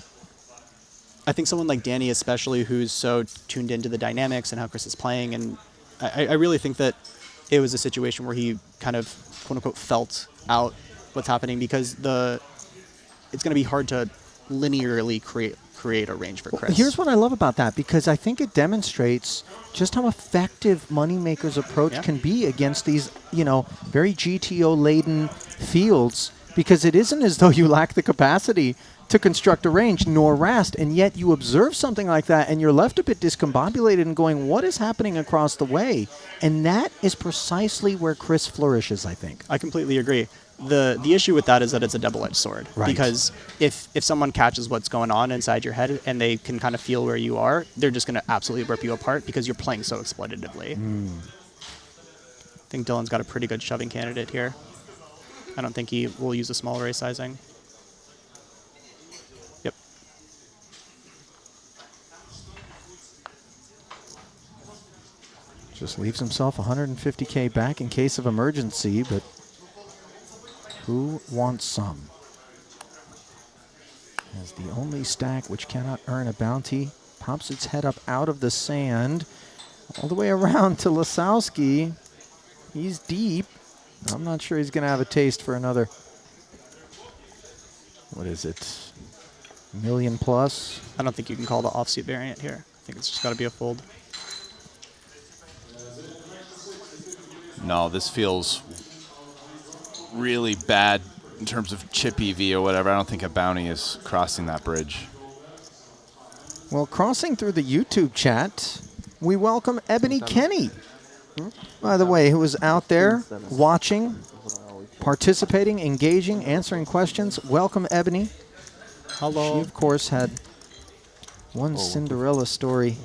I think someone like Danny, especially, who's so tuned into the dynamics and how Chris is playing, and I really think that it was a situation where he kind of, quote-unquote, felt out what's happening, because it's going to be hard to linearly create a range for Chris. Well, here's what I love about that, because I think it demonstrates just how effective Moneymaker's approach can be against these, very GTO-laden fields, because it isn't as though you lack the capacity to construct a range nor rest, and yet you observe something like that and you're left a bit discombobulated and going, what is happening across the way? And that is precisely where Chris flourishes, I think. I completely agree. The issue with that is that it's a double-edged sword. Right. Because if someone catches what's going on inside your head and they can kind of feel where you are, they're just going to absolutely rip you apart because you're playing so exploitatively. I think Dylan's got a pretty good shoving candidate here. I don't think he will use a small raise sizing. Yep. Just leaves himself 150K back in case of emergency, but who wants some? As the only stack which cannot earn a bounty pops its head up out of the sand, all the way around to Lasowski. He's deep. I'm not sure he's going to have a taste for another, what is it, million plus? I don't think you can call the offsuit variant here. I think it's just got to be a fold. No, this feels really bad in terms of chip EV or whatever. I don't think a bounty is crossing that bridge. Well, crossing through the YouTube chat, we welcome Ebony Kenny. By the way, who was out there watching, participating, engaging, answering questions. Welcome, Ebony. Hello. She, of course, had one Cinderella story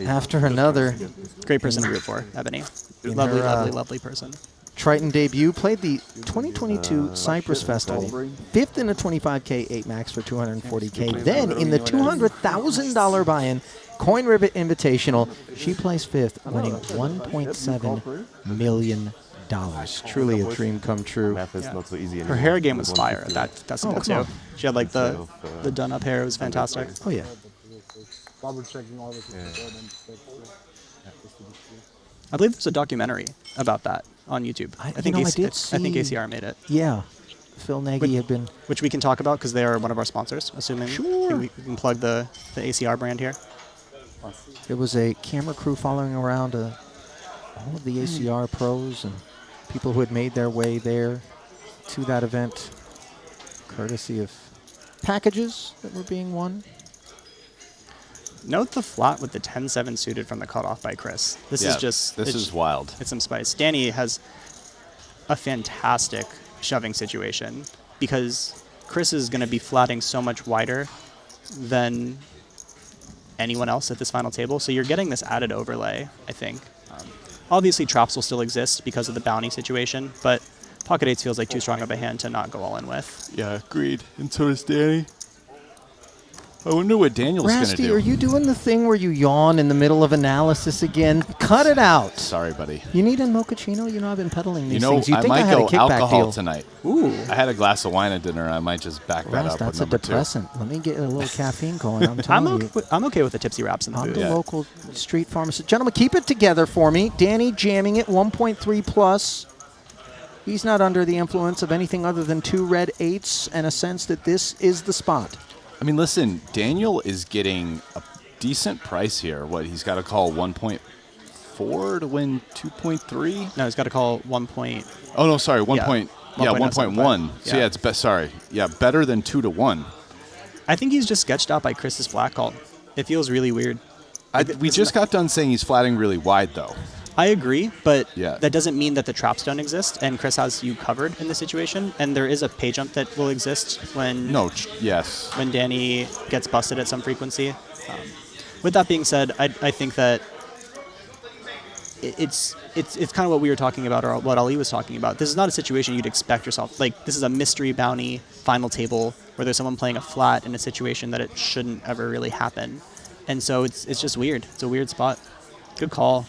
after another. Great person to root for, Ebony. In Lovely, her, lovely, lovely person. Triton debut, played the 2022 Cyprus Festival, 5th in a 25K 8 max for 240K. Then in the $200,000 buy-in Coin Ribbit Invitational, she placed 5th, winning $1.7 million. Truly a dream come true. Math is not so easy Her hair game was fire at that festival too. She had like the done-up hair. It was fantastic. Oh yeah. Double checking all the I believe there's a documentary about that on YouTube. I think I did see, I think ACR made it. Yeah. Phil Nagy had been... Which we can talk about because they are one of our sponsors, assuming Sure. we can plug the ACR brand here. There was a camera crew following around all of the ACR pros and people who had made their way there to that event, courtesy of packages that were being won. Note the flat with the 10-7 suited from the cutoff by Chris. This is just... This is wild. It's some spice. Danny has a fantastic shoving situation because Chris is going to be flatting so much wider than anyone else at this final table. So you're getting this added overlay, I think. Obviously, traps will still exist because of the bounty situation, but Pocket Eights feels like too strong of a hand to not go all in with. Yeah, agreed. And so does Danny. I wonder what Daniel's going to Rasty, do. are you doing the thing where you yawn in the middle of analysis again? Cut it out. Sorry, buddy. You need a mochaccino? You know, I've been peddling these You know, things. You I think might I had go a kickback alcohol deal tonight. Ooh. I had a glass of wine at dinner. I might just back that Ras, up that's with a number depressant. Let me get a little caffeine going. I'm telling you. I'm okay with the tipsy wraps in the I'm food. the local street pharmacist. Gentlemen, keep it together for me. Danny jamming it, 1.3 plus. He's not under the influence of anything other than 2 red 8s and a sense that this is the spot. I mean, listen, Daniel is getting a decent price here. What, he's got to call 1.4 to win 2.3? No, he's got to call 1. Oh, no, sorry, 1. Yeah, 1.1. So, yeah, it's sorry. Yeah, better than 2 to 1. I think he's just sketched out by Chris's flat call. It feels really weird. We just got done saying he's flatting really wide, though. I agree, but Yeah. that doesn't mean that the traps don't exist, and Chris has you covered in this situation, and there is a pay jump that will exist when when Danny gets busted at some frequency. With that being said, I think that it's kind of what we were talking about, or what Ali was talking about. This is not a situation you'd expect yourself. Like, this is a mystery bounty final table where there's someone playing a flat in a situation that it shouldn't ever really happen. And so it's just weird. It's a weird spot. Good call.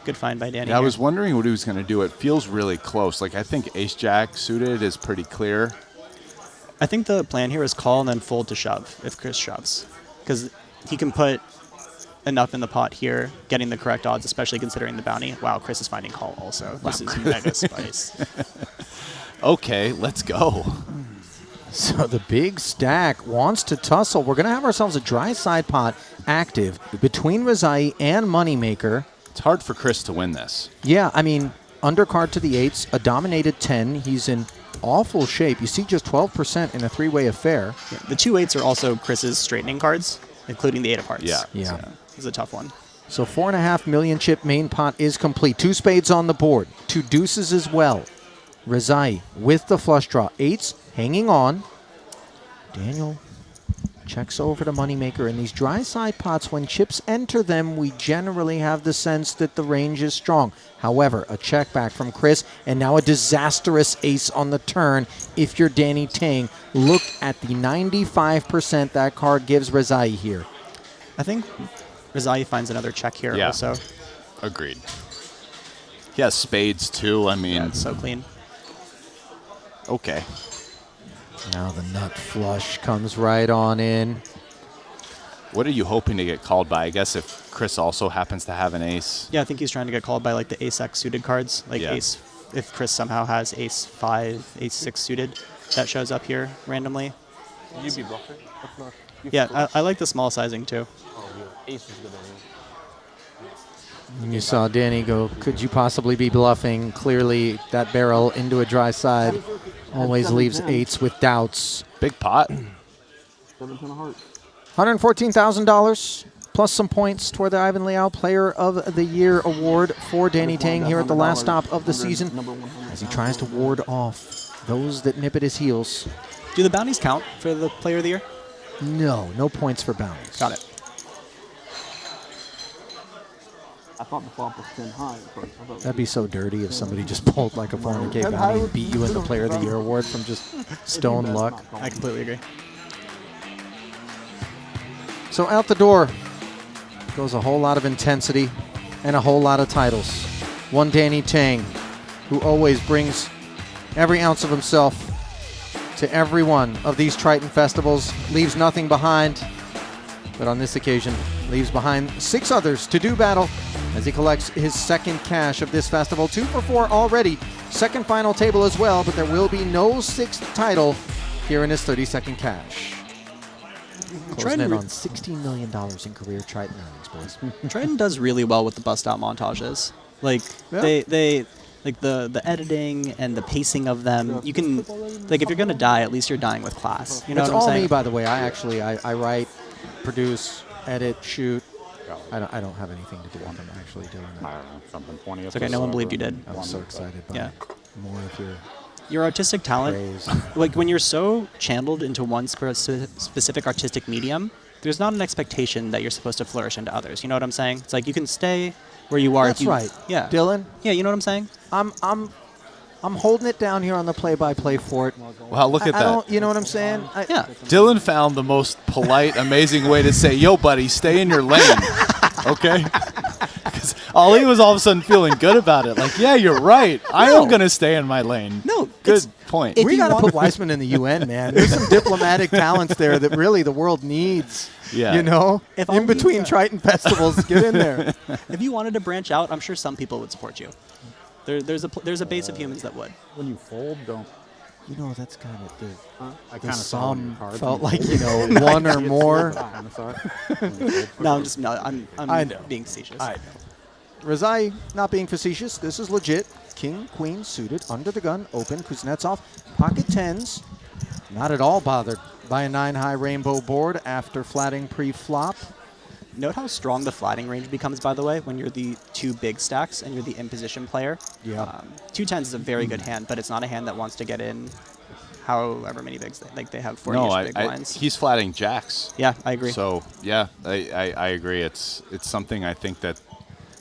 Good find by Danny. Yeah, I here. was wondering what he was going to do. It feels really close. Like, I think ace-jack suited is pretty clear. I think the plan here is call and then fold to shove if Chris shoves. Because he can put enough in the pot here, getting the correct odds, especially considering the bounty. Wow, Chris is finding call also. This is mega spice. Okay, let's go. So the big stack wants to tussle. We're going to have ourselves a dry side pot active between Razai and Moneymaker. It's hard for Chris to win this. Yeah, I mean, undercard to the 8s, a dominated 10. He's in awful shape. You see just 12% in a 3-way affair. Yeah, the 2 8s are also Chris's straightening cards, including the 8 of hearts. Yeah. So this is a tough one. So 4.5 million chip main pot is complete. 2 spades on the board. 2 deuces as well. Razai with the flush draw. 8s hanging on. Daniel Checks over to Moneymaker. In these dry side pots, when chips enter them, we generally have the sense that the range is strong. However, a check back from Chris, and now a disastrous ace on the turn if you're Danny Tang. Look at the 95% that card gives Rezai here. I think Rezai finds another check here also. Agreed. He has spades too. I mean, it's so clean. Okay. Now the nut flush comes right on in. What are you hoping to get called by? I guess if Chris also happens to have an ace. Yeah, I think he's trying to get called by like the ace-X suited cards. Like ace, if Chris somehow has ace-5, ace-6 suited, that shows up here randomly. You'd be bluffing? Yeah, I like the small sizing too. Oh, yeah. Ace is good. You saw Danny go, could you possibly be bluffing? Clearly, that barrel into a dry side always leaves eights with doubts. Big pot. 7 10 of hearts. $114,000 plus some points toward the Ivan Liao Player of the Year award for Danny Tang here at the last stop of the season as he tries to ward off those that nip at his heels. Do the bounties count for the Player of the Year? No points for bounties. Got it. I thought the flop was 10 high at first. That'd be so dirty if somebody just pulled like a 400K bounty and beat you in the Player of the Year award from just stone luck. I completely agree. So out the door goes a whole lot of intensity and a whole lot of titles. One Danny Tang, who always brings every ounce of himself to every one of these Triton festivals, leaves nothing behind, but on this occasion leaves behind 6 others to do battle as he collects his second cash of this festival. 2 for 4 already. Second final table as well, but there will be no 6th title here in his 32nd cash. Closing in on $16 million in career Triton earnings, boys. Triton does really well with the bust out montages. Like they like the editing and the pacing of them. You can like if you're gonna die, at least you're dying with class. You know it's what I'm all saying? me, by the way. I write, produce, edit, shoot. I don't have anything to do with them actually doing that. I don't know, something 20. It's okay, no one believed you did. I was so excited by more of your artistic talent, like when you're so channeled into one specific artistic medium, there's not an expectation that you're supposed to flourish into others. You know what I'm saying? It's like you can stay where you are. That's right. Yeah. Dylan? Yeah, you know what I'm saying? I'm holding it down here on the play-by-play for it. Wow, look at that. You know what I'm saying? Yeah. Dylan found the most polite, amazing way to say, yo, buddy, stay in your lane. Okay? Because Ali was all of a sudden feeling good about it. Like, yeah, you're right. I am going to stay in my lane. No. Good point. We got to put Weissman in the UN, man. There's some diplomatic talents there that really the world needs. Yeah. You know? In between Triton festivals, get in there. If you wanted to branch out, I'm sure some people would support you. There's a base of humans that would. When you fold, don't. You know, that's kind of I the kind of sum felt like, you know, one or more. No, I'm know. being facetious. I know. Rezai not being facetious. This is legit. King, queen suited, under the gun, open. Kuznetsov, pocket tens. Not at all bothered by a 9-high rainbow board after flatting pre-flop. Note how strong the flatting range becomes, by the way, when you're the 2 big stacks and you're the in-position player. Yeah. 2 tens is a very good hand, but it's not a hand that wants to get in however many bigs. Like they have 40-ish big blinds. He's flatting jacks. Yeah, I agree. So, yeah, I agree. It's something I think that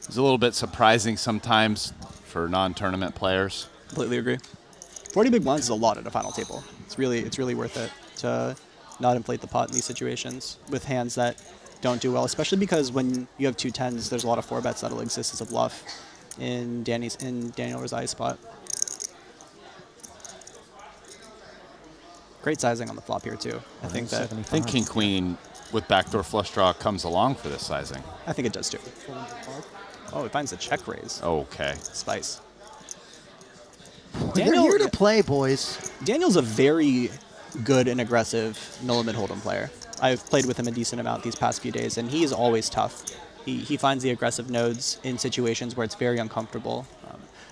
is a little bit surprising sometimes for non-tournament players. Completely agree. 40 big blinds is a lot at a final table. It's really worth it to not inflate the pot in these situations with hands that don't do well, especially because when you have 2 tens, there's a lot of 4-bets that'll exist as a bluff in Daniel Rezai's spot. Great sizing on the flop here too. I think King Queen with backdoor flush draw comes along for this sizing. I think it does too. Oh, he finds the check raise. Okay. Spice. They're here to play, boys. Daniel's a very good and aggressive no-limit hold'em player. I've played with him a decent amount these past few days, and he is always tough. He finds the aggressive nodes in situations where it's very uncomfortable.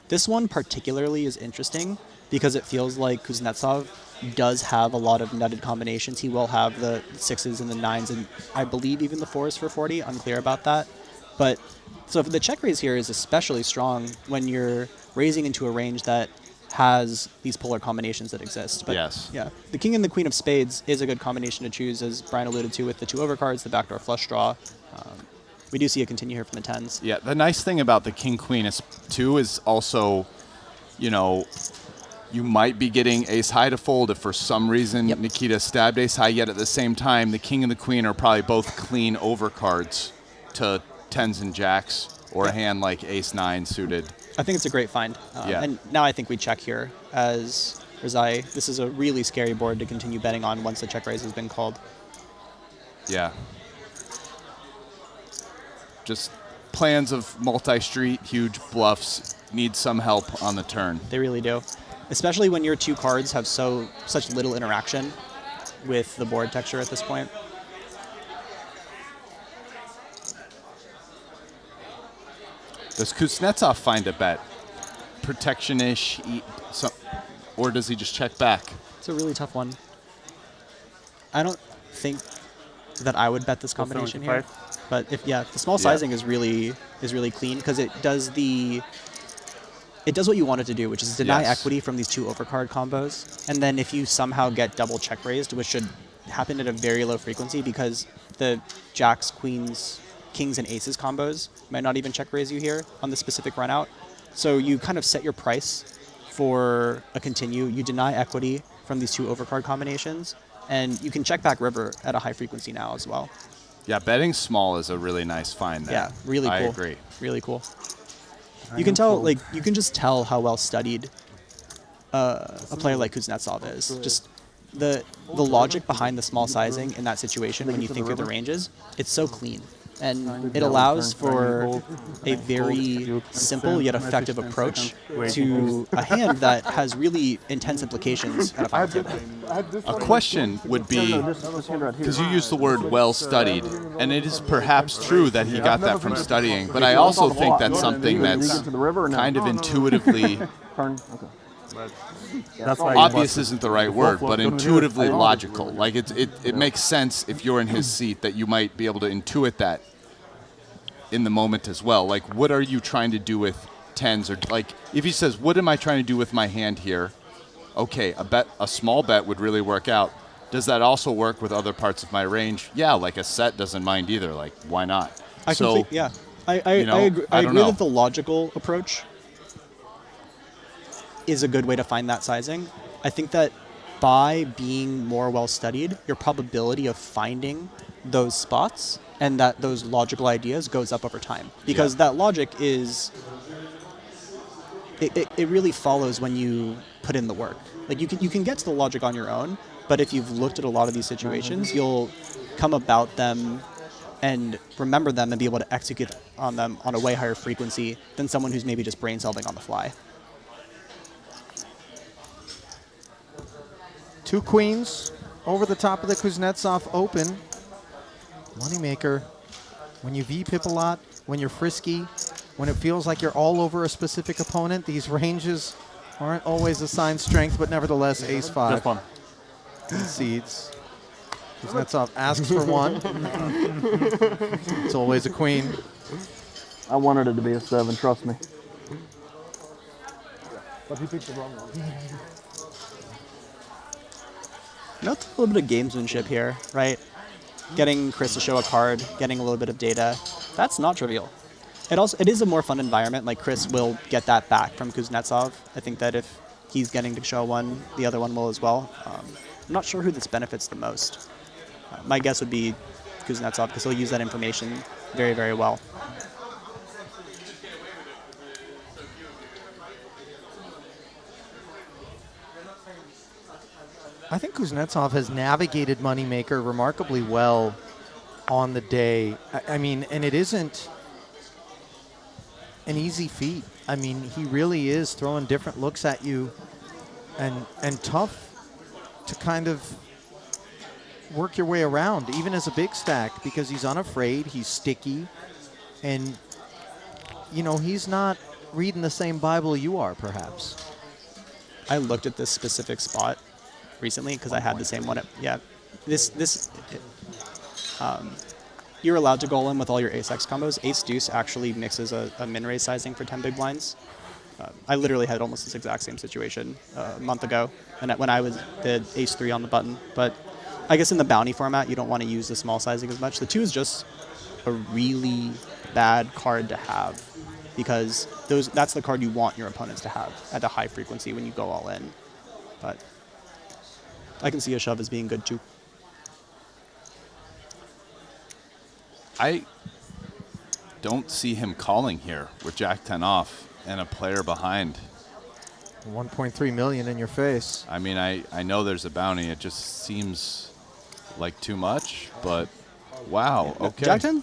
This one particularly is interesting because it feels like Kuznetsov does have a lot of nutted combinations. He will have the 6s and the 9s, and I believe even the 4s for 40. Unclear about that. But so the check raise here is especially strong when you're raising into a range that has these polar combinations that exist. But yes. Yeah, the king and the queen of spades is a good combination to choose, as Brian alluded to, with the 2 overcards, the backdoor flush draw. We do see a continue here from the 10s. Yeah, the nice thing about the king-queen is also, you know, you might be getting ace-high to fold if for some reason Nikita stabbed ace-high, yet at the same time, the king and the queen are probably both clean overcards to 10s and jacks, or a hand like ace-9 suited. I think it's a great find. Yeah. And now I think we check here, as Rizai, this is a really scary board to continue betting on once the check raise has been called. Yeah. Just plans of multi-street, huge bluffs, need some help on the turn. They really do. Especially when your 2 cards have such little interaction with the board texture at this point. Does Kuznetsov find a bet? Protection-ish, or does he just check back? It's a really tough one. I don't think that I would bet this combination here. But if the small sizing is really clean, because it does what you want it to do, which is deny equity from these 2 overcard combos. And then if you somehow get double check raised, which should happen at a very low frequency because the jacks, queens, kings, and aces combos might not even check raise you here on the specific run out. So you kind of set your price for a continue. You deny equity from these 2 overcard combinations, and you can check back river at a high frequency now as well. Yeah, betting small is a really nice find there. Yeah, really cool. I agree. Really cool. You can tell, you can just tell how well studied a player like Kuznetsov is. Just the logic behind the small sizing in that situation when you think through the ranges, it's so clean. And it allows for a very simple yet effective approach to a hand that has really intense implications at a final table. A question would be, because you used the word well-studied, and it is perhaps true that he got that from studying, but I also think that's something that's kind of intuitively, obvious isn't the right word, but intuitively logical. Like it makes sense if you're in his seat that you might be able to intuit that in the moment as well. Like, what are you trying to do with 10s? Or like, if he says, what am I trying to do with my hand here? Okay, a small bet would really work out. Does that also work with other parts of my range? Yeah, like a set doesn't mind either. Like, why not? I agree that the logical approach is a good way to find that sizing. I think that by being more well-studied, your probability of finding those spots and that those logical ideas goes up over time. Because that logic is, it really follows when you put in the work. Like you can get to the logic on your own, but if you've looked at a lot of these situations, you'll come about them and remember them and be able to execute on them on a way higher frequency than someone who's maybe just brain solving on the fly. 2 queens over the top of the Kuznetsov open. Moneymaker, when you V-pip a lot, when you're frisky, when it feels like you're all over a specific opponent, these ranges aren't always assigned strength, but nevertheless, ace-5 concedes. Kuznetsov asks for 1. It's always a queen. I wanted it to be a 7, trust me. But he picked the wrong one. Note a little bit of gamesmanship here, right? Getting Chris to show a card, getting a little bit of data, that's not trivial. It is a more fun environment. Like Chris will get that back from Kuznetsov. I think that if he's getting to show one, the other one will as well. I'm not sure who this benefits the most. My guess would be Kuznetsov because he'll use that information very, very well. I think Kuznetsov has navigated Moneymaker remarkably well on the day. I mean, and it isn't an easy feat. I mean, he really is throwing different looks at you and tough to kind of work your way around, even as a big stack, because he's unafraid, he's sticky, and, you know, he's not reading the same Bible you are, perhaps. I looked at this specific spot recently because I had the same one. You're allowed to go in with all your ace-x combos. Ace-deuce actually mixes a min-raise sizing for 10 big blinds. I literally had almost this exact same situation a month ago, and when I was the ace-3 on the button. But I guess in the bounty format, you don't want to use the small sizing as much. The 2 is just a really bad card to have, because that's the card you want your opponents to have at a high frequency when you go all in. But I can see a shove as being good too. I don't see him calling here with Jack-10 off and a player behind. 1.3 million in your face. I mean, I know there's a bounty. It just seems like too much, but wow, okay. Jack-10?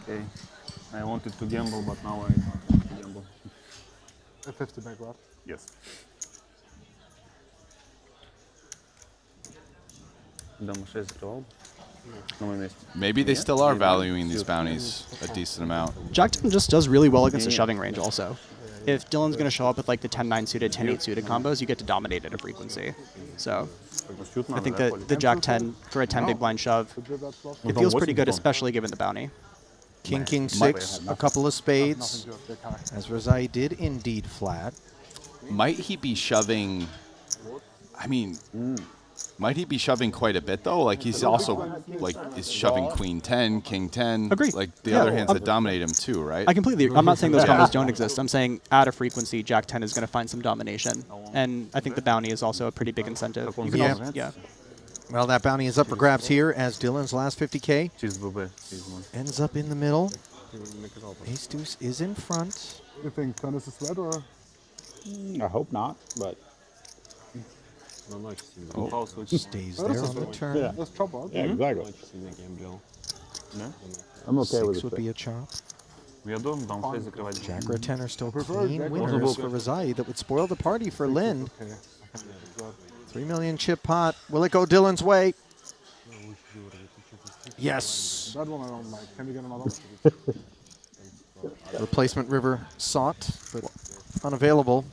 Okay. I wanted to gamble, but now I can't gamble. A 50 back, right? Yes. Maybe they still are valuing these bounties a decent amount. Jack-10 just does really well against the shoving range also. If Dylan's going to show up with like the 10-9 suited, 10-8 suited combos, you get to dominate at a frequency. So I think that the Jack-10 for a 10 big blind shove, it feels pretty good, especially given the bounty. King, King, 6, a couple of spades, as Razai did indeed flat. Might he be shoving, I mean, might he be shoving quite a bit though? Like he's also like is shoving Queen 10, King 10. Agreed. Like the other hands that dominate him too, right? I completely. I'm not saying those combos don't exist. I'm saying at a frequency, Jack-10 is going to find some domination, and I think the bounty is also a pretty big incentive. You can also, yeah. Well, that bounty is up for grabs here as Dylan's last 50K ends up in the middle. Ace Deuce is in front. You think tennis is red or? I hope not, but. Oh, stays there on the turn. Yeah, let's chop out. Yeah, exactly. I'm okay with 6 it. would be a chop. Jack or 10 are still clean winners for Razai. That would spoil the party for Lind. 3 million chip pot. Will it go Dylan's way? Yes. That one I don't like. Can we get another? Replacement river sought, but unavailable.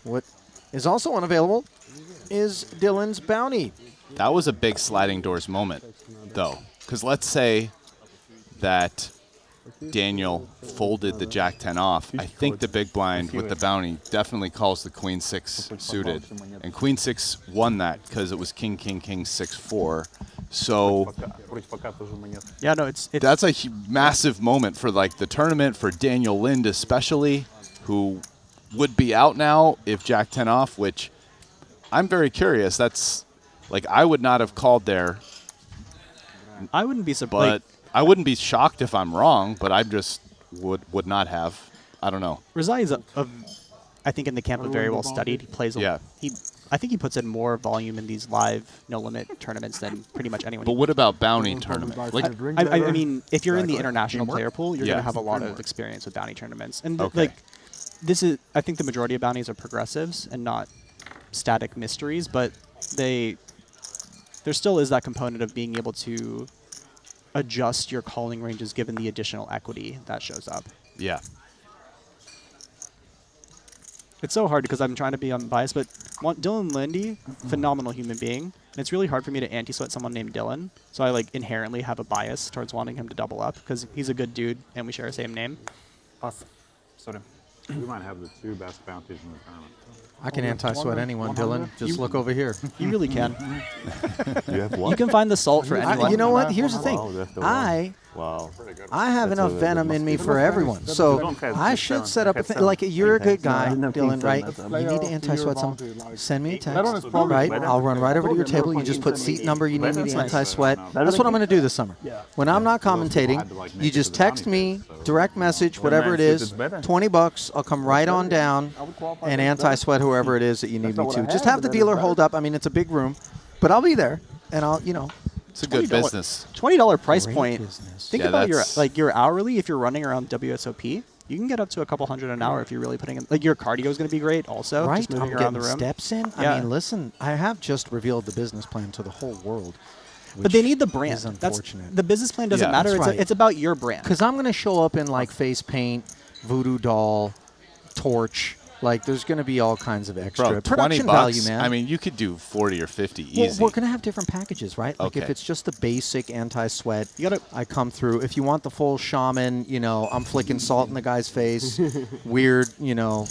What is also unavailable is Dylan's bounty. That was a big sliding doors moment, though, because let's say that Daniel folded the Jack-10 off. I think the big blind with the bounty definitely calls the Queen 6 suited, and Queen 6 won that because it was King, King, King 6-4. So yeah, no, it's that's a massive moment for like the tournament, for Daniel Lind especially, who would be out now if Jack-10 off, which I'm very curious. That's like I would not have called there. I wouldn't be surprised. But I wouldn't be shocked if I'm wrong, but I just would not have. I don't know. Razai is I think in the camp of very well studied. He plays I think he puts in more volume in these live no limit tournaments than pretty much anyone. But what about bounty tournament? Like I mean, if you're in the international player pool, you're going to have a lot of experience with bounty tournaments. And like this is, I think the majority of bounties are progressives and not static mysteries, but there still is that component of being able to adjust your calling ranges given the additional equity that shows up. Yeah. It's so hard because I'm trying to be unbiased, but Dylan Lindy, phenomenal human being, and it's really hard for me to anti-sweat someone named Dylan, so I like inherently have a bias towards wanting him to double up because he's a good dude and we share the same name. Sorry. We might have the 2 best bounties in the tournament. I can anti-sweat anyone, Dylan. Just look over here. You really can. You have one? You can find the salt for anyone. You know what? Here's the thing. I have enough venom in me for everyone. So I should set up a thing. Like, you're a good guy, Dylan, right? You need to anti-sweat someone. Send me a text, right? I'll run right over to your table. You just put seat number you need me to anti-sweat. That's what I'm going to do this summer. When I'm not commentating, you just text me, direct message, whatever it is, $20. I'll come right on down and anti-sweat whoever it is that you need me to. Just have the dealer hold up. I mean, it's a big room, but I'll be there, and I'll, it's a good business. $20 price point. Think about your hourly. If you're running around WSOP, you can get up to a couple $100 an hour if you're really putting in. Like your cardio is going to be great. Also, right? Just moving I'm around the getting room. Steps in. Yeah. I mean, listen, I have just revealed the business plan to the whole world. But they need the brand. That's the business plan doesn't matter. It's about your brand. Because I'm going to show up in like face paint, voodoo doll, torch, Like, there's going to be all kinds of extra Bro, 20 production bucks, value, man. I mean, you could do 40 or 50 Well, easy. we're going to have different packages, right? Like, if Okay. it's just the basic anti-sweat, I come through. If you want the full shaman, you know, I'm flicking salt in the guy's face. Weird, you know.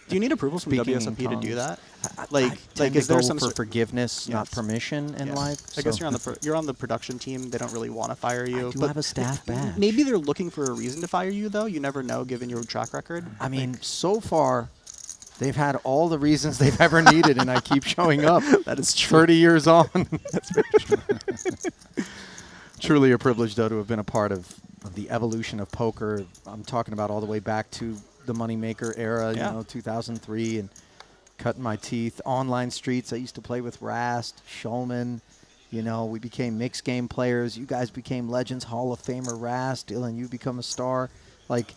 Do you need approvals from speaking in WSOP to do tongues. that? I Like, tend is to there go some for sort- forgiveness, not permission in life? I guess so. you're on the production team. They don't really want to fire you. I do but have a staff badge. Maybe they're looking for a reason to fire you, though. You never know, given your track record. I mean, so far, they've had all the reasons they've ever needed, and I keep showing up. That is true. 30 years on. That's very true. Truly a privilege, though, to have been a part of the evolution of poker. I'm talking about all the way back to the Moneymaker era, you know, 2003, and cutting my teeth. Online streets, I used to play with Rast, Shulman. You know, we became mixed game players. You guys became legends, Hall of Famer Rast. Dylan, you become a star. Like,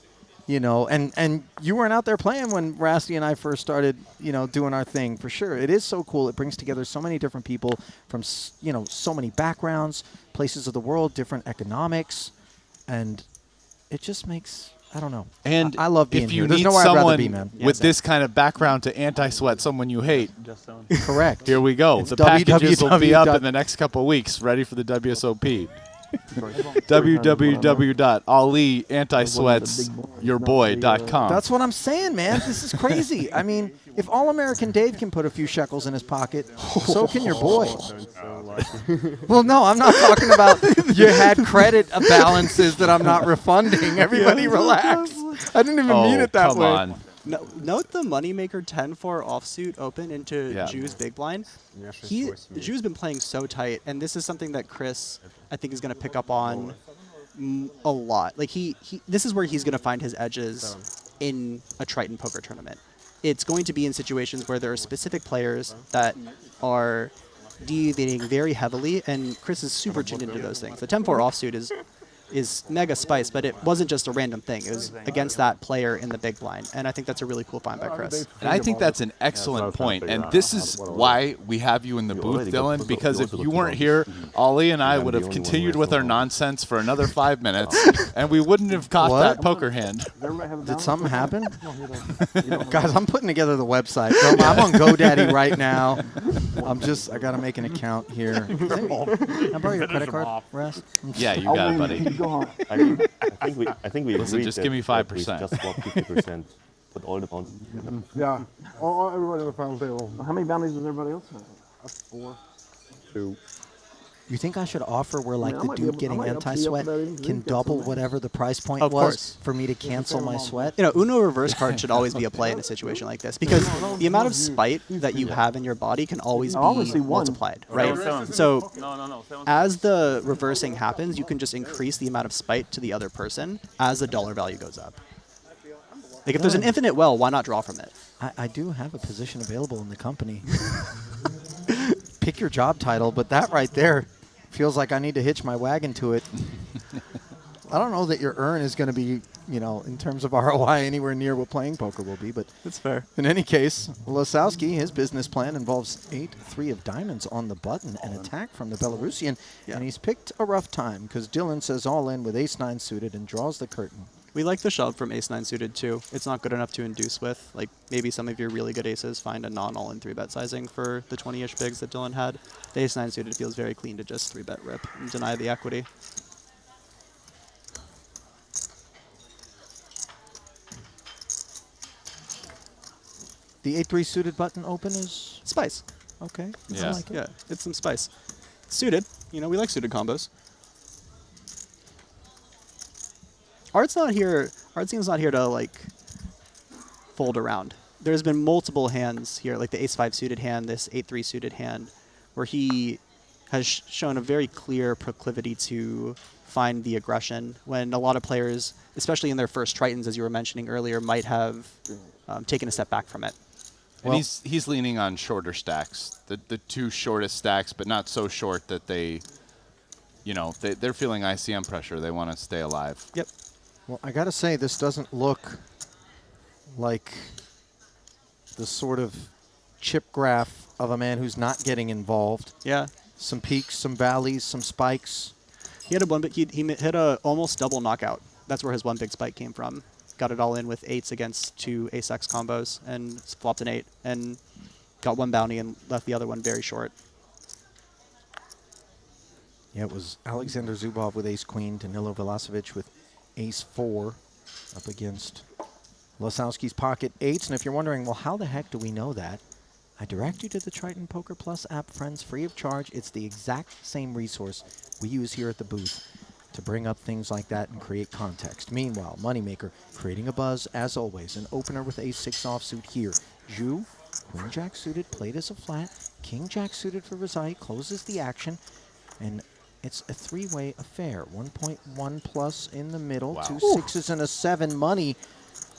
you know, and you weren't out there playing when Rasty and I first started, you know, doing our thing, for sure. It is so cool. It brings together so many different people from, you know, so many backgrounds, places of the world, different economics, and it just makes, I don't know. And I love being if you here. There's need nowhere I'd rather someone be, man. with this kind of background to anti-sweat someone you hate, Correct. Here we go. It's The packages will be up www. in the next couple of weeks, ready for the WSOP. www.aliantisweatsyourboy.com. That's what I'm saying, man. This is crazy. I mean, if All-American Dave can put a few shekels in his pocket, so can your boy. Well, no, I'm not talking about you had credit balances that I'm not refunding. Everybody relax. I didn't even mean it that come way. on. Note the Moneymaker 10-4 offsuit open into Jew's big blind. Jew's been playing so tight, and this is something that Chris, I think, is going to pick up on a lot. Like this is where he's going to find his edges in a Triton poker tournament. It's going to be in situations where there are specific players that are deviating very heavily, and Chris is super tuned into those things. The 10-4 offsuit is mega spice, but it wasn't just a random thing. It was against that player in the big blind, and I think that's a really cool find by Chris. And I think that's an excellent point. And this is why we have you in the booth, Dylan, because if you weren't here, Ollie and I would have continued with our nonsense for another 5 minutes, and we wouldn't have caught that poker hand. Did something happen? Guys, I'm putting together the website. I'm on GoDaddy right now. I got to make an account here. Can I borrow your credit card, Rest? Yeah, you got it, buddy. I think we Listen, agreed just that give me 5%. we just swap 50%, put all the bounties. Yeah, everybody on the final table. How many bounties does everybody else have? 4. 2. You think I should offer where, like, I the might be dude able- I getting might up the anti-sweat up that even can drink double something. whatever the price point Of was course. for me to cancel my sweat? You know, Uno reverse card should always be a play in a situation like this, because the amount of spite that you have in your body can always be multiplied, right? So as the reversing happens, you can just increase the amount of spite to the other person as the dollar value goes up. Like, if there's an infinite well, why not draw from it? I do have a position available in the company. Pick your job title, but that right there feels like I need to hitch my wagon to it. I don't know that your earn is going to be, you know, in terms of ROI, anywhere near what playing poker will be, but that's fair. In any case, Lasowski, his business plan involves 8-3 of diamonds on the button, an attack from the Belarusian, and he's picked a rough time because Dylan says all in with ace-9 suited and draws the curtain. We like the shove from ace-9 suited too. It's not good enough to induce with. Like, maybe some of your really good aces find a non-all-in 3-bet sizing for the 20-ish bigs that Dylan had. The ace-9 suited feels very clean to just 3-bet rip and deny the equity. The 8-3 suited button open is? Spice. Okay. Yeah. I like it. Yeah, it's some spice. Suited. You know, we like suited combos. Art's not here. Art seems not here to, like, fold around. There's been multiple hands here, like the ace-5 suited hand, this 8-3 suited hand, where he has shown a very clear proclivity to find the aggression when a lot of players, especially in their first Tritons, as you were mentioning earlier, might have taken a step back from it. And he's leaning on shorter stacks, the two shortest stacks, but not so short that they, you know, they're feeling ICM pressure. They want to stay alive. Yep. Well, I got to say, this doesn't look like the sort of chip graph of a man who's not getting involved. Yeah. Some peaks, some valleys, some spikes. He had a one big, he hit a almost double knockout. That's where his one big spike came from. got it all in with 8s against 2 ace-X combos and flopped an 8 and got 1 bounty and left the other one very short. Yeah, it was Alexander Zubov with ace-queen, Danilo Velasquez with ace-4 up against Losowski's pocket 8s. And if you're wondering, well, how the heck do we know that? I direct you to the Triton Poker Plus app, friends, free of charge. It's the exact same resource we use here at the booth to bring up things like that and create context. Meanwhile, Moneymaker creating a buzz, as always. An opener with ace-6 offsuit here. Zhu, queen-jack suited, played as a flat. King-jack suited for Razai, closes the action. And it's a 3-way affair. 1.1 plus in the middle. Wow. 2 6s and a 7. Money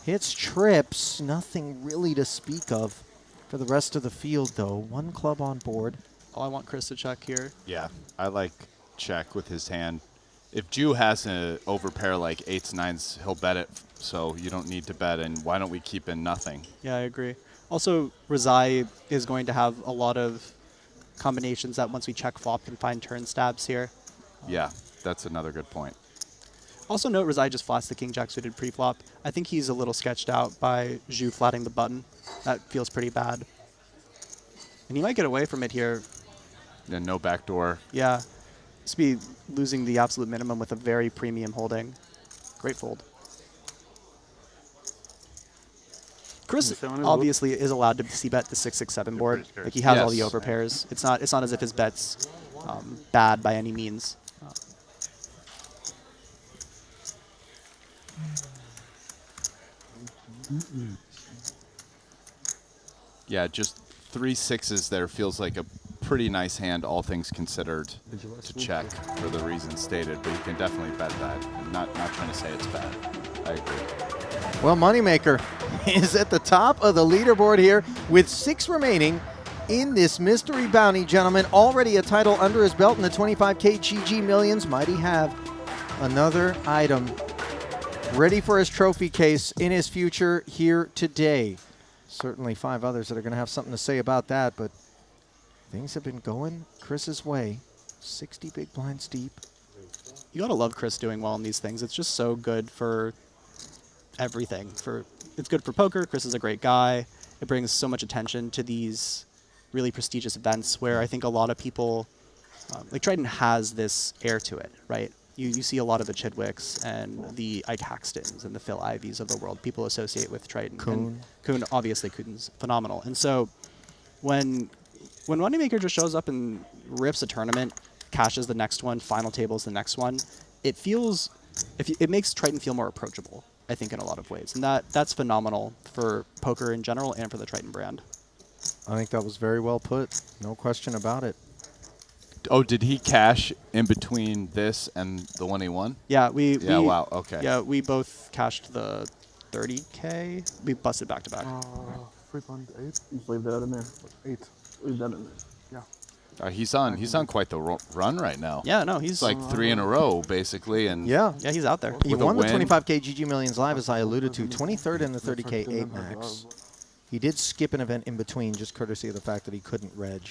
hits trips. Nothing really to speak of for the rest of the field, though. 1 club on board. Oh, I want Chris to check here. Yeah, I like check with his hand. If Jew has an overpair like 8s, 9s, he'll bet it, so you don't need to bet, and why don't we keep in nothing? Yeah, I agree. Also, Razai is going to have a lot of combinations that once we check flop can find turn stabs here. Yeah, that's another good point. Also note Razai just flats the king-jack suited pre-flop. I think he's a little sketched out by Zhu flatting the button. That feels pretty bad. And he might get away from it here. And no backdoor. Yeah. This would be losing the absolute minimum with a very premium holding. Great fold. Chris obviously is allowed to c-bet the 6-6-7 board. Like he has all the overpairs. It's not as if his bet's bad by any means. Yeah, just 3 6s there feels like a pretty nice hand, all things considered, to check for the reasons stated. But you can definitely bet that. I'm not trying to say it's bad. I agree. Well, Moneymaker is at the top of the leaderboard here with 6 remaining in this mystery bounty, gentlemen. Already a title under his belt in the 25K GG Millions. Might he have another item ready for his trophy case in his future here today? Certainly 5 others that are going to have something to say about that, but things have been going Chris's way. 60 big blinds deep. You gotta love Chris doing well in these things. It's just so good for everything. It's good for poker. Chris is a great guy. It brings so much attention to these really prestigious events where I think a lot of people, like Triton has this air to it, right? You see a lot of the Chidwicks and the Itaxtons and the Phil Ivies of the world people associate with Triton. Kuhn. Kuhn, obviously, Kuhn's phenomenal. And so when Moneymaker just shows up and rips a tournament, cashes the next one, final tables the next one, it makes Triton feel more approachable, I think, in a lot of ways. And that's phenomenal for poker in general and for the Triton brand. I think that was very well put. No question about it. Oh, did he cash in between this and the one he won? Yeah, wow, okay. Yeah, we both cashed the 30K. We busted back to back. 3.8. Just leave that in there. 8. Leave that in there. Yeah. He's on quite the run right now. Yeah, no, he's like 3 in a row, basically. And yeah, he's out there. He won the 25K GG Millions Live, as I alluded to, 23rd in the 30K 8 max. He did skip an event in between, just courtesy of the fact that he couldn't reg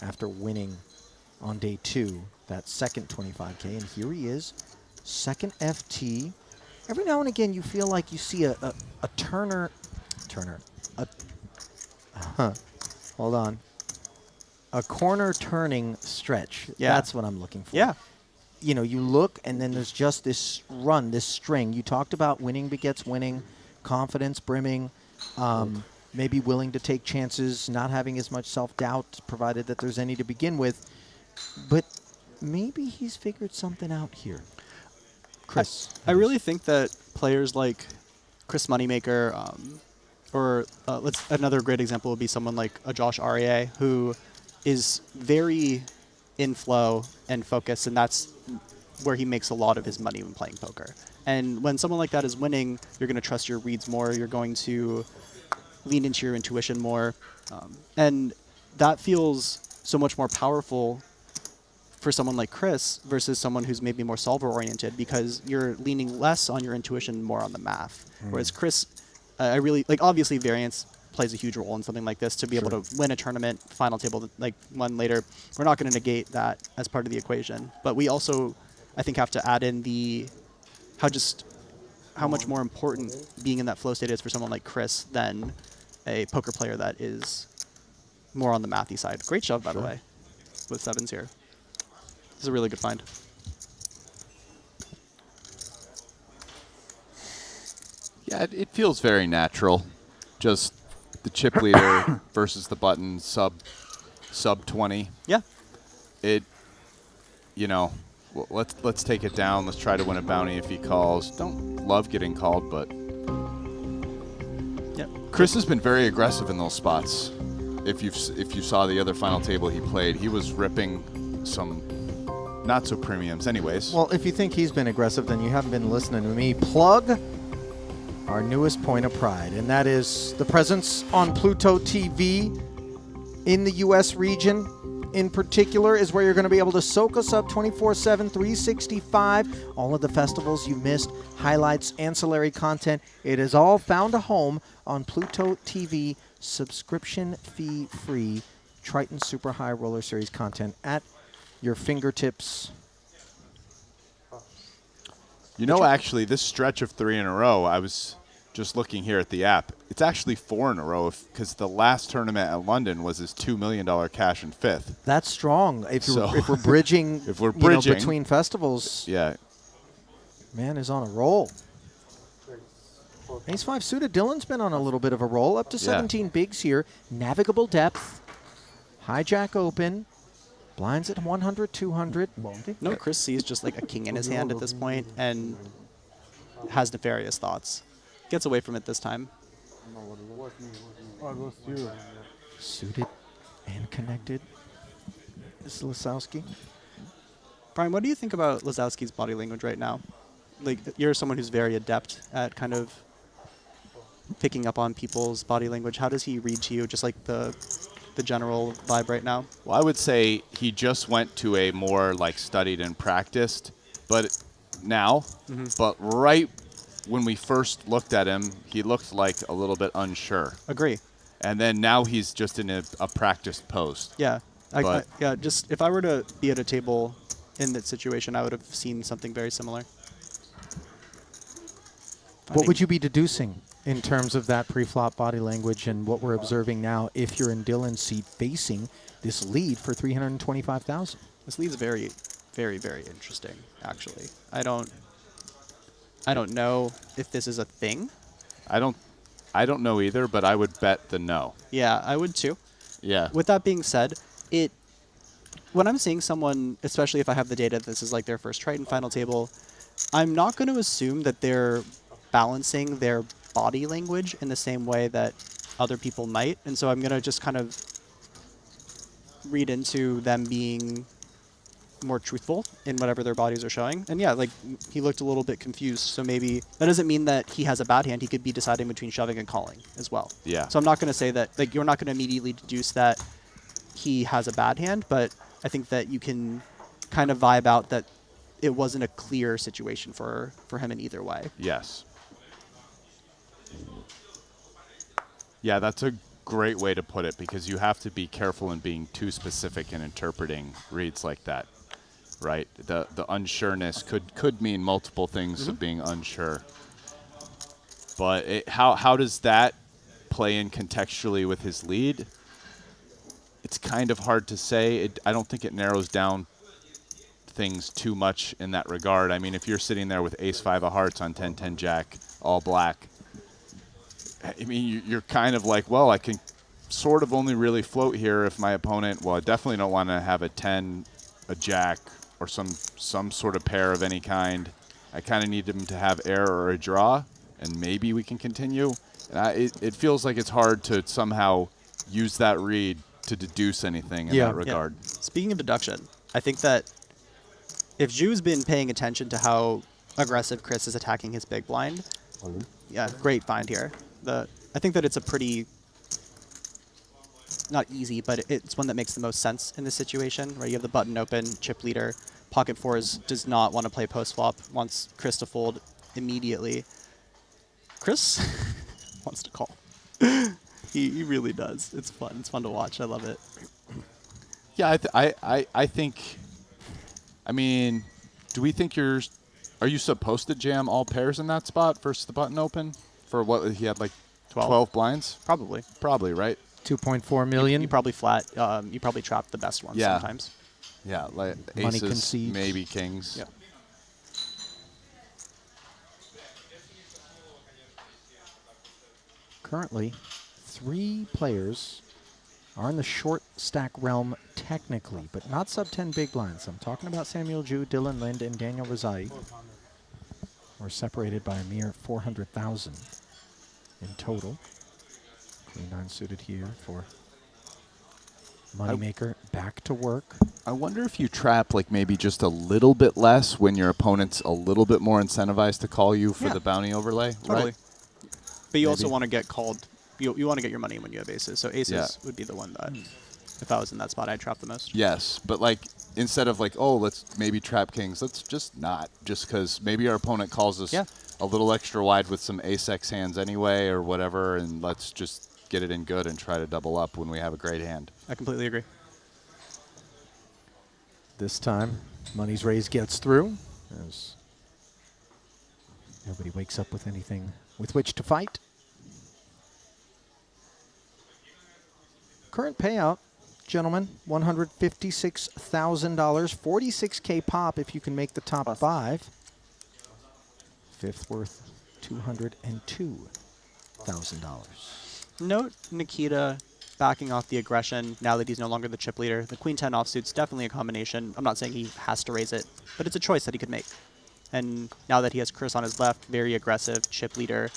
after winning on day 2, that second 25K. And here he is, second FT. Every now and again, you feel like you see a corner turning stretch. Yeah. That's what I'm looking for. Yeah. You know, you look, and then there's just this run, this string. You talked about winning begets winning, confidence brimming, maybe willing to take chances, not having as much self-doubt, provided that there's any to begin with. But maybe he's figured something out here. Chris. I really think that players like Chris Moneymaker, or another great example would be someone like a Josh Aurier, who is very in flow and focused, and that's where he makes a lot of his money when playing poker. And when someone like that is winning, you're going to trust your reads more. You're going to lean into your intuition more. And that feels so much more powerful for someone like Chris versus someone who's maybe more solver-oriented, because you're leaning less on your intuition, more on the math. Whereas Chris, I really, like, obviously variance plays a huge role in something like this to be able to win a tournament, final table, like one later. We're not going to negate that as part of the equation. But we also, I think, have to add in how just how much more important being in that flow state is for someone like Chris than a poker player that is more on the mathy side. Great shove, by the way, with sevens here. This is a really good find. Yeah, it feels very natural. Just the chip leader versus the button sub 20. Yeah. You know, let's take it down. Let's try to win a bounty if he calls. Don't love getting called, but yep. Chris has been very aggressive in those spots. If you saw the other final table he played, he was ripping some not so premiums anyways. Well, if you think he's been aggressive, then you haven't been listening to me. Plug our newest point of pride, and that is the presence on Pluto TV in the U.S. region. In particular is where you're going to be able to soak us up 24/7, 365. All of the festivals you missed, highlights, ancillary content. It is all found a home on Pluto TV, subscription fee free Triton Super High Roller Series content at your fingertips. You know, actually, this stretch of 3 in a row, I was just looking here at the app. It's actually 4 in a row because the last tournament at London was his $2 million cash in 5th. That's strong. If we're bridging, if we're bridging between festivals, yeah, man is on a roll. Ace-5 suited. Dylan's been on a little bit of a roll, up to 17 bigs here. Navigable depth, hijack open, blinds at 100, 200. No, Chris sees just like a king in his hand at this point and has nefarious thoughts. Gets away from it this time. Suited and connected. This is Lisowski. Brian, what do you think about Lisowski's body language right now? Like, you're someone who's very adept at kind of picking up on people's body language. How does he read to you, just like the general vibe right now? Well, I would say he just went to a more like studied and practiced, but now, but right when we first looked at him, he looked like a little bit unsure. Agree. And then now he's just in a practiced pose. Yeah. Yeah, just if I were to be at a table in that situation, I would have seen something very similar. What would you be deducing in terms of that pre-flop body language and what we're observing now if you're in Dylan's seat facing this lead for 325,000? This lead's very, very, very interesting, actually. I don't know if this is a thing. I don't know either, but I would bet the no. Yeah, I would too. Yeah. With that being said, when I'm seeing someone, especially if I have the data, this is like their first Triton final table, I'm not going to assume that they're balancing their body language in the same way that other people might. And so I'm going to just kind of read into them being more truthful in whatever their bodies are showing. And yeah, like he looked a little bit confused. So maybe that doesn't mean that he has a bad hand. He could be deciding between shoving and calling as well. Yeah. So I'm not going to say that, like, you're not going to immediately deduce that he has a bad hand, but I think that you can kind of vibe out that it wasn't a clear situation for him in either way. Yes. Yeah, that's a great way to put it because you have to be careful in being too specific in interpreting reads like that, right? The unsureness could mean multiple things of being unsure. But how does that play in contextually with his lead? It's kind of hard to say. I don't think it narrows down things too much in that regard. I mean, if you're sitting there with ace-5 of hearts on 10-10 jack, all black, I mean, you're kind of like, well, I can sort of only really float here if my opponent, well, I definitely don't want to have a 10, a jack, or some sort of pair of any kind. I kind of need him to have air or a draw, and maybe we can continue. And it feels like it's hard to somehow use that read to deduce anything in that regard. Yeah. Speaking of deduction, I think that if Ju's been paying attention to how aggressive Chris is attacking his big blind, yeah, great find here. I think that it's a pretty, not easy, but it's one that makes the most sense in this situation, where you have the button open, chip leader, pocket fours does not want to play post flop, wants Chris to fold immediately. Chris wants to call. He really does. It's fun. It's fun to watch. I love it. Yeah, I think. I mean, do we think you're Are you supposed to jam all pairs in that spot versus the button open? For what he had, like 12 blinds? Probably. Probably, right? 2.4 million. You probably flat. You probably trap the best ones sometimes. Yeah, like Money aces, concedes. maybe kings. Yep. Currently, 3 players are in the short stack realm technically, but not sub 10 big blinds. I'm talking about Samuel Ju, Dylan Lind, and Daniel Rizai. We're separated by a mere 400,000 in total. Queen 9 suited here for Moneymaker back to work. I wonder if you trap like maybe just a little bit less when your opponent's a little bit more incentivized to call you for the bounty overlay, Totally. right? But you also want to get called. You want to get your money when you have aces. So aces would be the one that, if I was in that spot, I'd trap the most. Yes, but like instead of like, oh, let's maybe trap kings, let's just not. Just because maybe our opponent calls us a little extra wide with some ace-x hands anyway or whatever, and let's just get it in good and try to double up when we have a great hand. I completely agree. This time, money's raise gets through, as nobody wakes up with anything with which to fight. Current payout, gentlemen, $156,000, 46K pop if you can make the top 5. Fifth worth $202,000. Note Nikita backing off the aggression now that he's no longer the chip leader. The Queen 10 offsuit's definitely a combination. I'm not saying he has to raise it, but it's a choice that he could make. And now that he has Chris on his left, very aggressive chip leader,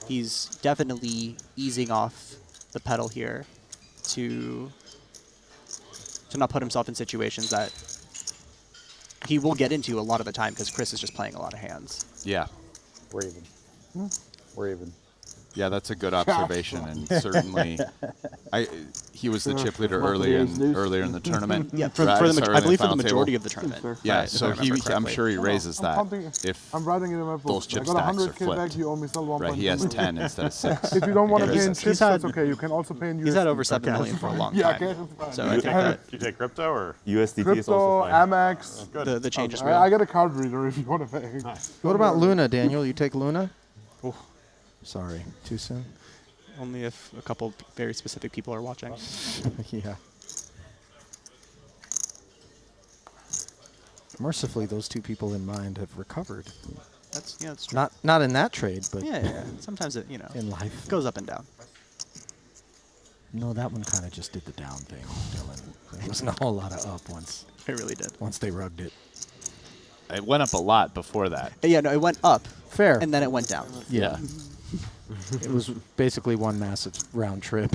he's definitely easing off the pedal here to not put himself in situations that he will get into a lot of the time because Chris is just playing a lot of hands. Yeah. We're even. We're even. Yeah, that's a good observation, and certainly, he was the chip leader earlier in the tournament. Yeah, I believe for the majority of the tournament. Yeah, right, so I'm sure he raises that if I'm writing it in my book. those chip I got stacks are 100K back, flipped. you owe me still 1.2. Right, he has 10 instead of 6. If you don't want to pay in He's chips, had- that's okay. You can also pay in USD. He's had over 7 million for a long Yeah, time. cash is fine. So I think that You take crypto or USDT is also Crypto, fine. Amex. the change is Okay, real. I got a card reader if you want to pay. What about Luna, Daniel? You take Luna? Sorry, too soon? Only if a couple very specific people are watching. Yeah. Mercifully, those 2 people in mind have recovered. That's true. Not in that trade, but Yeah. Sometimes it in life goes up and down. No, that one kind of just did the down thing, Dylan. There wasn't a whole lot of up once. It really did. Once they rugged it. It went up a lot before that. Yeah, no, it went up. Fair. And then it went down. Yeah. It was basically one massive round trip.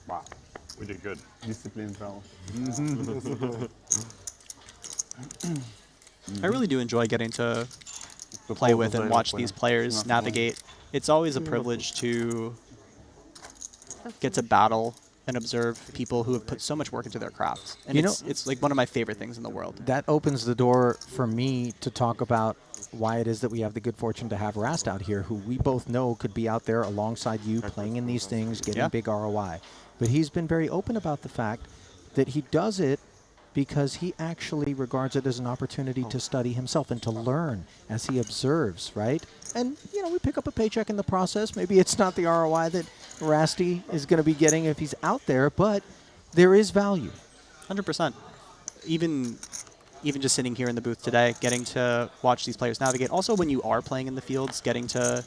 Wow. We did good. Discipline fell. I really do enjoy getting to play with and watch these players navigate. It's always a privilege to get to battle and observe people who have put so much work into their craft. And it's like one of my favorite things in the world. That opens the door for me to talk about why it is that we have the good fortune to have Rast out here, who we both know could be out there alongside you, playing in these things, getting big ROI. But he's been very open about the fact that he does it because he actually regards it as an opportunity to study himself and to learn as he observes, right? And, we pick up a paycheck in the process. Maybe it's not the ROI that Rasty is going to be getting if he's out there, but there is value. 100%. Even just sitting here in the booth today, getting to watch these players navigate. Also, when you are playing in the fields, getting to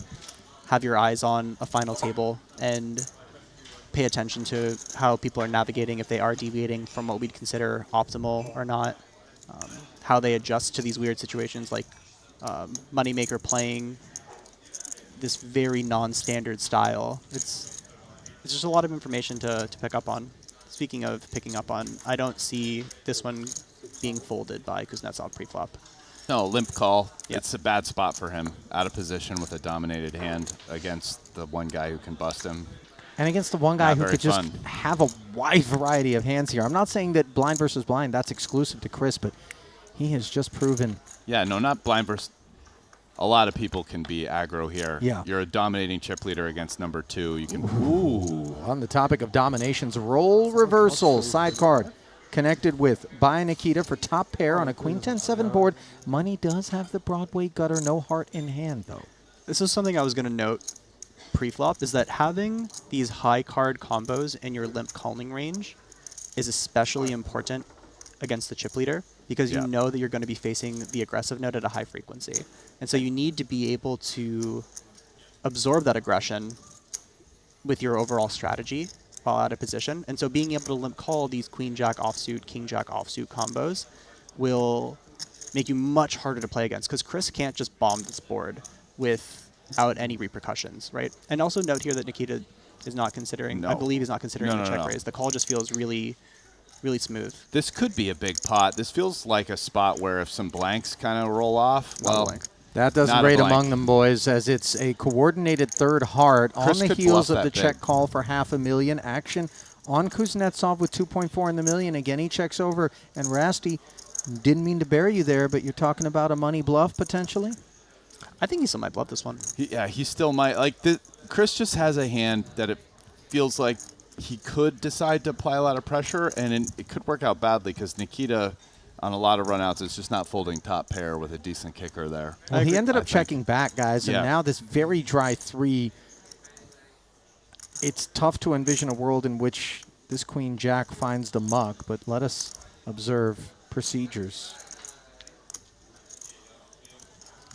have your eyes on a final table and pay attention to how people are navigating, if they are deviating from what we'd consider optimal or not, how they adjust to these weird situations, like Moneymaker playing this very non-standard style. It's just a lot of information to pick up on. Speaking of picking up on, I don't see this one being folded by Kuznetsov pre-flop. No, limp call. Yeah. It's a bad spot for him. Out of position with a dominated hand against the one guy who can bust him. And against the one guy Not who very could just fun. have a wide variety of hands here. I'm not saying that blind versus blind, that's exclusive to Chris, but he has just proven. Yeah, no, not blind versus. A lot of people can be aggro here. Yeah. You're a dominating chip leader against number 2. You can. Ooh. On the topic of dominations, role reversal, side card. connected with by Nikita for top pair on a queen 10-7 board. Money does have the Broadway gutter, no heart in hand, though. This is something I was going to note pre-flop, is that having these high card combos in your limp calming range is especially important against the chip leader, because you know that you're going to be facing the aggressive node at a high frequency. And so you need to be able to absorb that aggression with your overall strategy while out of position. And so being able to limp call these queen-jack offsuit, king-jack offsuit combos will make you much harder to play against, because Chris can't just bomb this board without any repercussions, right? And also note here that Nikita is not considering, I believe he's not considering the check raise. The call just feels really smooth. This could be a big pot. This feels like a spot where if some blanks kind of roll off, well, that doesn't rate among them, boys, as it's a coordinated third heart Chris on the could heels bluff of the that check big. call for $500,000. Action on Kuznetsov with 2.4 in the million. Again, he checks over, and Rasty, didn't mean to bury you there, but you're talking about a money bluff potentially? I think he still might bluff this one. Yeah, he still might. Like, Chris just has a hand that it feels like he could decide to apply a lot of pressure, and it could work out badly because Nikita, on a lot of runouts, is just not folding top pair with a decent kicker there. Well, he ended up checking back, guys, and Yeah. now this very dry 3. It's tough to envision a world in which this queen-jack finds the muck, but let us observe procedures.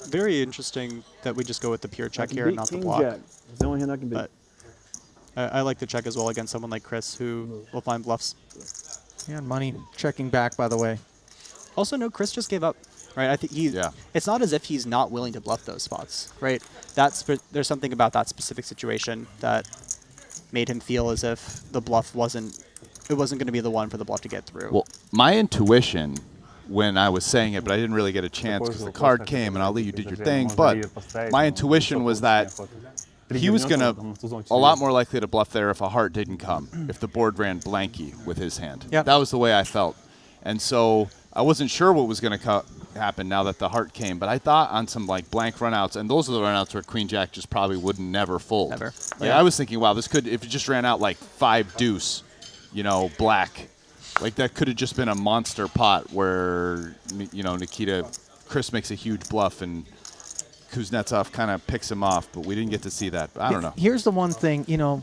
Very interesting that we just go with the pure check here and not the block. It's the only hand I can beat. But I like the check as well against someone like Chris, who will find bluffs. Yeah, and Money checking back, by the way. Also, no, Chris just gave up, right? I think it's not as if he's not willing to bluff those spots, right? There's something about that specific situation that made him feel as if the bluff wasn't going to be the one for the bluff to get through. Well, my intuition when I was saying it, but I didn't really get a chance because the card came and Ali, you did your thing, but my intuition was that he was going to a lot more likely to bluff there if a heart didn't come, if the board ran blanky with his hand. Yep. That was the way I felt. And so I wasn't sure what was going to happen now that the heart came, but I thought on some like blank runouts, and those are the runouts where queen jack just probably would never fold. Never. Like, I was thinking, wow, this could, if it just ran out like 5 deuce, you know, black, like that could have just been a monster pot where, you know, Chris makes a huge bluff and Kuznetsov kind of picks him off, but we didn't get to see that. But I don't know. Here's the one thing, you know,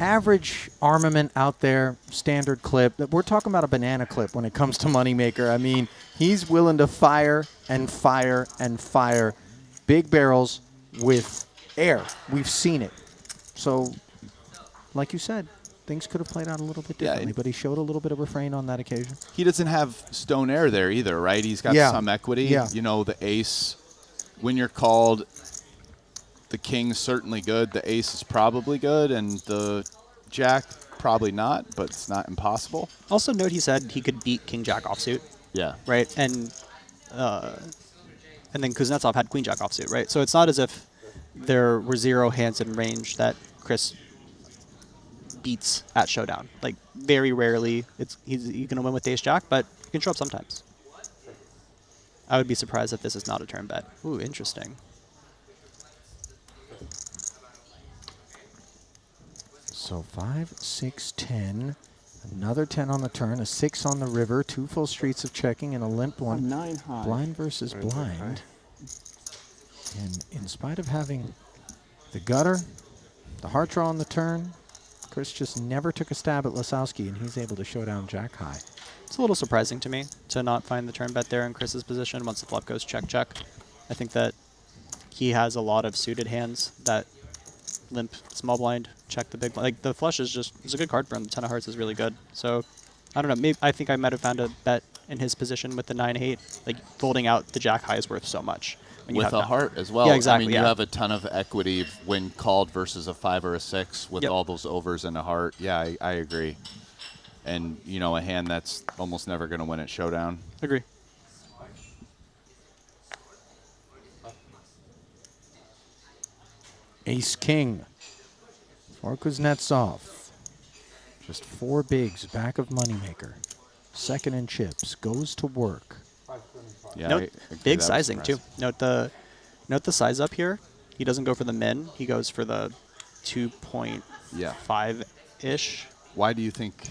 average armament out there, standard clip. We're talking about a banana clip when it comes to Moneymaker. I mean, he's willing to fire and fire and fire big barrels with air. We've seen it. So, like you said, things could have played out a little bit differently, but he showed a little bit of refrain on that occasion. He doesn't have stone air there either, right? He's got some equity. Yeah. You know, the ace, when you're called, the king's certainly good. The ace is probably good, and the jack probably not, but it's not impossible. Also note he said he could beat king jack offsuit. Yeah. Right? And then Kuznetsov had queen jack offsuit, right? So it's not as if there were 0 hands in range that Chris beats at showdown. Like, very rarely he's going to win with ace jack, but he can show up sometimes. I would be surprised if this is not a turn bet. Ooh, interesting. So 5, 6, 10. Another 10 on the turn, a 6 on the river, 2 full streets of checking, and a limp one. 9 high. Blind versus blind. And in spite of having the gutter, the heart draw on the turn, Chris just never took a stab at Lasowski, and he's able to show down jack high. It's a little surprising to me to not find the turn bet there in Chris's position once the flop goes check, check. I think that he has a lot of suited hands that limp small blind, check the big blind. Like, the flush is a good card for him. The 10 of hearts is really good. So, I don't know. Maybe I think I might have found a bet in his position with the 9-8. Like, folding out the jack high is worth so much. With a heart as well. Yeah, exactly. I mean, you have a ton of equity when called versus a 5 or a 6 with all those overs and a heart. Yeah, I agree. And, you know, a hand that's almost never going to win at showdown. Agree. Ace King for Kuznetsov. Just 4 bigs back of Moneymaker. Second in chips. Goes to work. Yeah, Note big sizing too. Note the size up here. He doesn't go for the min. He goes for the 2.5-ish. Why do you think?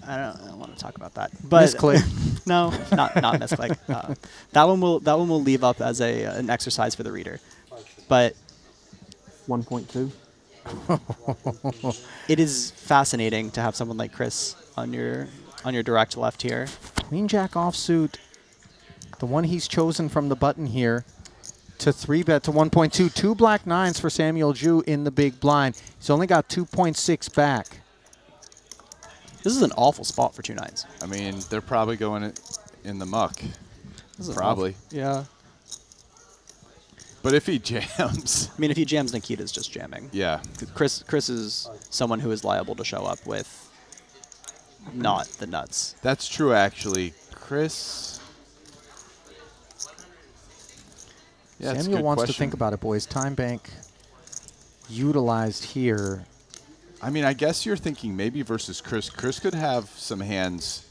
I don't want to talk about that. But Misclick. No, not misclick. That one will leave up as an exercise for the reader. But 1.2. it is fascinating to have someone like Chris on your direct left here. Queen Jack offsuit, the one he's chosen from the button here, to 3-bet to 1.2. 2 black 9s for Samuel Ju in the big blind. He's only got 2.6 back. This is an awful spot for 2 9s. I mean, they're probably going in the muck. Probably. Yeah. But if he jams. I mean, if he jams, Nikita's just jamming. Yeah. Chris is someone who is liable to show up with not the nuts. That's true, actually. Chris. Yeah, Samuel wants to think about it, boys. Time bank utilized here. I mean, I guess you're thinking maybe versus Chris. Chris could have some hands.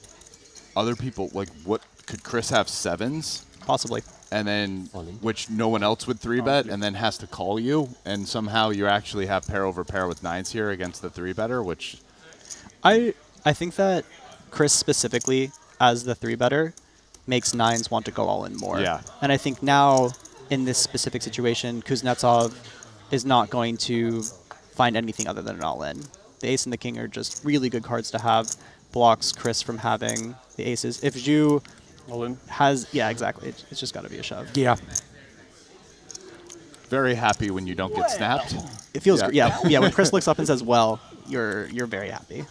Other people, like, what could Chris have 7s? Possibly. And then, which no one else would 3-bet, and then has to call you, and somehow you actually have pair over pair with 9s here against the 3-better, which... I think that Chris specifically, as the 3-better, makes 9s want to go all in more. Yeah. And I think now, in this specific situation, Kuznetsov is not going to find anything other than an all-in. The ace and the king are just really good cards to have. Blocks Chris from having the aces. If Ju has, yeah, exactly. It's just got to be a shove. Yeah. Very happy when you don't get snapped. It feels yeah. When Chris looks up and says, "Well," you're very happy.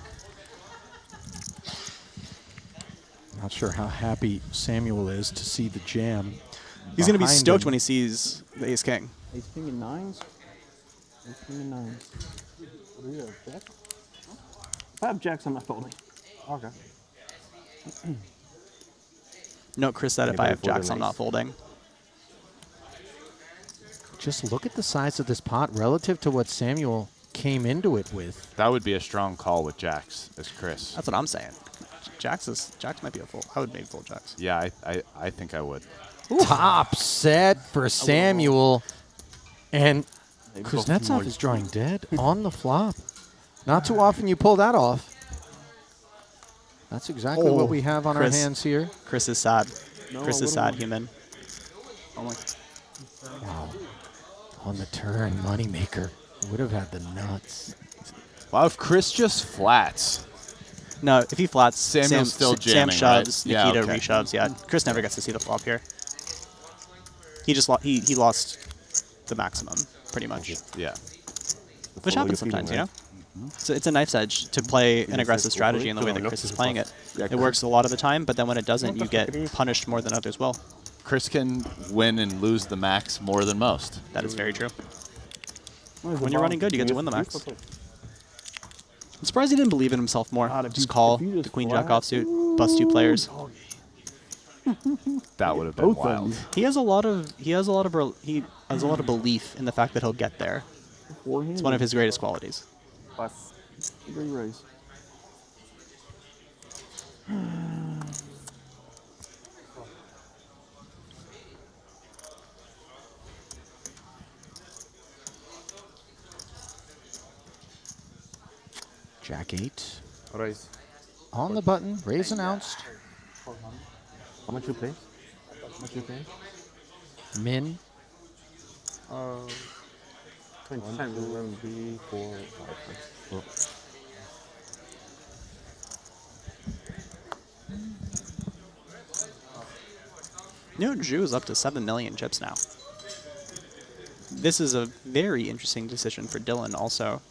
Not sure how happy Samuel is to see the jam. He's going to be stoked when he sees the ace king. Ace king and 9s. Ace king and 9s. What do you have, Jack? If I have jacks, I'm not folding. Okay. Note Chris said if I have jacks, I'm not folding. Just look at the size of this pot relative to what Samuel came into it with. That would be a strong call with jacks as Chris. That's what I'm saying. Jacks might be a fold. I would maybe fold jacks. Yeah, I think I would. Top set for Samuel. And Kuznetsov is drawing dead on the flop. Not too often you pull that off. That's exactly what we have on our hands here. Chris is sad. Chris is sad, human. Oh my. Wow. On the turn, Moneymaker would have had the nuts. Wow, if Chris just flats. No, if he flats, Samuel's still jamming, Sam shoves, right? Nikita Yeah, okay. reshoves. Yeah, Chris never gets to see the flop here. He just he lost the maximum, pretty much. Yeah. Which happens sometimes, you know? So it's a knife's edge to play an aggressive strategy in the way that Chris is playing it. It works a lot of the time, but then when it doesn't, you get punished more than others will. Chris can win and lose the max more than most. That is very true. When you're running good, you get to win the max. I'm surprised he didn't believe in himself more. Just call the queen jack offsuit, bust 2 players. That would have been wild. He has a lot of belief in the fact that he'll get there. It's one of his greatest qualities. Plus 3 raise. Jack 8. Raise. On the button, raise announced. How much you play? How much you play? Min. 20 cents. 1, 2, 3, 4, 5, 6. You know, Ju is up to 7 million chips now. This is a very interesting decision for Dylan also.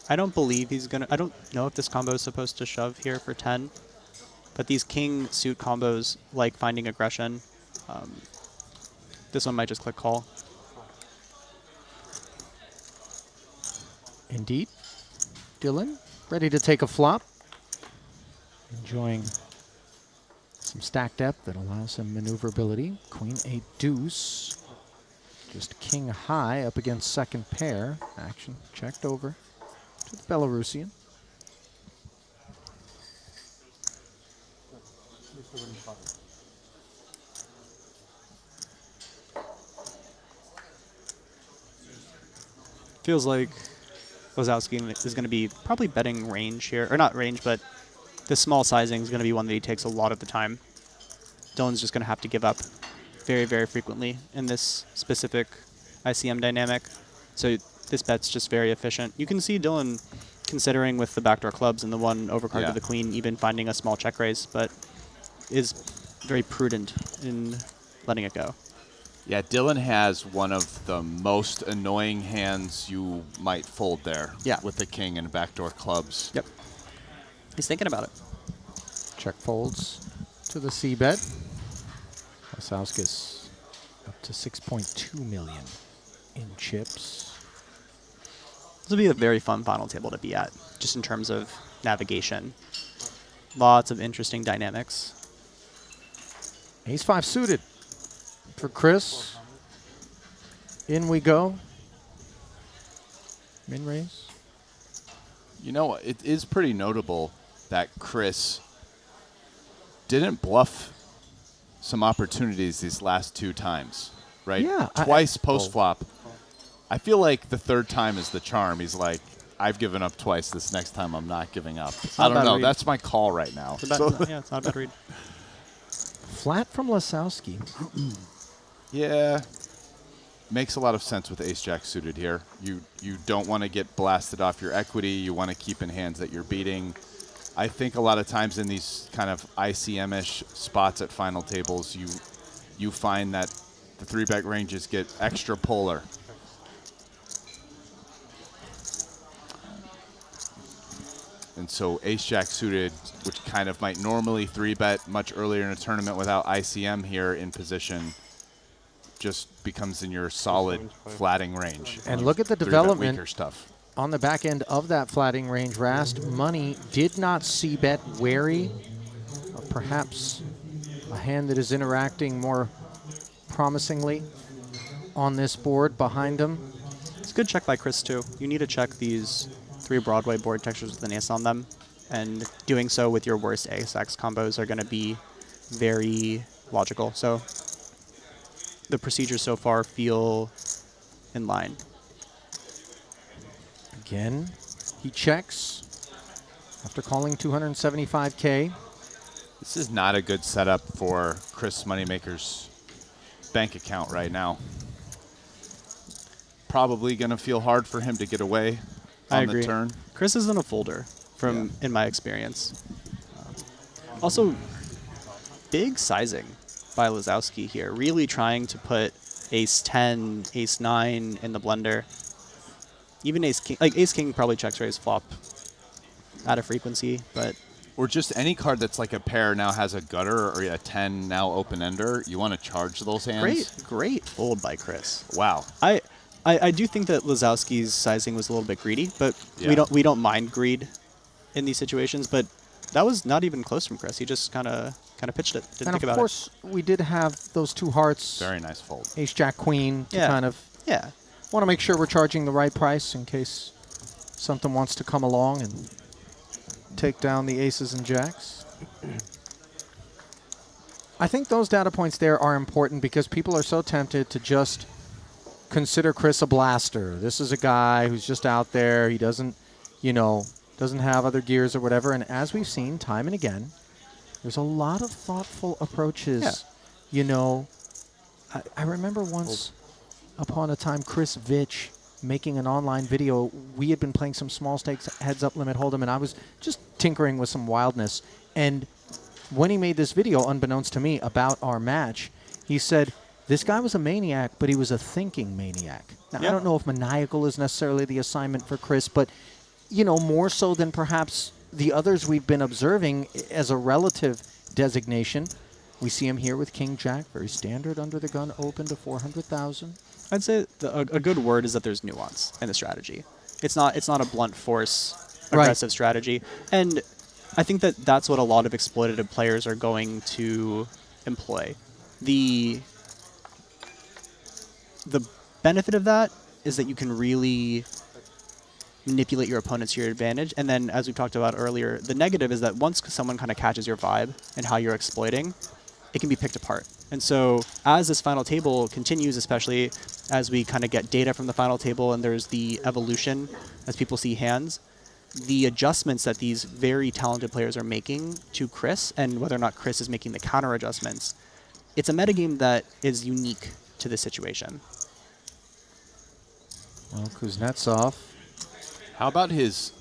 I don't believe he's going to... I don't know if this combo is supposed to shove here for 10. But these king suit combos, like finding aggression, this one might just click call. Indeed. Dylan, ready to take a flop. Enjoying some stack depth that allows him maneuverability. Queen 8 deuce. Just king high up against second pair. Action checked over to the Belarusian. Feels like Lazowski is going to be probably betting range here. Or not range, but the small sizing is going to be one that he takes a lot of the time. Dylan's just going to have to give up very, very frequently in this specific ICM dynamic. So this bet's just very efficient. You can see Dylan considering with the backdoor clubs and the one overcard to the queen, even finding a small check raise, but is very prudent in letting it go. Yeah, Dylan has one of the most annoying hands you might fold there. Yeah. With the king and backdoor clubs. Yep. He's thinking about it. Check folds to the c-bet. Wasowskis up to 6.2 million in chips. This will be a very fun final table to be at, just in terms of navigation. Lots of interesting dynamics. Ace-5 suited for Chris. In we go. Min raise. You know, it is pretty notable that Chris didn't bluff some opportunities these last 2 times, right? Yeah. Twice post-flop. I feel like the 3rd time is the charm. He's like, I've given up twice. This next time I'm not giving up. I don't know. That's my call right now. Yeah, it's not a bad read. Flat from Lasowski. Yeah. Makes a lot of sense with ace-jack suited here. You don't want to get blasted off your equity. You want to keep in hands that you're beating. I think a lot of times in these kind of ICM-ish spots at final tables, you find that the 3-bet ranges get extra polar. And so ace-jack suited, which kind of might normally 3-bet much earlier in a tournament without ICM here in position, just becomes in your solid flatting range. And look at the 3-bet development weaker stuff. On the back end of that flatting range. Rast Money did not c-bet, wary of perhaps a hand that is interacting more promisingly on this board behind him. It's a good check by Chris, too. You need to check these 3 Broadway board textures with an ace on them, and doing so with your worst ace-x combos are going to be very logical. So the procedures so far feel in line. Again, he checks after calling 275K. This is not a good setup for Chris Moneymaker's bank account right now. Probably going to feel hard for him to get away on the turn. Chris isn't a folder, in my experience. Also, big sizing by Lazowski here, really trying to put ace-10, ace-9 in the blender. Even ace-king, like ace-king probably checks raise flop at a frequency, but... Or just any card that's like a pair now has a gutter or a 10 now open-ender. You want to charge those hands? Great fold by Chris. Wow. I do think that Lazowski's sizing was a little bit greedy, but we don't mind greed in these situations. But that was not even close from Chris. He just kind of pitched it. Didn't think about it. And of course, we did have those 2 hearts. Very nice fold. Ace Jack Queen to kind of want to make sure we're charging the right price in case something wants to come along and take down the aces and jacks. I think those data points there are important because people are so tempted to just consider Chris a blaster. This is a guy who's just out there. He doesn't, doesn't have other gears or whatever. And as we've seen time and again, there's a lot of thoughtful approaches. I remember once upon a time Chris Vitch making an online video. We had been playing some small stakes heads up limit hold'em, and I was just tinkering with some wildness. And when he made this video, unbeknownst to me, about our match, he said, this guy was a maniac, but he was a thinking maniac. Now, I don't know if maniacal is necessarily the assignment for Chris, but, more so than perhaps the others we've been observing as a relative designation. We see him here with King Jack, very standard under the gun, open to 400,000. I'd say a good word is that there's nuance in the strategy. It's not a blunt force aggressive strategy. And I think that that's what a lot of exploitative players are going to employ. The benefit of that is that you can really manipulate your opponents to your advantage. And then, as we talked about earlier, the negative is that once someone kind of catches your vibe and how you're exploiting, it can be picked apart. And so as this final table continues, especially as we kind of get data from the final table and there's the evolution as people see hands, the adjustments that these very talented players are making to Chris and whether or not Chris is making the counter adjustments, it's a metagame that is unique to this situation. Well, Kuznetsov. How about his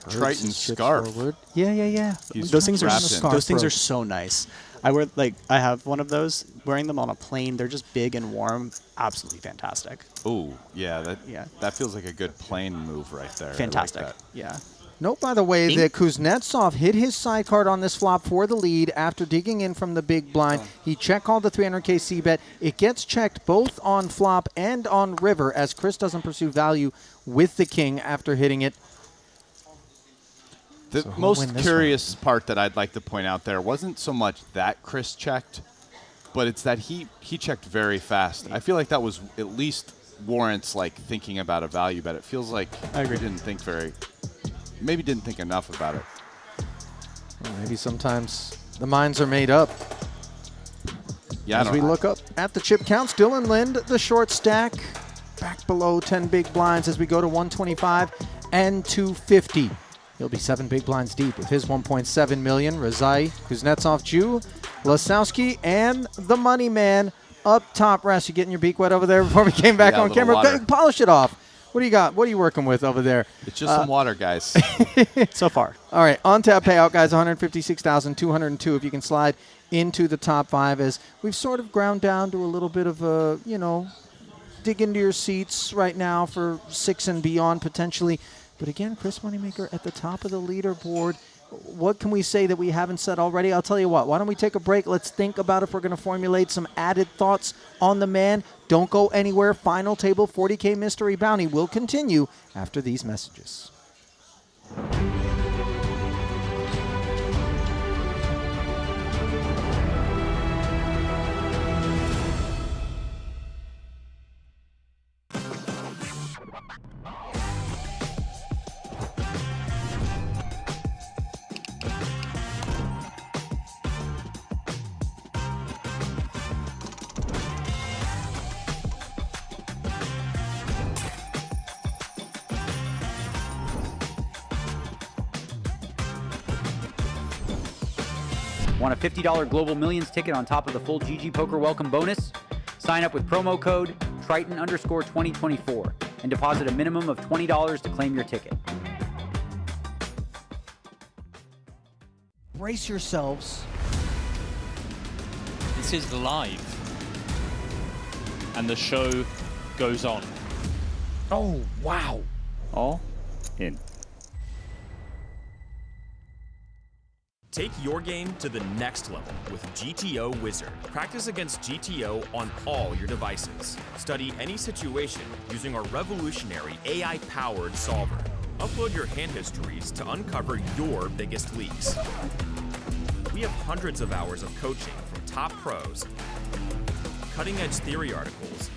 Triton scarf? Forward. Yeah. Those things are so nice. I have one of those. Wearing them on a plane, they're just big and warm. Absolutely fantastic. Oh, yeah, that feels like a good plane move right there. Fantastic. I like that. Yeah. Note, by the way, that Kuznetsov hit his side card on this flop for the lead after digging in from the big blind. He check called the 300K C-bet. It gets checked both on flop and on river as Chris doesn't pursue value with the king after hitting it. The most curious part that I'd like to point out there wasn't so much that Chris checked, but it's that he checked very fast. I feel like that was at least warrants like thinking about a value bet. It feels like I didn't think maybe didn't think enough about it. Well, maybe sometimes the minds are made up. Yeah, as we look up at the chip counts, Dylan Lind, the short stack, back below 10 big blinds as we go to 125 and 250. He'll be 7 big blinds deep with his 1.7 million. Razai, Kuznetsov, Jew, Lasowski, and the money man up top. Ras, you getting your beak wet over there before we came back on camera? Polish it off. What do you got? What are you working with over there? It's just some water, guys. So far. All right, on-tap payout, guys, 156,202 if you can slide into the top 5 as we've sort of ground down to a little bit of a, dig into your seats right now for 6 and beyond potentially. But again, Chris Moneymaker at the top of the leaderboard. What can we say that we haven't said already? I'll tell you what. Why don't we take a break? Let's think about if we're going to formulate some added thoughts on the man. Don't go anywhere. Final table 40K Mystery Bounty will continue after these messages. Want a $50 Global Millions ticket on top of the full GG Poker welcome bonus? Sign up with promo code Triton_2024 and deposit a minimum of $20 to claim your ticket. Brace yourselves. This is live. And the show goes on. Oh, wow. All in. Take your game to the next level with GTO Wizard. Practice against GTO on all your devices. Study any situation using our revolutionary AI-powered solver. Upload your hand histories to uncover your biggest leaks. We have hundreds of hours of coaching from top pros, cutting-edge theory articles,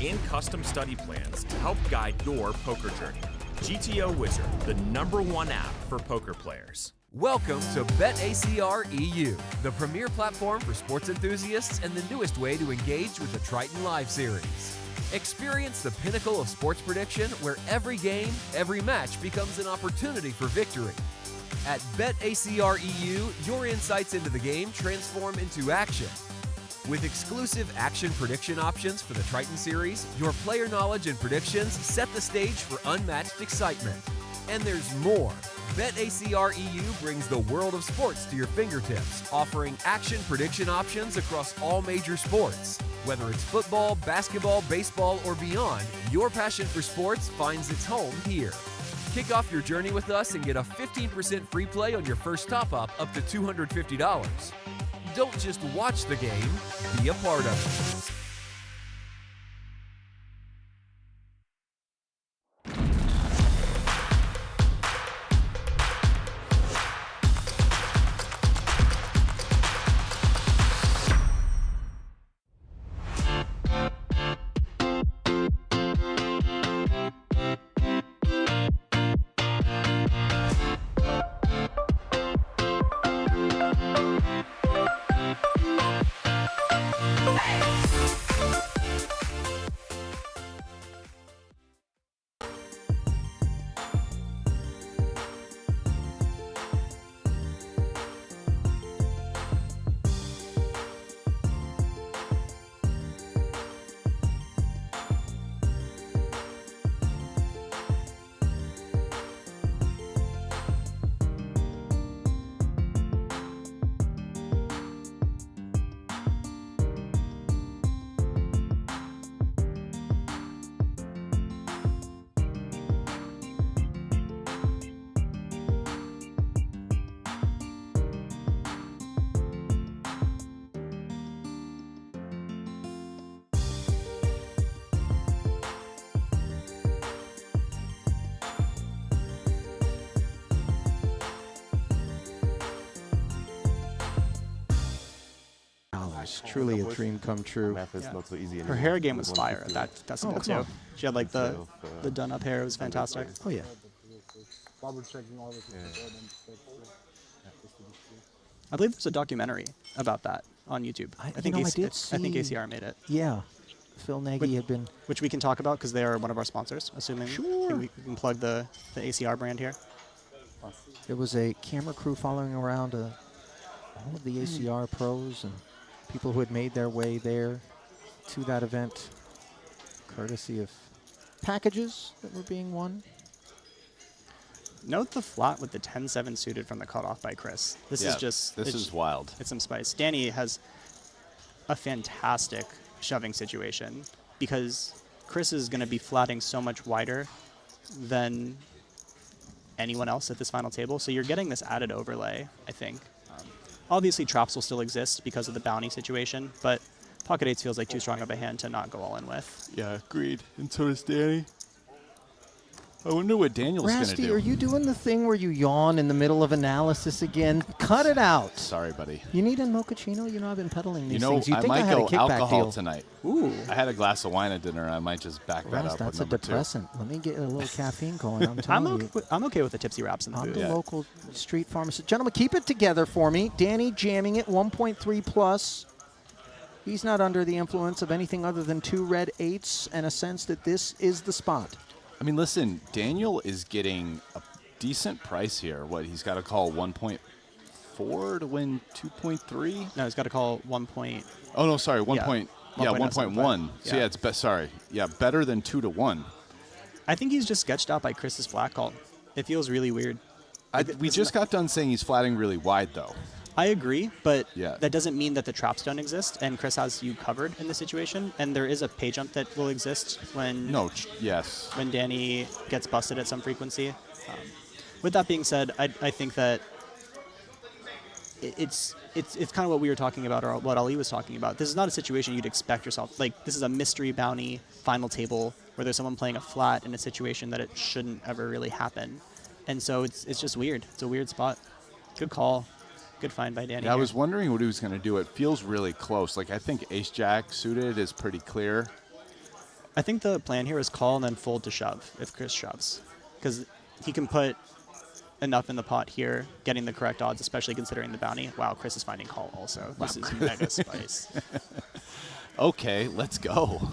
and custom study plans to help guide your poker journey. GTO Wizard, the #1 app for poker players. Welcome to BetACR EU, the premier platform for sports enthusiasts and the newest way to engage with the Triton Live series. Experience the pinnacle of sports prediction where every game, every match becomes an opportunity for victory. At BetACR EU, your insights into the game transform into action. With exclusive action prediction options for the Triton series, your player knowledge and predictions set the stage for unmatched excitement. And there's more. BetACR EU brings the world of sports to your fingertips, offering action prediction options across all major sports. Whether it's football, basketball, baseball, or beyond, your passion for sports finds its home here. Kick off your journey with us and get a 15% free play on your first top-up up to $250. Don't just watch the game, be a part of it. was truly a dream come true. Math is not so easy Her anymore. hair game was fire at that festival come on. too. She had like the done up hair. It was fantastic. Oh yeah. Double checking all the I believe there's a documentary about that on YouTube. I think I did I think ACR made it. Yeah. Phil Nagy had been... Which we can talk about because they are one of our sponsors, assuming Sure. we can plug the ACR brand here. There was a camera crew following around all of the ACR pros and people who had made their way there to that event, courtesy of packages that were being won. Note the flat with the 10-7 suited from the cutoff by Chris. This is just... This is wild. It's some spice. Danny has a fantastic shoving situation because Chris is going to be flatting so much wider than anyone else at this final table. So you're getting this added overlay, I think. Obviously, traps will still exist because of the bounty situation, but pocket eights feels like too strong of a hand to not go all in with. Yeah, agreed. And so does Danny. I wonder what Daniel's going to Rasty, do. are you doing the thing where you yawn in the middle of analysis again? Cut it out. Sorry, buddy. You need a mochaccino? You know, I've been peddling these You know, things. You I think might had go a kickback alcohol deal. tonight. Ooh. I had a glass of wine at dinner. I might just back that Ras, up that's with a number 2. depressant. Let me get a little caffeine going. I'm telling you. I'm okay with the tipsy wraps in the I'm booth. the local street pharmacist. Gentlemen, keep it together for me. Danny jamming it, 1.3 plus. He's not under the influence of anything other than 2 red 8s and a sense that this is the spot. I mean, listen, Daniel is getting a decent price here. What, he's got to call 1.4 to win 2.3? No, he's got to call 1. Oh, no, sorry, 1. Yeah. 1.1. So, yeah, it's sorry. Yeah, better than 2 to 1. I think he's just sketched out by Chris's flat call. It feels really weird. We just got done saying he's flatting really wide, though. I agree, but Yeah. that doesn't mean that the traps don't exist, and Chris has you covered in this situation, and there is a pay jump that will exist when yes, when Danny gets busted at some frequency. With that being said, I think that it's kind of what we were talking about, or what Ali was talking about. This is not a situation you'd expect yourself. Like, this is a mystery bounty final table where there's someone playing a flat in a situation that it shouldn't ever really happen. And so it's just weird. It's a weird spot. Good call. Good find by Danny. Yeah, I was wondering what he was going to do. It feels really close. Like, I think ace-jack suited is pretty clear. I think the plan here is call and then fold to shove if Chris shoves. Because he can put enough in the pot here, getting the correct odds, especially considering the bounty. Wow, Chris is finding call also. This is mega spice. Okay, let's go.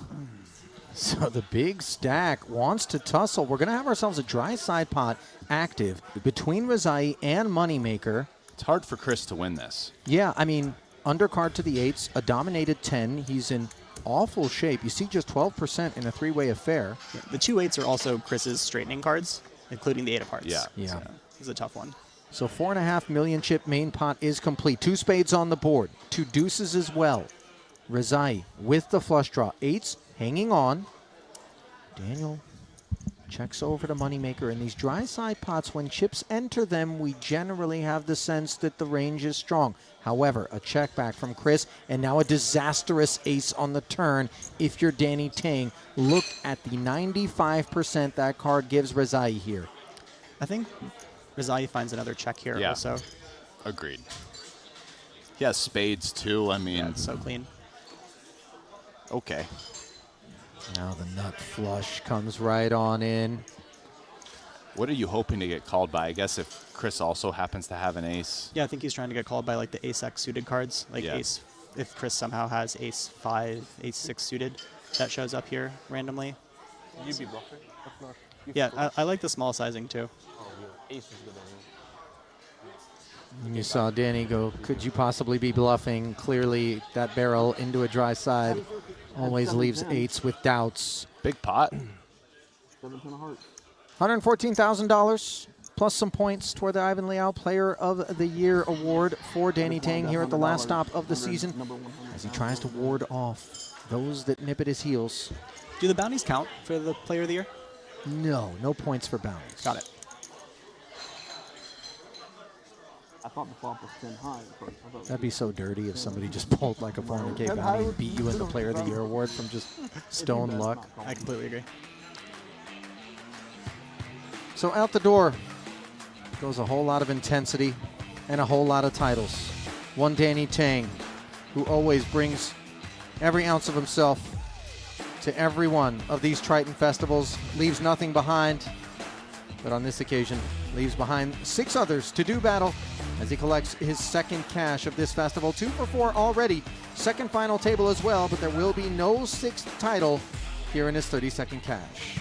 So the big stack wants to tussle. We're going to have ourselves a dry side pot active between Razai and Moneymaker. It's hard for Chris to win this. Yeah, I mean, undercard to the 8s, a dominated 10. He's in awful shape. You see just 12% in a 3-way affair. Yeah, the 2 8s are also Chris's straightening cards, including the 8 of hearts. Yeah. So this is a tough one. So 4.5 million chip main pot is complete. 2 spades on the board. 2 deuces as well. Razai with the flush draw. 8s hanging on. Daniel checks over to Moneymaker. In these dry side pots, when chips enter them, we generally have the sense that the range is strong. However, a check back from Chris, and now a disastrous ace on the turn if you're Danny Tang. Look at the 95% that card gives Razai here. I think Razai finds another check here also. Agreed. Yeah, spades too. I mean, Yeah, it's so clean. Okay. Now the nut flush comes right on in. What are you hoping to get called by? I guess if Chris also happens to have an ace. Yeah, I think he's trying to get called by like the ace-x suited cards. Like ace, if Chris somehow has ace-5, ace-6 suited, that shows up here randomly. You'd be bluffing? If not, Yeah, I like the small sizing too. Oh, yeah. Ace is good on you. And you saw Danny go, could you possibly be bluffing? Clearly, that barrel into a dry side always leaves 8s with doubts. Big pot. 7 10 of hearts. $114,000 plus some points toward the Ivan Liao Player of the Year award for Danny Tang here at the last stop of the season as he tries to ward off those that nip at his heels. Do the bounties count for the Player of the Year? No, no points for bounties. Got it. I thought the flop was 10 high. At first. I thought That'd be so dirty if somebody just pulled like a 400K bounty and beat you in the Player of the Year award from just stone luck. I completely agree. So out the door goes a whole lot of intensity and a whole lot of titles. One Danny Tang, who always brings every ounce of himself to every one of these Triton festivals, leaves nothing behind, but on this occasion leaves behind 6 others to do battle as he collects his second cash of this festival. 2 for 4 already, second final table as well, but there will be no 6th title here in his 30-second cash.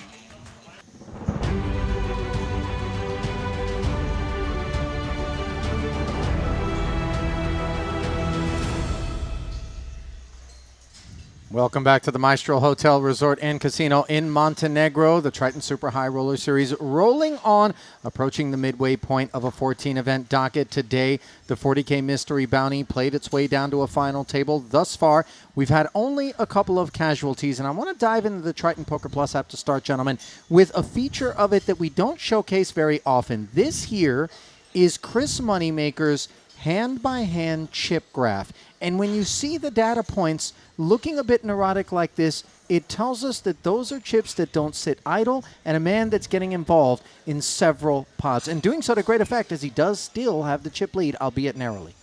Welcome back to the Maestral Hotel, Resort, and Casino in Montenegro. The Triton Super High Roller Series rolling on, approaching the midway point of a 14-event docket today. The 40K Mystery Bounty played its way down to a final table. Thus far, we've had only a couple of casualties, and I want to dive into the Triton Poker Plus app to start, gentlemen, with a feature of it that we don't showcase very often. This here is Chris Moneymaker's hand-by-hand chip graph. And when you see the data points looking a bit neurotic like this, it tells us that those are chips that don't sit idle and a man that's getting involved in several pots and doing so to great effect, as he does still have the chip lead, albeit narrowly.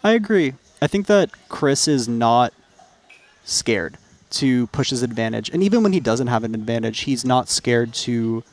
I agree. I think that Chris is not scared to push his advantage. And even when he doesn't have an advantage, he's not scared to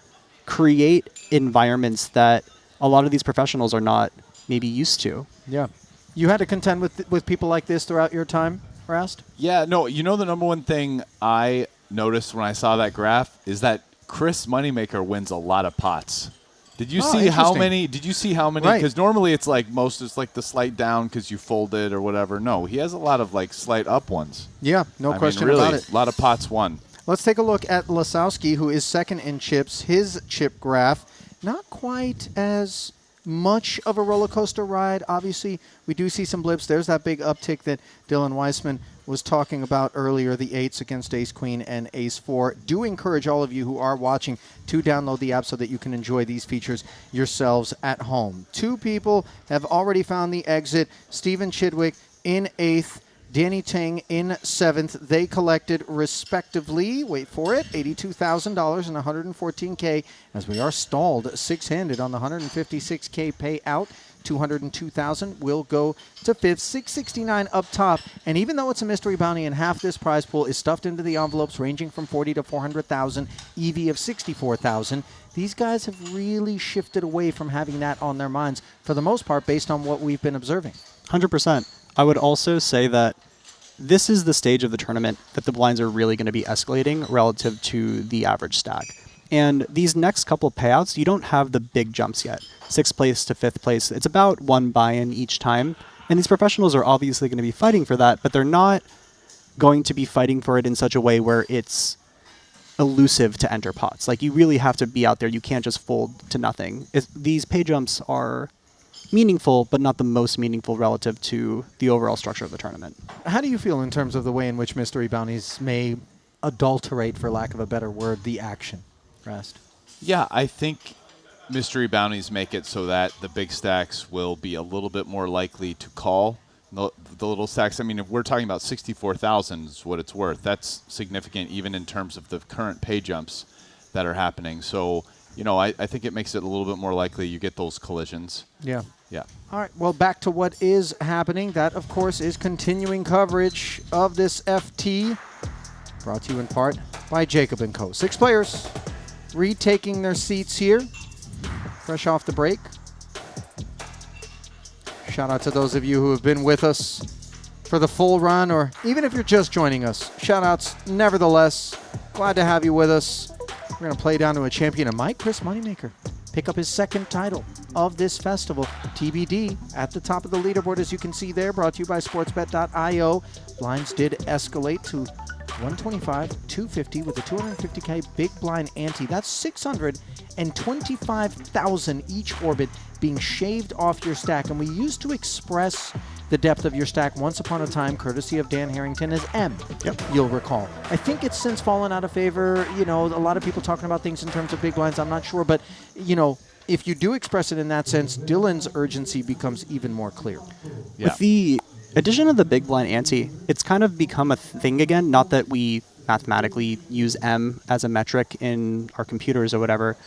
create environments that a lot of these professionals are not maybe used to. Yeah. You had to contend with people like this throughout your time, Rast? Yeah, no, you know the number one thing I noticed when I saw that graph is that Chris Moneymaker wins a lot of pots. Did you see how many? Did you see how many? Because normally it's like most is like the slight down because you folded or whatever. No, he has a lot of like slight up ones. Yeah, no question really, about it. A lot of pots won. Let's take a look at Lasowski, who is second in chips. His chip graph, not quite as much of a roller coaster ride. Obviously, we do see some blips. There's that big uptick that Dylan Weissman was talking about earlier, the 8s against Ace Queen and Ace 4. Do encourage all of you who are watching to download the app so that you can enjoy these features yourselves at home. 2 people have already found the exit. Stephen Chidwick in 8th, Danny Ting in 7th. They collected respectively, wait for it, $82,000 and $114K as we are stalled 6-handed on the $156K payout. $202,000 will go to 5th, $669 up top. And even though it's a mystery bounty and half this prize pool is stuffed into the envelopes ranging from $40,000 to $400,000, EV of $64,000, these guys have really shifted away from having that on their minds for the most part based on what we've been observing. 100%. I would also say that this is the stage of the tournament that the blinds are really going to be escalating relative to the average stack. And these next couple of payouts, you don't have the big jumps yet. 6th place to 5th place, it's about 1 buy-in each time. And these professionals are obviously going to be fighting for that, but they're not going to be fighting for it in such a way where it's elusive to enter pots. Like, you really have to be out there. You can't just fold to nothing. These pay jumps are meaningful, but not the most meaningful relative to the overall structure of the tournament. How do you feel in terms of the way in which mystery bounties may adulterate, for lack of a better word, the action? Rast? Yeah, I think mystery bounties make it so that the big stacks will be a little bit more likely to call the little stacks. I mean, if we're talking about 64,000 is what it's worth, that's significant even in terms of the current pay jumps that are happening. So, you know, I think it makes it a little bit more likely you get those collisions. Yeah. Yeah. All right, well, back to what is happening. That, of course, is continuing coverage of this FT, brought to you in part by Jacob & Co. 6 players retaking their seats here, fresh off the break. Shout out to those of you who have been with us for the full run, or even if you're just joining us, shout outs nevertheless. Glad to have you with us. We're going to play down to a champion of Mike, Chris Moneymaker. Pick up his second title of this festival. TBD at the top of the leaderboard, as you can see there, brought to you by sportsbet.io. Blinds did escalate to 125, 250 with a 250K big blind ante. That's 625,000 each orbit being shaved off your stack. And we used to express the depth of your stack once upon a time, courtesy of Dan Harrington, as M, you'll recall. I think it's since fallen out of favor. You know, a lot of people talking about things in terms of big blinds. I'm not sure, but, you know, if you do express it in that sense, Dylan's urgency becomes even more clear. Yeah. With the addition of the big blind ante, it's kind of become a thing again. Not that we mathematically use M as a metric in our computers or whatever.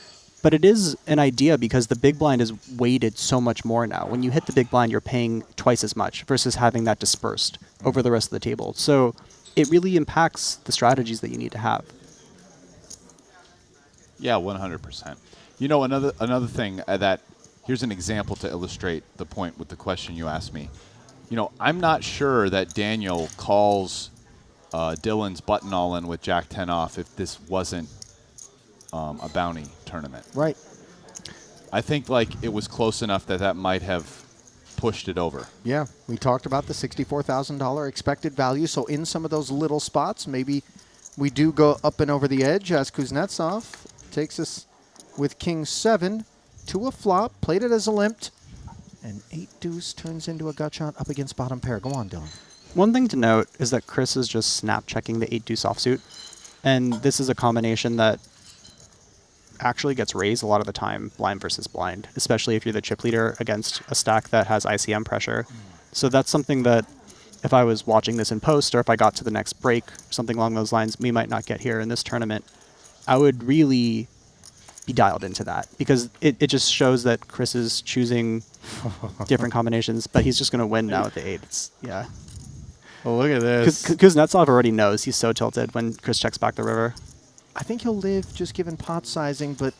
But it is an idea because the big blind is weighted so much more now. When you hit the big blind, you're paying twice as much versus having that dispersed over the rest of the table. So it really impacts the strategies that you need to have. Yeah, 100%. You know, another thing that, here's an example to illustrate the point with the question you asked me. You know, I'm not sure that Daniel calls Dylan's button all in with Jack 10 off if this wasn't a bounty tournament. Right. I think like it was close enough that that might have pushed it over. Yeah, we talked about the $64,000 expected value. So in some of those little spots, maybe we do go up and over the edge as Kuznetsov takes us with King 7 to a flop, played it as a limped, and 8 deuce turns into a gut shot up against bottom pair. Go on, Dylan. One thing to note is that Chris is just snap checking the 8 deuce offsuit, and this is a combination that actually gets raised a lot of the time, blind versus blind, especially if you're the chip leader against a stack that has ICM pressure. So that's something that if I was watching this in post, or if I got to the next break, or something along those lines, we might not get here in this tournament, I would really be dialed into that, because it just shows that Chris is choosing different combinations, but he's just going to win now with the 8. It's, yeah. Well, look at this. Kuznetsov already knows. He's so tilted when Chris checks back the river. I think he'll live just given pot sizing, but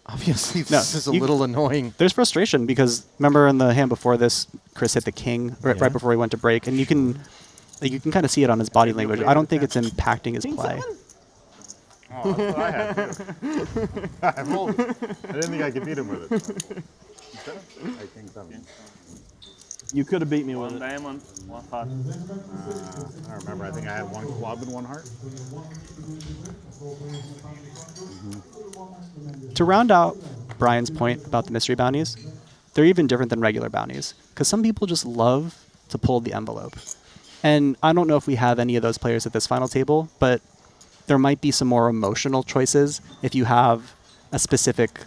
obviously this is a little annoying. There's frustration because remember in the hand before this, Chris hit the king right before he went to break, and you can kind of see it on his body language. I don't think it's impacting his play. Oh, that's what I had too. I folded. I didn't think I could beat him with it. I think seven. You could have beat me with One it. diamond, one heart. I don't remember. I think I had one club and one heart. To round out Brian's point about the mystery bounties, they're even different than regular bounties because some people just love to pull the envelope. And I don't know if we have any of those players at this final table, but there might be some more emotional choices if you have a specific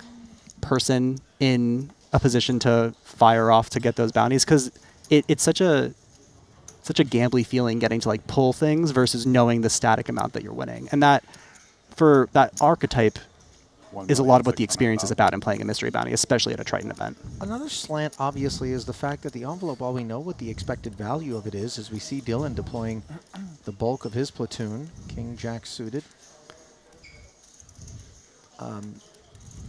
person in a position to fire off to get those bounties, because it's such a gambly feeling getting to like pull things versus knowing the static amount that you're winning. And that, for that archetype, is a lot of what the experience is about in playing a mystery bounty, especially at a Triton event. Another slant, obviously, is the fact that the envelope, all we know what the expected value of it is we see Dylan deploying the bulk of his platoon, King Jack suited.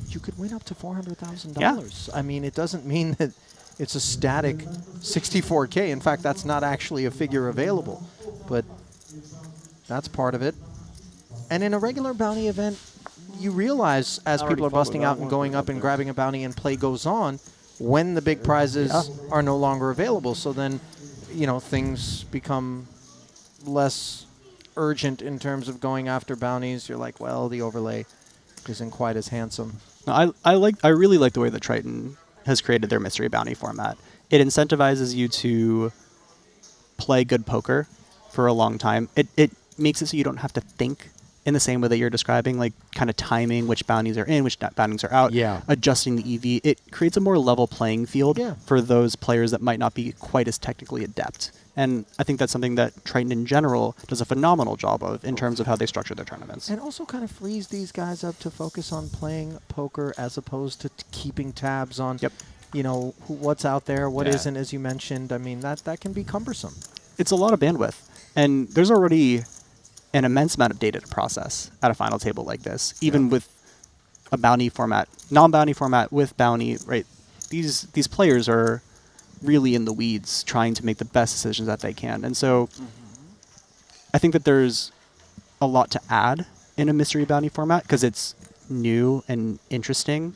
You could win up to $400,000. Yeah. I mean, it doesn't mean that it's a static 64K. In fact, that's not actually a figure available, but that's part of it. And in a regular bounty event, you realize as people are busting out and going up and grabbing a bounty and play goes on, when the big prizes are no longer available. So then, you know, things become less urgent in terms of going after bounties. You're like, well, the overlay isn't quite as handsome. No, I really like the way that Triton has created their mystery bounty format. It incentivizes you to play good poker for a long time. It makes it so you don't have to think in the same way that you're describing, like kind of timing which bounties are in, which bounties are out, adjusting the EV. It creates a more level playing field for those players that might not be quite as technically adept. And I think that's something that Triton in general does a phenomenal job of in terms of how they structure their tournaments. And also kind of frees these guys up to focus on playing poker as opposed to keeping tabs on, you know, what's out there, what isn't, as you mentioned. I mean, that can be cumbersome. It's a lot of bandwidth. And there's already an immense amount of data to process at a final table like this, even with a bounty format, non-bounty format with bounty, right? These players are really in the weeds trying to make the best decisions that they can. And so I think that there's a lot to add in a mystery bounty format because it's new and interesting,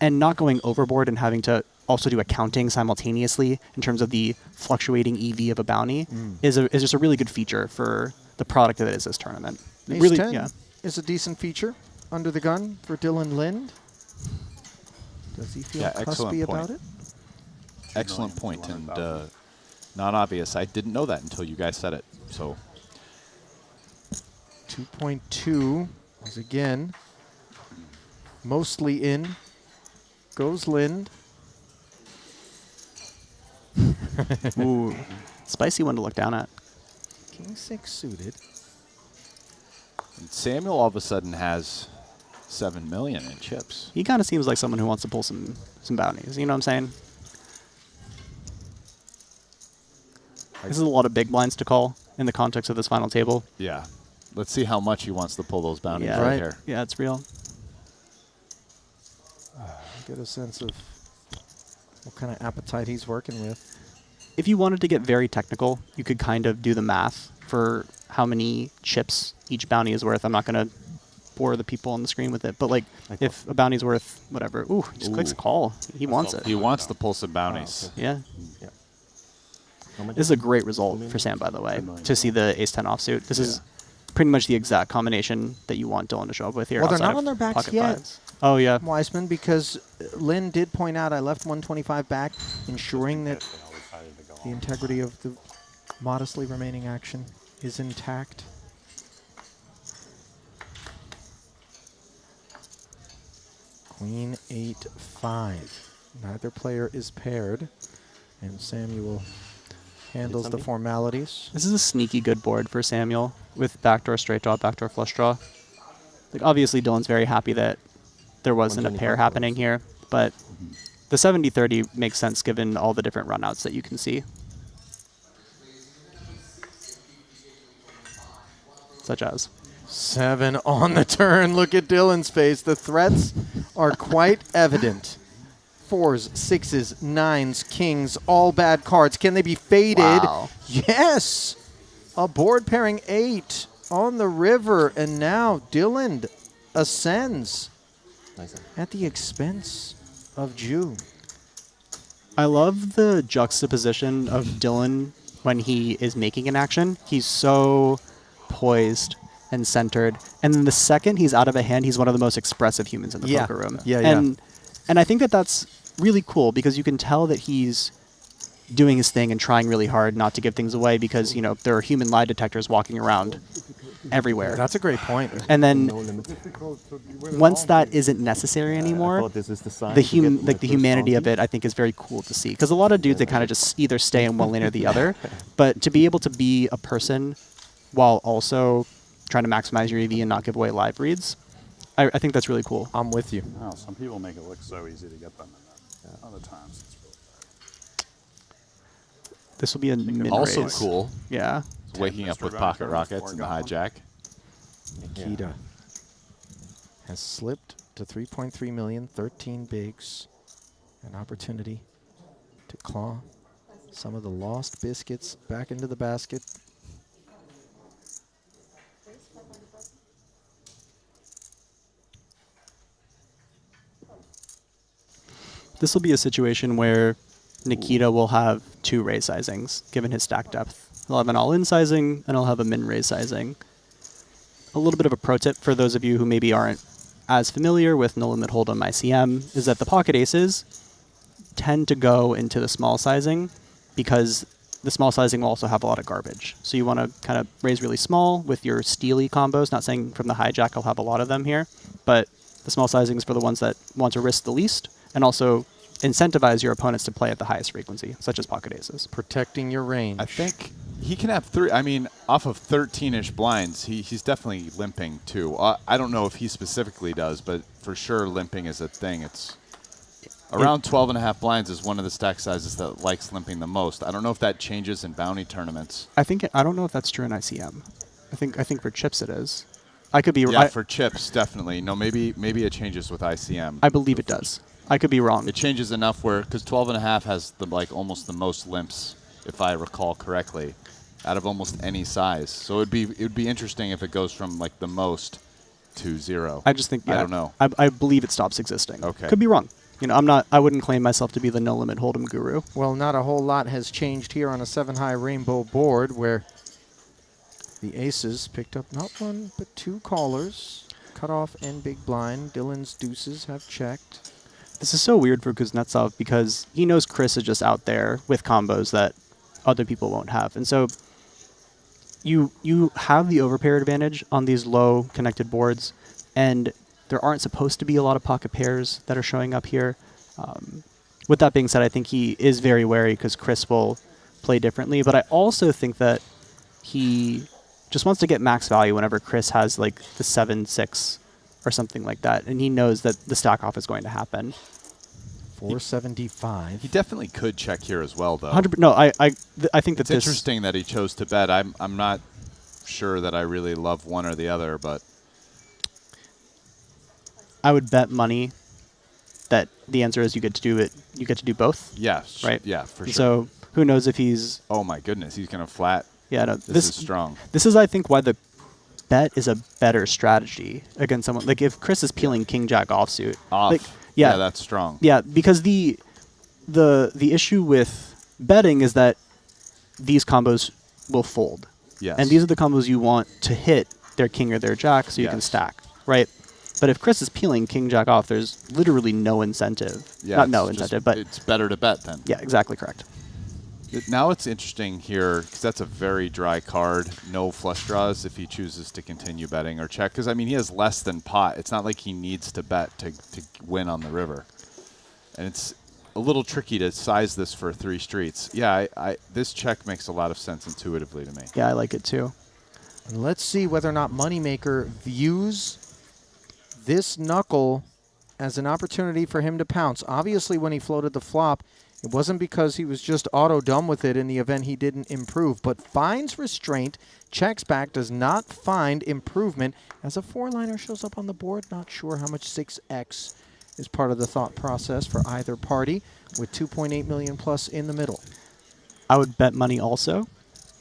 and not going overboard and having to also do accounting simultaneously in terms of the fluctuating EV of a bounty is just a really good feature for the product that is this tournament. Ace really, 10 is a decent feature under the gun for Dylan Lind. Does he feel cuspy about it? Excellent point, and not obvious. I didn't know that until you guys said it. So 2.2 is again mostly in. Goes Lind. Ooh, spicy one to look down at. King 6 suited. And Samuel all of a sudden has 7 million in chips. He kind of seems like someone who wants to pull some bounties. You know what I'm saying? This is a lot of big blinds to call in the context of this final table. Yeah. Let's see how much he wants to pull those bounties Yeah, right here. Yeah, it's real. Get a sense of what kind of appetite he's working with. If you wanted to get very technical, you could kind of do the math for how many chips each bounty is worth. I'm not going to bore the people on the screen with it, but like if a bounty's worth whatever, he just clicks call. He wants it. He wants to pull some bounties. Yeah. This is a great result for Sam, by the way, to see the ace-10 offsuit. This is pretty much the exact combination that you want Dylan to show up with here. Well, they're outside not of on their backs pocket yet. fives. Oh, yeah. Weissman, because Lynn did point out I left 125 back, ensuring that the integrity of the modestly remaining action is intact. Queen 8-5. Neither player is paired, and Samuel handles the formalities. This is a sneaky good board for Samuel with backdoor straight draw, backdoor flush draw. Like obviously, Dylan's very happy that there wasn't a pair happening here, but the 70-30 makes sense given all the different runouts that you can see. Such as 7 on the turn. Look at Dylan's face. The threats are quite evident. 4s, 6s, 9s, kings, all bad cards. Can they be faded? Wow. Yes! A board pairing 8 on the river, and now Dylan ascends at the expense of Jew. I love the juxtaposition of Dylan when he is making an action. He's so poised and centered. And then the second he's out of a hand, he's one of the most expressive humans in the poker room. And I think that that's really cool because you can tell that he's doing his thing and trying really hard not to give things away because, you know, there are human lie detectors walking around everywhere. That's a great point. And then once that isn't necessary anymore, the humanity of it, I think, is very cool to see. Because a lot of dudes, they kind of just either stay in one lane or the other. But to be able to be a person while also trying to maximize your EV and not give away live reads, I think that's really cool. I'm with you. Oh, some people make it look so easy to get them in that. Other times it's really hard. This will be a min Also raise. cool. Yeah. Waking up with pocket rockets and the hijack. Nikita has slipped to 3.3 million, 13 bigs. An opportunity to claw some of the lost biscuits back into the basket. This will be a situation where Nikita will have 2 raise sizings, given his stack depth. He'll have an all-in sizing, and he'll have a min-raise sizing. A little bit of a pro tip for those of you who maybe aren't as familiar with No Limit Hold'em ICM is that the pocket aces tend to go into the small sizing because the small sizing will also have a lot of garbage. So you want to kind of raise really small with your steely combos. Not saying from the hijack I'll have a lot of them here, but the small sizings for the ones that want to risk the least and also incentivize your opponents to play at the highest frequency, such as pocket aces. Protecting your range. I think he can have 3. I mean, off of 13-ish blinds, he's definitely limping too. I don't know if he specifically does, but for sure limping is a thing. It's around 12.5 blinds is one of the stack sizes that likes limping the most. I don't know if that changes in bounty tournaments. I don't know if that's true in ICM. I think for chips it is. I could be Yeah, right. for chips, definitely. No, maybe it changes with ICM. I believe it does. I could be wrong. It changes enough where, because 12.5 has almost the most limps, if I recall correctly, out of almost any size. So it would be interesting if it goes from like the most to 0. I just think I don't know. I believe it stops existing. Okay. Could be wrong. You know, I wouldn't claim myself to be the No Limit Hold'em guru. Well, not a whole lot has changed here on a 7-high rainbow board where the aces picked up not 1 but 2 callers. Cutoff and big blind. Dylan's deuces have checked. This is so weird for Kuznetsov because he knows Chris is just out there with combos that other people won't have. And so you have the overpair advantage on these low connected boards, and there aren't supposed to be a lot of pocket pairs that are showing up here. With that being said, I think he is very wary because Chris will play differently, but I also think that he just wants to get max value whenever Chris has like the 7-6 or something like that, and he knows that the stack off is going to happen. 475. He definitely could check here as well, though. 100. No, I think that it's interesting that he chose to bet. I'm not sure that I really love one or the other, but I would bet money that the answer is you get to do it. You get to do both. Yes. Right. Yeah, for sure. So who knows if he's? Oh my goodness, he's gonna flat. Yeah. No, this is strong. This is, I think, why the bet is a better strategy against someone. Like if Chris is peeling King Jack offsuit. Off. Like, yeah, that's strong. Yeah, because the issue with betting is that these combos will fold. Yes. And these are the combos you want to hit their king or their jack so you can stack, right? But if Chris is peeling King Jack off, there's literally no incentive. Yeah, Not no incentive, but it's better to bet then. Yeah, exactly correct. Now it's interesting here because that's a very dry card. No flush draws if he chooses to continue betting or check. Because I mean, he has less than pot. It's not like he needs to bet to win on the river, and it's a little tricky to size this for 3 streets. Yeah, this check makes a lot of sense intuitively to me. Yeah, I like it too. And let's see whether or not Moneymaker views this knuckle as an opportunity for him to pounce. Obviously, when he floated the flop, it wasn't because he was just auto-dumb with it in the event he didn't improve, but finds restraint, checks back, does not find improvement. As a 4-liner shows up on the board, not sure how much 6x is part of the thought process for either party, with 2.8 million plus in the middle. I would bet money also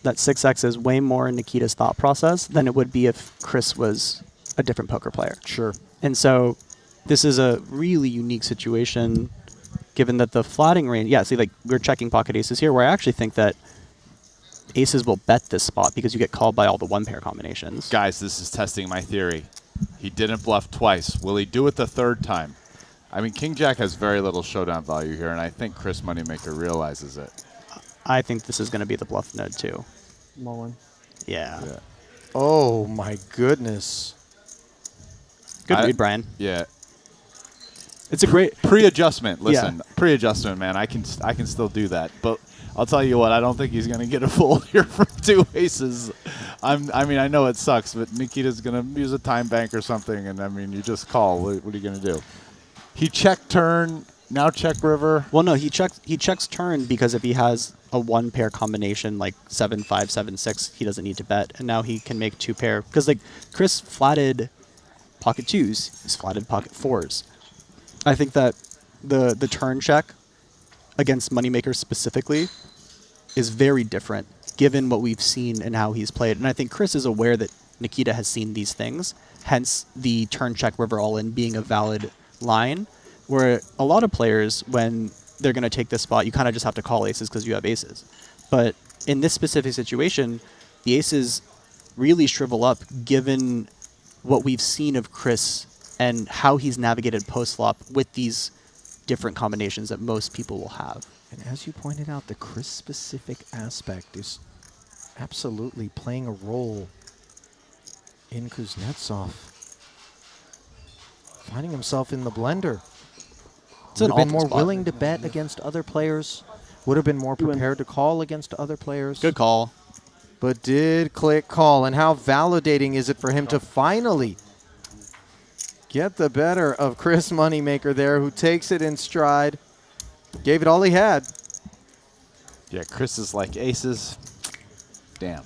that 6x is way more in Nikita's thought process than it would be if Chris was a different poker player. Sure. And so this is a really unique situation given that the flatting range, see, like we're checking pocket aces here, where I actually think that aces will bet this spot because you get called by all the 1-pair combinations. Guys, this is testing my theory. He didn't bluff twice. Will he do it the 3rd time? I mean, King Jack has very little showdown value here, and I think Chris Moneymaker realizes it. I think this is going to be the bluff node too. Mullen. Yeah. Oh my goodness. Good read, Brian. Yeah. It's a great pre-adjustment. Listen, pre-adjustment, man. I can still do that, but I'll tell you what. I don't think he's going to get a fold here from 2 aces. I mean, I know it sucks, but Nikita's going to use a time bank or something, and I mean, you just call. What are you going to do? He checked turn. Now check river. Well, no, he checks turn because if he has a 1-pair combination like 7-5, 7-6, he doesn't need to bet, and now he can make 2-pair because like Chris flatted pocket 2s, he's flatted pocket 4s. I think that the turn check against Moneymaker specifically is very different given what we've seen and how he's played. And I think Chris is aware that Nikita has seen these things, hence the turn check river all in being a valid line, where a lot of players, when they're going to take this spot, you kind of just have to call aces because you have aces. But in this specific situation, the aces really shrivel up given what we've seen of Chris and how he's navigated post-flop with these different combinations that most people will have. And as you pointed out, the Chris-specific aspect is absolutely playing a role in Kuznetsov. Finding himself in the blender. It's Would an have been more spot. willing to bet against other players. Would have been more prepared to call against other players. Good call. But did click call. And how validating is it for him to finally get the better of Chris Moneymaker there, who takes it in stride. Gave it all he had. Yeah, Chris is like aces. Damn.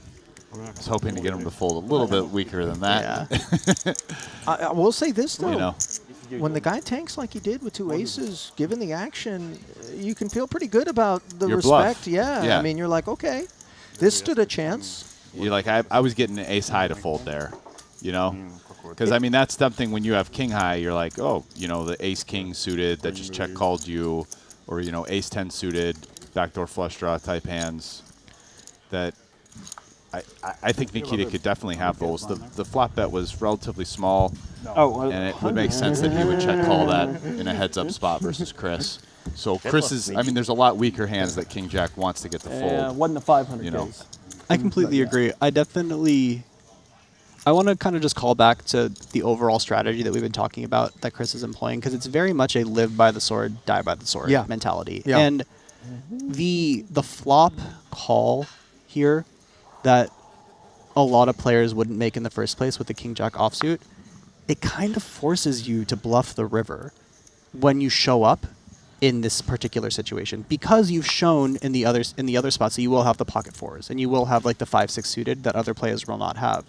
I was hoping to get him to fold a little bit weaker than that. I will say this, though. You know. When the guy tanks like he did with 2 aces, given the action, you can feel pretty good about the Your respect. bluff. Yeah. I mean, you're like, okay, this stood a chance. You're like, I was getting an ace high to fold there, you know? Because, I mean, that's something when you have king high, you're like, oh, you know, the ace king suited that just check called you, or, you know, ace 10 suited, backdoor flush draw type hands that I think Nikita could definitely have those. The flop bet was relatively small, and it would make sense that he would check call that in a heads up spot versus Chris. So Chris is, I mean, there's a lot weaker hands that King Jack wants to get the fold. Yeah, wasn't the 500 you know. I completely agree. I want to kind of just call back to the overall strategy that we've been talking about that Chris is employing, because it's very much a live by the sword, die by the sword mentality. Yeah. And the flop call here that a lot of players wouldn't make in the first place with the King Jack offsuit it kind of forces you to bluff the river when you show up in this particular situation, because you've shown in the other spots that you will have the pocket fours and you will have like the 5-6 suited that other players will not have.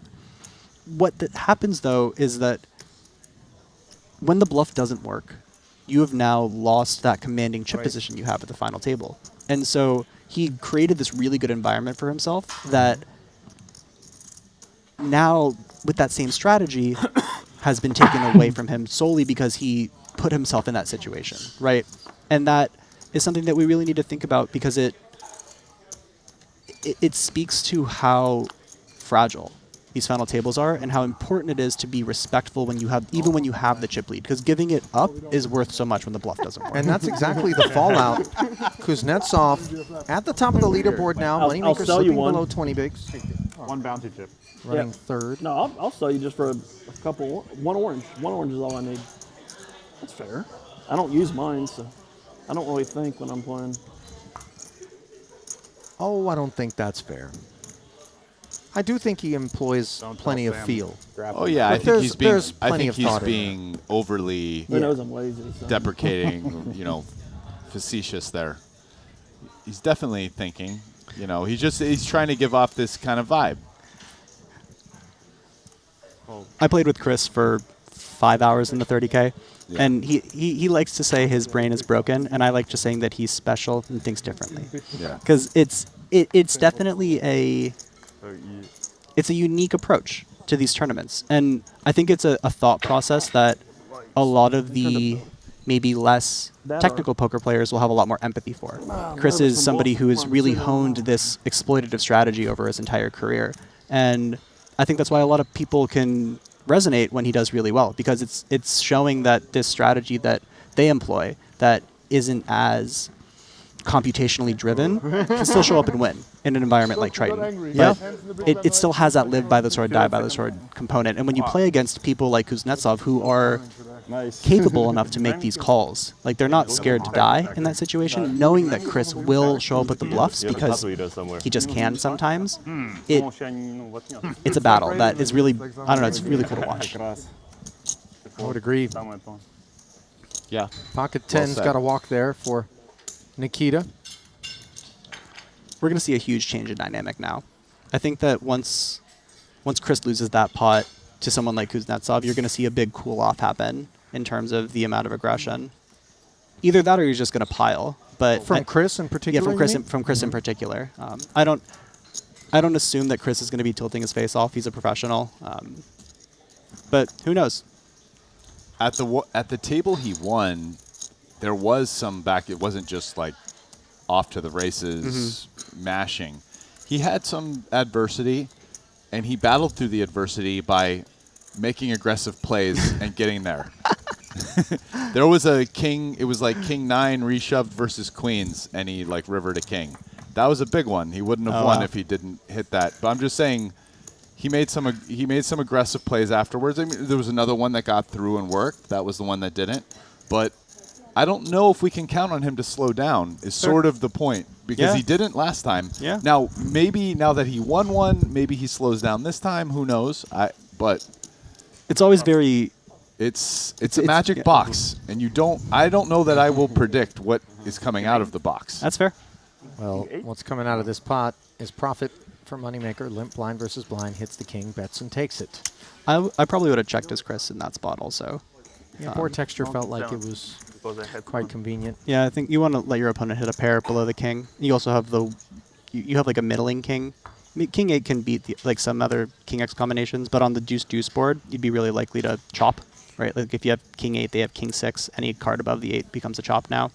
What happens though is that when the bluff doesn't work, you have now lost that commanding chip position you have at the final table. And so he created this really good environment for himself that now with that same strategy has been taken away from him solely because he put himself in that situation, right? And that is something that we really need to think about, because it speaks to how fragile these final tables are and how important it is to be respectful when you have, even when you have the chip lead, because giving it up is worth so much when the bluff doesn't work. And that's exactly the fallout. Kuznetsov at the top of the leaderboard now. Moneymaker slipping below 20 bigs. One bounty chip. Running third. No, I'll sell you just for a couple. One orange. One orange is all I need. That's fair. I don't use mine, so I don't really think when I'm playing. Oh, I don't think that's fair. I do think he employs plenty of feel. Oh yeah, I think he's being overly He knows I'm lazy, so. deprecating, facetious there. He's definitely thinking, he's trying to give off this kind of vibe. I played with Chris for 5 hours in the 30K, and he likes to say his brain is broken, and I like just saying that he's special and thinks differently. Yeah. Because it's definitely a unique approach to these tournaments, and I think it's a thought process that a lot of the maybe less technical poker players will have a lot more empathy for. Chris is somebody who has really honed this exploitative strategy over his entire career, and I think that's why a lot of people can resonate when he does really well, because it's showing that this strategy that they employ that isn't as computationally driven can still show up and win in an environment like Triton. But it still has that live by the sword, die by the sword component. And when you play against people like Kuznetsov, who are capable enough to make these calls, like they're not scared to die in that situation, knowing that Chris will show up with the bluffs because he just can sometimes, it's a battle that is really, I don't know, it's really cool to watch. I would agree. Yeah. Pocket 10's got to walk there for Nikita. We're going to see a huge change in dynamic now. I think that once Chris loses that pot to someone like Kuznetsov, you're going to see a big cool-off happen in terms of the amount of aggression. Either that or he's just going to pile. But from Chris in particular? Yeah, from Chris in particular. I don't assume that Chris is going to be tilting his face off. He's a professional. But who knows? At the table he won, there was some back. It wasn't just like off to the races, mashing. He had some adversity, and he battled through the adversity by making aggressive plays and getting there. There was a king. It was like king 9 reshoved versus queens, and he like river to king. That was a big one. He wouldn't have won if he didn't hit that. But I'm just saying, he made some aggressive plays afterwards. I mean, there was another one that got through and worked. That was the one that didn't. But I don't know if we can count on him to slow down, is sort of the point, because he didn't last time. Yeah. Now, maybe now that he won one, maybe he slows down this time. Who knows? But it's always very... It's a magic box, and I don't know that I will predict what is coming out of the box. That's fair. Well, what's coming out of this pot is profit for Moneymaker. Limp blind versus blind, hits the king, bets and takes it. I probably would have checked as Chris in that spot also. Yeah, poor texture felt like it was quite convenient. Yeah, I think you want to let your opponent hit a pair below the king. You also have you have like a middling king. I mean, king 8 can beat like some other king X combinations, but on the deuce board, you'd be really likely to chop, right? Like if you have king 8, they have king 6. Any card above the 8 becomes a chop now.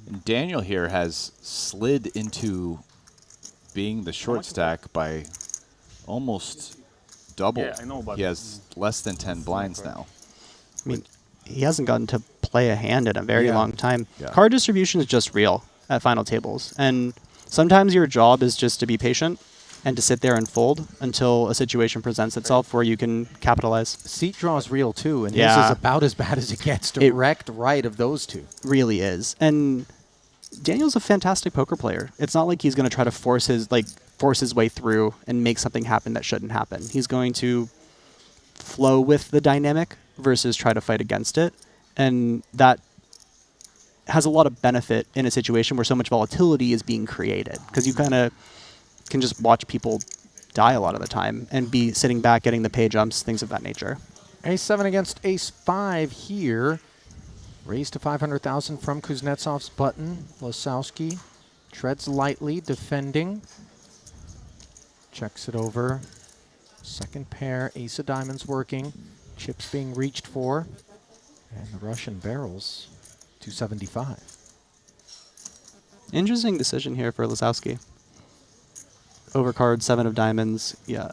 And Daniel here has slid into being the short stack by almost double. Yeah, I know, but he has less than 10 blinds now. I mean, he hasn't gotten to play a hand in a very long time. Yeah. Card distribution is just real at final tables. And sometimes your job is just to be patient and to sit there and fold until a situation presents itself where you can capitalize. Seat draw is real too, and yeah. this is about as bad as it gets. Direct right of those two. Really is. And Daniel's a fantastic poker player. It's not like he's going to try to force his way through and make something happen that shouldn't happen. He's going to flow with the dynamic versus try to fight against it. And that has a lot of benefit in a situation where so much volatility is being created, because you kind of can just watch people die a lot of the time and be sitting back, getting the pay jumps, things of that nature. Ace-7 against Ace-5 here. Raised to 500,000 from Kuznetsov's button. Losowski treads lightly, defending. Checks it over. Second pair, ace of diamonds working. Chips being reached for. And the Russian barrels, 275. Interesting decision here for Losowski. Overcard, 7 of diamonds. Yeah,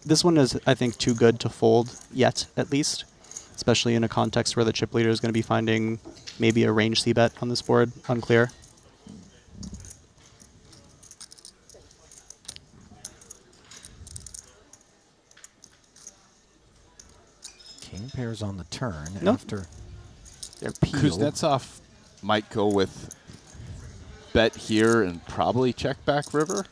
this one is, I think, too good to fold yet, at least. Especially in a context where the chip leader is going to be finding maybe a range c-bet on this board. Unclear. King pairs on the turn after their peel. Kuznetsov might go with bet here and probably check back river.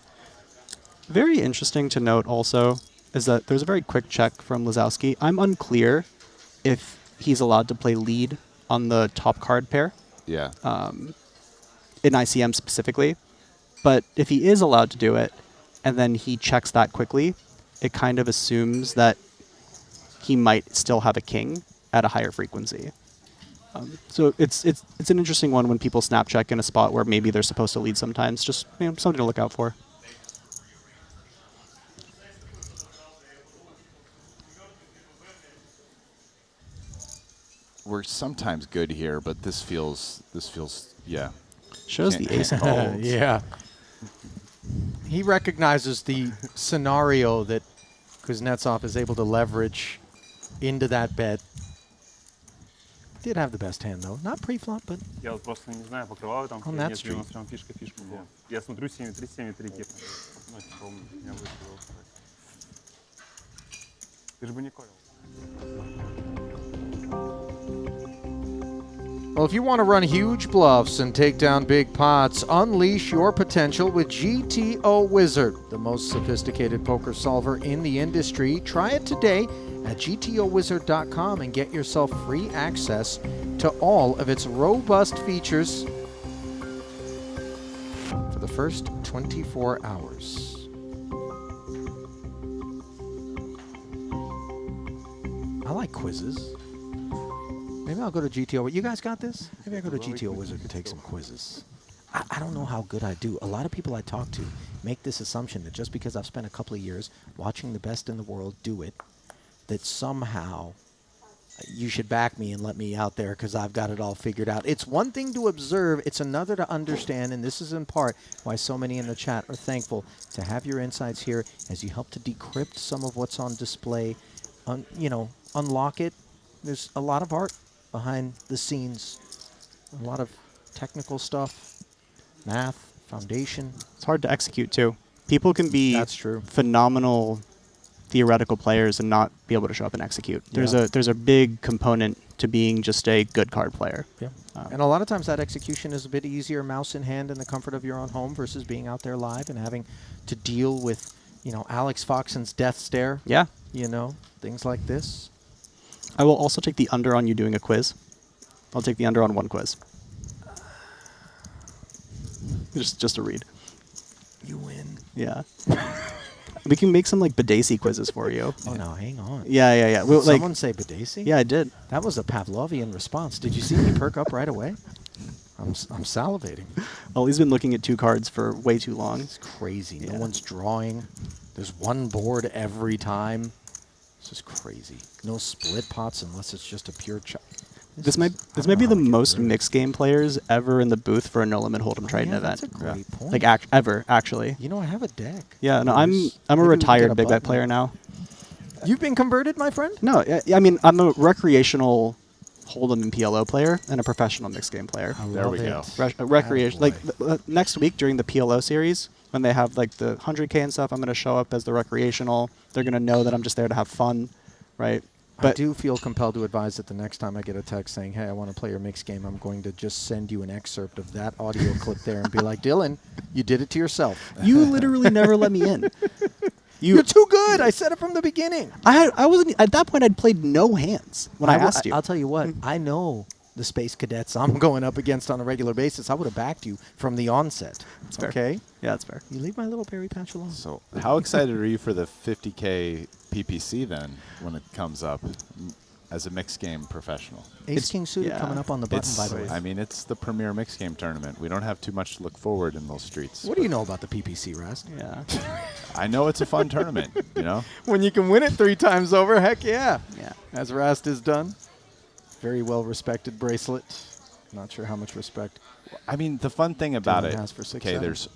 Very interesting to note also is that there's a very quick check from Losowski. I'm unclear if he's allowed to play lead on the top card pair. Yeah. In ICM specifically. But if he is allowed to do it, and then he checks that quickly, it kind of assumes that he might still have a king at a higher frequency. So it's an interesting one when people snap check in a spot where maybe they're supposed to lead sometimes. Just something to look out for. We're sometimes good here, but this feels yeah. Shows the ace of hearts. Yeah. He recognizes the scenario that Kuznetsov is able to leverage into that bet. Did have the best hand though, not pre-flop, but Я вот просто не знаю, покрываю там. on that street. Прям фишка была. Я смотрю 7-3, 7-3 типа. Ну, типа он меня выкрыл. Ты же бы не коил. Well, if you want to run huge bluffs and take down big pots, unleash your potential with GTO Wizard, the most sophisticated poker solver in the industry. Try it today at gtowizard.com and get yourself free access to all of its robust features for the first 24 hours. I like quizzes. Maybe I'll go to GTO. You guys got this? Maybe I'll go to GTO Wizard and take some quizzes. I don't know how good I do. A lot of people I talk to make this assumption that just because I've spent a couple of years watching the best in the world do it, that somehow you should back me and let me out there because I've got it all figured out. It's one thing to observe. It's another to understand, and this is in part why so many in the chat are thankful to have your insights here as you help to decrypt some of what's on display, unlock it. There's a lot of art behind the scenes, a lot of technical stuff, math, foundation. It's hard to execute too. People can be phenomenal theoretical players and not be able to show up and execute. There's a big component to being just a good card player. Yeah. And a lot of times that execution is a bit easier mouse in hand in the comfort of your own home versus being out there live and having to deal with, Alex Foxen's death stare. Yeah. Things like this. I will also take the under on you doing a quiz. I'll take the under on one quiz. Just a read. You win. Yeah. We can make some Badesi quizzes for you. Oh no, hang on. Yeah. Did someone say Badesi? Yeah, I did. That was a Pavlovian response. Did you see me perk up right away? I'm salivating. Well, he's been looking at 2 cards for way too long. It's crazy. No one's drawing. There's one board every time. This is crazy. No split pots unless it's just a pure chop. This might be the most mixed game players ever in the booth for a no limit hold'em Triton event. That's a great point. Ever actually. I have a deck. Yeah, no, I'm a retired big bet player now. You've been converted, my friend? No, I mean I'm a recreational Hold'em and PLO player and a professional mixed game player. There we go. Recreation. Like next week during the PLO series, when they have like the 100K and stuff, I'm going to show up as the recreational. They're going to know that I'm just there to have fun, right? I do feel compelled to advise that the next time I get a text saying, hey, I want to play your mixed game, I'm going to just send you an excerpt of that audio clip there and be like, Dylan, you did it to yourself. You literally never let me in. You're too good. I said it from the beginning. I wasn't at that point. I'd played no hands when I asked you. I'll tell you what. I know the space cadets I'm going up against on a regular basis. I would have backed you from the onset. That's fair. Okay. Yeah, that's fair. You leave my little berry patch alone. So, how excited are you for the 50K PPC then when it comes up as a mixed game professional? Ace King suited coming up on the button, by the way. I mean, it's the premier mixed game tournament. We don't have too much to look forward in those streets. What do you know about the PPC, Rast? Yeah. I know it's a fun tournament, you know? When you can win it 3 times over, heck yeah. Yeah. As Rast is done. Very well respected bracelet. Not sure how much respect. I mean, the fun thing about Dylan it, has for 6-7. okay, there's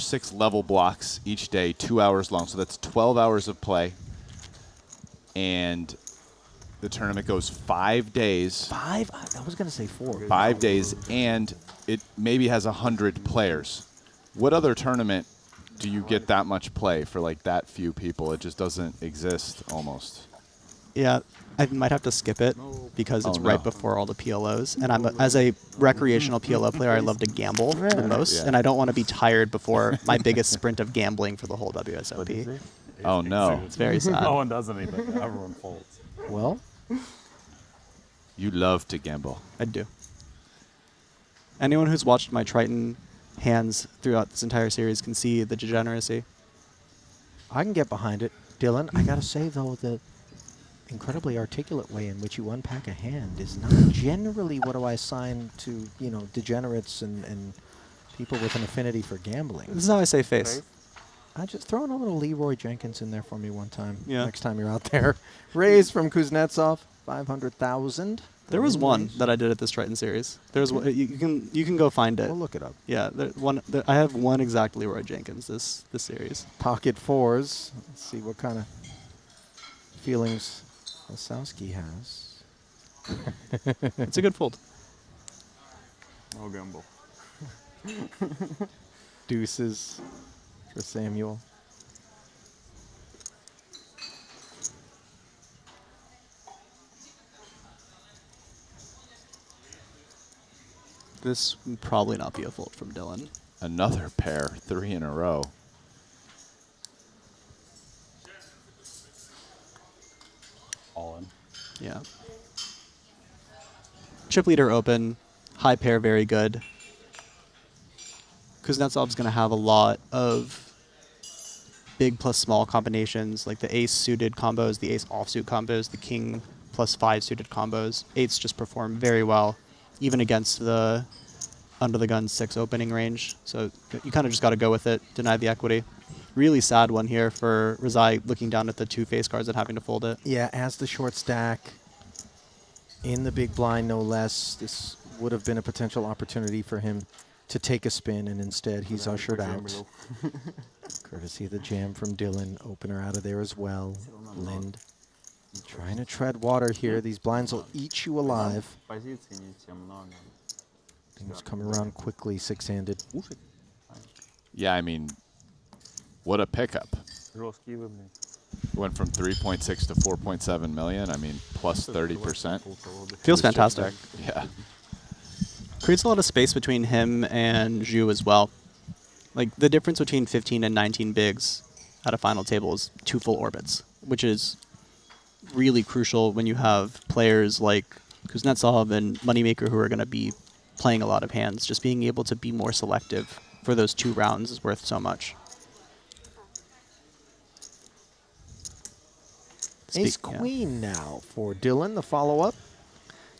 6 level blocks each day, 2 hours long. So that's 12 hours of play. And the tournament goes 5 days. 5? I was going to say 4. 5 days, and it maybe has 100 players. What other tournament do you get that much play for like that few people? It just doesn't exist almost. Yeah, I might have to skip it because it's right before all the PLOs. And as a recreational PLO player, I love to gamble the most, and I don't want to be tired before my biggest sprint of gambling for the whole WSOP. Oh, no. It's very sad. No one does anything. Everyone folds. Well, you love to gamble. I do. Anyone who's watched my Triton hands throughout this entire series can see the degeneracy. I can get behind it. Dylan, I got to say, though, the incredibly articulate way in which you unpack a hand is not generally what do I assign to, you know, degenerates and people with an affinity for gambling. This is how I say face. I just throw in a little Leroy Jenkins in there for me one time. Yeah. Next time you're out there. Raise from Kuznetsov, 500,000. There was one that I did at this Triton series. There's one, you can go find it. We'll look it up. Yeah, I have one exact Leroy Jenkins this series. Pocket 4s. Let's see what kind of feelings Osowski has. It's a good fold. No gamble. Deuces for Samuel. This would probably not be a fold from Dylan. Another pair, 3 in a row. All in. Yeah. Chip leader open, high pair very good. Kuznetsov's going to have a lot of big plus small combinations, like the ace suited combos, the ace offsuit combos, the king plus 5 suited combos. 8s just perform very well, even against the under the gun 6 opening range. So you kind of just got to go with it, deny the equity. Really sad one here for Razai looking down at the 2 face cards and having to fold it. Yeah, as the short stack in the big blind, no less, this would have been a potential opportunity for him to take a spin, and instead he's ushered out. Courtesy of the jam from Dylan. Opener out of there as well. Lind trying to tread water here. These blinds will eat you alive. Things come around quickly, 6-handed. Yeah, I mean, what a pickup. Went from 3.6 to 4.7 million. I mean, plus 30%. Feels fantastic. Yeah. Creates a lot of space between him and Zhu as well. Like, the difference between 15 and 19 bigs at a final table is 2 full orbits, which is really crucial when you have players like Kuznetsov and Moneymaker who are going to be playing a lot of hands. Just being able to be more selective for those 2 rounds is worth so much. Ace Queen now for Dylan, the follow-up.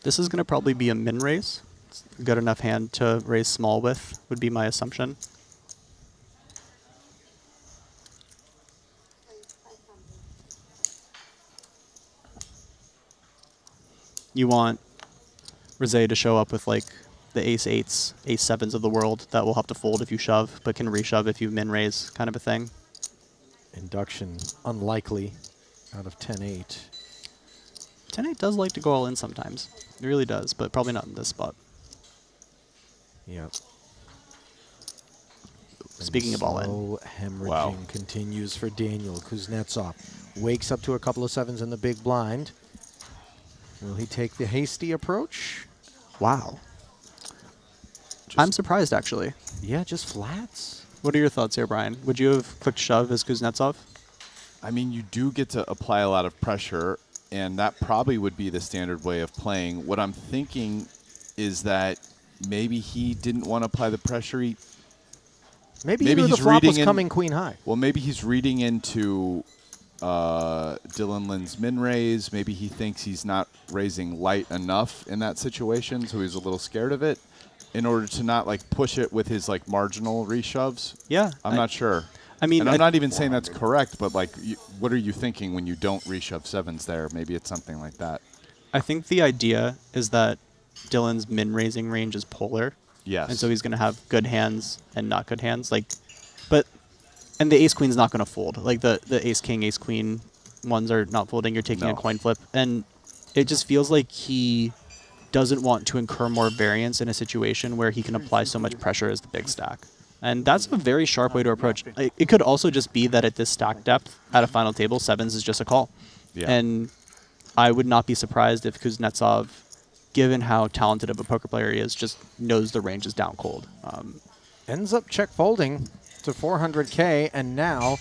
This is going to probably be a min raise. It's a good enough hand to raise small with, would be my assumption. You want Rosé to show up with like the ace-8s, ace-7s of the world that will have to fold if you shove, but can reshove if you min raise, kind of a thing. Induction unlikely out of 10-8. 10-8 does like to go all in sometimes. It really does, but probably not in this spot. Yep. Speaking of all in. Slow hemorrhaging continues for Daniel Kuznetsov. Wakes up to a couple of 7s in the big blind. Will he take the hasty approach? Wow. I'm surprised, actually. Yeah, just flats. What are your thoughts here, Brian? Would you have clicked shove as Kuznetsov? I mean, you do get to apply a lot of pressure, and that probably would be the standard way of playing. What I'm thinking is that maybe he didn't want to apply the pressure. Maybe he knew the flop was coming queen high. Well, maybe he's reading into Dylan Lin's min raise. Maybe he thinks he's not raising light enough in that situation, so he's a little scared of it in order to not like push it with his like marginal reshoves. Yeah. I'm not sure. I mean, and I'm not even saying that's correct, but like, what are you thinking when you don't reshove 7s there? Maybe it's something like that. I think the idea is that Dylan's min raising range is polar. Yes. And so he's going to have good hands and not good hands. And the ace queen's not going to fold. Like the ace king, ace queen ones are not folding. You're taking a coin flip. And it just feels like he doesn't want to incur more variance in a situation where he can apply so much pressure as the big stack. And that's a very sharp way to approach. It could also just be that at this stack depth, at a final table, 7s is just a call. Yeah. And I would not be surprised if Kuznetsov, given how talented of a poker player he is, just knows the range is down cold. Ends up check folding to 400K, and now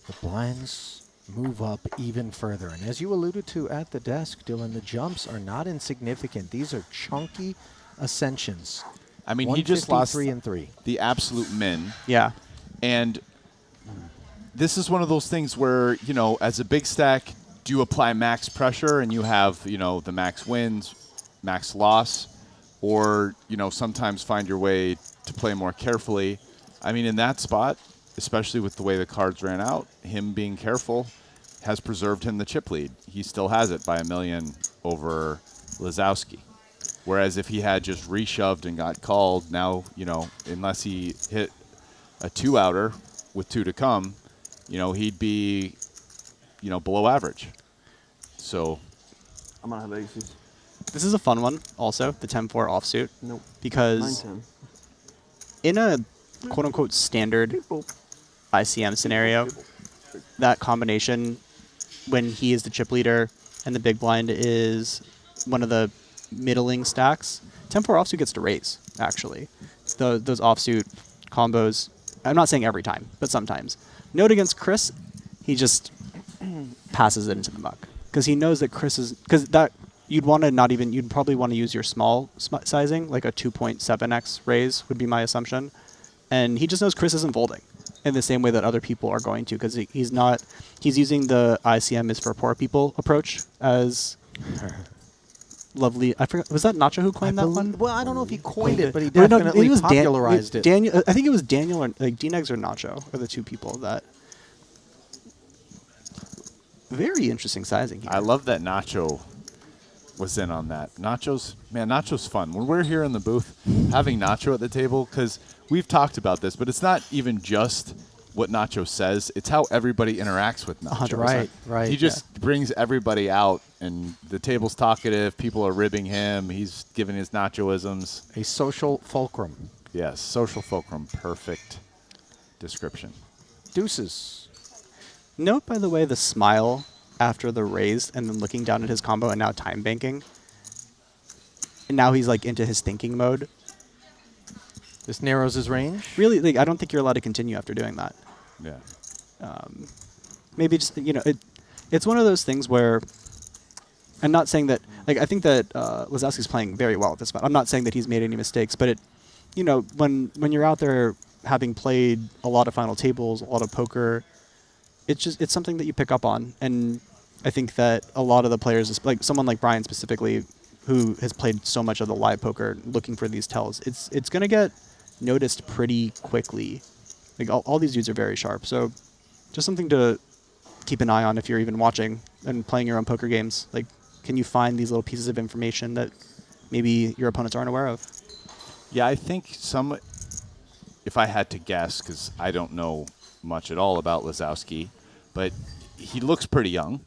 the blinds move up even further. And as you alluded to at the desk, Dylan, the jumps are not insignificant. These are chunky ascensions. I mean, he just lost 3 and 3. The absolute min. Yeah. And this is one of those things where, you know, as a big stack, do you apply max pressure and you have, you know, the max wins, max loss, or, you know, sometimes find your way to play more carefully. I mean, in that spot, especially with the way the cards ran out, him being careful has preserved him the chip lead. He still has it by $1 million over Lazowski. Whereas if he had just reshoved and got called, now, you know, unless he hit a 2-outer with 2 to come, you know, he'd be, you know, below average. So I'm going to have aces. This is a fun one also, the 10-4 offsuit. Nope. Because 9-10. in a quote-unquote standard ICM scenario, that combination when he is the chip leader and the big blind is one of the middling stacks, 10-4 offsuit gets to raise, actually. Those offsuit combos, I'm not saying every time, but sometimes. Note against Chris, he just passes it into the muck. Because he knows that Chris is, because that, you'd probably want to use your small sizing, like a 2.7x raise would be my assumption. And he just knows Chris isn't folding in the same way that other people are going to, because he's using the ICM is for poor people approach as lovely. I forgot, was that Nacho who coined that one? Well, I don't know if he coined it, but he definitely popularized it. Daniel, I think it was Daniel, or like D-Negs or Nacho are the two people that. Very interesting sizing here. I love that Nacho was in on that. Nacho's fun. When we're here in the booth, having Nacho at the table, because we've talked about this, but it's not even just what Nacho says, it's how everybody interacts with Nacho. Right. He just brings everybody out, and the table's talkative, people are ribbing him, he's giving his Nachoisms. A social fulcrum. Yes, social fulcrum, perfect description. Deuces. Note, by the way, the smile after the raise and then looking down at his combo and now time banking. And now he's like into his thinking mode. This narrows his range? Really, like, I don't think you're allowed to continue after doing that. Yeah. Maybe just, you know, it's one of those things where, I'm not saying that, like, I think that Lazowski's playing very well at this spot. I'm not saying that he's made any mistakes, but it, you know, when you're out there having played a lot of final tables, a lot of poker, it's something that you pick up on. And I think that a lot of the players, like someone like Brian specifically, who has played so much of the live poker looking for these tells, it's going to get noticed pretty quickly. Like all these dudes are very sharp. So just something to keep an eye on if you're even watching and playing your own poker games. Like, can you find these little pieces of information that maybe your opponents aren't aware of? Yeah, I think if I had to guess, because I don't know much at all about Lazowski, but he looks pretty young.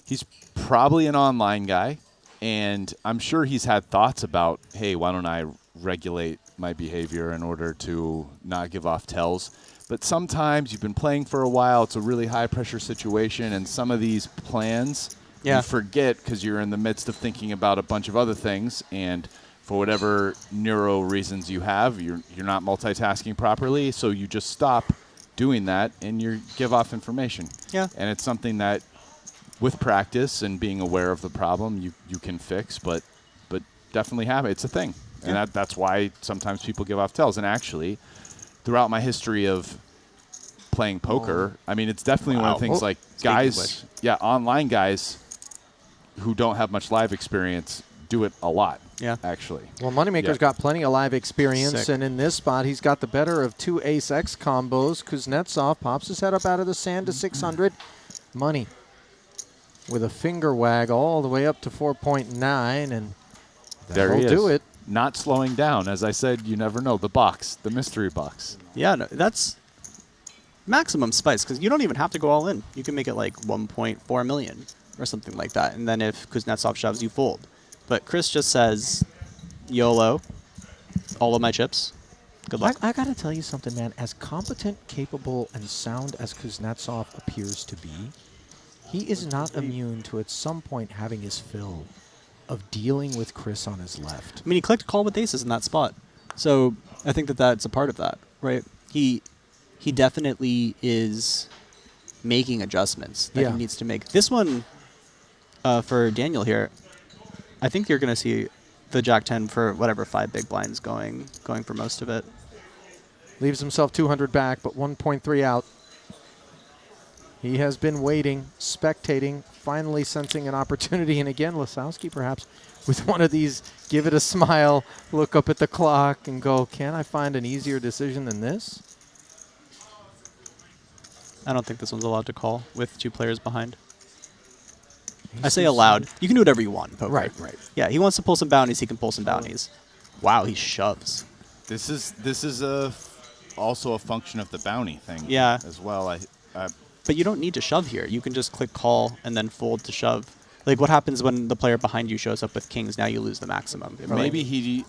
he's probably an online guy, and I'm sure he's had thoughts about, hey, why don't I regulate my behavior in order to not give off tells. But sometimes you've been playing for a while, it's a really high-pressure situation, and some of these plans you forget because you're in the midst of thinking about a bunch of other things, and for whatever neuro reasons you have, you're not multitasking properly, so you just stop doing that and you give off information. Yeah. And it's something that with practice and being aware of the problem, you can fix, but definitely have it. It's a thing. Yeah. And that's why sometimes people give off tells. And actually, throughout my history of playing poker, I mean, it's definitely one of the things like guys, online guys who don't have much live experience do it a lot. Yeah, actually. Well, Moneymaker's got plenty of live experience, and in this spot, he's got the better of two ace-x combos. Kuznetsov pops his head up out of the sand to 600. Money with a finger wag all the way up to 4.9, and there he is. Do it. Not slowing down. As I said, you never know. The box, the mystery box. Yeah, no, that's maximum spice, because you don't even have to go all in. You can make it like 1.4 million or something like that, and then if Kuznetsov shoves, you fold. But Chris just says, YOLO, all of my chips. Good luck. I got to tell you something, man. As competent, capable, and sound as Kuznetsov appears to be, he is not immune to at some point having his fill of dealing with Chris on his left. I mean, he clicked call with aces in that spot. So I think that that's a part of that, right? He definitely is making adjustments that he needs to make. This one, for Daniel here, I think you're going to see the Jack-10 for whatever 5 big blinds going for most of it. Leaves himself 200 back, but 1.3 out. He has been waiting, spectating, finally sensing an opportunity. And again, Lasowski perhaps with one of these, give it a smile, look up at the clock and go, can I find an easier decision than this? I don't think this one's allowed to call with 2 players behind. I say allowed. You can do whatever you want in poker. Right. Yeah, he wants to pull some bounties, he can pull some bounties. Wow, he shoves. This is also a function of the bounty thing. Yeah. As well. But you don't need to shove here. You can just click call and then fold to shove. Like, what happens when the player behind you shows up with kings? Now you lose the maximum. Maybe he's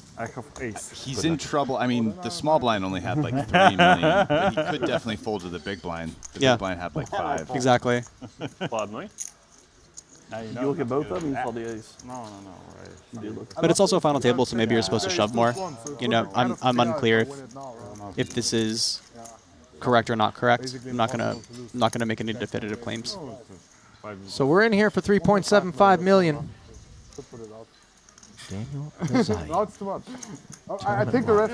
in trouble. I mean, the small blind only had like 3 million, but he could definitely fold to the big blind. The big blind had like 5. Exactly. You look at both of them, you saw the ace. No, right. But it's also a final table, so maybe you're supposed to shove more. You know, I'm unclear if this is correct or not correct. I'm not gonna make any definitive claims. So we're in here for 3.75 million. Daniel No, it's too much. I think the rest.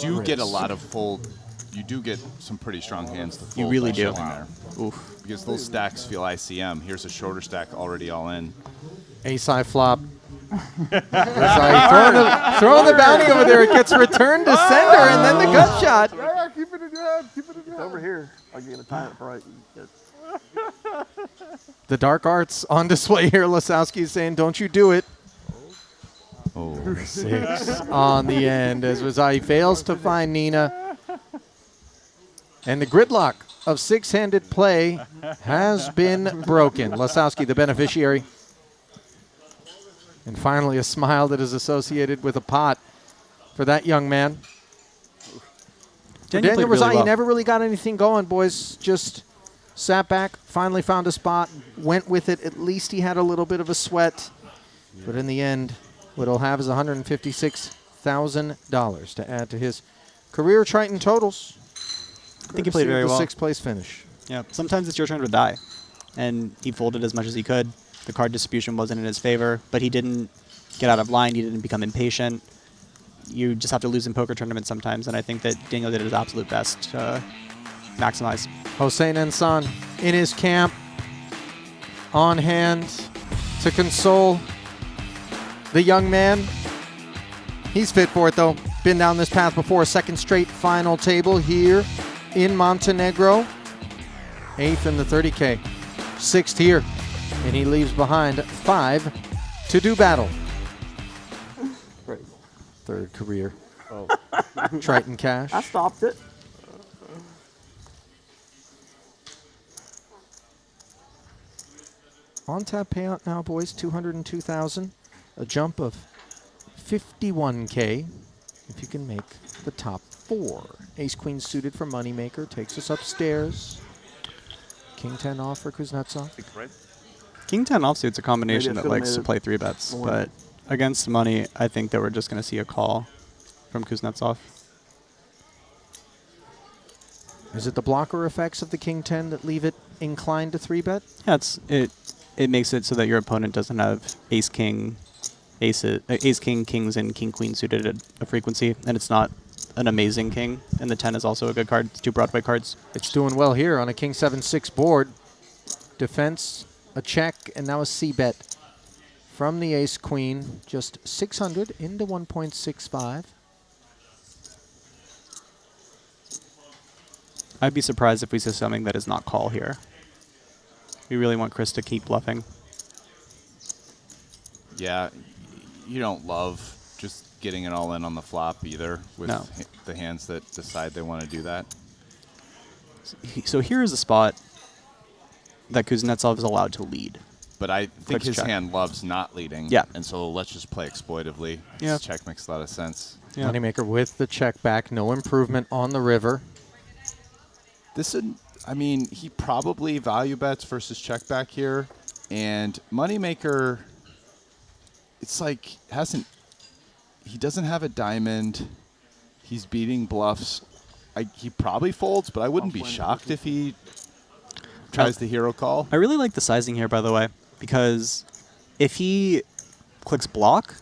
You do get a lot of fold. You do get some pretty strong hands to fold. You really do. There. Oof. Because those stacks feel ICM. Here's a shorter stack already all in. Ace-high flop. throwing the bounty over there. It gets returned to sender, and then the gut shot. Yeah, keep it in your hand. Keep it in your hand. Over here. I'll get a time up right. The dark arts on display here. Lasowski is saying, don't you do it. Oh, 6 on the end as Razai fails to find Nina. And the gridlock of 6-handed play has been broken. Lasowski, the beneficiary. And finally, a smile that is associated with a pot for that young man. Daniel Razai never really got anything going, boys. Just sat back, finally found a spot, went with it. At least he had a little bit of a sweat. But in the end, what he'll have is $156,000 to add to his career Triton totals. I think he played very well. 6th place finish. Yeah, sometimes it's your turn to die. And he folded as much as he could. The card distribution wasn't in his favor, but he didn't get out of line. He didn't become impatient. You just have to lose in poker tournaments sometimes, and I think that Daniel did his absolute best to maximize. Hossein Ensan in his camp, on hand to console the young man. He's fit for it, though. Been down this path before. 2nd straight final table here in Montenegro. 8th in the 30K. 6th here. And he leaves behind 5 to do battle. Great. 3rd career. Triton cash. I stopped it. On-tap payout now, boys, 202,000. A jump of 51K if you can make the top 4. Ace-Queen suited for Moneymaker takes us upstairs. King-10 off for Kuznetsov. King 10 offsuit's a combination Maybe I that likes should've to made play it 3-bets, more. but against money, I think that we're just going to see a call from Kuznetsov. Is it the blocker effects of the King-10 that leave it inclined to 3-bet? Yeah, it makes it so that your opponent doesn't have ace-king, ace-king, kings, and king-queen suited at a frequency, and it's not an amazing king, and the 10 is also a good card. It's 2 Broadway cards. It's doing well here on a King 7-6 board. Defense, a check, and now a c-bet from the ace-queen. Just 600 into 1.65. I'd be surprised if we see something that is not call here. We really want Chris to keep bluffing. Yeah, you don't love just getting it all in on the flop either with No. the hands that decide they want to do that. So here is a spot that Kuznetsov is allowed to lead. But I think Quick his check. hand loves not leading. Yeah. And so let's just play exploitively. Yeah. This check makes a lot of sense. Yeah. Moneymaker with the check back. No improvement on the river. This is, I mean, he probably value bets versus check back here. And Moneymaker, it's like, he doesn't have a diamond. He's beating bluffs. He probably folds, but I wouldn't be shocked if he tries the hero call. I really like the sizing here, by the way, because if he clicks block,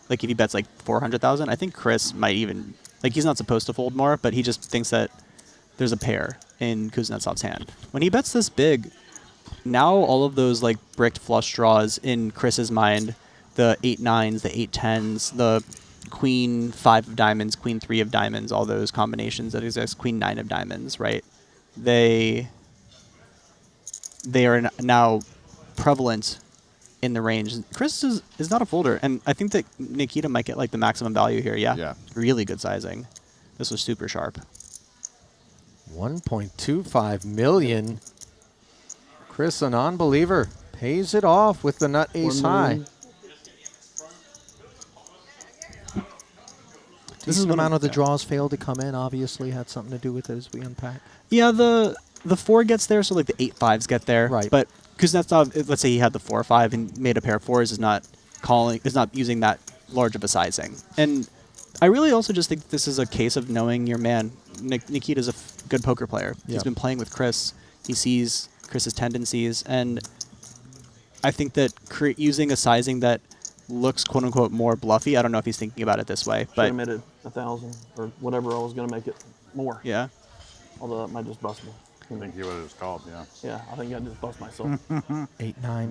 like if he bets like 400,000, I think Chris might even, like he's not supposed to fold more, but he just thinks that there's a pair in Kuznetsov's hand. When he bets this big, now all of those like bricked flush draws in Chris's mind, the 8-9s, the 8-10s, the queen 5 of diamonds, queen 3 of diamonds, all those combinations that exist, queen 9 of diamonds, right? They are now prevalent in the range. Chris is not a folder, and I think that Nikita might get like the maximum value here. Yeah. Really good sizing. This was super sharp. 1.25 million. Chris, a non-believer, pays it off with the nut ace high. This is the amount of the draws failed to come in, obviously had something to do with it as we unpack. Yeah, the 4 gets there, so like the 8-5s get there. Right. But Kuznetsov, let's say he had the 4-5 and made a pair of 4s, is not using that large of a sizing. And I really also just think this is a case of knowing your man. Nikita's a good poker player. Yeah. He's been playing with Chris. He sees Chris's tendencies, and I think that using a sizing that looks quote unquote more bluffy. I don't know if he's thinking about it this way, Should but have made it 1,000 or whatever I was going to make it more. Yeah. Although that might just bust me. I think you would have just called, yeah. Yeah, I think I just bust myself. 8-9,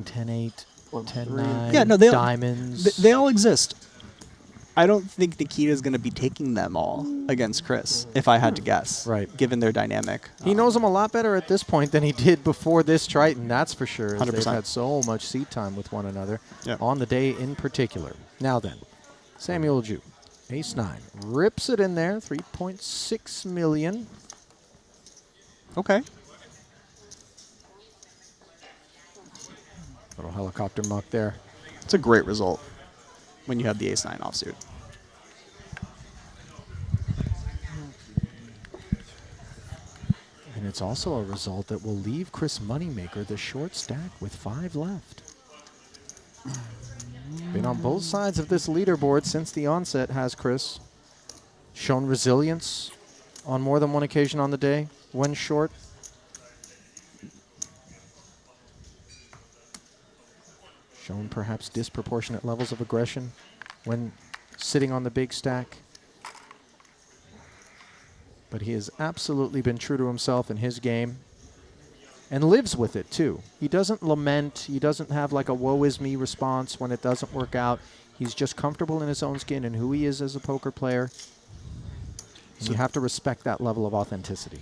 10-8, 10-9, yeah, no, diamonds. They all exist. I don't think Nikita's going to be taking them all against Chris, if I had to guess. Right. Given their dynamic. He knows them a lot better at this point than he did before this Triton, that's for sure. 100%. They've had so much seat time with one another Yeah. on the day in particular. Now then, Samuel Ju, ace-9, rips it in there, 3.6 million. Okay. Little helicopter muck there. It's a great result when you have the ace-9 offsuit. And it's also a result that will leave Chris Moneymaker the short stack with 5 left. Been on both sides of this leaderboard since the onset, has Chris. Shown resilience on more than one occasion on the day when short. Shown perhaps disproportionate levels of aggression when sitting on the big stack. But he has absolutely been true to himself in his game and lives with it too. He doesn't lament. He doesn't have like a woe is me response when it doesn't work out. He's just comfortable in his own skin and who he is as a poker player. So you have to respect that level of authenticity.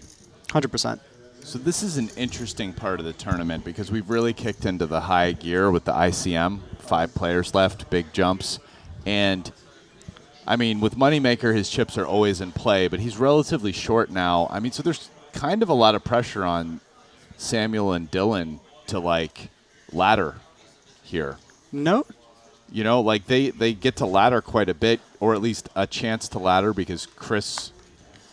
100%. So this is an interesting part of the tournament because we've really kicked into the high gear with the ICM. 5 players left, big jumps. And, I mean, with Moneymaker, his chips are always in play, but he's relatively short now. I mean, so there's kind of a lot of pressure on Samuel and Dylan to, like, ladder here. No. You know, like they get to ladder quite a bit, or at least a chance to ladder, because Chris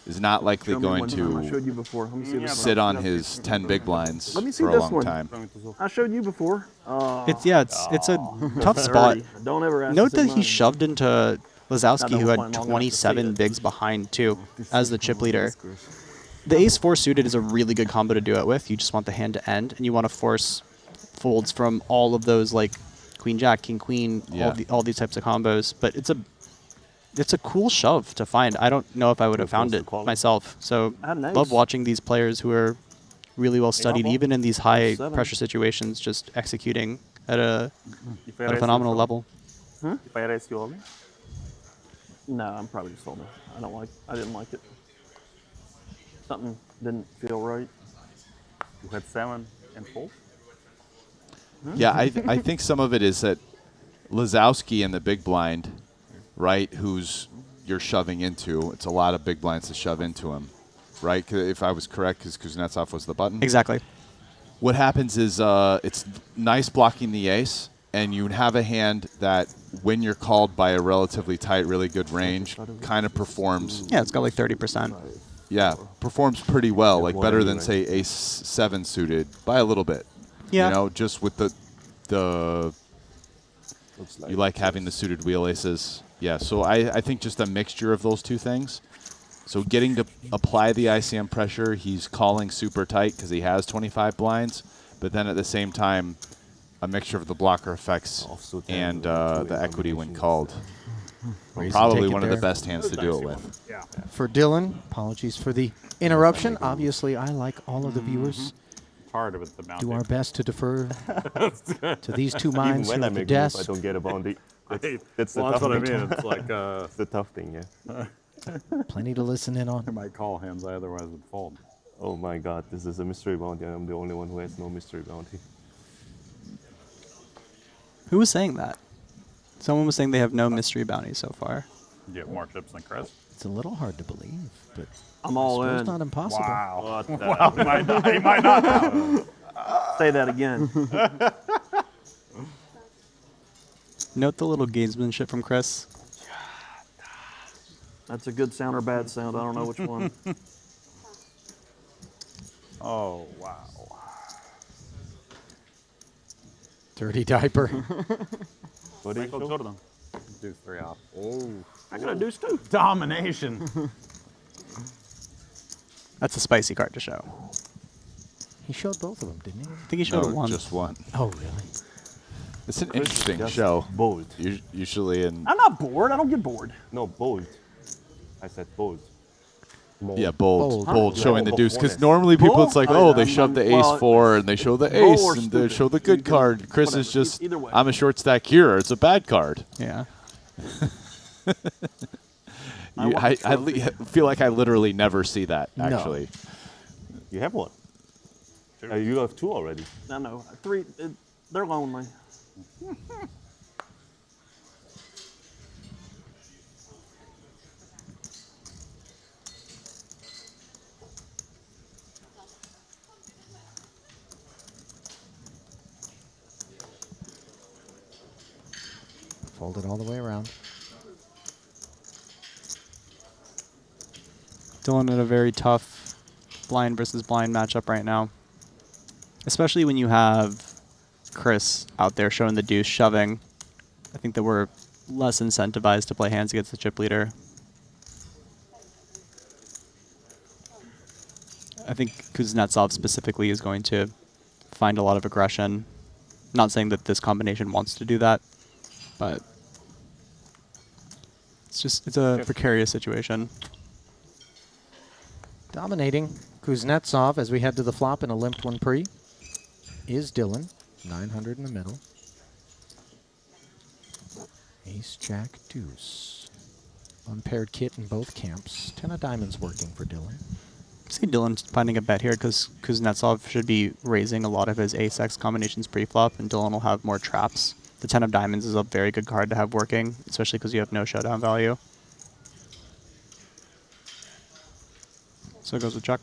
is not likely going I showed you to before. Let me see this sit one. on his 10 big blinds Let me see for a this long one. time. I showed you before. Oh. It's a tough spot. Don't ever ask Note to see that he mine. shoved into Lazowski, who we're had playing long enough to see 27 it. bigs behind too, as the chip leader. The ace-4 suited is a really good combo to do it with. You just want the hand to end, and you want to force folds from all of those, like queen-jack, king-queen, all these types of combos. But it's a cool shove to find. I don't know if I would have found it myself. So love watching these players who are really well studied, even in these high pressure situations, just executing at a phenomenal level. If I raise you all in? No, I'm probably just folding. I didn't like it. Something didn't feel right. You had 7 and fold? Yeah, I think some of it is that Lazowski in the big blind, right, who's you're shoving into, it's a lot of big blinds to shove into him, right? 'Cause if I was correct, because Kuznetsov was the button. Exactly. What happens is it's nice blocking the ace, and you have a hand that, when you're called by a relatively tight, really good range, kind of performs. Yeah, it's got like 30%. Yeah, performs pretty well, like better than, say, ace-7 suited by a little bit. Yeah. You know, just with the you like having the suited wheel aces. Yeah, so I think just a mixture of those two things. So getting to apply the ICM pressure, he's calling super tight because he has 25 blinds, but then at the same time, a mixture of the blocker effects and the equity when called. Probably one of the best hands to do it with. Yeah. For Dylan, apologies for the interruption. Obviously, I, like all of the viewers, Hard with the bounty. do our best to defer to these two minds Even here when I at the make move, desk. I don't get a bounty. That's the Well, tough that's what I thing. mean. It's like It's the tough thing, yeah. Plenty to listen in on. I might call hands I otherwise would fold. Oh my god, this is a mystery bounty, and I'm the only one who has no mystery bounty. Who was saying that? Someone was saying they have no mystery bounties so far. You get more chips than Chris. It's a little hard to believe, but I'm all I suppose in. not impossible. Wow. Well, he might not. He might not now. Say that again. Note the little gamesmanship from Chris. That's a good sound or bad sound. I don't know which one. Oh, wow. Dirty diaper. What do you Michael show? Jordan. Deuce 3 off. Oh. I got a deuce too. Domination. That's a spicy card to show. He showed both of them, didn't he? I think he showed No, one. just one. Oh, really? It's an interesting show. Bold. Usually in... I'm not bored. I don't get bored. No, bold. I said bold. Yeah, bold. Bold, Huh? showing Yeah, the deuce. bold. Because normally people, it's like, Oh, oh, they yeah, shove the well, ace-4 and they show the bold ace or and they stupid. show the good You can- card. Chris is whatever. just, Either way. I'm a short stack hero. It's a bad card. Yeah. Feel like I literally never see that, No. actually. You have one. You have 2 already. I know. 3. They're lonely. Fold it all the way around. Dylan in a very tough blind versus blind matchup right now. Especially when you have Chris out there showing the deuce, shoving. I think that we're less incentivized to play hands against the chip leader. I think Kuznetsov specifically is going to find a lot of aggression. Not saying that this combination wants to do that, but it's a precarious situation. Dominating Kuznetsov as we head to the flop in a limped one pre is Dylan. 900 in the middle. Ace, jack, deuce. Unpaired kit in both camps. 10 of diamonds working for Dylan. I see Dylan finding a bet here because Kuznetsov should be raising a lot of his ace-x combinations pre-flop, and Dylan will have more traps. The 10 of diamonds is a very good card to have working, especially because you have no showdown value. So it goes with check.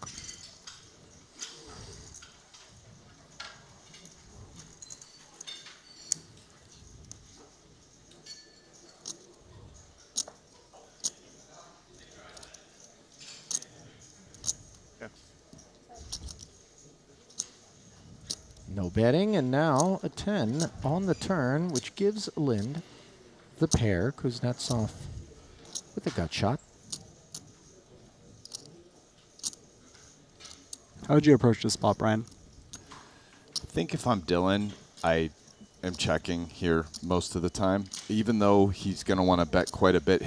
betting, and now a 10 on the turn, which gives Lind the pair. Kuznetsov with a gut shot. How would you approach this spot, Brian? I think if I'm Dylan, I am checking here most of the time. Even though he's going to want to bet quite a bit,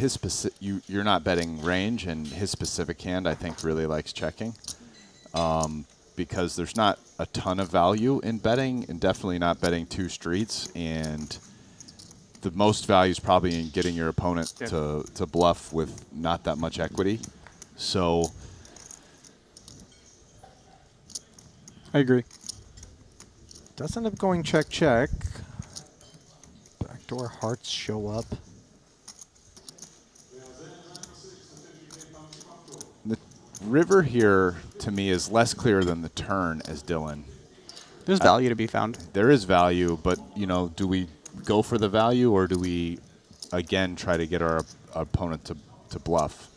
you're not betting range, and his specific hand, I think, really likes checking. Because there's not a ton of value in betting, and definitely not betting 2 streets. And the most value is probably in getting your opponent to bluff with not that much equity. So I agree. Does end up going check, check. Backdoor hearts show up. The river here, to me, is less clear than the turn as Dylan. There's value to be found. There is value, but, you know, do we go for the value, or do we, again, try to get our opponent to bluff?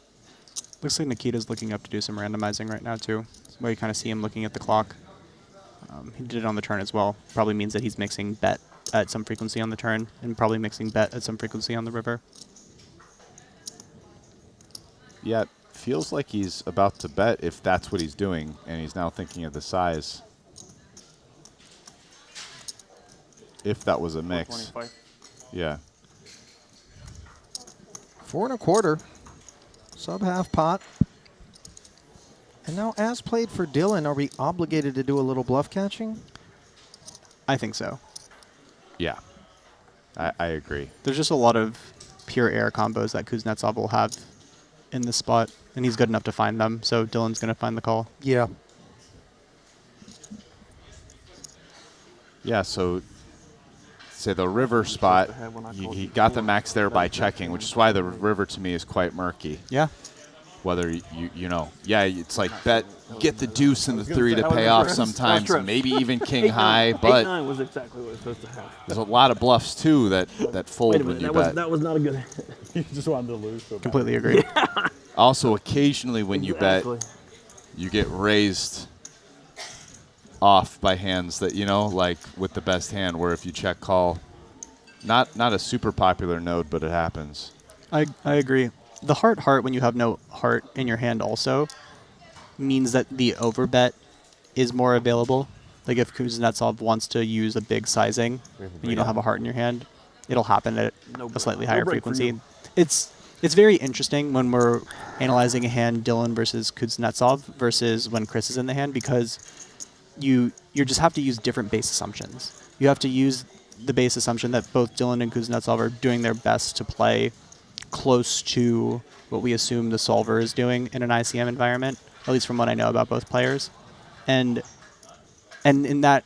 Looks like Nikita's looking up to do some randomizing right now, too. Where you kind of see him looking at the clock. He did it on the turn as well. Probably means that he's mixing bet at some frequency on the turn, and probably mixing bet at some frequency on the river. Yeah, it feels like he's about to bet if that's what he's doing, and he's now thinking of the size. If that was a mix. 425. Yeah. 4 1/4. Sub half pot. And now, as played for Dylan, are we obligated to do a little bluff catching? I think so. Yeah, I agree. There's just a lot of pure air combos that Kuznetsov will have in this spot, and he's good enough to find them, so Dylan's going to find the call. Yeah. Yeah, so say the river spot, he got the max there by checking, which is why the river to me is quite murky. Yeah. Whether you know, yeah, it's like bet, get the deuce and the 3 to pay off sometimes, maybe even king high, but 8-9 was exactly what it was supposed to have. there's a lot of bluffs too that fold Wait a minute, when you that bet. that was not a good. You just wanted to lose. So Completely agree. Also, occasionally when you bet, you get raised off by hands that, you know, like with the best hand, where if you check call, not a super popular node, but it happens. I agree. The heart, when you have no heart in your hand also, means that the overbet is more available. Like if Kuznetsov wants to use a big sizing and you don't have a heart in your hand, it'll happen at a slightly higher frequency. It's very interesting when we're analyzing a hand Dylan versus Kuznetsov versus when Chris is in the hand, because you just have to use different base assumptions. You have to use the base assumption that both Dylan and Kuznetsov are doing their best to play close to what we assume the solver is doing in an ICM environment, at least from what I know about both players. And in that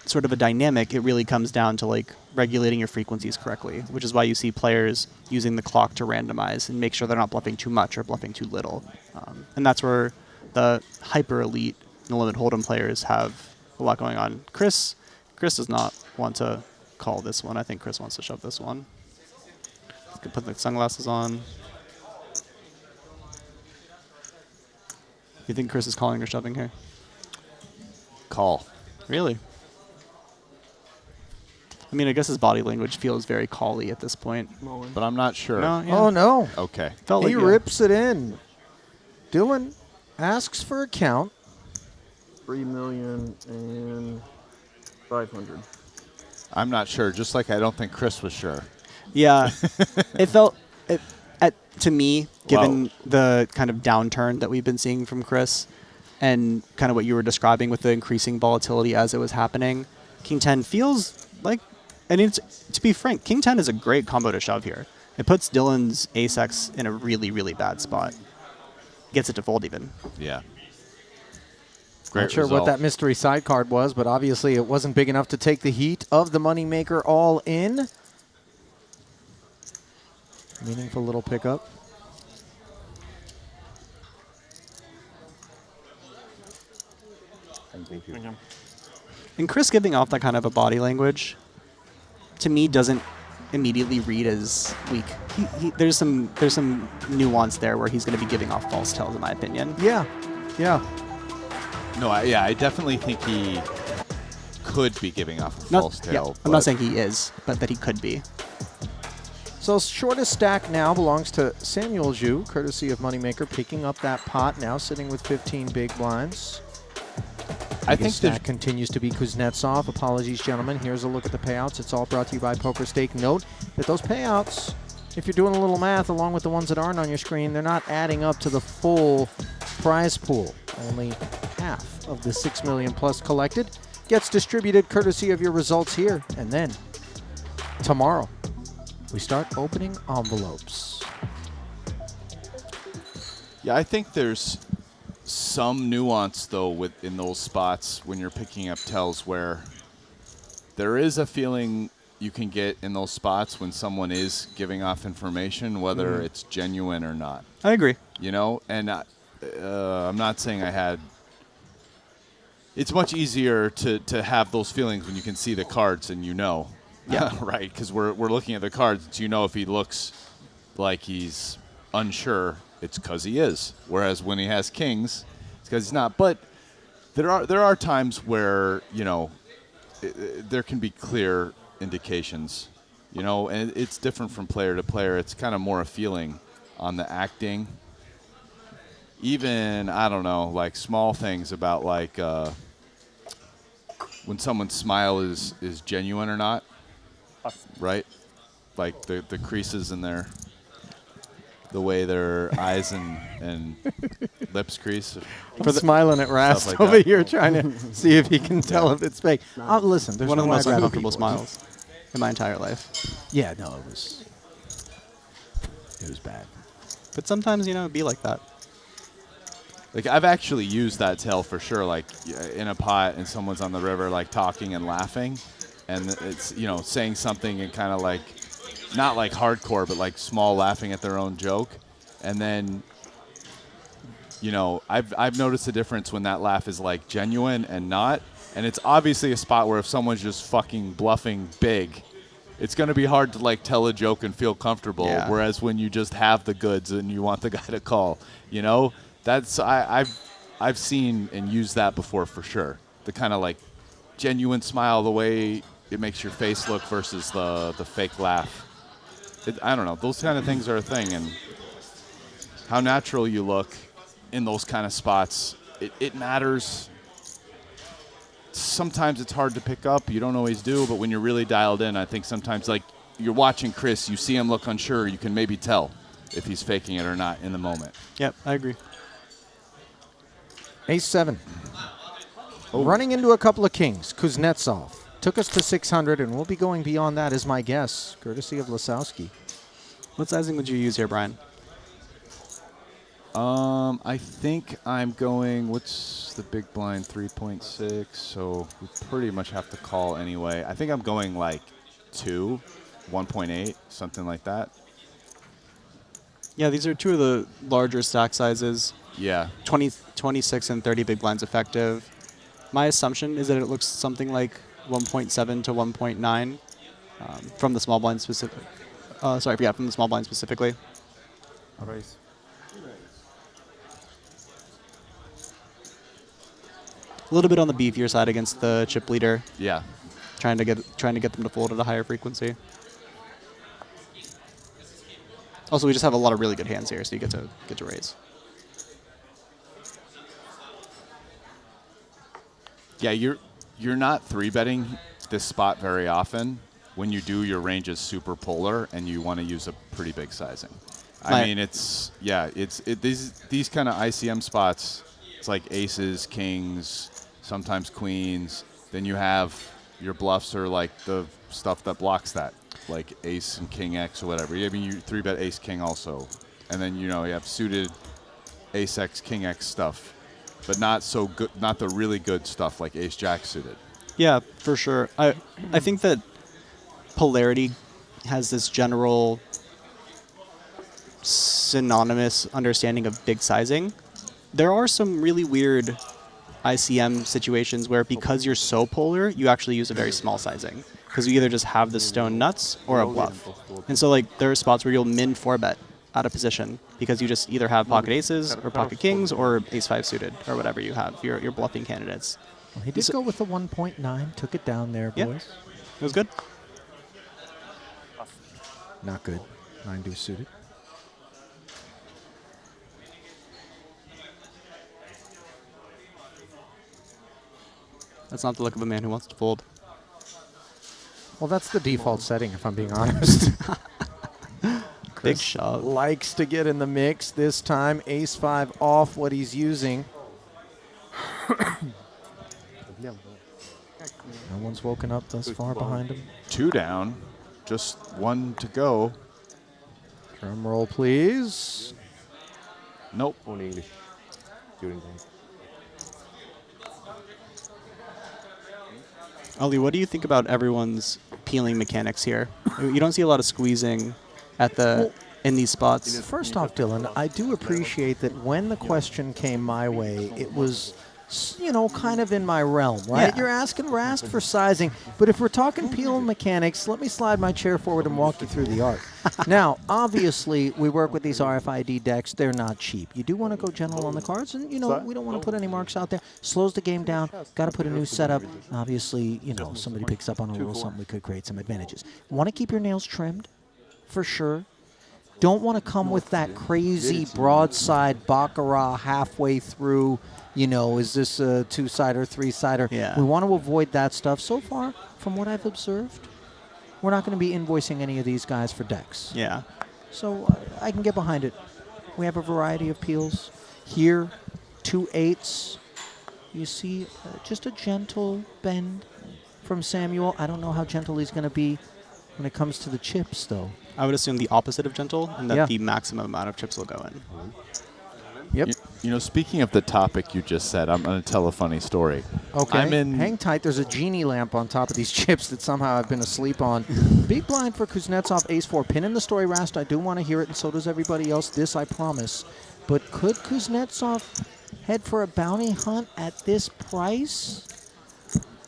sort of a dynamic, it really comes down to like regulating your frequencies correctly, which is why you see players using the clock to randomize and make sure they're not bluffing too much or bluffing too little. And that's where the hyper elite No Limit Hold'em players have a lot going on. Chris does not want to call this one. I think Chris wants to shove this one. Put the sunglasses on. You think Chris is calling or shoving here? Call. Really? I mean, I guess his body language feels very call-y at this point. But I'm not sure. No, yeah. Oh, no. Okay. He rips it in. Dylan asks for a count. 3,500,000. I'm not sure, just like I don't think Chris was sure. Yeah. It felt, to me, given the kind of downturn that we've been seeing from Chris and kind of what you were describing with the increasing volatility as it was happening, King 10 feels like, and to be frank, King 10 is a great combo to shove here. It puts Dylan's ace-X in a really, really bad spot. Gets it to fold even. Yeah. Not sure what that mystery side card was, but obviously it wasn't big enough to take the heat of the Moneymaker all in. Meaningful little pickup. Thank you. And Chris giving off that kind of a body language, to me, doesn't immediately read as weak. There's some nuance there where he's going to be giving off false tells, in my opinion. Yeah, yeah. No, I definitely think he could be giving off a Not, false yeah, tail. I'm not saying he is, but that he could be. So shortest stack now belongs to Samuel Zhu, courtesy of Moneymaker, picking up that pot now, sitting with 15 big blinds. I think stack continues to be Kuznetsov. Apologies, gentlemen. Here's a look at the payouts. It's all brought to you by Poker Stake. Note that those payouts, if you're doing a little math along with the ones that aren't on your screen, they're not adding up to the full prize pool. Only half of the 6 million plus collected gets distributed courtesy of your results here. And then tomorrow, we start opening envelopes. Yeah, I think there's some nuance, though, within those spots when you're picking up tells where there is a feeling you can get in those spots when someone is giving off information, whether it's genuine or not. I agree. You know, and I'm not saying I had... It's much easier to have those feelings when you can see the cards and you know. Yeah. Right, because we're looking at the cards. So you know if he looks like he's unsure, it's because he is. Whereas when he has kings, it's because he's not. But there are times where, you know, there can be clear indications, you know, and it's different from player to player. It's kind of more a feeling on the acting. Even, I don't know, like small things about like when someone's smile is genuine or not. Right? Like the creases in their, the way their eyes and lips crease. I'm smiling at Rast like over that. here trying to see if he can tell if it's fake. Oh, listen, there's one of the no most I'd rather uncomfortable be smiles in my entire life. Yeah, no, it was bad. But sometimes, you know, it'd be like that. Like I've actually used that tail for sure, like in a pot and someone's on the river like talking and laughing. And it's, you know, saying something and kind of like, not like hardcore, but like small laughing at their own joke. And then, you know, I've noticed the difference when that laugh is like genuine and not. And it's obviously a spot where if someone's just fucking bluffing big, it's going to be hard to like tell a joke and feel comfortable. Yeah. Whereas when you just have the goods and you want the guy to call, you know, that's, I've seen and used that before for sure. The kind of like genuine smile, the way it makes your face look versus the fake laugh. I don't know. Those kind of things are a thing, and how natural you look in those kind of spots, it matters. Sometimes it's hard to pick up. You don't always do, but when you're really dialed in, I think sometimes, like you're watching Chris, you see him look unsure, you can maybe tell if he's faking it or not in the moment. Yep, I agree. Ace-7. Running into a couple of kings. Kuznetsov took us to 600, and we'll be going beyond that is my guess, courtesy of Lasowski. What sizing would you use here, Brian? I think I'm going, what's the big blind, 3.6, so we pretty much have to call anyway. I think I'm going like 2, 1.8, something like that. Yeah, these are two of the larger stack sizes. Yeah. 26 and 30 big blinds effective. My assumption is that it looks something like 1.7 to 1.9 from the small blind specific. From the small blind specifically. All right. A little bit on the beefier side against the chip leader. Yeah. Trying to get them to fold at a higher frequency. Also, we just have a lot of really good hands here, so you get to raise. Yeah, you're not 3-betting this spot very often. When you do, your range is super polar, and you want to use a pretty big sizing. I mean, these kind of ICM spots. It's like aces, kings, sometimes queens. Then you have your bluffs are like the stuff that blocks that, like ace and king X or whatever. I mean, you 3-bet ace king also, and then you have suited ace X, king X stuff, but not so good, not the really good stuff like ace jack suited. Yeah, for sure. I think that polarity has this general synonymous understanding of big sizing. There are some really weird ICM situations where because you're so polar, you actually use a very small sizing because you either just have the stone nuts or a bluff. And so like there are spots where you'll min 4-bet out of position because you just either have pocket aces or pocket kings or ace 5 suited or whatever you have, your bluffing candidates. Well, he did go with the 1.9, took it down there, Yeah. boys. It was good. Not good. 9 deuce suited. That's not the look of a man who wants to fold. Well, that's the default setting, if I'm being honest. Big shove. Likes to get in the mix this time. Ace 5 off what he's using. No one's woken up thus far behind him. 2 down, just 1 to go. Drum roll, please. Nope. Only English during time. Ali, what do you think about everyone's peeling mechanics here? You don't see a lot of squeezing at the in these spots. First off, Dylan, I do appreciate that when the question came my way, it was, you know, kind of in my realm, right? Yeah. You're asking Rast for sizing, but if we're talking peel mechanics, let me slide my chair forward and walk you through the art. Now, obviously, we work with these RFID decks. They're not cheap. You do want to go gentle on the cards, and, you know, we don't want to put any marks out there. Slows the game down. Got to put a new setup. Obviously, you know, somebody picks up on a little something, we could create some advantages. Want to keep your nails trimmed, for sure. Don't want to come with that crazy broadside baccarat halfway through, you know, is this a 2-sider, 3-sider? Yeah. We want to avoid that stuff. So far, from what I've observed, we're not going to be invoicing any of these guys for decks. Yeah. So I can get behind it. We have a variety of peels. Here, 2 8s. You see just a gentle bend from Samuel. I don't know how gentle he's going to be when it comes to the chips, though. I would assume the opposite of gentle, and that Yeah. the maximum amount of chips will go in. Yep. You know, speaking of the topic you just said, I'm going to tell a funny story. Okay. I'm in. Hang tight. There's a genie lamp on top of these chips that somehow I've been asleep on. Big blind for Kuznetsov, ace 4. Pin in the story, Rast. I do want to hear it, and so does everybody else. This I promise. But could Kuznetsov head for a bounty hunt at this price?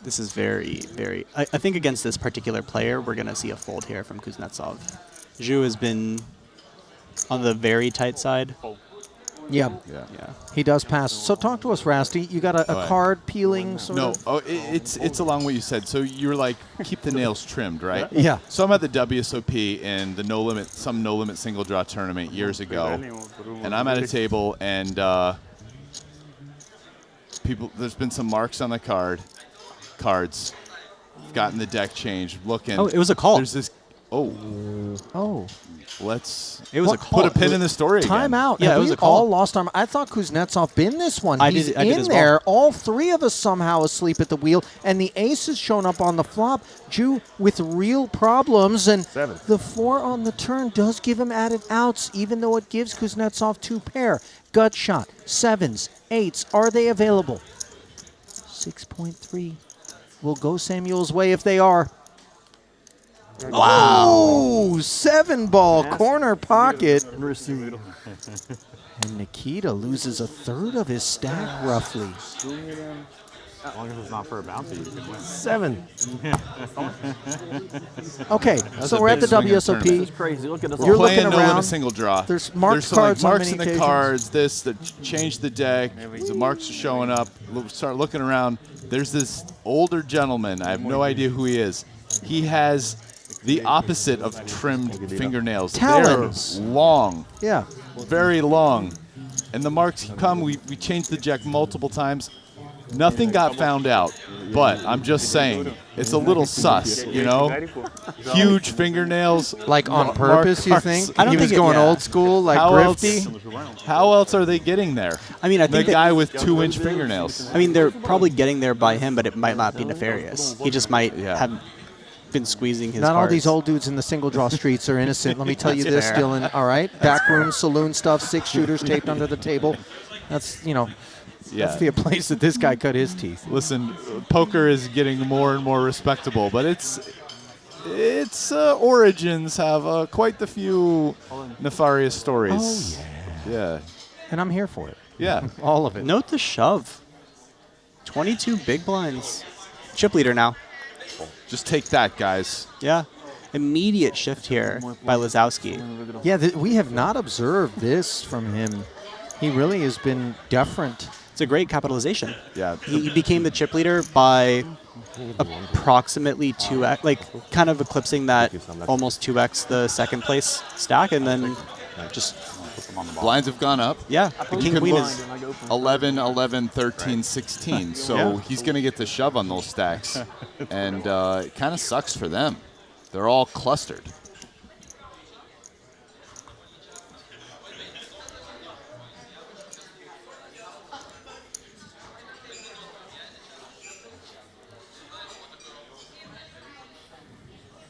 This is very, very... I think against this particular player, we're going to see a fold here from Kuznetsov. Zhu has been on the very tight side. Yeah. Yeah. He does pass. So talk to us, Rasty. You got a card peeling sort No, of? it's along what you said. So you were like, keep the nails trimmed, right? Yeah. So I'm at the WSOP in the some no limit single draw tournament years ago, and I'm at a table and there's been some marks on the cards. Gotten the deck changed. Looking. Oh, it was a call. There's this. Oh. Let's It was a call. put a pin in the story again. Time out. Yeah, Have it was we a call. all lost our... I thought Kuznetsov been this one. I He's did in as there. well. All 3 of us somehow asleep at the wheel, and the ace has shown up on the flop. Jew with real problems, and the 4 on the turn does give him added outs, even though it gives Kuznetsov 2 pair. Gut shot. 7s, 8s. Are they available? 6.3. Will go Samuel's way if they are. Wow. Oh, 7-ball corner pocket. And Nikita loses a third of his stack, roughly. As long as it's not for a bounty, you can win. 7. Okay, so we're at the WSOP. This is crazy. Look at this. You're Playing looking no limit around. single draw. There's marked some, cards on marks many in the occasions. cards. This that change the deck. The marks are showing up. Start looking around. There's this older gentleman. I have no idea who he is. He has the opposite of trimmed fingernails. Talons. They're long. Yeah. Very long. And the marks come. We changed the deck multiple times. Nothing got found out, but I'm just saying, it's a little sus, you know? Huge fingernails. Like on purpose, you think? I don't he was think going old school, like grifty? How else are they getting there? I mean, I think the guy with 2-inch fingernails. I mean, they're probably getting there by him, but it might not be nefarious. He just might have been squeezing his Not all cards. these old dudes in the single draw streets are innocent. Let me tell you That's this, fair. Dylan. All right? Backroom, saloon stuff, 6 shooters taped under the table. That's, you know... Yeah. That's the place that this guy cut his teeth. Listen, poker is getting more and more respectable, but its origins have quite the few nefarious stories. Oh, yeah. And I'm here for it. Yeah. All of it. Note the shove. 22 big blinds. Chip leader now. Just take that, guys. Yeah. Immediate shift here by Lazowski. Yeah, we have not observed this from him. He really has been deferent it's a great capitalization. Yeah. He became the chip leader by approximately 2x, like kind of eclipsing that almost 2x the second place stack, and then just blinds have gone up. Yeah, the king queen is 11, 11, 13, 16. So he's going to get the shove on those stacks, and it kind of sucks for them. They're all clustered.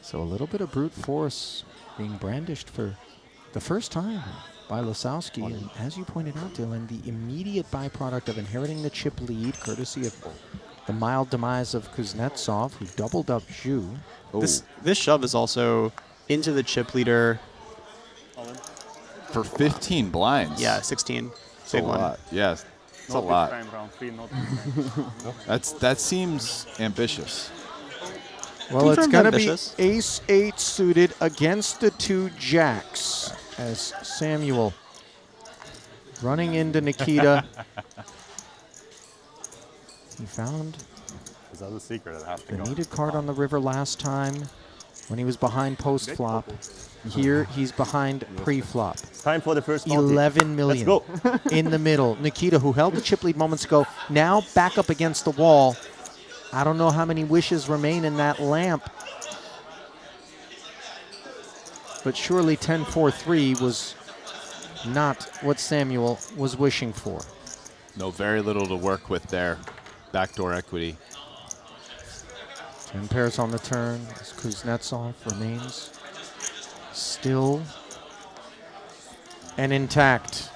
So a little bit of brute force being brandished for the first time by Lasowski. And as you pointed out, Dylan, the immediate byproduct of inheriting the chip lead, courtesy of the mild demise of Kuznetsov, who doubled up Zhu. This shove is also into the chip leader. For 15 blinds. Yeah, 16. That's a lot. Yes, it's a lot. That seems ambitious. Well, it's going to be ace-8 suited against the 2 jacks as Samuel running into Nikita. He found Is that the secret? It has to the go. needed card on the river last time when he was behind post-flop. Here, he's behind pre-flop. Time for the first bounty. 11 million Let's go. in the middle. Nikita, who held the chip lead moments ago, now back up against the wall. I don't know how many wishes remain in that lamp. But surely 10-4-3 was not what Samuel was wishing for. No, very little to work with there. Backdoor equity. 10 pairs on the turn as Kuznetsov remains still and intact.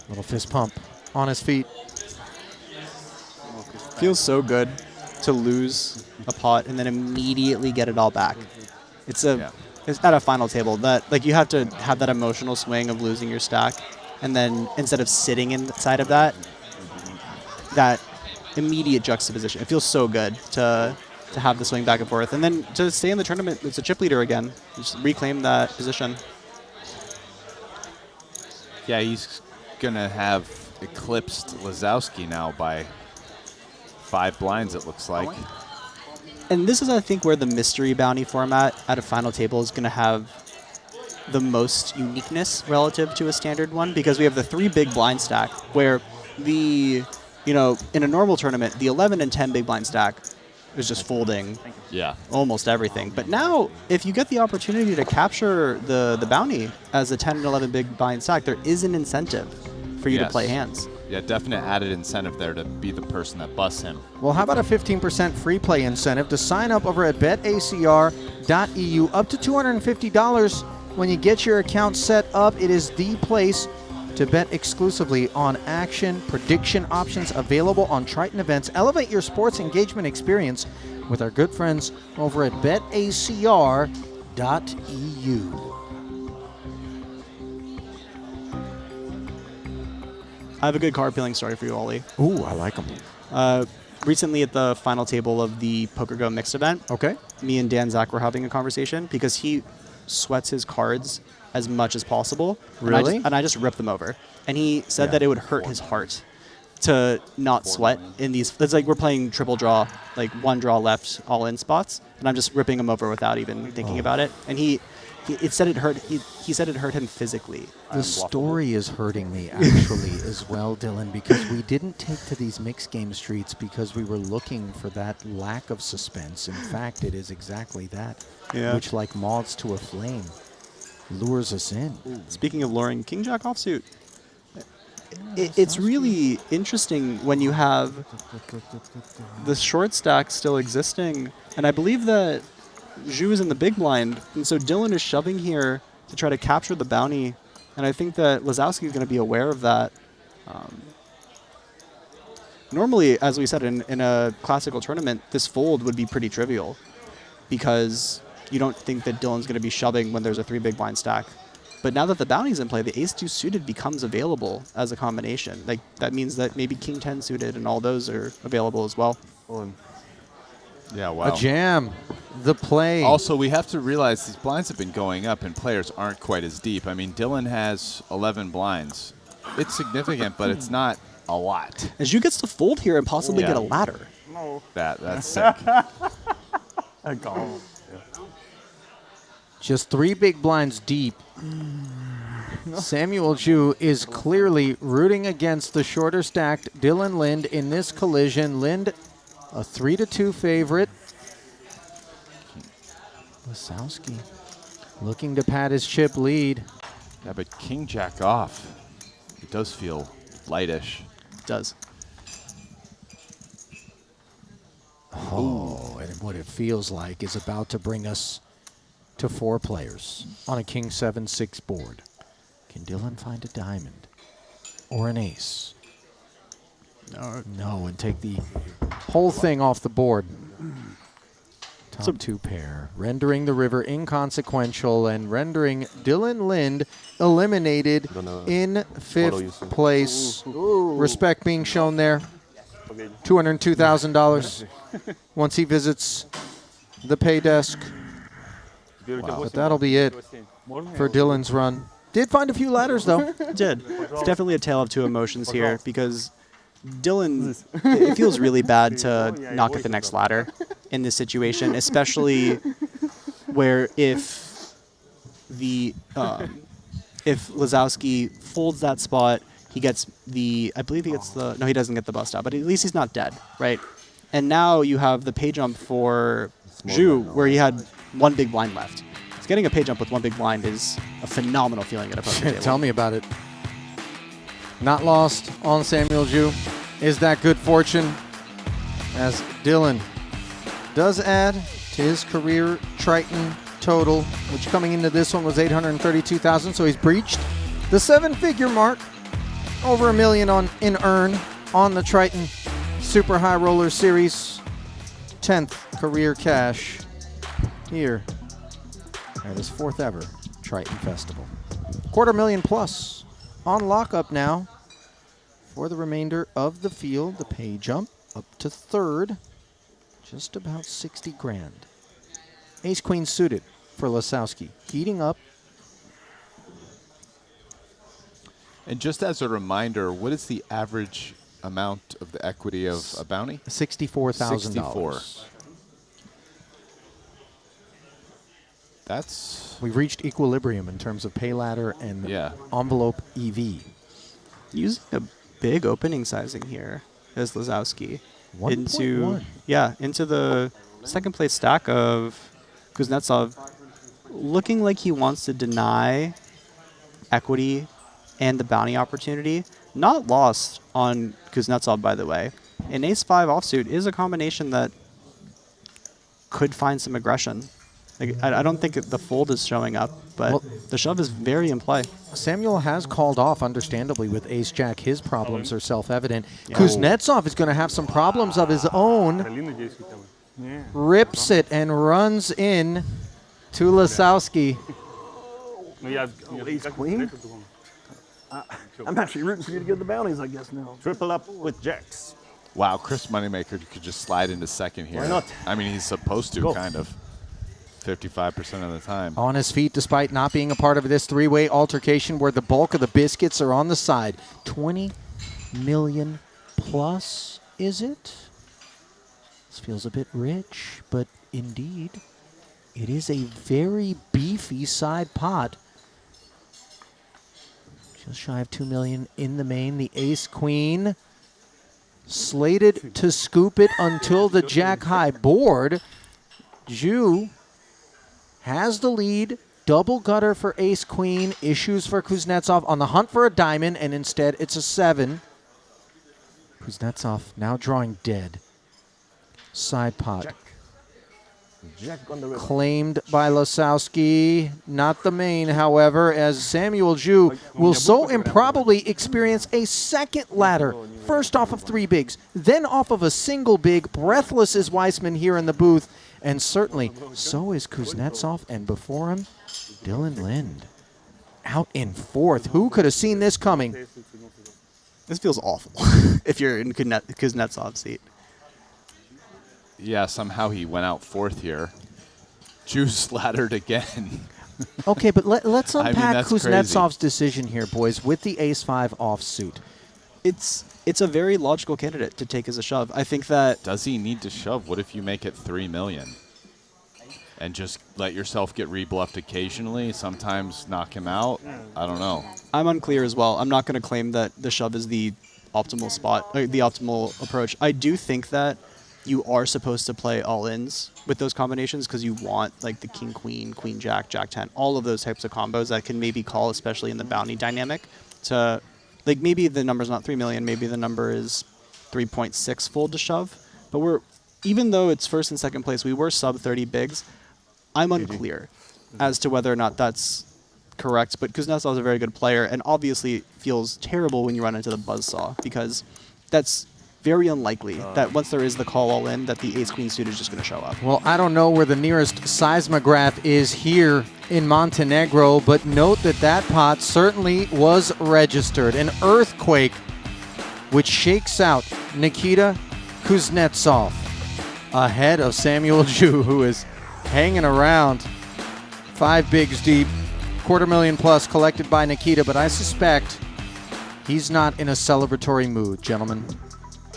Little fist pump on his feet. Feels so good to lose a pot and then immediately get it all back. It's at a final table that like you have to have that emotional swing of losing your stack, and then instead of sitting inside of that immediate juxtaposition. It feels so good to have the swing back and forth, and then to stay in the tournament. It's a chip leader again. Just reclaim that position. Yeah, he's gonna have eclipsed Lasowski now by 5 blinds, it looks like. And this is, I think, where the mystery bounty format at a final table is going to have the most uniqueness relative to a standard one, because we have the 3 big blind stack where in a normal tournament, the 11 and 10 big blind stack is just folding almost everything. But now, if you get the opportunity to capture the bounty as a 10 and 11 big blind stack, there is an incentive for you to play hands. Yeah, definite added incentive there to be the person that busts him. Well, how about a 15% free play incentive to sign up over at betacr.eu, up to $250 when you get your account set up. It is the place to bet exclusively on action prediction options available on Triton events. Elevate your sports engagement experience with our good friends over at betacr.eu. I have a good card peeling story for you, Ollie. Ooh, I like them. Recently at the final table of the Poker Go mixed event, okay, me and Dan Zach were having a conversation because he sweats his cards as much as possible. Really? And I just ripped them over. And he said that it would hurt his heart to not sweat in these. It's like we're playing triple draw, like 1 draw left, all in spots, and I'm just ripping them over without even thinking about it. And he said it hurt. He said it hurt him physically. The story is hurting me actually as well, Dylan, because we didn't take to these mixed game streets because we were looking for that lack of suspense. In fact, it is exactly that, which, like moths to a flame, lures us in. Speaking of luring, King Jack offsuit. It's really interesting when you have the short stack still existing, and I believe that Zhu is in the big blind, and so Dylan is shoving here to try to capture the bounty, and I think that Lasowski is going to be aware of that. Normally, as we said, in a classical tournament, this fold would be pretty trivial because you don't think that Dylan's going to be shoving when there's a 3 big blind stack. But now that the bounty's in play, the ace-2 suited becomes available as a combination. Like that means that maybe king 10 suited and all those are available as well. Yeah, wow. A jam, the play. Also, we have to realize these blinds have been going up and players aren't quite as deep. I mean, Dylan has 11 blinds. It's significant, but it's not a lot. As you gets to fold here and possibly Yeah. get a ladder. No. That's sick. A golf. Just 3 big blinds deep. Samuel Ju is clearly rooting against the shorter stacked Dylan Lind in this collision. Lind, a 3-2 favorite. Lisowski looking to pad his chip lead. Yeah, but king jack off. It does feel lightish. It does. Oh, and what it feels like is about to bring us to 4 players on a king 7-6 board. Can Dylan find a diamond or an ace? No, and take the whole thing off the board. Top 2 pair, rendering the river inconsequential and rendering Dylan Lind eliminated in 5th place. Respect being shown there. $202,000 once he visits the pay desk. But that'll be it for Dylan's run. Did find a few ladders, though. Did. It's definitely a tale of two emotions here because Dylan, it feels really bad to not get the next ladder in this situation, especially where if Lisowski folds that spot, he gets the, I believe he gets the, no, he doesn't get the bust out, but at least he's not dead, right? And now you have the pay jump for Ju, where he had 1 big blind left. So getting a pay jump with 1 big blind is a phenomenal feeling at a poker table. Tell me about it. Not lost on Samuel Ju is that good fortune, as Dylan does add to his career Triton total, which coming into this one was $832,000, so he's breached the 7-figure mark, over $1 million in earn on the Triton Super High Roller Series, 10th career cash here at his 4th ever Triton Festival. $250,000+ on lockup now for the remainder of the field. The pay jump up to 3rd, just about 60 grand. Ace Queen suited for Lisowski, heating up. And just as a reminder, what is the average amount of the equity of a bounty? $64,000. 64. That's... We've reached equilibrium in terms of pay ladder and envelope EV. Using a big opening sizing here as Lisowski 1.1. into the second place stack of Kuznetsov, looking like he wants to deny equity and the bounty opportunity. Not lost on Kuznetsov, by the way. An ace-5 offsuit is a combination that could find some aggression. Like, I don't think the fold is showing up, but the shove is very in play. Samuel has called off, understandably, with ace-jack. His problems are self-evident. Kuznetsov is going to have some problems of his own. Rips it and runs in to Lisowski. Ace Queen? I'm actually rooting for you to get the bounties, I guess, now. Triple up with jacks. Wow, Chris Moneymaker could just slide into second here. Why not? I mean, he's supposed to, kind of. 55% of the time. On his feet, despite not being a part of this 3-way altercation where the bulk of the biscuits are on the side. 20 million plus, is it? This feels a bit rich, but indeed, it is a very beefy side pot. Just shy of 2 million in the main. The ace queen slated to scoop it until the jack high board. Ju has the lead. Double gutter for ace queen. Issues for Kuznetsov on the hunt for a diamond, and instead it's a 7. Kuznetsov now drawing dead. Side pot. Jack on the river. Claimed by Lisowski. Not the main, however, as Samuel Ju will so improbably experience a second ladder. First off of 3 bigs, then off of a single big. Breathless is Weissman here in the booth. And certainly, so is Kuznetsov, and before him, Dylan Lind. Out in 4th. Who could have seen this coming? This feels awful if you're in Kuznetsov's seat. Yeah, somehow he went out 4th here. Juice laddered again. Okay, but let's I mean, unpack that's Kuznetsov's crazy. decision here, boys, with the ace-5 offsuit. It's a very logical candidate to take as a shove. I think that... Does he need to shove? What if you make it 3 million? And just let yourself get rebluffed occasionally, sometimes knock him out? I don't know. I'm unclear as well. I'm not going to claim that the shove is the optimal spot, the optimal approach. I do think that you are supposed to play all-ins with those combinations because you want like the king, queen, jack, jack 10, all of those types of combos that can maybe call, especially in the bounty dynamic, to like maybe the number's not 3 million, maybe the number is 3.6 fold to shove. But even though it's first and second place, we were sub 30 bigs. I'm unclear as to whether or not that's correct, but Kuznetsov is a very good player, and obviously it feels terrible when you run into the buzzsaw, because that's very unlikely that once there is the call all in, that the ace-queen suit is just going to show up. Well, I don't know where the nearest seismograph is here in Montenegro, but note that that pot certainly was registered. An earthquake which shakes out Nikita Kuznetsov ahead of Samuel Ju, who is hanging around 5 bigs deep, $250,000 plus collected by Nikita, but I suspect he's not in a celebratory mood, gentlemen.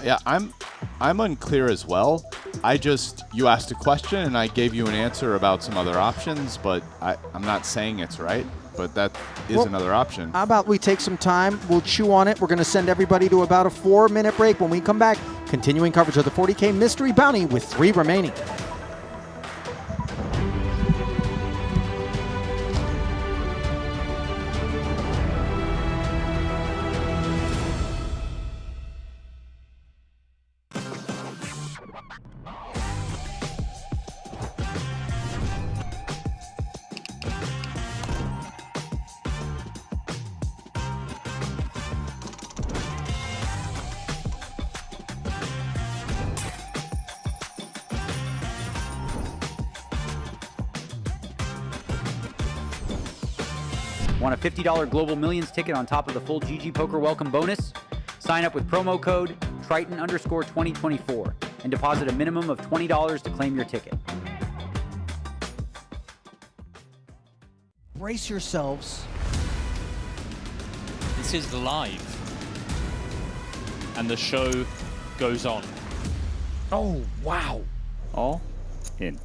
Yeah, I'm unclear as well. You asked a question and I gave you an answer about some other options, but I'm not saying it's right, but that is another option. How about we take some time, we'll chew on it. We're going to send everybody to about a 4-minute break. When we come back, continuing coverage of the 40K Mystery Bounty with 3 remaining. Want a $50 Global Millions ticket on top of the full GG Poker welcome bonus? Sign up with promo code Triton_2024 and deposit a minimum of $20 to claim your ticket. Brace yourselves. This is live. And the show goes on. Oh, wow. All in.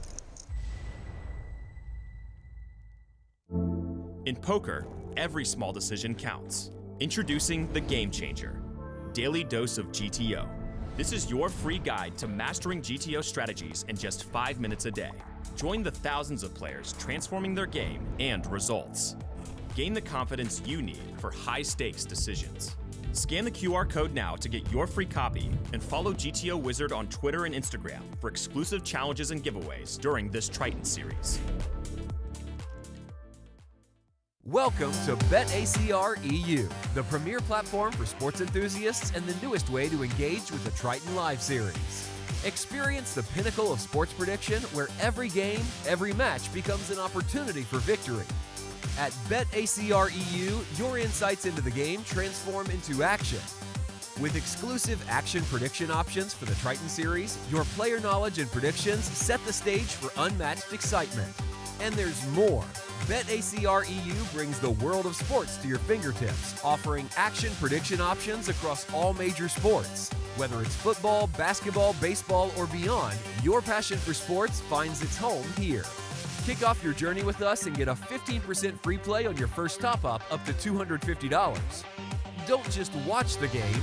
In poker, every small decision counts. Introducing the Game Changer, Daily Dose of GTO. This is your free guide to mastering GTO strategies in just 5 minutes a day. Join the thousands of players transforming their game and results. Gain the confidence you need for high-stakes decisions. Scan the QR code now to get your free copy and follow GTO Wizard on Twitter and Instagram for exclusive challenges and giveaways during this Triton series. Welcome to BetACR EU, the premier platform for sports enthusiasts and the newest way to engage with the Triton Live series. Experience the pinnacle of sports prediction where every game, every match becomes an opportunity for victory. At BetACR EU, your insights into the game transform into action. With exclusive action prediction options for the Triton series, your player knowledge and predictions set the stage for unmatched excitement. And there's more. BetACR EU brings the world of sports to your fingertips, offering action prediction options across all major sports. Whether it's football, basketball, baseball, or beyond, your passion for sports finds its home here. Kick off your journey with us and get a 15% free play on your first top-up up to $250. Don't just watch the game,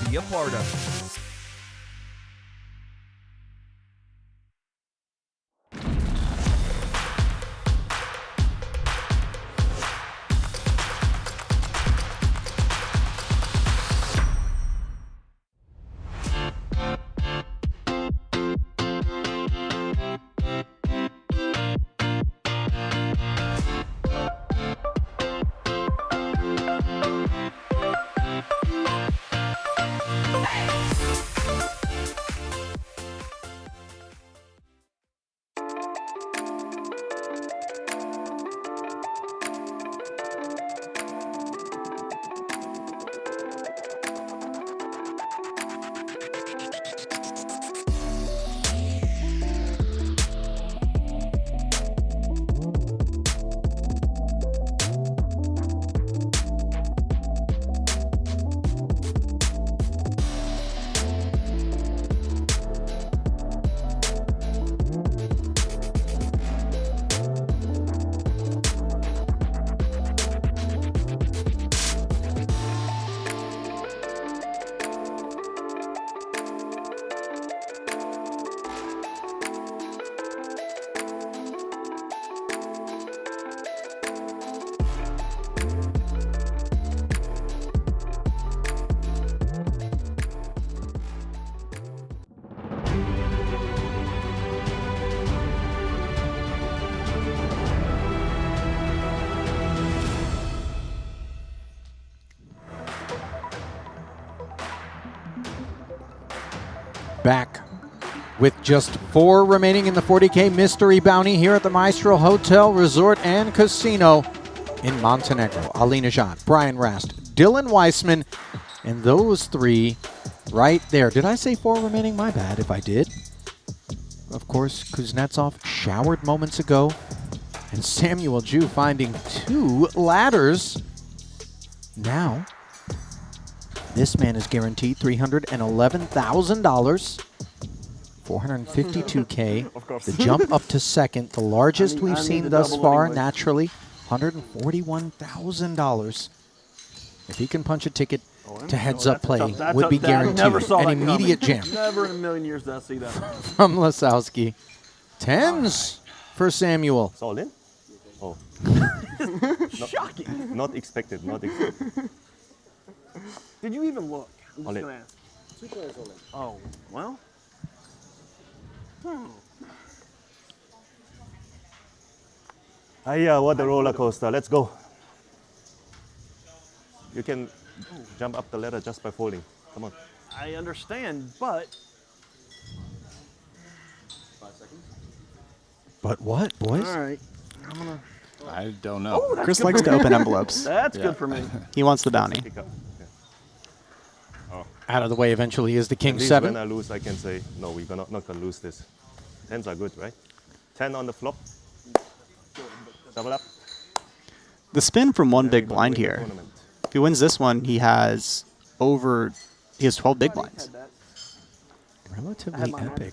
be a part of it. Back with just 4 remaining in the 40K Mystery Bounty here at the Maestral Hotel, Resort, and Casino in Montenegro. Ali Najad, Brian Rast, Dylan Weissman, and those 3 right there. Did I say 4 remaining? My bad if I did. Of course, Kuznetsov showered moments ago, and Samuel Ju finding 2 ladders. Now, this man is guaranteed $311,000. 452K. The jump up to second, the largest we've seen thus far, naturally. $141,000. If he can punch a ticket to heads-up play, would be guaranteed an immediate jam. Never in a million years did I see that. From Lasowski. 10s for Samuel. It's all in? Oh. Shocking. Not expected, not expected. Did you even look? I'm All just in. gonna ask. Oh, well. What a roller coaster. Let's go. You can jump up the ladder just by folding. Come on. I understand, but But what, boys? all right. I'm gonna. I don't know. Oh, that's Chris good likes for to me. open envelopes. That's Yeah. good for me. He wants the bounty. Pick up. Out of the way eventually is the At King least 7. when I lose, I can say, no, we're not gonna lose this. 10s are good, right? 10 on the flop. Double up. The spin from one And big we're gonna blind win the here. tournament. If he wins this one, he has 12 big blinds. Relatively epic.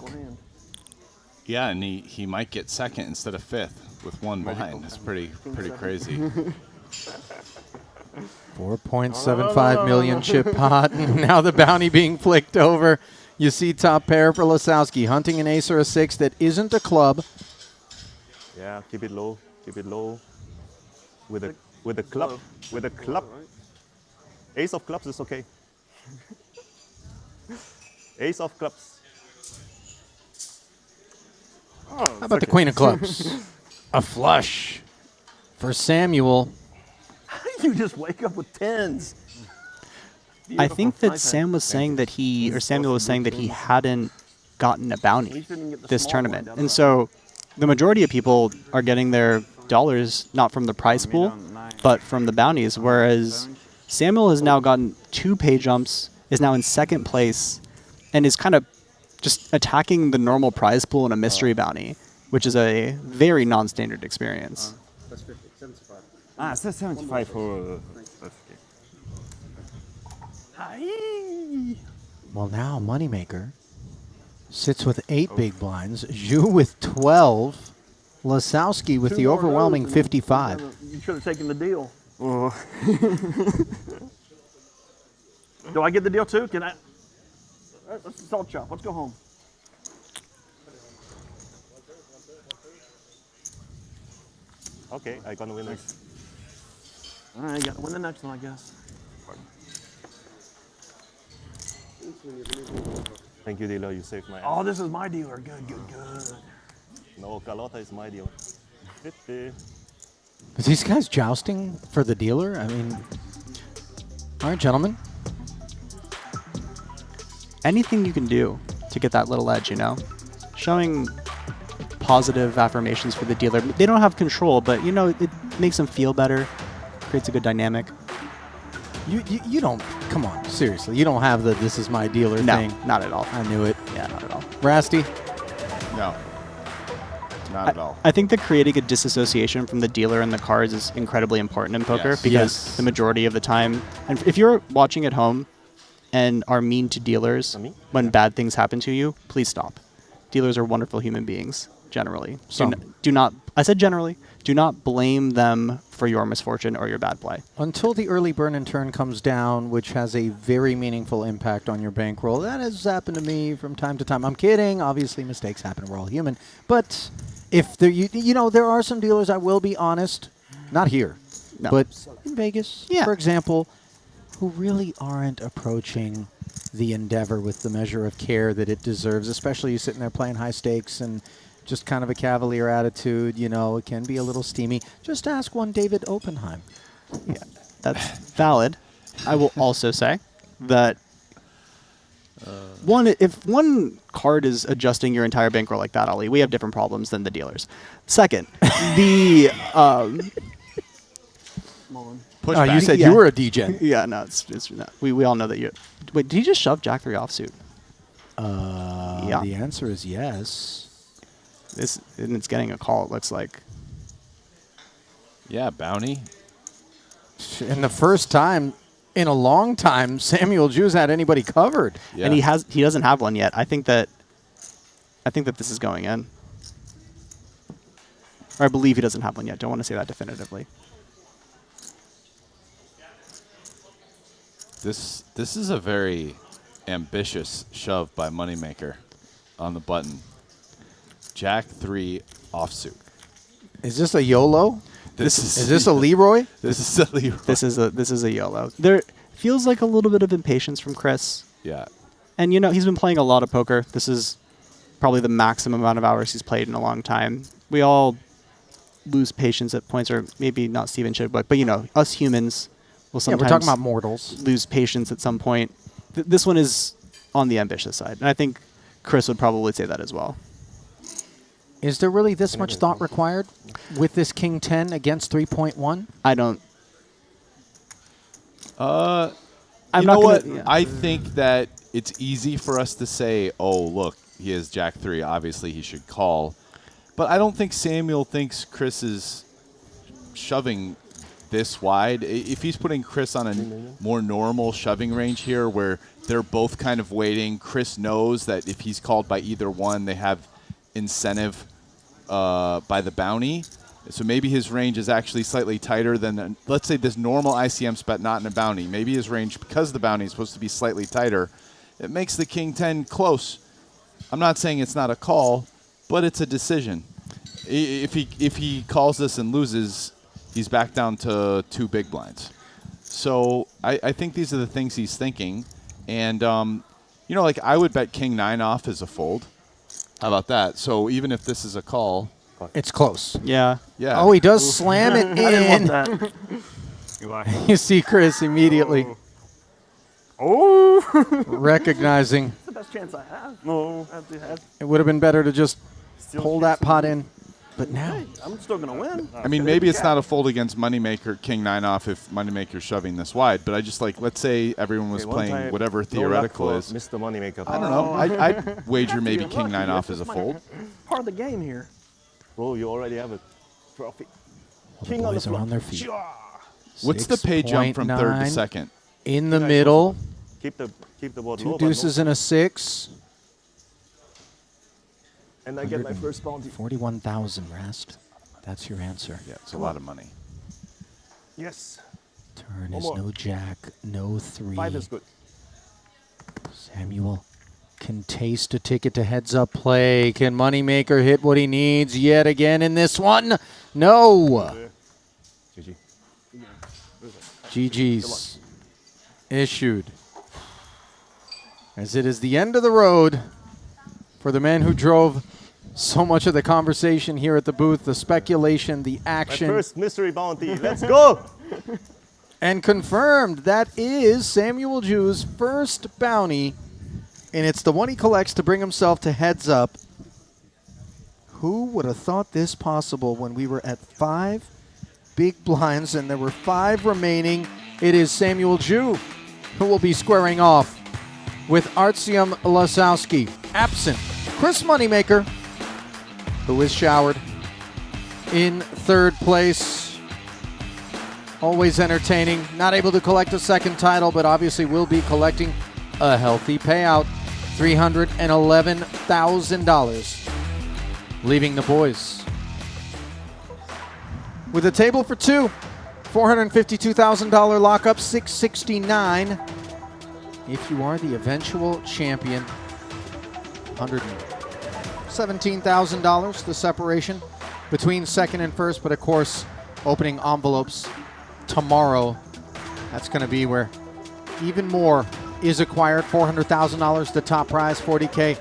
Yeah, and he might get second instead of 5th with 1 behind. It's pretty crazy. 4.75 million chip pot. Now the bounty being flicked over. You see top pair for Lasowski, hunting an ace or a 6 that isn't a club. Yeah, keep it low. Keep it low. With a club. With a club. Ace of clubs is okay. Ace of clubs. How about the Queen of Clubs? A flush for Samuel. How do you just wake up with 10s? I think that Samuel was saying that he hadn't gotten a bounty this tournament. And so the majority of people are getting their dollars not from the prize pool, but from the bounties, whereas Samuel has now gotten 2 pay jumps, is now in second place, and is kind of just attacking the normal prize pool in a mystery bounty, which is a very non-standard experience. That's 50, 75. Ah, it's 75 for... Well, now Moneymaker sits with 8 big blinds, Zhu with 12, Lasowski with the overwhelming 55. You should have taken the deal. Do I get the deal too? Can I? All right, let's salt chop. Let's go home. Okay, I gonna win next. All right, got to win the next one, I guess. Thank you, dealer. You saved my ass. Oh, this is my dealer. Good, good, good. No, Carlotta is my dealer. 50. Are these guys jousting for the dealer? I mean, all right, gentlemen. Anything you can do to get that little edge, you know? Showing positive affirmations for the dealer. They don't have control, but, you know, it makes them feel better, creates a good dynamic. You don't, come on, seriously. You don't have the this is my dealer thing. No, not at all. I knew it. Yeah, not at all. Rasty? No. Not at all. I think that creating a disassociation from the dealer and the cards is incredibly important in poker because the majority of the time, and if you're watching at home and are mean to dealers when bad things happen to you, please stop. Dealers are wonderful human beings, generally. Do not, I said generally, do not blame them for your misfortune or your bad play. Until the early burn and turn comes down, which has a very meaningful impact on your bankroll. That has happened to me from time to time. I'm kidding. Obviously, mistakes happen. We're all human. But if there, you know, there are some dealers, I will be honest, not here, but in Vegas, for example, who really aren't approaching the endeavor with the measure of care that it deserves, especially you sitting there playing high stakes and just kind of a cavalier attitude, you know, it can be a little steamy. Just ask one David Oppenheim. Yeah, that's valid. I will also say that If one card is adjusting your entire bankroll like that, Ali, we have different problems than the dealers. Second, the you said you were a degen. Yeah, no, it's no, we all know that you. Wait, did you just shove Jack 3 offsuit? Yeah. The answer is yes. And it's getting a call. It looks like. Yeah, bounty. And the first time in a long time Samuel Jew's had anybody covered. Yeah. And he doesn't have one yet. I think that this is going in. Or I believe he doesn't have one yet. Don't want to say that definitively. This is a very ambitious shove by Moneymaker on the button. Jack 3 offsuit. Is this a YOLO? Is this a Leroy? This is a Leroy. This is a YOLO. There feels like a little bit of impatience from Chris. Yeah. And he's been playing a lot of poker. This is probably the maximum amount of hours he's played in a long time. We all lose patience at points, or maybe not Steven Chidwick, but us humans will sometimes we're talking about mortals. Lose patience at some point. This one is on the ambitious side, and I think Chris would probably say that as well. Is there really this much thought required with this King 10 against 3.1? I don't. You know what? I think that it's easy for us to say, oh, look, he has Jack 3. Obviously, he should call. But I don't think Samuel thinks Chris is shoving this wide. If he's putting Chris on a more normal shoving range here where they're both kind of waiting, Chris knows that if he's called by either one, they have incentive by the bounty. So maybe his range is actually slightly tighter than, let's say, this normal ICM spot, not in a bounty. Maybe his range, because the bounty is supposed to be slightly tighter, it makes the King 10 close. I'm not saying it's not a call, but it's a decision. If he calls this and loses, he's back down to 2 big blinds. So I think these are the things he's thinking. And, like I would bet King 9 off as a fold. How about that? So even if this is a call, it's close. Yeah. Yeah. Oh, he does slam it in. I didn't want that. You see Chris immediately recognizing That's the best chance I have. No. it would have been better to just pull that pot in. But now I'm still going to win. I mean, maybe it's not a fold against Moneymaker, King 9 off if Moneymaker's shoving this wide, but I just let's say everyone was playing whatever theoretical is. Mr. Moneymaker. I don't know. I'd wager maybe King 9 off as a fold. Part of the game here. Bro, you already have a trophy. King on the floor. On their feet. What's the pay jump from third to second? In the middle. Keep the board 2 low. deuces and a 6. And I get my first bounty. 41,000, Rast. That's your answer. Yeah, it's a lot of money. Yes. Turn is no jack, no 3. 5 is good. Samuel can taste a ticket to heads-up play. Can Moneymaker hit what he needs yet again in this one? No. GG. GG's issued. As it is the end of the road for the man who drove so much of the conversation here at the booth, the speculation, the action. My first mystery bounty. Let's go. And confirmed, that is Samuel Jew's first bounty, and it's the one he collects to bring himself to heads up. Who would have thought this possible when we were at 5 big blinds and there were 5 remaining? It is Samuel Jew who will be squaring off with Artyom Lasowski. Absent Chris Moneymaker, who is showered in third place. Always entertaining. Not able to collect a second title, but obviously will be collecting a healthy payout. $311,000. Leaving the boys with a table for 2. $452,000 lockup, $669. If you are the eventual champion, $117,000, the separation between second and first, but of course, opening envelopes tomorrow. That's going to be where even more is acquired. $400,000, the top prize, 40K.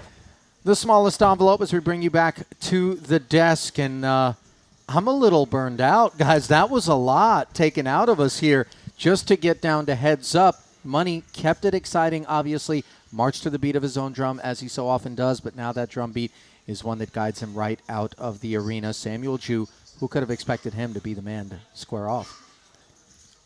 The smallest envelope as we bring you back to the desk. And I'm a little burned out, guys. That was a lot taken out of us here just to get down to heads up. Money kept it exciting, obviously. march to the beat of his own drum, as he so often does, but now that drum beat is one that guides him right out of the arena. Samuel Ju, who could have expected him to be the man to square off?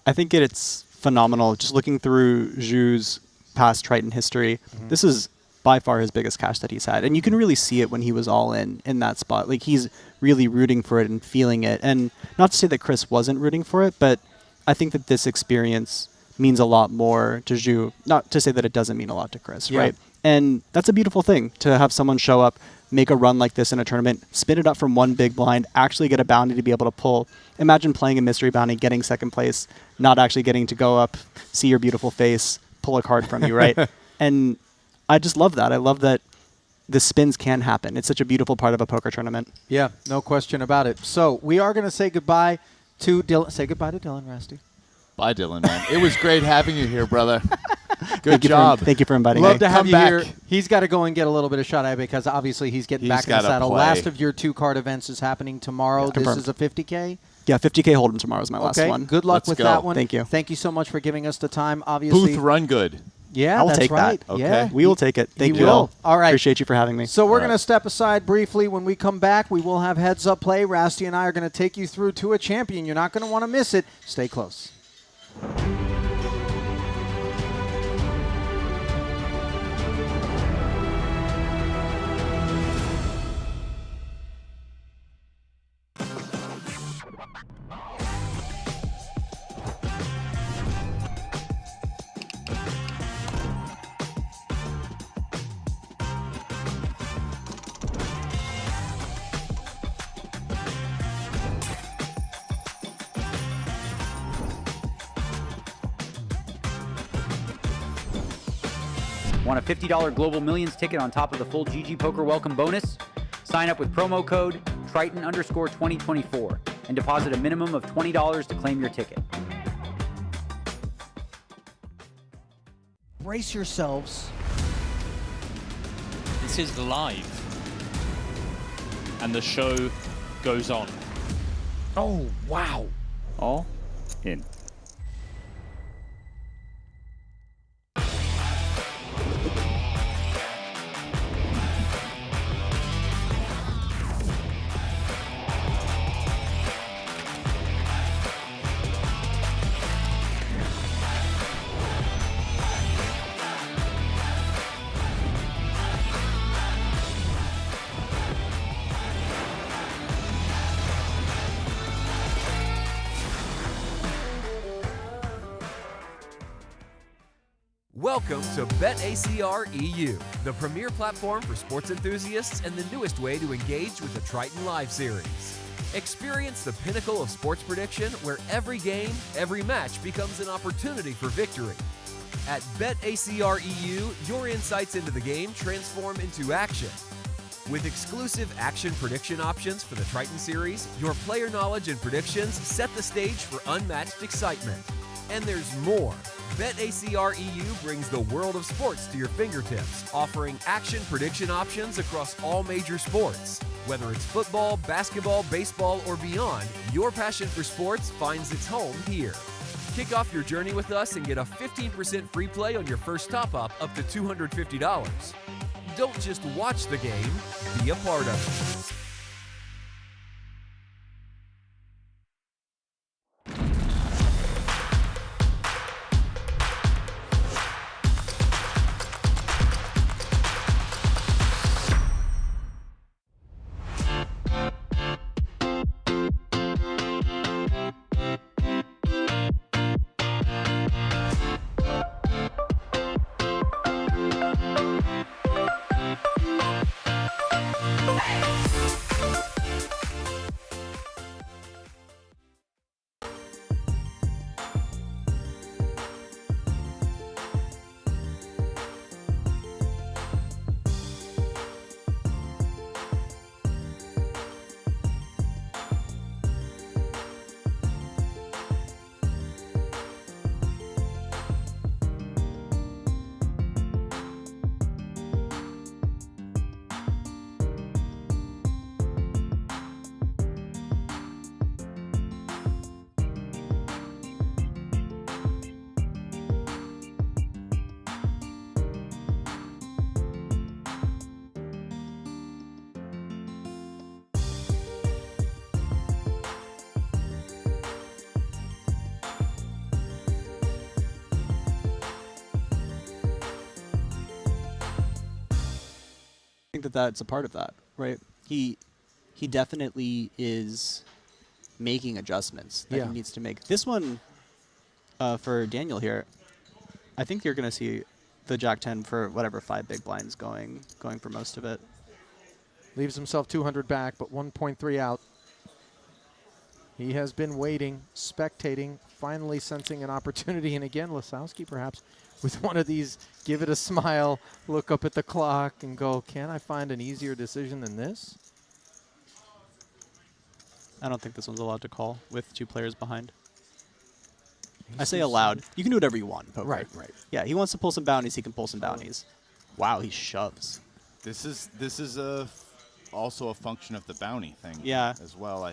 I think it's phenomenal. Just looking through Ju's past Triton history, this is by far his biggest cash that he's had. And you can really see it when he was all in that spot. Like, he's really rooting for it and feeling it. And not to say that Chris wasn't rooting for it, but I think that this experience means a lot more to Ju. Not to say that it doesn't mean a lot to Chris, right? And that's a beautiful thing, to have someone show up, make a run like this in a tournament, spin it up from one big blind, actually get a bounty to be able to pull. Imagine playing a mystery bounty, getting second place, not actually getting to go up, see your beautiful face, pull a card from you, right? And I just love that. I love that the spins can happen. It's such a beautiful part of a poker tournament. Yeah, no question about it. So we are going to say goodbye to Dylan. Say goodbye to Dylan, Rusty. Bye, Dylan, man. It was great having you here, brother. Good job. Thank you for inviting me. me. Love to have Come you back. here. He's got to go and get a little bit of shot eye because obviously he's getting back in the saddle. play. Last of your 2-card events is happening tomorrow. Yeah, this confirmed. is a 50K. Yeah, 50K Hold'em tomorrow is my last one. Good luck Let's with go. that one. Thank you. Thank you so much for giving us the time. Obviously, Booth run good. Yeah, I'll that's take right. that. Okay. Yeah, We will take it. Thank he you will. all. All right. Appreciate you for having me. So we're All going to right. step aside briefly. When we come back, we will have heads up play. Rasty and I are going to take you through to a champion. You're not going to want to miss it. Stay close. Want a $50 Global Millions ticket on top of the full GG Poker welcome bonus? Sign up with promo code Triton_2024 and deposit a minimum of $20 to claim your ticket. Brace yourselves. This is live. And the show goes on. Oh, wow. All in. Welcome to BetACR EU, the premier platform for sports enthusiasts and the newest way to engage with the Triton Live Series. Experience the pinnacle of sports prediction where every game, every match becomes an opportunity for victory. At BetACR EU, your insights into the game transform into action. With exclusive action prediction options for the Triton Series, your player knowledge and predictions set the stage for unmatched excitement. And there's more. BetACR EU brings the world of sports to your fingertips, offering action prediction options across all major sports. Whether it's football, basketball, baseball, or beyond, your passion for sports finds its home here. Kick off your journey with us and get a 15% free play on your first top-up up to $250. Don't just watch the game, be a part of it. that that's a part of that, right? He definitely is making adjustments that he needs to make. This one, for Daniel here, I think you're going to see the Jack 10 for whatever 5 big blinds going for most of it. Leaves himself 200 back, but 1.3 out. He has been waiting, spectating, finally sensing an opportunity. And again, Lisowski perhaps with one of these, give it a smile, look up at the clock and go, can I find an easier decision than this? I don't think this one's allowed to call with 2 players behind. I say allowed. You can do whatever you want in poker. Right. Yeah, he wants to pull some bounties, he can pull some bounties. Wow, he shoves. This is also a function of the bounty thing. Yeah. As well.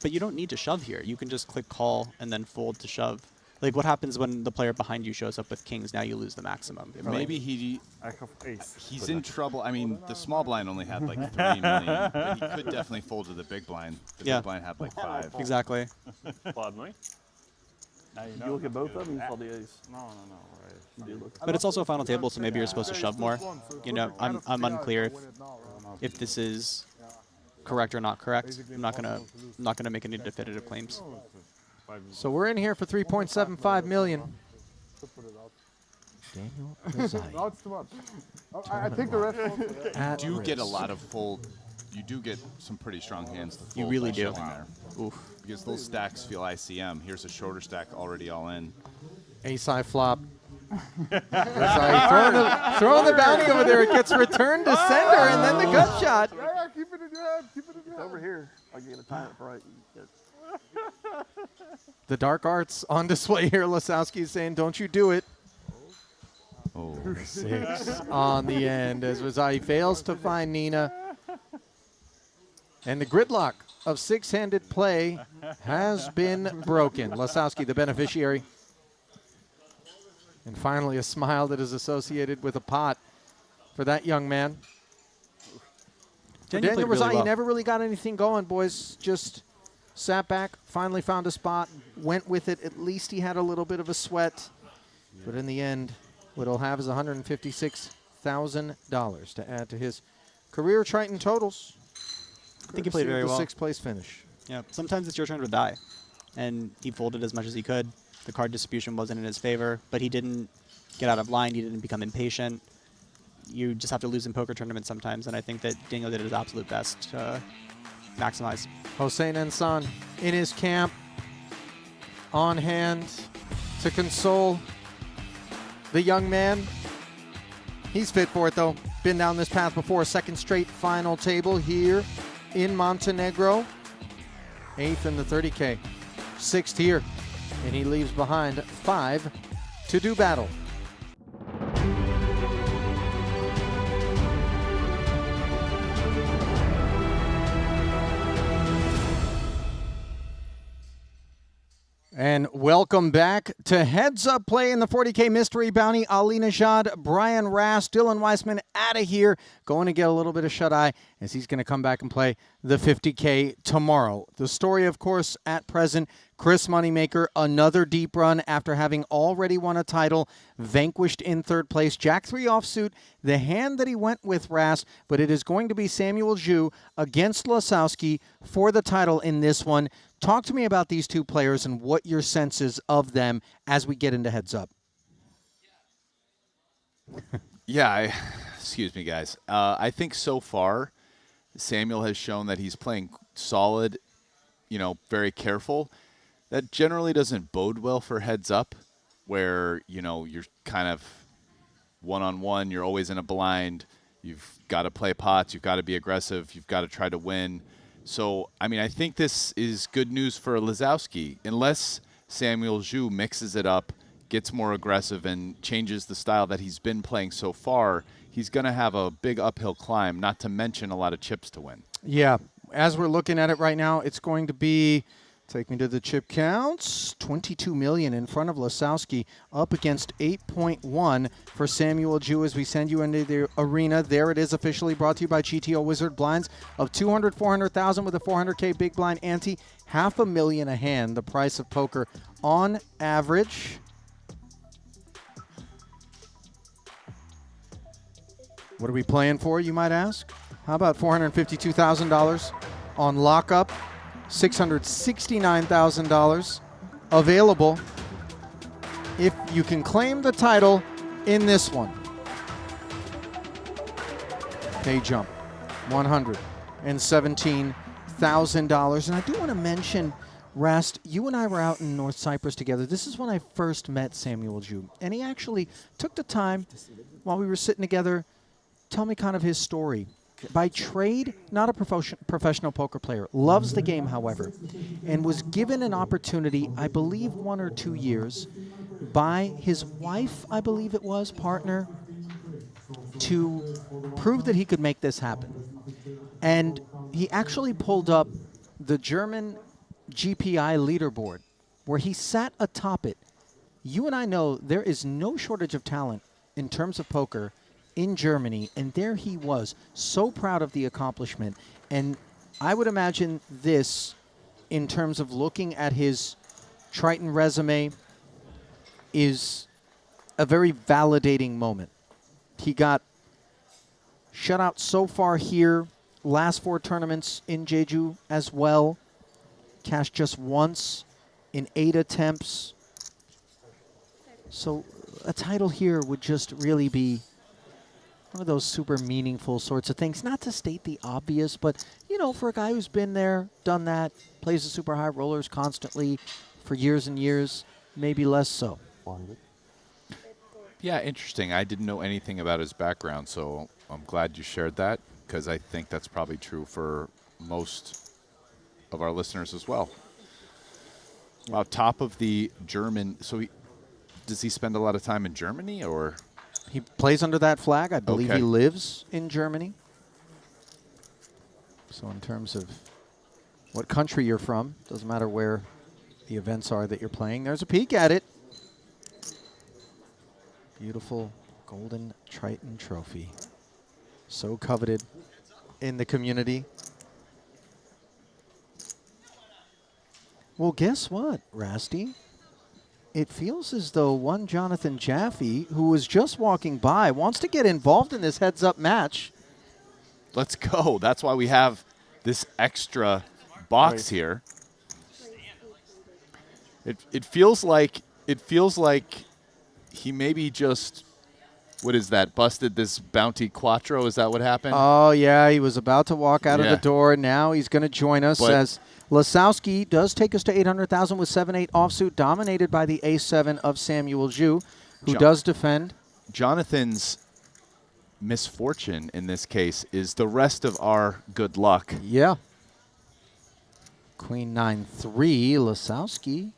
But you don't need to shove here. You can just click call and then fold to shove. Like, what happens when the player behind you shows up with kings? Now you lose the maximum. Maybe I have ace. he's in trouble. I mean, the small blind only had like 3 million, but he could definitely fold to the big blind. The big blind had like 5. Exactly. Ładno. Did you look at both of them? You saw the ace. No. Right. But it's also a final table, so maybe you're supposed to shove more. You know, I'm unclear if this is correct or not correct. I'm not gonna make any definitive claims. So we're in here for 3.75 million. Daniel Rizai. No, it's too much. I think the rest. You do get a lot of fold. You do get some pretty strong hands to fold. You really by do. shoving there. Oof. Because those stacks feel ICM. Here's a shorter stack already all in. Ace-high flop. Rizai throwing the bounty over there. It gets returned to sender, and then the gut shot. Yeah, keep it in your hand. Keep it in your hand. Over here. I'll get a time it right. The dark arts on display here. Lisowski is saying, don't you do it. Oh, 6 on the end as Rizai fails to find Nina. And the gridlock of 6-handed play has been broken. Lisowski, the beneficiary. And finally, a smile that is associated with a pot for that young man. For Daniel Rizai, he never really got anything going, boys. Just sat back, finally found a spot, went with it. At least he had a little bit of a sweat. But in the end, what he'll have is $156,000 to add to his career Triton totals. I think he played very well. 6th place finish. Yeah, sometimes it's your turn to die. And he folded as much as he could. The card distribution wasn't in his favor, but he didn't get out of line. He didn't become impatient. You just have to lose in poker tournaments sometimes, and I think that Daniel did his absolute best to maximize. Hossein Ensan in his camp, on hand to console the young man. He's fit for it, though. Been down this path before. 2nd straight final table here in Montenegro. 8th in the 30K. 6th here. And he leaves behind 5 to do battle. And welcome back to Heads Up Play in the 40K Mystery Bounty. Ali Najad, Brian Rast, Dylan Weissman out of here. Going to get a little bit of shut-eye as he's going to come back and play the 50K tomorrow. The story, of course, at present, Chris Moneymaker, another deep run after having already won a title, vanquished in 3rd place. Jack 3 offsuit, the hand that he went with Rast, but it is going to be Samuel Zhu against Lisowski for the title in this one. Talk to me about these 2 players and what your sense is of them as we get into Heads Up. Yeah, excuse me, guys. I think so far, Samuel has shown that he's playing solid, very careful. That generally doesn't bode well for Heads Up, where, you're kind of one-on-one, you're always in a blind, you've got to play pots, you've got to be aggressive, you've got to try to win. So, I think this is good news for Lisowski. Unless Samuel Zhu mixes it up, gets more aggressive, and changes the style that he's been playing so far, he's going to have a big uphill climb, not to mention a lot of chips to win. Yeah, as we're looking at it right now, it's going to be, take me to the chip counts, 22 million in front of Lisowski, up against 8.1 for Samuel Zhu as we send you into the arena. There it is, officially brought to you by GTO Wizard. Blinds of 200, 400,000 with a 400K big blind ante, $500,000 a hand, the price of poker on average. What are we playing for, you might ask? How about $452,000 on lockup? $669,000 available if you can claim the title in this one. Pay jump, $117,000. And I do want to mention, Rast, you and I were out in North Cyprus together. This is when I first met Samuel Ju. And he actually took the time while we were sitting together, tell me kind of his story. By trade, not a professional poker player. Loves the game, however, and was given an opportunity, I believe 1 or 2 years, by his wife, I believe it was, partner, to prove that he could make this happen. And he actually pulled up the German GPI leaderboard, where he sat atop it. You and I know there is no shortage of talent in terms of poker in Germany, and there he was, so proud of the accomplishment. And I would imagine this, in terms of looking at his Triton resume, is a very validating moment. He got shut out so far here, last 4 tournaments in Jeju as well, cashed just once in 8 attempts. So a title here would just really be one of those super meaningful sorts of things. Not to state the obvious, but, you know, for a guy who's been there, done that, plays the super high rollers constantly for years and years, maybe less so. Yeah, interesting. I didn't know anything about his background, so I'm glad you shared that, because I think that's probably true for most of our listeners as well. Wow, top of the German. So does he spend a lot of time in Germany, or? He plays under that flag. I believe Okay. he lives in Germany. So in terms of what country you're from, doesn't matter where the events are that you're playing. There's a peek at it. Beautiful golden Triton trophy. So coveted in the community. Well, guess what, Rasty? It feels as though one Jonathan Jaffe, who was just walking by, wants to get involved in this heads-up match. Let's go. That's why we have this extra box here. It feels like he maybe just, what is that, busted this bounty quattro? Is that what happened? Oh, yeah, he was about to walk out of the door. Now he's going to join us as Lasowski does take us to 800,000 with 7-8 offsuit, dominated by the A7 of Samuel Ju, who does defend. Jonathan's misfortune in this case is the rest of our good luck. Yeah. Queen 9-3, Lasowski.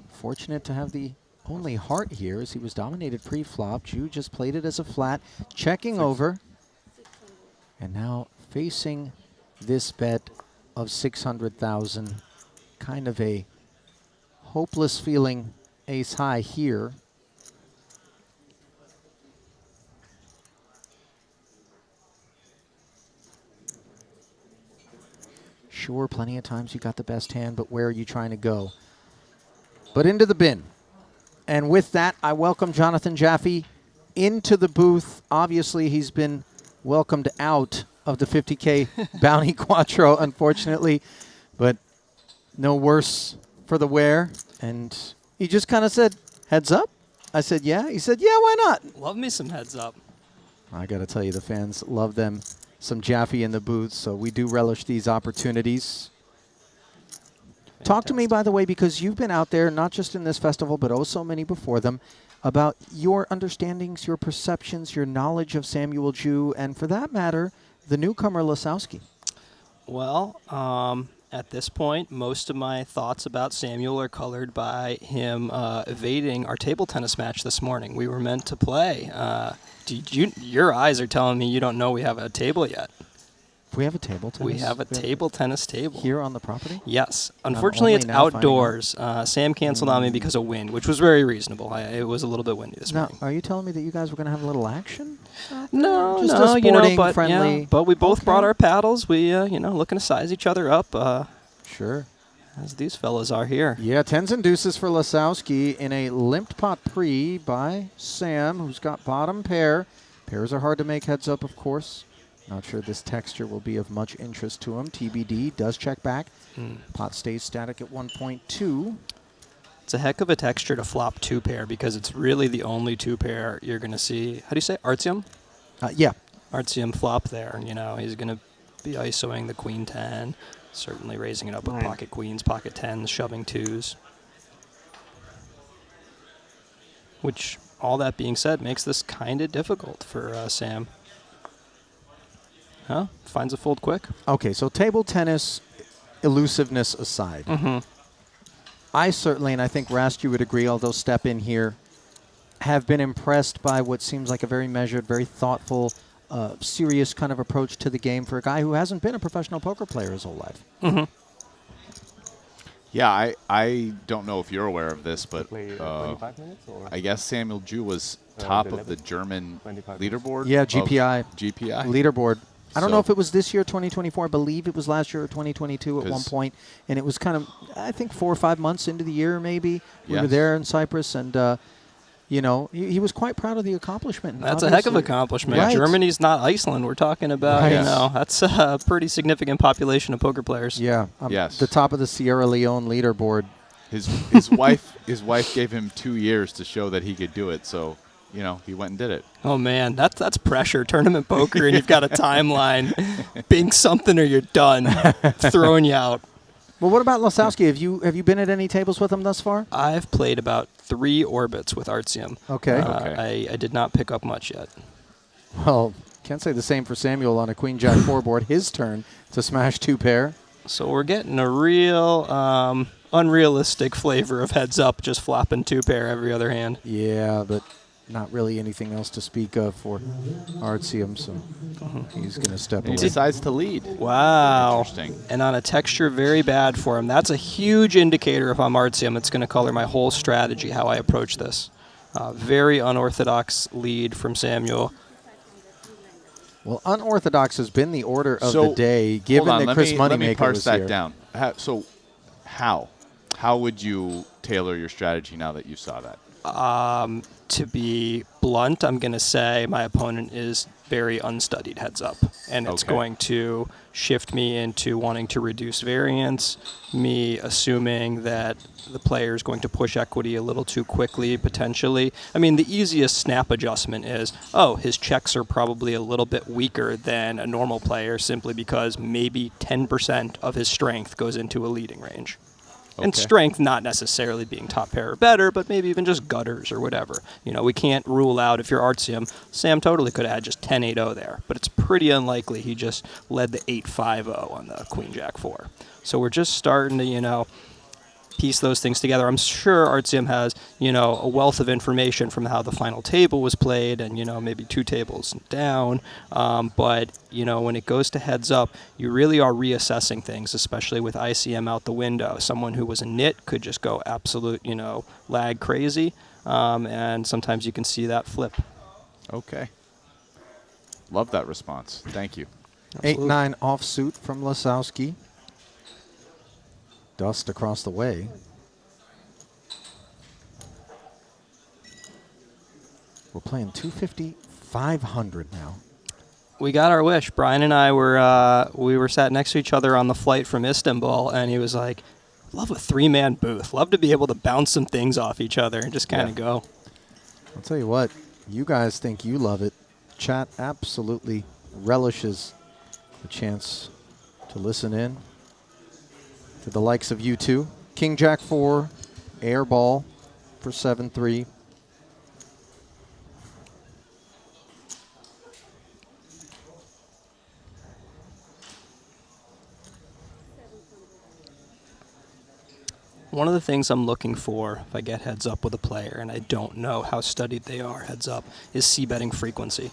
Fortunate to have the only heart here as he was dominated pre-flop. Ju just played it as a flat, checking over. And now facing this bet of 600,000. Kind of a hopeless feeling ace high here. Sure, plenty of times you got the best hand, but where are you trying to go? But into the bin. And with that, I welcome Jonathan Jaffe into the booth. Obviously, he's been welcomed out of the 50K Bounty Quattro, unfortunately. But no worse for the wear. And he just kind of said, heads up? I said, yeah. He said, yeah, why not? Love me some heads up. I got to tell you, the fans love them. Some Jaffe in the booth, so we do relish these opportunities. Fantastic. Talk to me, by the way, because you've been out there, not just in this festival, but oh so many before them, about your understandings, your perceptions, your knowledge of Samuel Ju, and for that matter, the newcomer Lasowski. Well, at this point, most of my thoughts about Samuel are colored by him evading our table tennis match this morning. We were meant to play. Your eyes are telling me you don't know we have a table yet. We have a table tennis? We have a table tennis table. Here on the property? Yes. Unfortunately, it's outdoors. Sam canceled on me because of wind, which was very reasonable. It was a little bit windy this morning. Now, are you telling me that you guys were going to have a little action? No, just no, a sporting, but friendly. Yeah, but we both brought our paddles. We, looking to size each other up. Sure. As these fellas are here. Yeah, tens and deuces for Lasowski in a limped pot pre by Sam, who's got bottom pair. Pairs are hard to make heads up, of course. Not sure this texture will be of much interest to him. TBD does check back. Pot stays static at 1.2. It's a heck of a texture to flop 2-pair because it's really the only 2-pair you're going to see. How do you say it? Artyom? Yeah. Artyom flop there. You know, he's going to be ISOing the queen 10, certainly raising it up with pocket queens, pocket 10s, shoving 2s. Which, all that being said, makes this kind of difficult for Sam. Huh? Finds a fold quick. Okay, so table tennis elusiveness aside. I certainly, and I think Rast, you would agree, although step in here, have been impressed by what seems like a very measured, very thoughtful, serious kind of approach to the game for a guy who hasn't been a professional poker player his whole life. Yeah, I don't know if you're aware of this, but 25 minutes, or? I guess Samuel Ju was top of the German leaderboard. Yeah, GPI. GPI. Leaderboard. I don't know if it was this year, 2024. I believe it was last year or 2022 at one point. And it was kind of, I think, 4 or 5 months into the year, maybe. We were there in Cyprus, and, you know, he was quite proud of the accomplishment. That's a heck of an accomplishment. Right. Germany's not Iceland. We're talking about, you know, that's a pretty significant population of poker players. Yeah. The top of the Sierra Leone leaderboard. His wife gave him 2 years to show that he could do it, so, you know, he went and did it. Oh, man, that's pressure. Tournament poker, and you've got a timeline. Bink something or you're done. Throwing you out. Well, what about Lasowski? Have you been at any tables with him thus far? I've played about 3 orbits with Artyom. Okay. I did not pick up much yet. Well, can't say the same for Samuel on a Queen Jack 4 board. His turn to smash 2-pair. So we're getting a real unrealistic flavor of heads up, just flopping 2-pair every other hand. Yeah, but not really anything else to speak of for Artyom, so he's going to step away. He decides to lead. Wow. Interesting. And on a texture very bad for him. That's a huge indicator if I'm Artyom. It's going to color my whole strategy, how I approach this. Very unorthodox lead from Samuel. Well, unorthodox has been the order of the day, given that Chris Moneymaker was here. Let me parse that down. So how would you tailor your strategy now that you saw that? To be blunt, I'm going to say my opponent is very unstudied heads up. And it's going to shift me into wanting to reduce variance, me assuming that the player is going to push equity a little too quickly, potentially. I mean, the easiest snap adjustment is, oh, his checks are probably a little bit weaker than a normal player simply because maybe 10% of his strength goes into a leading range. And strength not necessarily being top pair or better, but maybe even just gutters or whatever. You know, we can't rule out if you're Artyom. Sam totally could have had just 10-8-0 there, but it's pretty unlikely he just led the 8-5-0 on the Queen Jack 4. So we're just starting to, you know, piece those things together. I'm sure Artyom has, you know, a wealth of information from how the final table was played and, you know, maybe 2 tables down. But, you know, when it goes to heads up, you really are reassessing things, especially with ICM out the window. Someone who was a nit could just go absolute, you know, lag crazy. And sometimes you can see that flip. Okay. Love that response. Thank you. 8-9 offsuit from Lasowski. Dust across the way. We're playing 250, 500 now. We got our wish. Brian and I were sat next to each other on the flight from Istanbul, and he was like, "Love a 3-man booth. Love to be able to bounce some things off each other and just kind of go." I'll tell you what, you guys think you love it. Chat absolutely relishes the chance to listen in to the likes of you two. King Jack 4, air ball for 7-3. One of the things I'm looking for if I get heads up with a player, and I don't know how studied they are heads up, is c-betting frequency.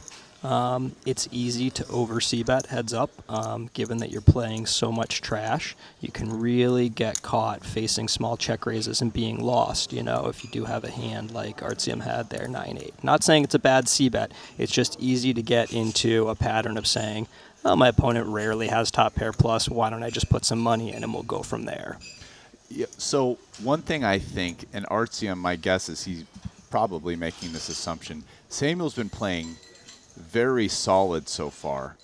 It's easy to over c-bet heads up, given that you're playing so much trash. You can really get caught facing small check raises and being lost, you know, if you do have a hand like Artyom had there, 9-8. Not saying it's a bad c-bet, it's just easy to get into a pattern of saying, oh, my opponent rarely has top pair plus, why don't I just put some money in and we'll go from there. Yeah, so one thing I think, and Artyom, my guess is he's probably making this assumption, Samuel's been playing very solid so far.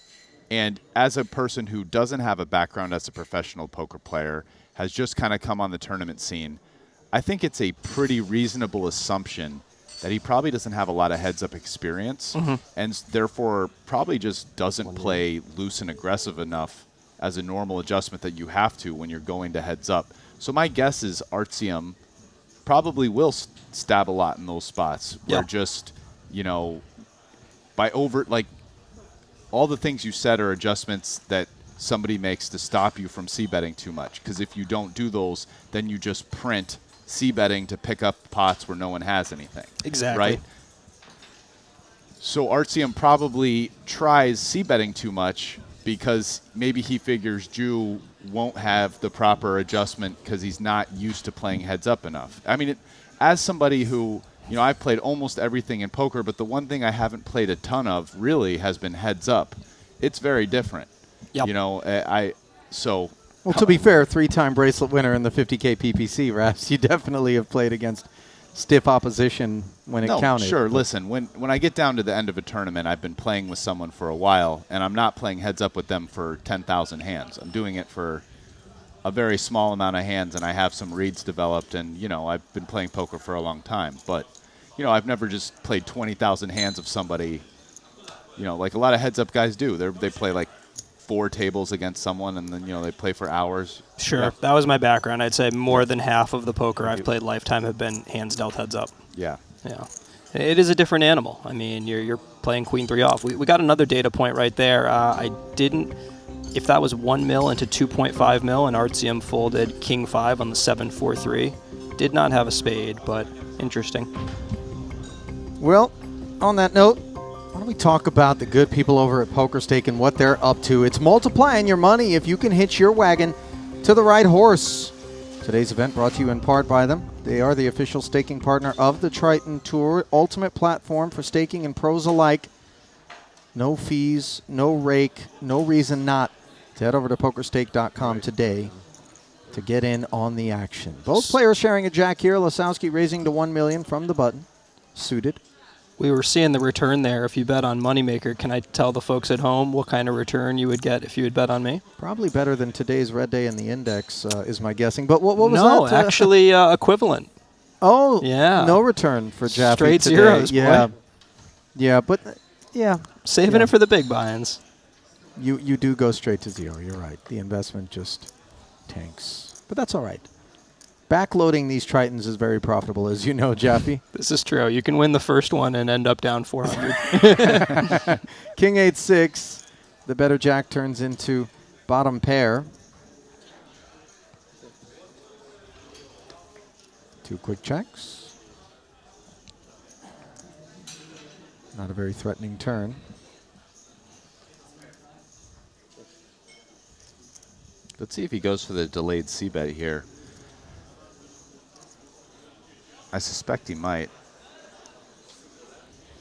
And as a person who doesn't have a background as a professional poker player, has just kind of come on the tournament scene, I think it's a pretty reasonable assumption that he probably doesn't have a lot of heads-up experience, and therefore probably just doesn't play loose and aggressive enough as a normal adjustment that you have to when you're going to heads-up. So my guess is Artyom probably will stab a lot in those spots where just, you know, by all the things you said are adjustments that somebody makes to stop you from c-betting too much. Because if you don't do those, then you just print c-betting to pick up pots where no one has anything. Exactly. Right? So Artyom probably tries c-betting too much because maybe he figures Ju won't have the proper adjustment because he's not used to playing heads up enough. I mean, as somebody who, you know, I've played almost everything in poker, but the one thing I haven't played a ton of really has been heads up. It's very different. Yep. You know, Well, to be fair, 3-time bracelet winner in the 50K PPC, Ras, you definitely have played against stiff opposition when it counted. Sure. Listen, when I get down to the end of a tournament, I've been playing with someone for a while, and I'm not playing heads up with them for 10,000 hands. I'm doing it for a very small amount of hands, and I have some reads developed, and, you know, I've been playing poker for a long time. But, you know, I've never just played 20,000 hands of somebody, you know, like a lot of heads up guys do. They play like 4 tables against someone, and then, you know, they play for hours. Sure. Yeah. That was my background. I'd say more than half of the poker I've played lifetime have been hands dealt heads up. Yeah. Yeah. It is a different animal. I mean, you're playing queen 3 off. We got another data point right there. I didn't, if that was 1 mil into 2.5 mil, and Artyom folded king 5 on the 7-4-3. Did not have a spade, but interesting. Well, on that note, why don't we talk about the good people over at PokerStake and what they're up to? It's multiplying your money if you can hitch your wagon to the right horse. Today's event brought to you in part by them. They are the official staking partner of the Triton Tour, ultimate platform for staking and pros alike. No fees, no rake, no reason not to head over to PokerStake.com today to get in on the action. Both players sharing a jack here. Lasowski raising to 1 million from the button, suited. We were seeing the return there. If you bet on Moneymaker, can I tell the folks at home what kind of return you would get if you would bet on me? Probably better than today's red day in the index, is my guessing. But what was that? No, actually equivalent. Oh, yeah. No return for Jaffe Straight today. zeros, yeah. boy. Yeah, but yeah. Saving it for the big buy-ins. You do go straight to zero. You're right. The investment just tanks. But that's all right. Backloading these Tritons is very profitable, as you know, Jaffe. This is true. You can win the first one and end up down 400. King 8-6. The better jack turns into bottom pair. 2 quick checks. Not a very threatening turn. Let's see if he goes for the delayed c-bet here. I suspect he might.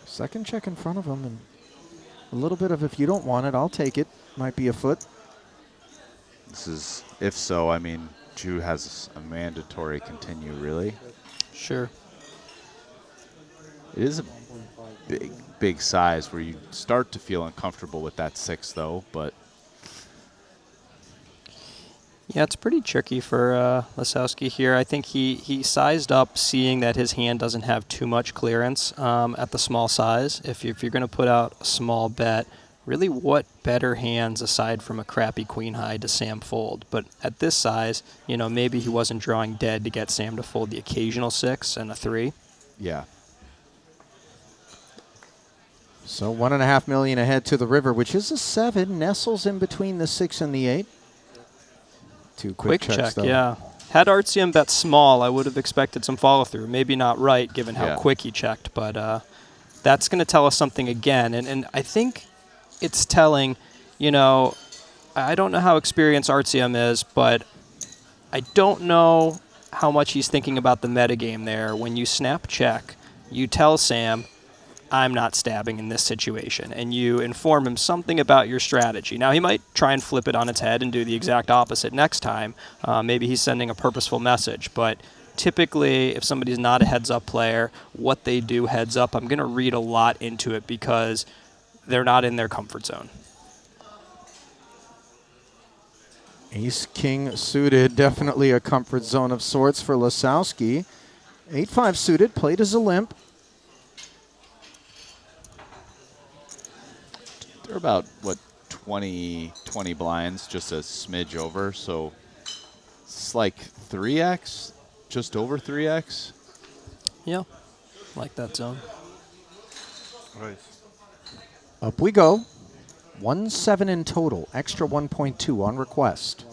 Second check in front of him, and a little bit of if you don't want it, I'll take it. Might be a foot. This is, if so, I mean, Ju has a mandatory continue, really. Sure. It is a big size where you start to feel uncomfortable with that 6, though, but... Yeah, it's pretty tricky for Lasowski here. I think he sized up seeing that his hand doesn't have too much clearance at the small size. If you're going to put out a small bet, really what better hands aside from a crappy queen high to Sam fold? But at this size, you know, maybe he wasn't drawing dead to get Sam to fold the occasional 6 and a 3. Yeah. So 1.5 million ahead to the river, which is a 7, nestles in between the 6 and the 8. 2 quick checks, check, though. yeah. Had Artyom bet small, I would have expected some follow-through. Maybe not right, given how quick he checked, but that's going to tell us something again. And I think it's telling, you know, I don't know how experienced Artyom is, but I don't know how much he's thinking about the metagame there. When you snap check, you tell Sam, I'm not stabbing in this situation, and you inform him something about your strategy. Now, he might try and flip it on its head and do the exact opposite next time. Maybe he's sending a purposeful message, but typically, if somebody's not a heads-up player, what they do heads-up, I'm going to read a lot into it because they're not in their comfort zone. Ace King suited, definitely a comfort zone of sorts for Lisowski. 8-5 suited, played as a limp. They're about, what, 20 blinds, just a smidge over, so it's like 3x, just over 3x. Yeah, like that zone. Up we go. 1-7 in total, extra 1.2 on request.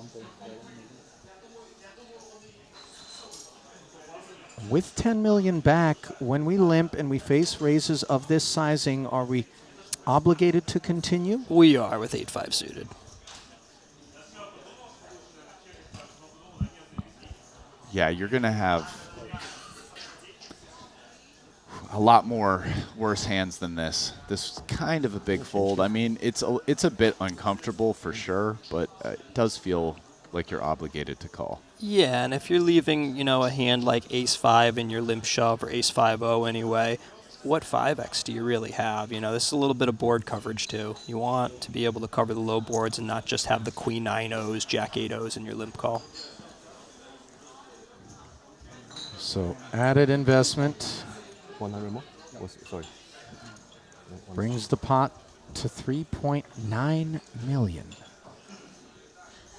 With 10 million back, when we limp and we face raises of this sizing, are we obligated to continue? We are with 8-5 suited. Yeah, you're going to have a lot more worse hands than this. This is kind of a big fold. I mean, it's a bit uncomfortable for sure, but it does feel like you're obligated to call. Yeah, and if you're leaving, you know, a hand like Ace-5 in your limp shove or Ace-5-0 anyway, what 5x do you really have? You know, this is a little bit of board coverage too. You want to be able to cover the low boards and not just have the Queen 9-0s, Jack 8-0s in your limp call. So added investment 100 more? Sorry. brings the pot to 3.9 million.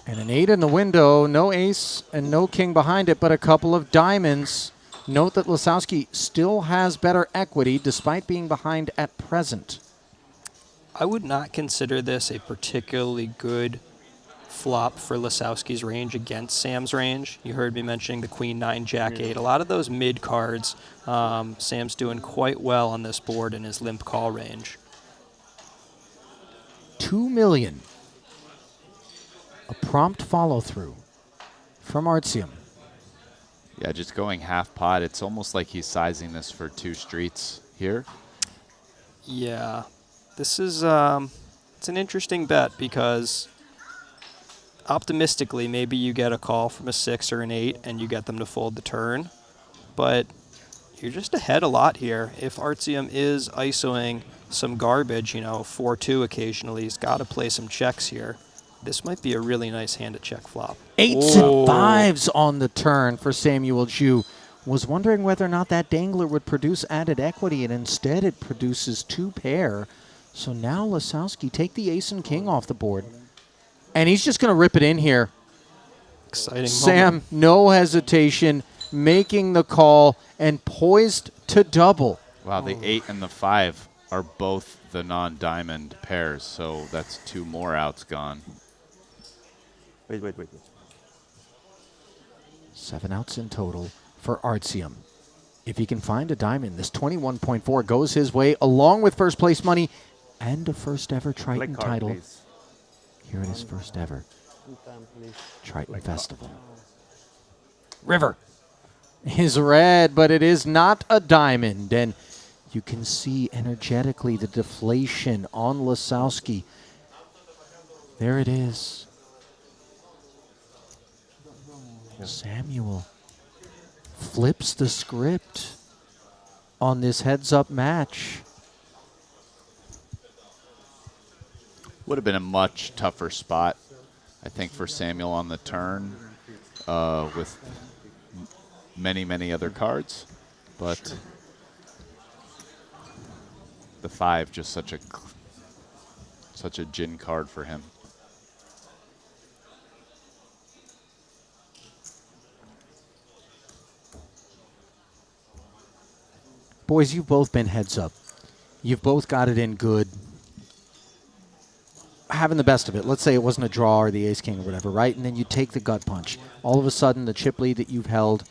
And an 8 in the window, no ace and no king behind it, but a couple of diamonds. Note that Lisowski still has better equity despite being behind at present. I would not consider this a particularly good flop for Lisowski's range against Sam's range. You heard me mentioning the Queen 9, Jack 8. A lot of those mid cards, Sam's doing quite well on this board in his limp call range. 2 million. A prompt follow-through from Artyom. Yeah, just going half pot. It's almost like he's sizing this for 2 streets here. Yeah, this is it's an interesting bet because optimistically, maybe you get a call from a 6 or an 8 and you get them to fold the turn, but you're just ahead a lot here. If Artyom is ISOing some garbage, you know, 4-2 occasionally, he's got to play some checks here. This might be a really nice hand to check flop. 8s and 5s on the turn for Samuel Ju. Was wondering whether or not that dangler would produce added equity, and instead it produces 2 pair. So now Lisowski take the ace and king off the board. And he's just going to rip it in here. Exciting Sam, moment. no hesitation, making the call and poised to double. Wow, the 8 and the 5 are both the non-diamond pairs, so that's 2 more outs gone. Wait. 7 outs in total for Artyom. If he can find a diamond, this 21.4 goes his way, along with first place money and a first ever Triton title. Please. Here it is, first ever Triton Festival. River is red, but it is not a diamond. And you can see energetically the deflation on Lisowski. There it is. Samuel flips the script on this heads-up match. Would have been a much tougher spot, I think, for Samuel on the turn with many other cards. But the 5, just such a gin card for him. Boys, you've both been heads up. You've both got it in good. Having the best of it. Let's say it wasn't a draw or the ace king or whatever, right? And then you take the gut punch. All of a sudden, the chip lead that you've held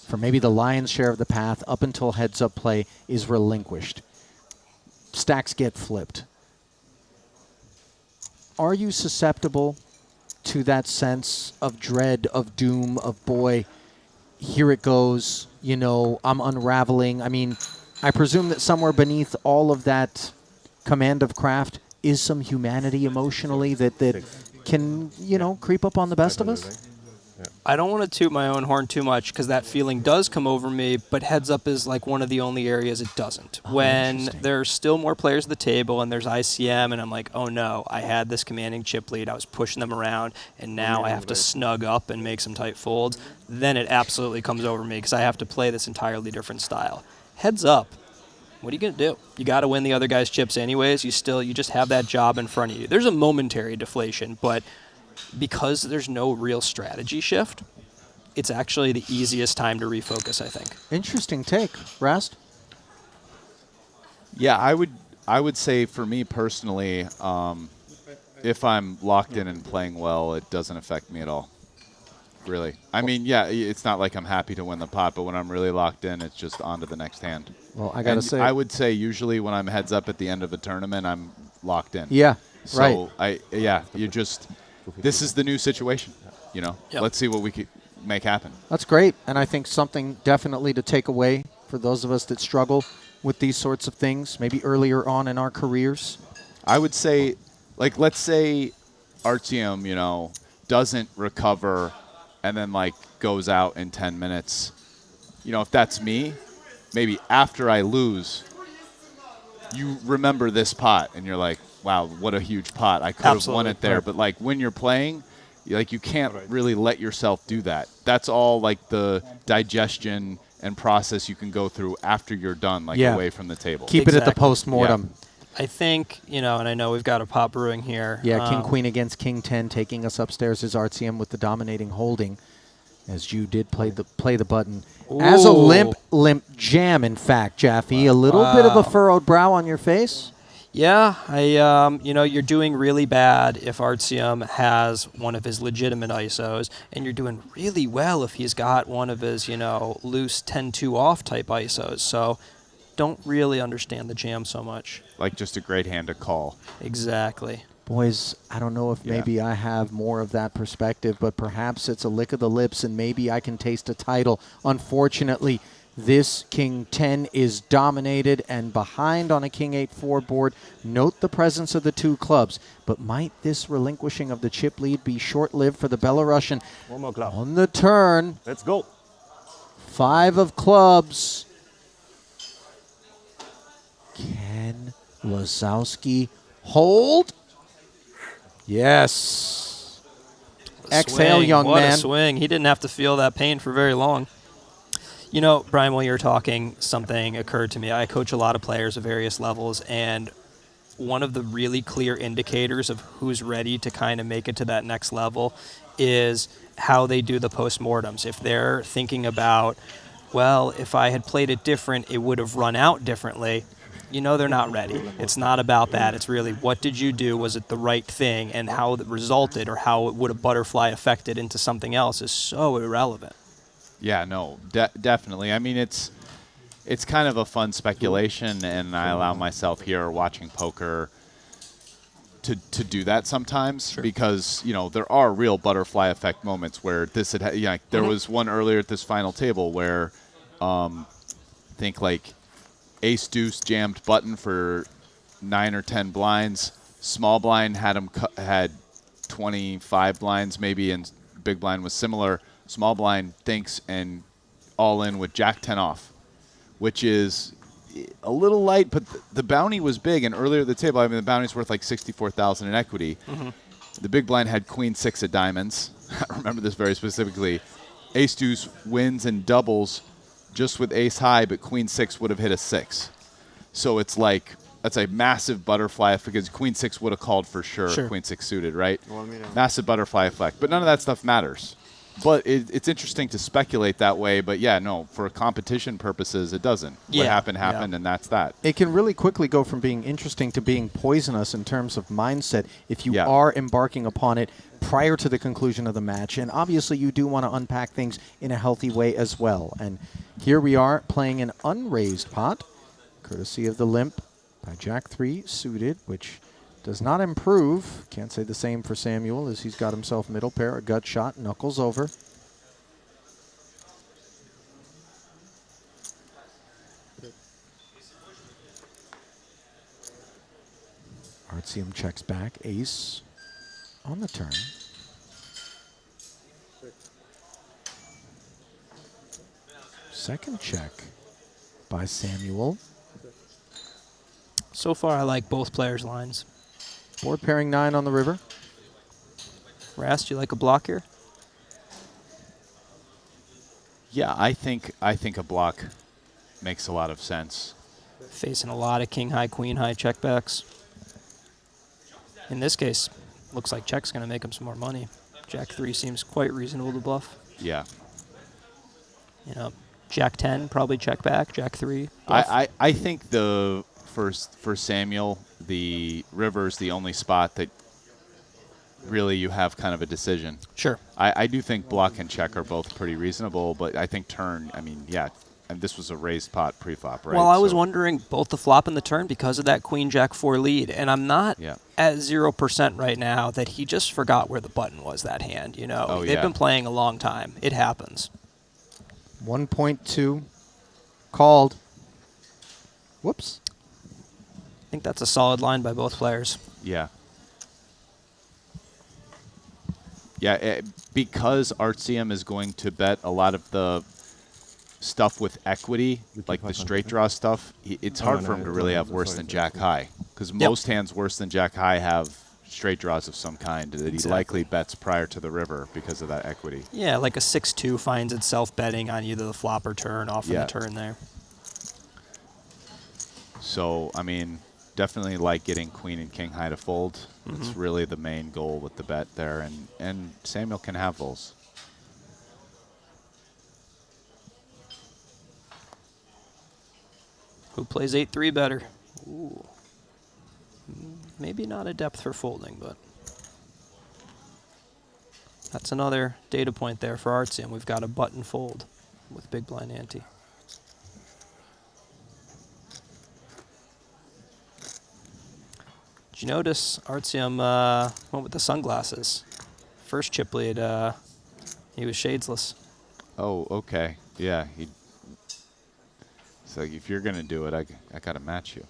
for maybe the lion's share of the path up until heads up play is relinquished. Stacks get flipped. Are you susceptible to that sense of dread, of doom, of boy, here it goes, you know, I'm unraveling? I mean, I presume that somewhere beneath all of that command of craft is some humanity emotionally that can, you know, creep up on the best of us? I don't want to toot my own horn too much because that feeling does come over me, but heads up is like one of the only areas it doesn't. When there's still more players at the table and there's ICM and I'm like, oh no, I had this commanding chip lead, I was pushing them around, and now I have to snug up and make some tight folds, then it absolutely comes over me because I have to play this entirely different style. Heads up. What are you going to do? You got to win the other guy's chips anyways. You just have that job in front of you. There's a momentary deflation, but because there's no real strategy shift, it's actually the easiest time to refocus, I think. Interesting take. Rast? Yeah, I would say for me personally, if I'm locked in and playing well, it doesn't affect me at all. Really. I mean, yeah, it's not like I'm happy to win the pot, but when I'm really locked in, it's just on to the next hand. Well, I got to say, I would say usually when I'm heads up at the end of a tournament, I'm locked in. Yeah, so this is the new situation, you know. Yep. Let's see what we could make happen. That's great, and I think something definitely to take away for those of us that struggle with these sorts of things, maybe earlier on in our careers. I would say, like, let's say Artyom, you know, doesn't recover and then, like, goes out in 10 minutes. You know, if that's me, maybe after I lose, you remember this pot, and you're like, wow, what a huge pot. I could have won it there. But, like, when you're playing, you can't really let yourself do that. That's all, like, the digestion and process you can go through after you're done, like, away from the table. Keep it at the post-mortem. I think, you know, and I know we've got a pot brewing here. Yeah, King-Queen against King-10. Taking us upstairs is RCM with the dominating holding, as you did play the button. Ooh. As a limp jam, in fact, Jaffe. A little bit of a furrowed brow on your face? Yeah, you know, you're doing really bad if Artyom has one of his legitimate ISOs, and you're doing really well if he's got one of his, you know, loose 10-2 off type ISOs. So don't really understand the jam so much. Like just a great hand to call. Exactly. Boys, I don't know if maybe I have more of that perspective, but perhaps it's a lick of the lips and maybe I can taste a title. Unfortunately, this King-10 is dominated and behind on a King-8-4 board. Note the presence of the two clubs, but might this relinquishing of the chip lead be short-lived for the Belarusian? One more club. On the turn. Let's go. 5 of clubs. Can Lazowski hold? Yes. Exhale, young man. What a swing. He didn't have to feel that pain for very long. You know, Brian, while you were talking, something occurred to me. I coach a lot of players at various levels, and one of the really clear indicators of who's ready to kind of make it to that next level is how they do the postmortems. If they're thinking about, well, if I had played it different, it would have run out differently, you know they're not ready. It's not about that. It's really, what did you do? Was it the right thing? And how it resulted, or how it would have butterfly affected into something else, is so irrelevant. Yeah, no, definitely. I mean, it's kind of a fun speculation, and I allow myself here watching poker to do that sometimes because, you know, there are real butterfly effect moments where this had, there was one earlier at this final table where I think like ace deuce jammed button for 9 or 10 blinds. Small blind had him had 25 blinds maybe, and big blind was similar. Small blind thinks and all in with Jack 10 off, which is a little light, but the bounty was big. And earlier at the table, I mean, the bounty's worth like 64,000 in equity. The big blind had queen 6 of diamonds. I remember this very specifically. Ace deuce wins and doubles just with ace high, but queen 6 would have hit a 6. So it's like, that's a massive butterfly effect because queen 6 would have called for sure. Queen 6 suited, right? Massive butterfly effect. But none of that stuff matters. But it's interesting to speculate that way. But yeah, no, for competition purposes, it doesn't. What happened, and that's that. It can really quickly go from being interesting to being poisonous in terms of mindset if you are embarking upon it prior to the conclusion of the match. And obviously, you do want to unpack things in a healthy way as well. And here we are playing an unraised pot, courtesy of the limp by Jack 3 suited, which does not improve. Can't say the same for Samuel, as he's got himself middle pair, a gut shot, knuckles over. Artyom checks back, ace on the turn. Second check by Samuel. So far, I like both players' lines. Board pairing 9 on the river. Rast, you like a block here? Yeah, I think a block makes a lot of sense. Facing a lot of king high, queen high checkbacks. In this case, looks like check's going to make him some more money. Jack 3 seems quite reasonable to bluff. Yeah. You know, Jack 10 probably check back. Jack 3. Bluff. I think the for Samuel, the river's the only spot that really you have kind of a decision. Sure. I do think block and check are both pretty reasonable, but I think turn, I mean, yeah, and this was a raised pot pre-flop, right? Well, I was wondering both the flop and the turn because of that queen jack 4 lead, and I'm not at 0% right now that he just forgot where the button was that hand, you know. They've been playing a long time. It happens. 1.2 called. Whoops. I think that's a solid line by both players. Yeah. Yeah, because Artsium is going to bet a lot of the stuff with equity, like the straight draw stuff, it's hard for him to really have worse than Jack High. Because most hands worse than Jack High have straight draws of some kind that he likely bets prior to the river because of that equity. Yeah, like a 6-2 finds itself betting on either the flop or turn, off of the turn there. So, I mean, definitely like getting queen and king high to fold. That's really the main goal with the bet there, and Samuel can have those. Who plays 8-3 better? Ooh. Maybe not a depth for folding, but that's another data point there for Artsium. We've got a button fold with big blind ante. Did you notice Artsium went with the sunglasses? First chip lead, he was shadesless. Oh, okay. Yeah. So if you're going to do it, I got to match you.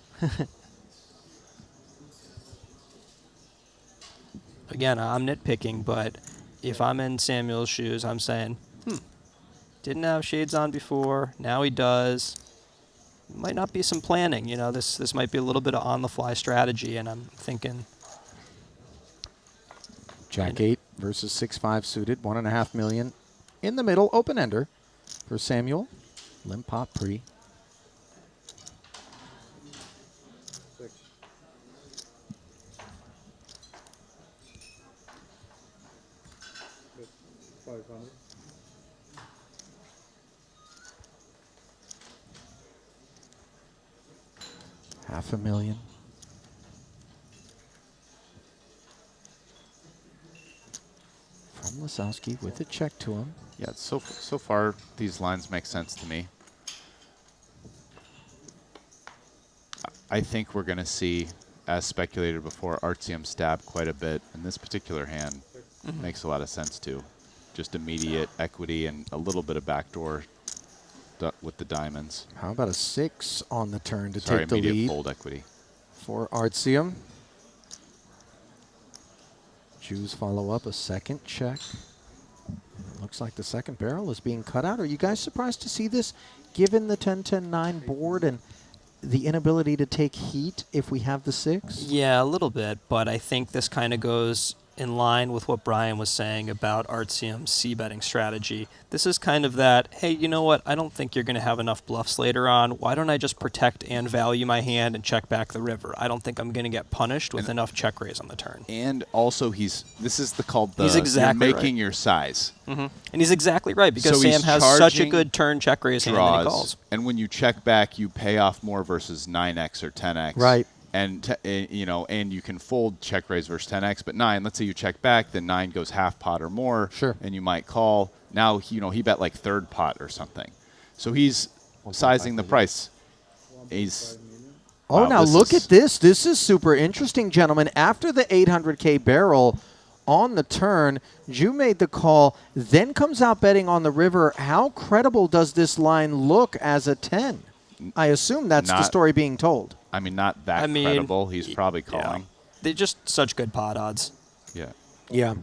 Again, I'm nitpicking, but if I'm in Samuel's shoes, I'm saying, didn't have shades on before, now he does. Might not be some planning, you know, this might be a little bit of on-the-fly strategy, and I'm thinking... Jack 8 versus 6-5 suited, 1.5 million. In the middle, open-ender for Samuel. Limp pot pre. $500,000. From Lisowski with a check to him. Yeah, so far these lines make sense to me. I think we're going to see, as speculated before, Artsium stab quite a bit, and this particular hand makes a lot of sense too. Just immediate equity and a little bit of backdoor with the diamonds. How about a 6 on the turn to Sorry, take the immediate lead fold equity for Artsium? Jews follow up a second check. It looks like the second barrel is being cut out. Are you guys surprised to see this, given the 10-10-9 board and the inability to take heat if we have the 6? Yeah, a little bit, but I think this kind of goes in line with what Brian was saying about Artsium's c-betting strategy. This is kind of that, hey, you know what, I don't think you're going to have enough bluffs later on. Why don't I just protect and value my hand and check back the river? I don't think I'm going to get punished with enough check raise on the turn. And also this is called the he's exactly you're making your size. And he's exactly right, because So Sam has such a good turn check raise hand that he calls. And when you check back, you pay off more versus 9x or 10x. Right. And you know, and you can fold check raise versus 10x, but 9. Let's say you check back, then 9 goes half pot or more. Sure. And you might call. Now he bet like third pot or something, so he's sizing the price. He's. Oh, wow, now look at this. This is super interesting, gentlemen. After the 800K barrel on the turn, Ju made the call, then comes out betting on the river. How credible does this line look as a 10? I assume that's the story being told. I mean, not that credible. He's probably calling. They're just such good pot odds. Yeah. Yeah.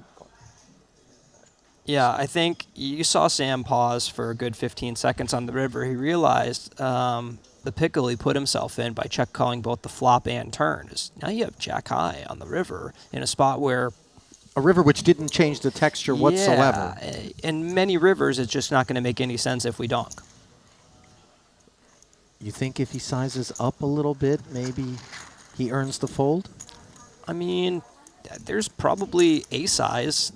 Yeah, I think you saw Sam pause for a good 15 seconds on the river. He realized the pickle he put himself in by check calling both the flop and turn is now you have jack high on the river in a spot where a river which didn't change the texture whatsoever. In many rivers, it's just not going to make any sense if we donk. You think if he sizes up a little bit, maybe he earns the fold? I mean, there's probably a size.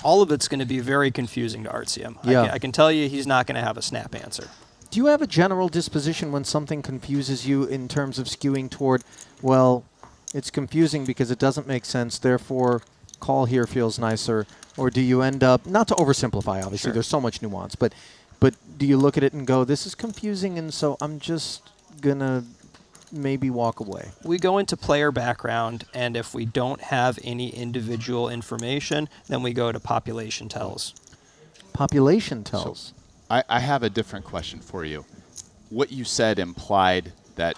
All of it's going to be very confusing to Artyom. Yeah. I can tell you he's not going to have a snap answer. Do you have a general disposition when something confuses you in terms of skewing toward, well, it's confusing because it doesn't make sense, therefore call here feels nicer? Or do you end up, not to oversimplify, obviously, Sure. there's so much nuance, but do you look at it and go, this is confusing, and so I'm just going to maybe walk away? We go into player background, and if we don't have any individual information, then we go to population tells. Population tells. I have a different question for you. What you said implied that,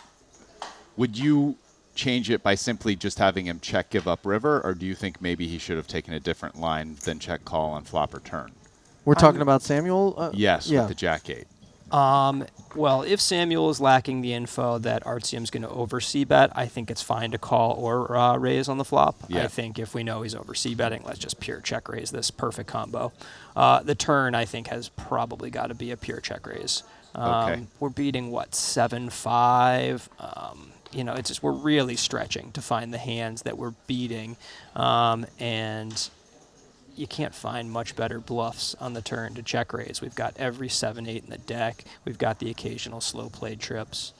would you change it by simply just having him check give up river, or do you think maybe he should have taken a different line than check call on flop or turn? We're talking about Samuel? Yes, yeah. with the jack-8. Well, if Samuel is lacking the info that Artyom's going to over-C bet, I think it's fine to call or raise on the flop. Yeah. I think if we know he's over-C betting, let's just pure check raise this perfect combo. The turn, I think, has probably got to be a pure check raise. Okay. We're beating, what, 7-5? You know, it's just we're really stretching to find the hands that we're beating. And you can't find much better bluffs on the turn to check raise. We've got every 7-8 in the deck. We've got the occasional slow played trips.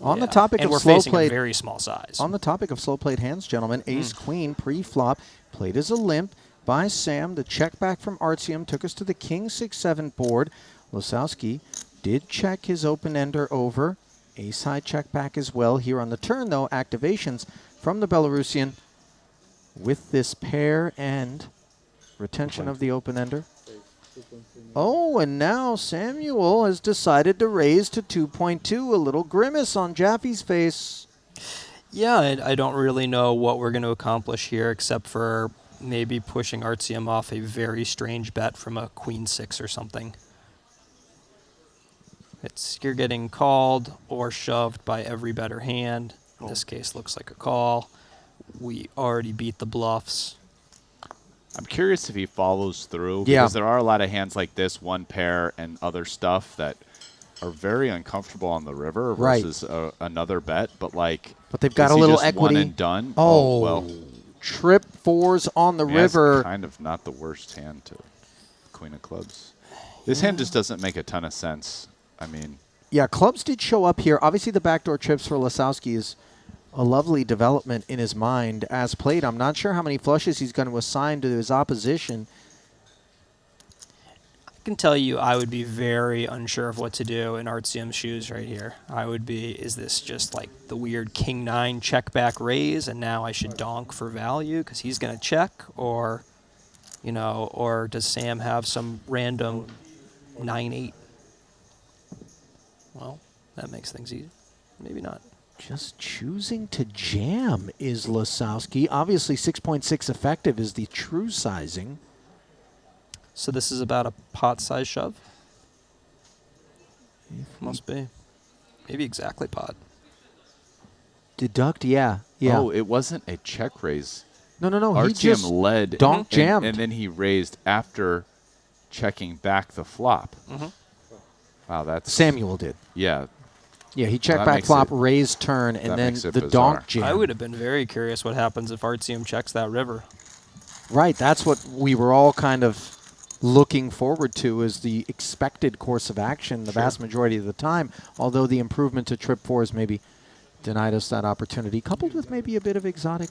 On the topic and of we're slow facing played, a very small size. On the topic of slow played hands, gentlemen, Ace Queen pre-flop played as a limp by Sam. The check back from Artyom took us to the King 6-7 board. Losowski did check his open ender over. Ace high check back as well. Here on the turn, though, activations from the Belarusian with this pair and retention of the open ender. Oh, and now Samuel has decided to raise to 2.2. A little grimace on Jaffe's face. Yeah, I don't really know what we're going to accomplish here except for maybe pushing Artyom off a very strange bet from a Queen 6 or something. You're getting called or shoved by every better hand. In this case, looks like a call. We already beat the bluffs. I'm curious if he follows through, Yeah. because there are a lot of hands like this, one pair and other stuff that are very uncomfortable on the river versus another bet. But like, but they've got is a he little just equity. One and done. Oh, well, trip fours on the I mean, that's river. kind of not the worst hand to Queen of Clubs. This hand just doesn't make a ton of sense. I mean, yeah, clubs did show up here. Obviously, the backdoor trips for Losowski is a lovely development in his mind as played. I'm not sure how many flushes he's going to assign to his opposition. I can tell you I would be very unsure of what to do in Artyom's shoes right here. I would be, is this just like the weird King 9 check back raise and now I should donk for value because he's going to check? Or, you know, or does Sam have some random 9-8? Well, that makes things easy. Maybe not. Just choosing to jam is Losowski. Obviously, 6.6 effective is the true sizing. So this is about a pot size shove? Must be. Maybe exactly pot. Deduct, yeah. oh, it wasn't a check raise. No. He Artyom just led donk jammed. and then he raised after checking back the flop. Wow, that's Samuel did. Yeah. Yeah, he checked that back makes flop, it- raised turn, and that then makes it the bizarre. donk jam. I would have been very curious what happens if Artyom checks that river. Right, that's what we were all kind of looking forward to as the expected course of action the vast majority of the time, although the improvement to trip fours maybe denied us that opportunity, coupled with maybe a bit of exotic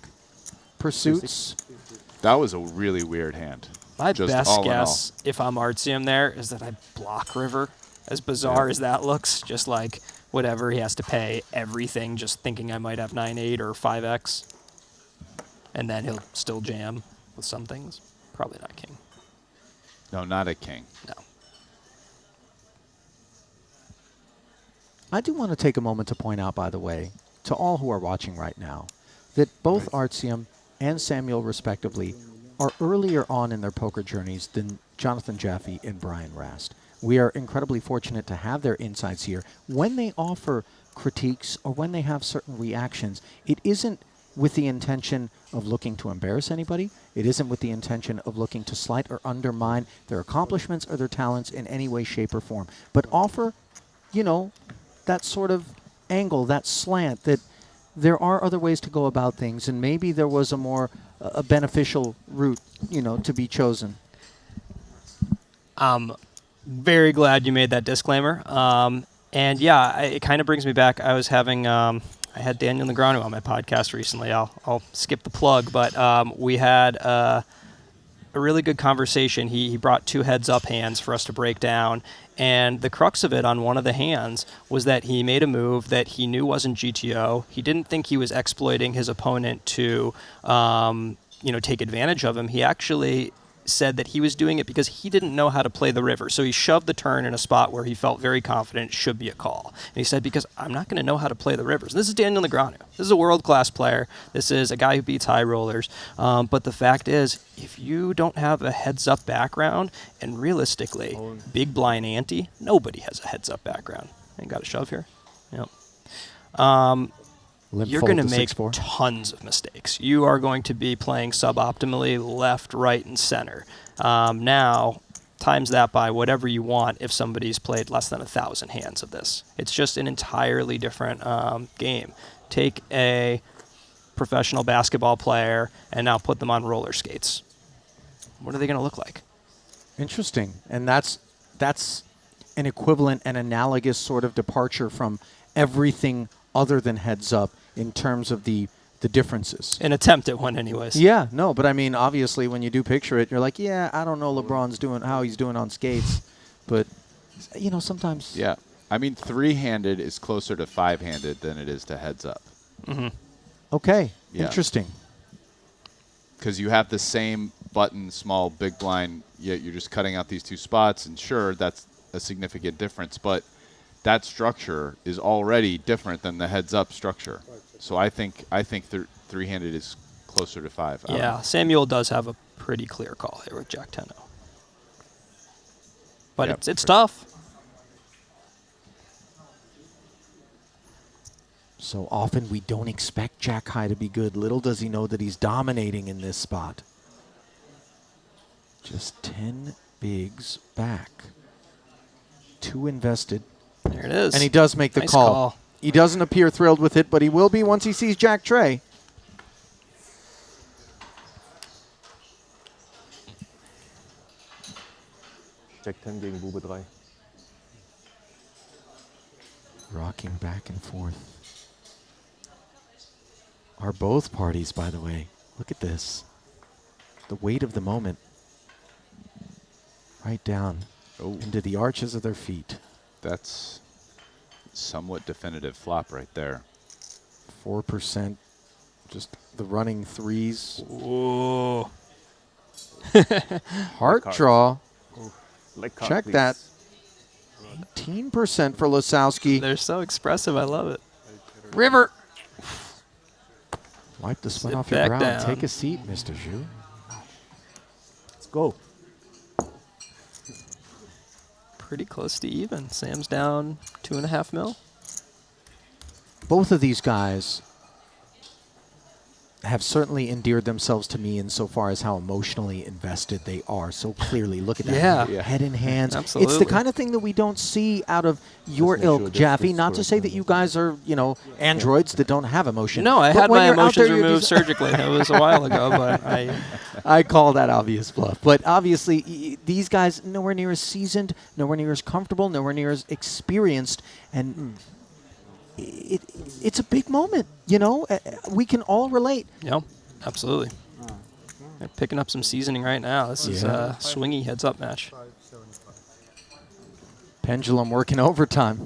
pursuits. That was a really weird hand. My Just best all in guess, if I'm Artyom there, is that I block river. As bizarre as that looks, just like whatever, he has to pay everything, just thinking I might have 9-8 or 5x. And then he'll still jam with some things. Probably not king. No, not a king. No. I do want to take a moment to point out, by the way, to all who are watching right now, that both Artyom and Samuel, respectively, are earlier on in their poker journeys than Jonathan Jaffe and Brian Rast. We are incredibly fortunate to have their insights here. When they offer critiques or when they have certain reactions, it isn't with the intention of looking to embarrass anybody. It isn't with the intention of looking to slight or undermine their accomplishments or their talents in any way, shape, or form. But offer, you know, that sort of angle, that slant, that there are other ways to go about things, and maybe there was a more beneficial route, you know, to be chosen. Very glad you made that disclaimer. And yeah, it kind of brings me back. I was having, I had Daniel Negreanu on my podcast recently. I'll skip the plug, but we had a really good conversation. He brought 2 heads-up hands for us to break down, and the crux of it on one of the hands was that he made a move that he knew wasn't GTO. He didn't think he was exploiting his opponent to, take advantage of him. He actually said that he was doing it because he didn't know how to play the river. So he shoved the turn in a spot where he felt very confident it should be a call. And he said, because I'm not going to know how to play the rivers. And this is Daniel Negreanu. This is a world-class player. This is a guy who beats high rollers. But the fact is, if you don't have a heads-up background, and realistically, big blind ante, nobody has a heads-up background. Ain't got a shove here? Yep. You're going to make tons of mistakes. You are going to be playing suboptimally left, right, and center. Now, times that by whatever you want if somebody's played less than 1,000 hands of this. It's just an entirely different game. Take a professional basketball player and now put them on roller skates. What are they going to look like? Interesting. And that's an equivalent and analogous sort of departure from everything other than heads up in terms of the differences. An attempt at one anyways. Yeah, no, but I mean, obviously when you do picture it, you're like, yeah, I don't know LeBron's doing how he's doing on skates, but you know, sometimes. Yeah, I mean, 3-handed is closer to 5-handed than it is to heads up. Mm-hmm. Okay, Yeah. interesting. Because you have the same button, small, big blind, yet you're just cutting out these 2 spots, and sure, that's a significant difference, but that structure is already different than the heads-up structure. So I think 3-handed is closer to 5. Yeah, Samuel does have a pretty clear call here with Jack 10-0. But Yep, it's tough. So often we don't expect Jack High to be good. Little does he know that he's dominating in this spot. Just 10 bigs back. 2 invested. There it is. And he does make the Nice call. call. He doesn't appear thrilled with it, but he will be once he sees Jack Trey. Jack 10 gegen Bube 3. Rocking back and forth. Are both parties, by the way. Look at this. The weight of the moment. Right down into the arches of their feet. That's somewhat definitive flop right there. 4%. Just the running threes. Ooh. Heart draw. Leg card, Check please. that. 18% for Lasowski. They're so expressive. I love it. River. Wipe the sweat Sit off your back brow. down. Take a seat, Mr. Zhu. Let's go. Pretty close to even. Sam's down 2.5 mil. Both of these guys have certainly endeared themselves to me insofar as how emotionally invested they are. So clearly, look at that. Yeah. Head in hands. Absolutely. It's the kind of thing that we don't see out of your ilk, Jaffe. Not to say that you guys are, you know, androids that don't have emotion. No, I But had when my you're out there, emotions you're removed just- surgically. That was a while ago, but I call that obvious bluff. But obviously, these guys nowhere near as seasoned, nowhere near as comfortable, nowhere near as experienced, and it's a big moment. You know, we can all relate. Yep, absolutely. They're picking up some seasoning right now. This is a swingy heads-up match. Pendulum working overtime.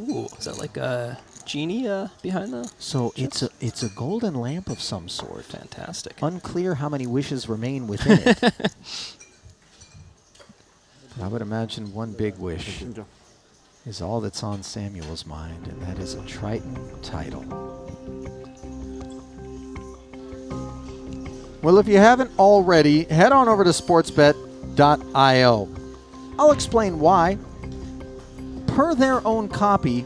Ooh, is that like a genie behind the So chips? it's a golden lamp of some sort. Fantastic. Unclear how many wishes remain within it. I would imagine one big wish. is all that's on Samuel's mind, and that is a Triton title. Well, if you haven't already, head on over to sportsbet.io. I'll explain why. Per their own copy,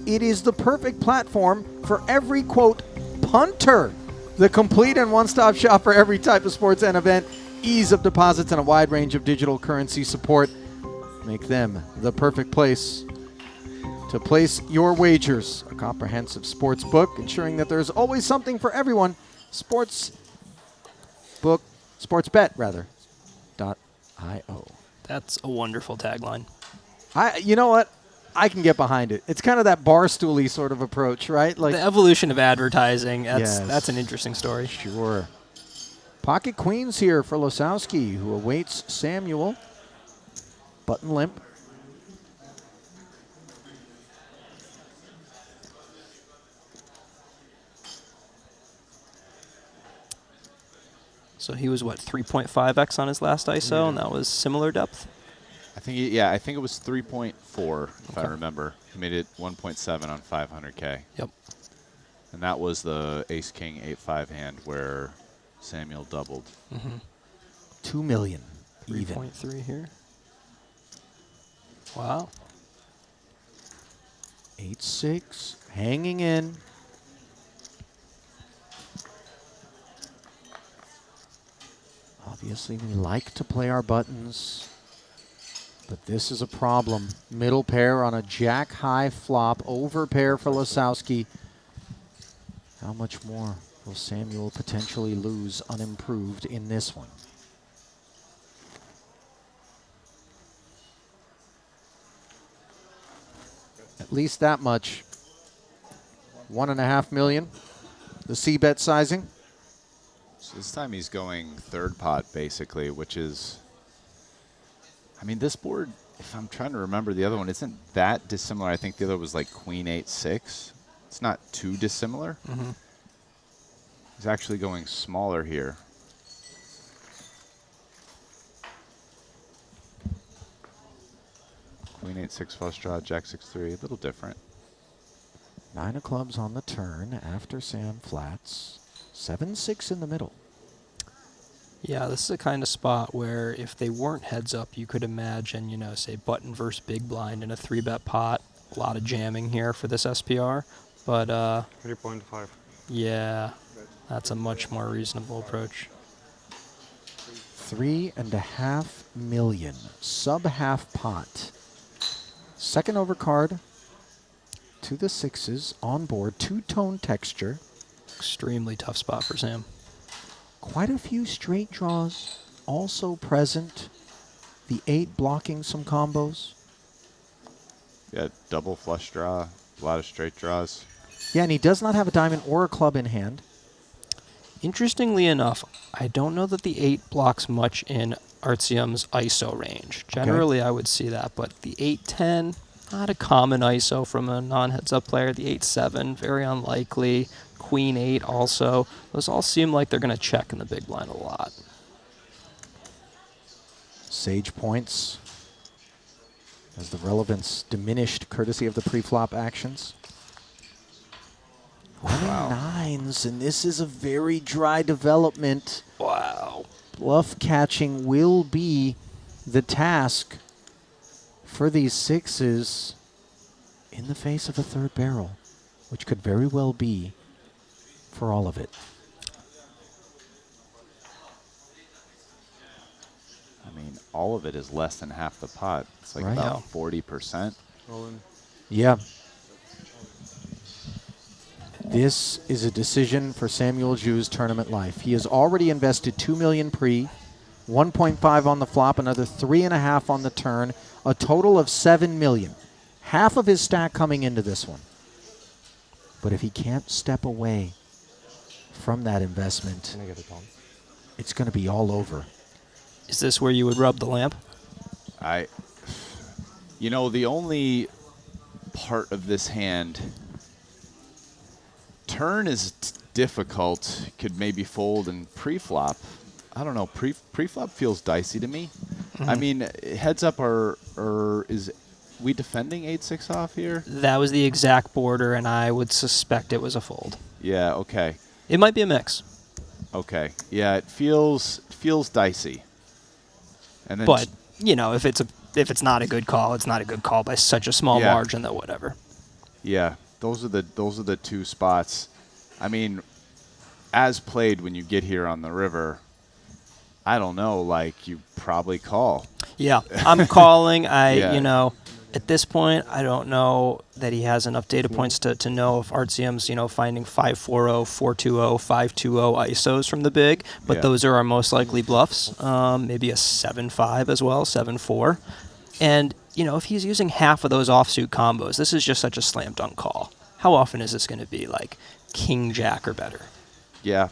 it is the perfect platform for every, quote, punter. The complete and one-stop shop for every type of sports and event, ease of deposits, and a wide range of digital currency support make them the perfect place to place your wagers. A comprehensive sports book, ensuring that there's always something for everyone. Sportsbet.io. That's a wonderful tagline. You know what? I can get behind it. It's kind of that barstooly sort of approach, right? Like the evolution of advertising. Yes. That's an interesting story. Sure. Pocket queens here for Losowski, who awaits Samuel. Button limp. So he was, what, 3.5x on his last ISO, and that was similar depth? I think, yeah, I think it was 3.4, if I remember. He made it 1.7 on 500K. Yep. And that was the ace-king 8-5 hand where Samuel doubled. 2 million, even. 3.3 here. Wow. 8-6, hanging in. Obviously, we like to play our buttons, but this is a problem. Middle pair on a jack-high flop, over pair for Losowski. How much more will Samuel potentially lose unimproved in this one? At least that much. 1.5 million. The C-bet sizing. So this time he's going third pot, basically, which is, I mean, this board, if I'm trying to remember the other one, isn't that dissimilar. I think the other was like queen 8-6. It's not too dissimilar. He's actually going smaller here. Queen 8-6 flush draw, jack 6-3, a little different. 9 of clubs on the turn after Sam flats. 7-6 in the middle. Yeah, this is a kind of spot where if they weren't heads up, you could imagine, you know, say button versus big blind in a 3-bet pot. A lot of jamming here for this SPR, but 3.5. Yeah, that's a much more reasonable approach. 3.5 million, sub half pot. Second overcard to the 6s on board, two-tone texture. Extremely tough spot for Sam. Quite a few straight draws also present. The 8 blocking some combos. Yeah, double flush draw, a lot of straight draws. Yeah, and he does not have a diamond or a club in hand. Interestingly enough, I don't know that the 8 blocks much in Artyom's ISO range. Generally, I would see that, but the 8-10, not a common ISO from a non-heads-up player. The 8-7, very unlikely. Queen 8 also. Those all seem like they're going to check in the big blind a lot. Sage points as the relevance diminished courtesy of the pre-flop actions. Running 9s, and this is a very dry development. Wow. Bluff catching will be the task for these 6s in the face of a third barrel, which could very well be for all of it. I mean, all of it is less than half the pot. It's like Right. about 40%. Yeah. This is a decision for Samuel Jou's tournament life. He has already invested 2 million pre, 1.5 on the flop, another 3.5 on the turn, a total of 7 million. Half of his stack coming into this one. But if he can't step away from that investment, it's going to be all over. Is this where you would rub the lamp? You know, the only part of this hand, turn is difficult, could maybe fold, and pre-flop, I don't know, pre-flop feels dicey to me. I mean, heads up is we defending 8-6 off here? That was the exact border, and I would suspect it was a fold. Yeah, okay. It might be a mix. Okay. Yeah, it feels dicey. And then But, you know, if it's not a good call, it's not a good call by such a small margin that whatever. Yeah, those are the two spots. I mean, as played when you get here on the river, I don't know, like you probably call. Yeah, I'm calling. Yeah. You know, at this point, I don't know that he has enough data points to know if Artsium's, you know, finding 5-4-0, 4-2-0, 5-2-0 ISOs from the big, but those are our most likely bluffs. Maybe a 7-5 as well, 7-4. And, you know, if he's using half of those offsuit combos, this is just such a slam dunk call. How often is this going to be like King Jack or better? Yeah.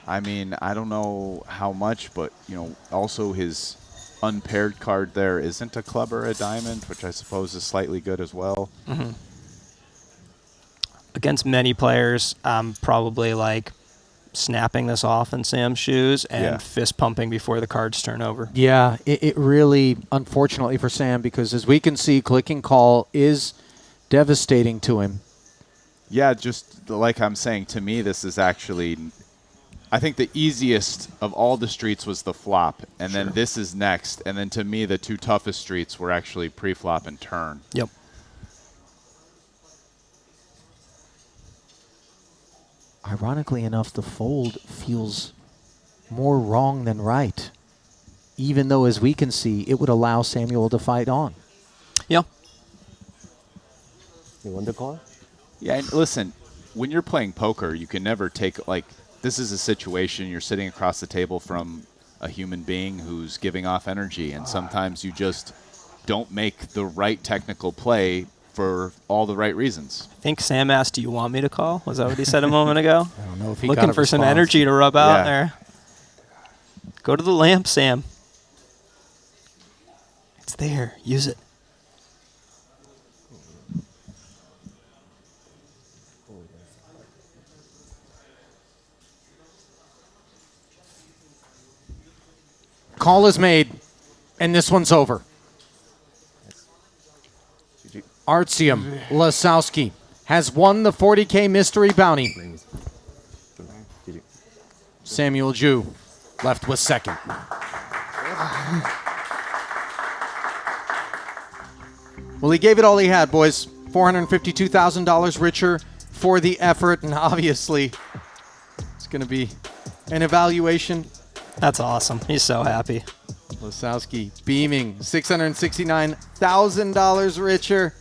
I mean, I don't know how much, but, you know, also his unpaired card there isn't a club or a diamond, which I suppose is slightly good as well. Mm-hmm. Against many players, I'm probably like snapping this off in Sam's shoes and fist pumping before the cards turn over. Yeah, it really, unfortunately for Sam, because as we can see, clicking call is devastating to him. Yeah, just like I'm saying, to me, this is actually, I think the easiest of all the streets was the flop, and then this is next, and then to me, the two toughest streets were actually pre-flop and turn. Yep. Ironically enough, the fold feels more wrong than right, even though, as we can see, it would allow Samuel to fight on. Yeah. You want the call? Yeah, and listen, when you're playing poker, you can never take, like, this is a situation you're sitting across the table from a human being who's giving off energy, and sometimes you just don't make the right technical play for all the right reasons. I think Sam asked, do you want me to call? Was that what he said a moment ago? I don't know if he Looking got a for some response. energy to rub out there. Go to the lamp, Sam. It's there. Use it. Call is made, and this one's over. Artsium Lasowski has won the 40K Mystery Bounty. Samuel Ju left with second. Well, he gave it all he had, boys. $452,000 richer for the effort, and obviously it's going to be an evaluation. That's awesome. He's so happy. Lasowski beaming, $669,000 richer.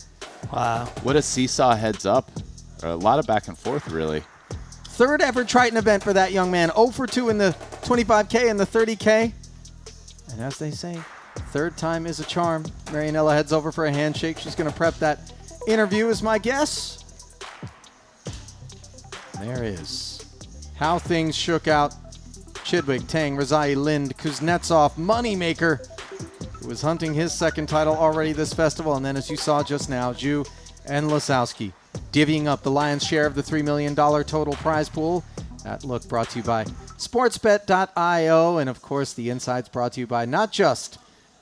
Wow. What a seesaw heads up. A lot of back and forth, really. Third ever Triton event for that young man. 0 for 2 in the 25K and the 30K. And as they say, third time is a charm. Marianella heads over for a handshake. She's going to prep that interview, is my guess. There is how things shook out. Chidwick, Tang, Razai, Lind, Kuznetsov, Moneymaker, who was hunting his second title already this festival. And then, as you saw just now, Ju and Lasowski divvying up the lion's share of the $3 million total prize pool. That look brought to you by sportsbet.io. And, of course, the insides brought to you by not just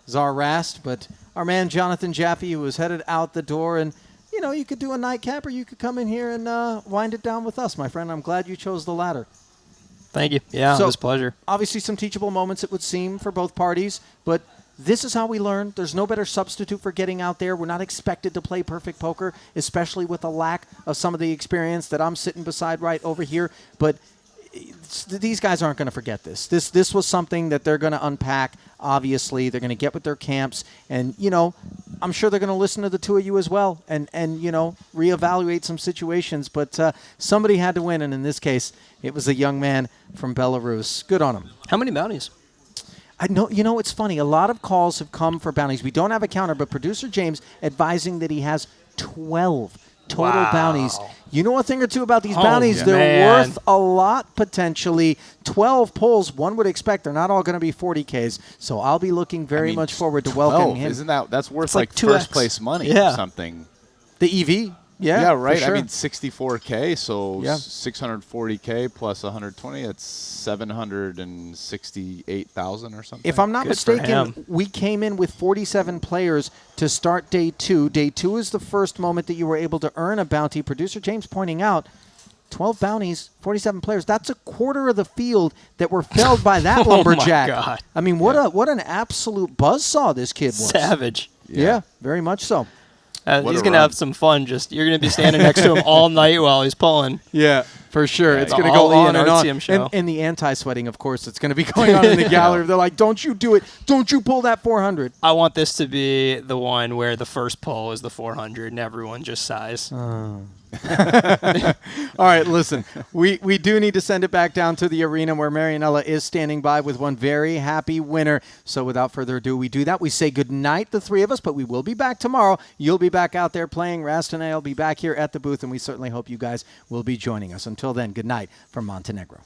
Czar Rast, but our man Jonathan Jaffe, who was headed out the door. And, you know, you could do a nightcap or you could come in here and wind it down with us, my friend. I'm glad you chose the latter. Thank you. Yeah, So, it was a pleasure. Obviously some teachable moments, it would seem, for both parties, but this is how we learn. There's no better substitute for getting out there. We're not expected to play perfect poker, especially with the lack of some of the experience that I'm sitting beside right over here. But these guys aren't going to forget this. This was something that they're going to unpack. Obviously, they're going to get with their camps, and you know, I'm sure they're going to listen to the two of you as well, and you know, reevaluate some situations. But somebody had to win, and in this case, it was a young man from Belarus. Good on him. How many bounties? I know. You know, it's funny. A lot of calls have come for bounties. We don't have a counter, but producer James advising that he has 12 total bounties. You know a thing or two about these bounties. Yeah, they're man. worth a lot, potentially. 12 pulls, one would expect. They're not all going to be 40Ks, so I'll be looking very much forward to welcoming him. That's worth It's like like 2x. first place money or something. The EV? Yeah, Yeah, right. for sure. I mean, 64K, so Yeah. 640K plus 120, that's 768,000 or something. If I'm not mistaken, we came in with 47 players to start day 2. Day 2 is the first moment that you were able to earn a bounty. Producer James pointing out 12 bounties, 47 players. That's a quarter of the field that were felled by that lumberjack. Oh my God. I mean, what an absolute buzzsaw this kid was. Savage. Yeah, very much so. He's going to have some fun. You're going to be standing next to him all night while he's pulling. Yeah, for sure. Yeah, it's the going to go Ollie on and on. RTM show. And the anti-sweating, of course, it's going to be going on in the gallery. They're like, don't you do it. Don't you pull that 400. I want this to be the one where the first pull is the 400 and everyone just sighs. All right, listen, we do need to send it back down to the arena where Marianella is standing by with one very happy winner. So without further ado, we do that. We say goodnight, the three of us, but we will be back tomorrow. You'll be back out there playing. Rast and I will be back here at the booth, and we certainly hope you guys will be joining us. Until then, good night from Montenegro.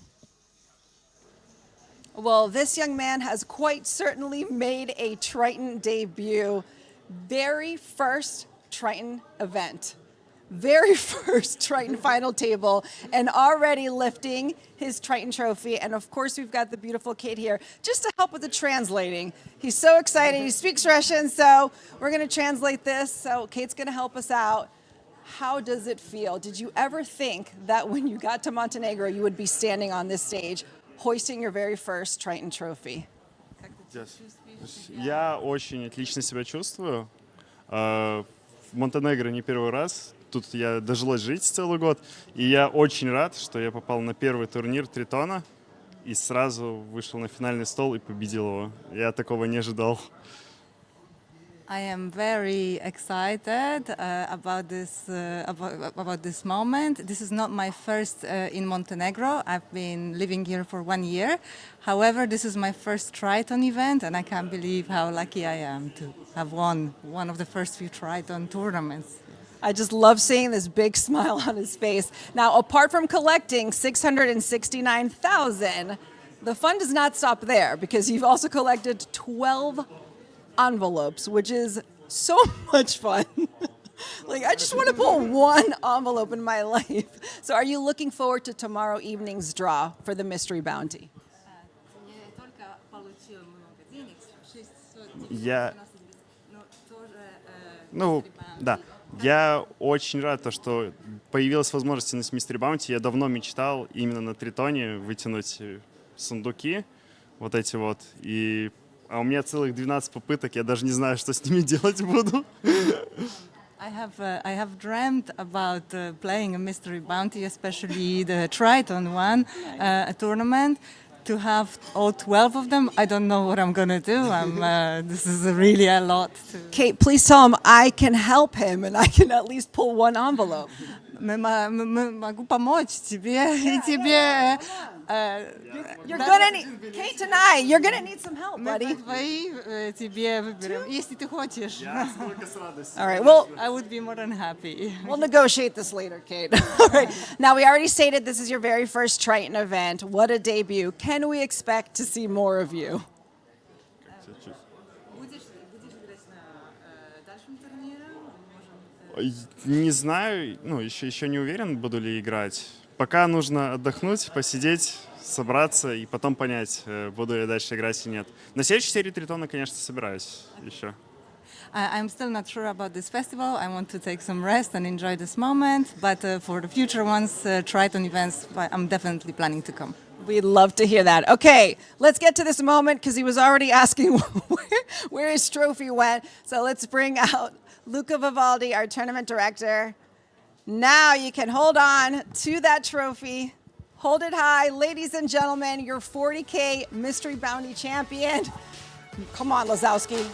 Well, this young man has quite certainly made a Triton debut. Very first Triton event. Very first Triton final table, and already lifting his Triton trophy. And of course, we've got the beautiful Kate here just to help with the translating. He's so excited. He speaks Russian, so we're going to translate this. So Kate's going to help us out. How does it feel? Did you ever think that when you got to Montenegro, you would be standing on this stage, hoisting your very first Triton trophy? Я очень отлично себя чувствую. В Монтенегро не первый раз. Тут я дожилось жить целый год. И я очень рад, что я попал на первый турнир Тритона и сразу вышел на финальный стол и победил его. Я такого не ожидал. I am very excited about this moment. This is not my first in Montenegro. I've been living here for 1 year. However, this is my first Triton event, and I can't believe how lucky I am to have won one of the first few Triton tournaments. I just love seeing this big smile on his face. Now, apart from collecting 669,000, the fun does not stop there because you've also collected 12 envelopes, which is so much fun. Like, I just want to pull one envelope in my life. So are you looking forward to tomorrow evening's draw for the mystery bounty? Я очень рад, что появилась возможность на Mystery Bounty. Я давно мечтал именно на Тритоне вытянуть сундуки, вот эти вот. А у меня целых 12 попыток, я даже не знаю, что с ними делать буду. I have dreamt about playing a mystery bounty, especially the Triton one, a tournament. To have all 12 of them, I don't know what I'm gonna do. This is really a lot. Kate, please tell him I can help him and I can at least pull one envelope. Могу помочь тебе и тебе. You're gonna need, Kate and I, you're gonna need some help, buddy. Тебе выберем, если ты хочешь. All right, well, I would be more than happy. We'll negotiate this later, Kate. All right. Now, we already stated this is your very first Triton event. What a debut. Can we expect to see more of you? Не знаю, еще не уверен, буду ли играть. Пока нужно отдохнуть, посидеть, собраться и потом понять, буду я дальше играть или нет. На следующей серии Тритона, конечно, собираюсь еще. I'm still not sure about this festival. I want to take some rest and enjoy this moment. But for the future ones, Triton events, I'm definitely planning to come. We'd love to hear that. Okay, let's get to this moment because he was already asking where his trophy went. So let's bring out Luca Vivaldi, our tournament director. Now you can hold on to that trophy. Hold it high. Ladies and gentlemen, your 40K Mystery Bounty champion. Come on, Lazowski.